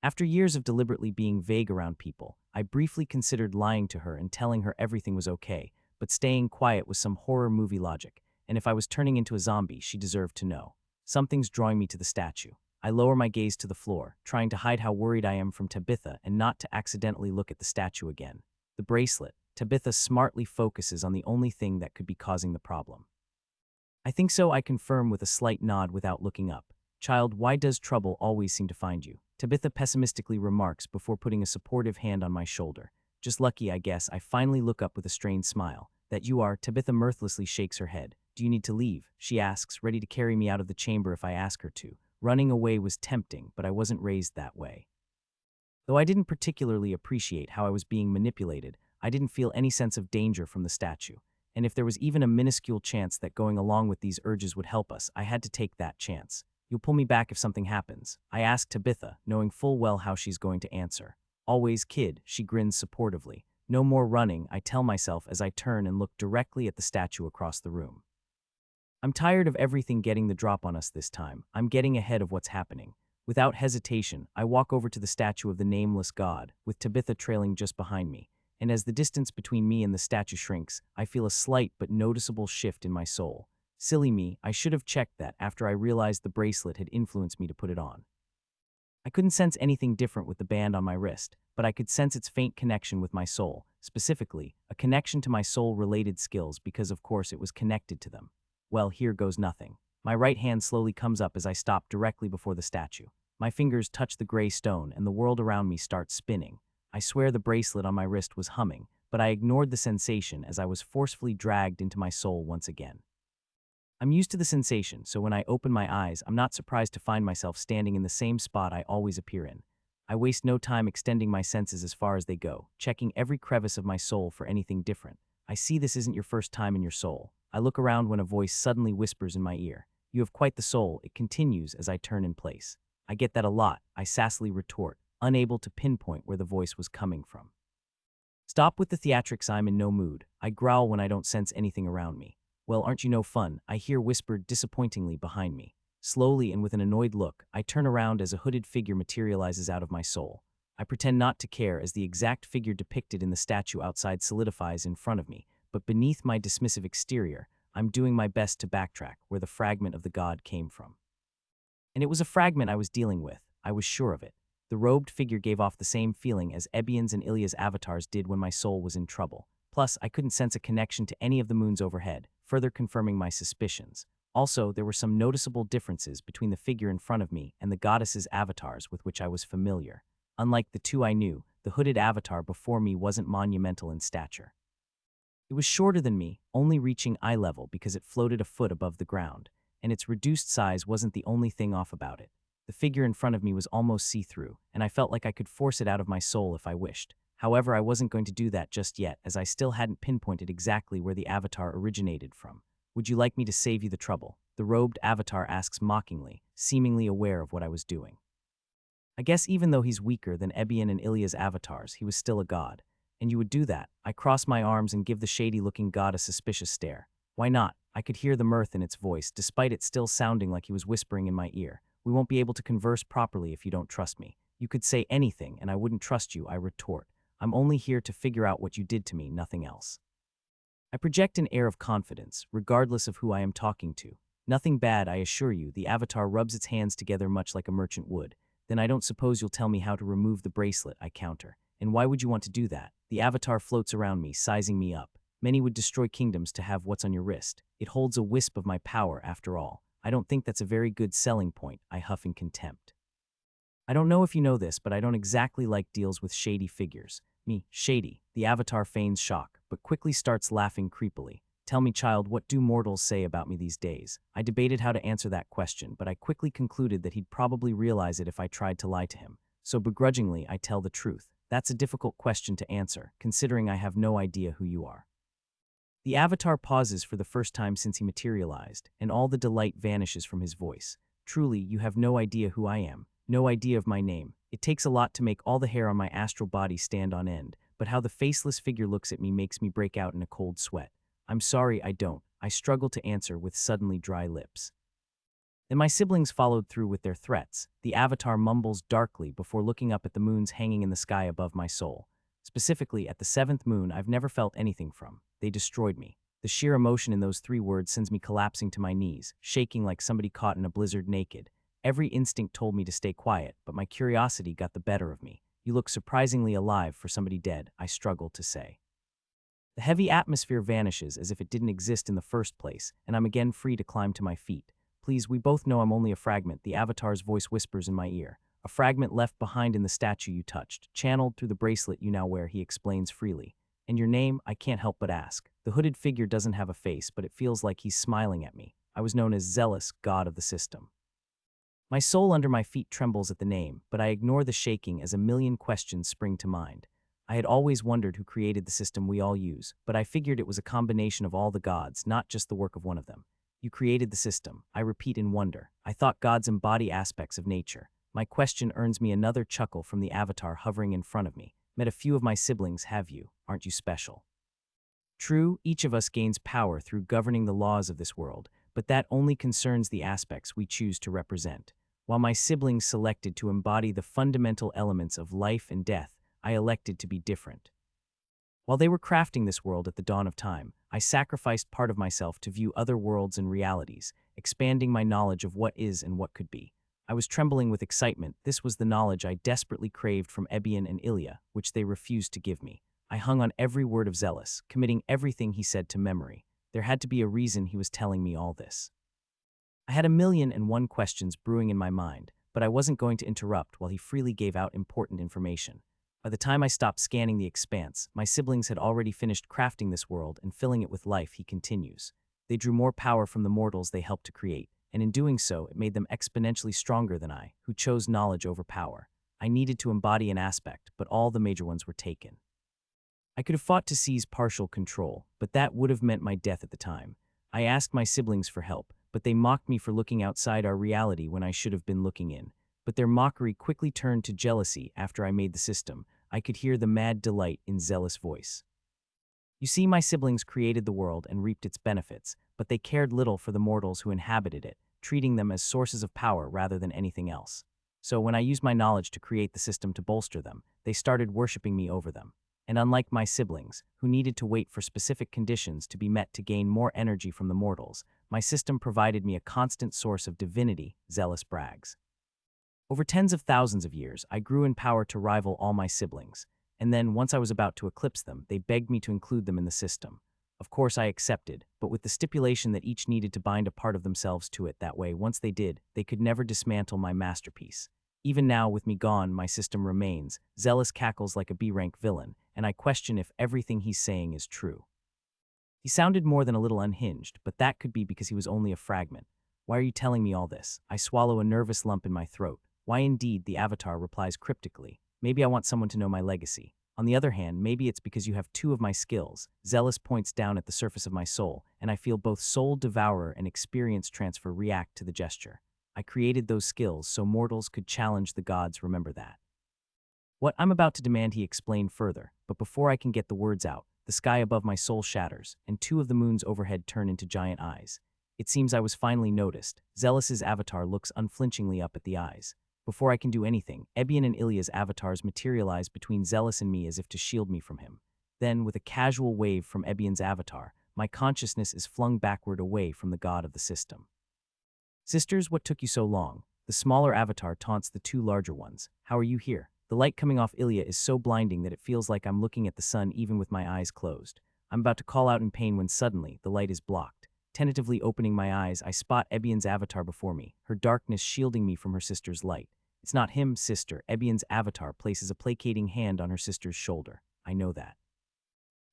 After years of deliberately being vague around people, I briefly considered lying to her and telling her everything was okay, but staying quiet was some horror movie logic, and if I was turning into a zombie, she deserved to know. Something's drawing me to the statue. I lower my gaze to the floor, trying to hide how worried I am from Tabitha and not to accidentally look at the statue again. The bracelet. Tabitha smartly focuses on the only thing that could be causing the problem. I think so, I confirm with a slight nod without looking up. Child, why does trouble always seem to find you? Tabitha pessimistically remarks before putting a supportive hand on my shoulder. Just lucky, I guess. I finally look up with a strained smile. That you are. Tabitha mirthlessly shakes her head. Do you need to leave? She asks, ready to carry me out of the chamber if I ask her to. Running away was tempting, but I wasn't raised that way. Though I didn't particularly appreciate how I was being manipulated, I didn't feel any sense of danger from the statue. And if there was even a minuscule chance that going along with these urges would help us, I had to take that chance. You'll pull me back if something happens, I ask Tabitha, knowing full well how she's going to answer. Always, kid, she grins supportively. No more running, I tell myself as I turn and look directly at the statue across the room. I'm tired of everything getting the drop on us this time. I'm getting ahead of what's happening. Without hesitation, I walk over to the statue of the nameless god, with Tabitha trailing just behind me. And as the distance between me and the statue shrinks, I feel a slight but noticeable shift in my soul. Silly me, I should have checked that after I realized the bracelet had influenced me to put it on. I couldn't sense anything different with the band on my wrist, but I could sense its faint connection with my soul, specifically, a connection to my soul-related skills because of course it was connected to them. Well, here goes nothing. My right hand slowly comes up as I stop directly before the statue. My fingers touch the gray stone and the world around me starts spinning. I swear the bracelet on my wrist was humming, but I ignored the sensation as I was forcefully dragged into my soul once again. I'm used to the sensation, so when I open my eyes, I'm not surprised to find myself standing in the same spot I always appear in. I waste no time extending my senses as far as they go, checking every crevice of my soul for anything different. I see this isn't your first time in your soul. I look around when a voice suddenly whispers in my ear. You have quite the soul, it continues as I turn in place. I get that a lot, I sassily retort, unable to pinpoint where the voice was coming from. Stop with the theatrics, I'm in no mood. I growl when I don't sense anything around me. Well, aren't you no fun? I hear whispered disappointingly behind me. Slowly and with an annoyed look, I turn around as a hooded figure materializes out of my soul. I pretend not to care as the exact figure depicted in the statue outside solidifies in front of me, but beneath my dismissive exterior, I'm doing my best to backtrack where the fragment of the god came from. And it was a fragment I was dealing with, I was sure of it. The robed figure gave off the same feeling as Ebion's and Ilya's avatars did when my soul was in trouble. Plus, I couldn't sense a connection to any of the moons overhead, further confirming my suspicions. Also, there were some noticeable differences between the figure in front of me and the goddess's avatars with which I was familiar. Unlike the two I knew, the hooded avatar before me wasn't monumental in stature. It was shorter than me, only reaching eye level because it floated a foot above the ground, and its reduced size wasn't the only thing off about it. The figure in front of me was almost see-through, and I felt like I could force it out of my soul if I wished. However, I wasn't going to do that just yet, as I still hadn't pinpointed exactly where the avatar originated from. Would you like me to save you the trouble? The robed avatar asks mockingly, seemingly aware of what I was doing. I guess even though he's weaker than Ebion and Ilya's avatars, he was still a god. And you would do that. I cross my arms and give the shady-looking god a suspicious stare. Why not? I could hear the mirth in its voice, despite it still sounding like he was whispering in my ear. We won't be able to converse properly if you don't trust me. You could say anything, and I wouldn't trust you, I retort. I'm only here to figure out what you did to me, nothing else. I project an air of confidence, regardless of who I am talking to. Nothing bad, I assure you. The avatar rubs its hands together much like a merchant would. Then I don't suppose you'll tell me how to remove the bracelet, I counter. And why would you want to do that? The avatar floats around me, sizing me up. Many would destroy kingdoms to have what's on your wrist. It holds a wisp of my power, after all. I don't think that's a very good selling point, I huff in contempt. I don't know if you know this, but I don't exactly like deals with shady figures. Me, shady. The avatar feigns shock, but quickly starts laughing creepily. Tell me, child, what do mortals say about me these days? I debated how to answer that question, but I quickly concluded that he'd probably realize it if I tried to lie to him. So begrudgingly, I tell the truth. That's a difficult question to answer, considering I have no idea who you are. The avatar pauses for the first time since he materialized, and all the delight vanishes from his voice. Truly, you have no idea who I am, no idea of my name. It takes a lot to make all the hair on my astral body stand on end, but how the faceless figure looks at me makes me break out in a cold sweat. I'm sorry, I don't. I struggle to answer with suddenly dry lips. Then my siblings followed through with their threats. The avatar mumbles darkly before looking up at the moons hanging in the sky above my soul. Specifically, at the seventh moon I've never felt anything from. They destroyed me. The sheer emotion in those 3 words sends me collapsing to my knees, shaking like somebody caught in a blizzard naked. Every instinct told me to stay quiet, but my curiosity got the better of me. You look surprisingly alive for somebody dead, I struggled to say. The heavy atmosphere vanishes as if it didn't exist in the first place, and I'm again free to climb to my feet. Please, we both know I'm only a fragment, the avatar's voice whispers in my ear. A fragment left behind in the statue you touched, channeled through the bracelet you now wear, he explains freely. And your name, I can't help but ask. The hooded figure doesn't have a face, but it feels like he's smiling at me. I was known as Zealous, god of the system. My soul under my feet trembles at the name, but I ignore the shaking as a million questions spring to mind. I had always wondered who created the system we all use, but I figured it was a combination of all the gods, not just the work of one of them. You created the system, I repeat in wonder. I thought gods embody aspects of nature. My question earns me another chuckle from the avatar hovering in front of me. Met a few of my siblings, have you? Aren't you special? True, each of us gains power through governing the laws of this world, but that only concerns the aspects we choose to represent. While my siblings selected to embody the fundamental elements of life and death, I elected to be different. While they were crafting this world at the dawn of time, I sacrificed part of myself to view other worlds and realities, expanding my knowledge of what is and what could be. I was trembling with excitement. This was the knowledge I desperately craved from Ebion and Ilya, which they refused to give me. I hung on every word of Zealous, committing everything he said to memory. There had to be a reason he was telling me all this. I had 1,000,001 questions brewing in my mind, but I wasn't going to interrupt while he freely gave out important information. By the time I stopped scanning the expanse, my siblings had already finished crafting this world and filling it with life, he continues. They drew more power from the mortals they helped to create, and in doing so, it made them exponentially stronger than I, who chose knowledge over power. I needed to embody an aspect, but all the major ones were taken. I could have fought to seize partial control, but that would have meant my death at the time. I asked my siblings for help, but they mocked me for looking outside our reality when I should have been looking in. But their mockery quickly turned to jealousy after I made the system. I could hear the mad delight in Zealous' voice. You see, my siblings created the world and reaped its benefits, but they cared little for the mortals who inhabited it, treating them as sources of power rather than anything else. So when I used my knowledge to create the system to bolster them, they started worshipping me over them. And unlike my siblings, who needed to wait for specific conditions to be met to gain more energy from the mortals, my system provided me a constant source of divinity, Zealous brags. Over tens of thousands of years, I grew in power to rival all my siblings, and then, once I was about to eclipse them, they begged me to include them in the system. Of course I accepted, but with the stipulation that each needed to bind a part of themselves to it. That way, once they did, they could never dismantle my masterpiece. Even now, with me gone, my system remains. Zealous cackles like a B-rank villain, and I question if everything he's saying is true. He sounded more than a little unhinged, but that could be because he was only a fragment. Why are you telling me all this? I swallow a nervous lump in my throat. Why indeed, the avatar replies cryptically. Maybe I want someone to know my legacy. On the other hand, maybe it's because you have two of my skills. Zealous points down at the surface of my soul, and I feel both soul devourer and experience transfer react to the gesture. I created those skills so mortals could challenge the gods, remember that. What I'm about to demand, he explained further, but before I can get the words out, the sky above my soul shatters, and two of the moons overhead turn into giant eyes. It seems I was finally noticed. Zealous's avatar looks unflinchingly up at the eyes. Before I can do anything, Ebion and Ilya's avatars materialize between Zealous and me as if to shield me from him. Then, with a casual wave from Ebion's avatar, my consciousness is flung backward away from the god of the system. Sisters, what took you so long? The smaller avatar taunts the two larger ones. How are you here? The light coming off Ilya is so blinding that it feels like I'm looking at the sun even with my eyes closed. I'm about to call out in pain when suddenly, the light is blocked. Tentatively opening my eyes, I spot Ebion's avatar before me, her darkness shielding me from her sister's light. It's not him, sister. Ebion's avatar places a placating hand on her sister's shoulder. I know that.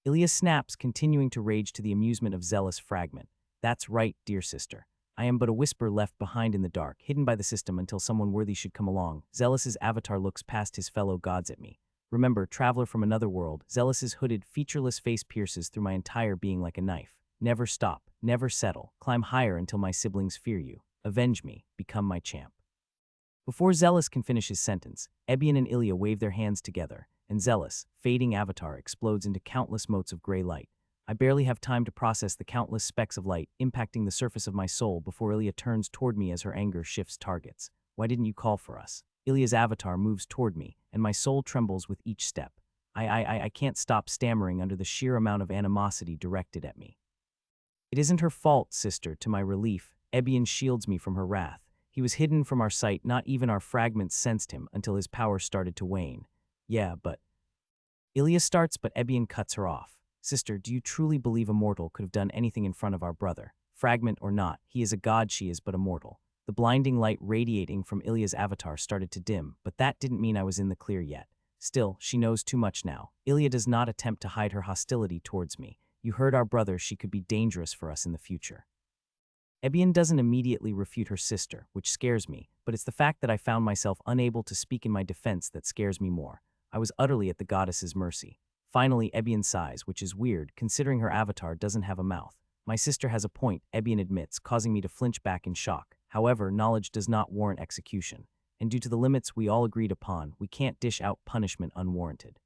Ilya snaps, continuing to rage to the amusement of Zealous fragment. That's right, dear sister. I am but a whisper left behind in the dark, hidden by the system until someone worthy should come along. Zealous's avatar looks past his fellow gods at me. Remember, traveler from another world, Zealous's hooded, featureless face pierces through my entire being like a knife. Never stop, never settle, climb higher until my siblings fear you. Avenge me, become my champ. Before Zealous can finish his sentence, Ebion and Ilya wave their hands together, and Zealous, fading avatar, explodes into countless motes of gray light. I barely have time to process the countless specks of light impacting the surface of my soul before Ilya turns toward me as her anger shifts targets. Why didn't you call for us? Ilya's avatar moves toward me, and my soul trembles with each step. I can't stop stammering under the sheer amount of animosity directed at me. It isn't her fault, sister. To my relief, Ebion shields me from her wrath. He was hidden from our sight, not even our fragments sensed him until his power started to wane. Yeah, but... Ilya starts, but Ebion cuts her off. Sister, do you truly believe a mortal could have done anything in front of our brother? Fragment or not, he is a god, she is but a mortal. The blinding light radiating from Ilya's avatar started to dim, but that didn't mean I was in the clear yet. Still, she knows too much now. Ilya does not attempt to hide her hostility towards me. You heard our brother, she could be dangerous for us in the future. Ebion doesn't immediately refute her sister, which scares me, but it's the fact that I found myself unable to speak in my defense that scares me more. I was utterly at the goddess's mercy. Finally, Ebion sighs, which is weird, considering her avatar doesn't have a mouth. My sister has a point, Ebion admits, causing me to flinch back in shock. However, knowledge does not warrant execution, and due to the limits we all agreed upon, we can't dish out punishment unwarranted.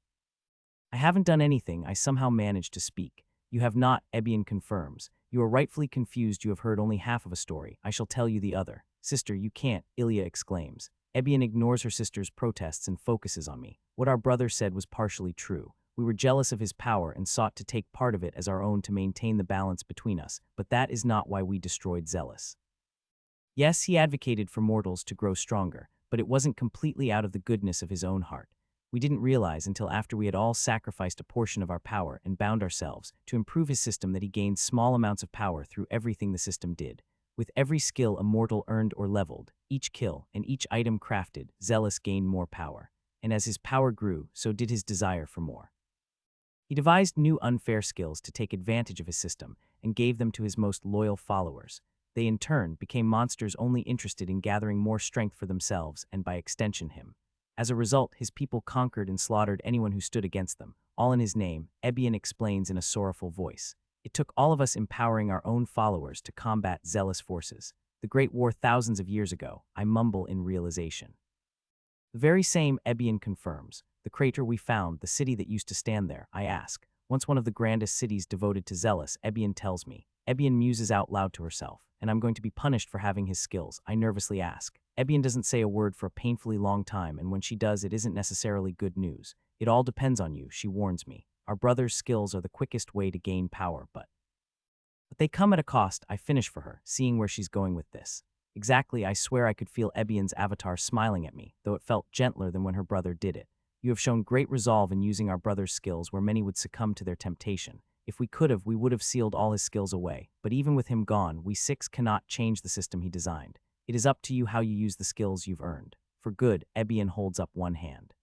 I haven't done anything, I somehow managed to speak. You have not, Ebion confirms. You are rightfully confused, you have heard only half of a story. I shall tell you the other. Sister, you can't, Ilya exclaims. Ebion ignores her sister's protests and focuses on me. What our brother said was partially true. We were jealous of his power and sought to take part of it as our own to maintain the balance between us, but that is not why we destroyed Zealous. Yes, he advocated for mortals to grow stronger, but it wasn't completely out of the goodness of his own heart. We didn't realize until after we had all sacrificed a portion of our power and bound ourselves to improve his system that he gained small amounts of power through everything the system did. With every skill a mortal earned or leveled, each kill, and each item crafted, Zealous gained more power. And as his power grew, so did his desire for more. He devised new unfair skills to take advantage of his system and gave them to his most loyal followers. They in turn became monsters only interested in gathering more strength for themselves and by extension him. As a result, his people conquered and slaughtered anyone who stood against them, all in his name, Ebion explains in a sorrowful voice. It took all of us empowering our own followers to combat zealous forces. The Great War thousands of years ago, I mumble in realization. The very same, Ebion confirms. The crater we found, the city that used to stand there, I ask. Once one of the grandest cities devoted to zealous, Ebion tells me. Ebion muses out loud to herself, and I'm going to be punished for having his skills, I nervously ask. Ebion doesn't say a word for a painfully long time, and when she does, it isn't necessarily good news. It all depends on you, she warns me. Our brother's skills are the quickest way to gain power, but they come at a cost, I finish for her, seeing where she's going with this. Exactly, I swear I could feel Ebion's avatar smiling at me, though it felt gentler than when her brother did it. You have shown great resolve in using our brother's skills where many would succumb to their temptation. If we could have, we would have sealed all his skills away. But even with him gone, we six cannot change the system he designed. It is up to you how you use the skills you've earned. For good, Ebion holds up one hand.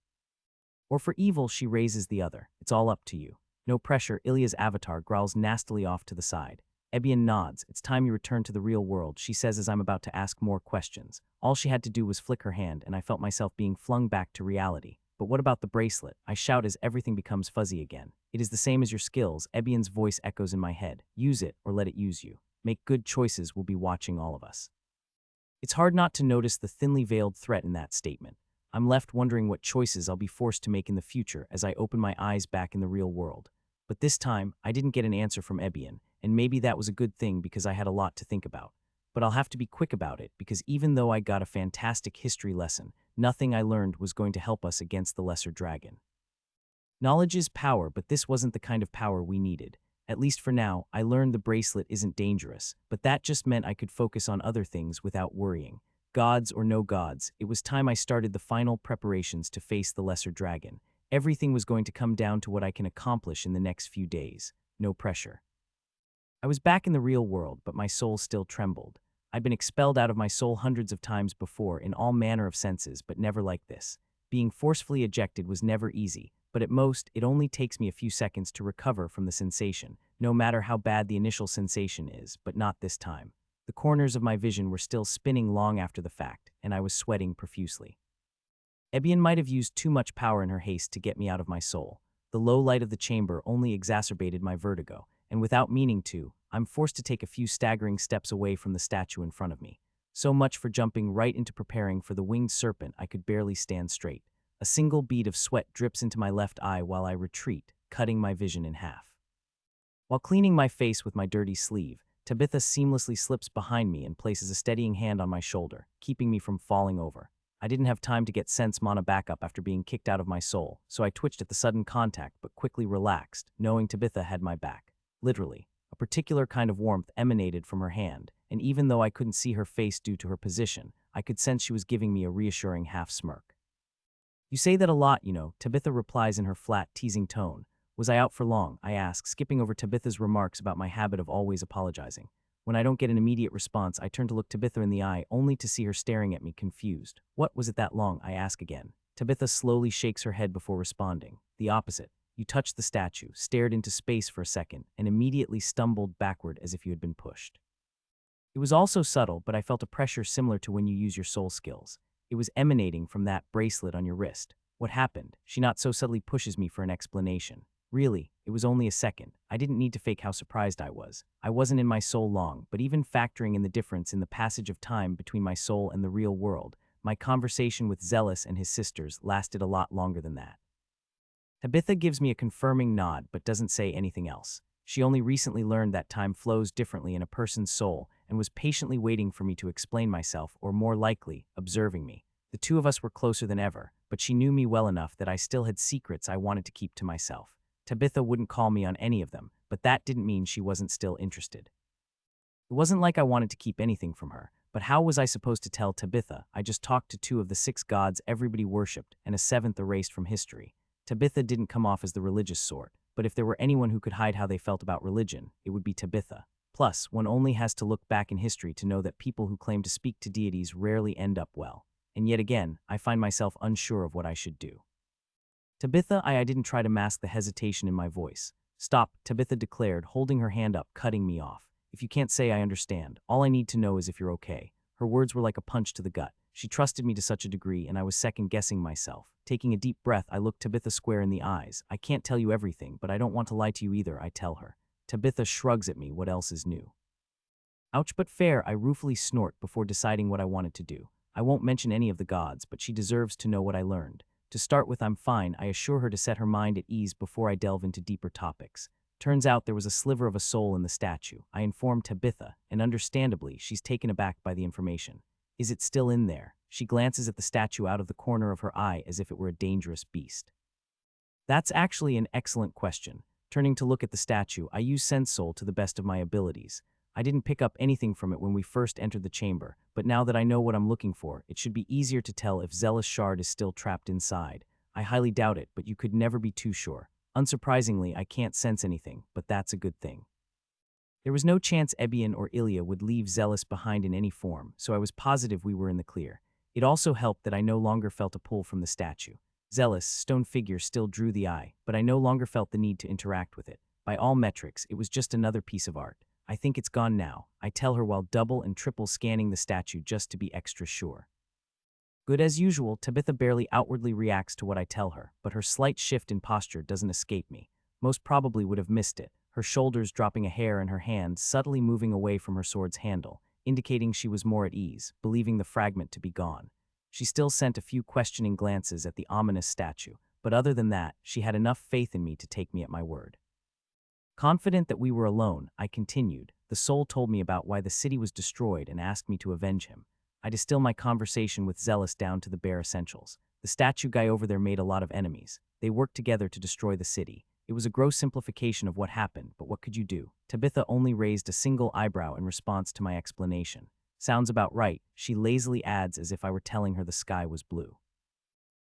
Or for evil, she raises the other. It's all up to you. No pressure, Ilya's avatar growls nastily off to the side. Ebion nods. It's time you return to the real world, she says as I'm about to ask more questions. All she had to do was flick her hand, and I felt myself being flung back to reality. But what about the bracelet? I shout as everything becomes fuzzy again. It is the same as your skills, Ebion's voice echoes in my head. Use it, or let it use you. Make good choices, we'll be watching all of us. It's hard not to notice the thinly veiled threat in that statement. I'm left wondering what choices I'll be forced to make in the future as I open my eyes back in the real world. But this time, I didn't get an answer from Ebion, and maybe that was a good thing because I had a lot to think about. But I'll have to be quick about it because even though I got a fantastic history lesson, nothing I learned was going to help us against the lesser dragon. Knowledge is power, but this wasn't the kind of power we needed. At least for now, I learned the bracelet isn't dangerous, but that just meant I could focus on other things without worrying. Gods or no gods, it was time I started the final preparations to face the lesser dragon. Everything was going to come down to what I can accomplish in the next few days. No pressure. I was back in the real world, but my soul still trembled. I'd been expelled out of my soul hundreds of times before in all manner of senses, but never like this. Being forcefully ejected was never easy, but at most, it only takes me a few seconds to recover from the sensation, no matter how bad the initial sensation is, but not this time. The corners of my vision were still spinning long after the fact, and I was sweating profusely. Ebion might have used too much power in her haste to get me out of my soul. The low light of the chamber only exacerbated my vertigo, and without meaning to, I'm forced to take a few staggering steps away from the statue in front of me. So much for jumping right into preparing for the winged serpent I could barely stand straight. A single bead of sweat drips into my left eye while I retreat, cutting my vision in half. While cleaning my face with my dirty sleeve, Tabitha seamlessly slips behind me and places a steadying hand on my shoulder, keeping me from falling over. I didn't have time to get sense mana back up after being kicked out of my soul, so I twitched at the sudden contact but quickly relaxed, knowing Tabitha had my back. Literally, a particular kind of warmth emanated from her hand, and even though I couldn't see her face due to her position, I could sense she was giving me a reassuring half-smirk. You say that a lot, you know, Tabitha replies in her flat, teasing tone. Was I out for long? I ask, skipping over Tabitha's remarks about my habit of always apologizing. When I don't get an immediate response, I turn to look Tabitha in the eye, only to see her staring at me, confused. What was it that long? I ask again. Tabitha slowly shakes her head before responding. The opposite. You touched the statue, stared into space for a second, and immediately stumbled backward as if you had been pushed. It was also subtle, but I felt a pressure similar to when you use your soul skills. It was emanating from that bracelet on your wrist. What happened? She not so subtly pushes me for an explanation. Really, it was only a second. I didn't need to fake how surprised I was. I wasn't in my soul long, but even factoring in the difference in the passage of time between my soul and the real world, my conversation with Zealous and his sisters lasted a lot longer than that. Tabitha gives me a confirming nod but doesn't say anything else. She only recently learned that time flows differently in a person's soul and was patiently waiting for me to explain myself, or more likely, observing me. The two of us were closer than ever, but she knew me well enough that I still had secrets I wanted to keep to myself. Tabitha wouldn't call me on any of them, but that didn't mean she wasn't still interested. It wasn't like I wanted to keep anything from her, but how was I supposed to tell Tabitha I just talked to two of the 6 gods everybody worshipped and a 7th erased from history? Tabitha didn't come off as the religious sort, but if there were anyone who could hide how they felt about religion, it would be Tabitha. Plus, one only has to look back in history to know that people who claim to speak to deities rarely end up well. And yet again, I find myself unsure of what I should do. Tabitha, I didn't try to mask the hesitation in my voice. Stop, Tabitha declared, holding her hand up, cutting me off. If you can't say I understand, all I need to know is if you're okay. Her words were like a punch to the gut. She trusted me to such a degree, and I was second-guessing myself. Taking a deep breath, I looked Tabitha square in the eyes. I can't tell you everything, but I don't want to lie to you either, I tell her. Tabitha shrugs at me. What else is new? Ouch, but fair, I ruefully snort before deciding what I wanted to do. I won't mention any of the gods, but she deserves to know what I learned. To start with, I'm fine. I assure her to set her mind at ease before I delve into deeper topics. Turns out there was a sliver of a soul in the statue. I informed Tabitha, and understandably, she's taken aback by the information. Is it still in there? She glances at the statue out of the corner of her eye as if it were a dangerous beast. That's actually an excellent question. Turning to look at the statue, I use Sense Soul to the best of my abilities. I didn't pick up anything from it when we first entered the chamber, but now that I know what I'm looking for, it should be easier to tell if Zealous Shard is still trapped inside. I highly doubt it, but you could never be too sure. Unsurprisingly, I can't sense anything, but that's a good thing. There was no chance Ebion or Ilya would leave Zealous behind in any form, so I was positive we were in the clear. It also helped that I no longer felt a pull from the statue. Zealous, stone figure still drew the eye, but I no longer felt the need to interact with it. By all metrics, it was just another piece of art. I think it's gone now, I tell her while double and triple scanning the statue just to be extra sure. Good as usual, Tabitha barely outwardly reacts to what I tell her, but her slight shift in posture doesn't escape me. Most probably would have missed it, her shoulders dropping a hair and her hand subtly moving away from her sword's handle, indicating she was more at ease, believing the fragment to be gone. She still sent a few questioning glances at the ominous statue, but other than that, she had enough faith in me to take me at my word. Confident that we were alone, I continued. The soul told me about why the city was destroyed and asked me to avenge him. I distill my conversation with Zealous down to the bare essentials. The statue guy over there made a lot of enemies. They worked together to destroy the city. It was a gross simplification of what happened, but what could you do? Tabitha only raised a single eyebrow in response to my explanation. Sounds about right, she lazily adds as if I were telling her the sky was blue.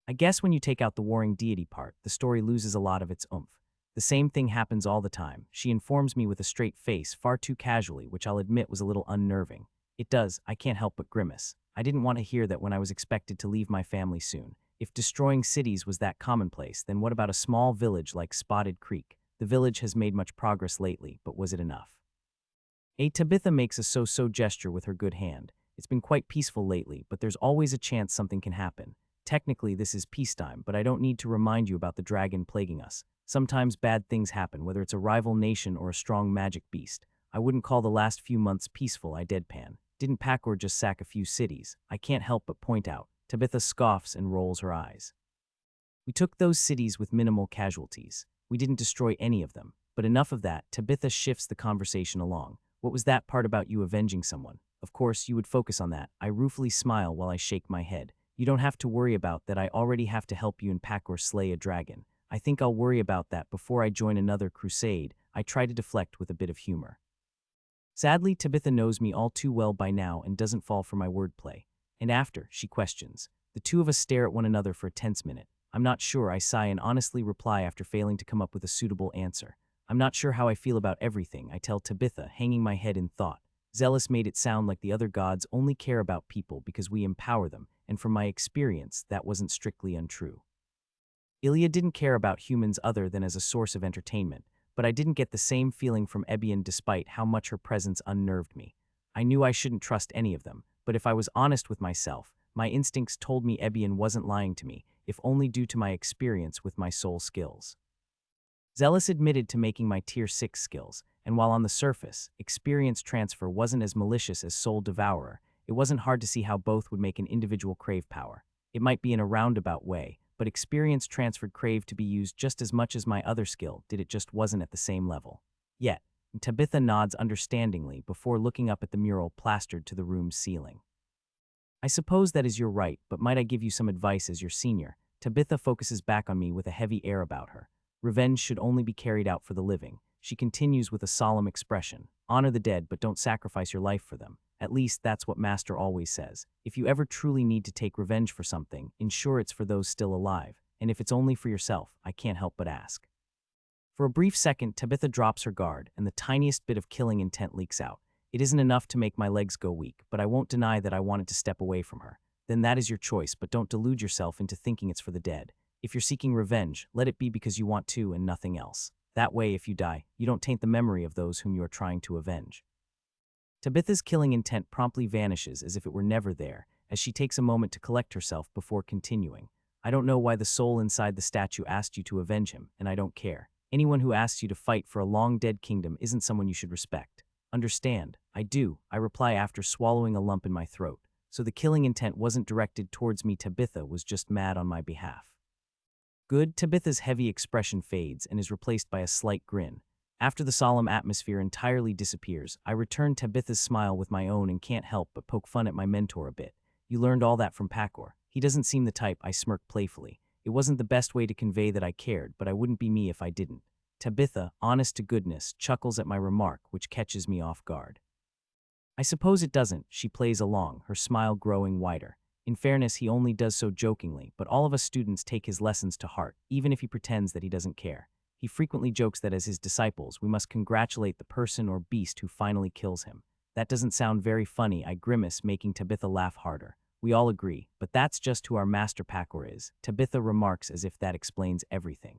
I guess when you take out the warring deity part, the story loses a lot of its oomph. The same thing happens all the time. She informs me with a straight face, far too casually, which I'll admit was a little unnerving. It does, I can't help but grimace. I didn't want to hear that when I was expected to leave my family soon. If destroying cities was that commonplace, then what about a small village like Spotted Creek? The village has made much progress lately, but was it enough? Tabitha makes a so-so gesture with her good hand. It's been quite peaceful lately, but there's always a chance something can happen. Technically, this is peacetime, but I don't need to remind you about the dragon plaguing us. Sometimes bad things happen, whether it's a rival nation or a strong magic beast. I wouldn't call the last few months peaceful, I deadpan. Didn't Packor just sack a few cities? I can't help but point out. Tabitha scoffs and rolls her eyes. We took those cities with minimal casualties. We didn't destroy any of them. But enough of that, Tabitha shifts the conversation along. What was that part about you avenging someone? Of course, you would focus on that. I ruefully smile while I shake my head. You don't have to worry about that. I already have to help you and Packor slay a dragon. I think I'll worry about that before I join another crusade. I try to deflect with a bit of humor. Sadly, Tabitha knows me all too well by now and doesn't fall for my wordplay. And after, she questions. The two of us stare at one another for a tense minute. I'm not sure, I sigh and honestly reply after failing to come up with a suitable answer. I'm not sure how I feel about everything, I tell Tabitha, hanging my head in thought. Zealous made it sound like the other gods only care about people because we empower them, and from my experience, that wasn't strictly untrue. Ilya didn't care about humans other than as a source of entertainment, but I didn't get the same feeling from Ebion despite how much her presence unnerved me. I knew I shouldn't trust any of them, but if I was honest with myself, my instincts told me Ebion wasn't lying to me, if only due to my experience with my soul skills. Zealous admitted to making my Tier 6 skills, and while on the surface, experience transfer wasn't as malicious as Soul Devourer, it wasn't hard to see how both would make an individual crave power. It might be in a roundabout way, but experience transferred crave to be used just as much as my other skill did, it just wasn't at the same level. Yet, Tabitha nods understandingly before looking up at the mural plastered to the room's ceiling. I suppose that is your right, but might I give you some advice as your senior? Tabitha focuses back on me with a heavy air about her. Revenge should only be carried out for the living. She continues with a solemn expression. Honor the dead, but don't sacrifice your life for them. At least that's what Master always says. If you ever truly need to take revenge for something, ensure it's for those still alive. And if it's only for yourself, I can't help but ask. For a brief second, Tabitha drops her guard, and the tiniest bit of killing intent leaks out. It isn't enough to make my legs go weak, but I won't deny that I wanted to step away from her. Then that is your choice, but don't delude yourself into thinking it's for the dead. If you're seeking revenge, let it be because you want to and nothing else. That way, if you die, you don't taint the memory of those whom you are trying to avenge. Tabitha's killing intent promptly vanishes as if it were never there, as she takes a moment to collect herself before continuing. I don't know why the soul inside the statue asked you to avenge him, and I don't care. Anyone who asks you to fight for a long-dead kingdom isn't someone you should respect. Understand? I do, I reply after swallowing a lump in my throat. So the killing intent wasn't directed towards me. Tabitha was just mad on my behalf. Good. Tabitha's heavy expression fades and is replaced by a slight grin. After the solemn atmosphere entirely disappears, I return Tabitha's smile with my own and can't help but poke fun at my mentor a bit. You learned all that from Pakor. He doesn't seem the type. I smirk playfully. It wasn't the best way to convey that I cared, but I wouldn't be me if I didn't. Tabitha, honest to goodness, chuckles at my remark, which catches me off guard. I suppose it doesn't, she plays along, her smile growing wider. In fairness, he only does so jokingly, but all of us students take his lessons to heart, even if he pretends that he doesn't care. He frequently jokes that as his disciples, we must congratulate the person or beast who finally kills him. That doesn't sound very funny, I grimace, making Tabitha laugh harder. We all agree, but that's just who our master Pakor is, Tabitha remarks as if that explains everything.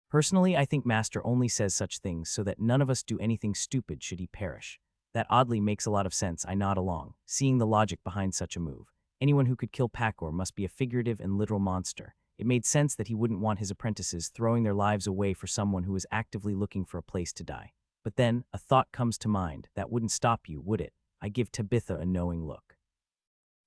Personally, I think Master only says such things so that none of us do anything stupid should he perish. That oddly makes a lot of sense, I nod along, seeing the logic behind such a move. Anyone who could kill Pakor must be a figurative and literal monster. It made sense that he wouldn't want his apprentices throwing their lives away for someone who was actively looking for a place to die. But then, a thought comes to mind. That wouldn't stop you, would it? I give Tabitha a knowing look.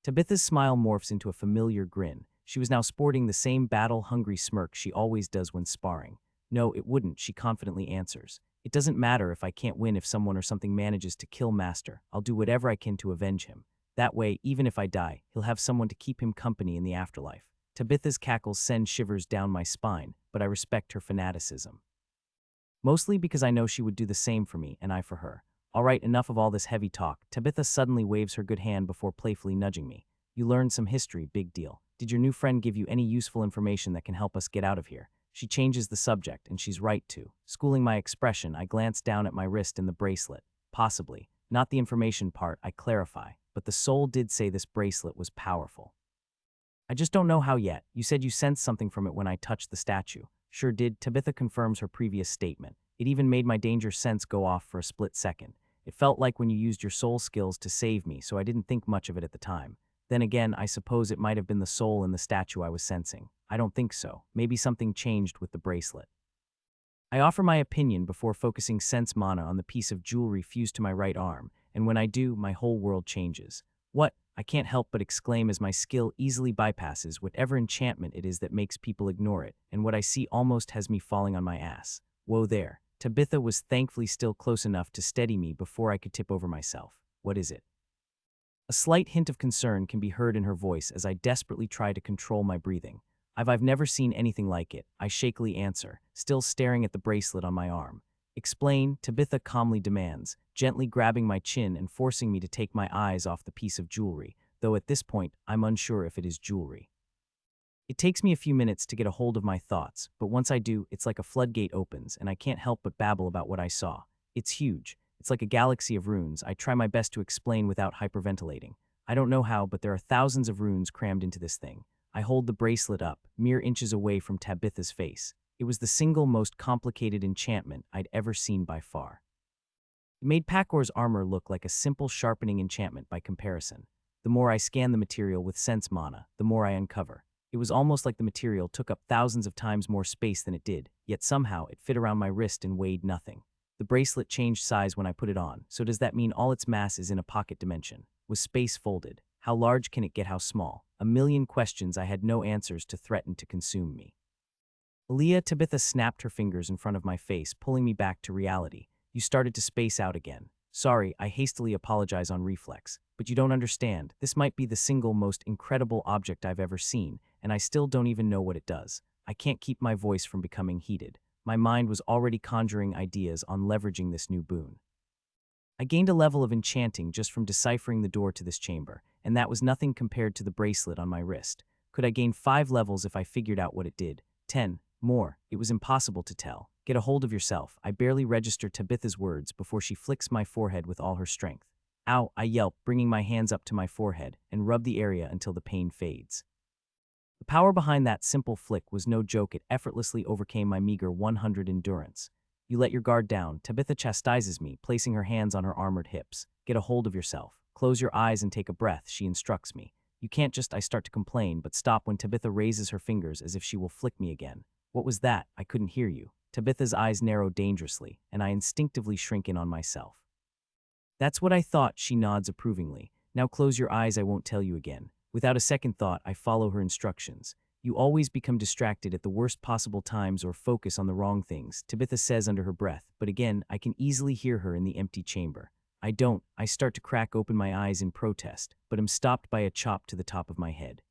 Tabitha's smile morphs into a familiar grin. She was now sporting the same battle-hungry smirk she always does when sparring. No, it wouldn't, she confidently answers. It doesn't matter if I can't win. If someone or something manages to kill Master, I'll do whatever I can to avenge him. That way, even if I die, he'll have someone to keep him company in the afterlife. Tabitha's cackles send shivers down my spine, but I respect her fanaticism. Mostly because I know she would do the same for me, and I for her. All right, enough of all this heavy talk. Tabitha suddenly waves her good hand before playfully nudging me. You learned some history, big deal. Did your new friend give you any useful information that can help us get out of here? She changes the subject, and she's right to. Schooling my expression, I glance down at my wrist and the bracelet. Possibly. Not the information part, I clarify. But the soul did say this bracelet was powerful. I just don't know how yet. You said you sensed something from it when I touched the statue. Sure did. Tabitha confirms her previous statement. It even made my danger sense go off for a split second. It felt like when you used your soul skills to save me, so I didn't think much of it at the time. Then again, I suppose it might have been the soul in the statue I was sensing. I don't think so. Maybe something changed with the bracelet. I offer my opinion before focusing sense mana on the piece of jewelry fused to my right arm, and when I do, my whole world changes. What? I can't help but exclaim as my skill easily bypasses whatever enchantment it is that makes people ignore it, and what I see almost has me falling on my ass. Whoa there. Tabitha was thankfully still close enough to steady me before I could tip over myself. What is it? A slight hint of concern can be heard in her voice as I desperately try to control my breathing. I've never seen anything like it, I shakily answer, still staring at the bracelet on my arm. Explain, Tabitha calmly demands, gently grabbing my chin and forcing me to take my eyes off the piece of jewelry, though at this point, I'm unsure if it is jewelry. It takes me a few minutes to get a hold of my thoughts, but once I do, it's like a floodgate opens and I can't help but babble about what I saw. It's huge. It's like a galaxy of runes. I try my best to explain without hyperventilating. I don't know how, but there are thousands of runes crammed into this thing. I hold the bracelet up, mere inches away from Tabitha's face. It was the single most complicated enchantment I'd ever seen by far. It made Pakor's armor look like a simple sharpening enchantment by comparison. The more I scan the material with sense mana, the more I uncover. It was almost like the material took up thousands of times more space than it did, yet somehow it fit around my wrist and weighed nothing. The bracelet changed size when I put it on, so does that mean all its mass is in a pocket dimension? Was space folded? How large can it get? How small? A million questions I had no answers to threaten to consume me. Aaliyah, Tabitha snapped her fingers in front of my face, pulling me back to reality. You started to space out again. Sorry, I hastily apologize on reflex. But you don't understand. This might be the single most incredible object I've ever seen, and I still don't even know what it does. I can't keep my voice from becoming heated. My mind was already conjuring ideas on leveraging this new boon. I gained a level of enchanting just from deciphering the door to this chamber, and that was nothing compared to the bracelet on my wrist. Could I gain 5 levels if I figured out what it did? 10. More. It was impossible to tell. Get a hold of yourself. I barely register Tabitha's words before she flicks my forehead with all her strength. Ow, I yelp, bringing my hands up to my forehead, and rub the area until the pain fades. The power behind that simple flick was no joke. It effortlessly overcame my meager 100 endurance. You let your guard down. Tabitha chastises me, placing her hands on her armored hips. Get a hold of yourself. Close your eyes and take a breath, she instructs me. You can't just, I start to complain, but stop when Tabitha raises her fingers as if she will flick me again. What was that? I couldn't hear you. Tabitha's eyes narrow dangerously, and I instinctively shrink in on myself. That's what I thought, she nods approvingly. Now close your eyes, I won't tell you again. Without a second thought, I follow her instructions. You always become distracted at the worst possible times or focus on the wrong things, Tabitha says under her breath, but again, I can easily hear her in the empty chamber. I don't. I start to crack open my eyes in protest, but am stopped by a chop to the top of my head.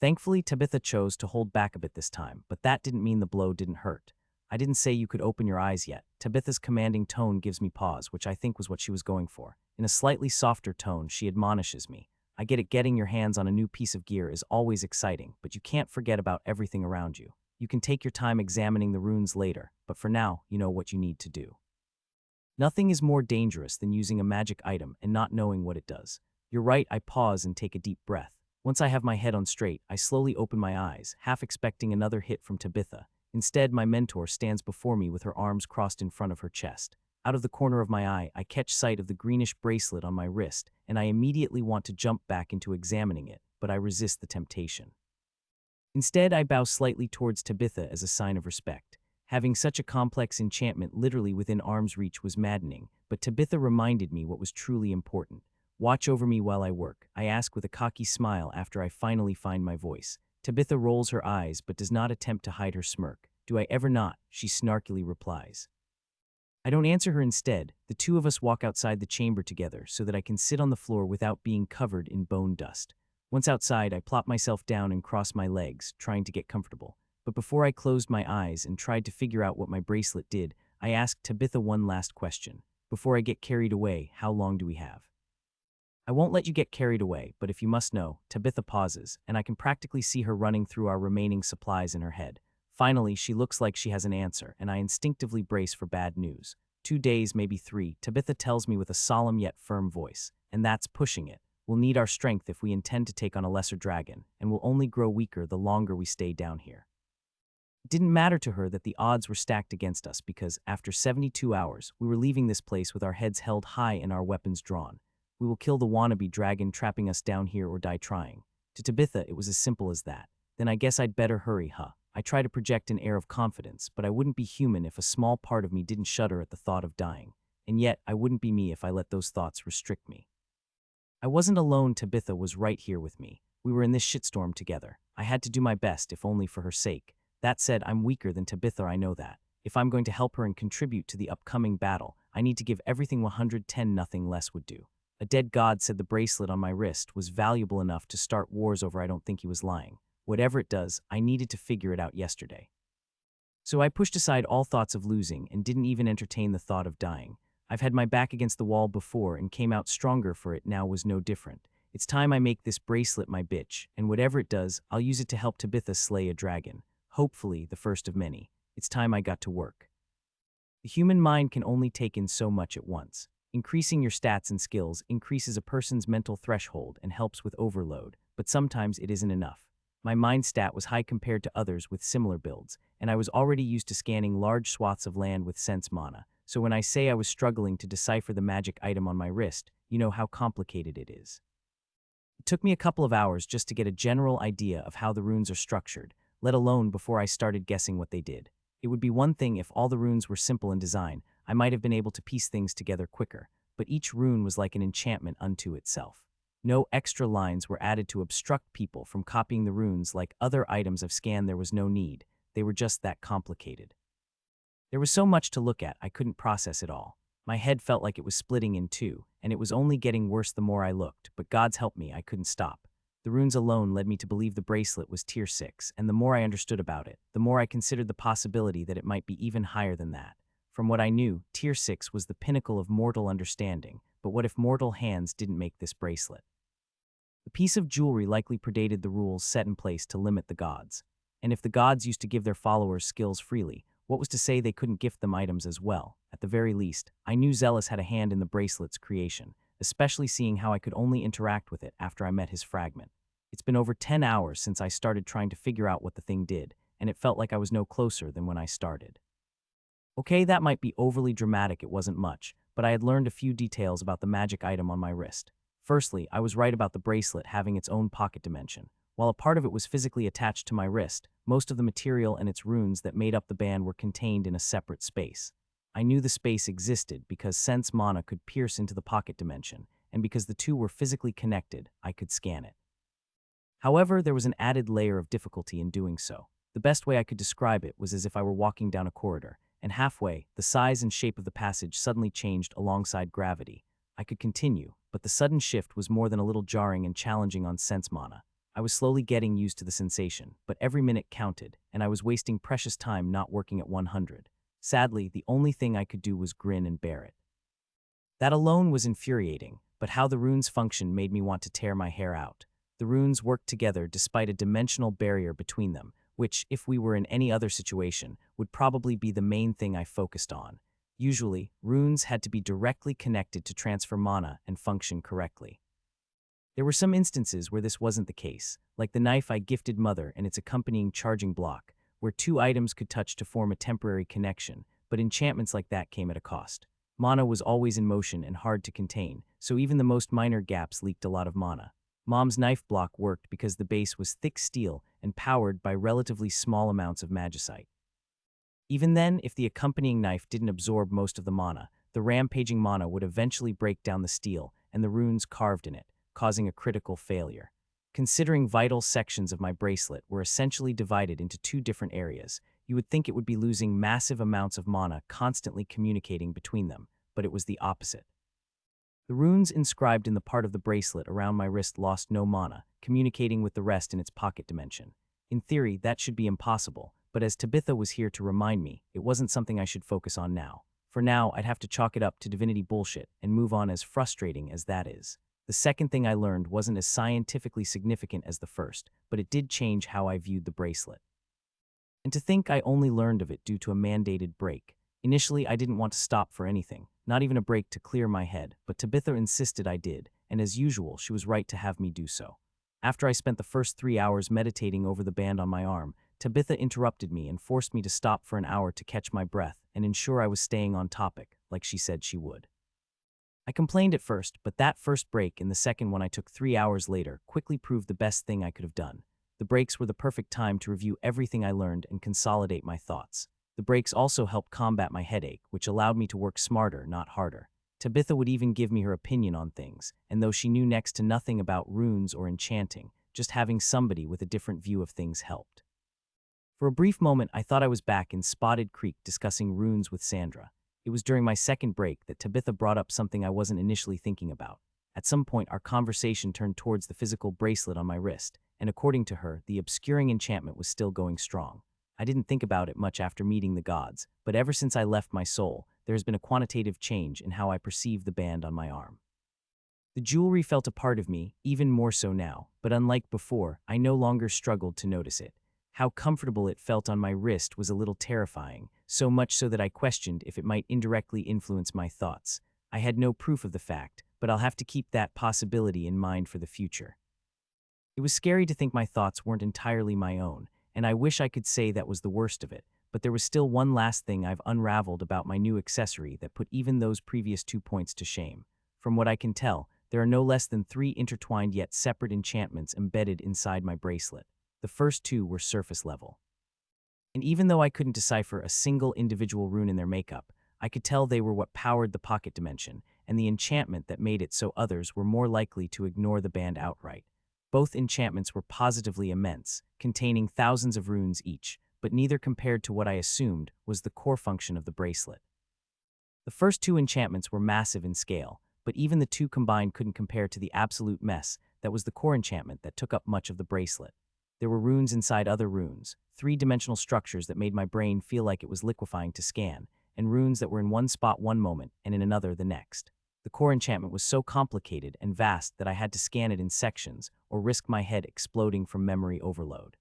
Thankfully, Tabitha chose to hold back a bit this time, but that didn't mean the blow didn't hurt. I didn't say you could open your eyes yet. Tabitha's commanding tone gives me pause, which I think was what she was going for. In a slightly softer tone, she admonishes me. I get it, getting your hands on a new piece of gear is always exciting, but you can't forget about everything around you. You can take your time examining the runes later, but for now, you know what you need to do. Nothing is more dangerous than using a magic item and not knowing what it does. You're right, I pause and take a deep breath. Once I have my head on straight, I slowly open my eyes, half expecting another hit from Tabitha. Instead, my mentor stands before me with her arms crossed in front of her chest. Out of the corner of my eye, I catch sight of the greenish bracelet on my wrist, and I immediately want to jump back into examining it, but I resist the temptation. Instead, I bow slightly towards Tabitha as a sign of respect. Having such a complex enchantment literally within arm's reach was maddening, but Tabitha reminded me what was truly important. Watch over me while I work, I ask with a cocky smile after I finally find my voice. Tabitha rolls her eyes but does not attempt to hide her smirk. Do I ever not? She snarkily replies. I don't answer her. Instead, the two of us walk outside the chamber together so that I can sit on the floor without being covered in bone dust. Once outside, I plop myself down and cross my legs, trying to get comfortable. But before I closed my eyes and tried to figure out what my bracelet did, I asked Tabitha one last question. Before I get carried away, how long do we have? I won't let you get carried away, but if you must know, Tabitha pauses, and I can practically see her running through our remaining supplies in her head. Finally, she looks like she has an answer, and I instinctively brace for bad news. 2 days, maybe 3, Tabitha tells me with a solemn yet firm voice, and that's pushing it. We'll need our strength if we intend to take on a lesser dragon, and we'll only grow weaker the longer we stay down here. It didn't matter to her that the odds were stacked against us because, after 72 hours, we were leaving this place with our heads held high and our weapons drawn. We will kill the wannabe dragon trapping us down here or die trying. To Tabitha, it was as simple as that. Then I guess I'd better hurry, huh? I try to project an air of confidence, but I wouldn't be human if a small part of me didn't shudder at the thought of dying. And yet, I wouldn't be me if I let those thoughts restrict me. I wasn't alone. Tabitha was right here with me. We were in this shitstorm together. I had to do my best, if only for her sake. That said, I'm weaker than Tabitha, I know that. If I'm going to help her and contribute to the upcoming battle, I need to give everything 110. Nothing less would do. A dead god said the bracelet on my wrist was valuable enough to start wars over. I don't think he was lying. Whatever it does, I needed to figure it out yesterday. So I pushed aside all thoughts of losing and didn't even entertain the thought of dying. I've had my back against the wall before and came out stronger for it. Now was no different. It's time I make this bracelet my bitch, and whatever it does, I'll use it to help Tabitha slay a dragon. Hopefully, the first of many. It's time I got to work. The human mind can only take in so much at once. Increasing your stats and skills increases a person's mental threshold and helps with overload, but sometimes it isn't enough. My mind stat was high compared to others with similar builds, and I was already used to scanning large swaths of land with sense mana, so when I say I was struggling to decipher the magic item on my wrist, you know how complicated it is. It took me a couple of hours just to get a general idea of how the runes are structured, let alone before I started guessing what they did. It would be one thing if all the runes were simple in design. I might have been able to piece things together quicker, but each rune was like an enchantment unto itself. No extra lines were added to obstruct people from copying the runes like other items I've scanned. There was no need. They were just that complicated. There was so much to look at, I couldn't process it all. My head felt like it was splitting in two, and it was only getting worse the more I looked, but God's help me, I couldn't stop. The runes alone led me to believe the bracelet was tier 6, and the more I understood about it, the more I considered the possibility that it might be even higher than that. From what I knew, tier 6 was the pinnacle of mortal understanding, but what if mortal hands didn't make this bracelet? The piece of jewelry likely predated the rules set in place to limit the gods. And if the gods used to give their followers skills freely, what was to say they couldn't gift them items as well? At the very least, I knew Zealous had a hand in the bracelet's creation, especially seeing how I could only interact with it after I met his fragment. It's been over 10 hours since I started trying to figure out what the thing did, and it felt like I was no closer than when I started. Okay, that might be overly dramatic, it wasn't much, but I had learned a few details about the magic item on my wrist. Firstly, I was right about the bracelet having its own pocket dimension. While a part of it was physically attached to my wrist, most of the material and its runes that made up the band were contained in a separate space. I knew the space existed because Sense Mana could pierce into the pocket dimension, and because the two were physically connected, I could scan it. However, there was an added layer of difficulty in doing so. The best way I could describe it was as if I were walking down a corridor, and halfway, the size and shape of the passage suddenly changed alongside gravity. I could continue, but the sudden shift was more than a little jarring and challenging on Sense Mana. I was slowly getting used to the sensation, but every minute counted, and I was wasting precious time not working at 100. Sadly, the only thing I could do was grin and bear it. That alone was infuriating, but how the runes functioned made me want to tear my hair out. The runes worked together despite a dimensional barrier between them, which, if we were in any other situation, would probably be the main thing I focused on. Usually, runes had to be directly connected to transfer mana and function correctly. There were some instances where this wasn't the case, like the knife I gifted Mother and its accompanying charging block, where two items could touch to form a temporary connection, but enchantments like that came at a cost. Mana was always in motion and hard to contain, so even the most minor gaps leaked a lot of mana. Mom's knife block worked because the base was thick steel and powered by relatively small amounts of magicite. Even then, if the accompanying knife didn't absorb most of the mana, the rampaging mana would eventually break down the steel and the runes carved in it, causing a critical failure. Considering vital sections of my bracelet were essentially divided into two different areas, you would think it would be losing massive amounts of mana constantly communicating between them, but it was the opposite. The runes inscribed in the part of the bracelet around my wrist lost no mana, communicating with the rest in its pocket dimension. In theory, that should be impossible, but as Tabitha was here to remind me, it wasn't something I should focus on now. For now, I'd have to chalk it up to divinity bullshit and move on, as frustrating as that is. The second thing I learned wasn't as scientifically significant as the first, but it did change how I viewed the bracelet. And to think I only learned of it due to a mandated break. Initially, I didn't want to stop for anything, not even a break to clear my head, but Tabitha insisted I did, and as usual, she was right to have me do so. After I spent the first 3 hours meditating over the band on my arm, Tabitha interrupted me and forced me to stop for an hour to catch my breath and ensure I was staying on topic, like she said she would. I complained at first, but that first break and the second one I took 3 hours later quickly proved the best thing I could have done. The breaks were the perfect time to review everything I learned and consolidate my thoughts. The breaks also helped combat my headache, which allowed me to work smarter, not harder. Tabitha would even give me her opinion on things, and though she knew next to nothing about runes or enchanting, just having somebody with a different view of things helped. For a brief moment, I thought I was back in Spotted Creek discussing runes with Sandra. It was during my second break that Tabitha brought up something I wasn't initially thinking about. At some point, our conversation turned towards the physical bracelet on my wrist, and according to her, the obscuring enchantment was still going strong. I didn't think about it much after meeting the gods, but ever since I left my soul, there has been a quantitative change in how I perceive the band on my arm. The jewelry felt a part of me, even more so now, but unlike before, I no longer struggled to notice it. How comfortable it felt on my wrist was a little terrifying, so much so that I questioned if it might indirectly influence my thoughts. I had no proof of the fact, but I'll have to keep that possibility in mind for the future. It was scary to think my thoughts weren't entirely my own, and I wish I could say that was the worst of it, but there was still one last thing I've unraveled about my new accessory that put even those previous 2 points to shame. From what I can tell, there are no less than 3 intertwined yet separate enchantments embedded inside my bracelet. The first 2 were surface level. And even though I couldn't decipher a single individual rune in their makeup, I could tell they were what powered the pocket dimension, and the enchantment that made it so others were more likely to ignore the band outright. Both enchantments were positively immense, containing thousands of runes each, but neither compared to what I assumed was the core function of the bracelet. The first 2 enchantments were massive in scale, but even the 2 combined couldn't compare to the absolute mess that was the core enchantment that took up much of the bracelet. There were runes inside other runes, 3-dimensional structures that made my brain feel like it was liquefying to scan, and runes that were in one spot one moment and in another the next. The core enchantment was so complicated and vast that I had to scan it in sections or risk my head exploding from memory overload.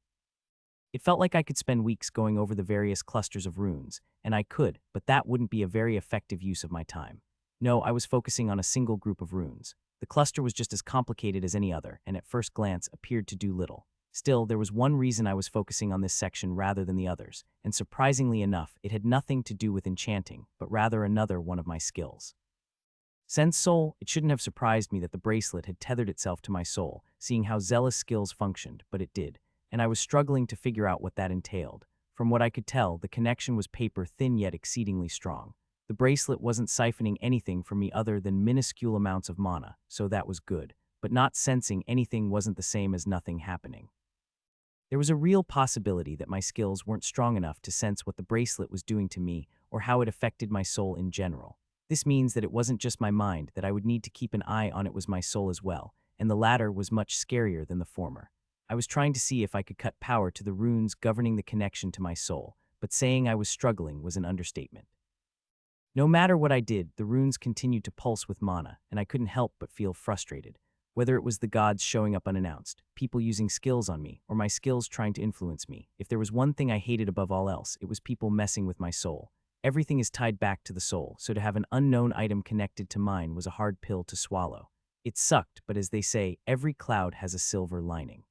It felt like I could spend weeks going over the various clusters of runes, and I could, but that wouldn't be a very effective use of my time. No, I was focusing on a single group of runes. The cluster was just as complicated as any other, and at first glance appeared to do little. Still, there was one reason I was focusing on this section rather than the others, and surprisingly enough, it had nothing to do with enchanting, but rather another one of my skills. Sense soul, it shouldn't have surprised me that the bracelet had tethered itself to my soul, seeing how zealous skills functioned, but it did, and I was struggling to figure out what that entailed. From what I could tell, the connection was paper thin yet exceedingly strong. The bracelet wasn't siphoning anything from me other than minuscule amounts of mana, so that was good, but not sensing anything wasn't the same as nothing happening. There was a real possibility that my skills weren't strong enough to sense what the bracelet was doing to me or how it affected my soul in general. This means that it wasn't just my mind, that I would need to keep an eye on it was my soul as well, and the latter was much scarier than the former. I was trying to see if I could cut power to the runes governing the connection to my soul, but saying I was struggling was an understatement. No matter what I did, the runes continued to pulse with mana, and I couldn't help but feel frustrated. Whether it was the gods showing up unannounced, people using skills on me, or my skills trying to influence me, if there was one thing I hated above all else, it was people messing with my soul. Everything is tied back to the soul, so to have an unknown item connected to mine was a hard pill to swallow. It sucked, but as they say, every cloud has a silver lining.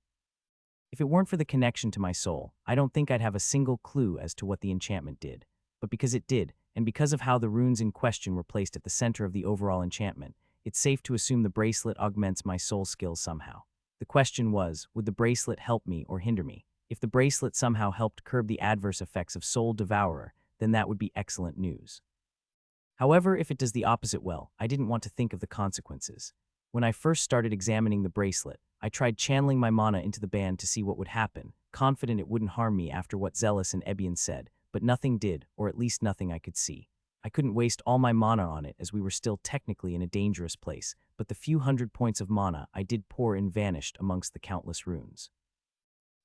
If it weren't for the connection to my soul, I don't think I'd have a single clue as to what the enchantment did. But because it did, and because of how the runes in question were placed at the center of the overall enchantment, it's safe to assume the bracelet augments my soul skills somehow. The question was, would the bracelet help me or hinder me? If the bracelet somehow helped curb the adverse effects of Soul Devourer, then that would be excellent news. However, if it does the opposite well, I didn't want to think of the consequences. When I first started examining the bracelet, I tried channeling my mana into the band to see what would happen, confident it wouldn't harm me after what Zealous and Ebion said, but nothing did, or at least nothing I could see. I couldn't waste all my mana on it as we were still technically in a dangerous place, but the few hundred points of mana I did pour in vanished amongst the countless runes.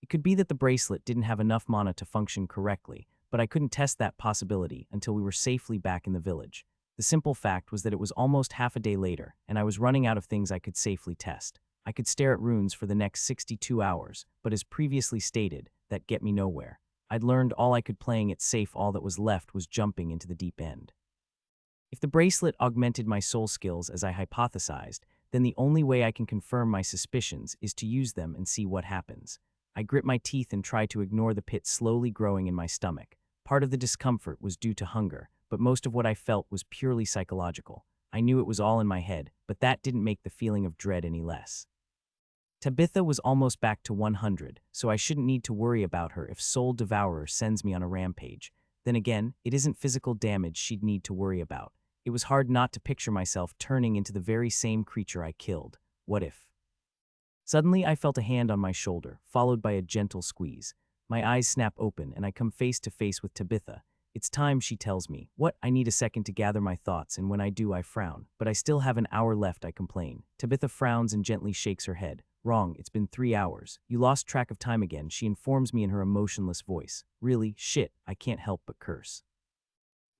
It could be that the bracelet didn't have enough mana to function correctly, but I couldn't test that possibility until we were safely back in the village. The simple fact was that it was almost half a day later, and I was running out of things I could safely test. I could stare at runes for the next 62 hours, but as previously stated, that get me nowhere. I'd learned all I could playing it safe, all that was left was jumping into the deep end. If the bracelet augmented my soul skills as I hypothesized, then the only way I can confirm my suspicions is to use them and see what happens. I grit my teeth and try to ignore the pit slowly growing in my stomach. Part of the discomfort was due to hunger, but most of what I felt was purely psychological. I knew it was all in my head, but that didn't make the feeling of dread any less. Tabitha was almost back to 100, so I shouldn't need to worry about her if Soul Devourer sends me on a rampage. Then again, it isn't physical damage she'd need to worry about. It was hard not to picture myself turning into the very same creature I killed. What if? Suddenly, I felt a hand on my shoulder, followed by a gentle squeeze. My eyes snap open, and I come face to face with Tabitha. It's time, she tells me. What? I need a second to gather my thoughts, and when I do, I frown. But I still have an hour left, I complain. Tabitha frowns and gently shakes her head. Wrong, it's been 3 hours. You lost track of time again, she informs me in her emotionless voice. Really? Shit, I can't help but curse.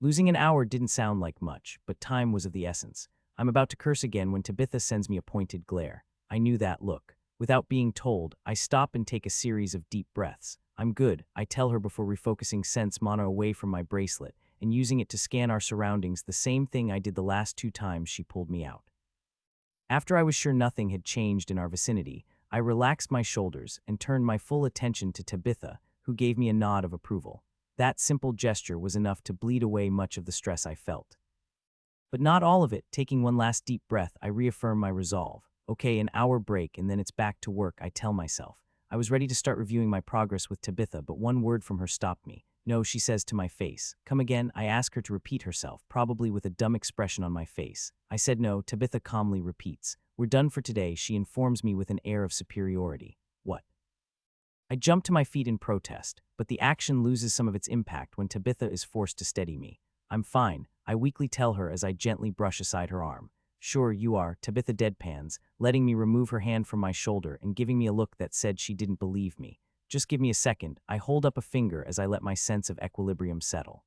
Losing an hour didn't sound like much, but time was of the essence. I'm about to curse again when Tabitha sends me a pointed glare. I knew that look. Without being told, I stop and take a series of deep breaths. I'm good, I tell her before refocusing sense mana away from my bracelet and using it to scan our surroundings, the same thing I did the last 2 times she pulled me out. After I was sure nothing had changed in our vicinity, I relaxed my shoulders and turned my full attention to Tabitha, who gave me a nod of approval. That simple gesture was enough to bleed away much of the stress I felt. But not all of it. Taking one last deep breath, I reaffirm my resolve. Okay, an hour break and then it's back to work, I tell myself. I was ready to start reviewing my progress with Tabitha, but one word from her stopped me. No, she says to my face. Come again? I ask her to repeat herself, probably with a dumb expression on my face. I said no. Tabitha calmly repeats. We're done for today, she informs me with an air of superiority. What? I jump to my feet in protest, but the action loses some of its impact when Tabitha is forced to steady me. I'm fine, I weakly tell her as I gently brush aside her arm. Sure you are, Tabitha deadpans, letting me remove her hand from my shoulder and giving me a look that said she didn't believe me. Just give me a second, I hold up a finger as I let my sense of equilibrium settle.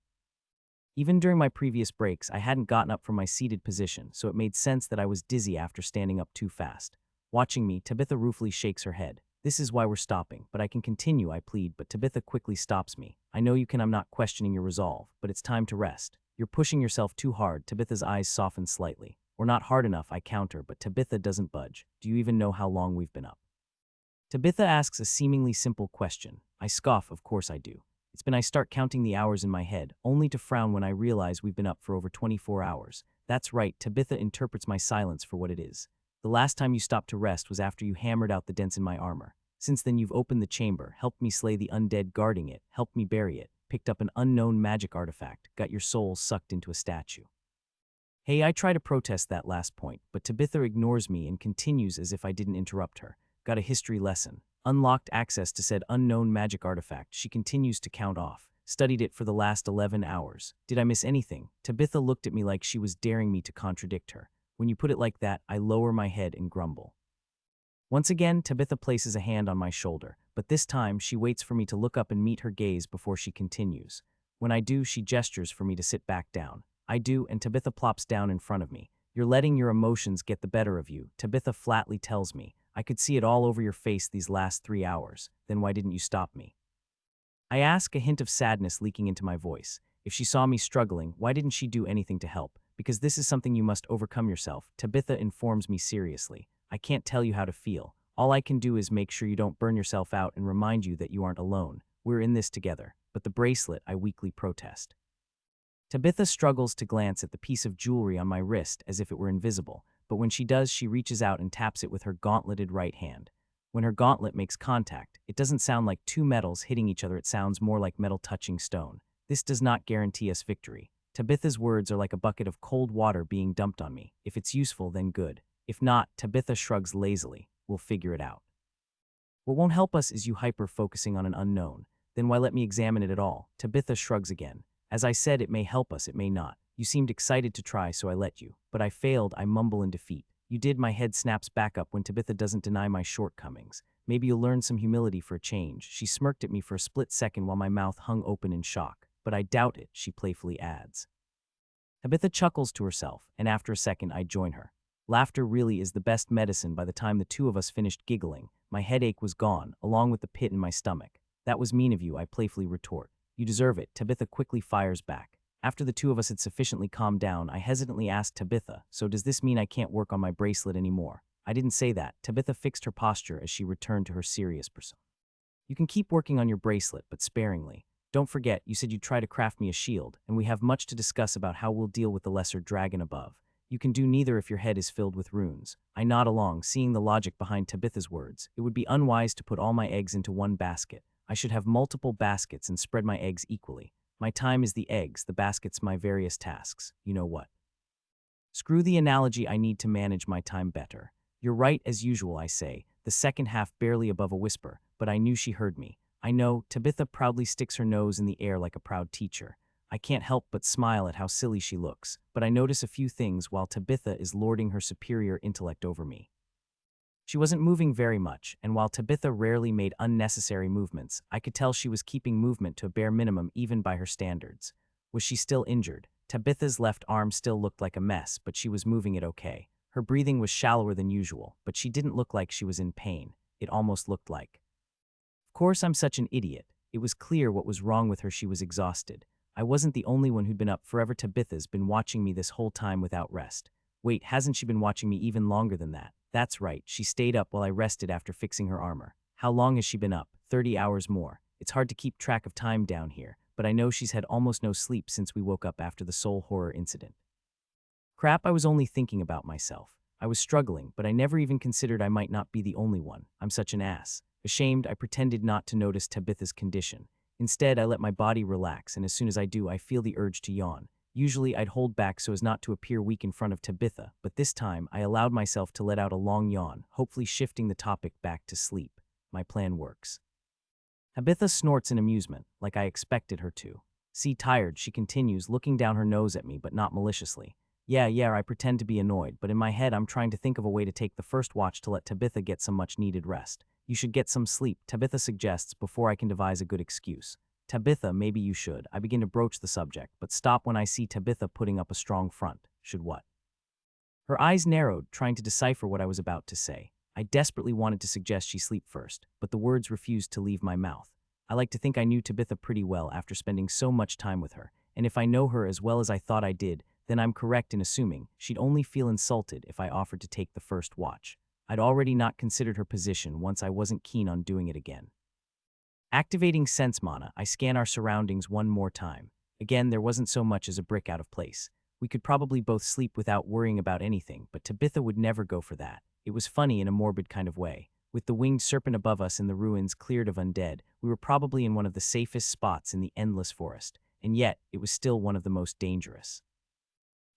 Even during my previous breaks, I hadn't gotten up from my seated position, so it made sense that I was dizzy after standing up too fast. Watching me, Tabitha ruefully shakes her head. This is why we're stopping, but I can continue, I plead, but Tabitha quickly stops me. I know you can, I'm not questioning your resolve, but it's time to rest. You're pushing yourself too hard, Tabitha's eyes soften slightly. Or not hard enough, I counter, but Tabitha doesn't budge. Do you even know how long we've been up? Tabitha asks a seemingly simple question. I scoff, of course I do. I start counting the hours in my head, only to frown when I realize we've been up for over 24 hours. That's right, Tabitha interprets my silence for what it is. The last time you stopped to rest was after you hammered out the dents in my armor. Since then you've opened the chamber, helped me slay the undead guarding it, helped me bury it, picked up an unknown magic artifact, got your soul sucked into a statue. Hey, I try to protest that last point, but Tabitha ignores me and continues as if I didn't interrupt her. Got a history lesson. Unlocked access to said unknown magic artifact. She continues to count off. Studied it for the last 11 hours. Did I miss anything? Tabitha looked at me like she was daring me to contradict her. When you put it like that, I lower my head and grumble. Once again, Tabitha places a hand on my shoulder, but this time she waits for me to look up and meet her gaze before she continues. When I do, she gestures for me to sit back down. I do, and Tabitha plops down in front of me. You're letting your emotions get the better of you, Tabitha flatly tells me. I could see it all over your face these last 3 hours. Then why didn't you stop me? I ask, a hint of sadness leaking into my voice. If she saw me struggling, why didn't she do anything to help? Because this is something you must overcome yourself, Tabitha informs me seriously. I can't tell you how to feel. All I can do is make sure you don't burn yourself out and remind you that you aren't alone. We're in this together. But the bracelet, I weakly protest. Tabitha struggles to glance at the piece of jewelry on my wrist as if it were invisible, but when she does, she reaches out and taps it with her gauntleted right hand. When her gauntlet makes contact, it doesn't sound like two metals hitting each other, it sounds more like metal touching stone. This does not guarantee us victory. Tabitha's words are like a bucket of cold water being dumped on me. If it's useful, then good. If not, Tabitha shrugs lazily. We'll figure it out. What won't help us is you hyper-focusing on an unknown. Then why let me examine it at all? Tabitha shrugs again. As I said, it may help us, it may not. You seemed excited to try, so I let you. But I failed, I mumble in defeat. You did, my head snaps back up when Tabitha doesn't deny my shortcomings. Maybe you'll learn some humility for a change. She smirked at me for a split second while my mouth hung open in shock. But I doubt it, she playfully adds. Tabitha chuckles to herself, and after a second I join her. Laughter really is the best medicine. By the time the two of us finished giggling, my headache was gone, along with the pit in my stomach. That was mean of you, I playfully retort. You deserve it, Tabitha quickly fires back. After the two of us had sufficiently calmed down, I hesitantly asked Tabitha, so does this mean I can't work on my bracelet anymore? I didn't say that. Tabitha fixed her posture as she returned to her serious persona. You can keep working on your bracelet, but sparingly. Don't forget, you said you'd try to craft me a shield, and we have much to discuss about how we'll deal with the lesser dragon above. You can do neither if your head is filled with runes. I nod along, seeing the logic behind Tabitha's words. It would be unwise to put all my eggs into one basket. I should have multiple baskets and spread my eggs equally. My time is the eggs, the baskets my various tasks. You know what? Screw the analogy, I need to manage my time better. You're right as usual, I say, the second half barely above a whisper, but I knew she heard me. I know, Tabitha proudly sticks her nose in the air like a proud teacher. I can't help but smile at how silly she looks, but I notice a few things while Tabitha is lording her superior intellect over me. She wasn't moving very much, and while Tabitha rarely made unnecessary movements, I could tell she was keeping movement to a bare minimum even by her standards. Was she still injured? Tabitha's left arm still looked like a mess, but she was moving it okay. Her breathing was shallower than usual, but she didn't look like she was in pain. It almost looked like. Of course, I'm such an idiot. It was clear what was wrong with her. She was exhausted. I wasn't the only one who'd been up forever. Tabitha's been watching me this whole time without rest. Wait, hasn't she been watching me even longer than that? That's right, she stayed up while I rested after fixing her armor. How long has she been up? 30 hours more. It's hard to keep track of time down here, but I know she's had almost no sleep since we woke up after the soul horror incident. Crap, I was only thinking about myself. I was struggling, but I never even considered I might not be the only one. I'm such an ass. Ashamed, I pretended not to notice Tabitha's condition. Instead, I let my body relax, and as soon as I do, I feel the urge to yawn. Usually, I'd hold back so as not to appear weak in front of Tabitha, but this time, I allowed myself to let out a long yawn, hopefully shifting the topic back to sleep. My plan works. Tabitha snorts in amusement, like I expected her to. See, tired, she continues, looking down her nose at me, but not maliciously. Yeah, I pretend to be annoyed, but in my head, I'm trying to think of a way to take the first watch to let Tabitha get some much-needed rest. You should get some sleep, Tabitha suggests, before I can devise a good excuse. Tabitha, maybe you should. I begin to broach the subject, but stop when I see Tabitha putting up a strong front. Should what? Her eyes narrowed, trying to decipher what I was about to say. I desperately wanted to suggest she sleep first, but the words refused to leave my mouth. I like to think I knew Tabitha pretty well after spending so much time with her, and if I know her as well as I thought I did, then I'm correct in assuming she'd only feel insulted if I offered to take the first watch. I'd already not considered her position once I wasn't keen on doing it again. Activating Sense Mana, I scan our surroundings one more time. Again, there wasn't so much as a brick out of place. We could probably both sleep without worrying about anything, but Tabitha would never go for that. It was funny in a morbid kind of way. With the winged serpent above us and the ruins cleared of undead, we were probably in one of the safest spots in the endless forest, and yet it was still one of the most dangerous.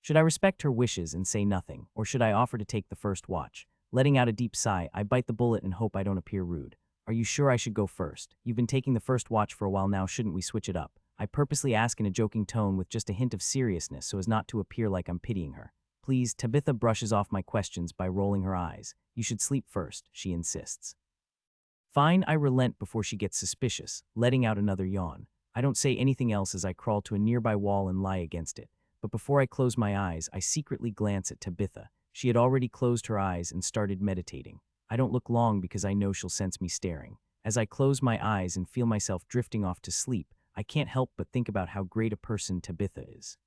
Should I respect her wishes and say nothing, or should I offer to take the first watch? Letting out a deep sigh, I bite the bullet and hope I don't appear rude. Are you sure I should go first? You've been taking the first watch for a while now, shouldn't we switch it up? I purposely ask in a joking tone with just a hint of seriousness so as not to appear like I'm pitying her. Please, Tabitha brushes off my questions by rolling her eyes. You should sleep first, she insists. Fine, I relent before she gets suspicious, letting out another yawn. I don't say anything else as I crawl to a nearby wall and lie against it. But before I close my eyes, I secretly glance at Tabitha. She had already closed her eyes and started meditating. I don't look long because I know she'll sense me staring. As I close my eyes and feel myself drifting off to sleep, I can't help but think about how great a person Tabitha is.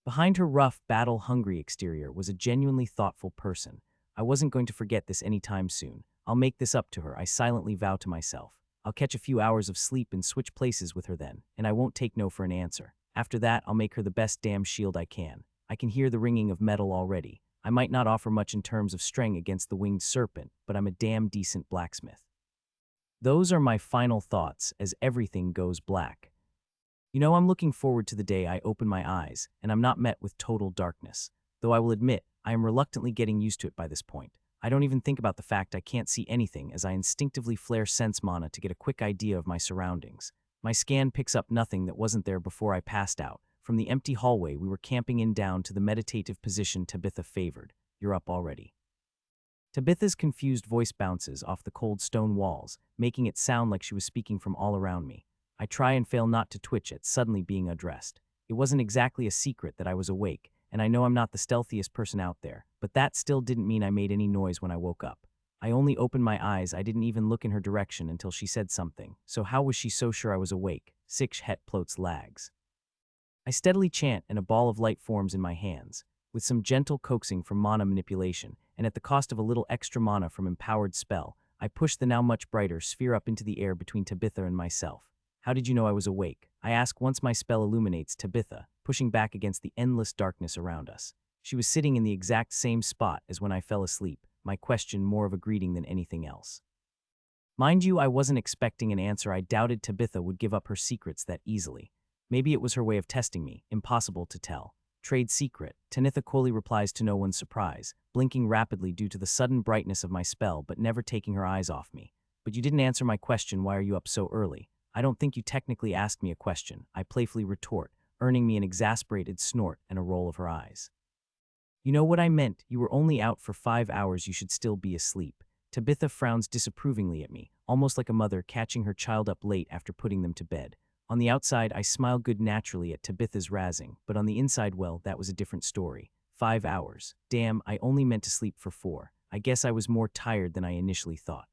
Behind her rough, battle-hungry exterior was a genuinely thoughtful person. I wasn't going to forget this anytime soon. I'll make this up to her, I silently vow to myself. I'll catch a few hours of sleep and switch places with her then, and I won't take no for an answer. After that, I'll make her the best damn shield I can. I can hear the ringing of metal already. I might not offer much in terms of strength against the winged serpent, but I'm a damn decent blacksmith. Those are my final thoughts as everything goes black. I'm looking forward to the day I open my eyes, and I'm not met with total darkness. Though I will admit, I am reluctantly getting used to it by this point. I don't even think about the fact I can't see anything as I instinctively flare Sense Mana to get a quick idea of my surroundings. My scan picks up nothing that wasn't there before I passed out. From the empty hallway we were camping in down to the meditative position Tabitha favored. You're up already. Tabitha's confused voice bounces off the cold stone walls, making it sound like she was speaking from all around me. I try and fail not to twitch at suddenly being addressed. It wasn't exactly a secret that I was awake, and I know I'm not the stealthiest person out there, but that still didn't mean I made any noise when I woke up. I only opened my eyes, I didn't even look in her direction until she said something. So how was she so sure I was awake? Six het plots lags. I steadily chant and a ball of light forms in my hands, with some gentle coaxing from mana manipulation, and at the cost of a little extra mana from empowered spell, I push the now much brighter sphere up into the air between Tabitha and myself. How did you know I was awake? I ask once my spell illuminates Tabitha, pushing back against the endless darkness around us. She was sitting in the exact same spot as when I fell asleep, my question more of a greeting than anything else. Mind you, I wasn't expecting an answer. I doubted Tabitha would give up her secrets that easily. Maybe it was her way of testing me, impossible to tell. Trade secret, Tanitha coolly replies to no one's surprise, blinking rapidly due to the sudden brightness of my spell but never taking her eyes off me. But you didn't answer my question, why are you up so early? I don't think you technically asked me a question, I playfully retort, earning me an exasperated snort and a roll of her eyes. You know what I meant, you were only out for 5 hours, you should still be asleep. Tabitha frowns disapprovingly at me, almost like a mother catching her child up late after putting them to bed. On the outside, I smile good naturally at Tabitha's razzing, but on the inside, well, that was a different story. 5 hours. Damn, I only meant to sleep for 4. I guess I was more tired than I initially thought.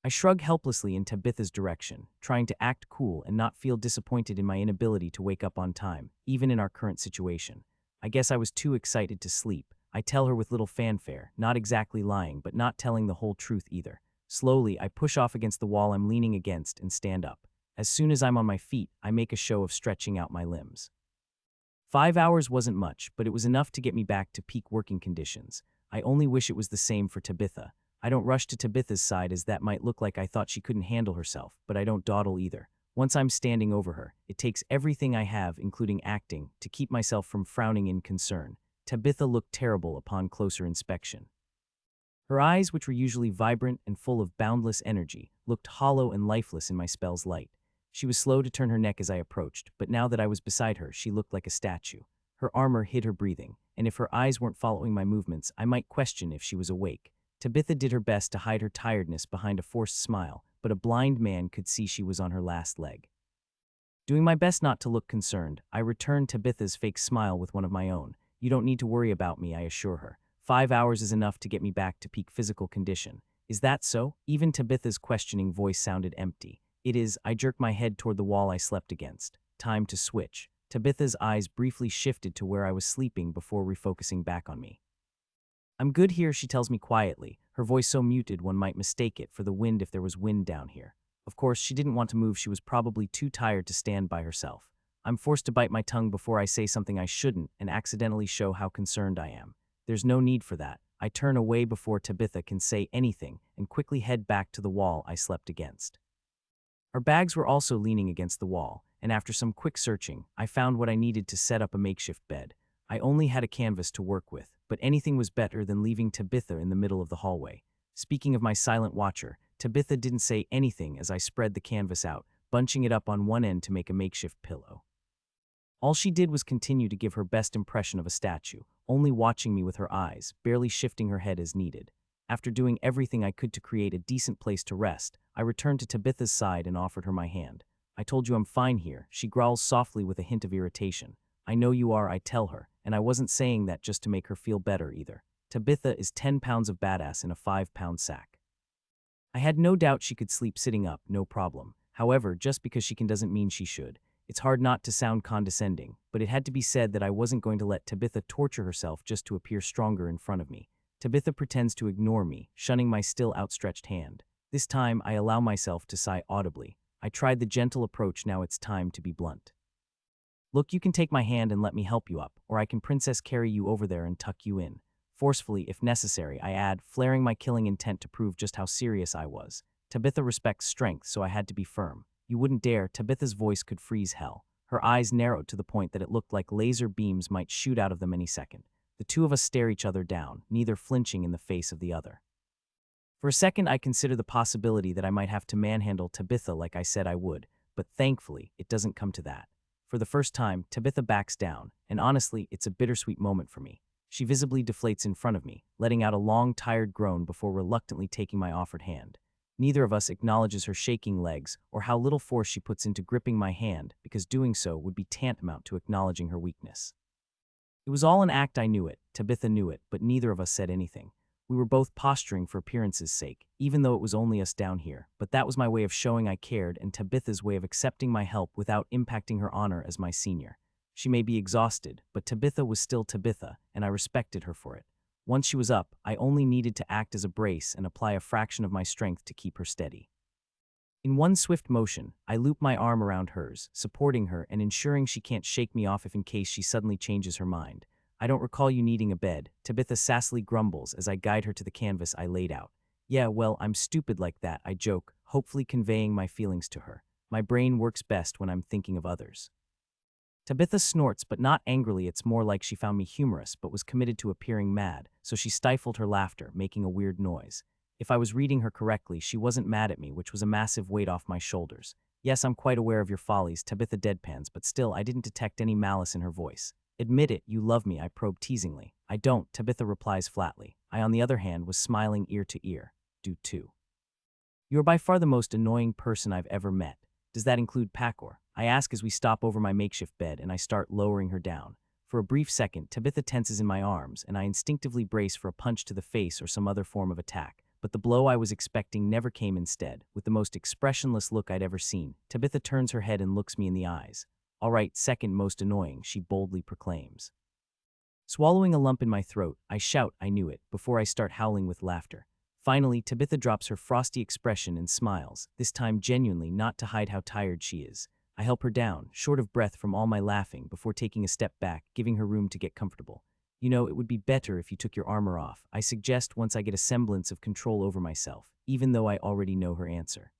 I shrug helplessly in Tabitha's direction, trying to act cool and not feel disappointed in my inability to wake up on time, even in our current situation. I guess I was too excited to sleep. I tell her with little fanfare, not exactly lying, but not telling the whole truth either. Slowly, I push off against the wall I'm leaning against and stand up. As soon as I'm on my feet, I make a show of stretching out my limbs. 5 hours wasn't much, but it was enough to get me back to peak working conditions. I only wish it was the same for Tabitha. I don't rush to Tabitha's side as that might look like I thought she couldn't handle herself, but I don't dawdle either. Once I'm standing over her, it takes everything I have, including acting, to keep myself from frowning in concern. Tabitha looked terrible upon closer inspection. Her eyes, which were usually vibrant and full of boundless energy, looked hollow and lifeless in my spell's light. She was slow to turn her neck as I approached, but now that I was beside her, she looked like a statue. Her armor hid her breathing, and if her eyes weren't following my movements, I might question if she was awake. Tabitha did her best to hide her tiredness behind a forced smile, but a blind man could see she was on her last leg. Doing my best not to look concerned, I returned Tabitha's fake smile with one of my own. You don't need to worry about me, I assure her. 5 hours is enough to get me back to peak physical condition. Is that so? Even Tabitha's questioning voice sounded empty. It is. I jerk my head toward the wall I slept against. Time to switch. Tabitha's eyes briefly shifted to where I was sleeping before refocusing back on me. I'm good here, she tells me quietly, her voice so muted one might mistake it for the wind if there was wind down here. Of course, she didn't want to move, she was probably too tired to stand by herself. I'm forced to bite my tongue before I say something I shouldn't and accidentally show how concerned I am. There's no need for that. I turn away before Tabitha can say anything and quickly head back to the wall I slept against. Our bags were also leaning against the wall, and after some quick searching, I found what I needed to set up a makeshift bed. I only had a canvas to work with, but anything was better than leaving Tabitha in the middle of the hallway. Speaking of my silent watcher, Tabitha didn't say anything as I spread the canvas out, bunching it up on one end to make a makeshift pillow. All she did was continue to give her best impression of a statue, only watching me with her eyes, barely shifting her head as needed. After doing everything I could to create a decent place to rest, I returned to Tabitha's side and offered her my hand. I told you I'm fine here, she growls softly with a hint of irritation. I know you are, I tell her, and I wasn't saying that just to make her feel better either. Tabitha is 10 pounds of badass in a 5-pound sack. I had no doubt she could sleep sitting up, no problem. However, just because she can doesn't mean she should. It's hard not to sound condescending, but it had to be said that I wasn't going to let Tabitha torture herself just to appear stronger in front of me. Tabitha pretends to ignore me, shunning my still outstretched hand. This time, I allow myself to sigh audibly. I tried the gentle approach, now it's time to be blunt. Look, you can take my hand and let me help you up, or I can princess carry you over there and tuck you in. Forcefully, if necessary, I add, flaring my killing intent to prove just how serious I was. Tabitha respects strength, so I had to be firm. You wouldn't dare, Tabitha's voice could freeze hell. Her eyes narrowed to the point that it looked like laser beams might shoot out of them any second. The two of us stare each other down, neither flinching in the face of the other. For a second, I consider the possibility that I might have to manhandle Tabitha like I said I would, but thankfully, it doesn't come to that. For the first time, Tabitha backs down, and honestly, it's a bittersweet moment for me. She visibly deflates in front of me, letting out a long, tired groan before reluctantly taking my offered hand. Neither of us acknowledges her shaking legs or how little force she puts into gripping my hand, because doing so would be tantamount to acknowledging her weakness. It was all an act, I knew it, Tabitha knew it, but neither of us said anything. We were both posturing for appearance's sake, even though it was only us down here, but that was my way of showing I cared and Tabitha's way of accepting my help without impacting her honor as my senior. She may be exhausted, but Tabitha was still Tabitha, and I respected her for it. Once she was up, I only needed to act as a brace and apply a fraction of my strength to keep her steady. In one swift motion, I loop my arm around hers, supporting her and ensuring she can't shake me off if in case she suddenly changes her mind. I don't recall you needing a bed, Tabitha sassily grumbles as I guide her to the canvas I laid out. Yeah, well, I'm stupid like that, I joke, hopefully conveying my feelings to her. My brain works best when I'm thinking of others. Tabitha snorts, but not angrily, it's more like she found me humorous but was committed to appearing mad, so she stifled her laughter, making a weird noise. If I was reading her correctly, she wasn't mad at me, which was a massive weight off my shoulders. Yes, I'm quite aware of your follies, Tabitha deadpans, but still, I didn't detect any malice in her voice. Admit it, you love me, I probe teasingly. I don't, Tabitha replies flatly. I, on the other hand, was smiling ear to ear. Do too. You're by far the most annoying person I've ever met. Does that include Pakor? I ask as we stop over my makeshift bed and I start lowering her down. For a brief second, Tabitha tenses in my arms and I instinctively brace for a punch to the face or some other form of attack. But the blow I was expecting never came instead. With the most expressionless look I'd ever seen, Tabitha turns her head and looks me in the eyes. All right, second most annoying, she boldly proclaims. Swallowing a lump in my throat, I shout I knew it, before I start howling with laughter. Finally, Tabitha drops her frosty expression and smiles, this time genuinely, not to hide how tired she is. I help her down, short of breath from all my laughing, before taking a step back, giving her room to get comfortable. You know, it would be better if you took your armor off, I suggest once I get a semblance of control over myself, even though I already know her answer.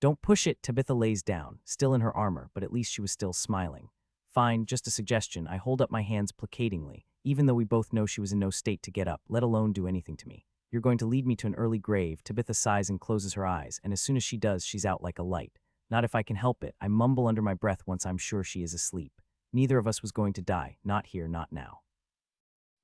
Don't push it, Tabitha lays down, still in her armor, but at least she was still smiling. Fine, just a suggestion, I hold up my hands placatingly, even though we both know she was in no state to get up, let alone do anything to me. You're going to lead me to an early grave, Tabitha sighs and closes her eyes, and as soon as she does, she's out like a light. Not if I can help it, I mumble under my breath once I'm sure she is asleep. Neither of us was going to die, not here, not now.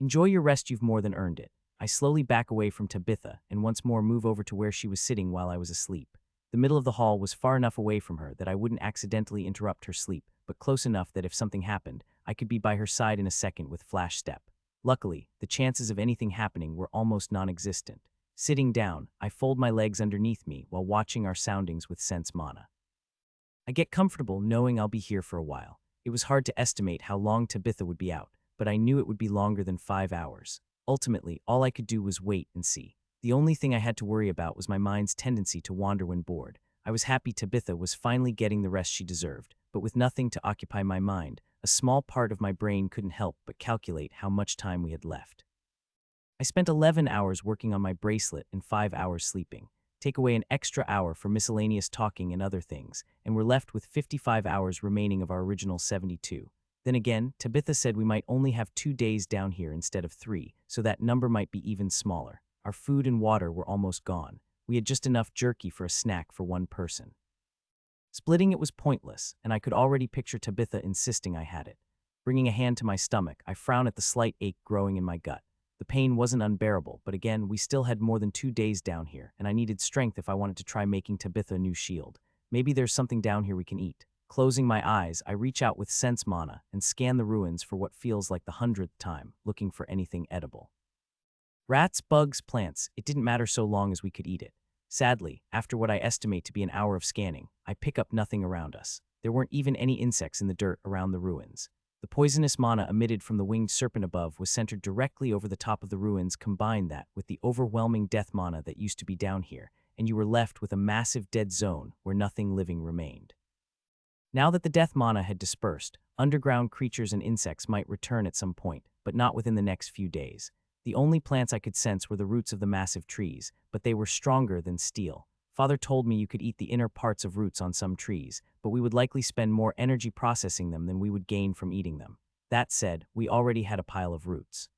Enjoy your rest, you've more than earned it. I slowly back away from Tabitha and once more move over to where she was sitting while I was asleep. The middle of the hall was far enough away from her that I wouldn't accidentally interrupt her sleep, but close enough that if something happened, I could be by her side in a second with flash step. Luckily, the chances of anything happening were almost non-existent. Sitting down, I fold my legs underneath me while watching our soundings with Sense Mana. I get comfortable knowing I'll be here for a while. It was hard to estimate how long Tabitha would be out, but I knew it would be longer than 5 hours. Ultimately, all I could do was wait and see. The only thing I had to worry about was my mind's tendency to wander when bored. I was happy Tabitha was finally getting the rest she deserved, but with nothing to occupy my mind, a small part of my brain couldn't help but calculate how much time we had left. I spent 11 hours working on my bracelet and 5 hours sleeping. Take away an extra hour for miscellaneous talking and other things, and we're left with 55 hours remaining of our original 72. Then again, Tabitha said we might only have 2 days down here instead of 3, so that number might be even smaller. Our food and water were almost gone. We had just enough jerky for a snack for one person. Splitting it was pointless, and I could already picture Tabitha insisting I had it. Bringing a hand to my stomach, I frowned at the slight ache growing in my gut. The pain wasn't unbearable, but again, we still had more than 2 days down here, and I needed strength if I wanted to try making Tabitha a new shield. Maybe there's something down here we can eat. Closing my eyes, I reach out with sense mana and scan the ruins for what feels like the 100th time, looking for anything edible. Rats, bugs, plants, it didn't matter so long as we could eat it. Sadly, after what I estimate to be an hour of scanning, I pick up nothing around us. There weren't even any insects in the dirt around the ruins. The poisonous mana emitted from the winged serpent above was centered directly over the top of the ruins. Combine that with the overwhelming death mana that used to be down here, and you were left with a massive dead zone where nothing living remained. Now that the death mana had dispersed, underground creatures and insects might return at some point, but not within the next few days. The only plants I could sense were the roots of the massive trees, but they were stronger than steel. Father told me you could eat the inner parts of roots on some trees, but we would likely spend more energy processing them than we would gain from eating them. That said, we already had a pile of roots.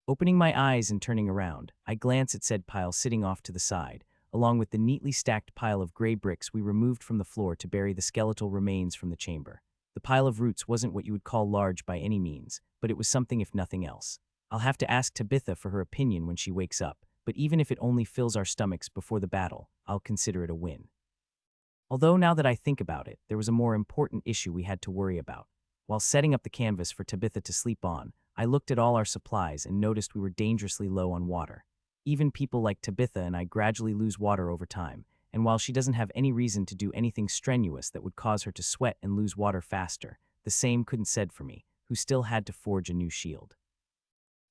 Opening my eyes and turning around, I glance at said pile sitting off to the side, along with the neatly stacked pile of gray bricks we removed from the floor to bury the skeletal remains from the chamber. The pile of roots wasn't what you would call large by any means, but it was something if nothing else. I'll have to ask Tabitha for her opinion when she wakes up, but even if it only fills our stomachs before the battle, I'll consider it a win. Although now that I think about it, there was a more important issue we had to worry about. While setting up the canvas for Tabitha to sleep on, I looked at all our supplies and noticed we were dangerously low on water. Even people like Tabitha and I gradually lose water over time, and while she doesn't have any reason to do anything strenuous that would cause her to sweat and lose water faster, the same couldn't said for me, who still had to forge a new shield.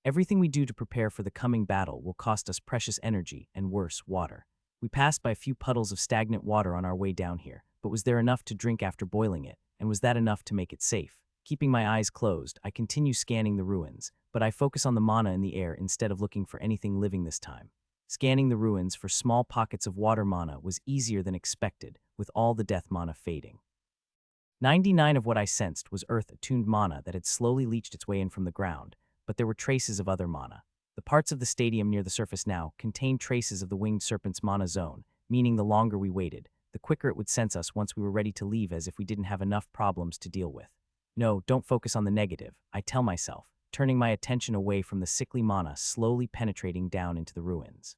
Everything we do to prepare for the coming battle will cost us precious energy and worse, water. We passed by a few puddles of stagnant water on our way down here, but was there enough to drink after boiling it, and was that enough to make it safe? Keeping my eyes closed, I continue scanning the ruins, but I focus on the mana in the air instead of looking for anything living this time. Scanning the ruins for small pockets of water mana was easier than expected, with all the death mana fading. 99 of what I sensed was earth-attuned mana that had slowly leached its way in from the ground, but there were traces of other mana. The parts of the stadium near the surface now contained traces of the winged serpent's mana zone, meaning the longer we waited, the quicker it would sense us once we were ready to leave, as if we didn't have enough problems to deal with. No, don't focus on the negative, I tell myself, turning my attention away from the sickly mana slowly penetrating down into the ruins.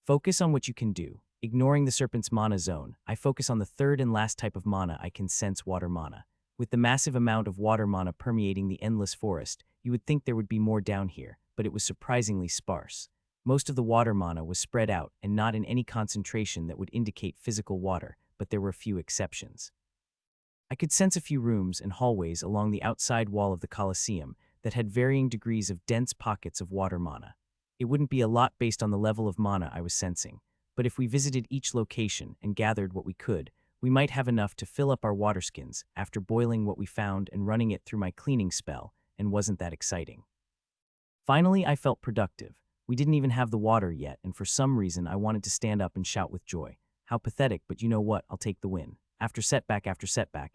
Focus on what you can do. Ignoring the serpent's mana zone, I focus on the third and last type of mana I can sense, water mana. With the massive amount of water mana permeating the endless forest, you would think there would be more down here, but it was surprisingly sparse. Most of the water mana was spread out and not in any concentration that would indicate physical water, but there were a few exceptions. I could sense a few rooms and hallways along the outside wall of the Colosseum that had varying degrees of dense pockets of water mana. It wouldn't be a lot based on the level of mana I was sensing, but if we visited each location and gathered what we could, we might have enough to fill up our water skins after boiling what we found and running it through my cleaning spell, and wasn't that exciting. Finally, I felt productive. We didn't even have the water yet, and for some reason I wanted to stand up and shout with joy. How pathetic, but you know what, I'll take the win. After setback,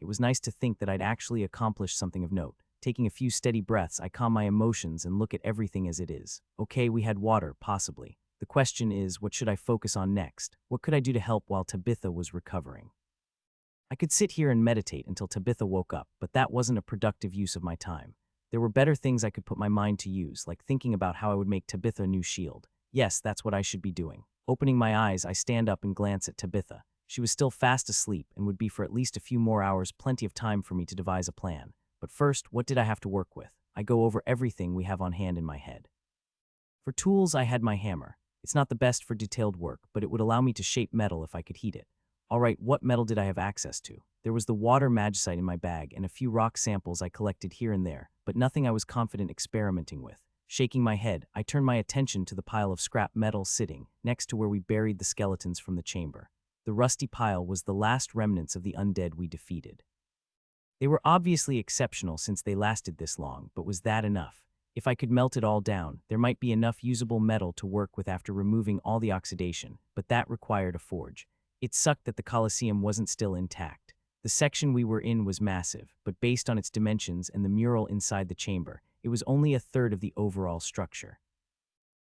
it was nice to think that I'd actually accomplished something of note. Taking a few steady breaths, I calm my emotions and look at everything as it is. Okay, we had water, possibly. The question is, what should I focus on next? What could I do to help while Tabitha was recovering? I could sit here and meditate until Tabitha woke up, but that wasn't a productive use of my time. There were better things I could put my mind to use, like thinking about how I would make Tabitha a new shield. Yes, that's what I should be doing. Opening my eyes, I stand up and glance at Tabitha. She was still fast asleep and would be for at least a few more hours, plenty of time for me to devise a plan. But first, what did I have to work with? I go over everything we have on hand in my head. For tools, I had my hammer. It's not the best for detailed work, but it would allow me to shape metal if I could heat it. All right, what metal did I have access to? There was the water magicite in my bag and a few rock samples I collected here and there, but nothing I was confident experimenting with. Shaking my head, I turned my attention to the pile of scrap metal sitting next to where we buried the skeletons from the chamber. The rusty pile was the last remnants of the undead we defeated. They were obviously exceptional since they lasted this long, but was that enough? If I could melt it all down, there might be enough usable metal to work with after removing all the oxidation, but that required a forge. It sucked that the Colosseum wasn't still intact. The section we were in was massive, but based on its dimensions and the mural inside the chamber, it was only a third of the overall structure.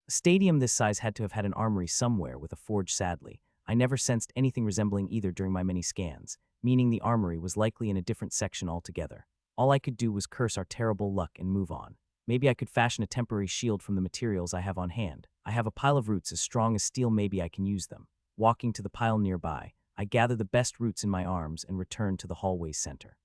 A stadium this size had to have had an armory somewhere with a forge. Sadly, I never sensed anything resembling either during my many scans, meaning the armory was likely in a different section altogether. All I could do was curse our terrible luck and move on. Maybe I could fashion a temporary shield from the materials I have on hand. I have a pile of roots as strong as steel, maybe I can use them. Walking to the pile nearby, I gather the best roots in my arms and return to the hallway's center.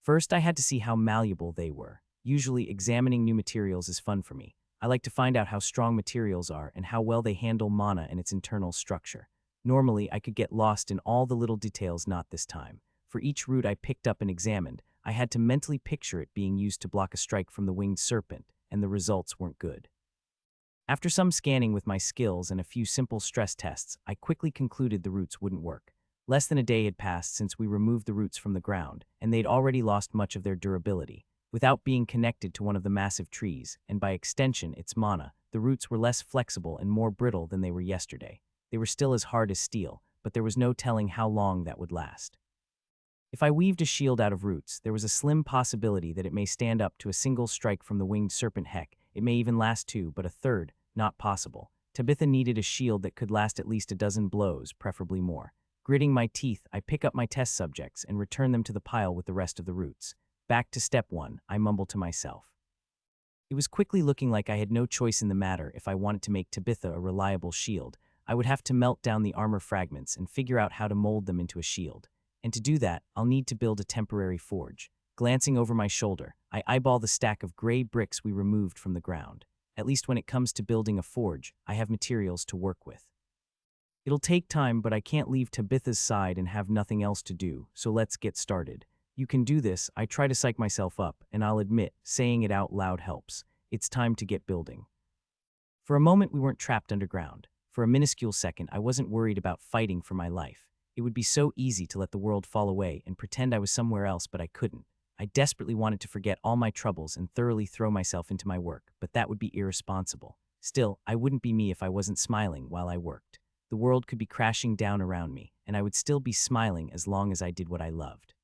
First, I had to see how malleable they were. Usually, examining new materials is fun for me. I like to find out how strong materials are and how well they handle mana and its internal structure. Normally, I could get lost in all the little details, not this time. For each root I picked up and examined, I had to mentally picture it being used to block a strike from the winged serpent, and the results weren't good. After some scanning with my skills and a few simple stress tests, I quickly concluded the roots wouldn't work. Less than a day had passed since we removed the roots from the ground, and they'd already lost much of their durability. Without being connected to one of the massive trees, and by extension its mana, the roots were less flexible and more brittle than they were yesterday. They were still as hard as steel, but there was no telling how long that would last. If I weaved a shield out of roots, there was a slim possibility that it may stand up to a single strike from the winged serpent. Heck, it may even last two, but a third, not possible. Tabitha needed a shield that could last at least a dozen blows, preferably more. Gritting my teeth, I pick up my test subjects and return them to the pile with the rest of the roots. Back to step one, I mumble to myself. It was quickly looking like I had no choice in the matter. If I wanted to make Tabitha a reliable shield, I would have to melt down the armor fragments and figure out how to mold them into a shield. And to do that, I'll need to build a temporary forge. Glancing over my shoulder, I eyeball the stack of gray bricks we removed from the ground. At least when it comes to building a forge, I have materials to work with. It'll take time, but I can't leave Tabitha's side and have nothing else to do, so let's get started. You can do this. I try to psych myself up, and I'll admit, saying it out loud helps. It's time to get building. For a moment, we weren't trapped underground. For a minuscule second, I wasn't worried about fighting for my life. It would be so easy to let the world fall away and pretend I was somewhere else, but I couldn't. I desperately wanted to forget all my troubles and thoroughly throw myself into my work, but that would be irresponsible. Still, I wouldn't be me if I wasn't smiling while I worked. The world could be crashing down around me, and I would still be smiling as long as I did what I loved.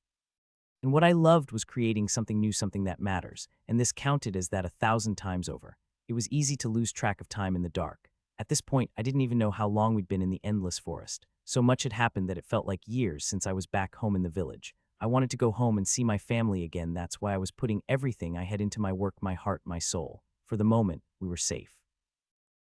And what I loved was creating something new, something that matters, and this counted as that 1,000 times over. It was easy to lose track of time in the dark. At this point, I didn't even know how long we'd been in the endless forest. So much had happened that it felt like years since I was back home in the village. I wanted to go home and see my family again. That's why I was putting everything I had into my work, my heart, my soul. For the moment, we were safe.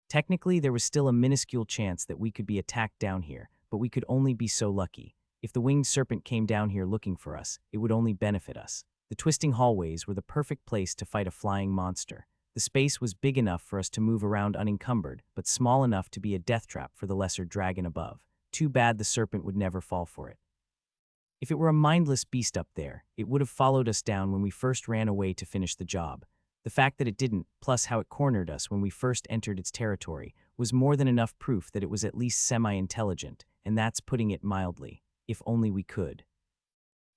Technically, there was still a minuscule chance that we could be attacked down here, but we could only be so lucky. If the winged serpent came down here looking for us, it would only benefit us. The twisting hallways were the perfect place to fight a flying monster. The space was big enough for us to move around unencumbered, but small enough to be a death trap for the lesser dragon above. Too bad the serpent would never fall for it. If it were a mindless beast up there, it would have followed us down when we first ran away to finish the job. The fact that it didn't, plus how it cornered us when we first entered its territory, was more than enough proof that it was at least semi-intelligent, and that's putting it mildly. If only we could.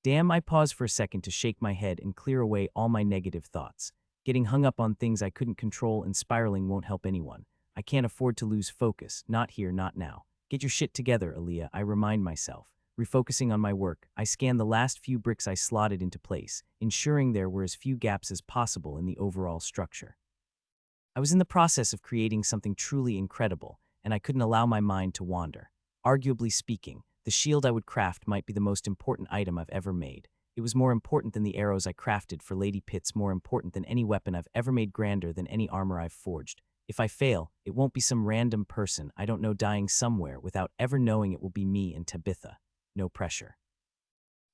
Damn, I pause for a second to shake my head and clear away all my negative thoughts. Getting hung up on things I couldn't control and spiraling won't help anyone. I can't afford to lose focus, not here, not now. Get your shit together, Aaliyah, I remind myself. Refocusing on my work, I scan the last few bricks I slotted into place, ensuring there were as few gaps as possible in the overall structure. I was in the process of creating something truly incredible, and I couldn't allow my mind to wander. Arguably speaking, the shield I would craft might be the most important item I've ever made. It was more important than the arrows I crafted for Lady Pitts, more important than any weapon I've ever made, grander than any armor I've forged. If I fail, it won't be some random person I don't know dying somewhere without ever knowing. It will be me and Tabitha. No pressure.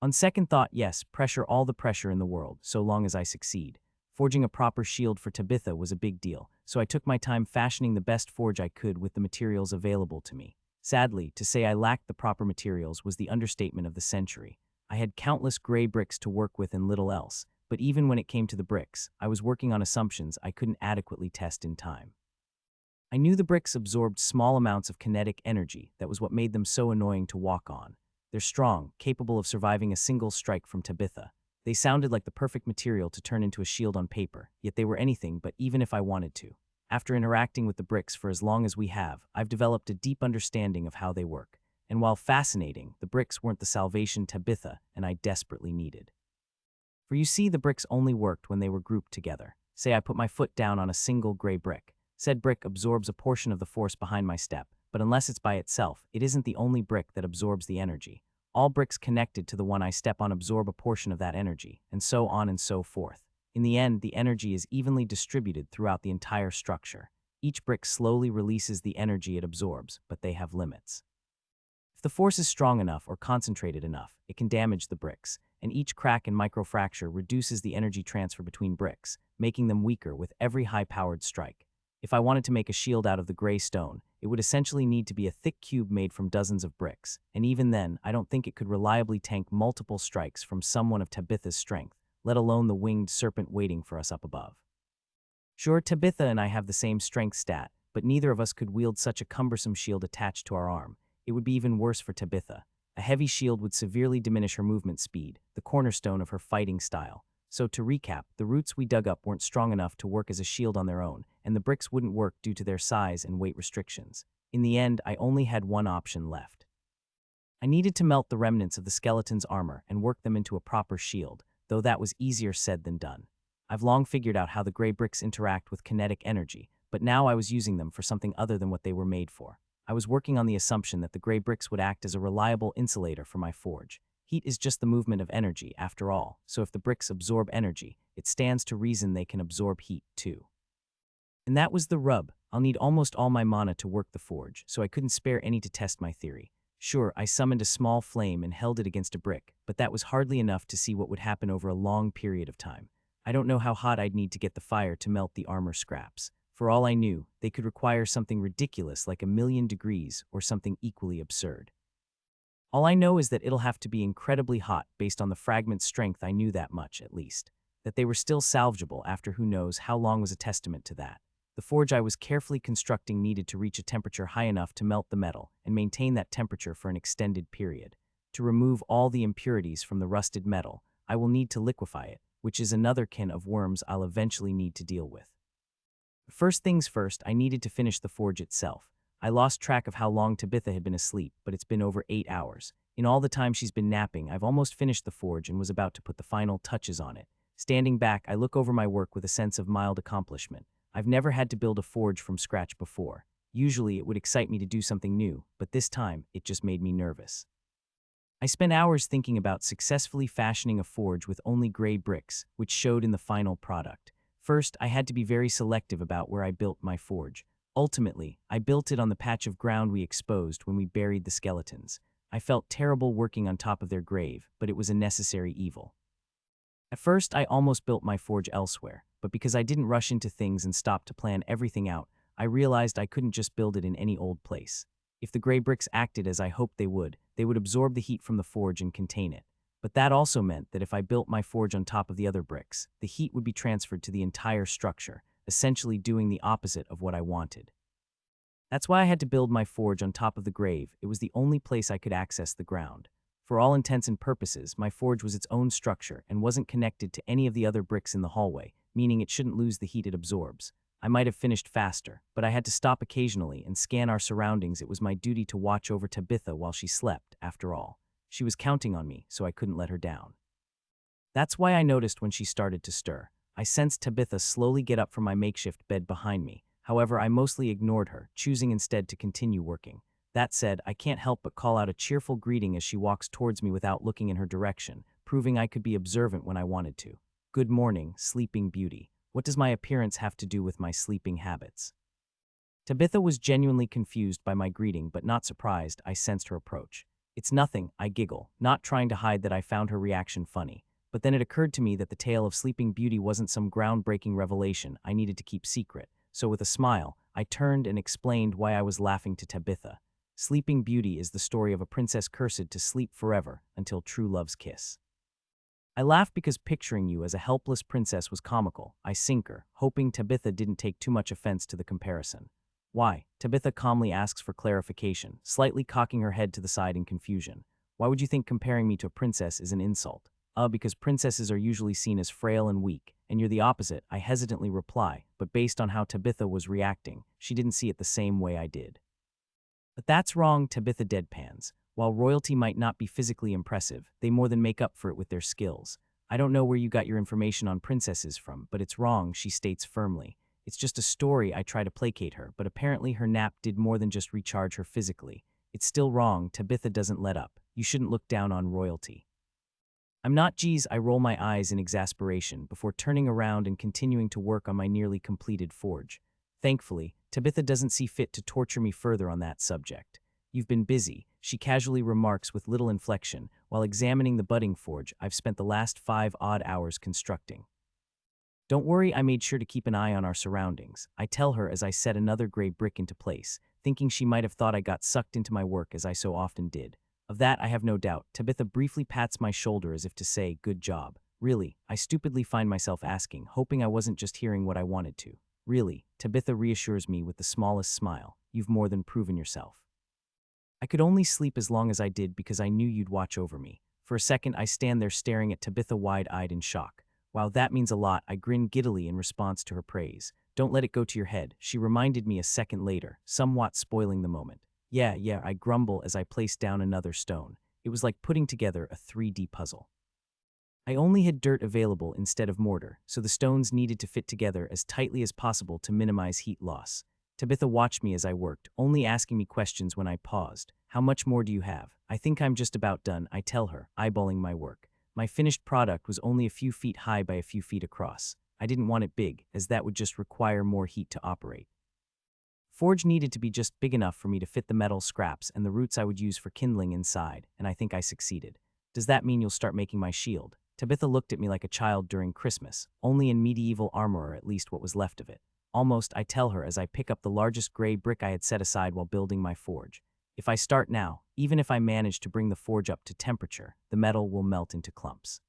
On second thought, yes, pressure, all the pressure in the world, so long as I succeed. Forging a proper shield for Tabitha was a big deal, so I took my time fashioning the best forge I could with the materials available to me. Sadly, to say I lacked the proper materials was the understatement of the century. I had countless gray bricks to work with and little else, but even when it came to the bricks, I was working on assumptions I couldn't adequately test in time. I knew the bricks absorbed small amounts of kinetic energy. That was what made them so annoying to walk on. They're strong, capable of surviving a single strike from Tabitha. They sounded like the perfect material to turn into a shield on paper, yet they were anything but even if I wanted to. After interacting with the bricks for as long as we have, I've developed a deep understanding of how they work. And while fascinating, the bricks weren't the salvation Tabitha and I desperately needed. For you see, the bricks only worked when they were grouped together. Say I put my foot down on a single gray brick. Said brick absorbs a portion of the force behind my step, but unless it's by itself, it isn't the only brick that absorbs the energy. All bricks connected to the one I step on absorb a portion of that energy, and so on and so forth. In the end, the energy is evenly distributed throughout the entire structure. Each brick slowly releases the energy it absorbs, but they have limits. If the force is strong enough or concentrated enough, it can damage the bricks, and each crack and microfracture reduces the energy transfer between bricks, making them weaker with every high-powered strike. If I wanted to make a shield out of the gray stone, it would essentially need to be a thick cube made from dozens of bricks, and even then, I don't think it could reliably tank multiple strikes from someone of Tabitha's strength, let alone the winged serpent waiting for us up above. Sure, Tabitha and I have the same strength stat, but neither of us could wield such a cumbersome shield attached to our arm. It would be even worse for Tabitha. A heavy shield would severely diminish her movement speed, the cornerstone of her fighting style. So to recap, the roots we dug up weren't strong enough to work as a shield on their own, and the bricks wouldn't work due to their size and weight restrictions. In the end, I only had one option left. I needed to melt the remnants of the skeleton's armor and work them into a proper shield, though that was easier said than done. I've long figured out how the gray bricks interact with kinetic energy, but now I was using them for something other than what they were made for. I was working on the assumption that the gray bricks would act as a reliable insulator for my forge. Heat is just the movement of energy, after all, so if the bricks absorb energy, it stands to reason they can absorb heat, too. And that was the rub. I'll need almost all my mana to work the forge, so I couldn't spare any to test my theory. Sure, I summoned a small flame and held it against a brick, but that was hardly enough to see what would happen over a long period of time. I don't know how hot I'd need to get the fire to melt the armor scraps. For all I knew, they could require something ridiculous like 1,000,000 degrees or something equally absurd. All I know is that it'll have to be incredibly hot based on the fragment's strength. I knew that much, at least. That they were still salvageable after who knows how long was a testament to that. The forge I was carefully constructing needed to reach a temperature high enough to melt the metal and maintain that temperature for an extended period. To remove all the impurities from the rusted metal, I will need to liquefy it, which is another kin of worms I'll eventually need to deal with. First things first, I needed to finish the forge itself. I lost track of how long Tabitha had been asleep, but it's been over 8 hours. In all the time she's been napping, I've almost finished the forge and was about to put the final touches on it. Standing back, I look over my work with a sense of mild accomplishment. I've never had to build a forge from scratch before. Usually it would excite me to do something new, but this time it just made me nervous. I spent hours thinking about successfully fashioning a forge with only gray bricks, which showed in the final product. First, I had to be very selective about where I built my forge. Ultimately, I built it on the patch of ground we exposed when we buried the skeletons. I felt terrible working on top of their grave, but it was a necessary evil. At first, I almost built my forge elsewhere, but because I didn't rush into things and stop to plan everything out, I realized I couldn't just build it in any old place. If the gray bricks acted as I hoped they would absorb the heat from the forge and contain it. But that also meant that if I built my forge on top of the other bricks, the heat would be transferred to the entire structure, essentially doing the opposite of what I wanted. That's why I had to build my forge on top of the grave. It was the only place I could access the ground. For all intents and purposes, my forge was its own structure and wasn't connected to any of the other bricks in the hallway, meaning it shouldn't lose the heat it absorbs. I might have finished faster, but I had to stop occasionally and scan our surroundings. It was my duty to watch over Tabitha while she slept, after all. She was counting on me, so I couldn't let her down. That's why I noticed when she started to stir. I sensed Tabitha slowly get up from my makeshift bed behind me. However, I mostly ignored her, choosing instead to continue working. That said, I can't help but call out a cheerful greeting as she walks towards me without looking in her direction, proving I could be observant when I wanted to. Good morning, sleeping beauty. What does my appearance have to do with my sleeping habits? Tabitha was genuinely confused by my greeting, but not surprised. I sensed her approach. It's nothing, I giggle, not trying to hide that I found her reaction funny. But then it occurred to me that the tale of Sleeping Beauty wasn't some groundbreaking revelation I needed to keep secret. So with a smile, I turned and explained why I was laughing to Tabitha. Sleeping Beauty is the story of a princess cursed to sleep forever until true love's kiss. I laughed because picturing you as a helpless princess was comical. I sinker, hoping Tabitha didn't take too much offense to the comparison. Why? Tabitha calmly asks for clarification, slightly cocking her head to the side in confusion. Why would you think comparing me to a princess is an insult? Because princesses are usually seen as frail and weak, and you're the opposite, I hesitantly reply, but based on how Tabitha was reacting, she didn't see it the same way I did. But that's wrong, Tabitha deadpans. While royalty might not be physically impressive, they more than make up for it with their skills. I don't know where you got your information on princesses from, but it's wrong, she states firmly. It's just a story. I try to placate her, but apparently her nap did more than just recharge her physically. It's still wrong, Tabitha doesn't let up. You shouldn't look down on royalty. I'm not. Geez, I roll my eyes in exasperation before turning around and continuing to work on my nearly completed forge. Thankfully, Tabitha doesn't see fit to torture me further on that subject. You've been busy, she casually remarks with little inflection, while examining the budding forge I've spent the last 5 odd hours constructing. Don't worry, I made sure to keep an eye on our surroundings, I tell her as I set another gray brick into place, thinking she might have thought I got sucked into my work as I so often did. Of that I have no doubt. Tabitha briefly pats my shoulder as if to say, good job. Really, I stupidly find myself asking, hoping I wasn't just hearing what I wanted to. Really, Tabitha reassures me with the smallest smile. You've more than proven yourself. I could only sleep as long as I did because I knew you'd watch over me. For a second, I stand there staring at Tabitha wide-eyed in shock. Wow, that means a lot, I grin giddily in response to her praise. Don't let it go to your head, she reminded me a second later, somewhat spoiling the moment. Yeah, I grumble as I place down another stone. It was like putting together a 3D puzzle. I only had dirt available instead of mortar, so the stones needed to fit together as tightly as possible to minimize heat loss. Tabitha watched me as I worked, only asking me questions when I paused. How much more do you have? I think I'm just about done, I tell her, eyeballing my work. My finished product was only a few feet high by a few feet across. I didn't want it big, as that would just require more heat to operate. Forge needed to be just big enough for me to fit the metal scraps and the roots I would use for kindling inside, and I think I succeeded. Does that mean you'll start making my shield? Tabitha looked at me like a child during Christmas, only in medieval armor, or at least what was left of it. Almost, I tell her as I pick up the largest gray brick I had set aside while building my forge. If I start now, even if I manage to bring the forge up to temperature, the metal will melt into clumps.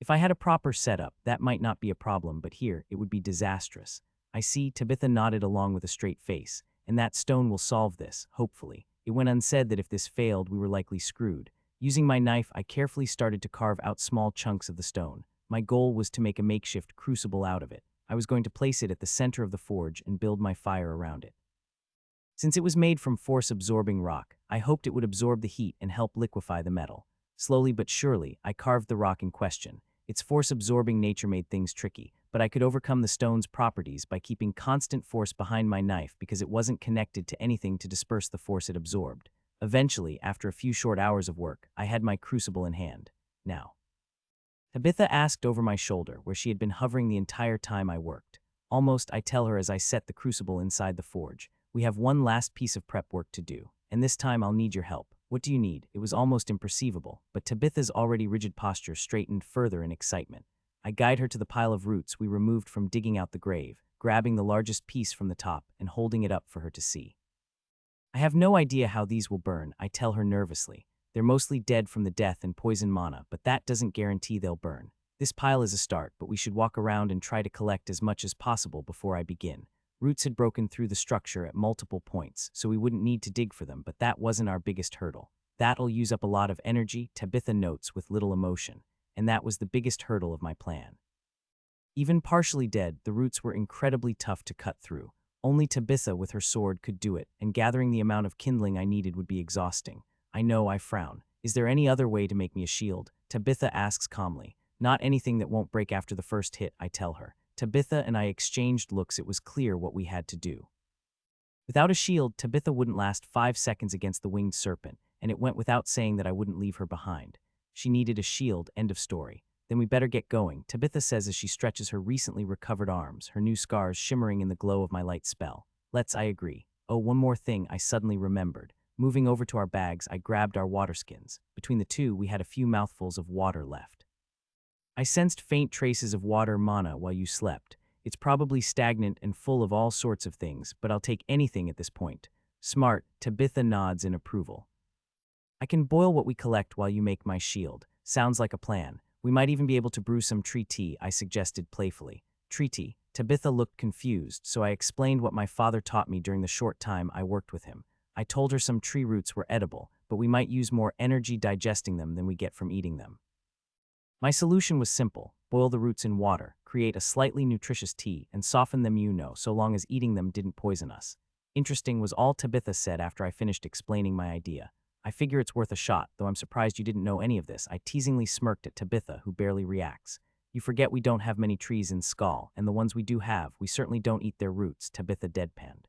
If I had a proper setup, that might not be a problem, but here, it would be disastrous. I see, Tabitha nodded along with a straight face, and that stone will solve this, hopefully. It went unsaid that if this failed, we were likely screwed. Using my knife, I carefully started to carve out small chunks of the stone. My goal was to make a makeshift crucible out of it. I was going to place it at the center of the forge and build my fire around it. Since it was made from force-absorbing rock, I hoped it would absorb the heat and help liquefy the metal. Slowly but surely, I carved the rock in question. Its force-absorbing nature made things tricky, but I could overcome the stone's properties by keeping constant force behind my knife because it wasn't connected to anything to disperse the force it absorbed. Eventually, after a few short hours of work, I had my crucible in hand. Now, Tabitha asked over my shoulder, where she had been hovering the entire time I worked. Almost, I tell her as I set the crucible inside the forge. We have one last piece of prep work to do, and this time I'll need your help. What do you need? It was almost imperceivable, but Tabitha's already rigid posture straightened further in excitement. I guide her to the pile of roots we removed from digging out the grave, grabbing the largest piece from the top and holding it up for her to see. I have no idea how these will burn, I tell her nervously. They're mostly dead from the death and poison mana, but that doesn't guarantee they'll burn. This pile is a start, but we should walk around and try to collect as much as possible before I begin. Roots had broken through the structure at multiple points, so we wouldn't need to dig for them, but that wasn't our biggest hurdle. That'll use up a lot of energy, Tabitha notes with little emotion, and that was the biggest hurdle of my plan. Even partially dead, the roots were incredibly tough to cut through. Only Tabitha with her sword could do it, and gathering the amount of kindling I needed would be exhausting. I know, I frown. Is there any other way to make me a shield? Tabitha asks calmly. Not anything that won't break after the first hit, I tell her. Tabitha and I exchanged looks. It was clear what we had to do. Without a shield, Tabitha wouldn't last 5 seconds against the winged serpent, and it went without saying that I wouldn't leave her behind. She needed a shield, end of story. Then we better get going, Tabitha says as she stretches her recently recovered arms, her new scars shimmering in the glow of my light spell. I agree. Oh, one more thing I suddenly remembered. Moving over to our bags, I grabbed our water skins. Between the two, we had a few mouthfuls of water left. I sensed faint traces of water mana while you slept. It's probably stagnant and full of all sorts of things, but I'll take anything at this point. Smart, Tabitha nods in approval. I can boil what we collect while you make my shield. Sounds like a plan. We might even be able to brew some tree tea, I suggested playfully. Tree tea. Tabitha looked confused, so I explained what my father taught me during the short time I worked with him. I told her some tree roots were edible, but we might use more energy digesting them than we get from eating them. My solution was simple. Boil the roots in water, create a slightly nutritious tea, and soften them so long as eating them didn't poison us. Interesting was all Tabitha said after I finished explaining my idea. I figure it's worth a shot, though I'm surprised you didn't know any of this. I teasingly smirked at Tabitha, who barely reacts. You forget we don't have many trees in Skull, and the ones we do have, we certainly don't eat their roots, Tabitha deadpanned.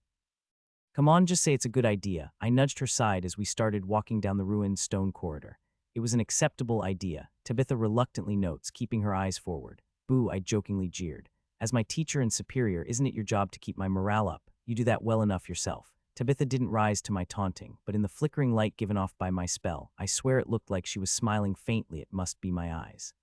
Come on, just say it's a good idea. I nudged her side as we started walking down the ruined stone corridor. It was an acceptable idea, Tabitha reluctantly notes, keeping her eyes forward. Boo, I jokingly jeered. As my teacher and superior, isn't it your job to keep my morale up? You do that well enough yourself. Tabitha didn't rise to my taunting, but in the flickering light given off by my spell, I swear it looked like she was smiling faintly. It must be my eyes.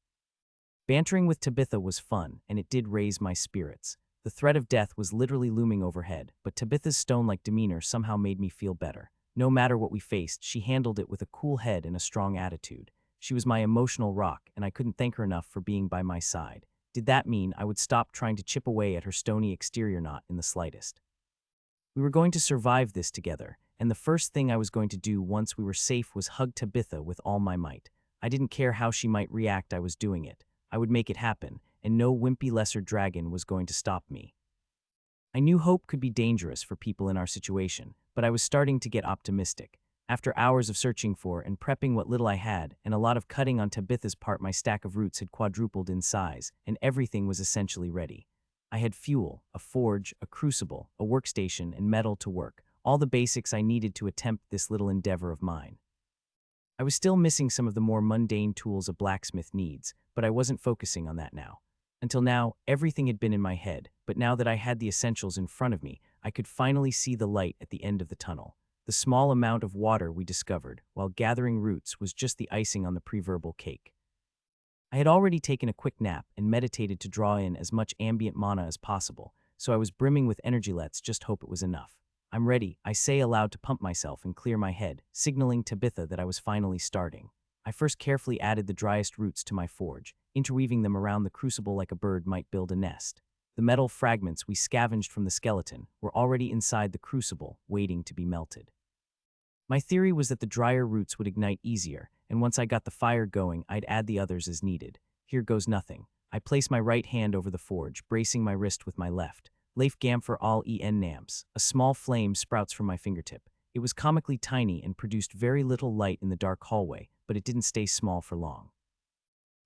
Bantering with Tabitha was fun, and it did raise my spirits. The threat of death was literally looming overhead, but Tabitha's stone-like demeanor somehow made me feel better. No matter what we faced, she handled it with a cool head and a strong attitude. She was my emotional rock, and I couldn't thank her enough for being by my side. Did that mean I would stop trying to chip away at her stony exterior? Not in the slightest. We were going to survive this together, and the first thing I was going to do once we were safe was hug Tabitha with all my might. I didn't care how she might react, I was doing it. I would make it happen, and no wimpy lesser dragon was going to stop me. I knew hope could be dangerous for people in our situation, but I was starting to get optimistic. After hours of searching for and prepping what little I had, and a lot of cutting on Tabitha's part, my stack of roots had quadrupled in size, and everything was essentially ready. I had fuel, a forge, a crucible, a workstation, and metal to work, all the basics I needed to attempt this little endeavor of mine. I was still missing some of the more mundane tools a blacksmith needs, but I wasn't focusing on that now. Until now, everything had been in my head, but now that I had the essentials in front of me, I could finally see the light at the end of the tunnel. The small amount of water we discovered, while gathering roots, was just the icing on the pre-verbal cake. I had already taken a quick nap and meditated to draw in as much ambient mana as possible, so I was brimming with energy. Let's just hope it was enough. I'm ready, I say aloud to pump myself and clear my head, signaling Tabitha that I was finally starting. I first carefully added the driest roots to my forge, interweaving them around the crucible like a bird might build a nest. The metal fragments we scavenged from the skeleton were already inside the crucible, waiting to be melted. My theory was that the drier roots would ignite easier, and once I got the fire going, I'd add the others as needed. Here goes nothing. I place my right hand over the forge, bracing my wrist with my left. Leif Gamfer all en namps. A small flame sprouts from my fingertip. It was comically tiny and produced very little light in the dark hallway, but it didn't stay small for long.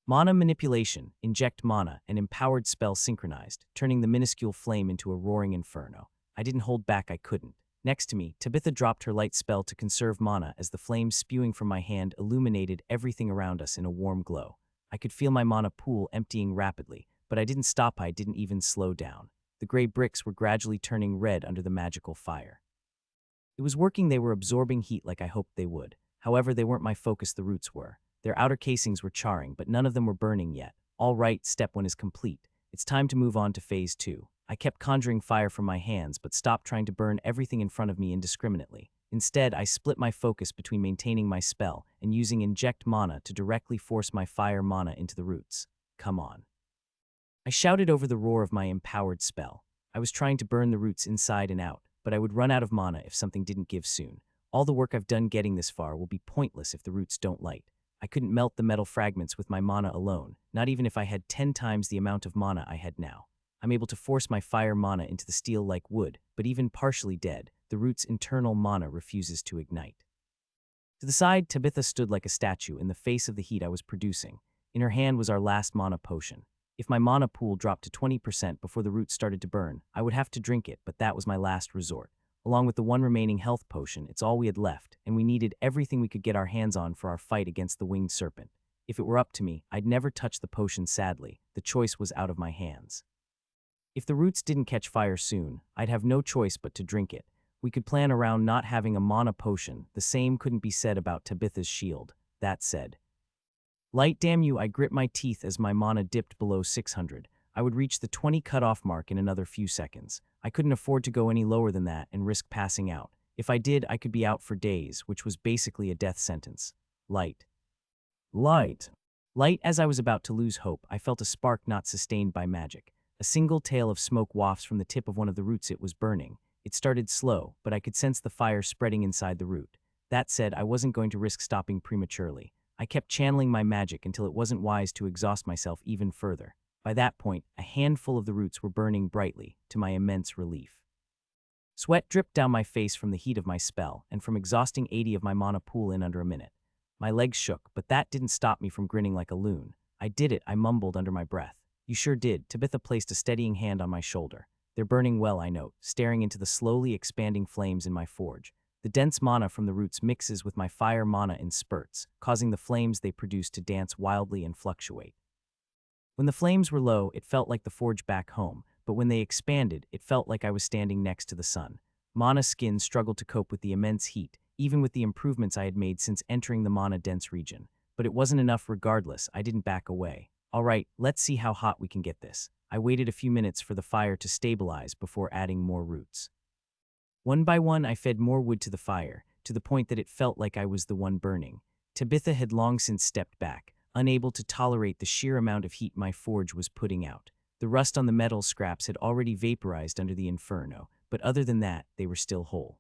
Mana manipulation, inject mana, an empowered spell synchronized, turning the minuscule flame into a roaring inferno. I didn't hold back, I couldn't. Next to me, Tabitha dropped her light spell to conserve mana as the flame spewing from my hand illuminated everything around us in a warm glow. I could feel my mana pool emptying rapidly, but I didn't stop, I didn't even slow down. The gray bricks were gradually turning red under the magical fire. It was working, they were absorbing heat like I hoped they would. However, they weren't my focus, the roots were. Their outer casings were charring, but none of them were burning yet. All right, step 1 is complete. It's time to move on to phase 2. I kept conjuring fire from my hands, but stopped trying to burn everything in front of me indiscriminately. Instead, I split my focus between maintaining my spell and using inject mana to directly force my fire mana into the roots. Come on. I shouted over the roar of my empowered spell. I was trying to burn the roots inside and out, but I would run out of mana if something didn't give soon. All the work I've done getting this far will be pointless if the roots don't light. I couldn't melt the metal fragments with my mana alone, not even if I had 10 times the amount of mana I had now. I'm able to force my fire mana into the steel like wood, but even partially dead, the root's internal mana refuses to ignite. To the side, Tabitha stood like a statue in the face of the heat I was producing. In her hand was our last mana potion. If my mana pool dropped to 20% before the roots started to burn, I would have to drink it, but that was my last resort. Along with the one remaining health potion, it's all we had left, and we needed everything we could get our hands on for our fight against the winged serpent. If it were up to me, I'd never touch the potion, sadly. The choice was out of my hands. If the roots didn't catch fire soon, I'd have no choice but to drink it. We could plan around not having a mana potion. The same couldn't be said about Tabitha's shield. That said, light, damn you, I grit my teeth as my mana dipped below 600. I would reach the 20 cutoff mark in another few seconds. I couldn't afford to go any lower than that and risk passing out. If I did, I could be out for days, which was basically a death sentence. Light. Light. Light. As I was about to lose hope, I felt a spark not sustained by magic. A single tail of smoke wafts from the tip of one of the roots it was burning. It started slow, but I could sense the fire spreading inside the root. That said, I wasn't going to risk stopping prematurely. I kept channeling my magic until it wasn't wise to exhaust myself even further. By that point, a handful of the roots were burning brightly, to my immense relief. Sweat dripped down my face from the heat of my spell, and from exhausting 80 of my mana pool in under a minute. My legs shook, but that didn't stop me from grinning like a loon. I did it, I mumbled under my breath. You sure did. Tabitha placed a steadying hand on my shoulder. They're burning well, I note, staring into the slowly expanding flames in my forge. The dense mana from the roots mixes with my fire mana in spurts, causing the flames they produce to dance wildly and fluctuate. When the flames were low, it felt like the forge back home, but when they expanded, it felt like I was standing next to the sun. Mana's skin struggled to cope with the immense heat, even with the improvements I had made since entering the mana-dense region. But it wasn't enough regardless. I didn't back away. All right, let's see how hot we can get this. I waited a few minutes for the fire to stabilize before adding more roots. One by one, I fed more wood to the fire, to the point that it felt like I was the one burning. Tabitha had long since stepped back, unable to tolerate the sheer amount of heat my forge was putting out. The rust on the metal scraps had already vaporized under the inferno, but other than that, they were still whole.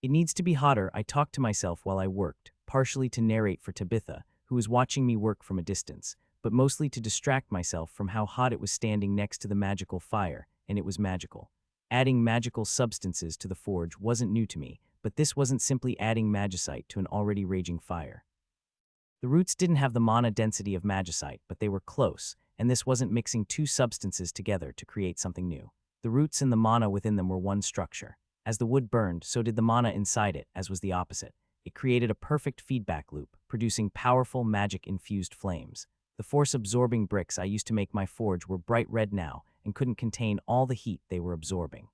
It needs to be hotter, I talked to myself while I worked, partially to narrate for Tabitha, who was watching me work from a distance, but mostly to distract myself from how hot it was standing next to the magical fire, and it was magical. Adding magical substances to the forge wasn't new to me, but this wasn't simply adding magicite to an already raging fire. The roots didn't have the mana density of magicite, but they were close, and this wasn't mixing two substances together to create something new. The roots and the mana within them were one structure. As the wood burned, so did the mana inside it, as was the opposite. It created a perfect feedback loop, producing powerful magic-infused flames. The force-absorbing bricks I used to make my forge were bright red now and couldn't contain all the heat they were absorbing.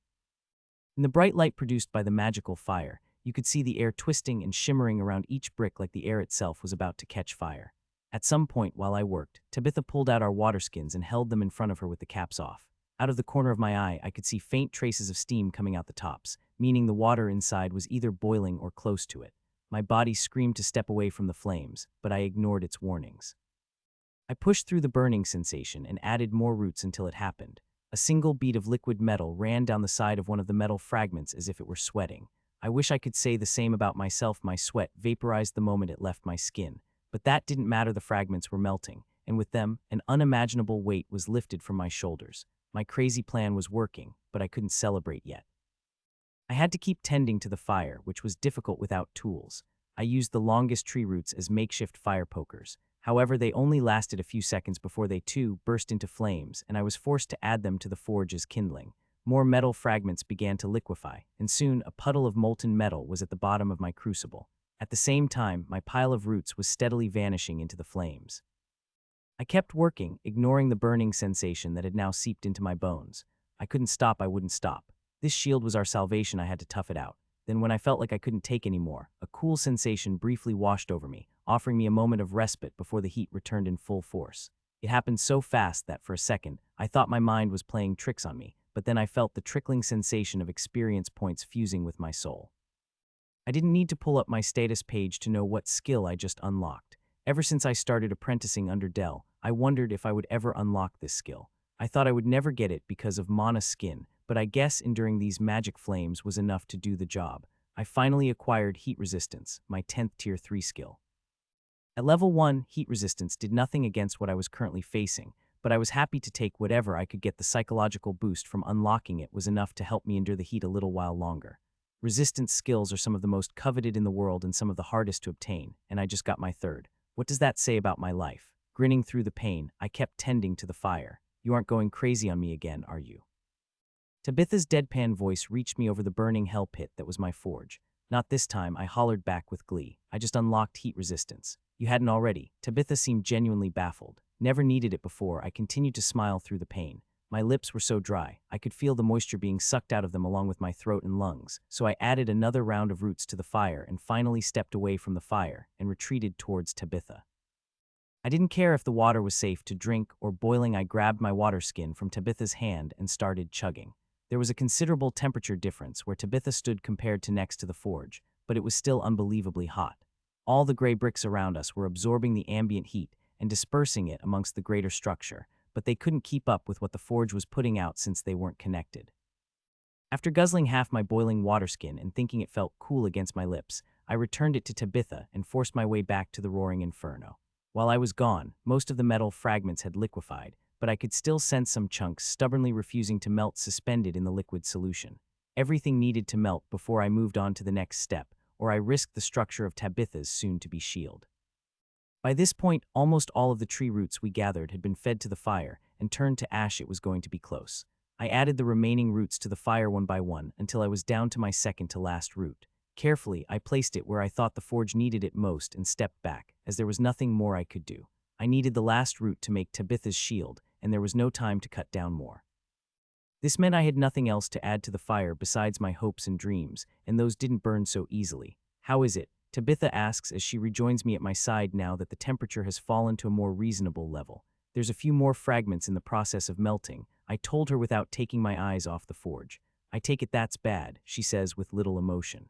In the bright light produced by the magical fire, you could see the air twisting and shimmering around each brick like the air itself was about to catch fire. At some point while I worked, Tabitha pulled out our water skins and held them in front of her with the caps off. Out of the corner of my eye, I could see faint traces of steam coming out the tops, meaning the water inside was either boiling or close to it. My body screamed to step away from the flames, but I ignored its warnings. I pushed through the burning sensation and added more roots until it happened. A single bead of liquid metal ran down the side of one of the metal fragments as if it were sweating. I wish I could say the same about myself. My sweat vaporized the moment it left my skin. But that didn't matter. The fragments were melting, and with them, an unimaginable weight was lifted from my shoulders. My crazy plan was working, but I couldn't celebrate yet. I had to keep tending to the fire, which was difficult without tools. I used the longest tree roots as makeshift fire pokers. However, they only lasted a few seconds before they too burst into flames, and I was forced to add them to the forge as kindling. More metal fragments began to liquefy, and soon a puddle of molten metal was at the bottom of my crucible. At the same time, my pile of roots was steadily vanishing into the flames. I kept working, ignoring the burning sensation that had now seeped into my bones. I couldn't stop, I wouldn't stop. This shield was our salvation, I had to tough it out. Then when I felt like I couldn't take any more, a cool sensation briefly washed over me, offering me a moment of respite before the heat returned in full force. It happened so fast that, for a second, I thought my mind was playing tricks on me, but then I felt the trickling sensation of experience points fusing with my soul. I didn't need to pull up my status page to know what skill I just unlocked. Ever since I started apprenticing under Dell, I wondered if I would ever unlock this skill. I thought I would never get it because of Mana skin, but I guess enduring these magic flames was enough to do the job. I finally acquired Heat Resistance, my 10th Tier 3 skill. At level 1, Heat Resistance did nothing against what I was currently facing, but I was happy to take whatever I could get. The psychological boost from unlocking it was enough to help me endure the heat a little while longer. Resistance skills are some of the most coveted in the world and some of the hardest to obtain, and I just got my third. What does that say about my life? Grinning through the pain, I kept tending to the fire. You aren't going crazy on me again, are you? Tabitha's deadpan voice reached me over the burning hell pit that was my forge. Not this time, I hollered back with glee. I just unlocked heat resistance. You hadn't already? Tabitha seemed genuinely baffled. Never needed it before. I continued to smile through the pain. My lips were so dry, I could feel the moisture being sucked out of them along with my throat and lungs, so I added another round of roots to the fire and finally stepped away from the fire and retreated towards Tabitha. I didn't care if the water was safe to drink or boiling. I grabbed my water skin from Tabitha's hand and started chugging. There was a considerable temperature difference where Tabitha stood compared to next to the forge, but it was still unbelievably hot. All the gray bricks around us were absorbing the ambient heat and dispersing it amongst the greater structure, but they couldn't keep up with what the forge was putting out since they weren't connected. After guzzling half my boiling water skin and thinking it felt cool against my lips, I returned it to Tabitha and forced my way back to the roaring inferno. While I was gone, most of the metal fragments had liquefied, but I could still sense some chunks stubbornly refusing to melt suspended in the liquid solution. Everything needed to melt before I moved on to the next step, or I risked the structure of Tabitha's soon-to-be shield. By this point, almost all of the tree roots we gathered had been fed to the fire, and turned to ash it was going to be close. I added the remaining roots to the fire one by one until I was down to my second-to-last root. Carefully, I placed it where I thought the forge needed it most and stepped back, as there was nothing more I could do. I needed the last root to make Tabitha's shield, and there was no time to cut down more. This meant I had nothing else to add to the fire besides my hopes and dreams, and those didn't burn so easily. "How is it?" Tabitha asks as she rejoins me at my side now that the temperature has fallen to a more reasonable level. "There's a few more fragments in the process of melting," I told her without taking my eyes off the forge. "I take it that's bad," she says with little emotion.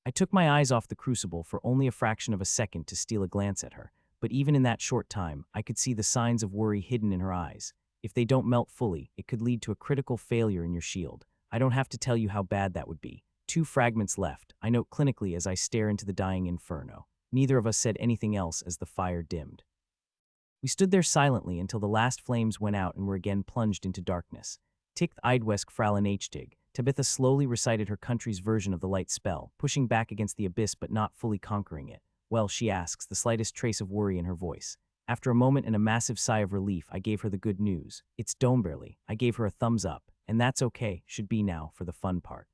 I took my eyes off the crucible for only a fraction of a second to steal a glance at her, but even in that short time, I could see the signs of worry hidden in her eyes. If they don't melt fully, it could lead to a critical failure in your shield. I don't have to tell you how bad that would be. 2 fragments left, I note clinically as I stare into the dying inferno. Neither of us said anything else as the fire dimmed. We stood there silently until the last flames went out and were again plunged into darkness. "Ticht Eidwesk Fraulein Htig." Tabitha slowly recited her country's version of the light spell, pushing back against the abyss but not fully conquering it. "Well," she asks, the slightest trace of worry in her voice. After a moment and a massive sigh of relief, I gave her the good news. "It's Domberly." I gave her a thumbs up, and that's okay, should be now for the fun part.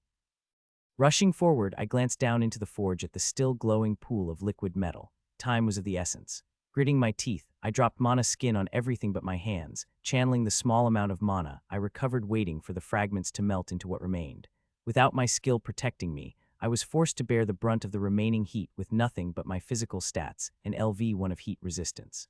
Rushing forward, I glanced down into the forge at the still glowing pool of liquid metal. Time was of the essence. Gritting my teeth, I dropped mana skin on everything but my hands, channeling the small amount of mana I recovered waiting for the fragments to melt into what remained. Without my skill protecting me, I was forced to bear the brunt of the remaining heat with nothing but my physical stats, an LV1 of heat resistance.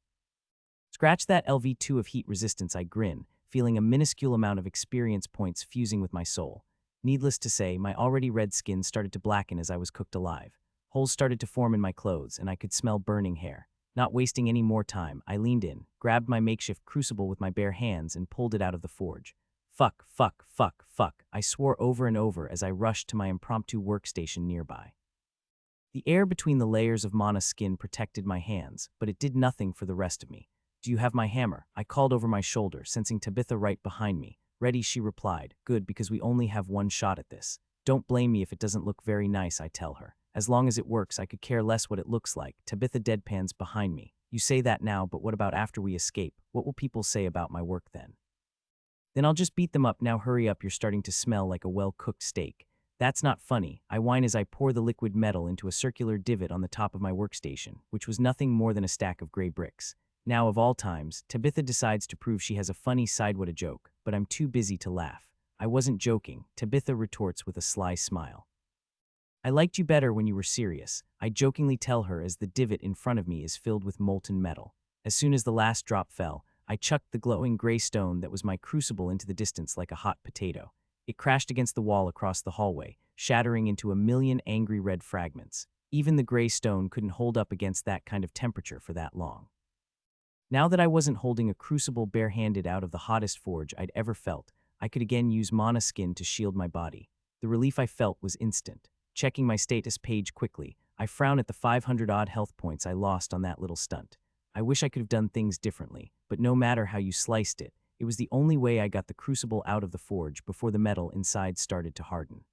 Scratch that LV2 of heat resistance, I grin, feeling a minuscule amount of experience points fusing with my soul. Needless to say, my already red skin started to blacken as I was cooked alive. Holes started to form in my clothes, and I could smell burning hair. Not wasting any more time, I leaned in, grabbed my makeshift crucible with my bare hands, and pulled it out of the forge. Fuck, fuck, fuck, fuck, I swore over and over as I rushed to my impromptu workstation nearby. The air between the layers of mana skin protected my hands, but it did nothing for the rest of me. "Do you have my hammer?" I called over my shoulder, sensing Tabitha right behind me. "Ready," she replied. "Good, because we only have one shot at this." "Don't blame me if it doesn't look very nice," I tell her. "As long as it works, I could care less what it looks like." Tabitha deadpans behind me. "You say that now, but what about after we escape? What will people say about my work then?" "Then I'll just beat them up. Now hurry up, you're starting to smell like a well-cooked steak." "That's not funny," I whine as I pour the liquid metal into a circular divot on the top of my workstation, which was nothing more than a stack of gray bricks. Now, of all times, Tabitha decides to prove she has a funny side with a joke, but I'm too busy to laugh. "I wasn't joking," Tabitha retorts with a sly smile. "I liked you better when you were serious," I jokingly tell her as the divot in front of me is filled with molten metal. As soon as the last drop fell, I chucked the glowing gray stone that was my crucible into the distance like a hot potato. It crashed against the wall across the hallway, shattering into a million angry red fragments. Even the gray stone couldn't hold up against that kind of temperature for that long. Now that I wasn't holding a crucible barehanded out of the hottest forge I'd ever felt, I could again use mana skin to shield my body. The relief I felt was instant. Checking my status page quickly, I frown at the 500-odd health points I lost on that little stunt. I wish I could have done things differently, but no matter how you sliced it, it was the only way I got the crucible out of the forge before the metal inside started to harden.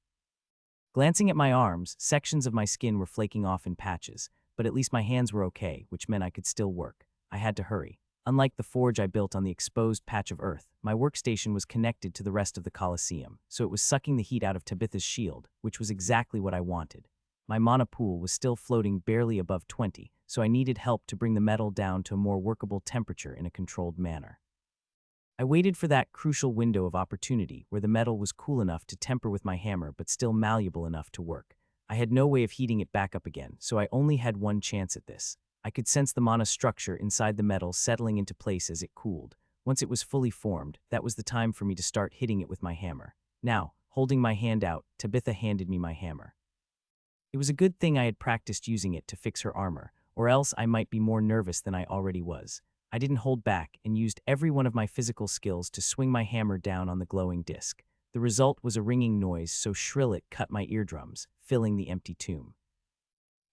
Glancing at my arms, sections of my skin were flaking off in patches, but at least my hands were okay, which meant I could still work. I had to hurry. Unlike the forge I built on the exposed patch of earth, my workstation was connected to the rest of the Colosseum, so it was sucking the heat out of Tabitha's shield, which was exactly what I wanted. My mana pool was still floating barely above 20, so I needed help to bring the metal down to a more workable temperature in a controlled manner. I waited for that crucial window of opportunity where the metal was cool enough to temper with my hammer but still malleable enough to work. I had no way of heating it back up again, so I only had one chance at this. I could sense the mana structure inside the metal settling into place as it cooled. Once it was fully formed, that was the time for me to start hitting it with my hammer. Now, holding my hand out, Tabitha handed me my hammer. It was a good thing I had practiced using it to fix her armor, or else I might be more nervous than I already was. I didn't hold back and used every one of my physical skills to swing my hammer down on the glowing disc. The result was a ringing noise so shrill it cut my eardrums, filling the empty tomb.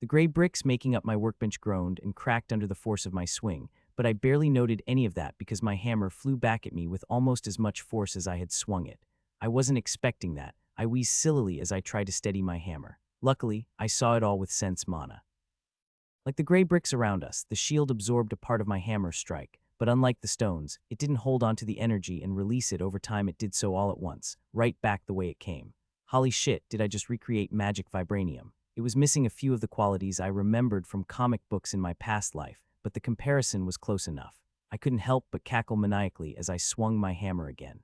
The gray bricks making up my workbench groaned and cracked under the force of my swing, but I barely noted any of that because my hammer flew back at me with almost as much force as I had swung it. I wasn't expecting that. I wheezed sillily as I tried to steady my hammer. Luckily, I saw it all with sense mana. Like the gray bricks around us, the shield absorbed a part of my hammer strike, but unlike the stones, it didn't hold onto the energy and release it over time. It did so all at once, right back the way it came. Holy shit, did I just recreate magic vibranium? It was missing a few of the qualities I remembered from comic books in my past life, but the comparison was close enough. I couldn't help but cackle maniacally as I swung my hammer again.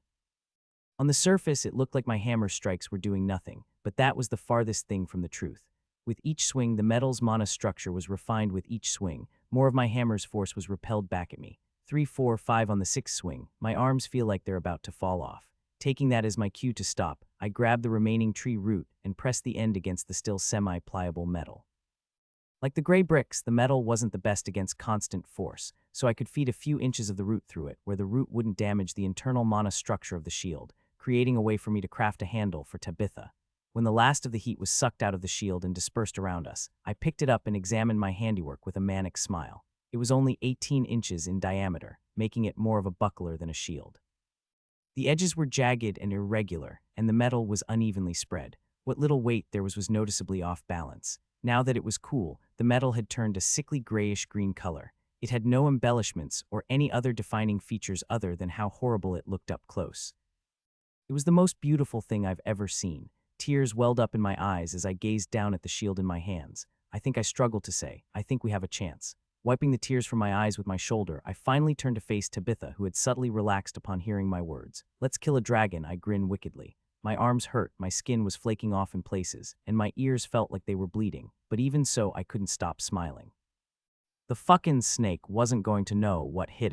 On the surface, it looked like my hammer strikes were doing nothing, but that was the farthest thing from the truth. With each swing, the metal's mana structure was refined with each swing. More of my hammer's force was repelled back at me. 3, 4, 5 on the sixth swing. My arms feel like they're about to fall off. Taking that as my cue to stop, I grabbed the remaining tree root and pressed the end against the still semi-pliable metal. Like the gray bricks, the metal wasn't the best against constant force, so I could feed a few inches of the root through it, where the root wouldn't damage the internal mana structure of the shield, creating a way for me to craft a handle for Tabitha. When the last of the heat was sucked out of the shield and dispersed around us, I picked it up and examined my handiwork with a manic smile. It was only 18 inches in diameter, making it more of a buckler than a shield. The edges were jagged and irregular, and the metal was unevenly spread. What little weight there was noticeably off balance. Now that it was cool, the metal had turned a sickly grayish-green color. It had no embellishments or any other defining features other than how horrible it looked up close. It was the most beautiful thing I've ever seen. Tears welled up in my eyes as I gazed down at the shield in my hands. I think I struggled to say, "I think we have a chance." Wiping the tears from my eyes with my shoulder, I finally turned to face Tabitha, who had subtly relaxed upon hearing my words. "Let's kill a dragon," I grinned wickedly. My arms hurt, my skin was flaking off in places, and my ears felt like they were bleeding, but even so, I couldn't stop smiling. The fucking snake wasn't going to know what hit it.